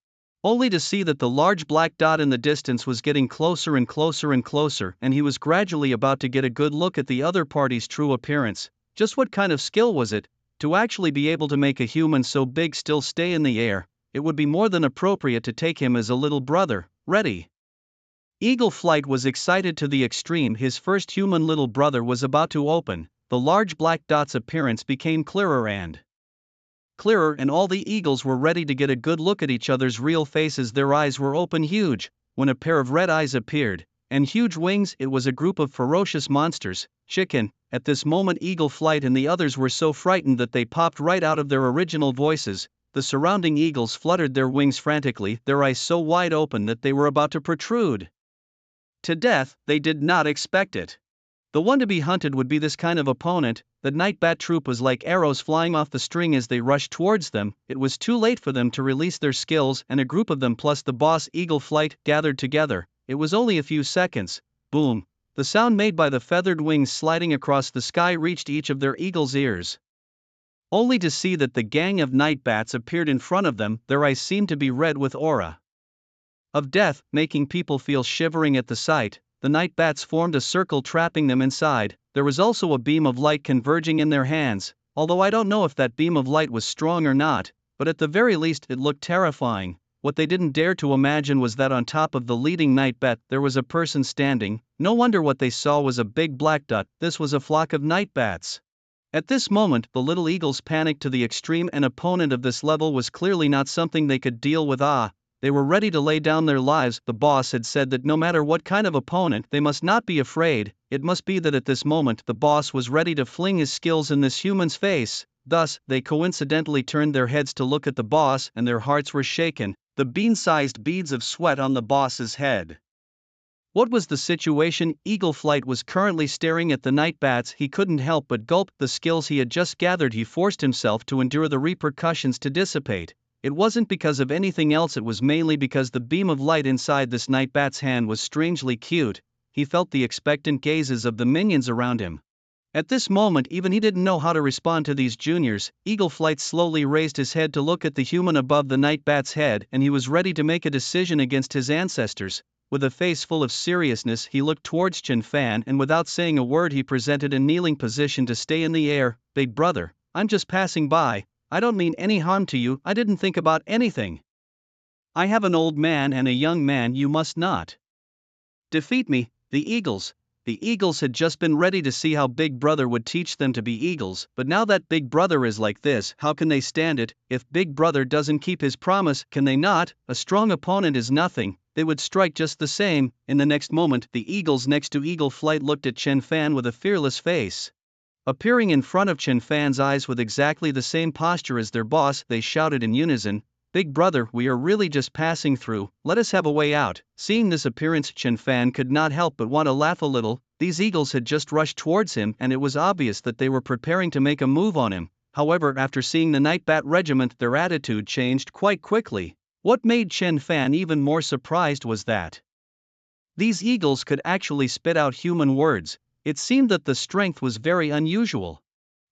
Only to see that the large black dot in the distance was getting closer and closer and closer, and he was gradually about to get a good look at the other party's true appearance. Just what kind of skill was it? To actually be able to make a human so big still stay in the air, it would be more than appropriate to take him as a little brother. Ready. Eagle Flight was excited to the extreme. His first human little brother was about to open. The large black dot's appearance became clearer and clearer, and all the eagles were ready to get a good look at each other's real faces. Their eyes were open huge, when a pair of red eyes appeared, and huge wings. It was a group of ferocious monsters. Chicken. At this moment, Eagle Flight and the others were so frightened that they popped right out of their original voices. The surrounding eagles fluttered their wings frantically, their eyes so wide open that they were about to protrude to death. They did not expect it. The one to be hunted would be this kind of opponent. The night bat troop was like arrows flying off the string as they rushed towards them. It was too late for them to release their skills, and a group of them plus the boss Eagle Flight gathered together. It was only a few seconds. Boom. The sound made by the feathered wings sliding across the sky reached each of their eagles' ears. Only to see that the gang of night bats appeared in front of them. Their eyes seemed to be red with aura of death, making people feel shivering at the sight. The night bats formed a circle, trapping them inside. There was also a beam of light converging in their hands, although I don't know if that beam of light was strong or not, but at the very least it looked terrifying. What they didn't dare to imagine was that on top of the leading night bat there was a person standing. No wonder what they saw was a big black dot. This was a flock of night bats. At this moment, the little eagles panicked to the extreme. An opponent of this level was clearly not something they could deal with. They were ready to lay down their lives. The boss had said that no matter what kind of opponent, they must not be afraid. It must be that at this moment the boss was ready to fling his skills in this human's face. Thus, they coincidentally turned their heads to look at the boss, and their hearts were shaken. The bean-sized beads of sweat on the boss's head. What was the situation? Eagle Flight was currently staring at the night bats. He couldn't help but gulp. The skills he had just gathered, he forced himself to endure the repercussions to dissipate. It wasn't because of anything else, it was mainly because the beam of light inside this night bat's hand was strangely cute. He felt the expectant gazes of the minions around him. At this moment even he didn't know how to respond to these juniors. Eagle Flight slowly raised his head to look at the human above the night bat's head, and he was ready to make a decision against his ancestors. With a face full of seriousness he looked towards Chen Fan, and without saying a word he presented a kneeling position to stay in the air. Big brother, I'm just passing by, I don't mean any harm to you, I didn't think about anything. I have an old man and a young man, you must not defeat me. The eagles had just been ready to see how Big Brother would teach them to be eagles, but now that Big Brother is like this, how can they stand it? If Big Brother doesn't keep his promise, can they not? A strong opponent is nothing, they would strike just the same. In the next moment, the eagles next to Eagle Flight looked at Chen Fan with a fearless face. Appearing in front of Chen Fan's eyes with exactly the same posture as their boss, they shouted in unison, Big Brother, we are really just passing through, let us have a way out. Seeing this appearance, Chen Fan could not help but want to laugh a little. These eagles had just rushed towards him and it was obvious that they were preparing to make a move on him. However, after seeing the Night Bat Regiment, their attitude changed quite quickly. What made Chen Fan even more surprised was that these eagles could actually spit out human words. It seemed that the strength was very unusual.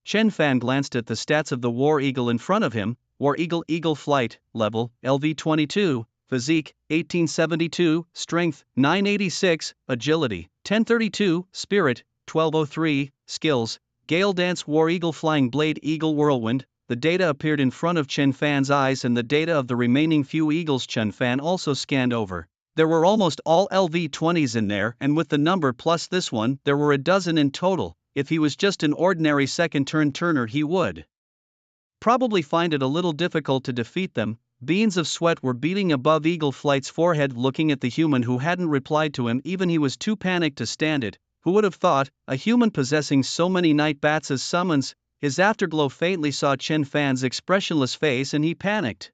Chen Fan glanced at the stats of the War Eagle in front of him. War Eagle, Eagle Flight, Level, LV22, Physique, 1872, Strength, 986, Agility, 1032, Spirit, 1203, Skills, Gale Dance, War Eagle, Flying Blade, Eagle Whirlwind. The data appeared in front of Chen Fan's eyes and the data of the remaining few eagles Chen Fan also scanned over. There were almost all LV20s in there, and with the number plus this one, there were a dozen in total. If he was just an ordinary second turn turner, he would probably find it a little difficult to defeat them. Beads of sweat were beating above Eagle Flight's forehead looking at the human who hadn't replied to him. Even he was too panicked to stand it. Who would have thought, a human possessing so many night bats as summons? His afterglow faintly saw Chen Fan's expressionless face and he panicked.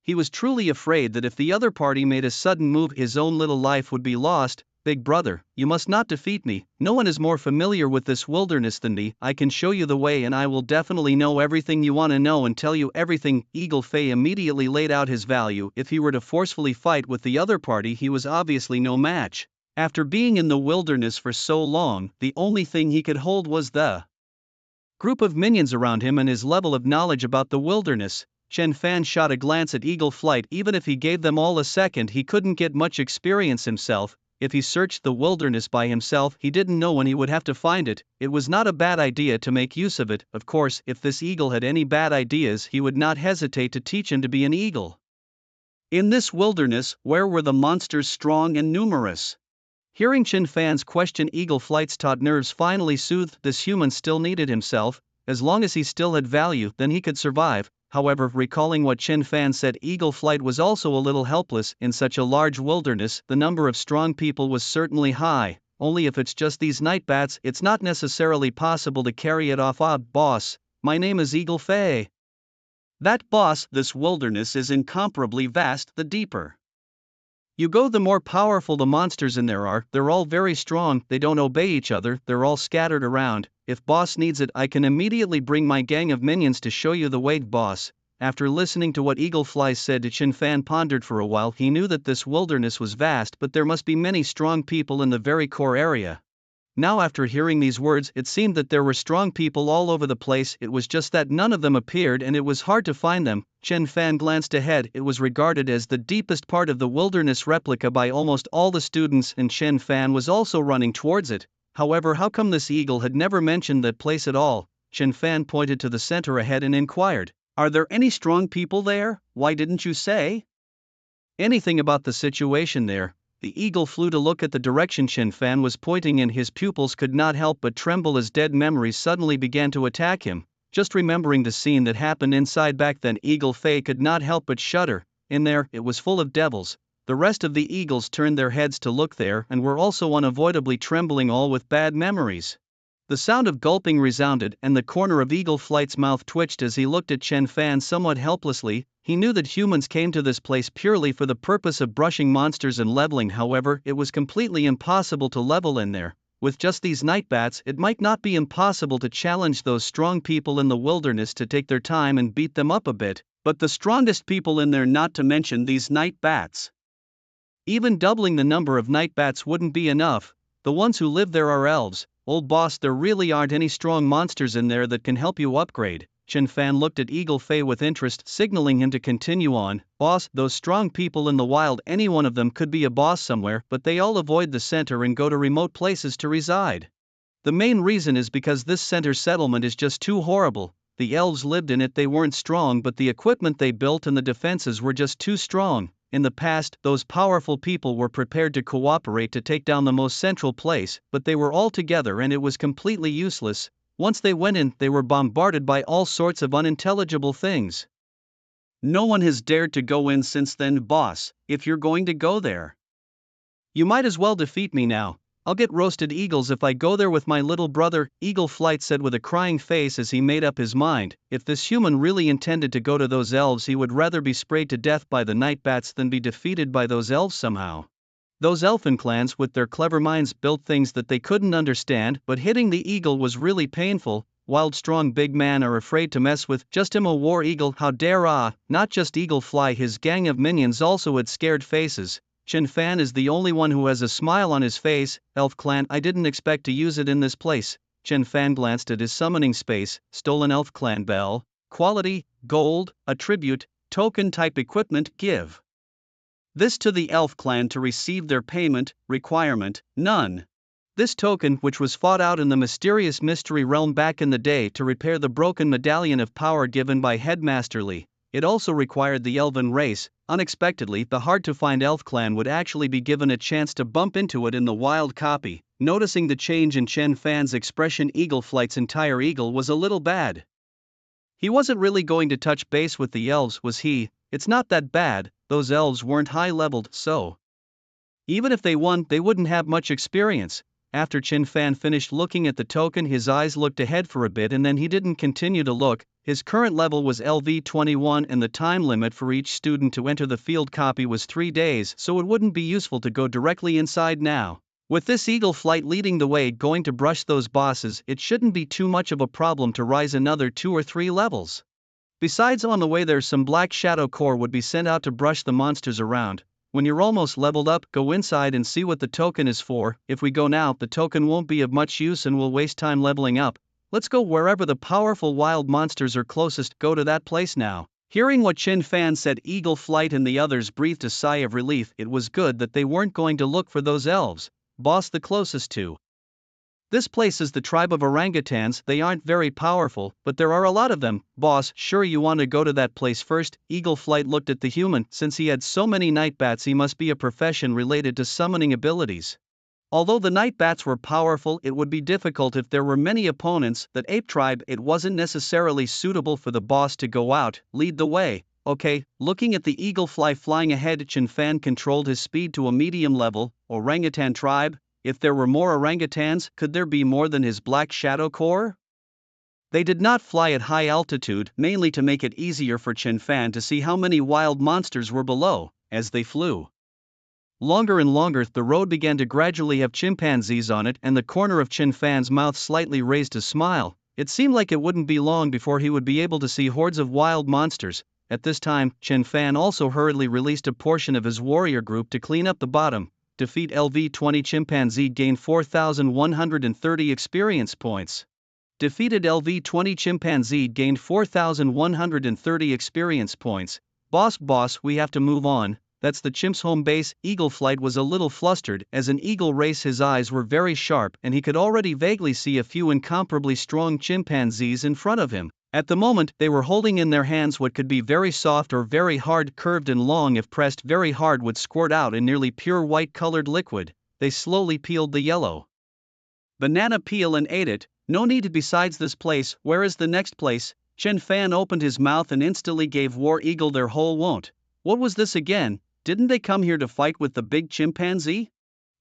He was truly afraid that if the other party made a sudden move, his own little life would be lost. Big brother, you must not defeat me, no one is more familiar with this wilderness than me, I can show you the way and I will definitely know everything you want to know and tell you everything. Eagle Fei immediately laid out his value. If he were to forcefully fight with the other party, he was obviously no match. After being in the wilderness for so long, the only thing he could hold was the group of minions around him and his level of knowledge about the wilderness. Chen Fan shot a glance at Eagle Flight. Even if he gave them all a second, he couldn't get much experience himself. If he searched the wilderness by himself, he didn't know when he would have to find it. It was not a bad idea to make use of it. Of course, if this eagle had any bad ideas, he would not hesitate to teach him to be an eagle. In this wilderness, where were the monsters strong and numerous? Hearing Chen Fan's question, Eagle Flight's taut nerves finally soothed. This human still needed himself. As long as he still had value, then he could survive. However, recalling what Chen Fan said, Eagle Flight was also a little helpless. In such a large wilderness, the number of strong people was certainly high. Only if it's just these night bats, it's not necessarily possible to carry it off. Boss, my name is Eagle Fei. That boss, this wilderness is incomparably vast. The deeper you go, the more powerful the monsters in there are. They're all very strong, they don't obey each other, they're all scattered around. If boss needs it, I can immediately bring my gang of minions to show you the way. Boss. After listening to what Eagle Fly said, Chen Fan pondered for a while. He knew that this wilderness was vast, but there must be many strong people in the very core area. Now after hearing these words, it seemed that there were strong people all over the place. It was just that none of them appeared and it was hard to find them. Chen Fan glanced ahead. It was regarded as the deepest part of the wilderness replica by almost all the students, and Chen Fan was also running towards it. However, how come this eagle had never mentioned that place at all? Chen Fan pointed to the center ahead and inquired, "Are there any strong people there? Why didn't you say anything about the situation there?" The eagle flew to look at the direction Chen Fan was pointing, and his pupils could not help but tremble as dead memories suddenly began to attack him. Just remembering the scene that happened inside back then, Eagle Fei could not help but shudder. In there, it was full of devils. The rest of the eagles turned their heads to look there and were also unavoidably trembling, all with bad memories. The sound of gulping resounded, and the corner of Eagle Flight's mouth twitched as he looked at Chen Fan somewhat helplessly. He knew that humans came to this place purely for the purpose of brushing monsters and leveling. However, it was completely impossible to level in there. With just these night bats, it might not be impossible to challenge those strong people in the wilderness to take their time and beat them up a bit, but the strongest people in there, not to mention these night bats. Even doubling the number of night bats wouldn't be enough. The ones who live there are elves. Old boss, there really aren't any strong monsters in there that can help you upgrade. Chen Fan looked at Eagle Fei with interest, signaling him to continue on. Boss, those strong people in the wild, any one of them could be a boss somewhere, but they all avoid the center and go to remote places to reside. The main reason is because this center settlement is just too horrible. The elves lived in it, they weren't strong, but the equipment they built and the defenses were just too strong. In the past, those powerful people were prepared to cooperate to take down the most central place, but they were all together and it was completely useless. Once they went in, they were bombarded by all sorts of unintelligible things. No one has dared to go in since then, boss. If you're going to go there, you might as well defeat me now. I'll get roasted eagles if I go there with my little brother, Eagle Flight said with a crying face as he made up his mind. If this human really intended to go to those elves, he would rather be sprayed to death by the night bats than be defeated by those elves somehow. Those elfin clans with their clever minds built things that they couldn't understand, but hitting the eagle was really painful. Wild strong big man are afraid to mess with just him, a war eagle, how dare not just Eagle Fly, his gang of minions also had scared faces. Chen Fan is the only one who has a smile on his face. Elf clan, I didn't expect to use it in this place. Chen Fan glanced at his summoning space. Stolen elf clan bell. Quality, gold, attribute, token type equipment, give this to the elf clan to receive their payment. Requirement, none. This token, which was fought out in the mysterious mystery realm back in the day to repair the broken medallion of power given by Headmaster Li. It also required the elven race. Unexpectedly, the hard-to-find elf clan would actually be given a chance to bump into it in the wild copy. Noticing the change in Chen Fan's expression, Eagle Flight's entire eagle was a little bad. He wasn't really going to touch base with the elves, was he? It's not that bad, those elves weren't high-leveled, so even if they won, they wouldn't have much experience. After Chen Fan finished looking at the token, his eyes looked ahead for a bit and then he didn't continue to look. His current level was LV21 and the time limit for each student to enter the field copy was 3 days, so it wouldn't be useful to go directly inside now. With this Eagle Flight leading the way going to brush those bosses, it shouldn't be too much of a problem to rise another 2 or 3 levels. Besides, on the way there's some Black Shadow Corps would be sent out to brush the monsters around. When you're almost leveled up, go inside and see what the token is for. If we go now, the token won't be of much use and we'll waste time leveling up. Let's go wherever the powerful wild monsters are closest, go to that place now. Hearing what Chen Fan said, Eagle Flight and the others breathed a sigh of relief. It was good that they weren't going to look for those elves. Boss, the closest to this place is the tribe of orangutans. They aren't very powerful, but there are a lot of them. Boss, sure you want to go to that place first? Eagle Flight looked at the human. Since he had so many night bats, he must be a profession related to summoning abilities. Although the night bats were powerful, it would be difficult if there were many opponents. That ape tribe, it wasn't necessarily suitable for the boss to go out, lead the way. Okay, looking at the Eagle Fly flying ahead, Chen Fan controlled his speed to a medium level. Orangutan tribe. If there were more orangutans, could there be more than his Black Shadow Corps? They did not fly at high altitude, mainly to make it easier for Chen Fan to see how many wild monsters were below. As they flew longer and longer, the road began to gradually have chimpanzees on it, and the corner of Chen Fan's mouth slightly raised a smile. It seemed like it wouldn't be long before he would be able to see hordes of wild monsters. At this time, Chen Fan also hurriedly released a portion of his warrior group to clean up the bottom. Defeat LV20 chimpanzee, gain 4,130 experience points. Defeated LV20 chimpanzee, gained 4,130 experience points. Boss, we have to move on. That's the chimp's home base. Eagle Flight was a little flustered. As an eagle race, his eyes were very sharp and he could already vaguely see a few incomparably strong chimpanzees in front of him. At the moment, they were holding in their hands what could be very soft or very hard, curved and long. If pressed very hard, would squirt out a nearly pure white-colored liquid. They slowly peeled the yellow banana peel and ate it. No need. Besides this place, where is the next place? Chen Fan opened his mouth and instantly gave War Eagle their whole won't. What was this again? Didn't they come here to fight with the big chimpanzee?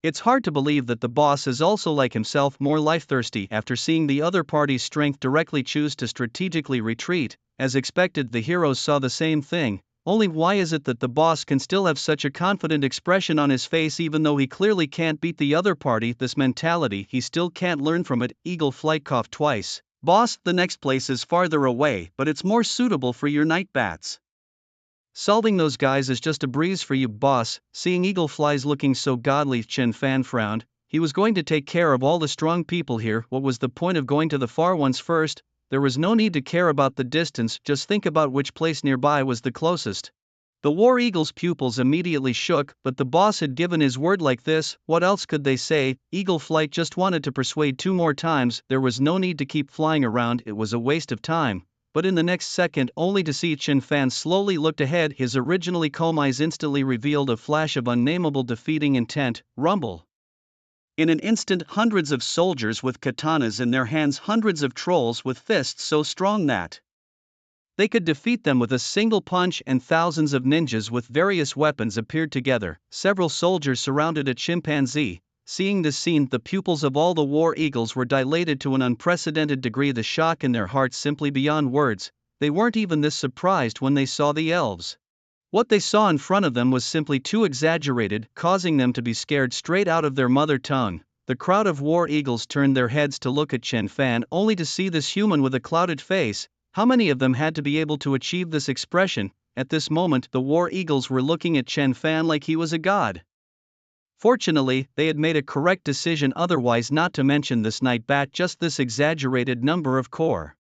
It's hard to believe that the boss is also like himself, more life-thirsty. After seeing the other party's strength directly choose to strategically retreat, as expected the heroes saw the same thing. Only why is it that the boss can still have such a confident expression on his face even though he clearly can't beat the other party? This mentality, he still can't learn from it. Eagle Flight coughed twice. Boss, the next place is farther away, but it's more suitable for your night bats. Solving those guys is just a breeze for you, boss. Seeing Eagle Flies looking so godly, Chen Fan frowned. He was going to take care of all the strong people here. What was the point of going to the far ones first? There was no need to care about the distance, just think about which place nearby was the closest. The War Eagle's pupils immediately shook, but the boss had given his word like this, what else could they say? Eagle Flight just wanted to persuade 2 more times, there was no need to keep flying around, it was a waste of time. But in the next second, only to see Chen Fan slowly looked ahead, his originally calm eyes instantly revealed a flash of unnameable defeating intent. Rumble. In an instant, hundreds of soldiers with katanas in their hands, hundreds of trolls with fists so strong that they could defeat them with a single punch, and thousands of ninjas with various weapons appeared together. Several soldiers surrounded a chimpanzee. Seeing this scene, the pupils of all the War Eagles were dilated to an unprecedented degree, the shock in their hearts simply beyond words. They weren't even this surprised when they saw the elves. What they saw in front of them was simply too exaggerated, causing them to be scared straight out of their mother tongue. The crowd of War Eagles turned their heads to look at Chen Fan, only to see this human with a clouded face. How many of them had to be able to achieve this expression? At this moment, the War Eagles were looking at Chen Fan like he was a god. Fortunately, they had made a correct decision, otherwise, not to mention this night bat, just this exaggerated number of core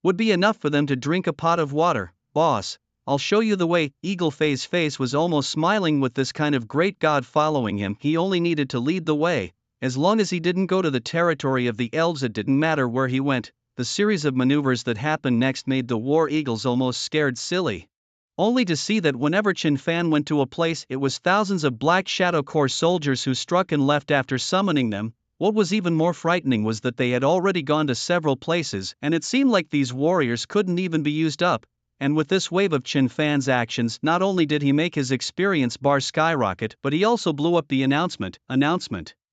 would be enough for them to drink a pot of water. Boss, I'll show you the way. Eagle Fei's face was almost smiling. With this kind of great god following him, he only needed to lead the way. As long as he didn't go to the territory of the elves, it didn't matter where he went. The series of maneuvers that happened next made the War Eagles almost scared silly. Only to see that whenever Chen Fan went to a place, it was thousands of Black Shadow Corps soldiers who struck and left after summoning them. What was even more frightening was that they had already gone to several places, and it seemed like these warriors couldn't even be used up. And with this wave of Chen Fan's actions, not only did he make his experience bar skyrocket, but he also blew up the announcement.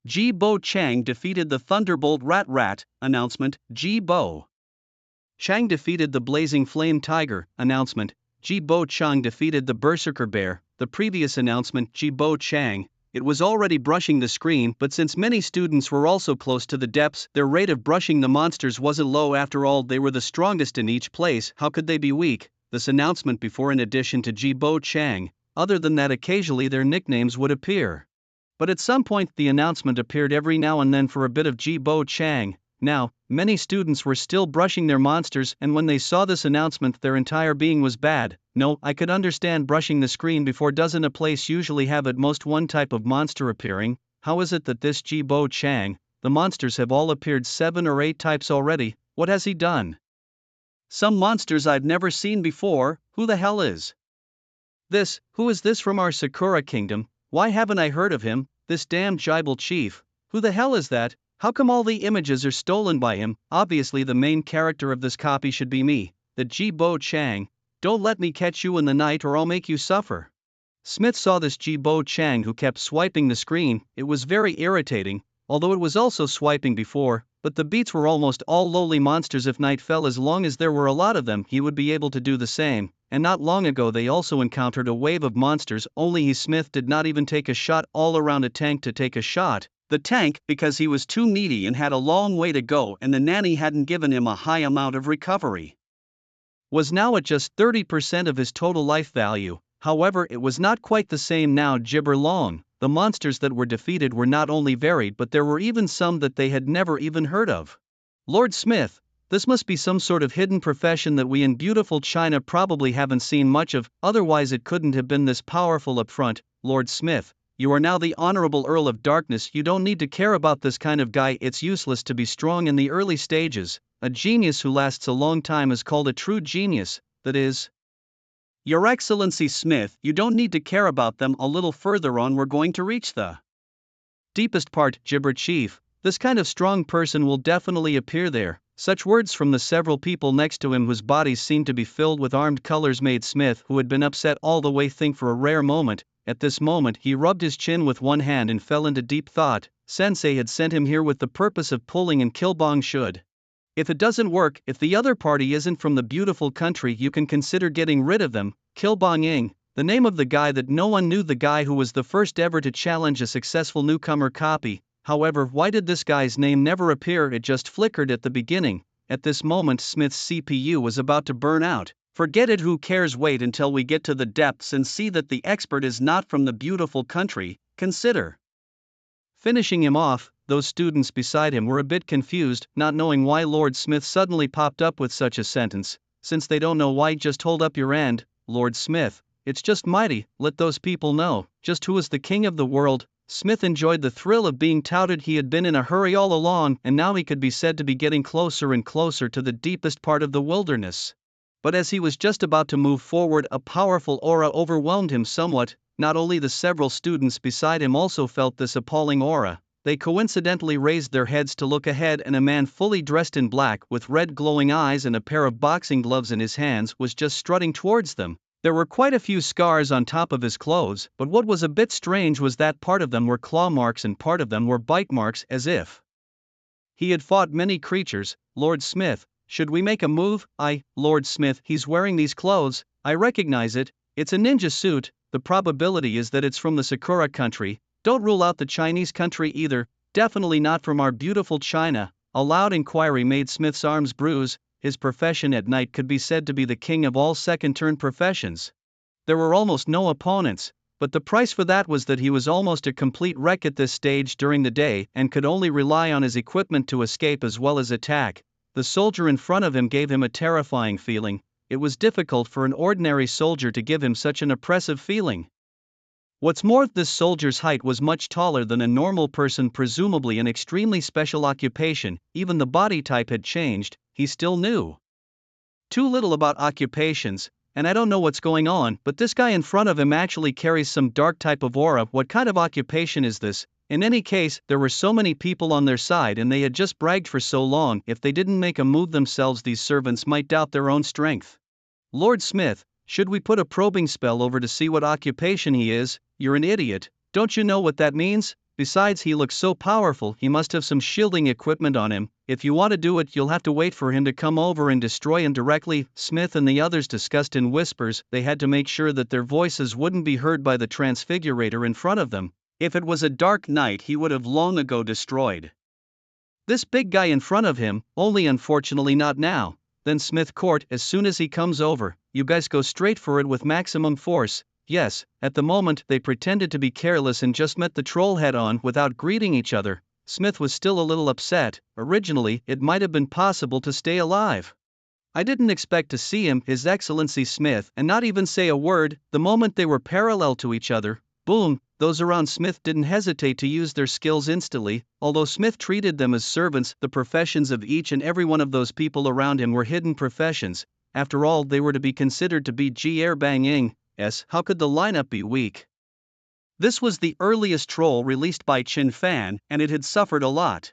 Ji Bo Chang defeated the Thunderbolt Rat. Announcement, Ji Bo Chang defeated the Blazing Flame Tiger. Announcement, Ji Bo Chang defeated the Berserker Bear. The previous announcement, Ji Bo Chang, it was already brushing the screen, but since many students were also close to the depths, their rate of brushing the monsters wasn't low. After all, they were the strongest in each place, how could they be weak? This announcement before, in addition to Ji Bo Chang, other than that occasionally their nicknames would appear. But at some point the announcement appeared every now and then for a bit of Ji Bo Chang. Now, many students were still brushing their monsters, and when they saw this announcement their entire being was bad. No, I could understand brushing the screen before. Doesn't a place usually have at most one type of monster appearing? How is it that this Ji Bo Chang, the monsters have all appeared 7 or 8 types already? What has he done? Some monsters I've never seen before. Who the hell is this? Who is this from our Sakura Kingdom? Why haven't I heard of him? This damn Jibal Chief. Who the hell is that? How come all the images are stolen by him? Obviously the main character of this copy should be me, the Ji Bo Chang. Don't let me catch you in the night or I'll make you suffer. Smith saw this Ji Bo Chang who kept swiping the screen. It was very irritating, although it was also swiping before, but the beats were almost all lowly monsters. If night fell, as long as there were a lot of them, he would be able to do the same. And not long ago they also encountered a wave of monsters, only Smith did not even take a shot all around a tank to take a shot. The tank, because he was too needy and had a long way to go and the nanny hadn't given him a high amount of recovery, was now at just 30% of his total life value. However, it was not quite the same now. Gibber Long. The monsters that were defeated were not only varied, but there were even some that they had never even heard of. Lord Smith, this must be some sort of hidden profession that we in beautiful China probably haven't seen much of, otherwise it couldn't have been this powerful up front. Lord Smith, you are now the Honorable Earl of Darkness. You don't need to care about this kind of guy. It's useless to be strong in the early stages. A genius who lasts a long time is called a true genius, that is. Your Excellency Smith, you don't need to care about them. A little further on we're going to reach the deepest part. Gibber Chief, this kind of strong person will definitely appear there. Such words from the several people next to him whose bodies seemed to be filled with armed colors made Smith, who had been upset all the way, think for a rare moment. At this moment he rubbed his chin with one hand and fell into deep thought. Sensei had sent him here with the purpose of pulling, and Kilbong should. If it doesn't work, if the other party isn't from the beautiful country, you can consider getting rid of them. Kilbong Ying, the name of the guy that no one knew, the guy who was the first ever to challenge a successful newcomer copy. However, why did this guy's name never appear? It just flickered at the beginning. At this moment Smith's CPU was about to burn out. Forget it, who cares? Wait until we get to the depths and see that the expert is not from the beautiful country. Consider Finishing him off, those students beside him were a bit confused, not knowing why Lord Smith suddenly popped up with such a sentence. Since they don't know why, just hold up your end, Lord Smith. It's just mighty, let those people know just who is the king of the world. Smith enjoyed the thrill of being touted. He had been in a hurry all along, and now he could be said to be getting closer and closer to the deepest part of the wilderness. But as he was just about to move forward, a powerful aura overwhelmed him somewhat. Not only the several students beside him also felt this appalling aura, they coincidentally raised their heads to look ahead, and a man fully dressed in black with red glowing eyes and a pair of boxing gloves in his hands was just strutting towards them. There were quite a few scars on top of his clothes, but what was a bit strange was that part of them were claw marks and part of them were bite marks, as if he had fought many creatures. Lord Smith, should we make a move? Lord Smith, he's wearing these clothes, I recognize it, it's a ninja suit, the probability is that it's from the Sakura country, don't rule out the Chinese country either, definitely not from our beautiful China. A loud inquiry made Smith's arms bruise. His profession at night could be said to be the king of all second-turn professions. There were almost no opponents, but the price for that was that he was almost a complete wreck at this stage during the day and could only rely on his equipment to escape as well as attack. The soldier in front of him gave him a terrifying feeling. It was difficult for an ordinary soldier to give him such an oppressive feeling. What's more, this soldier's height was much taller than a normal person, presumably an extremely special occupation. Even the body type had changed. He still knew too little about occupations, and I don't know what's going on, but this guy in front of him actually carries some dark type of aura. What kind of occupation is this? In any case, there were so many people on their side and they had just bragged for so long. If they didn't make a move themselves, these servants might doubt their own strength. Lord Smith, should we put a probing spell over to see what occupation he is? You're an idiot, don't you know what that means? Besides, he looks so powerful, he must have some shielding equipment on him. If you want to do it, you'll have to wait for him to come over and destroy him directly. Smith and the others discussed in whispers. They had to make sure that their voices wouldn't be heard by the transfigurator in front of them. If it was a dark night, he would have long ago destroyed this big guy in front of him, only unfortunately not now. Then Smith court, as soon as he comes over, you guys go straight for it with maximum force. Yes, at the moment they pretended to be careless and just met the troll head on without greeting each other. Smith was still a little upset. Originally, it might have been possible to stay alive. I didn't expect to see him, His Excellency Smith, and not even say a word. The moment they were parallel to each other, boom, those around Smith didn't hesitate to use their skills instantly. Although Smith treated them as servants, the professions of each and every one of those people around him were hidden professions. After all, they were to be considered to be Ji Bang Ying. How could the lineup be weak? This was the earliest troll released by Qin Fan, and it had suffered a lot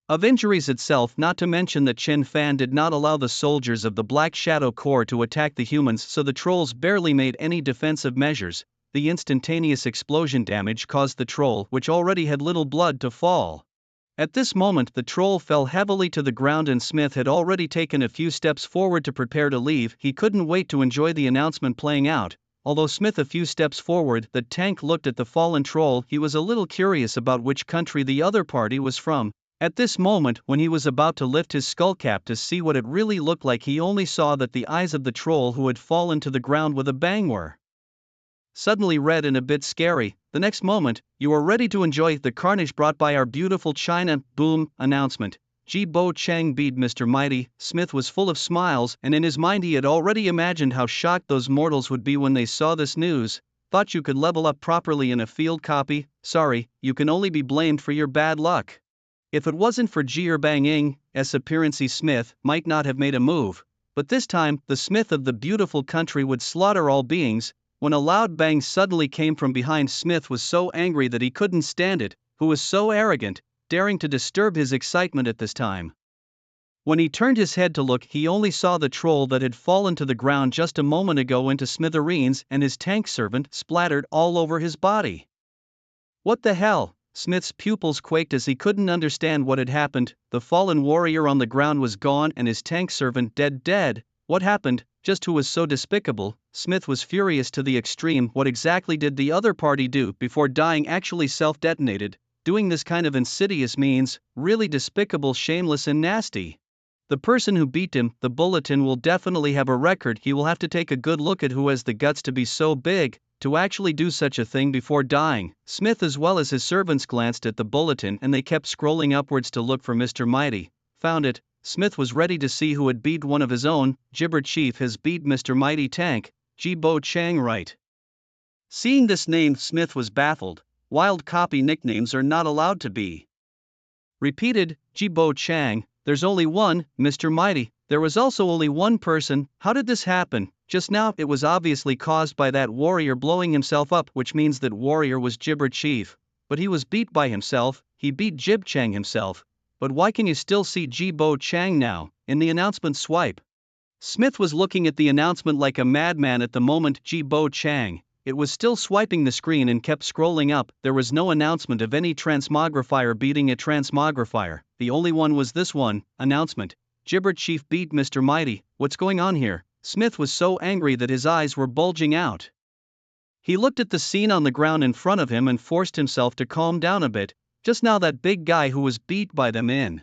of injuries itself, not to mention that Qin Fan did not allow the soldiers of the Black Shadow Corps to attack the humans, so the trolls barely made any defensive measures. The instantaneous explosion damage caused the troll, which already had little blood, to fall. At this moment the troll fell heavily to the ground and Smith had already taken a few steps forward to prepare to leave. He couldn't wait to enjoy the announcement playing out. Although Smith a few steps forward, the tank looked at the fallen troll. He was a little curious about which country the other party was from. At this moment, when he was about to lift his skullcap to see what it really looked like, he only saw that the eyes of the troll who had fallen to the ground with a bang were suddenly red and a bit scary. The next moment, you are ready to enjoy the carnage brought by our beautiful China. Boom, announcement. Ji Bo Chang beat Mr. Mighty. Smith was full of smiles, and in his mind he had already imagined how shocked those mortals would be when they saw this news. Thought you could level up properly in a field copy? Sorry, you can only be blamed for your bad luck. If it wasn't for Ji Bang Ying's appearance, Smith might not have made a move. But this time, the Smith of the beautiful country would slaughter all beings. When a loud bang suddenly came from behind, Smith was so angry that he couldn't stand it. Who was so arrogant, daring to disturb his excitement at this time? When he turned his head to look, he only saw the troll that had fallen to the ground just a moment ago into smithereens, and his tank servant splattered all over his body. What the hell? Smith's pupils quaked as he couldn't understand what had happened. The fallen warrior on the ground was gone and his tank servant dead. What happened? Just who was so despicable? Smith was furious to the extreme. What exactly did the other party do before dying? Actually self-detonated. Doing this kind of insidious means, really despicable, shameless and nasty. The person who beat him, the bulletin, will definitely have a record. He will have to take a good look at who has the guts to be so big. to actually do such a thing before dying. Smith as well as his servants glanced at the bulletin and they kept scrolling upwards to look for Mr. Mighty. Found it. Smith was ready to see who had beat one of his own. Gibber Chief has beat Mr. Mighty Tank, Ji-Bo Chang, right? Seeing this name, Smith was baffled. Wild copy nicknames are not allowed to be repeated. Ji-Bo Chang, there's only one, Mr. Mighty. There was also only one person. How did this happen? Just now, it was obviously caused by that warrior blowing himself up, which means that warrior was Gibber Chief. But he was beat by himself, he beat Jib Chang himself. But why can you still see Ji-Bo Chang now, in the announcement swipe? Smith was looking at the announcement like a madman at the moment. Ji-Bo Chang. It was still swiping the screen and kept scrolling up. There was no announcement of any transmogrifier beating a transmogrifier. The only one was this one, announcement. Gibber Chief beat Mr. Mighty. What's going on here? Smith was so angry that his eyes were bulging out. He looked at the scene on the ground in front of him and forced himself to calm down a bit. Just now that big guy who was beat by them in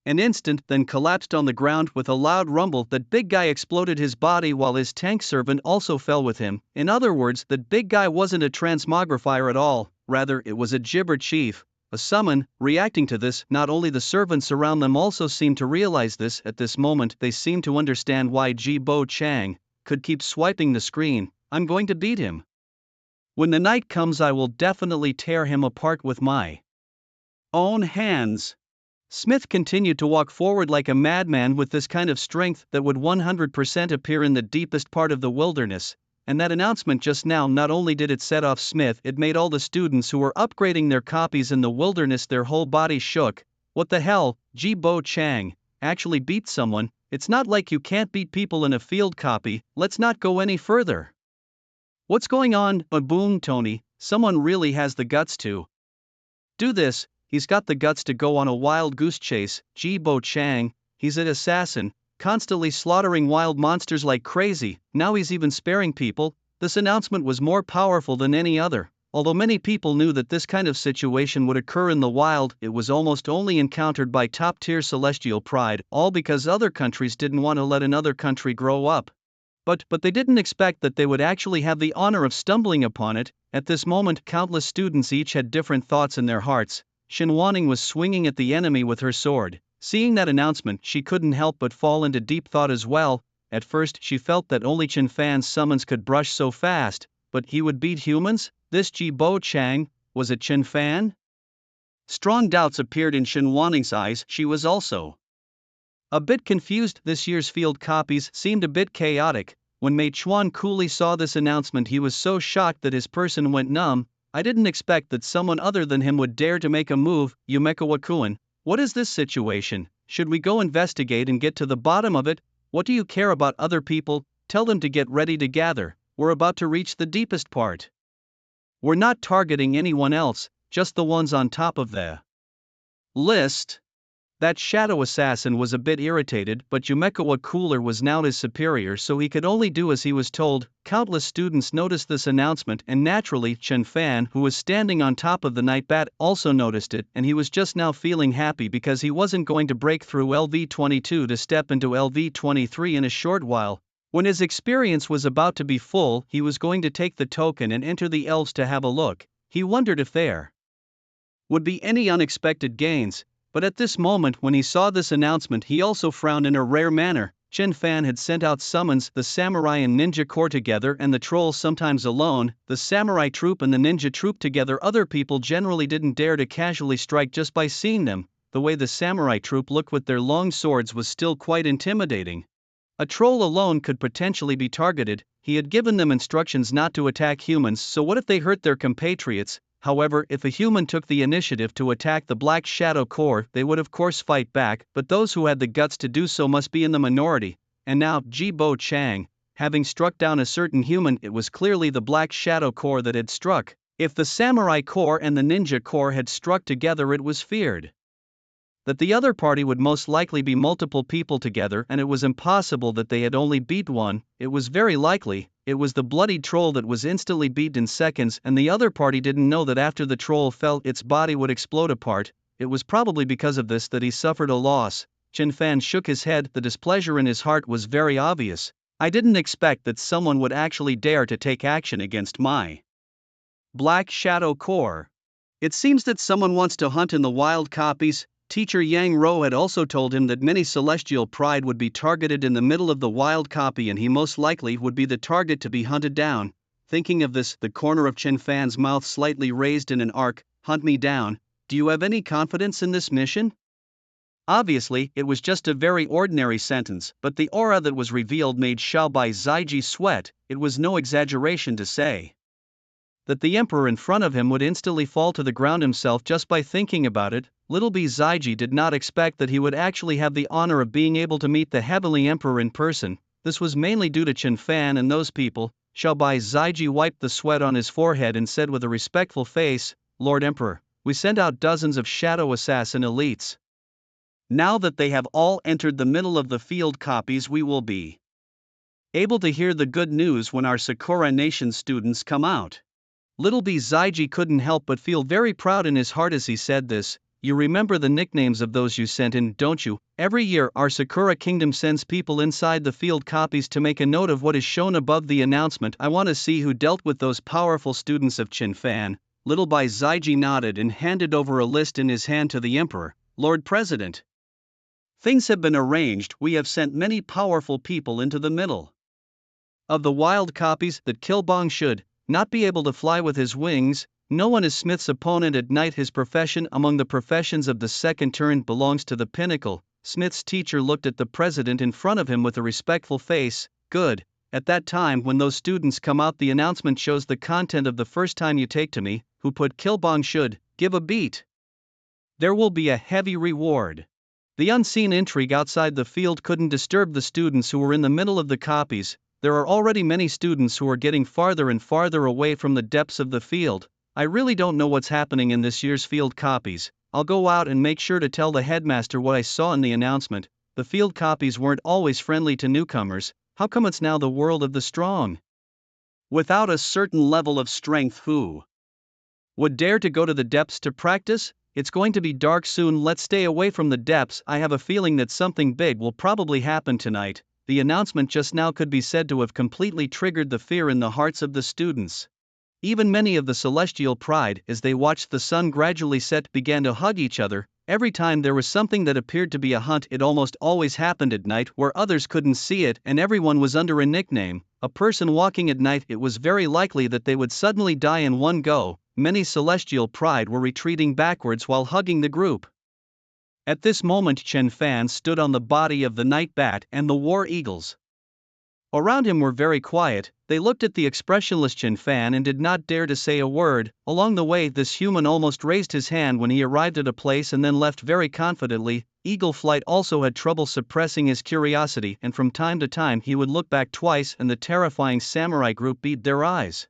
an instant then collapsed on the ground with a loud rumble. That big guy exploded his body while his tank servant also fell with him. In other words, that big guy wasn't a transmogrifier at all, rather it was a Gibber Chief, a summon. Reacting to this, not only the servants around them also seemed to realize this. At this moment they seemed to understand why Ji-Bo Chang could keep swiping the screen. I'm going to beat him. When the night comes I will definitely tear him apart with my own hands. Smith continued to walk forward like a madman with this kind of strength that would 100% appear in the deepest part of the wilderness, and that announcement just now, not only did it set off Smith, it made all the students who were upgrading their copies in the wilderness, their whole body shook. What the hell, Ji-Bo Chang actually beat someone? It's not like you can't beat people in a field copy. Let's not go any further. What's going on? Boom, Tony, someone really has the guts to do this. He's got the guts to go on a wild goose chase. Ji-Bo Chang, he's an assassin, constantly slaughtering wild monsters like crazy. Now he's even sparing people. This announcement was more powerful than any other. Although many people knew that this kind of situation would occur in the wild, it was almost only encountered by top-tier celestial pride, all because other countries didn't want to let another country grow up. But they didn't expect that they would actually have the honor of stumbling upon it. At this moment, countless students each had different thoughts in their hearts. Shen Wanning was swinging at the enemy with her sword. Seeing that announcement, she couldn't help but fall into deep thought as well. At first, she felt that only Chen Fan's summons could brush so fast, but he would beat humans? This Ji-Bo Chang, was it Chen Fan? Strong doubts appeared in Shen Wanning's eyes. She was also a bit confused. This year's field copies seemed a bit chaotic. When Mei Chuan coolly saw this announcement, he was so shocked that his person went numb. I didn't expect that someone other than him would dare to make a move. Yumeko Wakuen, what is this situation? Should we go investigate and get to the bottom of it? What do you care about other people? Tell them to get ready to gather. We're about to reach the deepest part. We're not targeting anyone else, just the ones on top of the list. That shadow assassin was a bit irritated, but Yumeko Cooler was now his superior, so he could only do as he was told. Countless students noticed this announcement, and naturally Chen Fan, who was standing on top of the night bat, also noticed it, and he was just now feeling happy because he wasn't going to break through LV-22 to step into LV-23 in a short while. When his experience was about to be full, he was going to take the token and enter the elves to have a look. He wondered if there would be any unexpected gains. But at this moment, when he saw this announcement, he also frowned in a rare manner. Chen Fan had sent out summons, the samurai and ninja corps together and the trolls sometimes alone, the samurai troop and the ninja troop together. Other people generally didn't dare to casually strike just by seeing them. The way the samurai troop looked with their long swords was still quite intimidating. A troll alone could potentially be targeted. He had given them instructions not to attack humans, so what if they hurt their compatriots? However, if a human took the initiative to attack the Black Shadow Corps, they would of course fight back, but those who had the guts to do so must be in the minority. And now, Ji-Bo Chang, having struck down a certain human, it was clearly the Black Shadow Corps that had struck. If the Samurai Corps and the Ninja Corps had struck together, it was feared that the other party would most likely be multiple people together, and it was impossible that they had only beat one. It was very likely it was the bloodied troll that was instantly beat in seconds, and the other party didn't know that after the troll fell, its body would explode apart. It was probably because of this that he suffered a loss. Chen Fan shook his head. The displeasure in his heart was very obvious. I didn't expect that someone would actually dare to take action against my Black Shadow Corps. It seems that someone wants to hunt in the wild copies. Teacher Yang Ro had also told him that many celestial pride would be targeted in the middle of the wild copy and he most likely would be the target to be hunted down. Thinking of this, the corner of Chen Fan's mouth slightly raised in an arc. Hunt me down. Do you have any confidence in this mission? Obviously, it was just a very ordinary sentence, but the aura that was revealed made Xiaobai Zaiji sweat. It was no exaggeration to say that the emperor in front of him would instantly fall to the ground himself just by thinking about it. Little B Zaiji did not expect that he would actually have the honor of being able to meet the heavenly emperor in person. This was mainly due to Chen Fan and those people. Xiaobai Zaiji wiped the sweat on his forehead and said with a respectful face, Lord Emperor, we sent out dozens of shadow assassin elites. Now that they have all entered the middle of the field copies, we will be able to hear the good news when our Sakura Nation students come out. Little B Zaiji couldn't help but feel very proud in his heart as he said this. You remember the nicknames of those you sent in, don't you? Every year our Sakura Kingdom sends people inside the field copies to make a note of what is shown above the announcement. I want to see who dealt with those powerful students of Chen Fan. Little B Zaiji nodded and handed over a list in his hand to the emperor. Lord President, things have been arranged. We have sent many powerful people into the middle of the wild copies that Kilbong should not be able to fly with his wings. No one is Smith's opponent at night. His profession among the professions of the second turn belongs to the pinnacle. Smith's teacher looked at the president in front of him with a respectful face. Good. At that time when those students come out, the announcement shows the content of the first time you take to me, who put Kilbong should give a beat. There will be a heavy reward. The unseen intrigue outside the field couldn't disturb the students who were in the middle of the copies. There are already many students who are getting farther and farther away from the depths of the field. I really don't know what's happening in this year's field copies. I'll go out and make sure to tell the headmaster what I saw in the announcement. The field copies weren't always friendly to newcomers. How come it's now the world of the strong? Without a certain level of strength, who would dare to go to the depths to practice? It's going to be dark soon. Let's stay away from the depths. I have a feeling that something big will probably happen tonight. The announcement just now could be said to have completely triggered the fear in the hearts of the students. Even many of the celestial pride, as they watched the sun gradually set, began to hug each other. Every time there was something that appeared to be a hunt, it almost always happened at night where others couldn't see it, and everyone was under a nickname. A person walking at night, it was very likely that they would suddenly die in one go. Many celestial pride were retreating backwards while hugging the group. At this moment Chen Fan stood on the body of the night bat and the war eagles around him were very quiet. They looked at the expressionless Chen Fan and did not dare to say a word. Along the way, this human almost raised his hand when he arrived at a place and then left very confidently. Eagle Flight also had trouble suppressing his curiosity, and from time to time he would look back twice, and the terrifying samurai group beat their eyes.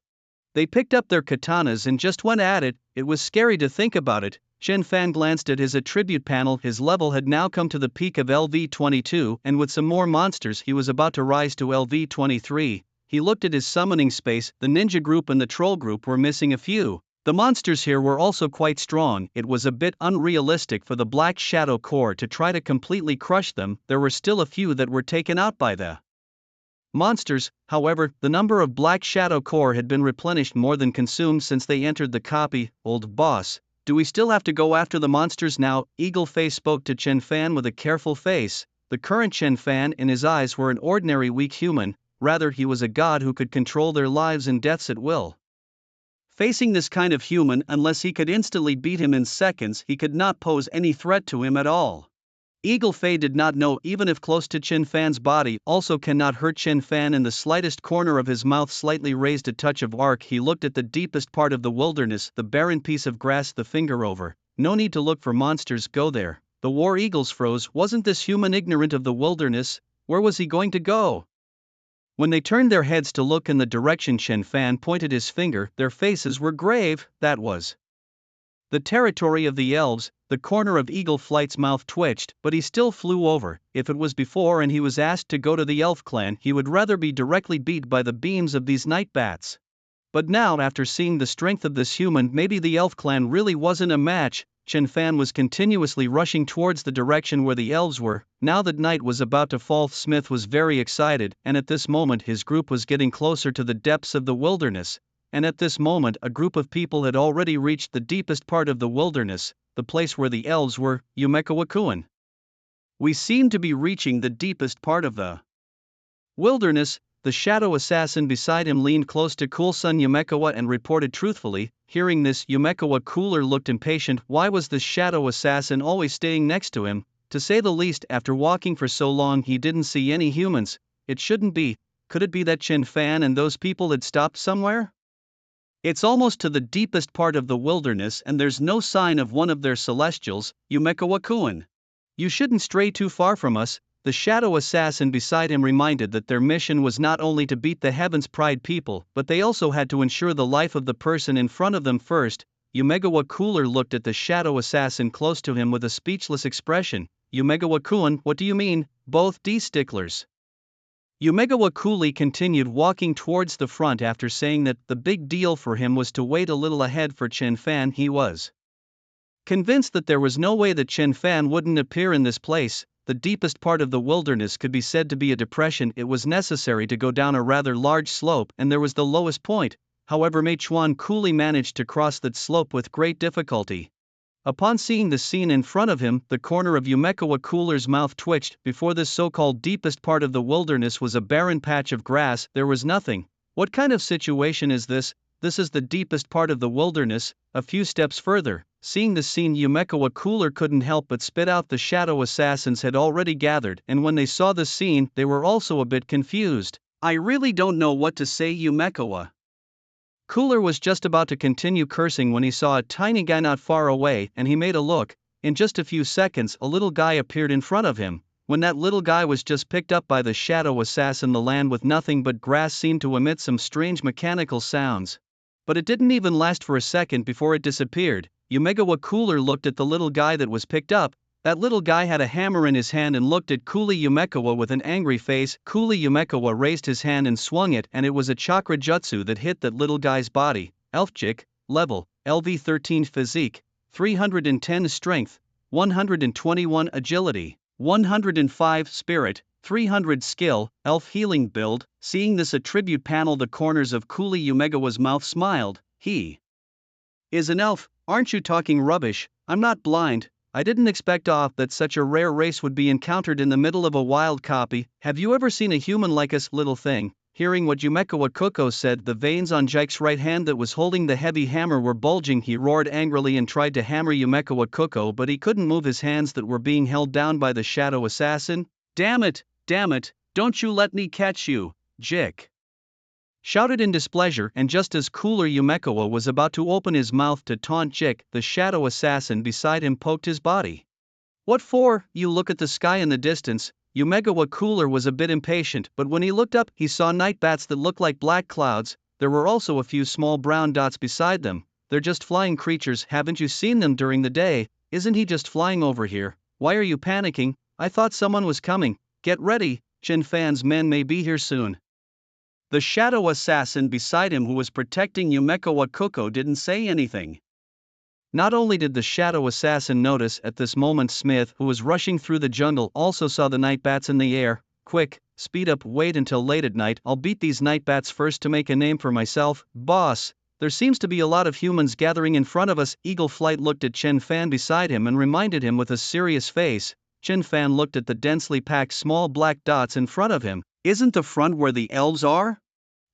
They picked up their katanas and just went at it. It was scary to think about it. Chen Fan glanced at his attribute panel. His level had now come to the peak of LV-22, and with some more monsters he was about to rise to LV-23. He looked at his summoning space. The ninja group and the troll group were missing a few. The monsters here were also quite strong. It was a bit unrealistic for the Black Shadow Corps to try to completely crush them. There were still a few that were taken out by the monsters. However, the number of Black Shadow Corps had been replenished more than consumed since they entered the copy. Old boss, do we still have to go after the monsters now? Eagle Face spoke to Chen Fan with a careful face. The current Chen Fan in his eyes were an ordinary weak human. Rather, he was a god who could control their lives and deaths at will. Facing this kind of human, unless he could instantly beat him in seconds, he could not pose any threat to him at all. Eagle Fei did not know, even if close to Chen Fan's body, also cannot hurt Chen Fan. In the slightest corner of his mouth slightly raised a touch of arc. He looked at the deepest part of the wilderness, the barren piece of grass, the finger over. No need to look for monsters, go there. The war eagles froze. Wasn't this human ignorant of the wilderness? Where was he going to go? When they turned their heads to look in the direction Chen Fan pointed his finger, their faces were grave. That was the territory of the elves. The corner of Eagle Flight's mouth twitched, but he still flew over. If it was before and he was asked to go to the elf clan, he would rather be directly beat by the beams of these night bats. But now, after seeing the strength of this human, maybe the elf clan really wasn't a match. Chen Fan was continuously rushing towards the direction where the elves were. Now that night was about to fall, Smith was very excited, and at this moment his group was getting closer to the depths of the wilderness. And at this moment a group of people had already reached the deepest part of the wilderness, the place where the elves were, Yumekawakuin. We seem to be reaching the deepest part of the wilderness. The shadow assassin beside him leaned close to Coolson Yumekawa and reported truthfully. Hearing this, Yumekawa Cooler looked impatient. Why was this shadow assassin always staying next to him? To say the least, after walking for so long he didn't see any humans. It shouldn't be. Could it be that Chen Fan and those people had stopped somewhere? It's almost to the deepest part of the wilderness and there's no sign of one of their celestials, Yumekawa-kun. You shouldn't stray too far from us. The shadow assassin beside him reminded that their mission was not only to beat the Heaven's Pride people, but they also had to ensure the life of the person in front of them first. Yumegawa Cooler looked at the shadow assassin close to him with a speechless expression. Yumegawa-kun, what do you mean, both D-sticklers? Yumegawa coolly continued walking towards the front after saying that the big deal for him was to wait a little ahead for Chen Fan. He was convinced that there was no way that Chen Fan wouldn't appear in this place. The deepest part of the wilderness could be said to be a depression. It was necessary to go down a rather large slope, and there was the lowest point. However, Mei Chuan coolly managed to cross that slope with great difficulty. Upon seeing the scene in front of him, the corner of Yumekawa Cooler's mouth twitched. Before this so-called deepest part of the wilderness was a barren patch of grass. There was nothing. What kind of situation is this? This is the deepest part of the wilderness. A few steps further. Seeing the scene, Yumekawa Cooler couldn't help but spit out. The shadow assassins had already gathered, and when they saw the scene, they were also a bit confused. I really don't know what to say. Yumekawa Cooler was just about to continue cursing when he saw a tiny guy not far away, and he made a look. In just a few seconds, a little guy appeared in front of him. When that little guy was just picked up by the shadow assassin, the land with nothing but grass seemed to emit some strange mechanical sounds. But it didn't even last for a second before it disappeared. Yumegawa Cooler looked at the little guy that was picked up. That little guy had a hammer in his hand and looked at Cooley Yumekawa with an angry face. Cooley Yumekawa raised his hand and swung it, and it was a chakra jutsu that hit that little guy's body. Elfchick, level, LV13 physique, 310 strength, 121 agility, 105 spirit, 300 skill, elf healing build. Seeing this attribute panel, the corners of Cooley Yumegawa's mouth smiled. He is an elf. Aren't you talking rubbish? I'm not blind. I didn't expect that such a rare race would be encountered in the middle of a wild copy. Have you ever seen a human like us, little thing? Hearing what Yumekawa Koko said, the veins on Jike's right hand that was holding the heavy hammer were bulging. He roared angrily and tried to hammer Yumekawa Koko, but he couldn't move his hands that were being held down by the shadow assassin. Damn it, don't you let me catch you, Jik shouted in displeasure, and just as Cooler Yumekawa was about to open his mouth to taunt Jik, the shadow assassin beside him poked his body. What for? You look at the sky in the distance. Yumegawa Cooler was a bit impatient, but when he looked up, he saw night bats that looked like black clouds. There were also a few small brown dots beside them. They're just flying creatures. Haven't you seen them during the day? Isn't he just flying over here? Why are you panicking? I thought someone was coming. Get ready, Chen Fan's men may be here soon. The shadow assassin beside him who was protecting Yumekawa Koko didn't say anything. Not only did the shadow assassin notice at this moment, Smith, who was rushing through the jungle, also saw the night bats in the air. Quick, speed up, wait until late at night. I'll beat these night bats first to make a name for myself. Boss, there seems to be a lot of humans gathering in front of us. Eagle Flight looked at Chen Fan beside him and reminded him with a serious face. Chen Fan looked at the densely packed small black dots in front of him. Isn't the front where the elves are?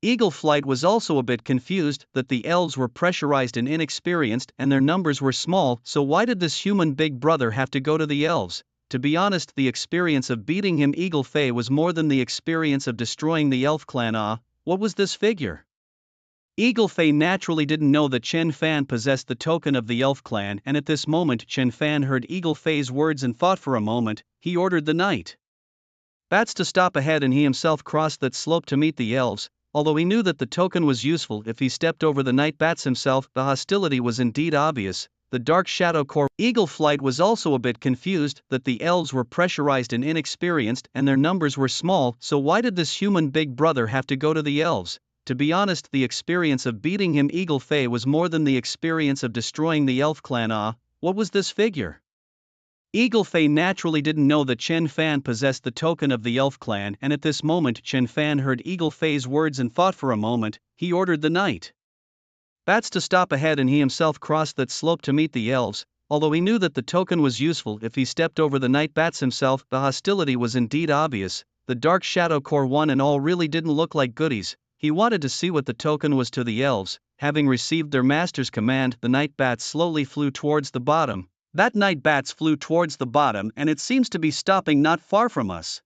Eagle Flight was also a bit confused that the elves were pressurized and inexperienced and their numbers were small, so why did this human big brother have to go to the elves? To be honest, the experience of beating him Eagle Fei was more than the experience of destroying the elf clan. What was this figure? Eagle Fei naturally didn't know that Chen Fan possessed the token of the elf clan, and at this moment Chen Fan heard Eagle Fei's words and thought for a moment. He ordered the night bats to stop ahead and he himself crossed that slope to meet the elves. Although he knew that the token was useful if he stepped over the night bats himself, the hostility was indeed obvious. The Dark Shadow Corps. Eagle Flight was also a bit confused that the elves were pressurized and inexperienced and their numbers were small, so why did this human big brother have to go to the elves? To be honest, the experience of beating him Eagle Fei was more than the experience of destroying the elf clan. What was this figure? Eagle Fei naturally didn't know that Chen Fan possessed the token of the elf clan, and at this moment Chen Fan heard Eagle Fei's words and thought for a moment. He ordered the night bats to stop ahead and he himself crossed that slope to meet the elves. Although he knew that the token was useful if he stepped over the night bats himself, the hostility was indeed obvious. The Dark Shadow Corps one and all really didn't look like goodies. He wanted to see what the token was to the elves. Having received their master's command, the night bats slowly flew towards the bottom. That night bats flew towards the bottom and it seems to be stopping not far from us.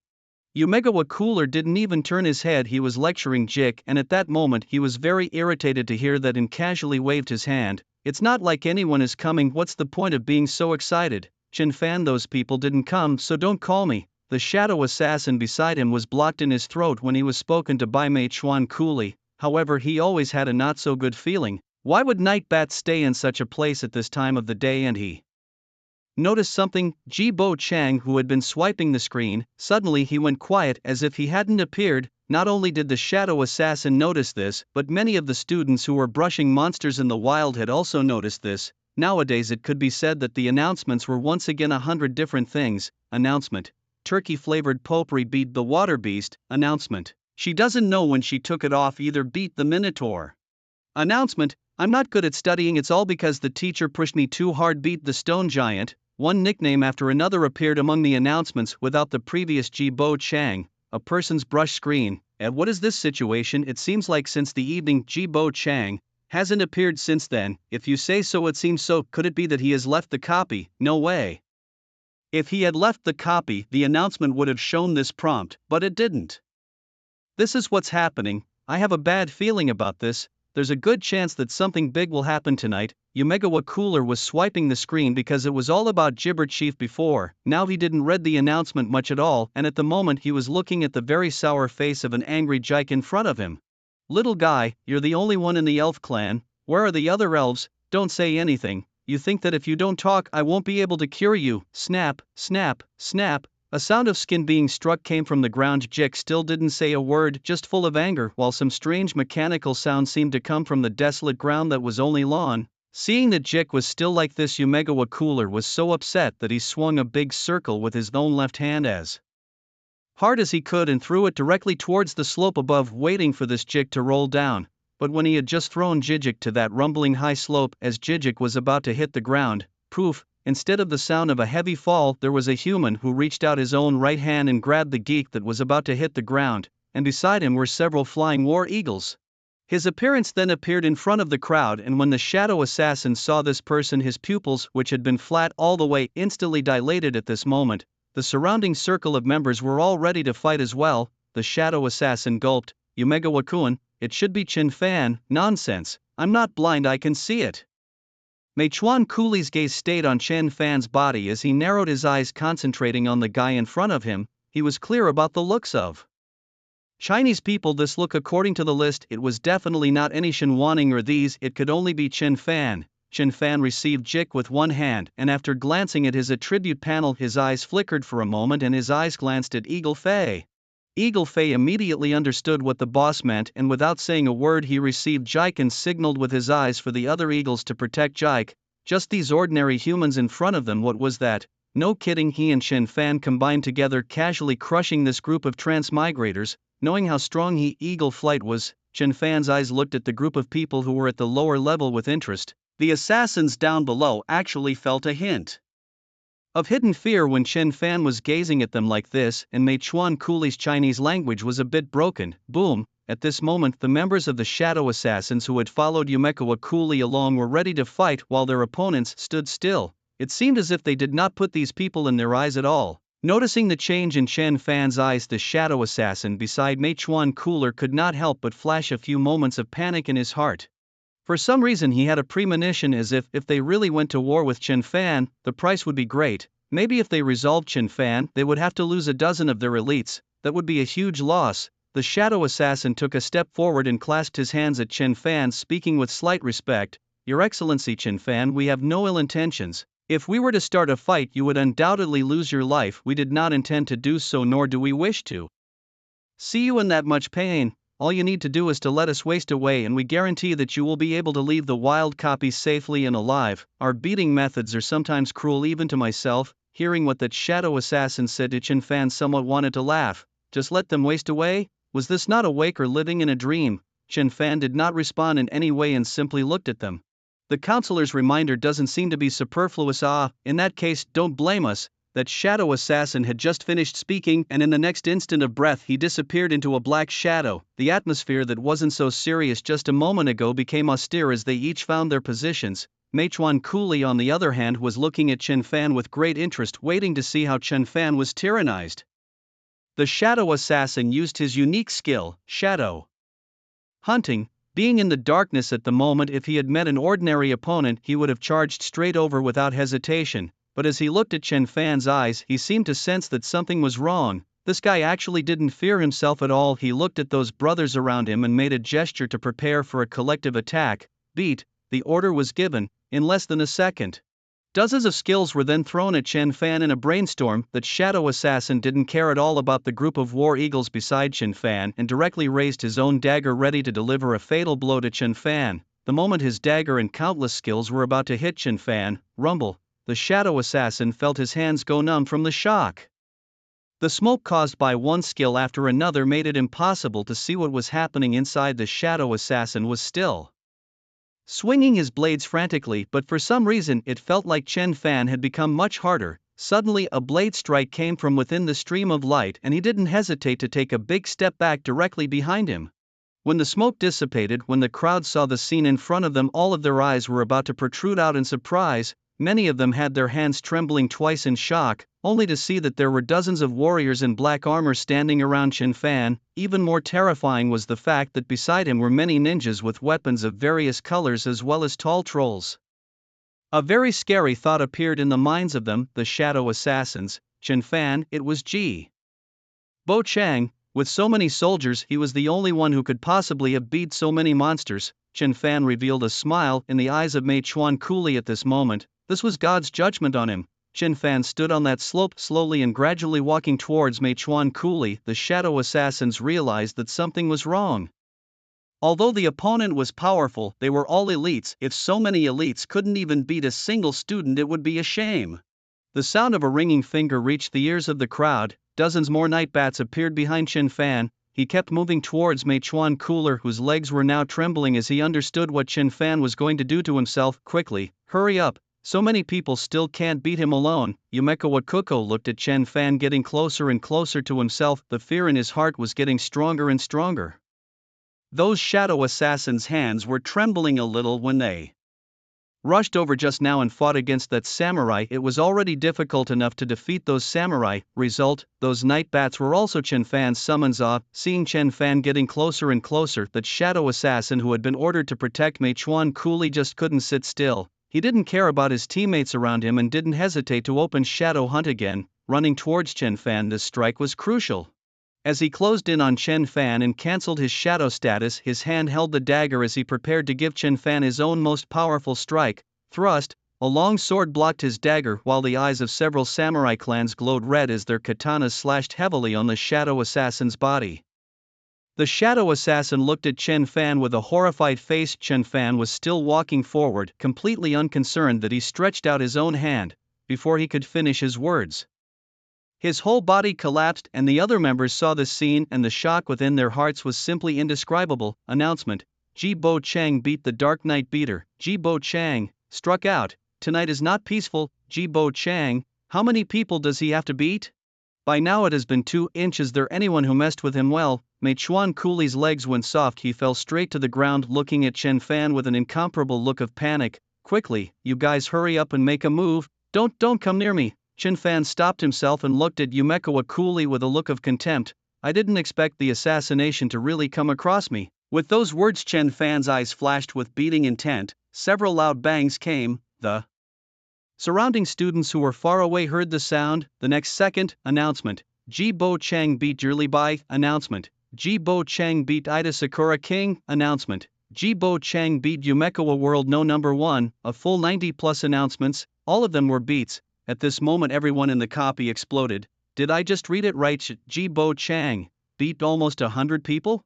Yumegawa Cooler didn't even turn his head. He was lecturing Jik, and at that moment he was very irritated to hear that and casually waved his hand. It's not like anyone is coming. What's the point of being so excited? Chen Fan, those people didn't come, so don't call me. The shadow assassin beside him was blocked in his throat when he was spoken to by Mei Chuan coolly. However, he always had a not so good feeling. Why would night bats stay in such a place at this time of the day? And he noticed something. Ji Bo Chang, who had been swiping the screen, suddenly he went quiet as if he hadn't appeared. Not only did the shadow assassin notice this, but many of the students who were brushing monsters in the wild had also noticed this. Nowadays it could be said that the announcements were once again 100 different things. Announcement: turkey-flavored potpourri beat the water beast. Announcement: she doesn't know when she took it off either. Beat the minotaur. Announcement: I'm not good at studying, it's all because the teacher pushed me too hard. Beat the stone giant. One nickname after another appeared among the announcements without the previous Ji Bo Chang. A person's brush screen. And what is this situation? It seems like since the evening Ji Bo Chang hasn't appeared since then. If you say so, it seems so. Could it be that he has left the copy? No way. If he had left the copy, the announcement would have shown this prompt, but it didn't. This is what's happening. I have a bad feeling about this. There's a good chance that something big will happen tonight. Yumegawa Cooler was swiping the screen because it was all about Gibber Chief before. Now he didn't read the announcement much at all, and at the moment he was looking at the very sour face of an angry Jike in front of him. Little guy, you're the only one in the elf clan. Where are the other elves? Don't say anything. You think that if you don't talk I won't be able to cure you. Snap, snap, snap. A sound of skin being struck came from the ground. Jik still didn't say a word, just full of anger, while some strange mechanical sound seemed to come from the desolate ground that was only lawn. Seeing that Jik was still like this, Yumegawa Cooler was so upset that he swung a big circle with his own left hand as hard as he could and threw it directly towards the slope above, waiting for this Jik to roll down. But when he had just thrown Jijik to that rumbling high slope, as Jijik was about to hit the ground, poof! Instead of the sound of a heavy fall, there was a human who reached out his own right hand and grabbed the geek that was about to hit the ground, and beside him were several flying war eagles. His appearance then appeared in front of the crowd, and when the shadow assassin saw this person, his pupils, which had been flat all the way, instantly dilated at this moment. The surrounding circle of members were all ready to fight as well. The shadow assassin gulped. Yumegawa-kun, it should be Chen Fan. Nonsense, I'm not blind, I can see it. Mei Chuan Cooley's gaze stayed on Chen Fan's body as he narrowed his eyes, concentrating on the guy in front of him. He was clear about the looks of Chinese people. This look, according to the list, it was definitely not any Shen Wanning or these, it could only be Chen Fan. Chen Fan received Jik with one hand, and after glancing at his attribute panel his eyes flickered for a moment and his eyes glanced at Eagle Fei. Eagle Fei immediately understood what the boss meant, and without saying a word he received Jike and signaled with his eyes for the other eagles to protect Jike. Just these ordinary humans in front of them. What was that? No kidding, he and Chen Fan combined together, casually crushing this group of transmigrators. Knowing how strong Eagle Flight was, Chen Fan's eyes looked at the group of people who were at the lower level with interest. The assassins down below actually felt a hint of hidden fear when Chen Fan was gazing at them like this, and Mei Chuan Cooley's Chinese language was a bit broken. Boom! At this moment the members of the shadow assassins who had followed Yumegawa Cooley along were ready to fight while their opponents stood still. It seemed as if they did not put these people in their eyes at all. Noticing the change in Chen Fan's eyes, the shadow assassin beside Mei Chuan Cooler could not help but flash a few moments of panic in his heart. For some reason he had a premonition, as if they really went to war with Chen Fan, the price would be great. Maybe if they resolved Chen Fan, they would have to lose a dozen of their elites. That would be a huge loss. The shadow assassin took a step forward and clasped his hands at Chen Fan, speaking with slight respect. Your Excellency Chen Fan, we have no ill intentions. If we were to start a fight you would undoubtedly lose your life. We did not intend to do so, nor do we wish to see you in that much pain. all you need to do is to let us waste away and we guarantee that you will be able to leave the wild copies safely and alive. Our beating methods are sometimes cruel even to myself." Hearing what that shadow assassin said to Chen Fan somewhat wanted to laugh. Just let them waste away? Was this not awake or living in a dream? Chen Fan did not respond in any way and simply looked at them. The counselor's reminder doesn't seem to be superfluous. In that case, don't blame us. That shadow assassin had just finished speaking, and in the next instant of breath he disappeared into a black shadow. The atmosphere that wasn't so serious just a moment ago became austere as they each found their positions. Meituan Cooley on the other hand was looking at Chen Fan with great interest, waiting to see how Chen Fan was tyrannized. The shadow assassin used his unique skill, shadow hunting. Being in the darkness at the moment, if he had met an ordinary opponent he would have charged straight over without hesitation, but as he looked at Chen Fan's eyes he seemed to sense that something was wrong. This guy actually didn't fear himself at all. He looked at those brothers around him and made a gesture to prepare for a collective attack. Beat. The order was given. In less than a second, dozens of skills were then thrown at Chen Fan in a brainstorm. That shadow assassin didn't care at all about the group of war eagles beside Chen Fan and directly raised his own dagger ready to deliver a fatal blow to Chen Fan. The moment his dagger and countless skills were about to hit Chen Fan, rumble, the shadow assassin felt his hands go numb from the shock. The smoke caused by one skill after another made it impossible to see what was happening inside. The shadow assassin was still swinging his blades frantically, but for some reason it felt like Chen Fan had become much harder. Suddenly a blade strike came from within the stream of light and he didn't hesitate to take a big step back directly behind him. When the smoke dissipated, when the crowd saw the scene in front of them, all of their eyes were about to protrude out in surprise. Many of them had their hands trembling twice in shock, only to see that there were dozens of warriors in black armor standing around Chen Fan. Even more terrifying was the fact that beside him were many ninjas with weapons of various colors as well as tall trolls. A very scary thought appeared in the minds of them, the shadow assassins. Chen Fan, it was Ji Bo Chang. With so many soldiers, he was the only one who could possibly have beat so many monsters. Chen Fan revealed a smile in the eyes of Meituan Cooley at this moment. This was God's judgment on him. Chen Fan stood on that slope, slowly and gradually walking towards Meituan Cooley. The shadow assassins realized that something was wrong. Although the opponent was powerful, they were all elites. If so many elites couldn't even beat a single student, it would be a shame. The sound of a ringing finger reached the ears of the crowd. Dozens more night bats appeared behind Chen Fan. He kept moving towards Meituan Cooley, whose legs were now trembling as he understood what Chen Fan was going to do to himself. Quickly, hurry up. So many people still can't beat him alone. Yumeko Wakuko looked at Chen Fan getting closer and closer to himself. The fear in his heart was getting stronger and stronger. Those shadow assassins' hands were trembling a little when they rushed over just now and fought against that samurai. It was already difficult enough to defeat those samurai. Result, those night bats were also Chen Fan's summons. Seeing Chen Fan getting closer and closer, that shadow assassin who had been ordered to protect Meituan Cooley just couldn't sit still. He didn't care about his teammates around him and didn't hesitate to open Shadow Hunt again, running towards Chen Fan. This strike was crucial. As he closed in on Chen Fan and cancelled his shadow status, his hand held the dagger as he prepared to give Chen Fan his own most powerful strike. Thrust. A long sword blocked his dagger, while the eyes of several samurai clans glowed red as their katanas slashed heavily on the shadow assassin's body. The shadow assassin looked at Chen Fan with a horrified face. Chen Fan was still walking forward, completely unconcerned that he stretched out his own hand. Before he could finish his words, his whole body collapsed, and the other members saw this scene, and the shock within their hearts was simply indescribable. Announcement: Ji Bo Chang beat the Dark Knight Beater. Ji Bo Chang struck out. Tonight is not peaceful. Ji Bo Chang, how many people does he have to beat? By now it has been 2 inches. There anyone who messed with him? Well, Meituan Cooley's legs went soft. He fell straight to the ground, looking at Chen Fan with an incomparable look of panic. Quickly, you guys hurry up and make a move. Don't come near me. Chen Fan stopped himself and looked at Yumeko Cooley with a look of contempt. I didn't expect the assassination to really come across me. With those words, Chen Fan's eyes flashed with beating intent. Several loud bangs came. The surrounding students who were far away heard the sound. The next second, announcement: Ji Bo Chang beat Dearly Bai. Announcement: Ji Bo Chang beat Ida Sakura King. Announcement: Ji Bo Chang beat Yumeko World No. 1. A full 90+ announcements. All of them were beats. At this moment everyone in the copy exploded. Did I just read it right? Ji Bo Chang beat almost 100 people?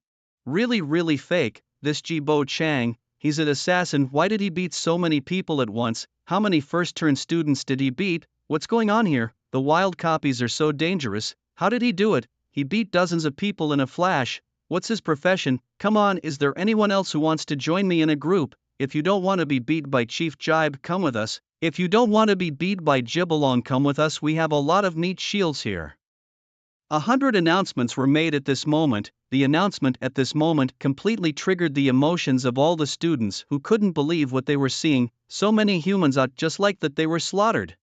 Really fake, this Jibo Chang, he's an assassin. Why did he beat so many people at once? How many first-turn students did he beat? What's going on here? The wild copies are so dangerous. How did he do it? He beat dozens of people in a flash. What's his profession? Come on, is there anyone else who wants to join me in a group? If you don't want to be beat by Chief Jibe, come with us. If you don't want to be beat by Jibalong, come with us. We have a lot of neat shields here. 100 announcements were made at this moment. The announcement at this moment completely triggered the emotions of all the students who couldn't believe what they were seeing. So many humans out just like that, they were slaughtered.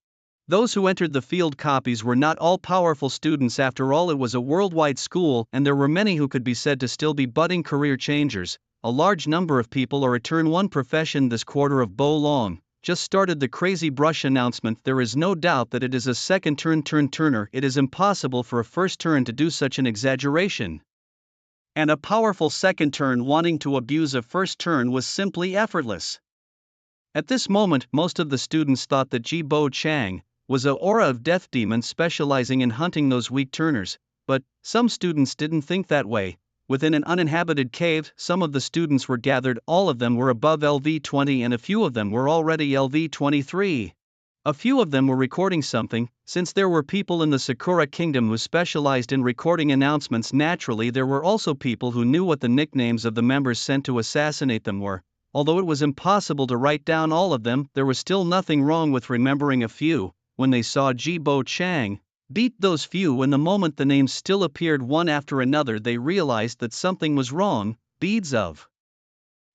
Those who entered the field copies were not all powerful students. After all, it was a worldwide school, and there were many who could be said to still be budding career changers. A large number of people are at turn 1 profession this quarter of Bo Long. Just started the crazy brush announcement. There is no doubt that it is a second turner. It is impossible for a first turn to do such an exaggeration. And a powerful second turn wanting to abuse a first turn was simply effortless. At this moment, most of the students thought that Jibo Chang was a aura of death demon specializing in hunting those weak turners, but some students didn't think that way. Within an uninhabited cave, some of the students were gathered. All of them were above LV20 and a few of them were already LV23. A few of them were recording something. Since there were people in the Sakura Kingdom who specialized in recording announcements, naturally there were also people who knew what the nicknames of the members sent to assassinate them were. Although it was impossible to write down all of them, there was still nothing wrong with remembering a few. When they saw Jibo Chang beat those few, in the moment the names still appeared one after another, they realized that something was wrong. Beads of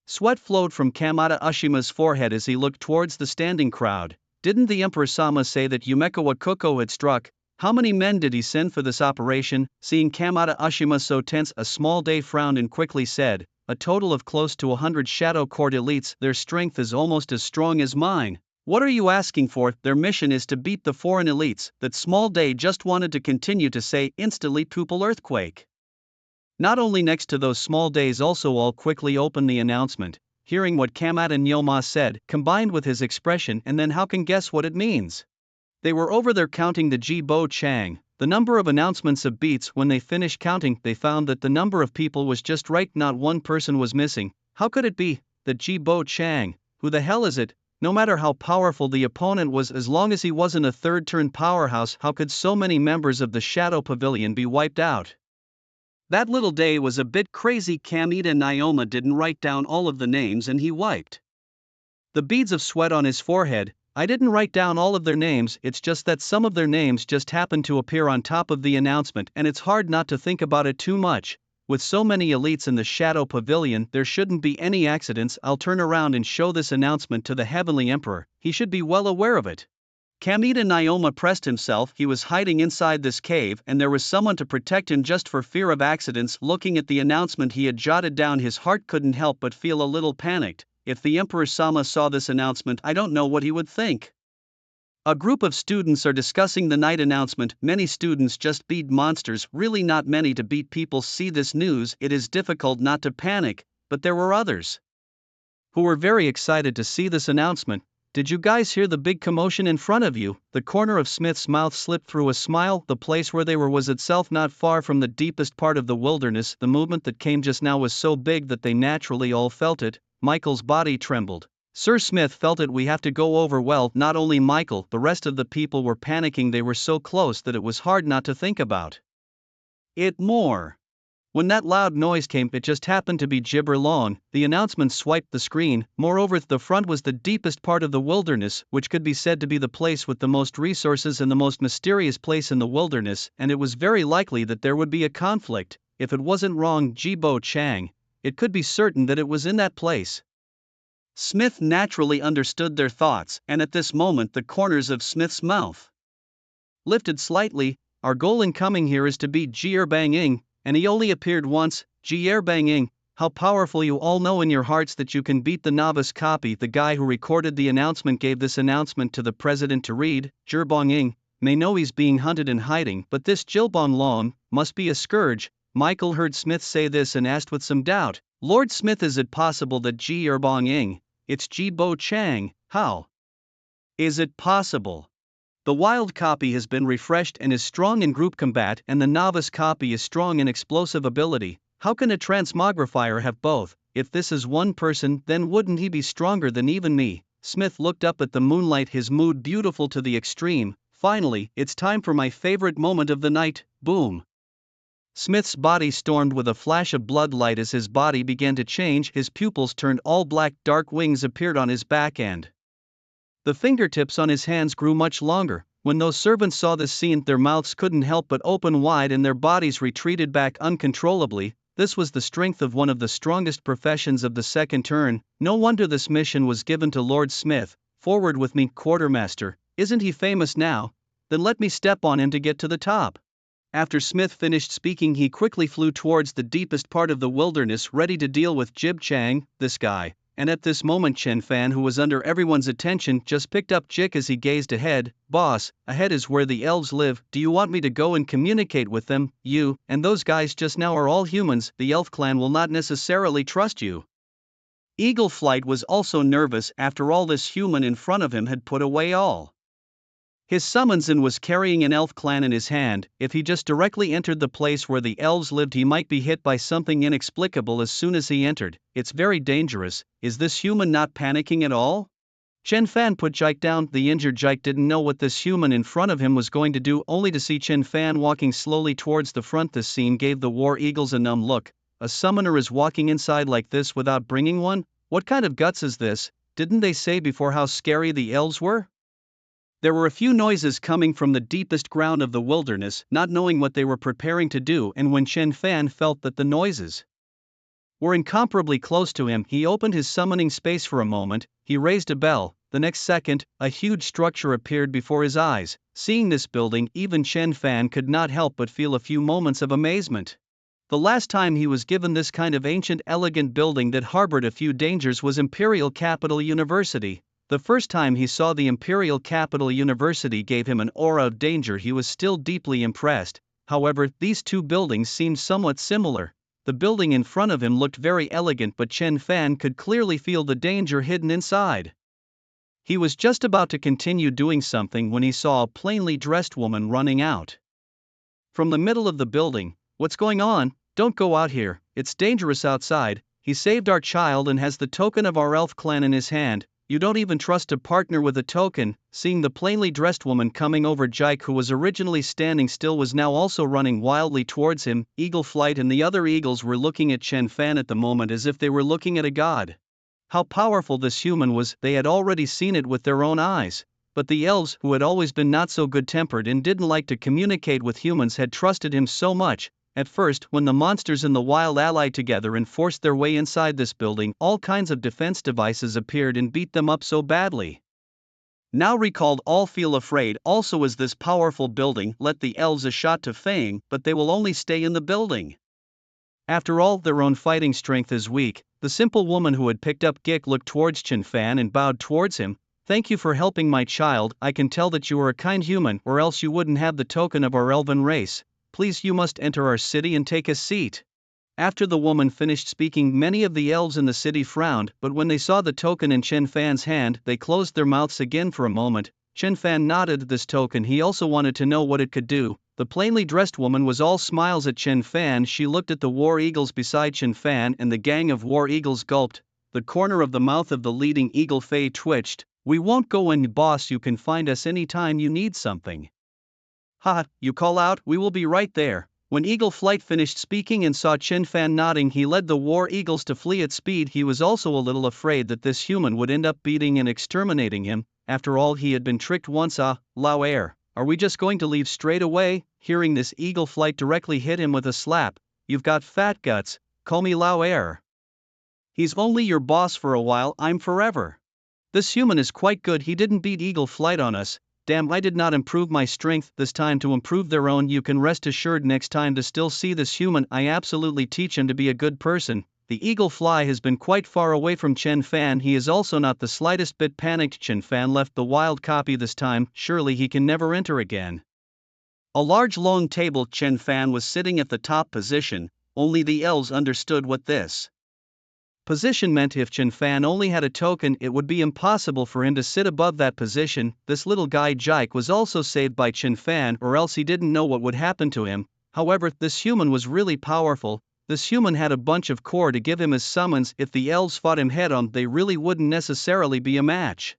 sweat flowed from Kamada Ushima's forehead as he looked towards the standing crowd. Didn't the Emperor Sama say that Yumekawa Koko had struck? How many men did he send for this operation? Seeing Kamada Ushima so tense, a small day frowned and quickly said, a total of close to 100 Shadow Court elites. Their strength is almost as strong as mine. What are you asking for? Their mission is to beat the foreign elites. That small day just wanted to continue to say, instantly pupil earthquake. Not only next to those small days, also all quickly opened the announcement. Hearing what Kamada Nyoma said, combined with his expression, and then how can guess what it means? They were over there counting the Jibo Chang, the number of announcements of beats. When they finished counting, they found that the number of people was just right, not one person was missing. How could it be? That Jibo Chang, who the hell is it? No matter how powerful the opponent was, as long as he wasn't a third-turn powerhouse, how could so many members of the Shadow Pavilion be wiped out? That little day was a bit crazy. Kamada Nyoma didn't write down all of the names and he wiped the beads of sweat on his forehead. I didn't write down all of their names, it's just that some of their names just happened to appear on top of the announcement, and it's hard not to think about it too much. With so many elites in the Shadow Pavilion, there shouldn't be any accidents. I'll turn around and show this announcement to the Heavenly Emperor, he should be well aware of it. Kamada Nyoma pressed himself. He was hiding inside this cave and there was someone to protect him just for fear of accidents. Looking at the announcement he had jotted down, his heart couldn't help but feel a little panicked. If the Emperor Sama saw this announcement, I don't know what he would think. A group of students are discussing the night announcement. Many students just beat monsters, really not many to beat people. See this news, it is difficult not to panic, but there were others who were very excited to see this announcement. Did you guys hear the big commotion in front of you? The corner of Smith's mouth slipped through a smile. The place where they were was itself not far from the deepest part of the wilderness. The movement that came just now was so big that they naturally all felt it. Michael's body trembled. Sir Smith felt it. We have to go over. Well, not only Michael, the rest of the people were panicking. They were so close that it was hard not to think about it more. When that loud noise came, it just happened to be Jibalong. The announcement swiped the screen. Moreover, the front was the deepest part of the wilderness, which could be said to be the place with the most resources and the most mysterious place in the wilderness, and it was very likely that there would be a conflict. If it wasn't wrong, Jibo Chang, it could be certain that it was in that place. Smith naturally understood their thoughts, and at this moment the corners of Smith's mouth lifted slightly. Our goal in coming here is to beat Jier Banging, and he only appeared once. Jier Banging, how powerful! You all know in your hearts that you can beat the novice copy. The guy who recorded the announcement gave this announcement to the president to read. Jier Banging may know he's being hunted and hiding, but this Jilbong Long must be a scourge. Michael heard Smith say this and asked with some doubt, Lord Smith, is it possible that Jier Banging, it's Jibo Chang? How is it possible? The wild copy has been refreshed and is strong in group combat, and the novice copy is strong in explosive ability. How can a transmogrifier have both? If this is one person, then wouldn't he be stronger than even me? Smith looked up at the moonlight, his mood beautiful to the extreme. Finally, it's time for my favorite moment of the night. Boom. Smith's body stormed with a flash of bloodlight. As his body began to change, his pupils turned all black, dark wings appeared on his back end. The fingertips on his hands grew much longer. When those servants saw this scene, their mouths couldn't help but open wide and their bodies retreated back uncontrollably. This was the strength of one of the strongest professions of the second turn. No wonder this mission was given to Lord Smith. Forward with me, quartermaster. Isn't he famous now? Then let me step on him to get to the top. After Smith finished speaking, he quickly flew towards the deepest part of the wilderness, ready to deal with Jib Chang, this guy. And at this moment Chen Fan, who was under everyone's attention, just picked up Jik as he gazed ahead. Boss, ahead is where the elves live. Do you want me to go and communicate with them? You and those guys just now are all humans. The elf clan will not necessarily trust you. Eagle Flight was also nervous. After all, this human in front of him had put away all his summons and was carrying an elf clan in his hand. If he just directly entered the place where the elves lived, he might be hit by something inexplicable as soon as he entered. It's very dangerous. Is this human not panicking at all? Chen Fan put Jike down. The injured Jike didn't know what this human in front of him was going to do, only to see Chen Fan walking slowly towards the front. This scene gave the War Eagles a numb look. A summoner is walking inside like this without bringing one? What kind of guts is this? Didn't they say before how scary the elves were? There were a few noises coming from the deepest ground of the wilderness, not knowing what they were preparing to do, and when Chen Fan felt that the noises were incomparably close to him, he opened his summoning space for a moment. He raised a bell. The next second, a huge structure appeared before his eyes. Seeing this building, even Chen Fan could not help but feel a few moments of amazement. The last time he was given this kind of ancient, elegant building that harbored a few dangers was Imperial Capital University. The first time he saw the Imperial Capital University gave him an aura of danger. He was still deeply impressed. However, these two buildings seemed somewhat similar. The building in front of him looked very elegant, but Chen Fan could clearly feel the danger hidden inside. He was just about to continue doing something when he saw a plainly dressed woman running out from the middle of the building. What's going on? Don't go out here, it's dangerous outside. He saved our child and has the token of our elf clan in his hand. You don't even trust to partner with a token. Seeing the plainly dressed woman coming over, Jike, who was originally standing still, was now also running wildly towards him. Eagle Flight and the other eagles were looking at Chen Fan at the moment as if they were looking at a god. How powerful this human was, they had already seen it with their own eyes. But the elves, who had always been not so good-tempered and didn't like to communicate with humans, had trusted him so much. At first, when the monsters in the wild allied together and forced their way inside this building, all kinds of defense devices appeared and beat them up so badly. Now recalled, all feel afraid. Also, as this powerful building let the elves a shot to fame, but they will only stay in the building. After all, their own fighting strength is weak. The simple woman who had picked up Gik looked towards Chen Fan and bowed towards him. Thank you for helping my child. I can tell that you are a kind human, or else you wouldn't have the token of our elven race. Please, you must enter our city and take a seat. After the woman finished speaking, many of the elves in the city frowned, but when they saw the token in Chen Fan's hand, they closed their mouths again for a moment. Chen Fan nodded at this token. He also wanted to know what it could do. The plainly dressed woman was all smiles at Chen Fan. She looked at the War Eagles beside Chen Fan, and the gang of War Eagles gulped. The corner of the mouth of the leading Eagle Fei twitched. We won't go in, boss. You can find us anytime you need something. Ha, you call out, we will be right there. When Eagle Flight finished speaking and saw Chen Fan nodding, he led the War Eagles to flee at speed. He was also a little afraid that this human would end up beating and exterminating him. After all, he had been tricked once. Lao Air, are we just going to leave straight away? Hearing this, Eagle Flight directly hit him with a slap. You've got fat guts, call me Lao Air. He's only your boss for a while, I'm forever. This human is quite good. He didn't beat Eagle Flight on us. Damn, I did not improve my strength this time to improve their own. You can rest assured next time to still see this human, I absolutely teach him to be a good person. The Eagle Fly has been quite far away from Chen Fan. He is also not the slightest bit panicked. Chen Fan left the wild copy this time. Surely he can never enter again. A large long table. Chen Fan was sitting at the top position. Only the elves understood what this position meant. If Chen Fan only had a token, it would be impossible for him to sit above that position. This little guy Jike was also saved by Chen Fan, or else he didn't know what would happen to him. However, this human was really powerful. This human had a bunch of core to give him as summons. If the elves fought him head on, they really wouldn't necessarily be a match.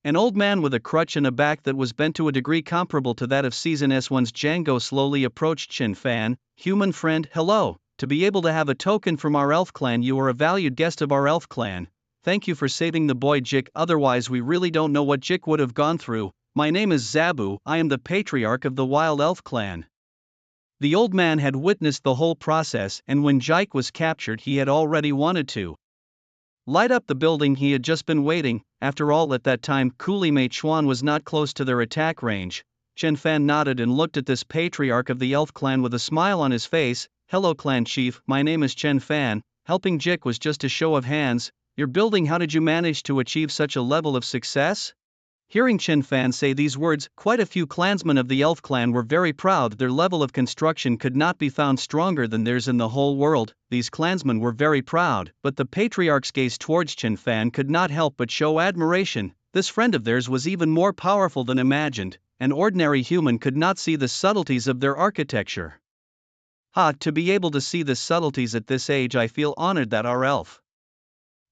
An old man with a crutch and a back that was bent to a degree comparable to that of Season S1's Django slowly approached Chen Fan. Human friend, hello. To be able to have a token from our elf clan, you are a valued guest of our elf clan. Thank you for saving the boy Jik, otherwise we really don't know what Jik would have gone through. My name is Zabu, I am the patriarch of the Wild Elf clan. The old man had witnessed the whole process, and when Jike was captured he had already wanted to light up the building he had just been waiting. After all, at that time Coolie Mei Chuan was not close to their attack range. Chen Fan nodded and looked at this patriarch of the elf clan with a smile on his face. Hello clan chief, my name is Chen Fan. Helping Jik was just a show of hands. Your building, how did you manage to achieve such a level of success? Hearing Chen Fan say these words, quite a few clansmen of the elf clan were very proud. Their level of construction could not be found stronger than theirs in the whole world. These clansmen were very proud, but the patriarch's gaze towards Chen Fan could not help but show admiration. This friend of theirs was even more powerful than imagined. An ordinary human could not see the subtleties of their architecture. To be able to see the subtleties at this age, I feel honored that our elf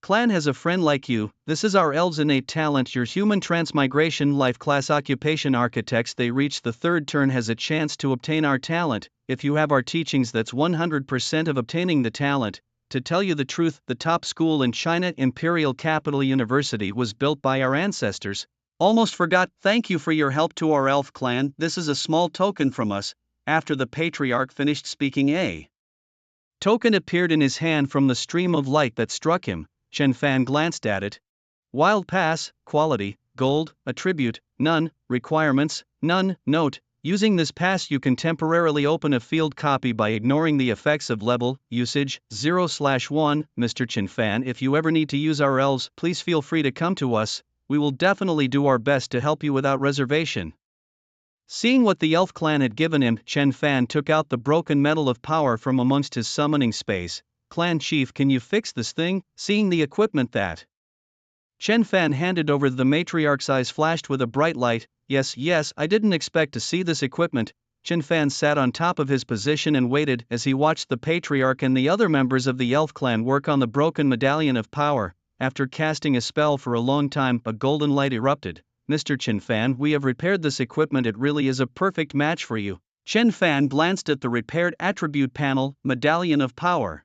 clan has a friend like you. This is our elves' innate talent. Your human transmigration life class occupation architects. They reach the third turn has a chance to obtain our talent. If you have our teachings, that's 100% of obtaining the talent. To tell you the truth, the top school in China, Imperial Capital University, was built by our ancestors. Almost forgot. Thank you for your help to our elf clan. This is a small token from us. After the patriarch finished speaking, a token appeared in his hand from the stream of light that struck him. Chen Fan glanced at it. Wild pass, quality, gold, attribute, none, requirements, none. Note, using this pass you can temporarily open a field copy by ignoring the effects of level, usage, 0/1. Mr. Chen Fan, if you ever need to use our elves, please feel free to come to us. We will definitely do our best to help you without reservation. Seeing what the elf clan had given him, Chen Fan took out the broken metal of power from amongst his summoning space. Clan chief, can you fix this thing? Seeing the equipment that Chen Fan handed over, the matriarch's eyes flashed with a bright light. Yes, I didn't expect to see this equipment. Chen Fan sat on top of his position and waited as he watched the patriarch and the other members of the elf clan work on the broken medallion of power. After casting a spell for a long time, a golden light erupted. Mr. Chen Fan, we have repaired this equipment. It really is a perfect match for you. Chen Fan glanced at the repaired attribute panel. Medallion of power.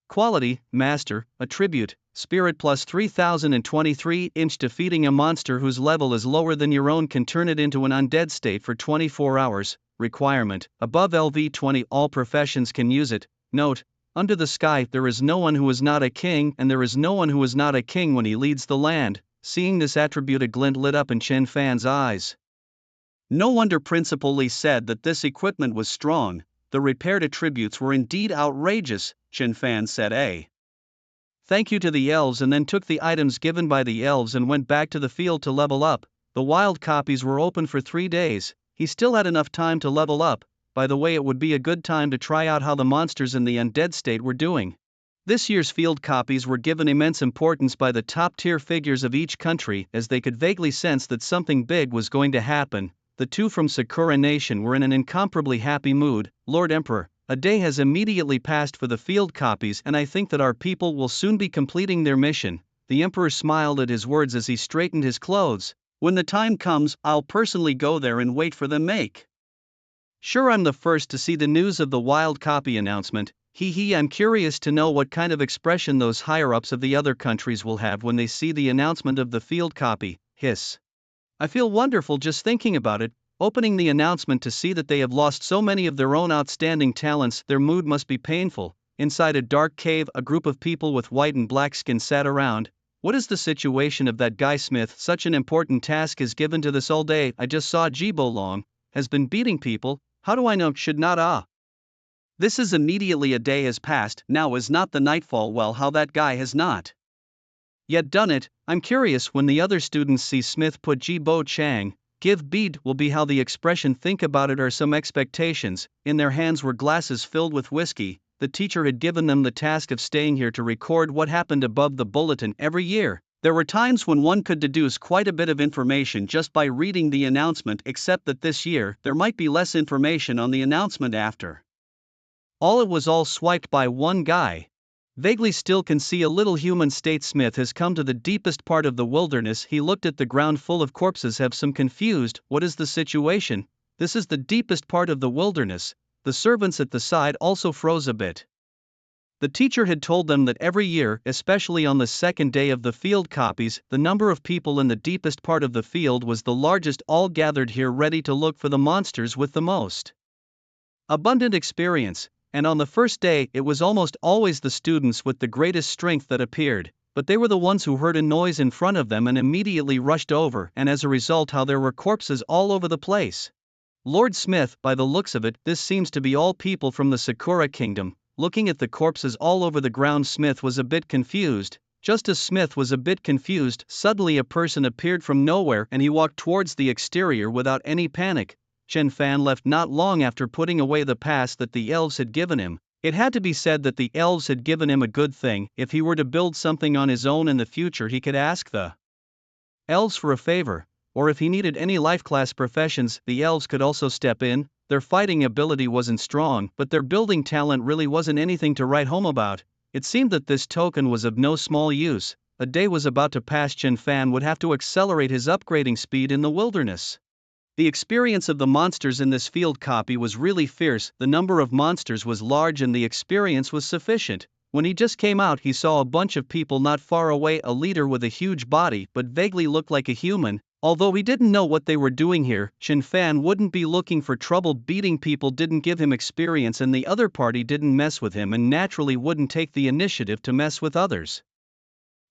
Quality, Master, Attribute, Spirit plus 3023 inch. Defeating a monster whose level is lower than your own can turn it into an undead state for 24 hours. Requirement, above LV20, all professions can use it. Note, under the sky there is no one who is not a king, and there is no one who is not a king when he leads the land. Seeing this attribute, a glint lit up in Chen Fan's eyes. No wonder Principal Li said that this equipment was strong. The repaired attributes were indeed outrageous. Chen Fan said thank you to the elves and then took the items given by the elves and went back to the field to level up. The wild copies were open for 3 days. He still had enough time to level up. By the way, it would be a good time to try out how the monsters in the undead state were doing. This year's field copies were given immense importance by the top-tier figures of each country, as they could vaguely sense that something big was going to happen. The two from Sakura Nation were in an incomparably happy mood. Lord Emperor, a day has immediately passed for the field copies, and I think that our people will soon be completing their mission. The Emperor smiled at his words as he straightened his clothes. When the time comes, I'll personally go there and wait for them. Sure, I'm the first to see the news of the wild copy announcement. I'm curious to know what kind of expression those higher-ups of the other countries will have when they see the announcement of the field copy. Hiss. I feel wonderful just thinking about it. Opening the announcement to see that they have lost so many of their own outstanding talents, their mood must be painful. Inside a dark cave, a group of people with white and black skin sat around. What is the situation of that guy Smith? Such an important task is given to this all day. I just saw Jibo Long has been beating people. How do I know? Should not This is immediately a day has passed. Now is not the nightfall. Well, how that guy has not yet done it. I'm curious when the other students see Smith put Jibo Chang. Give bead will be how the expression think about it are some expectations. In their hands were glasses filled with whiskey. The teacher had given them the task of staying here to record what happened above the bulletin every year. There were times when one could deduce quite a bit of information just by reading the announcement, except that this year there might be less information on the announcement after It was all swiped by one guy. Vaguely still can see a little human state. Smith has come to the deepest part of the wilderness. He looked at the ground full of corpses. Have some confused. What is the situation? This is the deepest part of the wilderness. The servants at the side also froze a bit. The teacher had told them that every year, especially on the second day of the field copies, the number of people in the deepest part of the field was the largest, all gathered here ready to look for the monsters with the most abundant experience. And on the first day it was almost always the students with the greatest strength that appeared, but they were the ones who heard a noise in front of them and immediately rushed over, and as a result how there were corpses all over the place. Lord Smith, by the looks of it, this seems to be all people from the Sakura Kingdom. Looking at the corpses all over the ground, Smith was a bit confused. Just as Smith was a bit confused, suddenly a person appeared from nowhere and he walked towards the exterior without any panic. Chen Fan left not long after putting away the pass that the elves had given him. It had to be said that the elves had given him a good thing. If he were to build something on his own in the future, he could ask the elves for a favor, or if he needed any life class professions, the elves could also step in. Their fighting ability wasn't strong, but their building talent really wasn't anything to write home about. It seemed that this token was of no small use. A day was about to pass. Chen Fan would have to accelerate his upgrading speed in the wilderness. The experience of the monsters in this field copy was really fierce. The number of monsters was large and the experience was sufficient. When he just came out, he saw a bunch of people not far away, a leader with a huge body but vaguely looked like a human. Although he didn't know what they were doing here, Chen Fan wouldn't be looking for trouble. Beating people didn't give him experience and the other party didn't mess with him and naturally wouldn't take the initiative to mess with others.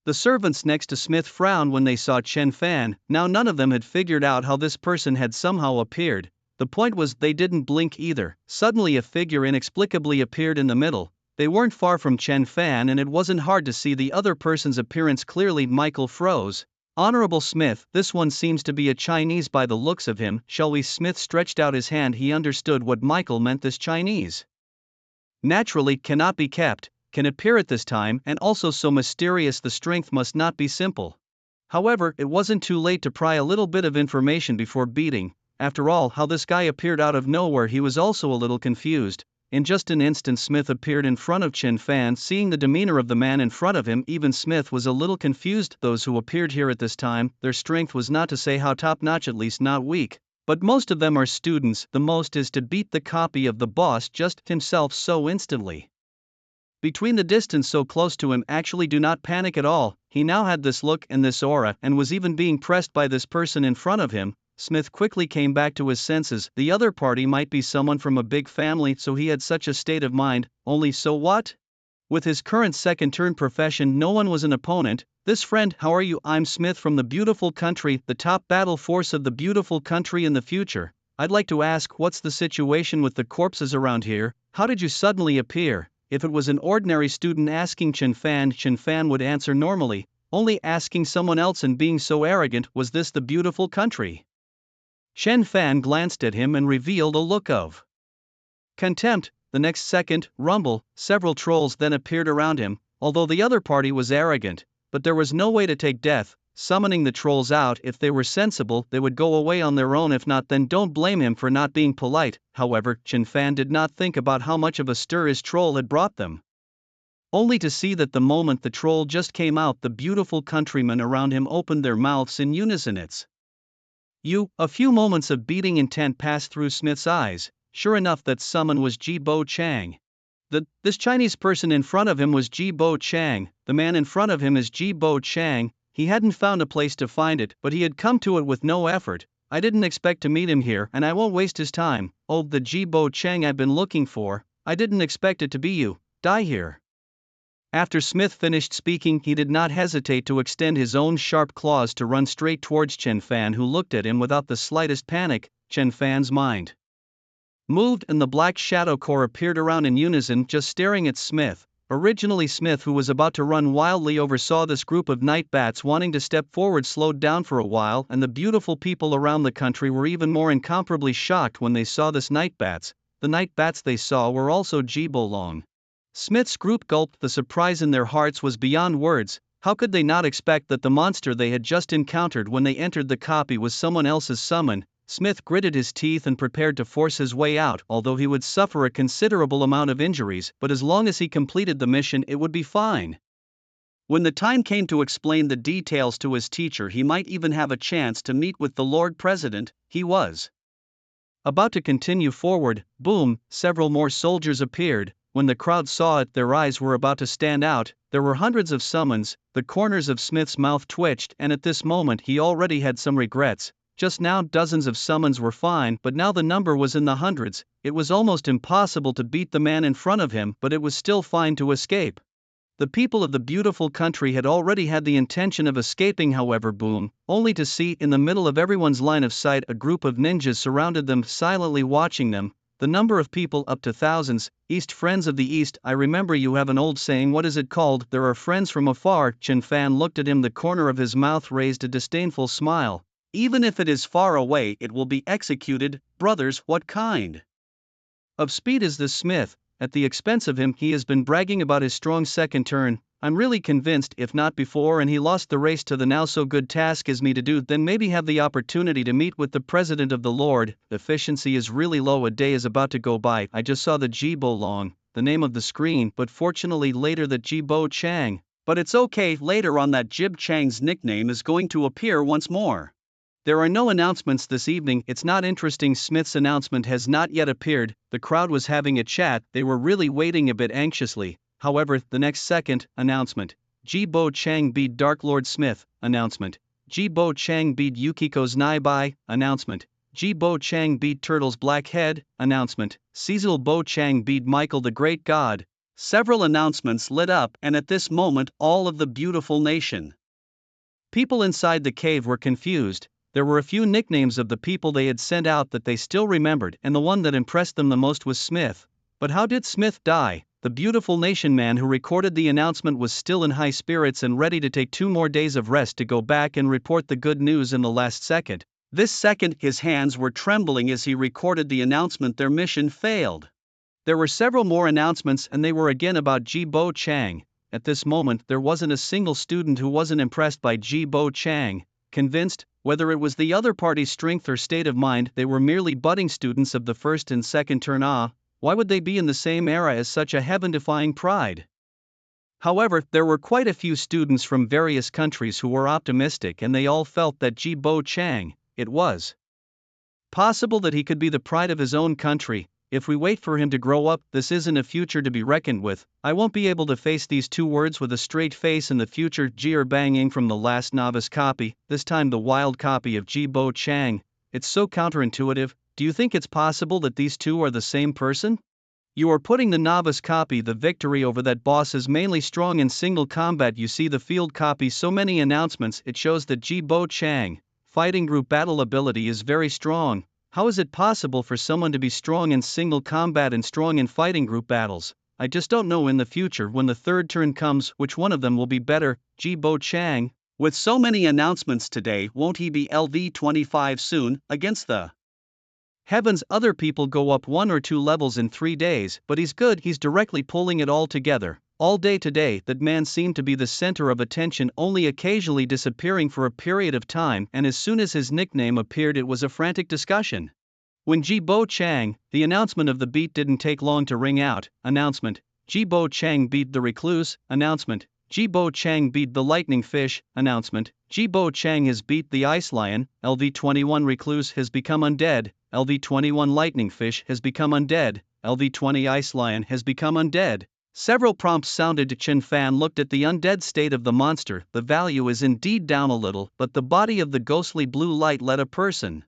The servants next to Smith frowned when they saw Chen Fan. Now none of them had figured out how this person had somehow appeared. The point was they didn't blink either. Suddenly a figure inexplicably appeared in the middle. They weren't far from Chen Fan and it wasn't hard to see the other person's appearance clearly. Michael froze. Honorable Smith, this one seems to be a Chinese by the looks of him, shall we? Smith stretched out his hand. He understood what Michael meant. This Chinese naturally cannot be kept, can appear at this time and also so mysterious. The strength must not be simple. However, it wasn't too late to pry a little bit of information before beating. After all, how this guy appeared out of nowhere. He was also a little confused. In just an instant Smith appeared in front of Chen Fan. Seeing the demeanor of the man in front of him, even Smith was a little confused. Those who appeared here at this time, their strength was not to say how top-notch, at least not weak. But most of them are students. The most is to beat the copy of the boss just himself so instantly. Between the distance so close to him, actually do not panic at all. He now had this look and this aura and was even being pressed by this person in front of him. Smith quickly came back to his senses. The other party might be someone from a big family, so he had such a state of mind. Only so what? With his current second-turn profession, no one was an opponent. This friend, how are you? I'm Smith from the beautiful country, the top battle force of the beautiful country in the future. I'd like to ask, what's the situation with the corpses around here? How did you suddenly appear? If it was an ordinary student asking Chen Fan would answer normally. Only asking someone else and being so arrogant. Was this the beautiful country? Chen Fan glanced at him and revealed a look of contempt. The next second, rumble, several trolls then appeared around him. Although the other party was arrogant, but there was no way to take death. Summoning the trolls out, if they were sensible, they would go away on their own. If not, then don't blame him for not being polite. However, Chen Fan did not think about how much of a stir his troll had brought them. Only to see that the moment the troll just came out, the beautiful countrymen around him opened their mouths in unison. A few moments of beating intent passed through Smith's eyes. Sure enough, that summon was Ji Bo Chang. This Chinese person in front of him was Ji Bo Chang. The man in front of him is Ji Bo Chang. He hadn't found a place to find it, but he had come to it with no effort. I didn't expect to meet him here, and I won't waste his time. Oh, the Ji Bo Chang I've been looking for. I didn't expect it to be you. Die here. After Smith finished speaking, he did not hesitate to extend his own sharp claws to run straight towards Chen Fan, who looked at him without the slightest panic. Chen Fan's mind moved and the black shadow core appeared around in unison, just staring at Smith. Originally Smith, who was about to run wildly, oversaw this group of night bats wanting to step forward, slowed down for a while, and the beautiful people around the country were even more incomparably shocked when they saw this night bats. The night bats they saw were also Ji Bo Long. Smith's group gulped. The surprise in their hearts was beyond words. How could they not expect that the monster they had just encountered when they entered the copy was someone else's summon? Smith gritted his teeth and prepared to force his way out, although he would suffer a considerable amount of injuries, but as long as he completed the mission it would be fine. When the time came to explain the details to his teacher, he might even have a chance to meet with the Lord President. He was about to continue forward. Boom, several more soldiers appeared. When the crowd saw it, their eyes were about to stand out. There were hundreds of summons. The corners of Smith's mouth twitched, and at this moment he already had some regrets. Just now dozens of summons were fine, but now the number was in the hundreds. It was almost impossible to beat the man in front of him, but it was still fine to escape. The people of the beautiful country had already had the intention of escaping, however, boom, only to see in the middle of everyone's line of sight a group of ninjas surrounded them, silently watching them. The number of people up to thousands. East, friends of the East. I remember you have an old saying, what is it called? There are friends from afar. Chen Fan looked at him, the corner of his mouth raised a disdainful smile. Even if it is far away, it will be executed. Brothers, what kind of speed is this Smith? At the expense of him, he has been bragging about his strong second turn. I'm really convinced if not before and he lost the race to the now so good task as me to do, then maybe have the opportunity to meet with the President of the Lord. Efficiency is really low. A day is about to go by. I just saw the Jibo Long, the name of the screen, but fortunately later the Jibo Chang. But it's okay, later on that Jib Chang's nickname is going to appear once more. There are no announcements this evening. It's not interesting. Smith's announcement has not yet appeared. The crowd was having a chat. They were really waiting a bit anxiously. However, the next second, announcement. Jibo Chang beat Dark Lord Smith. Announcement. Jibo Chang beat Yukiko's Naibai. Announcement. Jibo Chang beat Turtle's Black Head. Announcement. Cecil Bo Chang beat Michael the Great God. Several announcements lit up, and at this moment all of the beautiful nation. People inside the cave were confused. There were a few nicknames of the people they had sent out that they still remembered, and the one that impressed them the most was Smith. But how did Smith die? The beautiful nation man who recorded the announcement was still in high spirits and ready to take 2 more days of rest to go back and report the good news in the last second. This second, his hands were trembling as he recorded the announcement. Their mission failed. There were several more announcements, and they were again about Jibo Chang. At this moment, there wasn't a single student who wasn't impressed by Jibo Chang. Convinced, whether it was the other party's strength or state of mind, they were merely budding students of the first and second turn. Why would they be in the same era as such a heaven-defying pride? However, there were quite a few students from various countries who were optimistic, and they all felt that Jibo Chang, it was possible that he could be the pride of his own country. If we wait for him to grow up, this isn't a future to be reckoned with. I won't be able to face these 2 words with a straight face in the future. Jeer banging from the last novice copy, this time the wild copy of Jibo Chang. It's so counterintuitive. Do you think it's possible that these two are the same person? You are putting the novice copy. The victory over that boss is mainly strong in single combat. You see the field copy, so many announcements. It shows that Jibo Chang fighting group battle ability is very strong. How is it possible for someone to be strong in single combat and strong in fighting group battles? I just don't know. In the future, when the third turn comes, which one of them will be better? Jibo Chang. With so many announcements today, won't he be LV25 soon, against the heavens? Other people go up 1 or 2 levels in 3 days, but he's good. He's directly pulling it all together. All day today, that man seemed to be the center of attention, only occasionally disappearing for a period of time, and as soon as his nickname appeared it was a frantic discussion. When Jibo Chang, the announcement of the beat didn't take long to ring out. Announcement. Jibo Chang beat the Recluse. Announcement. Jibo Chang beat the Lightning Fish. Announcement. Jibo Chang has beat the Ice Lion. LV21 Recluse has become undead. LV21 Lightning Fish has become undead. LV20 Ice Lion has become undead. Several prompts sounded. Chen Fan looked at the undead state of the monster. The value is indeed down a little, but the body of the ghostly blue light let a person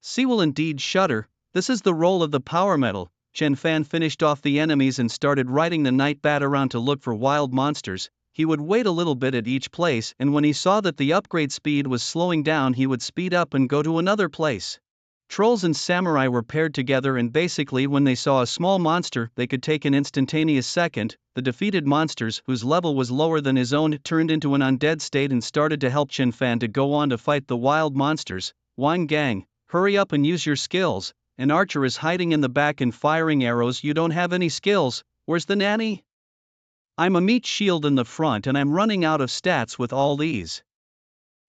see will indeed shudder. This is the role of the power metal. Chen Fan finished off the enemies and started riding the night bat around to look for wild monsters. He would wait a little bit at each place, and when he saw that the upgrade speed was slowing down, he would speed up and go to another place. Trolls and samurai were paired together, and basically when they saw a small monster they could take an instantaneous second. The defeated monsters, whose level was lower than his own, turned into an undead state and started to help Chen Fan to go on to fight the wild monsters. Wang Gang, hurry up and use your skills. An archer is hiding in the back and firing arrows. You don't have any skills. Where's the nanny? I'm a meat shield in the front and I'm running out of stats with all these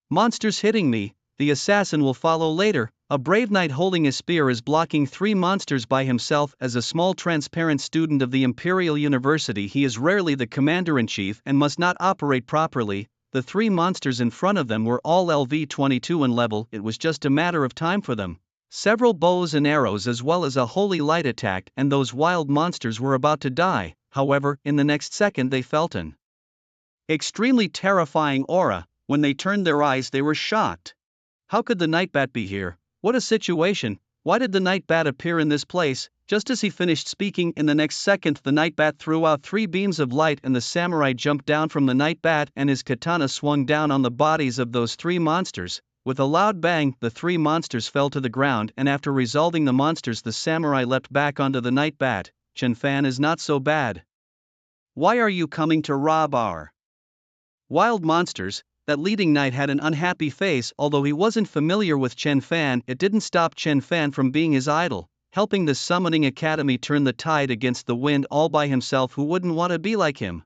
monsters hitting me. The assassin will follow later. A brave knight holding a spear is blocking 3 monsters by himself. As a small transparent student of the Imperial University, he is rarely the commander-in-chief and must not operate properly. The 3 monsters in front of them were all LV-22 in level. It was just a matter of time for them. Several bows and arrows as well as a holy light attacked, and those wild monsters were about to die. However, in the next second they felt an extremely terrifying aura. When they turned their eyes, they were shocked. How could the Nightbat be here? What a situation! Why did the Nightbat appear in this place? Just as he finished speaking, in the next second the Nightbat threw out 3 beams of light, and the samurai jumped down from the Nightbat and his katana swung down on the bodies of those 3 monsters. With a loud bang, the 3 monsters fell to the ground, and after resolving the monsters, the samurai leapt back onto the Nightbat. Chen Fan is not so bad. Why are you coming to rob our wild monsters? That leading knight had an unhappy face. Although he wasn't familiar with Chen Fan, it didn't stop Chen Fan from being his idol, helping the Summoning Academy turn the tide against the wind all by himself. Who wouldn't want to be like him?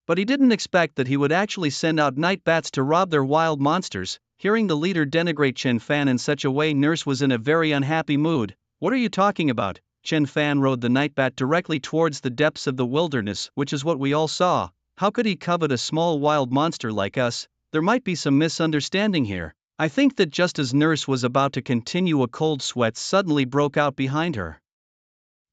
But he didn't expect that he would actually send out night bats to rob their wild monsters. Hearing the leader denigrate Chen Fan in such a way, Nurse was in a very unhappy mood. What are you talking about? Chen Fan rode the Nightbat directly towards the depths of the wilderness, which is what we all saw. How could he covet a small wild monster like us? There might be some misunderstanding here. I think that just as Nurse was about to continue, a cold sweat suddenly broke out behind her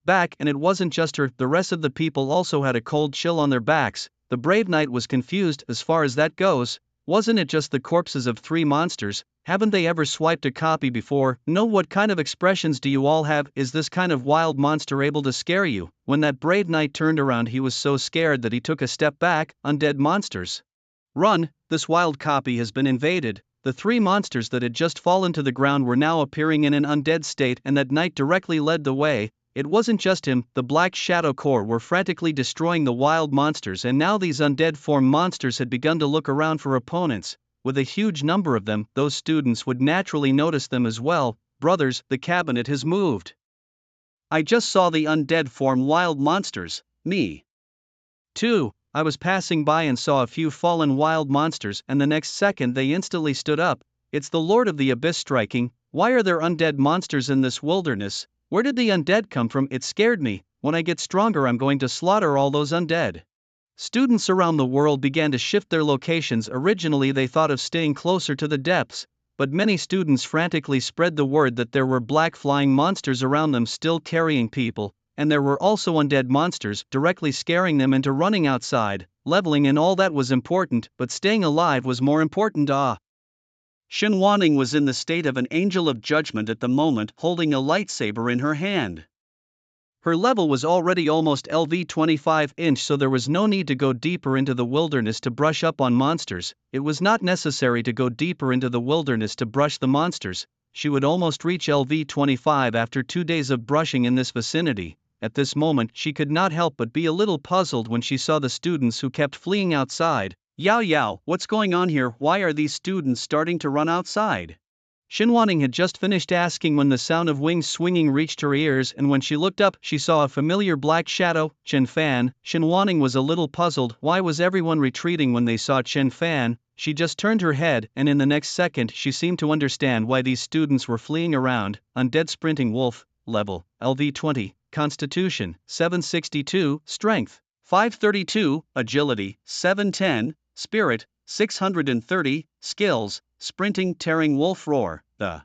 back, and it wasn't just her, the rest of the people also had a cold chill on their backs. The brave knight was confused. As far as that goes, wasn't it just the corpses of 3 monsters? Haven't they ever swiped a copy before? No. What kind of expressions do you all have? Is this kind of wild monster able to scare you? When that brave knight turned around, he was so scared that he took a step back. Undead monsters, run! This wild copy has been invaded. The 3 monsters that had just fallen to the ground were now appearing in an undead state, and that knight directly led the way. It wasn't just him, the Black Shadow Corps were frantically destroying the wild monsters, and now these undead form monsters had begun to look around for opponents. With a huge number of them, those students would naturally notice them as well. Brothers, the cabinet has moved. I just saw the undead form wild monsters. Me too. I was passing by and saw a few fallen wild monsters, and the next second they instantly stood up. It's the Lord of the Abyss striking. Why are there undead monsters in this wilderness? Where did the undead come from? It scared me. When I get stronger, I'm going to slaughter all those undead. Students around the world began to shift their locations. Originally they thought of staying closer to the depths, but many students frantically spread the word that there were black flying monsters around them still carrying people, and there were also undead monsters directly scaring them into running outside. Leveling and all that was important, but staying alive was more important. Xin Wanning was in the state of an angel of judgment at the moment, holding a lightsaber in her hand. Her level was already almost LV-25 so there was no need to go deeper into the wilderness to brush up on monsters. It was not necessary to go deeper into the wilderness to brush the monsters. She would almost reach LV-25 after 2 days of brushing in this vicinity. At this moment she could not help but be a little puzzled when she saw the students who kept fleeing outside. Yao Yao, what's going on here? Why are these students starting to run outside? Xin Wanning had just finished asking when the sound of wings swinging reached her ears, and when she looked up she saw a familiar black shadow, Chen Fan. Xin Wanning was a little puzzled. Why was everyone retreating when they saw Chen Fan? She just turned her head, and in the next second she seemed to understand why these students were fleeing around. Undead sprinting wolf, level, LV-20, Constitution, 762, Strength, 532, Agility, 710, Spirit, 630, Skills, Sprinting tearing wolf roar. The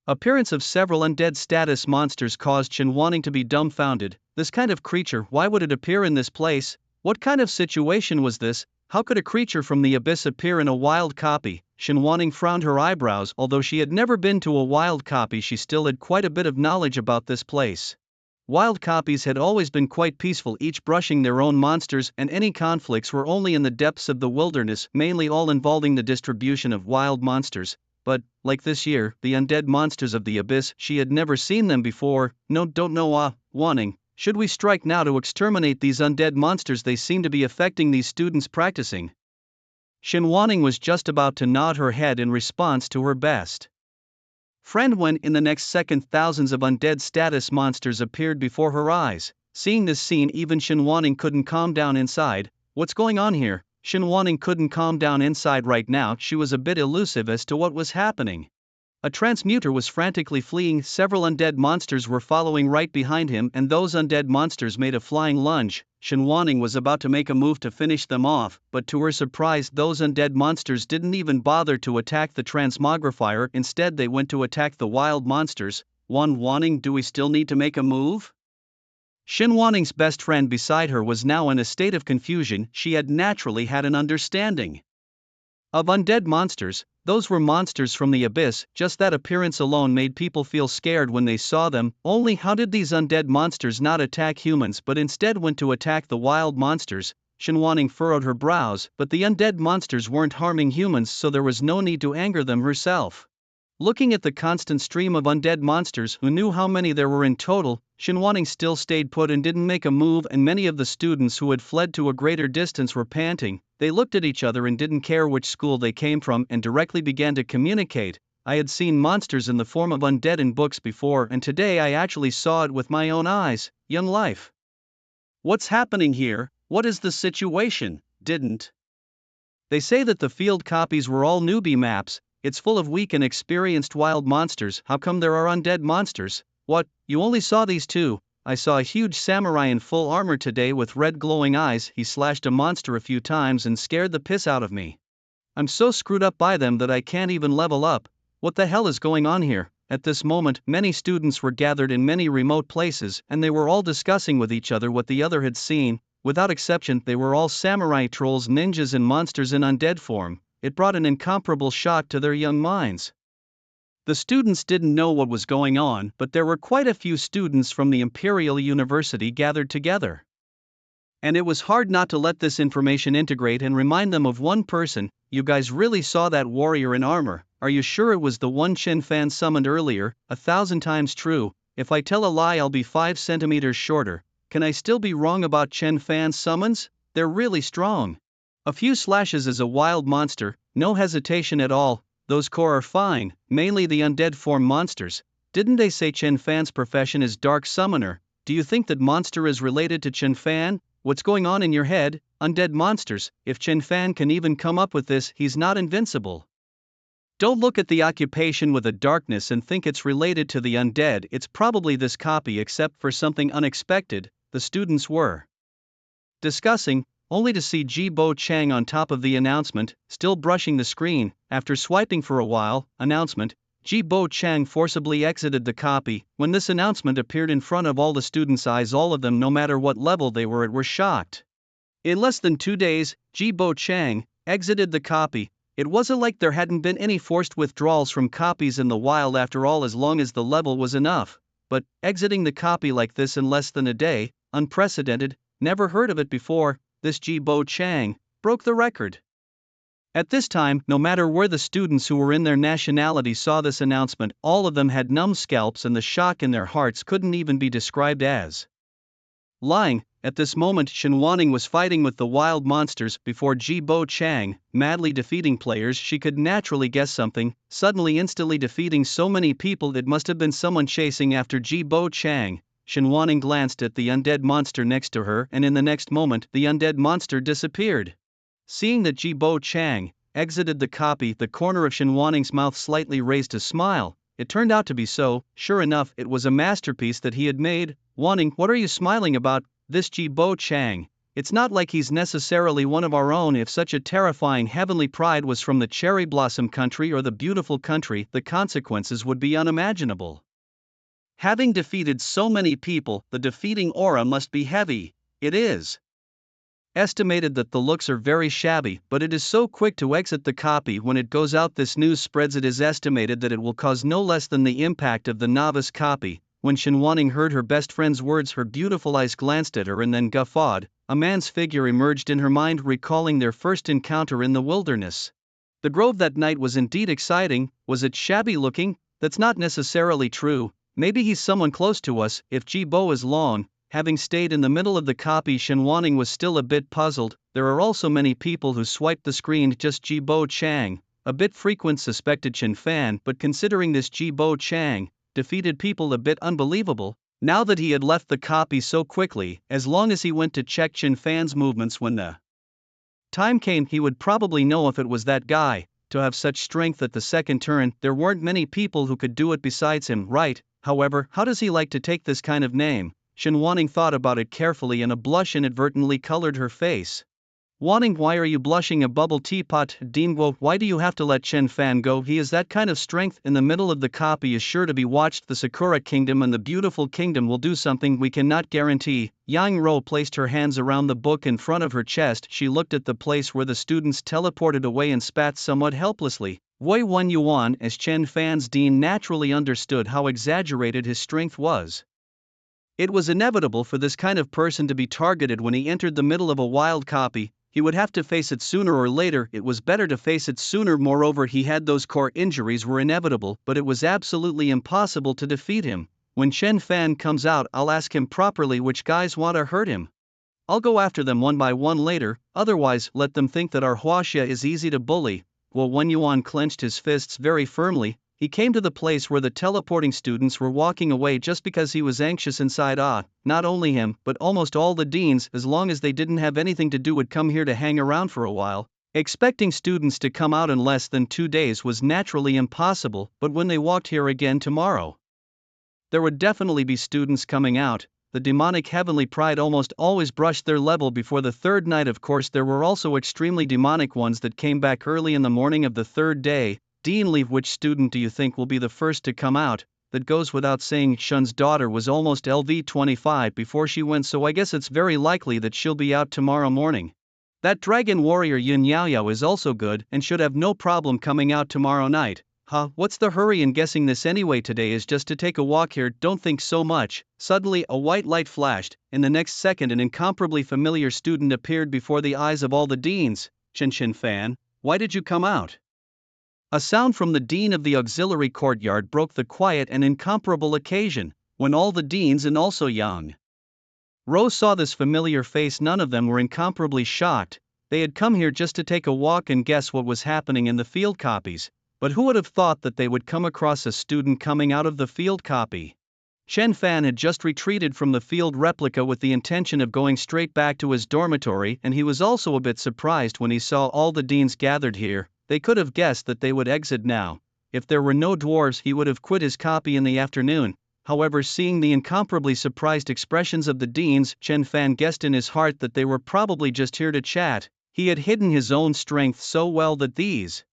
appearance of several undead status monsters caused Chen Wanning to be dumbfounded. This kind of creature, why would it appear in this place? What kind of situation was this? How could a creature from the abyss appear in a wild copy? Xin Wanning frowned her eyebrows. Although she had never been to a wild copy, she still had quite a bit of knowledge about this place. Wild copies had always been quite peaceful, each brushing their own monsters, and any conflicts were only in the depths of the wilderness, mainly all involving the distribution of wild monsters. But, like this year, the undead monsters of the abyss, she had never seen them before. No, don't know. Wanning, should we strike now to exterminate these undead monsters? They seem to be affecting these students practicing. Xin Wanning was just about to nod her head in response to her best friend when, in the next second, thousands of undead status monsters appeared before her eyes. Seeing this scene, even Xin Wanning couldn't calm down inside. What's going on here? Xin Wanning couldn't calm down inside right now. She was a bit elusive as to what was happening. A transmuter was frantically fleeing, several undead monsters were following right behind him, and those undead monsters made a flying lunge. Shen Wanning was about to make a move to finish them off, but to her surprise those undead monsters didn't even bother to attack the transmogrifier, instead they went to attack the wild monsters. Wanning, do we still need to make a move? Shen Wanning's best friend beside her was now in a state of confusion. She had naturally had an understanding of undead monsters. Those were monsters from the abyss, just that appearance alone made people feel scared when they saw them. Only how did these undead monsters not attack humans but instead went to attack the wild monsters? Shen Wanning furrowed her brows, but the undead monsters weren't harming humans, so there was no need to anger them herself. Looking at the constant stream of undead monsters, who knew how many there were in total, Shen Wanning still stayed put and didn't make a move, and many of the students who had fled to a greater distance were panting. They looked at each other and didn't care which school they came from and directly began to communicate. I had seen monsters in the form of undead in books before, and today I actually saw it with my own eyes. Young life. What's happening here? What is the situation? Didn't they say that the field copies were all newbie maps? It's full of weak and experienced wild monsters. How come there are undead monsters? What, you only saw these two? I saw a huge samurai in full armor today with red glowing eyes. He slashed a monster a few times and scared the piss out of me. I'm so screwed up by them that I can't even level up. What the hell is going on here? At this moment, many students were gathered in many remote places, and they were all discussing with each other what the other had seen. Without exception, they were all samurai, trolls, ninjas, and monsters in undead form. It brought an incomparable shock to their young minds. The students didn't know what was going on, but there were quite a few students from the Imperial University gathered together. And it was hard not to let this information integrate and remind them of one person. You guys really saw that warrior in armor? Are you sure it was the one Chen Fan summoned earlier? 1,000 times true. If I tell a lie, I'll be 5 centimeters shorter. Can I still be wrong about Chen Fan's summons? They're really strong. A few slashes is a wild monster, no hesitation at all. Those core are fine, mainly the undead form monsters. Didn't they say Chen Fan's profession is Dark Summoner? Do you think that monster is related to Chen Fan? What's going on in your head? Undead monsters, if Chen Fan can even come up with this, he's not invincible. Don't look at the occupation with a darkness and think it's related to the undead. It's probably this copy, except for something unexpected. The students were discussing, only to see Jibo Chang on top of the announcement, still brushing the screen. After swiping for a while, announcement, Jibo Chang forcibly exited the copy. When this announcement appeared in front of all the students' eyes, all of them, no matter what level they were at, were shocked. In less than 2 days, Jibo Chang exited the copy. It wasn't like there hadn't been any forced withdrawals from copies in the wild after all, as long as the level was enough. But exiting the copy like this in less than a day, unprecedented, never heard of it before. This Jibo Chang broke the record. At this time, no matter where the students who were in their nationality saw this announcement, all of them had numb scalps, and the shock in their hearts couldn't even be described as lying. At this moment, Shen Wanning was fighting with the wild monsters before Jibo Chang, madly defeating players. She could naturally guess something, suddenly instantly defeating so many people. It must have been someone chasing after Jibo Chang. Shen Wanning glanced at the undead monster next to her, and in the next moment, the undead monster disappeared. Seeing that Jibo Chang exited the copy, the corner of Shen Wanning's mouth slightly raised a smile. It turned out to be so. Sure enough, it was a masterpiece that he had made. Wanning, what are you smiling about? This Jibo Chang. It's not like he's necessarily one of our own. If such a terrifying heavenly pride was from the cherry blossom country or the beautiful country, the consequences would be unimaginable. Having defeated so many people, the defeating aura must be heavy. It is estimated that the looks are very shabby, but it is so quick to exit the copy when it goes out. This news spreads. It is estimated that it will cause no less than the impact of the novice copy. When Shen Wanning heard her best friend's words, her beautiful eyes glanced at her and then guffawed. A man's figure emerged in her mind, recalling their first encounter in the wilderness. The grove that night was indeed exciting. Was it shabby looking? That's not necessarily true. Maybe he's someone close to us. If Jibo is long, having stayed in the middle of the copy, Shen Wanning was still a bit puzzled. There are also many people who swiped the screen, just Jibo Chang. A bit frequent, suspected Chen Fan, but considering this Jibo Chang defeated people, a bit unbelievable. Now that he had left the copy so quickly, as long as he went to check Chen Fan's movements when the time came, he would probably know if it was that guy. to have such strength at the second turn. There weren't many people who could do it besides him, right? However, how does he like to take this kind of name? Shen Wanning thought about it carefully and a blush inadvertently colored her face. Wanning, why are you blushing? A bubble teapot? Dean Guo, why do you have to let Chen Fan go? He is that kind of strength. In the middle of the copy is sure to be watched. The Sakura Kingdom and the Beautiful Kingdom will do something we cannot guarantee. Yang Ro placed her hands around the book in front of her chest. She looked at the place where the students teleported away and spat somewhat helplessly. Wei Wen Yuan, as Chen Fan's dean, naturally understood how exaggerated his strength was. It was inevitable for this kind of person to be targeted when he entered the middle of a wild copy. He would have to face it sooner or later. It was better to face it sooner. Moreover, he had those core injuries were inevitable, but it was absolutely impossible to defeat him. When Chen Fan comes out, I'll ask him properly which guys want to hurt him. I'll go after them one by one later, otherwise let them think that our Huaxia is easy to bully. Well, Wen Yuan clenched his fists very firmly. He came to the place where the teleporting students were walking away just because he was anxious inside. Not only him, but almost all the deans, as long as they didn't have anything to do, would come here to hang around for a while. Expecting students to come out in less than 2 days was naturally impossible, but when they walked here again tomorrow, there would definitely be students coming out. The demonic heavenly pride almost always brushed their level before the third night. Of course, there were also extremely demonic ones that came back early in the morning of the third day. Dean Leave, which student do you think will be the first to come out? That goes without saying. Shun's daughter was almost LV25 before she went, so I guess it's very likely that she'll be out tomorrow morning. That dragon warrior Yin Yaoyao is also good and should have no problem coming out tomorrow night. What's the hurry in guessing this anyway? Today is just to take a walk here, don't think so much. Suddenly a white light flashed. In the next second an incomparably familiar student appeared before the eyes of all the deans. Chen Fan, why did you come out? A sound from the dean of the auxiliary courtyard broke the quiet and incomparable occasion. When all the deans and also Yang Ro saw this familiar face, none of them were incomparably shocked. They had come here just to take a walk and guess what was happening in the field copies. But who would have thought that they would come across a student coming out of the field copy? Chen Fan had just retreated from the field replica with the intention of going straight back to his dormitory, and he was also a bit surprised when he saw all the deans gathered here. They could have guessed that they would exit now. If there were no dwarves, he would have quit his copy in the afternoon. However, seeing the incomparably surprised expressions of the deans, Chen Fan guessed in his heart that they were probably just here to chat. He had hidden his own strength so well that these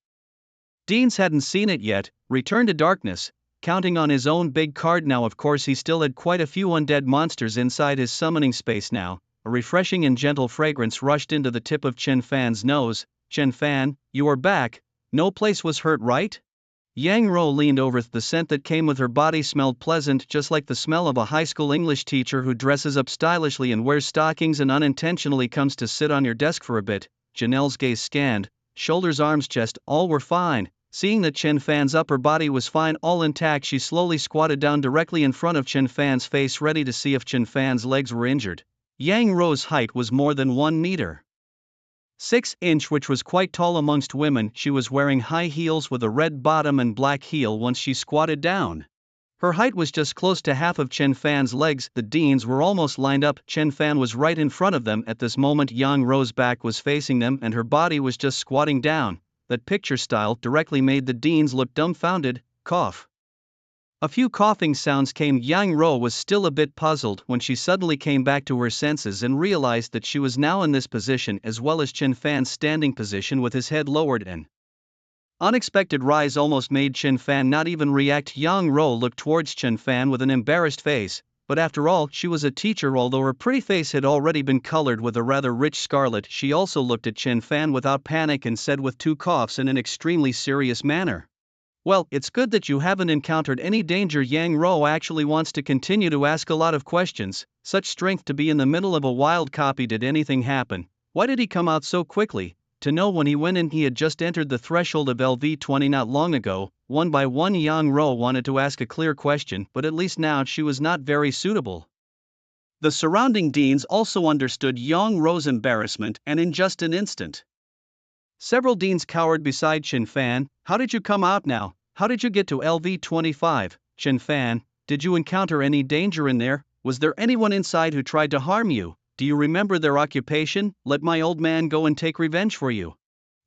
deans hadn't seen it yet. Return to darkness. Counting on his own big card now. Of course, he still had quite a few undead monsters inside his summoning space now. A refreshing and gentle fragrance rushed into the tip of Chen Fan's nose. Chen Fan, you are back. No place was hurt, right? Yang Ro leaned over. The scent that came with her body smelled pleasant, just like the smell of a high school English teacher who dresses up stylishly and wears stockings and unintentionally comes to sit on your desk for a bit. Janelle's gaze scanned. Shoulders, arms, chest, all were fine. Seeing that Chen Fan's upper body was fine, all intact, she slowly squatted down directly in front of Chen Fan's face, ready to see if Chen Fan's legs were injured. Yang Ro's height was more than 1 meter. 6-inch, which was quite tall amongst women. She was wearing high heels with a red bottom and black heel once she squatted down. Her height was just close to half of Chen Fan's legs. The deans were almost lined up. Chen Fan was right in front of them. At this moment, Yang Ro's back was facing them and her body was just squatting down. That picture style directly made the deans look dumbfounded. Cough. A few coughing sounds came. Yang Ro was still a bit puzzled when she suddenly came back to her senses and realized that she was now in this position as well as Chen Fan's standing position with his head lowered. An unexpected rise almost made Chen Fan not even react. Yang Ro looked towards Chen Fan with an embarrassed face, but after all, she was a teacher. Although her pretty face had already been colored with a rather rich scarlet, she also looked at Chen Fan without panic and said with 2 coughs in an extremely serious manner, "Well, it's good that you haven't encountered any danger." Yang Ro actually wants to continue to ask a lot of questions. Such strength to be in the middle of a wild copy. Did anything happen? Why did he come out so quickly? To know when he went in he had just entered the threshold of LV20 not long ago. One by one Yang Ro wanted to ask a clear question, but at least now she was not very suitable. The surrounding deans also understood Yang Ro's embarrassment, and in just an instant, several deans cowered beside Chen Fan. How did you come out now? How did you get to LV25? Chen Fan, did you encounter any danger in there? Was there anyone inside who tried to harm you? Do you remember their occupation? Let my old man go and take revenge for you.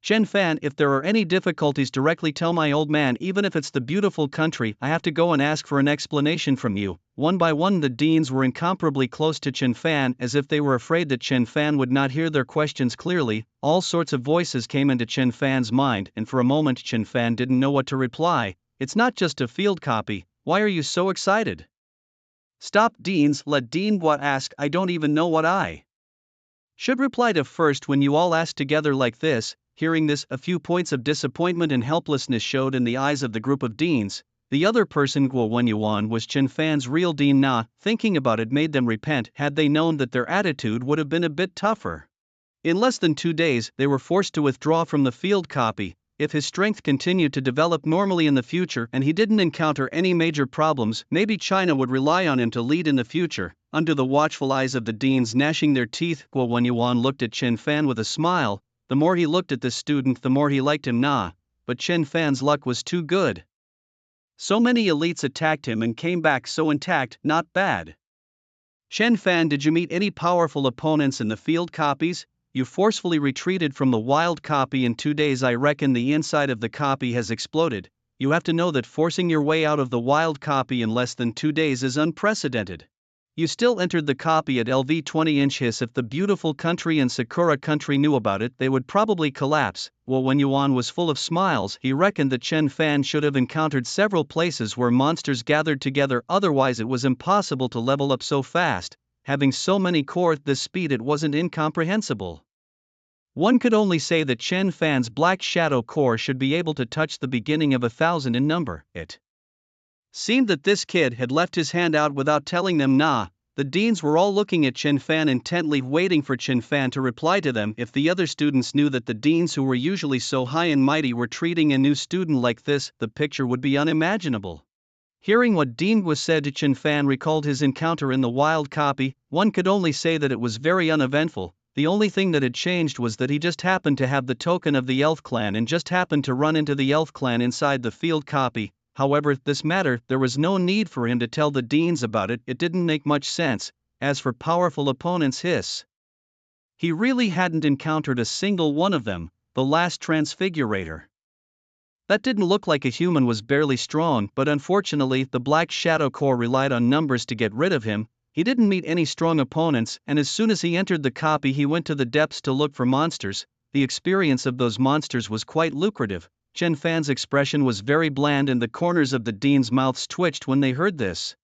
Chen Fan, if there are any difficulties directly tell my old man, even if it's the beautiful country, I have to go and ask for an explanation from you. One by one the deans were incomparably close to Chen Fan, as if they were afraid that Chen Fan would not hear their questions clearly. All sorts of voices came into Chen Fan's mind, and for a moment Chen Fan didn't know what to reply. It's not just a field copy, why are you so excited? Stop deans, let Dean what ask, I don't even know what I should reply to first when you all ask together like this. Hearing this, a few points of disappointment and helplessness showed in the eyes of the group of deans. The other person, Guo Wenyuan, was Chen Fan's real dean Na. Thinking about it made them repent. Had they known that their attitude would have been a bit tougher. In less than 2 days, they were forced to withdraw from the field copy. If his strength continued to develop normally in the future and he didn't encounter any major problems, maybe China would rely on him to lead in the future. Under the watchful eyes of the deans gnashing their teeth, Guo Wenyuan looked at Chen Fan with a smile. The more he looked at this student, the more he liked him Na. But Chen Fan's luck was too good. So many elites attacked him and came back so intact, not bad. Chen Fan, did you meet any powerful opponents in the field copies? You forcefully retreated from the wild copy in 2 days. I reckon the inside of the copy has exploded. You have to know that forcing your way out of the wild copy in less than 2 days is unprecedented. You still entered the copy at LV 20-inch hiss. If the beautiful country and Sakura country knew about it, they would probably collapse. Well, when Yuan was full of smiles, he reckoned that Chen Fan should have encountered several places where monsters gathered together, otherwise it was impossible to level up so fast. Having so many core at this speed, it wasn't incomprehensible. One could only say that Chen Fan's Black Shadow core should be able to touch the beginning of 1,000 in number. It seemed that this kid had left his hand out without telling them Na. The deans were all looking at Chen Fan intently, waiting for Chen Fan to reply to them. If the other students knew that the deans, who were usually so high and mighty, were treating a new student like this, the picture would be unimaginable. Hearing what Dean was said to Chen Fan recalled his encounter in the wild copy. One could only say that it was very uneventful. The only thing that had changed was that he just happened to have the token of the elf clan and just happened to run into the elf clan inside the field copy. However, this matter, there was no need for him to tell the deans about it. It didn't make much sense. As for powerful opponents, he really hadn't encountered a single one of them. The last transfigurator that didn't look like a human was barely strong, but unfortunately the Black Shadow core relied on numbers to get rid of him. He didn't meet any strong opponents, and as soon as he entered the copy he went to the depths to look for monsters. The experience of those monsters was quite lucrative. Chen Fan's expression was very bland and the corners of the deans' mouths twitched when they heard this.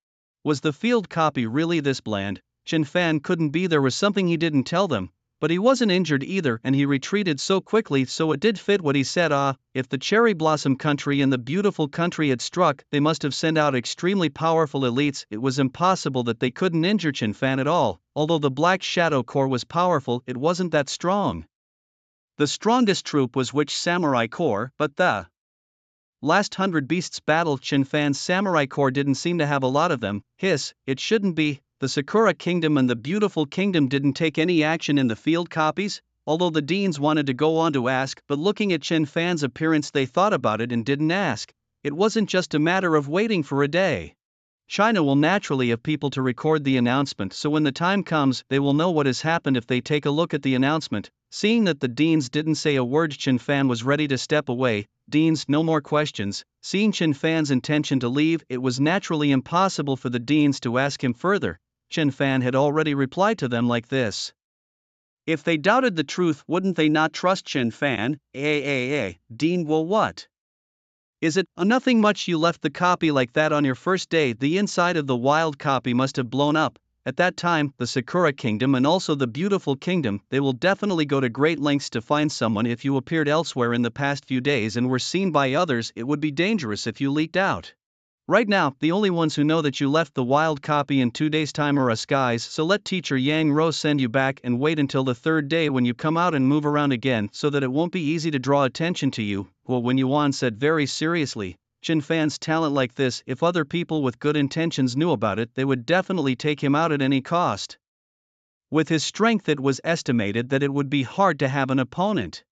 Was the field copy really this bland? Chen Fan couldn't be. There was something he didn't tell them. But he wasn't injured either, and he retreated so quickly, so it did fit what he said. If the Cherry Blossom country and the beautiful country had struck, they must have sent out extremely powerful elites. It was impossible that they couldn't injure Chen Fan at all. Although the Black Shadow core was powerful, it wasn't that strong. The strongest troop was Witch Samurai Corps, but the last 100 beasts battle Chen Fan's Samurai Corps didn't seem to have a lot of them. It shouldn't be. The Sakura Kingdom and the Beautiful Kingdom didn't take any action in the field copies, although the deans wanted to go on to ask, but looking at Chen Fan's appearance they thought about it and didn't ask. It wasn't just a matter of waiting for a day. China will naturally have people to record the announcement, so when the time comes, they will know what has happened if they take a look at the announcement. Seeing that the deans didn't say a word, Chen Fan was ready to step away. Deans, no more questions. Seeing Chen Fan's intention to leave, it was naturally impossible for the deans to ask him further. Chen Fan had already replied to them like this. If they doubted the truth, wouldn't they not trust Chen Fan? Dean, well, what is it? Nothing much. You left the copy like that on your first day. The inside of the wild copy must have blown up. At that time, the Sakura Kingdom and also the Beautiful Kingdom, they will definitely go to great lengths to find someone. If you appeared elsewhere in the past few days and were seen by others, it would be dangerous if you leaked out. Right now, the only ones who know that you left the wild copy in 2 days' time are us guys, so let teacher Yang Rose send you back and wait until the third day when you come out and move around again so that it won't be easy to draw attention to you. Well, when Yuan said very seriously, Chen Fan's talent like this, if other people with good intentions knew about it, they would definitely take him out at any cost. With his strength, it was estimated that it would be hard to have an opponent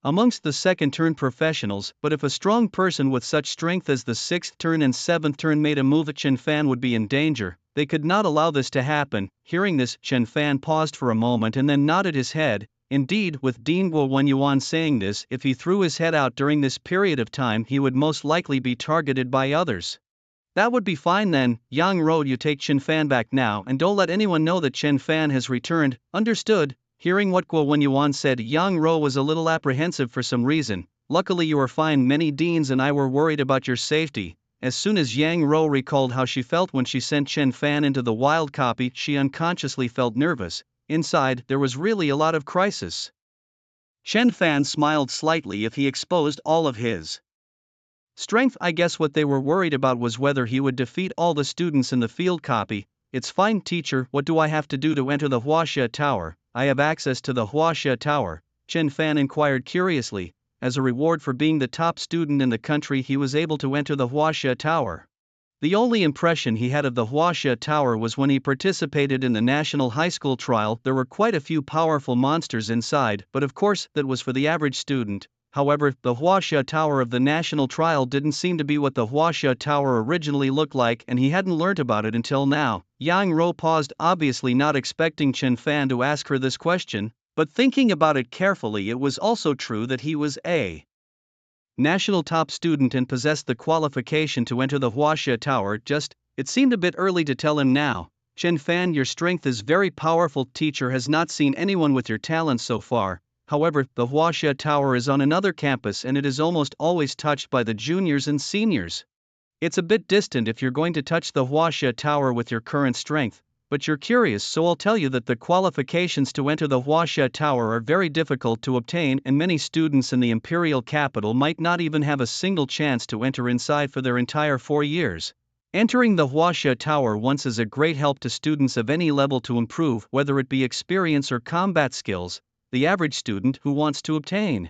amongst the second turn professionals, but if a strong person with such strength as the 6th turn and 7th turn made a move, Chen Fan would be in danger. They could not allow this to happen. Hearing this, Chen Fan paused for a moment and then nodded his head. Indeed, with Dean Guo Wenyuan saying this, if he threw his head out during this period of time, he would most likely be targeted by others. That would be fine then. Yang Ro, you take Chen Fan back now and don't let anyone know that Chen Fan has returned, understood? Hearing what Guo Wenyuan said, Yang Ro was a little apprehensive for some reason. Luckily you are fine. Many deans and I were worried about your safety. As soon as Yang Ro recalled how she felt when she sent Chen Fan into the wild copy, she unconsciously felt nervous. Inside, there was really a lot of crisis. Chen Fan smiled slightly if he exposed all of his strength. I guess what they were worried about was whether he would defeat all the students in the field copy. It's fine, teacher. What do I have to do to enter the Huaxia Tower? I have access to the Huaxia Tower, Chen Fan inquired curiously. As a reward for being the top student in the country, he was able to enter the Huaxia Tower. The only impression he had of the Huaxia Tower was when he participated in the National High School trial. There were quite a few powerful monsters inside, but of course, that was for the average student. However, the Huaxia Tower of the National Trial didn't seem to be what the Huaxia Tower originally looked like, and he hadn't learnt about it until now. Yang Ro paused, obviously not expecting Chen Fan to ask her this question, but thinking about it carefully, it was also true that he was a national top student and possessed the qualification to enter the Huaxia Tower. It seemed a bit early to tell him now. Chen Fan, your strength is very powerful. Teacher has not seen anyone with your talents so far. However, the Huaxia Tower is on another campus and it is almost always touched by the juniors and seniors. It's a bit distant if you're going to touch the Huaxia Tower with your current strength, but you're curious, so I'll tell you that the qualifications to enter the Huaxia Tower are very difficult to obtain, and many students in the imperial capital might not even have a single chance to enter inside for their entire 4 years. Entering the Huaxia Tower once is a great help to students of any level to improve, whether it be experience or combat skills. The average student who wants to obtain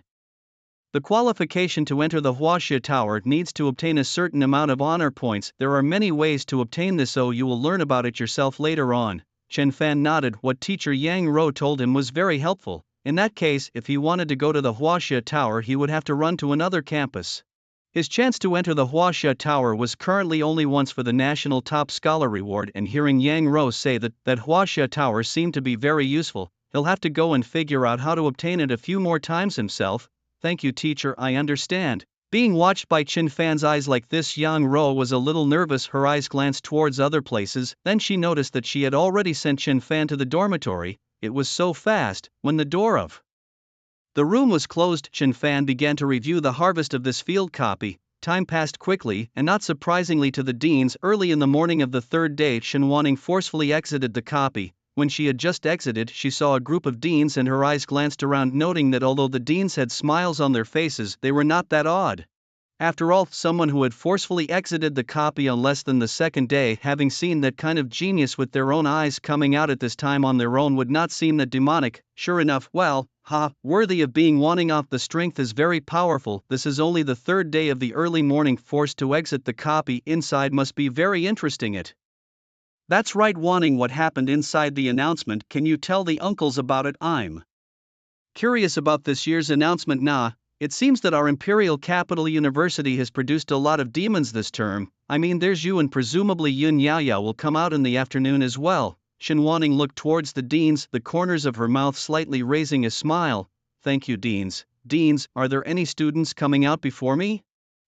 the qualification to enter the Huaxia Tower needs to obtain a certain amount of honor points. There are many ways to obtain this, so you will learn about it yourself later on. Chen Fan nodded. What teacher Yang Ro told him was very helpful. In that case, if he wanted to go to the Huaxia Tower, he would have to run to another campus. His chance to enter the Huaxia Tower was currently only once for the National Top Scholar Reward, and hearing Yang Ro say that Huaxia Tower seemed to be very useful, he'll have to go and figure out how to obtain it a few more times himself. Thank you, teacher, I understand. Being watched by Chen Fan's eyes like this, Yang Ro was a little nervous. Her eyes glanced towards other places, then she noticed that she had already sent Chen Fan to the dormitory. It was so fast. When the door of the room was closed, Chen Fan began to review the harvest of this field copy. Time passed quickly, and not surprisingly to the deans, early in the morning of the third day, Shen Wanning forcefully exited the copy. When she had just exited, she saw a group of deans and her eyes glanced around, noting that although the deans had smiles on their faces, they were not that odd. After all, someone who had forcefully exited the copy on less than the second day, having seen that kind of genius with their own eyes coming out at this time on their own, would not seem that demonic. Sure enough, well, worthy of being wanting off. The strength is very powerful. This is only the third day of the early morning, forced to exit the copy. Inside must be very interesting. That's right, Wanting. What happened inside the announcement? Can you tell the uncles about it? I'm curious about this year's announcement. Nah, it seems that our Imperial Capital University has produced a lot of demons this term. I mean, there's you, and presumably Yun Yaoyao will come out in the afternoon as well. Shen Wanning looked towards the deans, the corners of her mouth slightly raising a smile. Thank you, deans. Deans, are there any students coming out before me?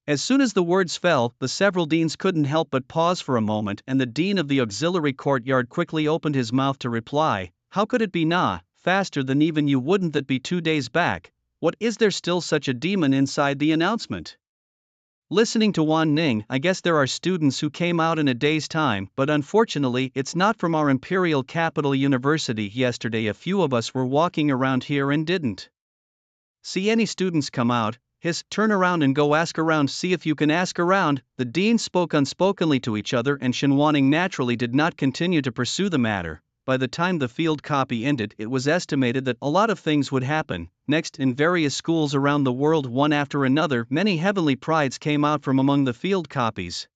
As soon as the words fell, the several deans couldn't help but pause for a moment, and the dean of the auxiliary courtyard quickly opened his mouth to reply. How could it be? Nah, faster than even you. Wouldn't that be 2 days back? What, is there still such a demon inside the announcement? Listening to Wan Ning, I guess there are students who came out in a day's time, but unfortunately it's not from our Imperial Capital University. Yesterday a few of us were walking around here and didn't see any students come out. Turn around and go ask around. See if you can ask around. The deans spoke unspokenly to each other, and Shen Wanning naturally did not continue to pursue the matter. By the time the field copy ended, it was estimated that a lot of things would happen. Next, in various schools around the world, one after another, many heavenly prides came out from among the field copies.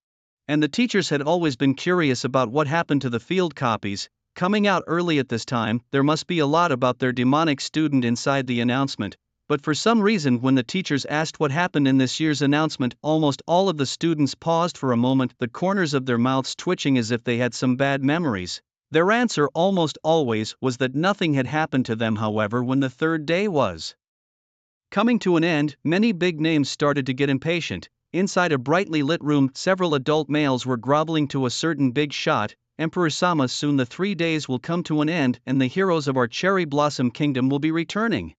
And the teachers had always been curious about what happened to the field copies. Coming out early at this time, there must be a lot about their demonic student inside the announcement. But for some reason, when the teachers asked what happened in this year's announcement, almost all of the students paused for a moment, the corners of their mouths twitching as if they had some bad memories. Their answer almost always was that nothing had happened to them. However, when the third day was coming to an end, many big names started to get impatient. Inside a brightly lit room, several adult males were groveling to a certain big shot. Emperor Sama, soon the 3 days will come to an end and the heroes of our Cherry Blossom Kingdom will be returning.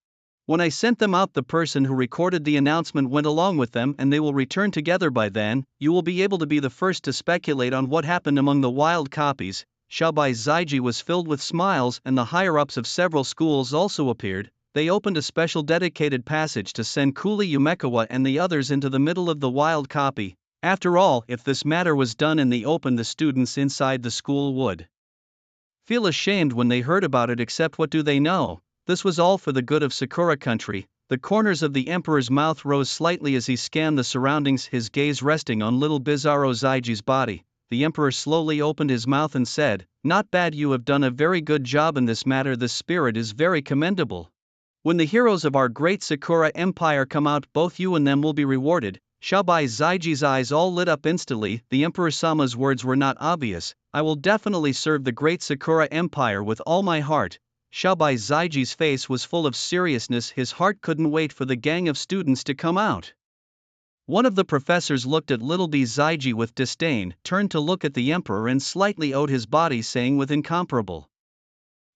When I sent them out, the person who recorded the announcement went along with them and they will return together by then. You will be able to be the first to speculate on what happened among the wild copies. Xiaobai Zaiji was filled with smiles and the higher-ups of several schools also appeared. They opened a special dedicated passage to send Kuli Yumekawa and the others into the middle of the wild copy. After all, if this matter was done in the open, the students inside the school would feel ashamed when they heard about it. Except what do they know? This was all for the good of Sakura country. The corners of the emperor's mouth rose slightly as he scanned the surroundings, his gaze resting on little Bizarro Zaiji's body. The emperor slowly opened his mouth and said, "Not bad, you have done a very good job in this matter. The spirit is very commendable. When the heroes of our great Sakura Empire come out, both you and them will be rewarded." Xiaobai Zaiji's eyes all lit up instantly. The Emperor Sama's words were not obvious. "I will definitely serve the great Sakura Empire with all my heart." Xiaobai Zaiji's face was full of seriousness. His heart couldn't wait for the gang of students to come out. One of the professors looked at little B Zaiji with disdain, turned to look at the emperor and slightly owed his body, saying with incomparable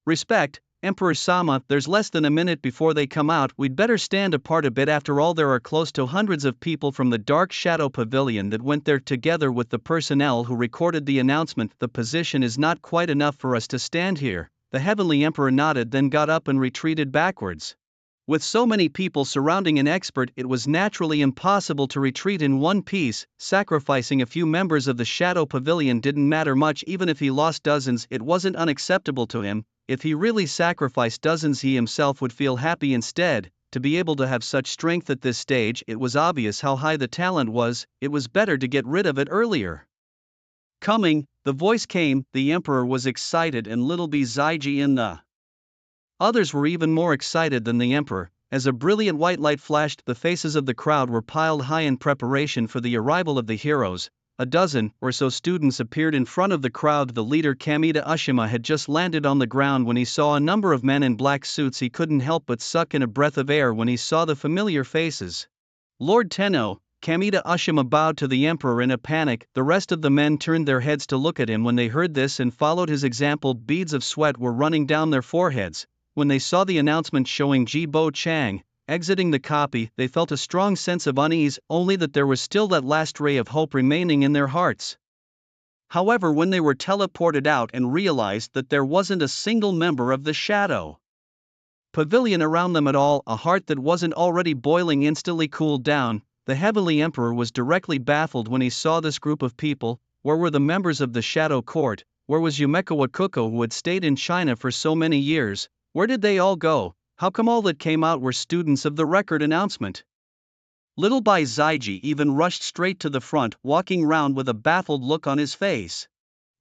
respect, "Emperor Sama, there's less than a minute before they come out. We'd better stand apart a bit. After all, there are close to hundreds of people from the Dark Shadow Pavilion that went there together with the personnel who recorded the announcement. The position is not quite enough for us to stand here." The Heavenly Emperor nodded, then got up and retreated backwards. With so many people surrounding an expert, it was naturally impossible to retreat in one piece. Sacrificing a few members of the Shadow Pavilion didn't matter much. Even if he lost dozens, it wasn't unacceptable to him. If he really sacrificed dozens, he himself would feel happy instead. To be able to have such strength at this stage, it was obvious how high the talent was. It was better to get rid of it earlier. Coming, the voice came. The emperor was excited and little B Zaiji and the others were even more excited than the emperor. As a brilliant white light flashed, the faces of the crowd were piled high in preparation for the arrival of the heroes. A dozen or so students appeared in front of the crowd. The leader, Kamita Ushima, had just landed on the ground when he saw a number of men in black suits. He couldn't help but suck in a breath of air when he saw the familiar faces. "Lord Tenno." Kamita Ushima bowed to the emperor in a panic. The rest of the men turned their heads to look at him when they heard this and followed his example. Beads of sweat were running down their foreheads. When they saw the announcement showing Jibo Chang exiting the copy, they felt a strong sense of unease, only that there was still that last ray of hope remaining in their hearts. However, when they were teleported out and realized that there wasn't a single member of the Shadow Pavilion around them at all, a heart that wasn't already boiling instantly cooled down. The Heavenly Emperor was directly baffled when he saw this group of people. Where were the members of the Shadow Court? Where was Yumekawa Kuko, who had stayed in China for so many years? Where did they all go? How come all that came out were students of the record announcement? Little Bai Zaiji even rushed straight to the front, walking round with a baffled look on his face.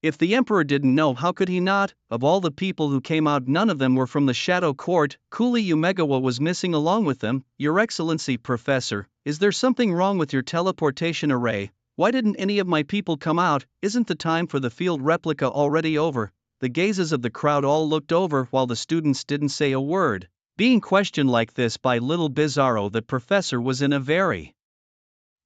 If the emperor didn't know, how could he not? Of all the people who came out, none of them were from the Shadow Court. Kuli Yumegawa was missing along with them. "Your Excellency, Professor, is there something wrong with your teleportation array? Why didn't any of my people come out? Isn't the time for the field replica already over?" The gazes of the crowd all looked over while the students didn't say a word. Being questioned like this by little Bizarro, the professor was in a very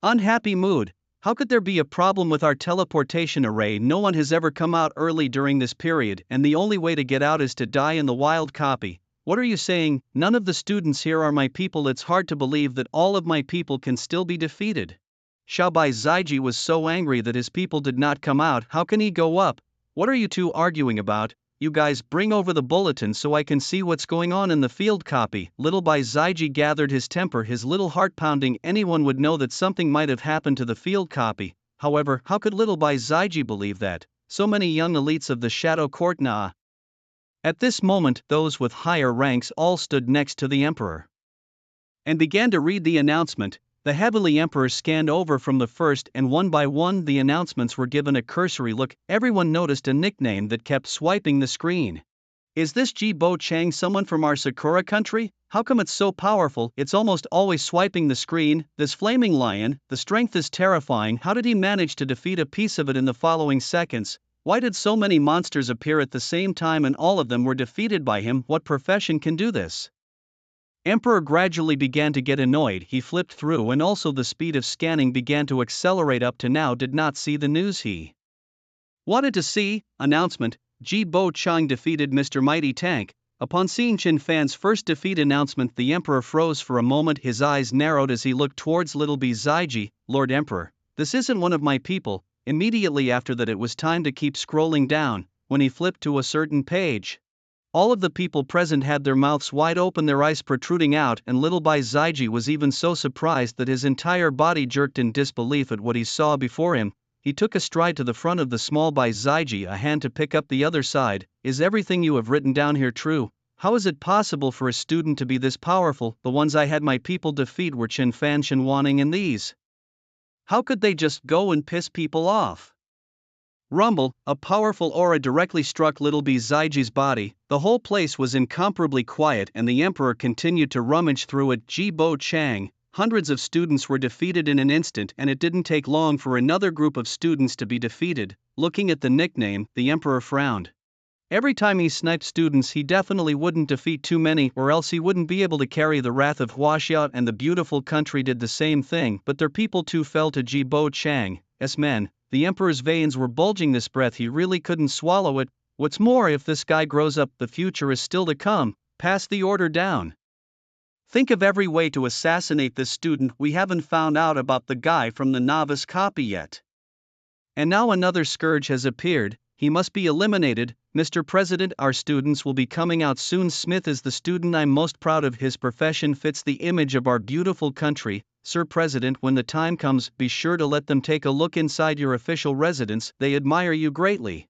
unhappy mood. "How could there be a problem with our teleportation array? No one has ever come out early during this period, and the only way to get out is to die in the wild copy. What are you saying? None of the students here are my people. It's hard to believe that all of my people can still be defeated." Xiaobai Zaiji was so angry that his people did not come out. How can he go up? "What are you two arguing about? You guys bring over the bulletin so I can see what's going on in the field copy." Little Bai Zaiji gathered his temper, his little heart pounding. Anyone would know that something might have happened to the field copy. However, how could little Bai Zaiji believe that? So many young elites of the Shadow Court nah. At this moment, those with higher ranks all stood next to the emperor and began to read the announcement. The Heavenly Emperor scanned over from the first, and one by one the announcements were given a cursory look. Everyone noticed a nickname that kept swiping the screen. "Is this Jibo Chang someone from our Sakura country? How come it's so powerful? It's almost always swiping the screen. This flaming lion, the strength is terrifying. How did he manage to defeat a piece of it in the following seconds?" Why did so many monsters appear at the same time and all of them were defeated by him? What profession can do this? Emperor gradually began to get annoyed. He flipped through and also the speed of scanning began to accelerate. Up to now did not see the news he wanted to see. Announcement: Ji-Bo Chang defeated Mr. Mighty Tank. Upon seeing Qin Fan's first defeat announcement, the Emperor froze for a moment. His eyes narrowed as he looked towards little B Zaiji. Lord Emperor, this isn't one of my people. Immediately after that it was time to keep scrolling down, when he flipped to a certain page. All of the people present had their mouths wide open, their eyes protruding out, and little Bai Zaiji was even so surprised that his entire body jerked in disbelief at what he saw before him. He took a stride to the front of the small Bai Zaiji, a hand to pick up the other side. Is everything you have written down here true? How is it possible for a student to be this powerful? The ones I had my people defeat were Qin Fan, Qin Wanning, and these. How could they just go and piss people off? Rumble, a powerful aura directly struck little B Zaiji's body. The whole place was incomparably quiet and the Emperor continued to rummage through it. Ji-Bo Chang. Hundreds of students were defeated in an instant, and it didn't take long for another group of students to be defeated. Looking at the nickname, the Emperor frowned. Every time he sniped students, he definitely wouldn't defeat too many, or else he wouldn't be able to carry the wrath of Huaxia, and the beautiful country did the same thing, but their people too fell to Ji-Bo Chang's men. The Emperor's veins were bulging this breath, he really couldn't swallow it. What's more, if this guy grows up, the future is still to come. Pass the order down. Think of every way to assassinate this student. We haven't found out about the guy from the novice copy yet. And now another scourge has appeared. He must be eliminated. Mr. President, our students will be coming out soon. Smith is the student I'm most proud of. His profession fits the image of our beautiful country. Sir President, when the time comes, be sure to let them take a look inside your official residence. They admire you greatly.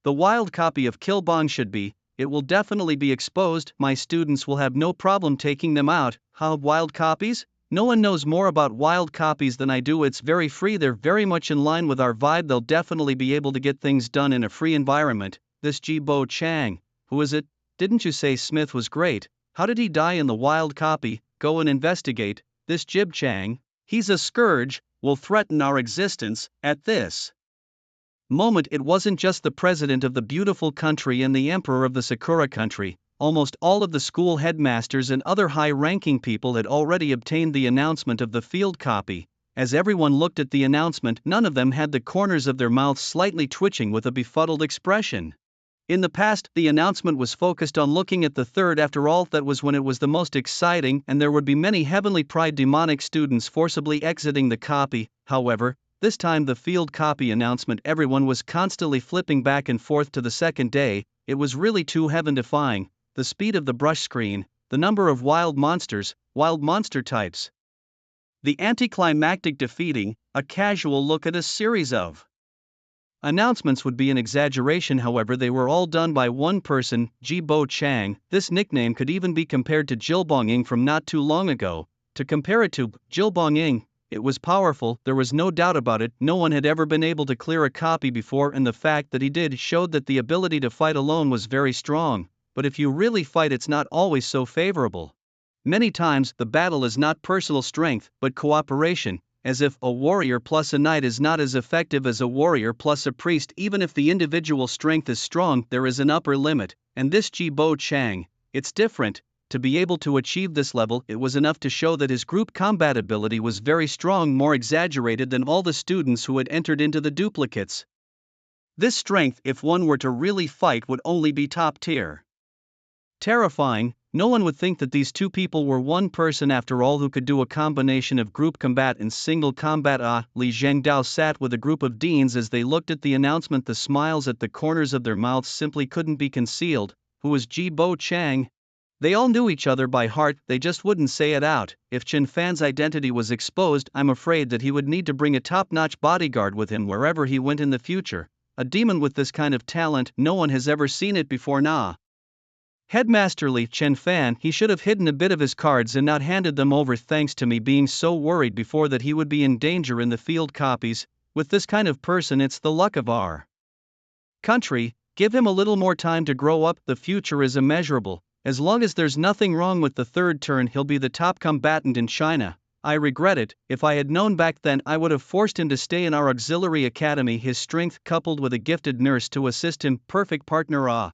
The wild copy of Kilbong should be. It will definitely be exposed. My students will have no problem taking them out. How wild copies? No one knows more about wild copies than I do. It's very free. They're very much in line with our vibe. They'll definitely be able to get things done in a free environment. This Ji-Bo Chang, who is it? Didn't you say Smith was great? How did he die in the wild copy? Go and investigate. This Jib Chang, he's a scourge, will threaten our existence. At this moment, it wasn't just the president of the beautiful country and the emperor of the Sakura country. Almost all of the school headmasters and other high-ranking people had already obtained the announcement of the field copy. As everyone looked at the announcement, none of them had the corners of their mouths slightly twitching with a befuddled expression. In the past, the announcement was focused on looking at the third. After all, that was when it was the most exciting, and there would be many heavenly pride demonic students forcibly exiting the copy. However, this time the field copy announcement, everyone was constantly flipping back and forth to the second day. It was really too heaven-defying. The speed of the brush screen, the number of wild monster types. The anticlimactic defeating, a casual look at a series of announcements would be an exaggeration. However, they were all done by one person, Ji-Bo Chang. This nickname could even be compared to Jilbong Ying from not too long ago. To compare it to Jilbong Ying, it was powerful, there was no doubt about it. No one had ever been able to clear a copy before, and the fact that he did showed that the ability to fight alone was very strong. But if you really fight, it's not always so favorable. Many times, the battle is not personal strength, but cooperation, as if a warrior plus a knight is not as effective as a warrior plus a priest. Even if the individual strength is strong, there is an upper limit, and this Ji-Bo Chang, it's different. To be able to achieve this level, it was enough to show that his group combat ability was very strong, more exaggerated than all the students who had entered into the duplicates. This strength, if one were to really fight, would only be top tier. Terrifying. No one would think that these two people were one person after all who could do a combination of group combat and single combat. Li Zhengdao sat with a group of deans as they looked at the announcement. The smiles at the corners of their mouths simply couldn't be concealed. Who was Ji-Bo Chang? They all knew each other by heart, they just wouldn't say it out. If Qin Fan's identity was exposed, I'm afraid that he would need to bring a top-notch bodyguard with him wherever he went in the future. A demon with this kind of talent, no one has ever seen it before. Headmasterly Qin Fan, he should have hidden a bit of his cards and not handed them over. Thanks to me being so worried before that he would be in danger in the field copies. With this kind of person, it's the luck of our country. Give him a little more time to grow up. The future is immeasurable. As long as there's nothing wrong with the third turn, he'll be the top combatant in China. I regret it. If I had known back then, I would have forced him to stay in our auxiliary academy. His strength coupled with a gifted nurse to assist him, perfect partner. Ah.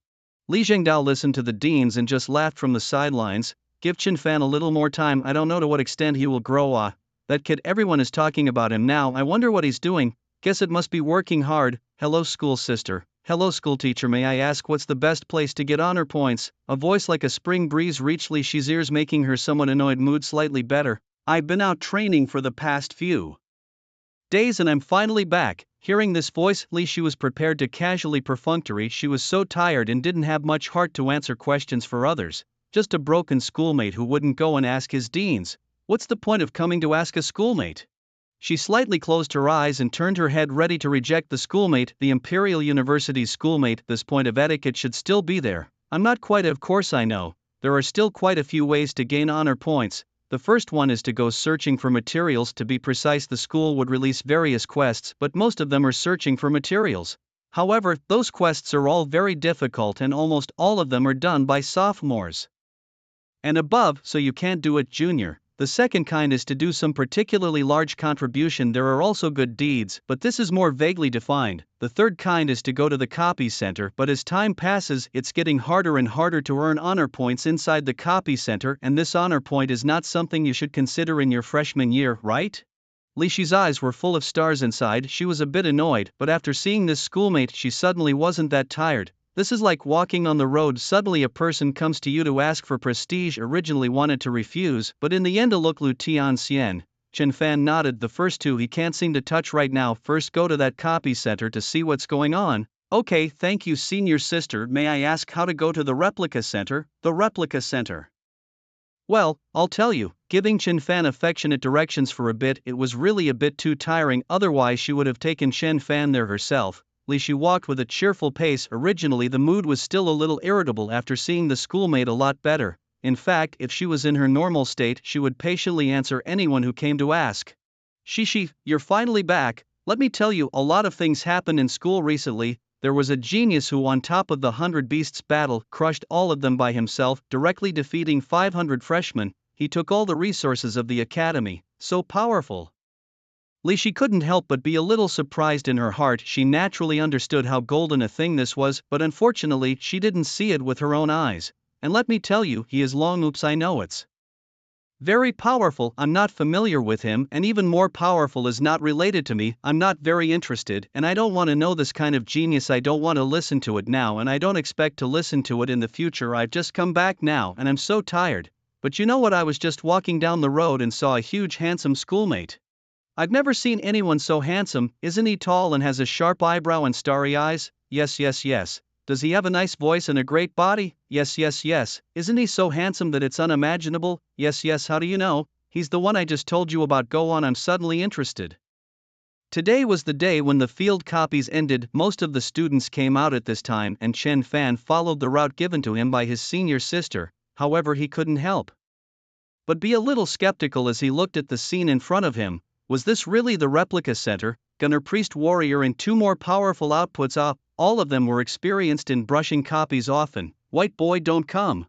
Li Zhengdao listened to the deans and just laughed from the sidelines. Give Chen Fan a little more time. I don't know to what extent he will grow. Ah. That kid, everyone is talking about him now. I wonder what he's doing. Guess it must be working hard. Hello, school sister. Hello, school teacher. May I ask what's the best place to get honor points? A voice like a spring breeze reached Li Shi's ears, making her somewhat annoyed mood slightly better. I've been out training for the past few days and I'm finally back. Hearing this voice, Li Shi was prepared to casually perfunctory. She was so tired and didn't have much heart to answer questions for others. Just a broken schoolmate who wouldn't go and ask his deans. What's the point of coming to ask a schoolmate? She slightly closed her eyes and turned her head, ready to reject the schoolmate, the Imperial University's schoolmate. This point of etiquette should still be there. I'm not quite. Of course I know. There are still quite a few ways to gain honor points. The first one is to go searching for materials. To be precise, the school would release various quests, but most of them are searching for materials. However, those quests are all very difficult and almost all of them are done by sophomores and above, so you can't do it, junior. The second kind is to do some particularly large contribution. There are also good deeds, but this is more vaguely defined. The third kind is to go to the copy center, but as time passes, it's getting harder and harder to earn honor points inside the copy center, and this honor point is not something you should consider in your freshman year, right? Li Shi's eyes were full of stars inside. She was a bit annoyed, but after seeing this schoolmate, she suddenly wasn't that tired. This is like walking on the road. Suddenly a person comes to you to ask for prestige. Originally wanted to refuse, but in the end look, Lu Tianxian. Chen Fan nodded. The first two he can't seem to touch right now. First go to that copy center to see what's going on. Okay, thank you, senior sister. May I ask how to go to the replica center? The replica center. Well, I'll tell you. Giving Chen Fan affectionate directions for a bit, it was really a bit too tiring, otherwise she would have taken Chen Fan there herself. Li Shi walked with a cheerful pace. Originally the mood was still a little irritable after seeing the schoolmate a lot better. In fact, if she was in her normal state, she would patiently answer anyone who came to ask. Shishi, you're finally back. Let me tell you, a lot of things happened in school recently. There was a genius who, on top of the 100 Beasts battle, crushed all of them by himself, directly defeating 500 freshmen. He took all the resources of the academy. So powerful. Li Shi couldn't help but be a little surprised in her heart. She naturally understood how golden a thing this was, but unfortunately she didn't see it with her own eyes. And let me tell you, he is long. Oops, I know it's very powerful. I'm not familiar with him, and even more powerful is not related to me. I'm not very interested, and I don't want to know this kind of genius. I don't want to listen to it now, and I don't expect to listen to it in the future. I've just come back now, and I'm so tired. But you know what? I was just walking down the road and saw a huge, handsome schoolmate. I've never seen anyone so handsome. Isn't he tall and has a sharp eyebrow and starry eyes? Yes, yes, yes. Does he have a nice voice and a great body? Yes, yes, yes. Isn't he so handsome that it's unimaginable? Yes, yes. How do you know? He's the one I just told you about. Go on, I'm suddenly interested. Today was the day when the field copies ended. Most of the students came out at this time, and Chen Fan followed the route given to him by his senior sister. However, he couldn't help but be a little skeptical as he looked at the scene in front of him. Was this really the replica center? Gunner, priest, warrior, and two more powerful outputs. All of them were experienced in brushing copies often. White boy, don't come.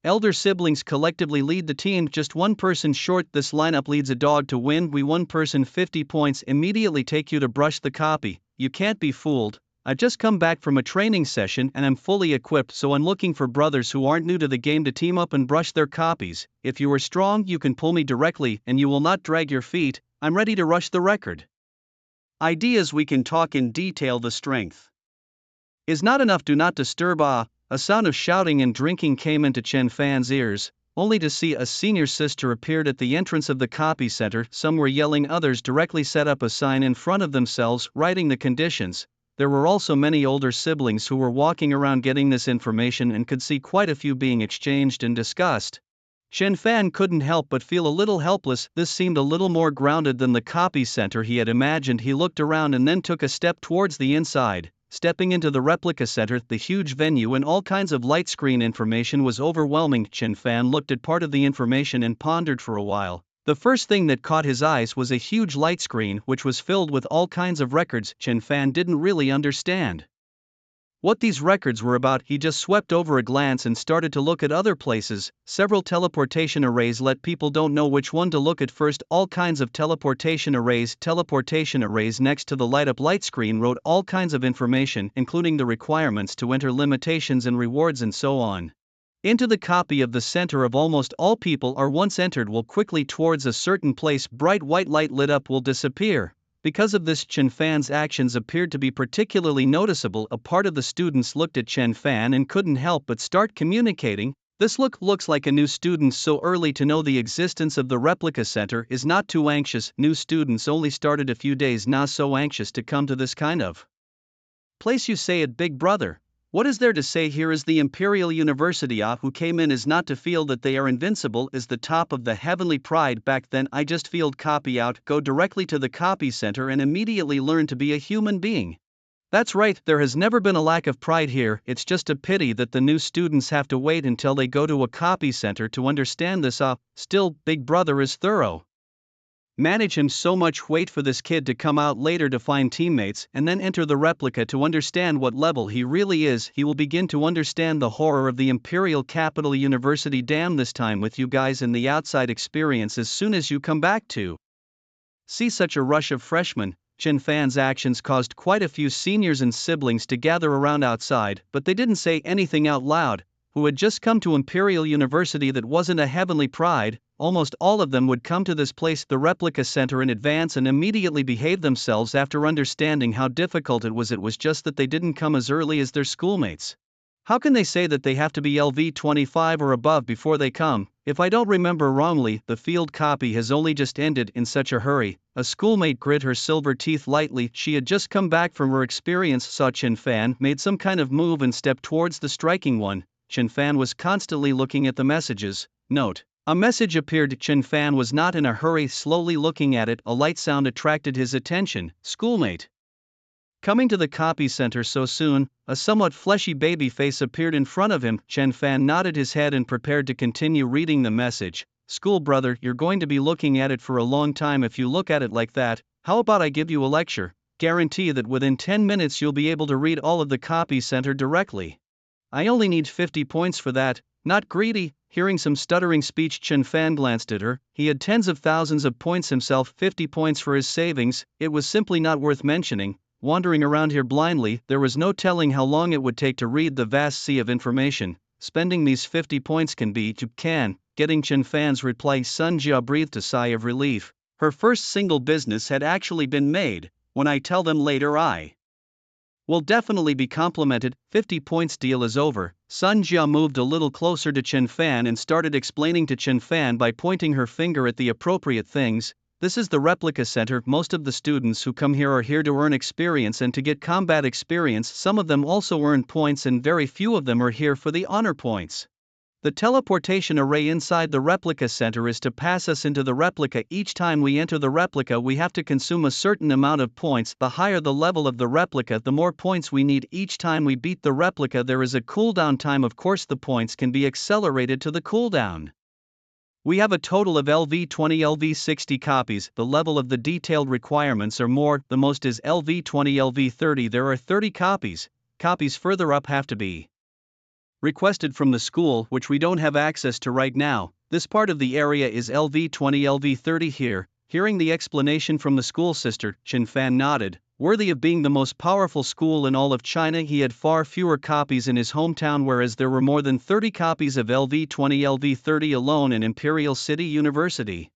Elder siblings collectively lead the team. Just one person short. This lineup leads a dog to win. We one person 50 points. Immediately take you to brush the copy. You can't be fooled. I've just come back from a training session and I'm fully equipped, so I'm looking for brothers who aren't new to the game to team up and brush their copies. If you are strong, you can pull me directly and you will not drag your feet. I'm ready to rush the record. Ideas we can talk in detail. The strength is not enough. Do not disturb. A sound of shouting and drinking came into Chen Fan's ears, only to see a senior sister appeared at the entrance of the copy center. Some were yelling, others directly set up a sign in front of themselves, writing the conditions. There were also many older siblings who were walking around getting this information and could see quite a few being exchanged and discussed. Chen Fan couldn't help but feel a little helpless. This seemed a little more grounded than the copy center he had imagined. He looked around and then took a step towards the inside. Stepping into the replica center, the huge venue and all kinds of light screen information was overwhelming. Chen Fan looked at part of the information and pondered for a while. The first thing that caught his eyes was a huge light screen which was filled with all kinds of records Chen Fan didn't really understand. What these records were about, he just swept over a glance and started to look at other places. Several teleportation arrays let people don't know which one to look at first. All kinds of teleportation arrays next to the light-up light screen wrote all kinds of information, including the requirements to enter, limitations and rewards and so on. Into the copy of the center of almost all people are once entered will quickly towards a certain place. Bright white light lit up will disappear. Because of this, Chen Fan's actions appeared to be particularly noticeable. A part of the students looked at Chen Fan and couldn't help but start communicating. This looks like a new student so early to know the existence of the replica center is not too anxious. New students only started a few days now, so anxious to come to this kind of place. You say it, big brother. What is there to say? Here is the Imperial University. Who came in is not to feel that they are invincible, is the top of the heavenly pride. Back then I just field copy out, go directly to the copy center and immediately learn to be a human being. That's right, there has never been a lack of pride here. It's just a pity that the new students have to wait until they go to a copy center to understand this. Still, big brother is thorough. Manage him so much. Wait for this kid to come out later to find teammates and then enter the replica to understand what level he really is. He will begin to understand the horror of the Imperial Capital University. Damn, this time with you guys in the outside experience as soon as you come back to see such a rush of freshmen. Chen Fan's actions caused quite a few seniors and siblings to gather around outside, but they didn't say anything out loud. Who had just come to Imperial University that wasn't a heavenly pride, almost all of them would come to this place, the replica center, in advance and immediately behave themselves after understanding how difficult it was. It was just that they didn't come as early as their schoolmates. How can they say that they have to be LV 25 or above before they come? If I don't remember wrongly, the field copy has only just ended. In such a hurry, a schoolmate grit her silver teeth lightly. She had just come back from her experience, saw Chen Fan, made some kind of move and stepped towards the striking one. Chen Fan was constantly looking at the messages. Note: a message appeared. Chen Fan was not in a hurry, slowly looking at it. A light sound attracted his attention. Schoolmate coming to the copy center so soon. A somewhat fleshy baby face appeared in front of him. Chen Fan nodded his head and prepared to continue reading the message. School brother, you're going to be looking at it for a long time if you look at it like that. How about I give you a lecture? Guarantee that within 10 minutes you'll be able to read all of the copy center directly. I only need 50 points for that. Not greedy. Hearing some stuttering speech, Chen Fan glanced at her. He had tens of thousands of points himself, 50 points for his savings. It was simply not worth mentioning. Wandering around here blindly, there was no telling how long it would take to read the vast sea of information. Spending these 50 points can be, you can. Getting Chen Fan's reply, Sun Jia breathed a sigh of relief. Her first single business had actually been made. When I tell them later, I will definitely be complimented. 50 points deal is over. Sun Jia moved a little closer to Chen Fan and started explaining to Chen Fan by pointing her finger at the appropriate things. This is the replica center. Most of the students who come here are here to earn experience and to get combat experience. Some of them also earn points and very few of them are here for the honor points. The teleportation array inside the replica center is to pass us into the replica. Each time we enter the replica we have to consume a certain amount of points. The higher the level of the replica, the more points we need. Each time we beat the replica there is a cooldown time. Of course the points can be accelerated to the cooldown. We have a total of LV 20 LV 60 copies. The level of the detailed requirements are more. The most is LV 20 LV 30. There are 30 copies. Copies further up have to be requested from the school, which we don't have access to right now. This part of the area is LV 20 LV 30 here. Hearing the explanation from the school sister, Chen Fan nodded. Worthy of being the most powerful school in all of China, he had far fewer copies in his hometown, whereas there were more than 30 copies of LV 20 LV 30 alone in Imperial City University.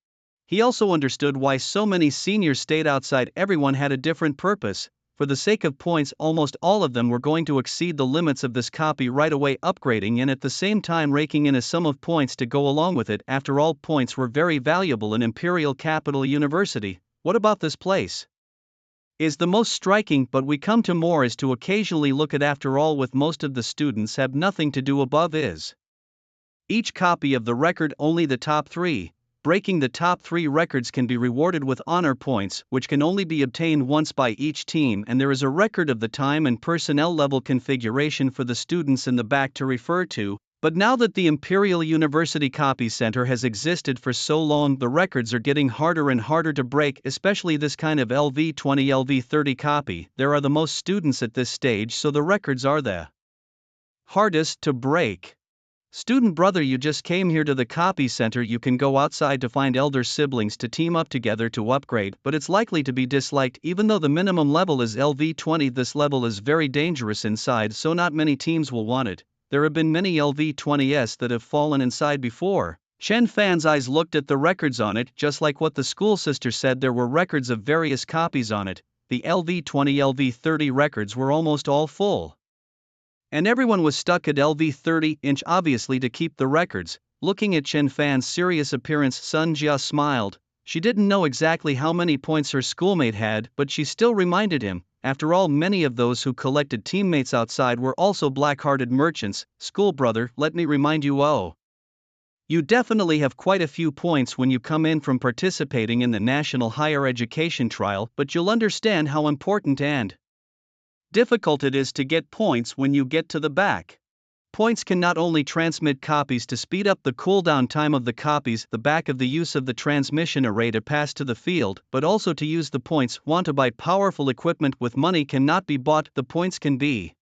He also understood why so many seniors stayed outside. Everyone had a different purpose. For the sake of points, almost all of them were going to exceed the limits of this copy right away, upgrading and at the same time raking in a sum of points to go along with it. After all, points were very valuable in Imperial Capital University. What about this place is the most striking, but we come to more is to occasionally look at. After all, with most of the students have nothing to do above is each copy of the record, only the top 3. Breaking the top 3 records can be rewarded with honor points, which can only be obtained once by each team, and there is a record of the time and personnel level configuration for the students in the back to refer to. But now that the Imperial University Copy Center has existed for so long, the records are getting harder and harder to break, especially this kind of LV20 LV30 copy. There are the most students at this stage, so the records are the hardest to break. Student brother, you just came here to the copy center. You can go outside to find elder siblings to team up together to upgrade, but it's likely to be disliked. Even though the minimum level is LV20, this level is very dangerous inside, so not many teams will want it. There have been many LV20s that have fallen inside before. Chen Fan's eyes looked at the records on it. Just like what the school sister said, there were records of various copies on it. The LV20 LV30 records were almost all full, and everyone was stuck at LV30, obviously to keep the records. Looking at Chen Fan's serious appearance, Sun Jia smiled. She didn't know exactly how many points her schoolmate had, but she still reminded him. After all, many of those who collected teammates outside were also black-hearted merchants. School brother, let me remind you, you definitely have quite a few points when you come in from participating in the National Higher Education Trial, but you'll understand how important and difficult it is to get points when you get to the back. Points can not only transmit copies to speed up the cooldown time of the copies, the back of the use of the transmission array to pass to the field, but also to use the points. Want to buy powerful equipment with money cannot be bought, the points can be.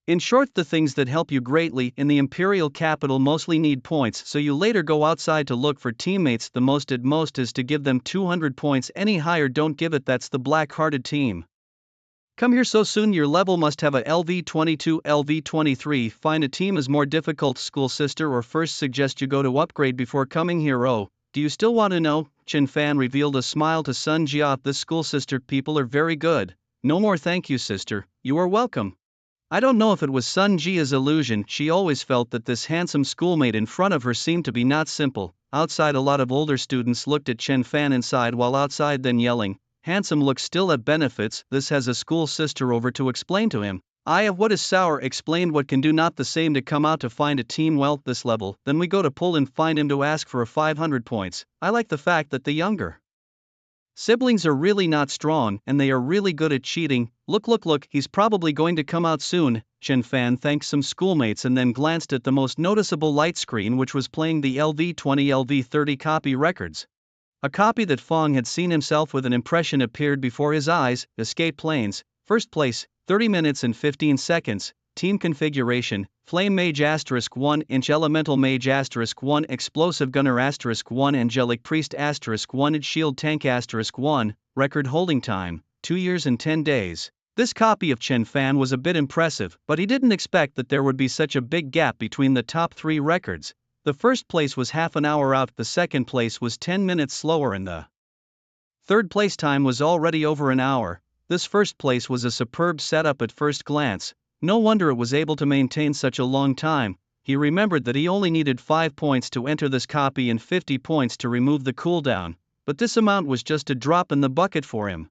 In short, the things that help you greatly in the Imperial capital mostly need points, so you later go outside to look for teammates. The most at most is to give them 200 points, any higher don't give it, that's the black-hearted team. Come here so soon, your level must have a LV22, LV23. Find a team is more difficult, school sister, or first suggest you go to upgrade before coming here. Oh, do you still want to know? Chen Fan revealed a smile to Sun Jia. This school sister people are very good. No more thank you, sister, you are welcome. I don't know if it was Sun Jia's illusion, she always felt that this handsome schoolmate in front of her seemed to be not simple. Outside, a lot of older students looked at Chen Fan inside while outside, then yelling, "Handsome looks still at benefits." This has a school sister over to explain to him. What is sour? Explained what can do not the same to come out to find a team. Well, this level, then we go to pull and find him to ask for a 500 points. I like the fact that the younger siblings are really not strong and they are really good at cheating. Look, he's probably going to come out soon. Chen Fan thanked some schoolmates and then glanced at the most noticeable light screen, which was playing the LV20 LV30 copy records. A copy that Fong had seen himself with an impression appeared before his eyes. Escape planes, first place, 30 minutes and 15 seconds, team configuration, Flame Mage *1 inch, Elemental Mage *1, Explosive Gunner *1, Angelic Priest *1, Shield Tank *1, record holding time, 2 years and 10 days. This copy of Chen Fan was a bit impressive, but he didn't expect that there would be such a big gap between the top 3 records. The first place was half an hour out, the second place was 10 minutes slower, and the third place time was already over an hour. This first place was a superb setup at first glance. No wonder it was able to maintain such a long time. He remembered that he only needed 5 points to enter this copy and 50 points to remove the cooldown, but this amount was just a drop in the bucket for him.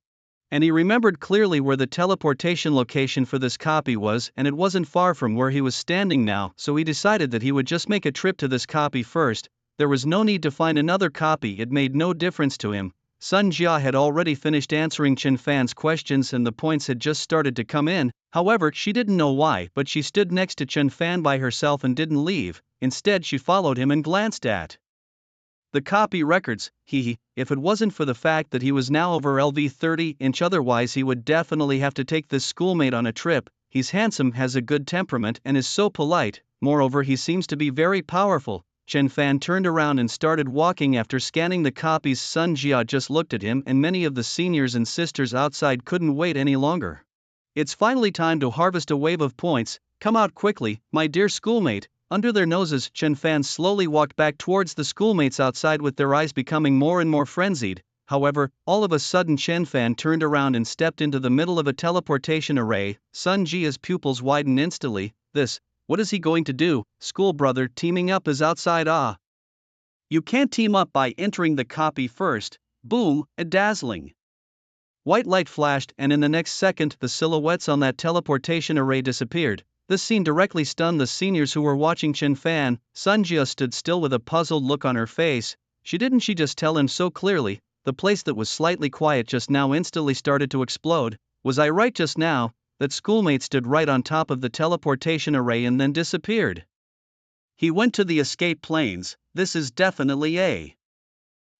And he remembered clearly where the teleportation location for this copy was, and it wasn't far from where he was standing now, so he decided that he would just make a trip to this copy first. There was no need to find another copy, it made no difference to him. Sun Jia had already finished answering Chen Fan's questions and the points had just started to come in. However, she didn't know why, but she stood next to Chen Fan by herself and didn't leave. Instead, she followed him and glanced at the copy records. If it wasn't for the fact that he was now over LV30, otherwise he would definitely have to take this schoolmate on a trip. He's handsome, has a good temperament, and is so polite. Moreover, he seems to be very powerful. Chen Fan turned around and started walking after scanning the copies. Sun Jia just looked at him, and many of the seniors and sisters outside couldn't wait any longer. It's finally time to harvest a wave of points. Come out quickly, my dear schoolmate. Under their noses, Chen Fan slowly walked back towards the schoolmates outside with their eyes becoming more and more frenzied. However, all of a sudden Chen Fan turned around and stepped into the middle of a teleportation array. Sun Jia's pupils widened instantly. What is he going to do? School brother, teaming up is outside. You can't team up by entering the copy first. Boom, a dazzling white light flashed, and in the next second the silhouettes on that teleportation array disappeared. This scene directly stunned the seniors who were watching Chen Fan. Sun Jia stood still with a puzzled look on her face. She just tell him so clearly? The place that was slightly quiet just now instantly started to explode. Was I right just now? That schoolmate stood right on top of the teleportation array and then disappeared. He went to the escape planes. This is definitely a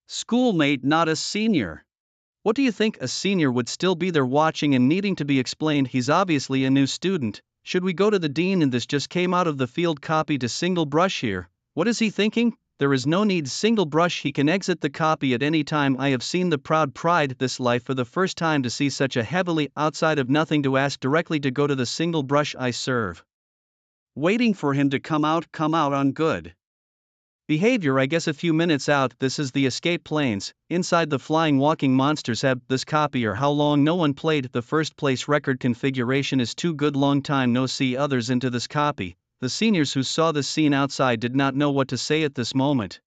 schoolmate, not a senior. What do you think? A senior would still be there watching and needing to be explained. He's obviously a new student. Should we go to the dean? And this just came out of the field copy to single brush here. What is he thinking? There is no need single brush. He can exit the copy at any time. I have seen the proud pride this life for the first time to see such a heavily outside of nothing to ask directly to go to the single brush. I serve. Waiting for him to come out on good behavior. I guess a few minutes out. This is the escape planes. Inside the flying walking monsters have this copy or how long no one played. The first place record configuration is too good. Long time no see others into this copy. The seniors who saw this scene outside did not know what to say at this moment.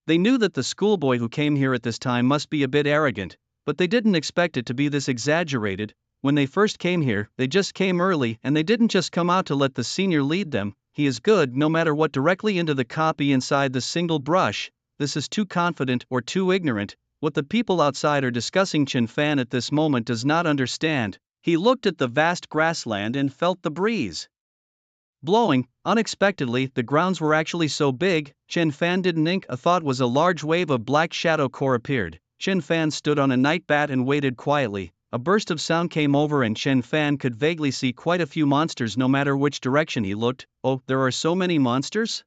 They knew that the schoolboy who came here at this time must be a bit arrogant, but they didn't expect it to be this exaggerated. When they first came here, they just came early and they didn't just come out to let the senior lead them. He is good no matter what. Directly into the copy inside the single brush. This is too confident or too ignorant. What the people outside are discussing, Chen Fan at this moment does not understand. He looked at the vast grassland and felt the breeze blowing. Unexpectedly, the grounds were actually so big, Chen Fan didn't think. A thought was a large wave of black shadow core appeared. Chen Fan stood on a night bat and waited quietly. A burst of sound came over and Chen Fan could vaguely see quite a few monsters no matter which direction he looked. Oh, there are so many monsters?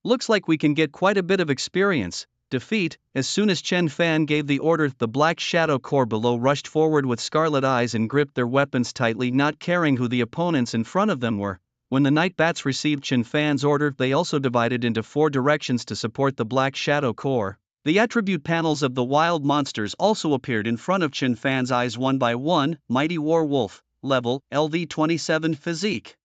Looks like we can get quite a bit of experience. Defeat. As soon as Chen Fan gave the order, the black shadow core below rushed forward with scarlet eyes and gripped their weapons tightly, not caring who the opponents in front of them were. When the night bats received Chen Fan's order, they also divided into 4 directions to support the black shadow core. The attribute panels of the wild monsters also appeared in front of Chen Fan's eyes one by one. Mighty War Wolf, level, LV27 physique,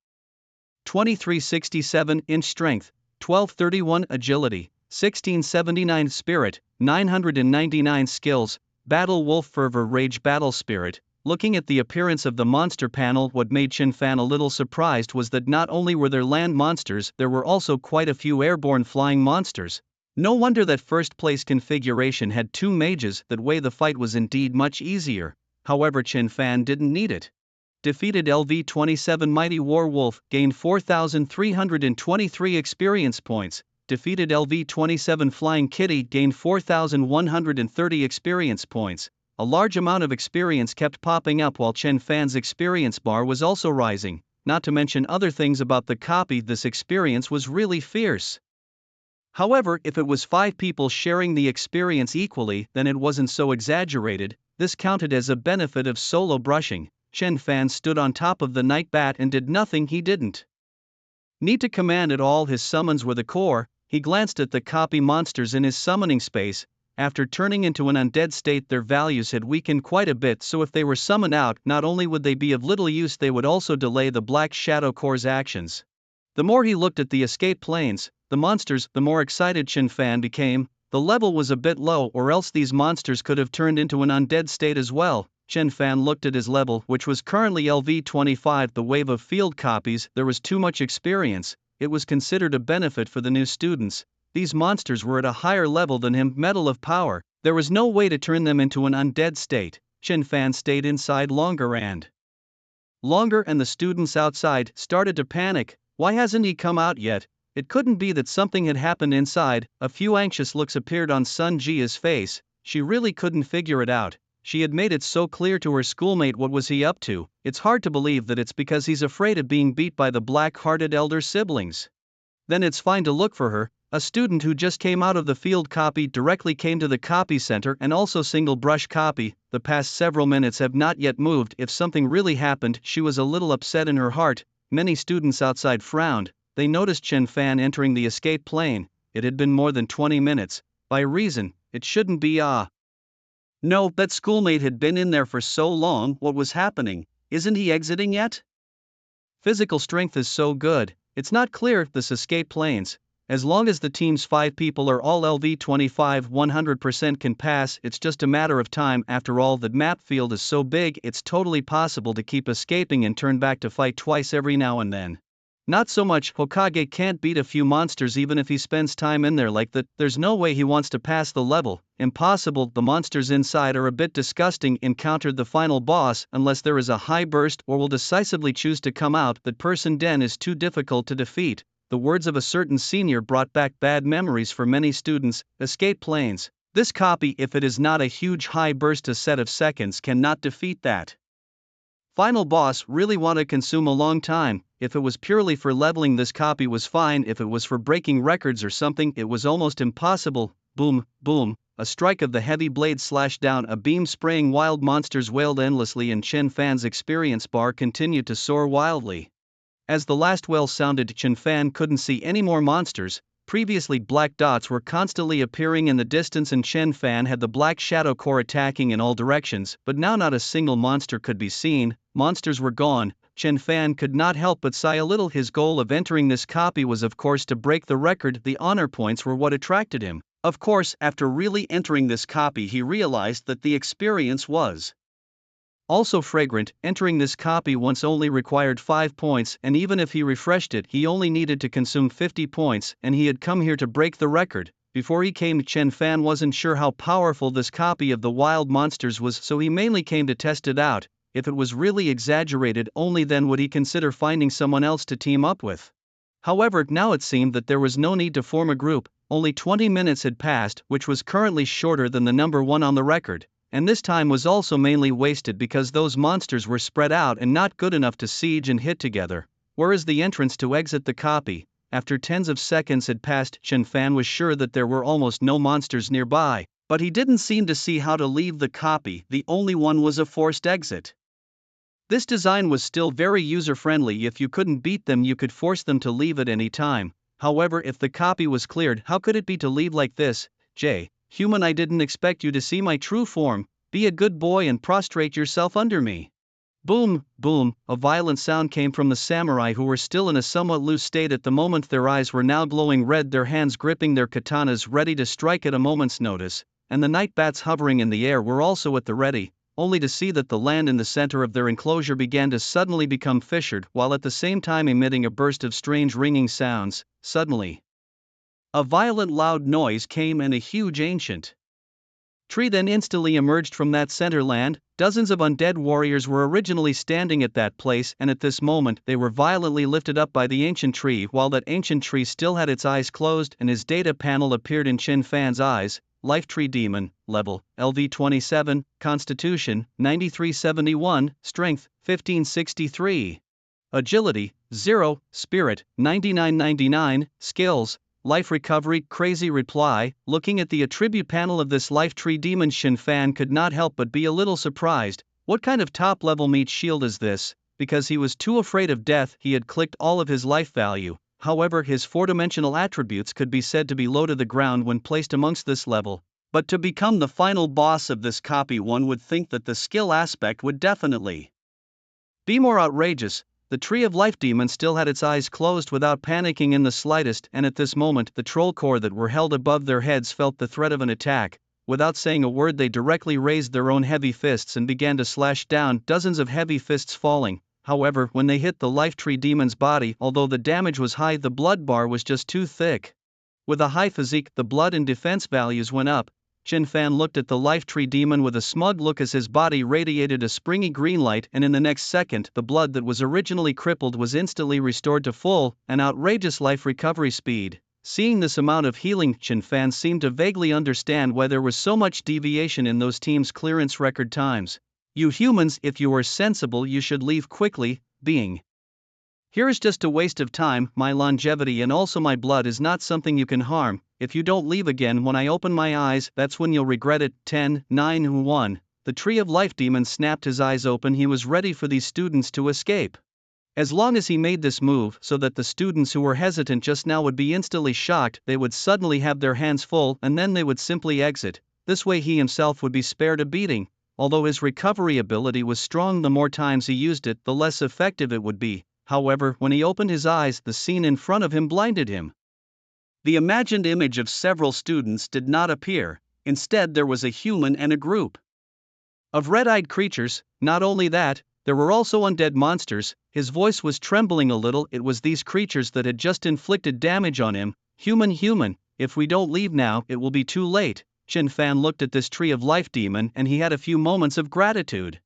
2367-inch strength, 1231 agility, 1679 spirit, 999 skills, Battle Wolf fervor, rage, battle spirit. Looking at the appearance of the monster panel, what made Chen Fan a little surprised was that not only were there land monsters, there were also quite a few airborne flying monsters. No wonder that first place configuration had 2 mages. That way the fight was indeed much easier. However, Chen Fan didn't need it. Defeated LV27 Mighty War Wolf, gained 4,323 experience points. Defeated LV27 Flying Kitty, gained 4,130 experience points. A large amount of experience kept popping up while Chen Fan's experience bar was also rising. Not to mention other things about the copy, this experience was really fierce. However, if it was 5 people sharing the experience equally, then it wasn't so exaggerated. This counted as a benefit of solo brushing. Chen Fan stood on top of the night bat and did nothing. He didn't need to command at all. His summons were the core. He glanced at the copy monsters in his summoning space. After turning into an undead state, their values had weakened quite a bit, so if they were summoned out, not only would they be of little use, they would also delay the black shadow core's actions. The more he looked at the escape planes, the monsters, the more excited Chen Fan became. The level was a bit low, or else these monsters could have turned into an undead state as well. Chen Fan looked at his level, which was currently LV25. The wave of field copies, there was too much experience. It was considered a benefit for the new students. These monsters were at a higher level than him. Metal of power. There was no way to turn them into an undead state. Chen Fan stayed inside longer and the students outside started to panic. Why hasn't he come out yet? It couldn't be that something had happened inside. A few anxious looks appeared on Sun Jia's face. She really couldn't figure it out. She had made it so clear to her schoolmate what was he up to. It's hard to believe that it's because he's afraid of being beat by the black-hearted elder siblings. Then it's fine to look for her. A student who just came out of the field copy directly came to the copy center and also single brush copy. The past several minutes have not yet moved. If something really happened, she was a little upset in her heart. Many students outside frowned. They noticed Chen Fan entering the escape plane. It had been more than 20 minutes. By reason, it shouldn't be No, that schoolmate had been in there for so long. What was happening? Isn't he exiting yet? Physical strength is so good. It's not clear. This escape planes. As long as the team's 5 people are all LV25, 100% can pass. It's just a matter of time. After all, the map field is so big, it's totally possible to keep escaping and turn back to fight twice every now and then. Not so much. Hokage can't beat a few monsters even if he spends time in there like that. There's no way he wants to pass the level. Impossible. The monsters inside are a bit disgusting. Encountered the final boss unless there is a high burst or will decisively choose to come out. That person Den is too difficult to defeat. the words of a certain senior brought back bad memories for many students. Escape planes. This copy, if it is not a huge high burst a set of seconds, cannot defeat that final boss. Really want to consume a long time. If it was purely for leveling, this copy was fine. If it was for breaking records or something, it was almost impossible. Boom, boom, a strike of the heavy blade slashed down a beam, spraying wild monsters wailed endlessly, and Chen Fan's experience bar continued to soar wildly. As the last wail sounded, Chen Fan couldn't see any more monsters. Previously, black dots were constantly appearing in the distance, and Chen Fan had the black shadow core attacking in all directions, but now not a single monster could be seen. Monsters were gone. Chen Fan could not help but sigh a little. His goal of entering this copy was, of course, to break the record. The honor points were what attracted him. Of course, after really entering this copy, he realized that the experience was also fragrant. Entering this copy once only required 5 points, and even if he refreshed it, he only needed to consume 50 points, and he had come here to break the record. Before he came, Chen Fan wasn't sure how powerful this copy of the wild monsters was, so he mainly came to test it out. If it was really exaggerated, only then would he consider finding someone else to team up with. However, now it seemed that there was no need to form a group. Only 20 minutes had passed, which was currently shorter than the number 1 on the record. And this time was also mainly wasted because those monsters were spread out and not good enough to siege and hit together. Whereas the entrance to exit the copy, after tens of seconds had passed, Chen Fan was sure that there were almost no monsters nearby, but he didn't seem to see how to leave the copy. The only one was a forced exit. This design was still very user-friendly. If you couldn't beat them, you could force them to leave at any time. However, if the copy was cleared, how could it be to leave like this? Human, I didn't expect you to see my true form. Be a good boy and prostrate yourself under me. Boom, boom, a violent sound came from the samurai, who were still in a somewhat loose state at the moment. Their eyes were now glowing red, their hands gripping their katanas ready to strike at a moment's notice, and the night bats hovering in the air were also at the ready, only to see that the land in the center of their enclosure began to suddenly become fissured, while at the same time emitting a burst of strange ringing sounds. Suddenly, a violent loud noise came, and a huge ancient tree then instantly emerged from that center land. Dozens of undead warriors were originally standing at that place, and at this moment they were violently lifted up by the ancient tree, while that ancient tree still had its eyes closed, and his data panel appeared in Chen Fan's eyes. Life Tree Demon, Level, LV27, Constitution, 9371, Strength, 1563. Agility, 0, Spirit, 9999, Skills, Life Recovery. Crazy reply. Looking at the attribute panel of this Life Tree Demon, Chen Fan could not help but be a little surprised. What kind of top-level meat shield is this? Because he was too afraid of death, he had clicked all of his life value. However, his 4-dimensional attributes could be said to be low to the ground when placed amongst this level. But to become the final boss of this copy, one would think that the skill aspect would definitely be more outrageous. The Tree of Life Demon still had its eyes closed without panicking in the slightest, and at this moment the troll core that were held above their heads felt the threat of an attack. Without saying a word, they directly raised their own heavy fists and began to slash down, dozens of heavy fists falling. However, when they hit the Life Tree Demon's body, although the damage was high, the blood bar was just too thick. With a high physique, the blood and defense values went up. Chen Fan looked at the Life Tree Demon with a smug look as his body radiated a springy green light, and in the next second, the blood that was originally crippled was instantly restored to full and outrageous life recovery speed. Seeing this amount of healing, Chen Fan seemed to vaguely understand why there was so much deviation in those teams' clearance record times. You humans, if you are sensible, you should leave quickly. Being here is just a waste of time. My longevity and also my blood is not something you can harm. If you don't leave again when I open my eyes, that's when you'll regret it. 10, 9, 1. The Tree of Life Demon snapped his eyes open. He was ready for these students to escape. As long as he made this move so that the students who were hesitant just now would be instantly shocked, they would suddenly have their hands full, and then they would simply exit. This way he himself would be spared a beating. Although his recovery ability was strong, the more times he used it, the less effective it would be. However, when he opened his eyes, the scene in front of him blinded him. The imagined image of several students did not appear. Instead, there was a human and a group of red-eyed creatures. Not only that, there were also undead monsters. His voice was trembling a little. It was these creatures that had just inflicted damage on him. Human, if we don't leave now, it will be too late. Chen Fan looked at this Tree of Life Demon, and he had a few moments of gratitude.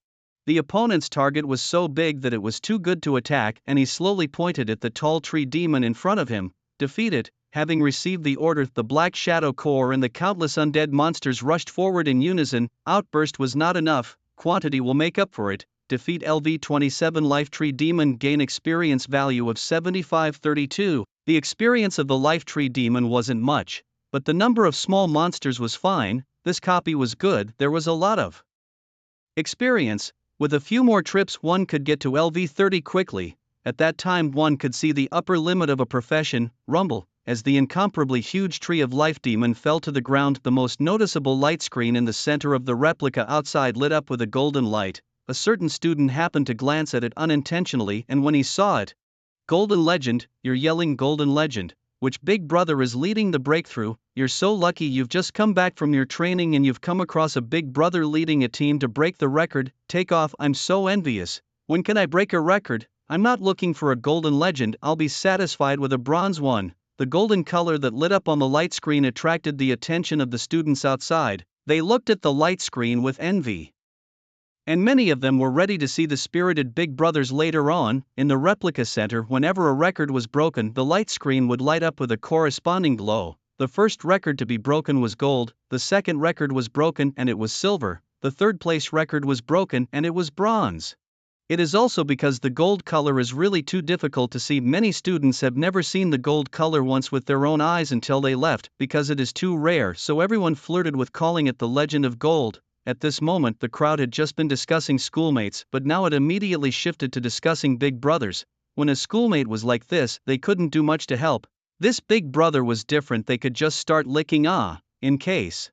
The opponent's target was so big that it was too good to attack, and he slowly pointed at the tall tree demon in front of him. Defeat it. Having received the order, the Black Shadow Corps and the countless undead monsters rushed forward in unison. Outburst was not enough, quantity will make up for it. Defeat LV-27 Life Tree Demon, gain experience value of 7532. The experience of the Life Tree Demon wasn't much, but the number of small monsters was fine. This copy was good, there was a lot of experience. With a few more trips one could get to LV-30 quickly. At that time one could see the upper limit of a profession. Rumble. As the incomparably huge Tree of Life Demon fell to the ground, the most noticeable light screen in the center of the replica outside lit up with a golden light. A certain student happened to glance at it unintentionally, and when he saw it, Golden Legend, you're yelling Golden Legend. Which big brother is leading the breakthrough? You're so lucky, you've just come back from your training and you've come across a big brother leading a team to break the record. Take off, I'm so envious. When can I break a record? I'm not looking for a golden legend, I'll be satisfied with a bronze one. The golden color that lit up on the light screen attracted the attention of the students outside. They looked at the light screen with envy, and many of them were ready to see the spirited big brothers later on. In the replica center, whenever a record was broken, the light screen would light up with a corresponding glow. The first record to be broken was gold, the second record was broken and it was silver, the third place record was broken and it was bronze. It is also because the gold color is really too difficult to see. Many students have never seen the gold color once with their own eyes until they left, because it is too rare, so everyone flirted with calling it the Legend of Gold. At this moment the crowd had just been discussing schoolmates, but now it immediately shifted to discussing big brothers. When a schoolmate was like this, they couldn't do much to help. This big brother was different, they could just start licking in case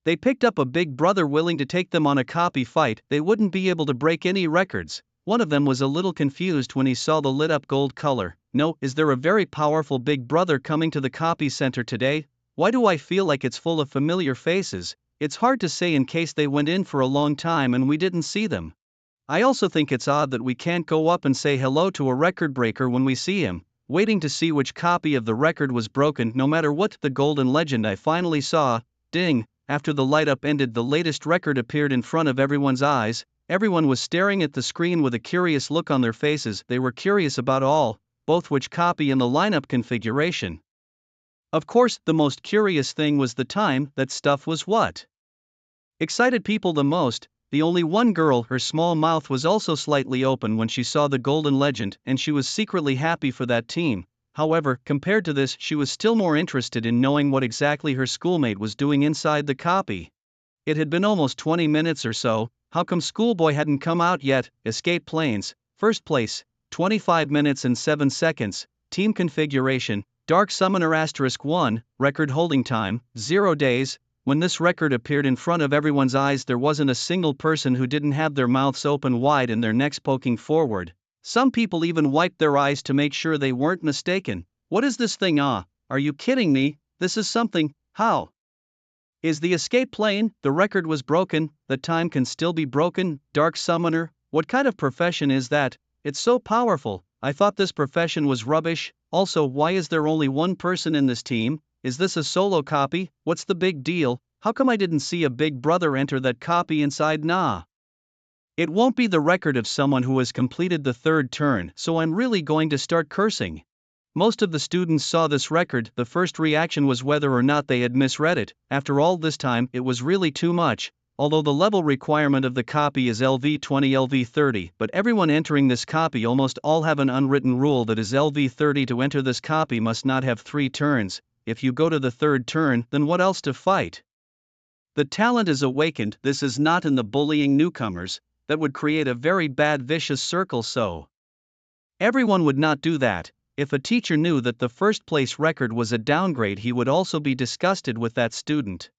they picked up a big brother willing to take them on a copy fight, they wouldn't be able to break any records. One of them was a little confused when he saw the lit up gold color. No, is there a very powerful big brother coming to the copy center today? Why do I feel like it's full of familiar faces? It's hard to say in case they went in for a long time and we didn't see them. I also think it's odd that we can't go up and say hello to a record breaker when we see him. Waiting to see which copy of the record was broken, no matter what the golden legend I finally saw. Ding! After the light up ended, the latest record appeared in front of everyone's eyes. Everyone was staring at the screen with a curious look on their faces. They were curious about both which copy and the lineup configuration. Of course, the most curious thing was the time. That stuff was what excited people the most. The only one girl, her small mouth was also slightly open when she saw the golden legend, and she was secretly happy for that team. However, compared to this, she was still more interested in knowing what exactly her schoolmate was doing inside the copy. It had been almost 20 minutes or so. How come schoolboy hadn't come out yet? Escape Planes, first place, 25 minutes and 7 seconds. Team configuration, Dark Summoner *1, record holding time, 0 days. When this record appeared in front of everyone's eyes, there wasn't a single person who didn't have their mouths open wide and their necks poking forward. Some people even wiped their eyes to make sure they weren't mistaken. What is this thing? Are you kidding me? This is something. How is the escape plane? The record was broken, the time can still be broken. Dark Summoner, what kind of profession is that? It's so powerful. I thought this profession was rubbish. Also, why is there only one person in this team? Is this a solo copy? What's the big deal? How come I didn't see a big brother enter that copy inside? It won't be the record of someone who has completed the third turn, so I'm really going to start cursing. Most of the students saw this record. The first reaction was whether or not they had misread it. After all this time, it was really too much. Although the level requirement of the copy is LV-20 LV-30, but everyone entering this copy almost all have an unwritten rule that is LV-30 to enter this copy must not have 3 turns. If you go to the third turn, then what else to fight? The talent is awakened. This is not in the bullying newcomers. That would create a very bad vicious circle, so everyone would not do that. If a teacher knew that the first place record was a downgrade, he would also be disgusted with that student.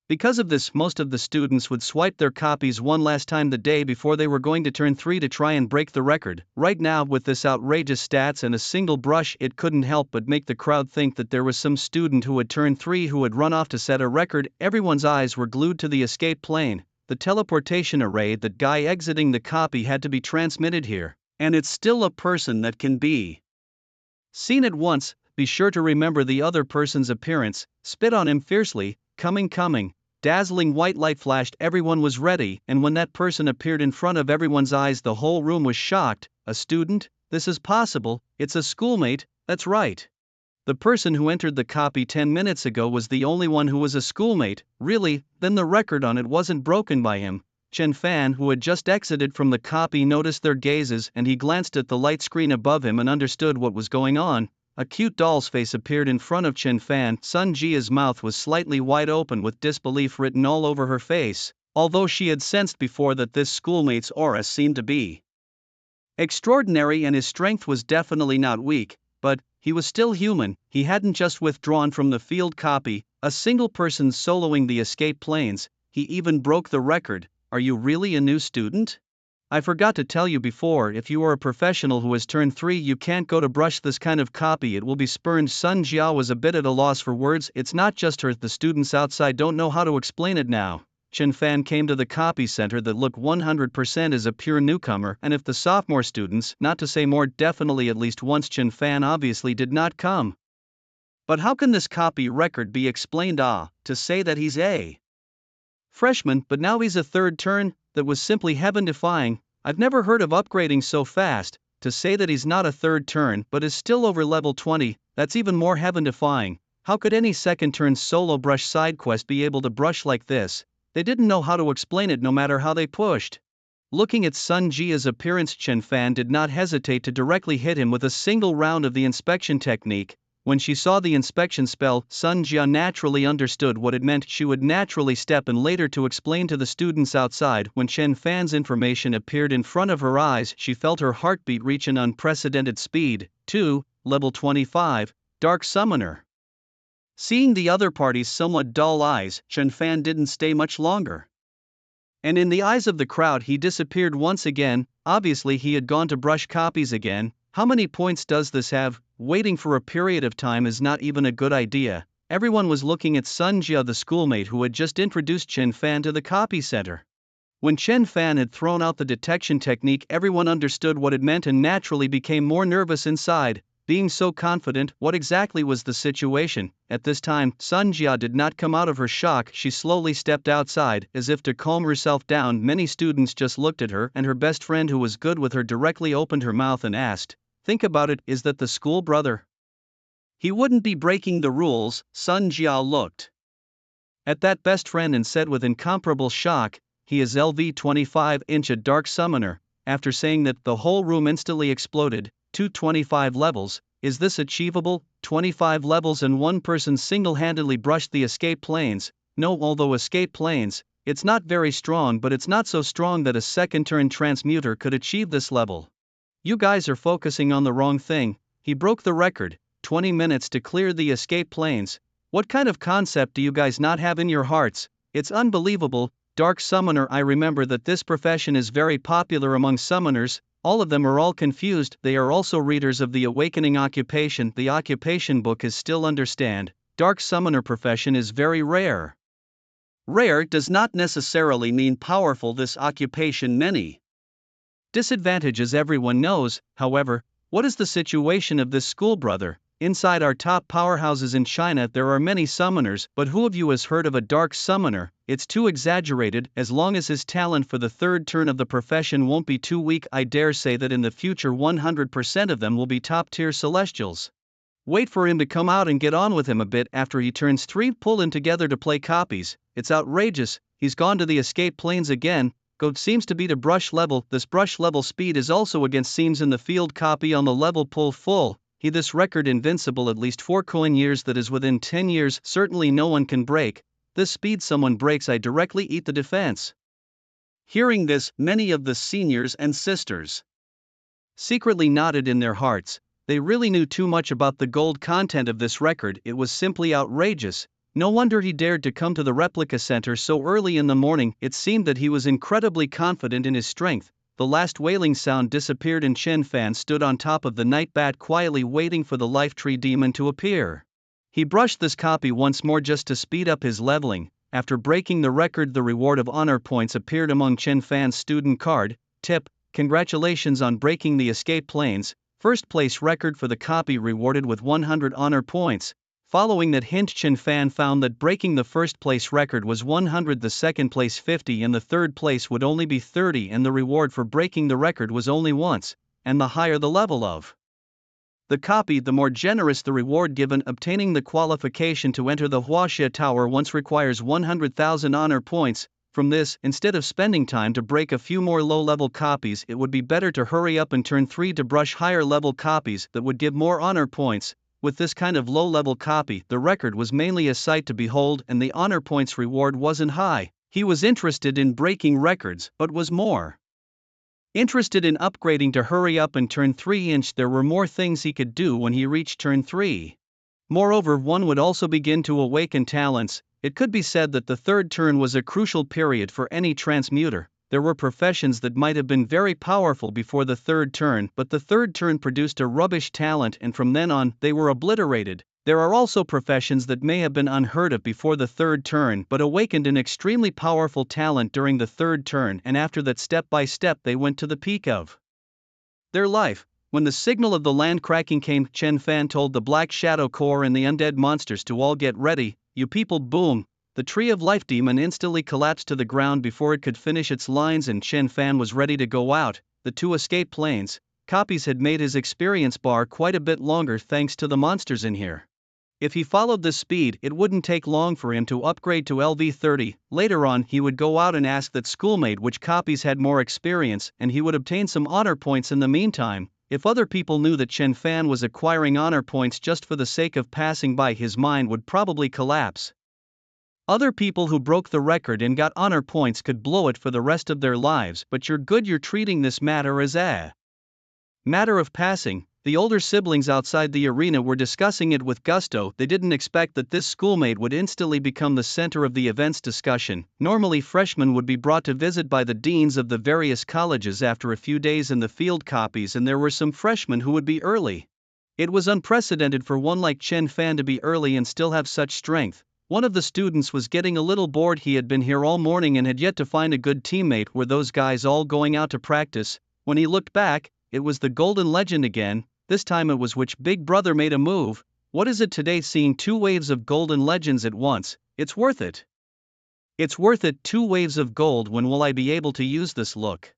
Because of this, most of the students would swipe their copies one last time the day before they were going to turn 3 to try and break the record. Right now, with this outrageous stats and a single brush, it couldn't help but make the crowd think that there was some student who had turned 3 who had run off to set a record. Everyone's eyes were glued to the escape plane. The teleportation array, that guy exiting the copy, had to be transmitted here, and it's still a person that can be seen at once. Be sure to remember the other person's appearance. Spit on him fiercely. Coming. Dazzling white light flashed, everyone was ready, and when that person appeared in front of everyone's eyes, the whole room was shocked. A student? This is possible, it's a schoolmate, that's right. The person who entered the copy 10 minutes ago was the only one who was a schoolmate. Really? Then the record on it wasn't broken by him. Chen Fan, who had just exited from the copy, noticed their gazes, and he glanced at the light screen above him and understood what was going on. A cute doll's face appeared in front of Chen Fan. Sun Jia's mouth was slightly wide open with disbelief written all over her face, although she had sensed before that this schoolmate's aura seemed to be extraordinary and his strength was definitely not weak, but he was still human. He hadn't just withdrawn from the field copy, a single person soloing the escape planes, he even broke the record. Are you really a new student? I forgot to tell you before, if you are a professional who has turned 3, you can't go to brush this kind of copy, it will be spurned. Sun Jia was a bit at a loss for words. It's not just her, the students outside don't know how to explain it now. Chen Fan came to the copy center that looked 100% as a pure newcomer, and if the sophomore students, not to say more definitely at least once, Chen Fan obviously did not come. But how can this copy record be explained? To say that he's a freshman, but now he's a third turn, that was simply heaven-defying. I've never heard of upgrading so fast. To say that he's not a third turn but is still over level 20, that's even more heaven-defying. How could any second turn solo brush side quest be able to brush like this? They didn't know how to explain it no matter how they pushed. Looking at Sun Jia's appearance, Chen Fan did not hesitate to directly hit him with a single round of the inspection technique. When she saw the inspection spell, Sun Jia naturally understood what it meant. She would naturally step in later to explain to the students outside. When Chen Fan's information appeared in front of her eyes, she felt her heartbeat reach an unprecedented speed. 2, level 25, Dark Summoner. Seeing the other party's somewhat dull eyes, Chen Fan didn't stay much longer. And in the eyes of the crowd he disappeared once again. Obviously he had gone to brush copies again. How many points does this have? Waiting for a period of time is not even a good idea. Everyone was looking at Sun Jia, the schoolmate who had just introduced Chen Fan to the copy center. When Chen Fan had thrown out the detection technique, everyone understood what it meant and naturally became more nervous inside. Being so confident, what exactly was the situation? At this time, Sun Jia did not come out of her shock. She slowly stepped outside, as if to calm herself down. Many students just looked at her, and her best friend, who was good with her, directly opened her mouth and asked, "Think about it, is that the school brother? He wouldn't be breaking the rules." Sun Jia looked at that best friend and said with incomparable shock, "He is LV-25-inch, a dark summoner." After saying that, the whole room instantly exploded. 225 levels, is this achievable? 25 levels and one person single-handedly brushed the escape planes. No, although escape planes, it's not very strong, but it's not so strong that a second-turn transmuter could achieve this level. You guys are focusing on the wrong thing. He broke the record, 20 minutes to clear the escape planes. What kind of concept do you guys not have in your hearts? It's unbelievable. Dark Summoner, I remember that this profession is very popular among summoners. All of them are all confused. They are also readers of the Awakening occupation. The occupation book is still understand. Dark Summoner profession is very rare. Rare does not necessarily mean powerful. This occupation many disadvantages everyone knows. However, what is the situation of this school brother? Inside our top powerhouses in China there are many summoners, but who of you has heard of a dark summoner? It's too exaggerated. As long as his talent for the third turn of the profession won't be too weak, I dare say that in the future 100% of them will be top tier celestials. Wait for him to come out and get on with him a bit after he turns 3. Pull him together to play copies. It's outrageous. He's gone to the escape planes again. Go seems to be to brush level. This brush level speed is also against seems in the field copy on the level pull full. This record invincible at least 4 coin years, that is within 10 years, certainly no one can break. This speed someone breaks, I directly eat the defense. Hearing this, many of the seniors and sisters secretly nodded in their hearts. They really knew too much about the gold content of this record. It was simply outrageous. No wonder he dared to come to the replica center so early in the morning. It seemed that he was incredibly confident in his strength. The last wailing sound disappeared and Chen Fan stood on top of the night bat quietly waiting for the life tree demon to appear. He brushed this copy once more just to speed up his leveling. After breaking the record, the reward of honor points appeared among Chen Fan's student card. Tip: congratulations on breaking the escape planes. First place record for the copy rewarded with 100 honor points. Following that hint, Chen Fan found that breaking the first place record was 100, the second place 50, and the third place would only be 30, and the reward for breaking the record was only once, and the higher the level of the copy, the more generous the reward given. Obtaining the qualification to enter the Huaxia Tower once requires 100,000 honor points. From this, instead of spending time to break a few more low-level copies, it would be better to hurry up and turn 3 to brush higher-level copies that would give more honor points. With this kind of low-level copy, the record was mainly a sight to behold and the honor points reward wasn't high. He was interested in breaking records but was more interested in upgrading to hurry up and turn 3-inch. There were more things he could do when he reached turn 3. Moreover, one would also begin to awaken talents. It could be said that the third turn was a crucial period for any transmuter. There were professions that might have been very powerful before the third turn, but the third turn produced a rubbish talent and from then on, they were obliterated. There are also professions that may have been unheard of before the third turn but awakened an extremely powerful talent during the third turn, and after that, step by step, they went to the peak of their life. When the signal of the land cracking came, Chen Fan told the Black Shadow Corps and the undead monsters to all get ready. You people, boom! The Tree of Life demon instantly collapsed to the ground before it could finish its lines, and Chen Fan was ready to go out. The 2 escape planes copies had made his experience bar quite a bit longer thanks to the monsters in here. If he followed this speed, it wouldn't take long for him to upgrade to LV30. Later on, he would go out and ask that schoolmate which copies had more experience, and he would obtain some honor points in the meantime. If other people knew that Chen Fan was acquiring honor points just for the sake of passing by, his mind would probably collapse. Other people who broke the record and got honor points could blow it for the rest of their lives, but you're treating this matter as a matter of passing. The older siblings outside the arena were discussing it with gusto. They didn't expect that this schoolmate would instantly become the center of the event's discussion. Normally, freshmen would be brought to visit by the deans of the various colleges after a few days in the field copies, and there were some freshmen who would be early. It was unprecedented for one like Chen Fan to be early and still have such strength. One of the students was getting a little bored. He had been here all morning and had yet to find a good teammate. Were those guys all going out to practice? When he looked back, it was the Golden Legend again. This time it was which Big Brother made a move. What is it today seeing 2 waves of Golden Legends at once? It's worth it. It's worth it. 2 waves of gold. When will I be able to use this? Look.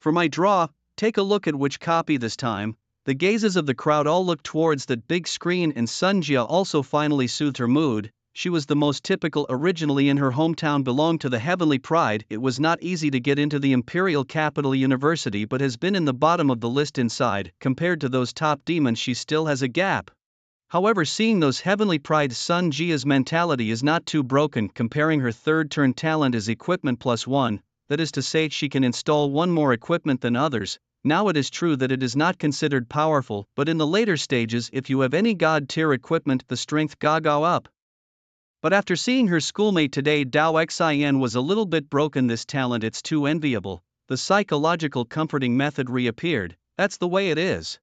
For my draw, take a look at which copy this time. The gazes of the crowd all looked towards that big screen, and Sun Jia also finally soothed her mood. She was the most typical. Originally in her hometown, belonged to the Heavenly Pride. It was not easy to get into the Imperial Capital University, but has been in the bottom of the list inside. Compared to those top demons, she still has a gap. However, seeing those Heavenly Pride, Sun Jia's mentality is not too broken. Comparing her third turn talent is equipment +1, that is to say, she can install 1 more equipment than others. Now it is true that it is not considered powerful, but in the later stages, if you have any god tier equipment, the strength go up. But after seeing her schoolmate today, Dao Xin was a little bit broken. This talent, it's too enviable. The psychological comforting method reappeared. That's the way it is.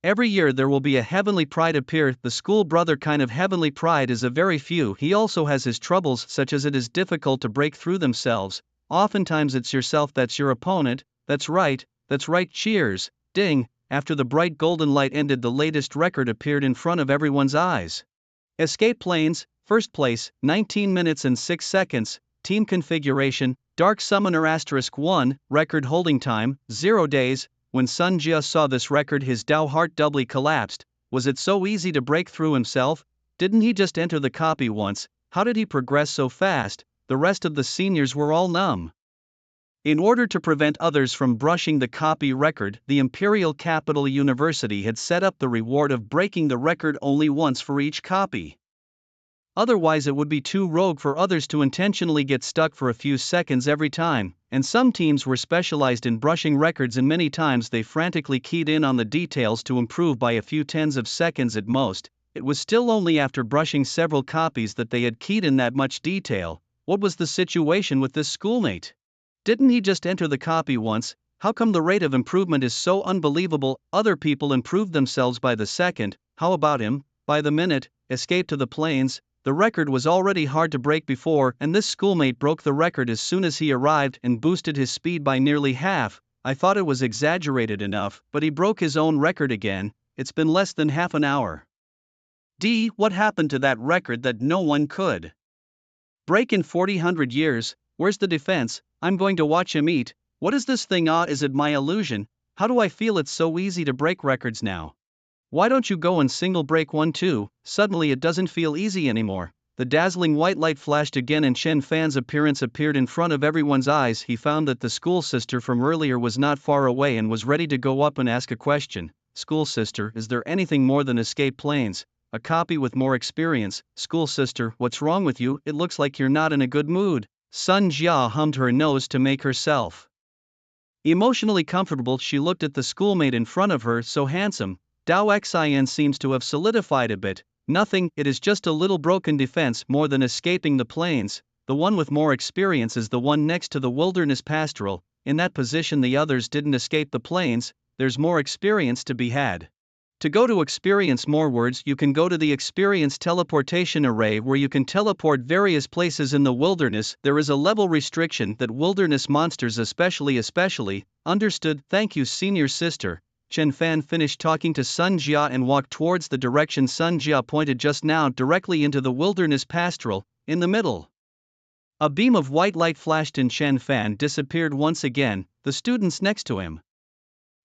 Every year there will be a Heavenly Pride appear. The school brother kind of Heavenly Pride is a very few. He also has his troubles, such as it is difficult to break through themselves. Oftentimes it's yourself that's your opponent. That's right, cheers, ding. After the bright golden light ended, the latest record appeared in front of everyone's eyes. Escape planes, first place, 19 minutes and 6 seconds, team configuration, Dark Summoner *1, record holding time, 0 days. When Sun Jia saw this record, his Dao heart doubly collapsed. Was it so easy to break through himself? Didn't he just enter the copy once? How did he progress so fast? The rest of the seniors were all numb. In order to prevent others from brushing the copy record, the Imperial Capital University had set up the reward of breaking the record only once for each copy. Otherwise it would be too rogue for others to intentionally get stuck for a few seconds every time, and some teams were specialized in brushing records, and many times they frantically keyed in on the details to improve by a few tens of seconds at most. It was still only after brushing several copies that they had keyed in that much detail. What was the situation with this schoolmate? Didn't he just enter the copy once? How come the rate of improvement is so unbelievable? Other people improved themselves by the second. How about him? By the minute. Escape to the plains. The record was already hard to break before, and this schoolmate broke the record as soon as he arrived and boosted his speed by nearly half. I thought it was exaggerated enough, but he broke his own record again. It's been less than half an hour. What happened to that record that no one could break in 40 years? Where's the defense? I'm going to watch him eat. What is this thing? Is it my illusion? How do I feel it's so easy to break records now? Why don't you go and single break one too? Suddenly it doesn't feel easy anymore. The dazzling white light flashed again and Chen Fan's appearance appeared in front of everyone's eyes. He found that the school sister from earlier was not far away and was ready to go up and ask a question. School sister, is there anything more than escape planes? A copy with more experience. School sister, what's wrong with you? It looks like you're not in a good mood. Sun Jia hummed her nose to make herself emotionally comfortable. She looked at the schoolmate in front of her, so handsome. Dao Xin seems to have solidified a bit. Nothing, it is just a little broken defense more than escaping the plains. The one with more experience is the one next to the wilderness pastoral. In that position the others didn't escape the plains. There's more experience to be had. To go to experience more words, you can go to the experience teleportation array where you can teleport various places in the wilderness. There is a level restriction that wilderness monsters especially, understood. Thank you, senior sister. Chen Fan finished talking to Sun Jia and walked towards the direction Sun Jia pointed just now, directly into the wilderness pastoral. In the middle, a beam of white light flashed and Chen Fan disappeared once again. The students next to him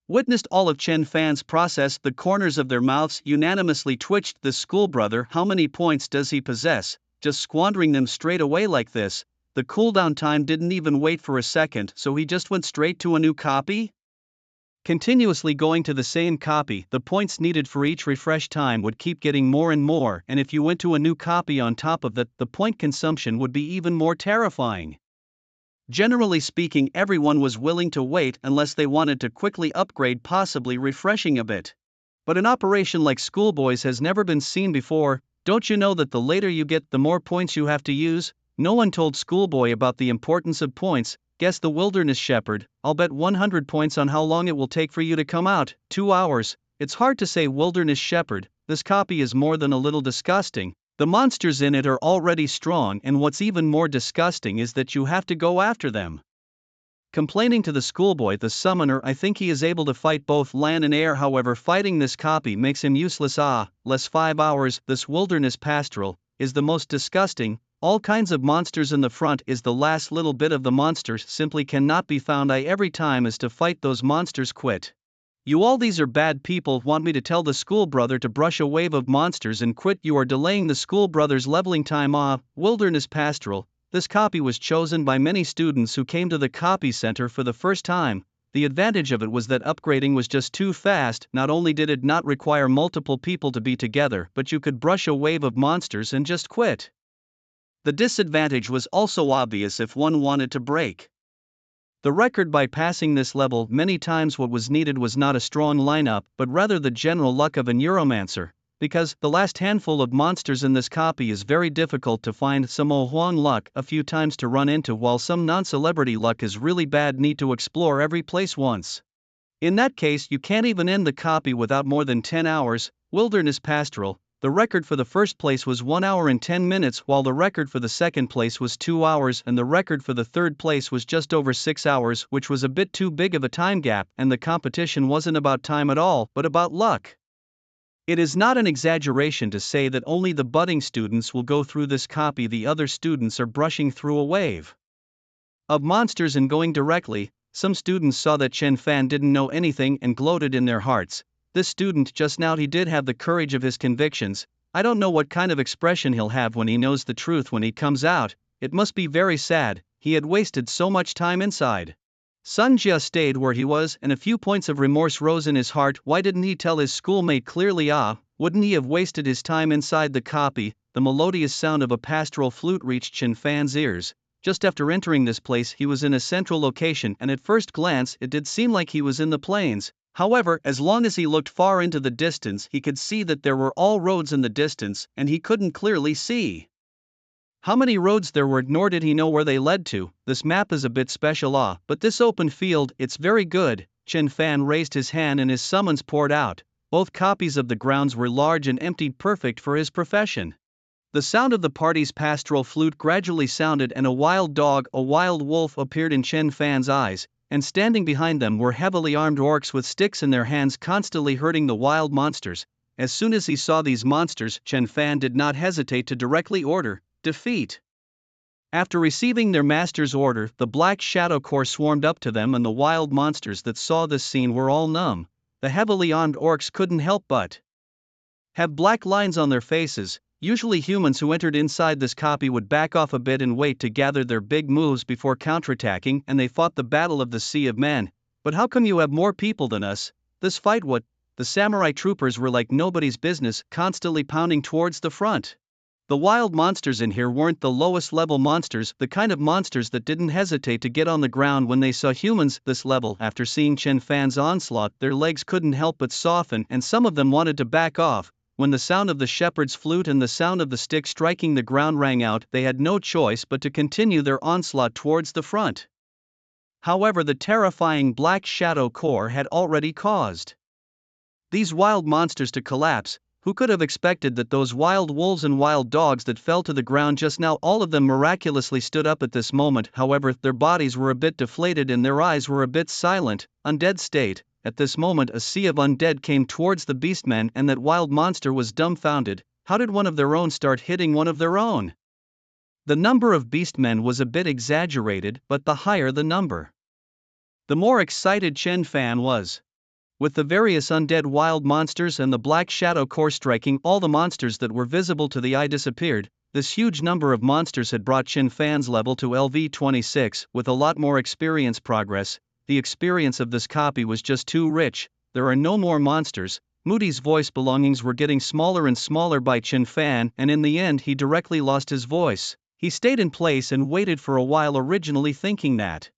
witnessed all of Chen Fan's process. The corners of their mouths unanimously twitched. The school brother, how many points does he possess? Just squandering them straight away like this. The cooldown time didn't even wait for a second, so he just went straight to a new copy? Continuously going to the same copy, the points needed for each refresh time would keep getting more and more, and if you went to a new copy on top of that, the point consumption would be even more terrifying. Generally speaking, everyone was willing to wait unless they wanted to quickly upgrade, possibly refreshing a bit. But an operation like Schoolboys has never been seen before. Don't you know that the later you get, the more points you have to use? No one told Schoolboy about the importance of points. Guess the wilderness shepherd. I'll bet 100 points on how long it will take for you to come out. 2 hours. It's hard to say, wilderness shepherd. This copy is more than a little disgusting. The monsters in it are already strong, and what's even more disgusting is that you have to go after them. Complaining to the schoolboy, the summoner, I think he is able to fight both land and air, however fighting this copy makes him useless. Less 5 hours. This wilderness pastoral is the most disgusting. All kinds of monsters in the front is the last little bit of the monsters simply cannot be found. Every time is to fight those monsters. Quit. You all, these are bad people. Want me to tell the school brother to brush a wave of monsters and quit? You are delaying the school brother's leveling time. Wilderness pastoral. This copy was chosen by many students who came to the copy center for the first time. The advantage of it was that upgrading was just too fast. Not only did it not require multiple people to be together, but you could brush a wave of monsters and just quit. The disadvantage was also obvious if one wanted to break the record by passing this level many times. What was needed was not a strong lineup, but rather the general luck of a neuromancer, because the last handful of monsters in this copy is very difficult to find. Some Huang luck a few times to run into, while some non-celebrity luck is really bad. Need to explore every place once. In that case, you can't even end the copy without more than 10 hours. Wilderness pastoral. The record for the first place was 1 hour and 10 minutes, while the record for the second place was 2 hours, and the record for the third place was just over 6 hours, which was a bit too big of a time gap, and the competition wasn't about time at all, but about luck. It is not an exaggeration to say that only the budding students will go through this copy. The other students are brushing through a wave of monsters and going directly. Some students saw that Chen Fan didn't know anything and gloated in their hearts. This student just now, he did have the courage of his convictions. I don't know what kind of expression he'll have when he knows the truth when he comes out. It must be very sad. He had wasted so much time inside. Sun Jia stayed where he was, and a few points of remorse rose in his heart. Why didn't he tell his schoolmate clearly? Wouldn't he have wasted his time inside the copy? The melodious sound of a pastoral flute reached Chen Fan's ears. Just after entering this place, he was in a central location, and at first glance, it did seem like he was in the plains. However, as long as he looked far into the distance, he could see that there were all roads in the distance, and he couldn't clearly see how many roads there were, nor did he know where they led to. This map is a bit special, but this open field, it's very good. Chen Fan raised his hand and his summons poured out. Both copies of the grounds were large and emptied, perfect for his profession. The sound of the party's pastoral flute gradually sounded, and a wild dog, a wild wolf, appeared in Chen Fan's eyes, and standing behind them were heavily armed orcs with sticks in their hands, constantly hurting the wild monsters. As soon as he saw these monsters, Chen Fan did not hesitate to directly order, "Defeat." After receiving their master's order, the Black Shadow Corps swarmed up to them, and the wild monsters that saw this scene were all numb. The heavily armed orcs couldn't help but have black lines on their faces. Usually humans who entered inside this copy would back off a bit and wait to gather their big moves before counterattacking, and they fought the battle of the Sea of Men. "But how come you have more people than us? This fight what?" The samurai troopers were like nobody's business, constantly pounding towards the front. The wild monsters in here weren't the lowest level monsters, the kind of monsters that didn't hesitate to get on the ground when they saw humans this level. After seeing Chen Fan's onslaught, their legs couldn't help but soften, and some of them wanted to back off. When the sound of the shepherd's flute and the sound of the stick striking the ground rang out, they had no choice but to continue their onslaught towards the front. However, the terrifying Black Shadow Corps had already caused these wild monsters to collapse. Who could have expected that those wild wolves and wild dogs that fell to the ground just now, all of them miraculously stood up at this moment? However, their bodies were a bit deflated and their eyes were a bit silent, undead state. At this moment a sea of undead came towards the beastmen, and that wild monster was dumbfounded. How did one of their own start hitting one of their own? The number of beastmen was a bit exaggerated, but the higher the number, the more excited Chen Fan was. With the various undead wild monsters and the Black Shadow Corps striking, all the monsters that were visible to the eye disappeared. This huge number of monsters had brought Chen Fan's level to LV26. With a lot more experience progress, the experience of this copy was just too rich. There are no more monsters. Moody's voice belongings were getting smaller and smaller by Chen Fan, and in the end he directly lost his voice. He stayed in place and waited for a while, originally thinking that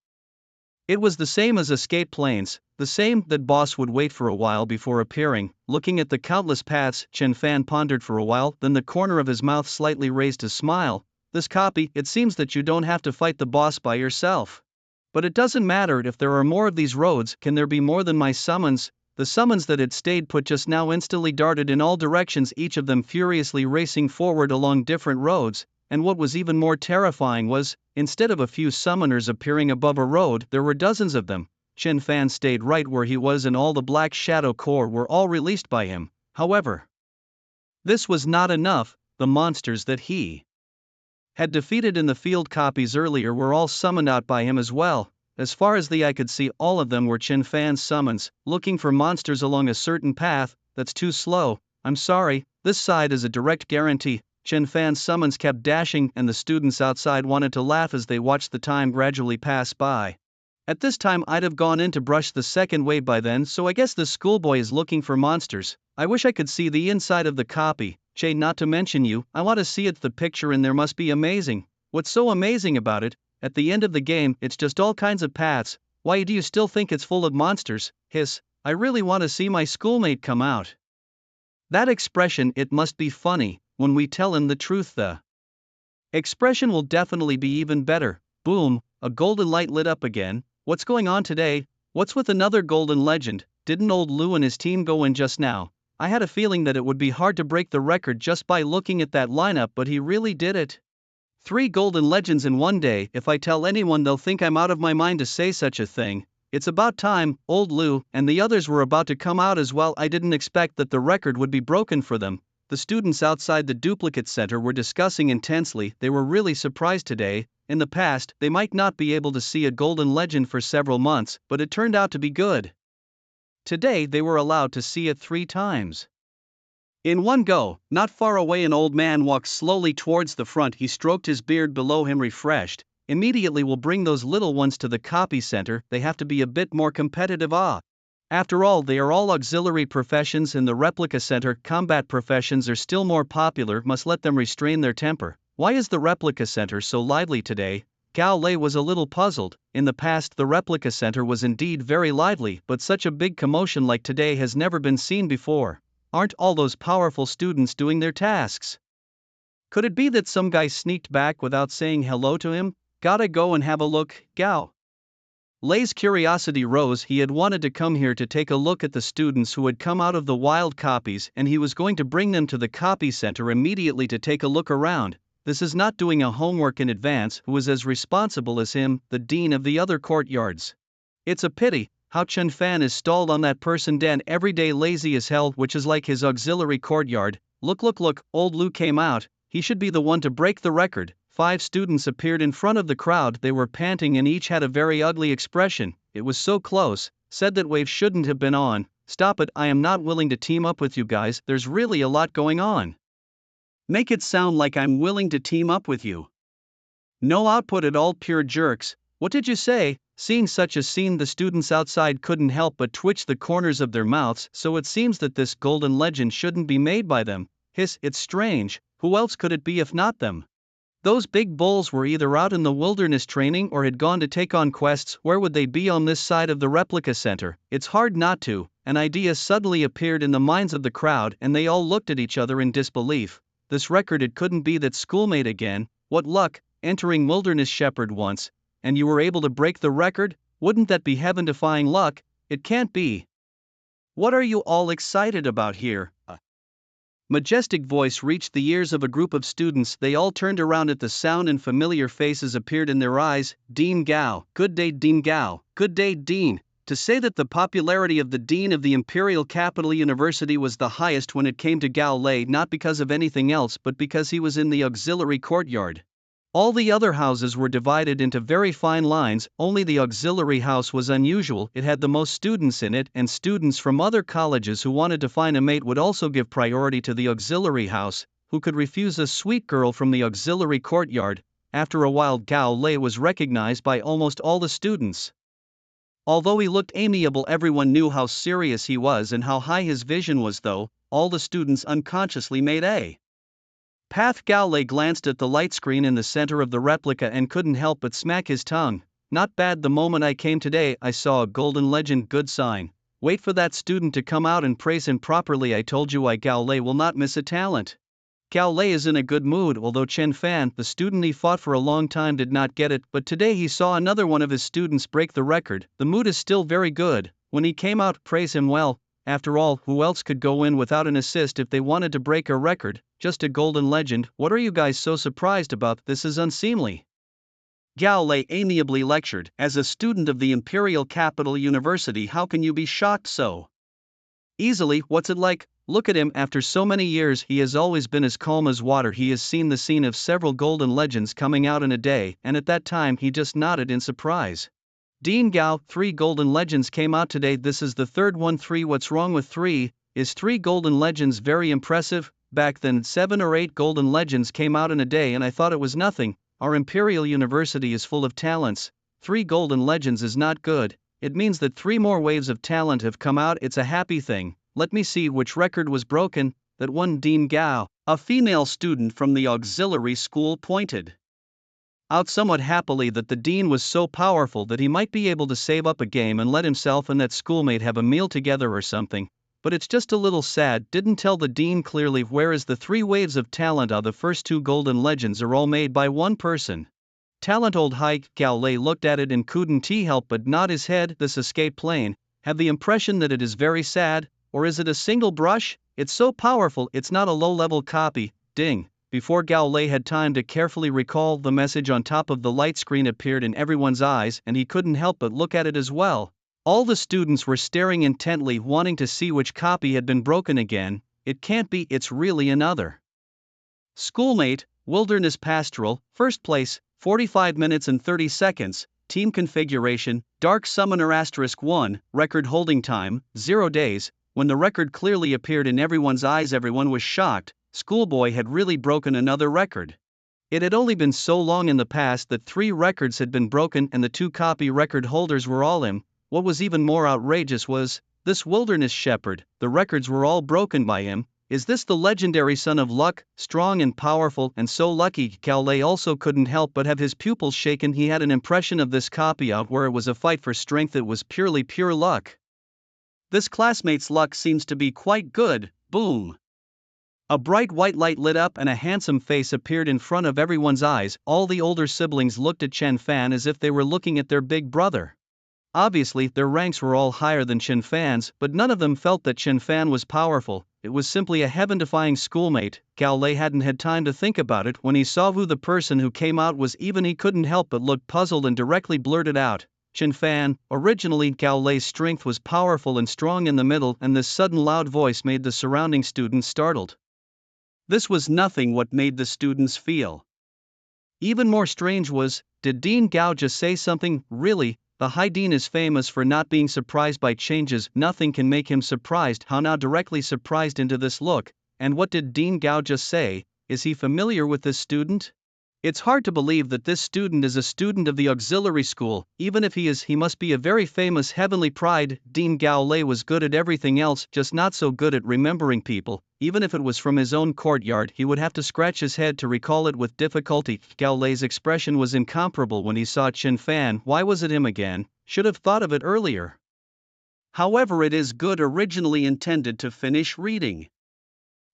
it was the same as escape planes, the same that boss would wait for a while before appearing. Looking at the countless paths, Chen Fan pondered for a while, then the corner of his mouth slightly raised a smile. "This copy, it seems that you don't have to fight the boss by yourself. But it doesn't matter if there are more of these roads. Can there be more than my summons?" The summons that had stayed put just now instantly darted in all directions, each of them furiously racing forward along different roads. And what was even more terrifying was, instead of a few summoners appearing above a road, there were dozens of them. Chen Fan stayed right where he was, and all the Black Shadow Corps were all released by him. However, this was not enough. The monsters that he had defeated in the field copies earlier were all summoned out by him as well. As far as the eye could see, all of them were Chen Fan's summons. Looking for monsters along a certain path, that's too slow. "I'm sorry, this side is a direct guarantee." Chen Fan's summons kept dashing, and the students outside wanted to laugh as they watched the time gradually pass by. At this time I'd have gone in to brush the second wave by then, so I guess the schoolboy is looking for monsters. I wish I could see the inside of the copy. Che, not to mention you, I want to see it. The picture in there must be amazing. What's so amazing about it? At the end of the game, it's just all kinds of paths. Why do you still think it's full of monsters? Hiss, I really want to see my schoolmate come out. That expression, it must be funny. When we tell him the truth, the expression will definitely be even better. Boom, a golden light lit up again. What's going on today? What's with another golden legend? Didn't old Lou and his team go in just now? I had a feeling that it would be hard to break the record just by looking at that lineup, but he really did it. 3 golden legends in one day. If I tell anyone, they'll think I'm out of my mind to say such a thing. It's about time. Old Lou and the others were about to come out as well. I didn't expect that the record would be broken for them. The students outside the duplicate center were discussing intensely. They were really surprised today. In the past, they might not be able to see a golden legend for several months, but it turned out to be good. Today they were allowed to see it 3 times in one go. Not far away, an old man walked slowly towards the front. He stroked his beard below him, refreshed. "Immediately we'll bring those little ones to the copy center. They have to be a bit more competitive. After all, they are all auxiliary professions in the replica center. Combat professions are still more popular. Must let them restrain their temper." Why is the replica center so lively today? Gao Lei was a little puzzled. In the past the replica center was indeed very lively, but such a big commotion like today has never been seen before. Aren't all those powerful students doing their tasks? Could it be that some guy sneaked back without saying hello to him? Gotta go and have a look. Gao Lei's curiosity rose. He had wanted to come here to take a look at the students who had come out of the wild copies, and he was going to bring them to the copy center immediately to take a look around. This is not doing a homework in advance. Who is as responsible as him, the dean of the other courtyards? It's a pity. how Chen Fan is stalled on that person Dan every day lazy as hell, which is like his auxiliary courtyard. Look, old Lu came out, he should be the one to break the record. 5 students appeared in front of the crowd, they were panting and each had a very ugly expression. It was so close, said that wave shouldn't have been on. Stop it, I am not willing to team up with you guys, there's really a lot going on. Make it sound like I'm willing to team up with you. No output at all, pure jerks. What did you say? Seeing such a scene, the students outside couldn't help but twitch the corners of their mouths, so it seems that this golden legend shouldn't be made by them. Hiss, it's strange, who else could it be if not them? Those big bulls were either out in the wilderness training or had gone to take on quests. Where would they be on this side of the replica center? It's hard not to. An idea suddenly appeared in the minds of the crowd and they all looked at each other in disbelief. This record, it couldn't be that schoolmate again. What luck, entering Wilderness Shepherd once, and you were able to break the record? Wouldn't that be heaven-defying luck? It can't be. What are you all excited about here? Majestic voice reached the ears of a group of students. They all turned around at the sound and familiar faces appeared in their eyes. Dean Gao. Good day, Dean Gao. Good day, Dean. To say that the popularity of the Dean of the Imperial Capital University was the highest when it came to Gao Lei, not because of anything else but because he was in the auxiliary courtyard. All the other houses were divided into very fine lines, only the auxiliary house was unusual. It had the most students in it, and students from other colleges who wanted to find a mate would also give priority to the auxiliary house. Who could refuse a sweet girl from the auxiliary courtyard? After a while, Gao Lei was recognized by almost all the students. Although he looked amiable, everyone knew how serious he was and how high his vision was, though. All the students unconsciously made a path. Gao Lei glanced at the light screen in the center of the replica and couldn't help but smack his tongue. Not bad. The moment I came today, I saw a golden legend. Good sign. Wait for that student to come out and praise him properly. I told you Gao Lei will not miss a talent. Gao Lei is in a good mood, although Chen Fan, the student he fought for a long time, did not get it, but today he saw another one of his students break the record. The mood is still very good. When he came out, praise him well. After all, who else could go in without an assist if they wanted to break a record? Just a golden legend. What are you guys so surprised about? This is unseemly. Gao Lei amiably lectured. As a student of the Imperial Capital University, how can you be shocked so easily? What's it like? Look at him. After so many years, he has always been as calm as water. He has seen the scene of several golden legends coming out in a day, and at that time he just nodded in surprise. Dean Gao, 3 golden legends came out today. This is the third one. 3. What's wrong with 3? Is 3 golden legends very impressive? Back then 7 or 8 golden legends came out in a day and I thought it was nothing. Our Imperial University is full of talents. 3 golden legends is not good. It means that 3 more waves of talent have come out. It's a happy thing. Let me see which record was broken. That one. Dean Gao, a female student from the auxiliary school, pointed out somewhat happily that the dean was so powerful that he might be able to save up a game and let himself and that schoolmate have a meal together or something. But it's just a little sad. Didn't tell the dean clearly. Where is the 3 waves of talent? The first 2 golden legends are all made by one person. Talent old hike. Gao Lei looked at it and couldn't help but nod his head. This escape plane, have the impression that it is very sad, or is it a single brush? It's so powerful. It's not a low-level copy. Ding. Before Gao Lei had time to carefully recall, the message on top of the light screen appeared in everyone's eyes and he couldn't help but look at it as well. All the students were staring intently, wanting to see which copy had been broken again. It can't be. It's really another schoolmate. Wilderness Pastoral, first place, 45 minutes and 30 seconds. Team configuration, Dark Summoner *1, record holding time, 0 days. When the record clearly appeared in everyone's eyes, everyone was shocked. Schoolboy had really broken another record. It had only been so long in the past that 3 records had been broken and the 2 copy record holders were all him. What was even more outrageous was this Wilderness Shepherd. The records were all broken by him. Is this the legendary son of luck, strong and powerful and so lucky? Gao Lei also couldn't help but have his pupils shaken. He had an impression of this copy out where it was a fight for strength. It was purely pure luck. This classmate's luck seems to be quite good. Boom. A bright white light lit up and a handsome face appeared in front of everyone's eyes. All the older siblings looked at Chen Fan as if they were looking at their big brother. Obviously, their ranks were all higher than Chen Fan's, but none of them felt that Chen Fan was powerful. It was simply a heaven-defying schoolmate. Gao Lei hadn't had time to think about it. When he saw who the person who came out was, even he couldn't help but look puzzled and directly blurted out, Chen Fan. Originally, Gao Lei's strength was powerful and strong in the middle, and this sudden loud voice made the surrounding students startled. This was nothing what made the students feel. Even more strange was, did Dean Gao just say something? Really? The High Dean is famous for not being surprised by changes. Nothing can make him surprised. How now directly surprised into this look? And what did Dean Gao just say? Is he familiar with this student? It's hard to believe that this student is a student of the auxiliary school. Even if he is, he must be a very famous heavenly pride. Dean Gao Lei was good at everything else, just not so good at remembering people. Even if it was from his own courtyard, he would have to scratch his head to recall it with difficulty. Gao Lei's expression was incomparable when he saw Chen Fan. Why was it him again? Should have thought of it earlier. However, it is good originally intended to finish reading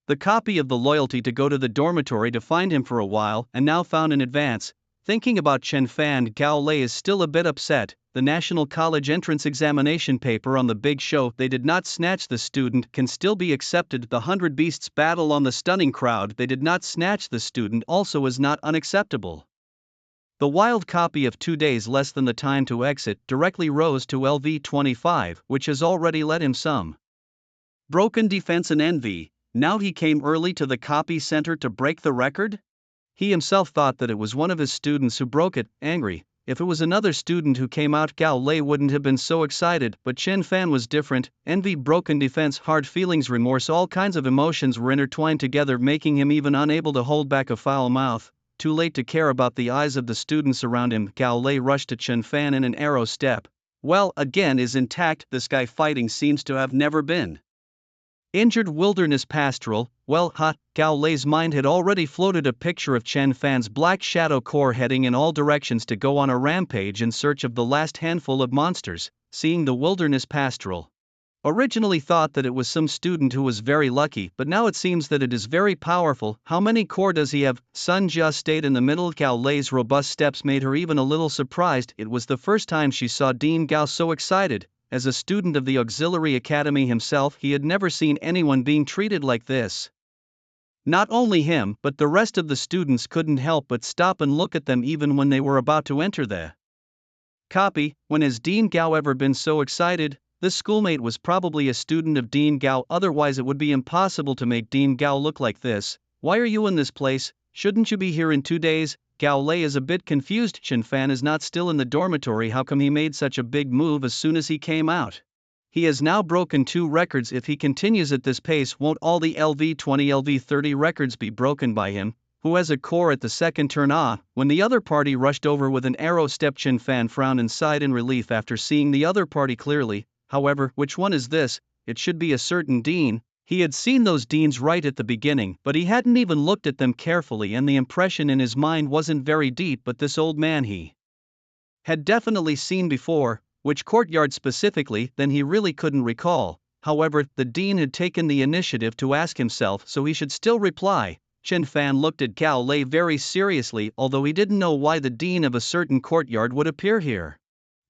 the copy of the loyalty to go to the dormitory to find him for a while, and now found in advance. Thinking about Chen Fan, Gao Lei is still a bit upset. The National College entrance examination paper on the big show they did not snatch the student can still be accepted. The 100 Beasts battle on the stunning crowd they did not snatch the student also is not unacceptable. The wild copy of 2 days less than the time to exit directly rose to LV25, which has already led him some broken defense and envy. Now he came early to the copy center to break the record? He himself thought that it was one of his students who broke it. Angry. If it was another student who came out, Gao Lei wouldn't have been so excited, but Chen Fan was different. Envy, broken defense, hard feelings, remorse, all kinds of emotions were intertwined together, making him even unable to hold back a foul mouth. Too late to care about the eyes of the students around him, Gao Lei rushed to Chen Fan in an arrow step. Well, again is intact. This guy fighting seems to have never been injured. Wilderness pastoral. Well, Gao Lei's mind had already floated a picture of Chen Fan's Black Shadow Corps heading in all directions to go on a rampage in search of the last handful of monsters. Seeing the wilderness pastoral, originally thought that it was some student who was very lucky, but now it seems that it is very powerful. How many corps does he have? Sun Jia stayed in the middle. Gao Lei's robust steps made her even a little surprised. It was the first time she saw Dean Gao so excited. As a student of the Auxiliary Academy himself, he had never seen anyone being treated like this. Not only him, but the rest of the students couldn't help but stop and look at them even when they were about to enter the copy. When has Dean Gao ever been so excited? This schoolmate was probably a student of Dean Gao, otherwise it would be impossible to make Dean Gao look like this. Why are you in this place? Shouldn't you be here in 2 days? Gao Lei is a bit confused. Chen Fan is not still in the dormitory. How come he made such a big move as soon as he came out? He has now broken 2 records. If he continues at this pace, won't all the LV20, LV30 records be broken by him, who has a core at the second turn? When the other party rushed over with an arrow step, Chen Fan frowned and sighed in relief after seeing the other party clearly. However, which one is this? It should be a certain dean. He had seen those deans right at the beginning, but he hadn't even looked at them carefully, and the impression in his mind wasn't very deep. But this old man he had definitely seen before. Which courtyard specifically, then he really couldn't recall. However, the dean had taken the initiative to ask himself, so he should still reply. Chen Fan looked at Gao Lei very seriously, although he didn't know why the dean of a certain courtyard would appear here.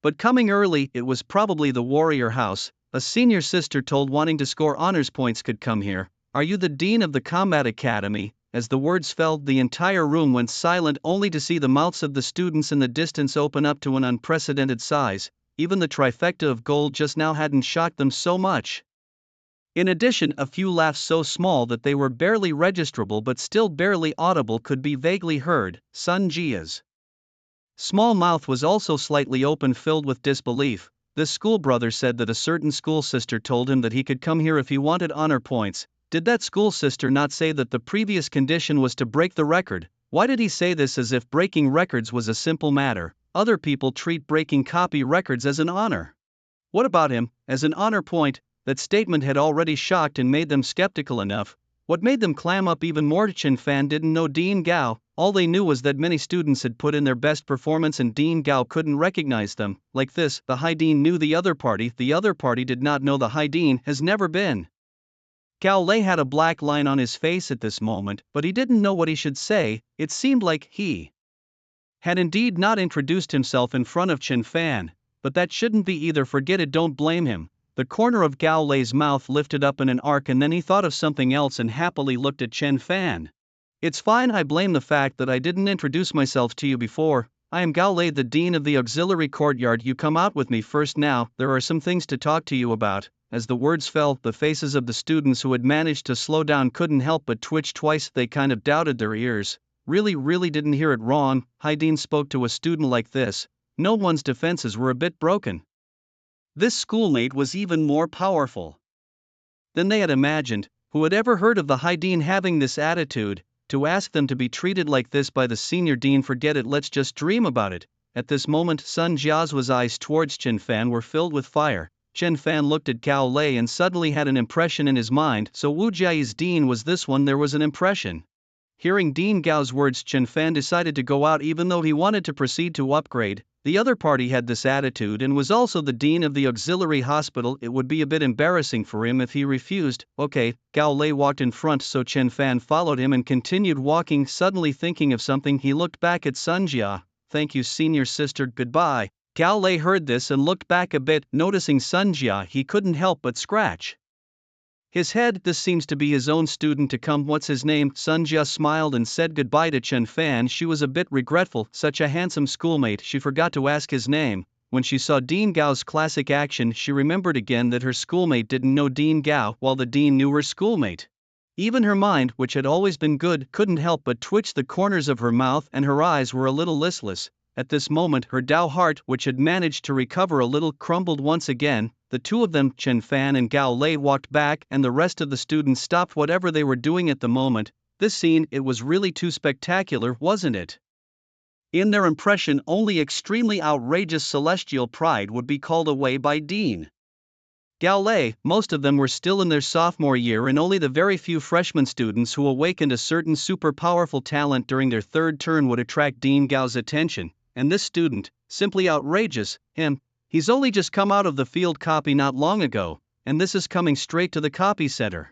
But coming early, it was probably the warrior house. A senior sister told wanting to score honors points could come here. Are you the dean of the combat academy? As the words fell, the entire room went silent, only to see the mouths of the students in the distance open up to an unprecedented size. Even the trifecta of gold just now hadn't shocked them so much. In addition, a few laughs so small that they were barely registrable but still barely audible could be vaguely heard. Sun Jia's small mouth was also slightly open, filled with disbelief. This school brother said that a certain school sister told him that he could come here if he wanted honor points. Did that school sister not say that the previous condition was to break the record? Why did he say this as if breaking records was a simple matter? Other people treat breaking copy records as an honor. What about him, as an honor point? That statement had already shocked and made them skeptical enough. What made them clam up even more? Chen Fan didn't know Dean Gao. All they knew was that many students had put in their best performance and Dean Gao couldn't recognize them. Like this, the High Dean knew the other party did not know the High Dean has never been. Gao Lei had a black line on his face at this moment, but he didn't know what he should say. It seemed like he had indeed not introduced himself in front of Chen Fan, but that shouldn't be either. Forget it, don't blame him. The corner of Gao Lei's mouth lifted up in an arc, and then he thought of something else and happily looked at Chen Fan. It's fine, I blame the fact that I didn't introduce myself to you before. I am Gao Lei, the dean of the auxiliary courtyard. You come out with me first now, there are some things to talk to you about. As the words fell, the faces of the students who had managed to slow down couldn't help but twitch twice. They kind of doubted their ears. Really didn't hear it wrong. Hai Dean spoke to a student like this. No one's defenses were a bit broken. This schoolmate was even more powerful than they had imagined. Who had ever heard of the Hai Dean having this attitude? To ask them to be treated like this by the senior dean, forget it, let's just dream about it. At this moment, Sun Jia's eyes towards Chen Fan were filled with fire. Chen Fan looked at Gao Lei and suddenly had an impression in his mind. So Wu Jiayi's dean was this one. There was an impression. Hearing Dean Gao's words, Chen Fan decided to go out even though he wanted to proceed to upgrade. The other party had this attitude and was also the dean of the auxiliary hospital. It would be a bit embarrassing for him if he refused. Okay, Gao Lei walked in front, so Chen Fan followed him and continued walking. Suddenly thinking of something, he looked back at Sun Jia. Thank you, senior sister, goodbye. Gao Lei heard this and looked back a bit. Noticing Sun Jia, he couldn't help but scratch his head. This seems to be his own student to come. What's his name? Sun Jia smiled and said goodbye to Chen Fan. She was a bit regretful, such a handsome schoolmate. She forgot to ask his name. When she saw Dean Gao's classic action, she remembered again that her schoolmate didn't know Dean Gao, while the dean knew her schoolmate. Even her mind, which had always been good, couldn't help but twitch. The corners of her mouth and her eyes were a little listless. At this moment, her Dao heart, which had managed to recover a little, crumbled once again. The two of them, Chen Fan and Gao Lei, walked back, and the rest of the students stopped whatever they were doing at the moment. This scene, it was really too spectacular, wasn't it? In their impression, only extremely outrageous celestial pride would be called away by Dean Gao Lei. Most of them were still in their sophomore year, and only the very few freshman students who awakened a certain super powerful talent during their third turn would attract Dean Gao's attention. And this student, simply outrageous, him. He's only just come out of the field copy not long ago, and this is coming straight to the copy center.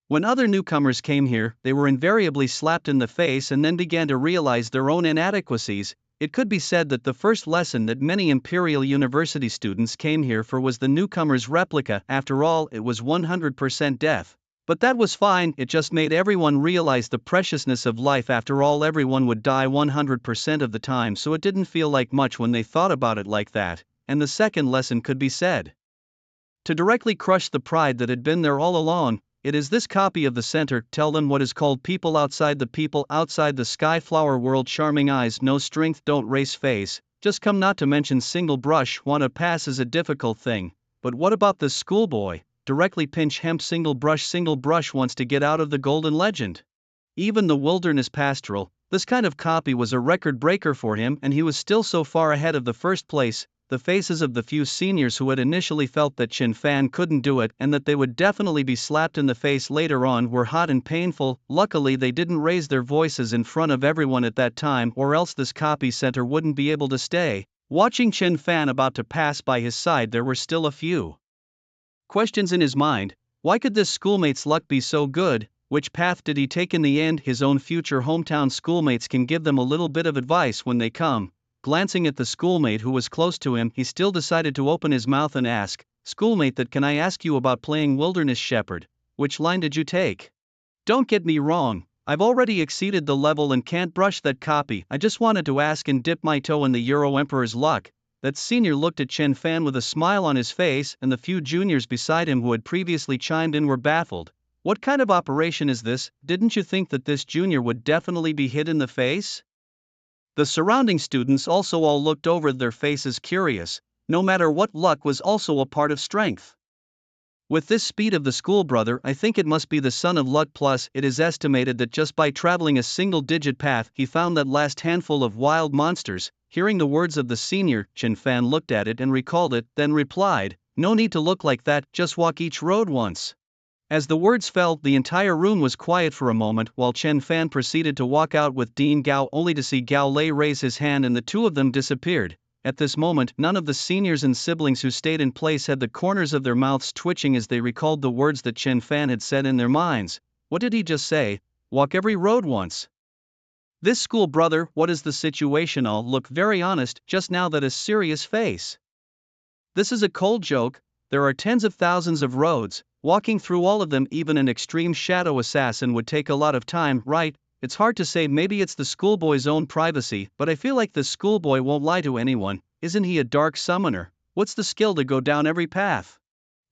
When other newcomers came here, they were invariably slapped in the face and then began to realize their own inadequacies. It could be said that the first lesson that many Imperial University students came here for was the newcomer's replica. After all, it was 100% death. But that was fine, it just made everyone realize the preciousness of life. After all, everyone would die 100% of the time, so it didn't feel like much when they thought about it like that. And the second lesson could be said to directly crush the pride that had been there all along. It is this copy of the center. Tell them what is called people outside the sky flower world. Charming eyes, no strength, don't race face, just come. Not to mention single brush, wanna pass is a difficult thing. But what about this schoolboy? Directly pinch hemp, single brush wants to get out of the golden legend. Even the wilderness pastoral, this kind of copy was a record breaker for him, and he was still so far ahead of the first place. The faces of the few seniors who had initially felt that Chen Fan couldn't do it and that they would definitely be slapped in the face later on were hot and painful. Luckily they didn't raise their voices in front of everyone at that time, or else this copy center wouldn't be able to stay. Watching Chen Fan about to pass by his side, there were still a few questions in his mind. Why could this schoolmate's luck be so good? Which path did he take in the end? His own future hometown schoolmates can give them a little bit of advice when they come. Glancing at the schoolmate who was close to him, he still decided to open his mouth and ask, "Schoolmate, that can I ask you about playing Wilderness Shepherd? Which line did you take? Don't get me wrong, I've already exceeded the level and can't brush that copy. I just wanted to ask and dip my toe in the Euro Emperor's luck." That senior looked at Chen Fan with a smile on his face, and the few juniors beside him who had previously chimed in were baffled. What kind of operation is this? Didn't you think that this junior would definitely be hit in the face? The surrounding students also all looked over their faces curious. No matter what, luck was also a part of strength. With this speed of the school brother, I think it must be the son of luck. Plus, it is estimated that just by traveling a single-digit path, he found that last handful of wild monsters. Hearing the words of the senior, Chen Fan looked at it and recalled it, then replied, "No need to look like that, just walk each road once." As the words fell, the entire room was quiet for a moment while Chen Fan proceeded to walk out with Dean Gao, only to see Gao Lei raise his hand and the two of them disappeared. At this moment, none of the seniors and siblings who stayed in place had the corners of their mouths twitching as they recalled the words that Chen Fan had said in their minds. What did he just say? Walk every road once. This school brother, what is the situation? I'll look very honest, just now that a serious face. This is a cold joke. There are tens of thousands of roads. Walking through all of them, even an extreme shadow assassin would take a lot of time, right? It's hard to say, maybe it's the schoolboy's own privacy, but I feel like the schoolboy won't lie to anyone. Isn't he a dark summoner? What's the skill to go down every path?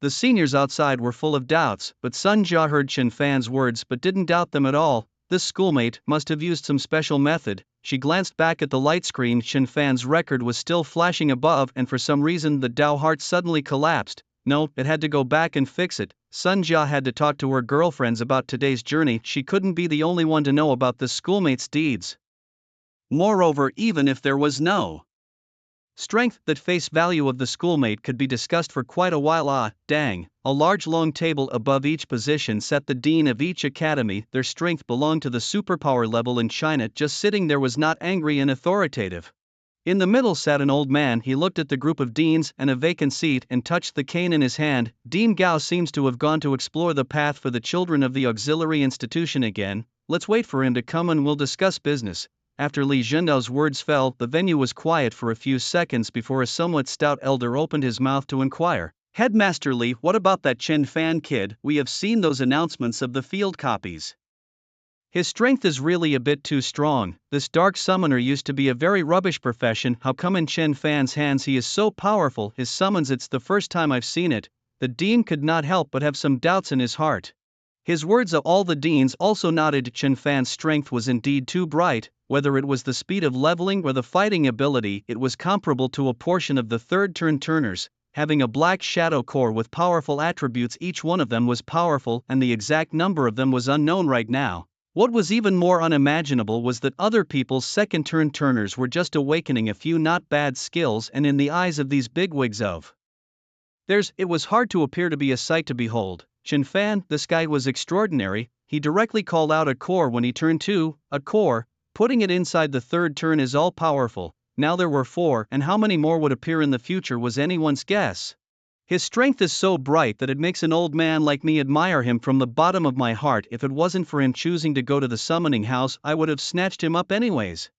The seniors outside were full of doubts, but Sun Jia heard Chen Fan's words but didn't doubt them at all. This schoolmate must have used some special method. She glanced back at the light screen. Chen Fan's record was still flashing above, and for some reason the Dao heart suddenly collapsed. No, it had to go back and fix it. Sun Jia had to talk to her girlfriends about today's journey. She couldn't be the only one to know about this schoolmate's deeds. Moreover, even if there was no strength, that face value of the schoolmate could be discussed for quite a while. Ah, dang. A large long table above each position sat the dean of each academy. Their strength belonged to the superpower level in China. Just sitting there was not angry and authoritative. In the middle sat an old man. He looked at the group of deans and a vacant seat and touched the cane in his hand. Dean Gao seems to have gone to explore the path for the children of the auxiliary institution again. Let's wait for him to come and we'll discuss business. After Li Zhendao's words fell, the venue was quiet for a few seconds before a somewhat stout elder opened his mouth to inquire. Headmaster Li, what about that Chen Fan kid? We have seen those announcements of the field copies. His strength is really a bit too strong. This dark summoner used to be a very rubbish profession. How come in Chen Fan's hands he is so powerful? His summons, it's the first time I've seen it. The dean could not help but have some doubts in his heart. His words of all the deans also nodded. Chen Fan's strength was indeed too bright. Whether it was the speed of leveling or the fighting ability, it was comparable to a portion of the third turn turners, having a black shadow core with powerful attributes. Each one of them was powerful, and the exact number of them was unknown right now. What was even more unimaginable was that other people's second turn turners were just awakening a few not bad skills, and in the eyes of these bigwigs of theirs, it was hard to appear to be a sight to behold. Chen Fan, this guy was extraordinary. He directly called out a core when he turned 2, a core. Putting it inside the third turn is all powerful. Now there were 4, and how many more would appear in the future was anyone's guess. His strength is so bright that it makes an old man like me admire him from the bottom of my heart. If it wasn't for him choosing to go to the summoning house, I would have snatched him up anyways.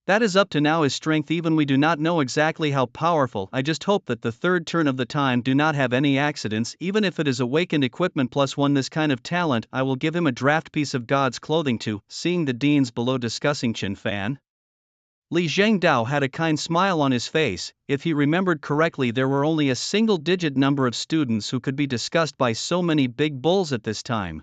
That is up to now. His strength, even we do not know exactly how powerful. I just hope that the third turn of the time do not have any accidents. Even if it is awakened equipment +1, this kind of talent, I will give him a draft piece of God's clothing too. Seeing the deans below discussing Chen Fan, Li Zhengdao had a kind smile on his face. If he remembered correctly, there were only a single-digit number of students who could be discussed by so many big bulls at this time.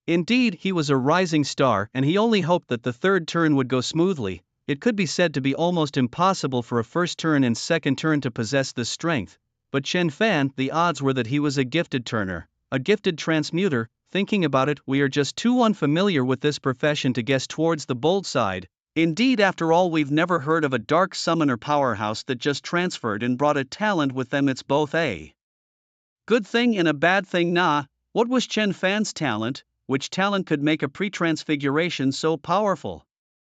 Indeed, he was a rising star, and he only hoped that the third turn would go smoothly. It could be said to be almost impossible for a first turn and second turn to possess this strength. But Chen Fan, the odds were that he was a gifted turner, a gifted transmuter. Thinking about it, we are just too unfamiliar with this profession to guess towards the bold side. Indeed, after all, we've never heard of a dark summoner powerhouse that just transferred and brought a talent with them. It's both a good thing and a bad thing. What was Chen Fan's talent? Which talent could make a pre-transfiguration so powerful?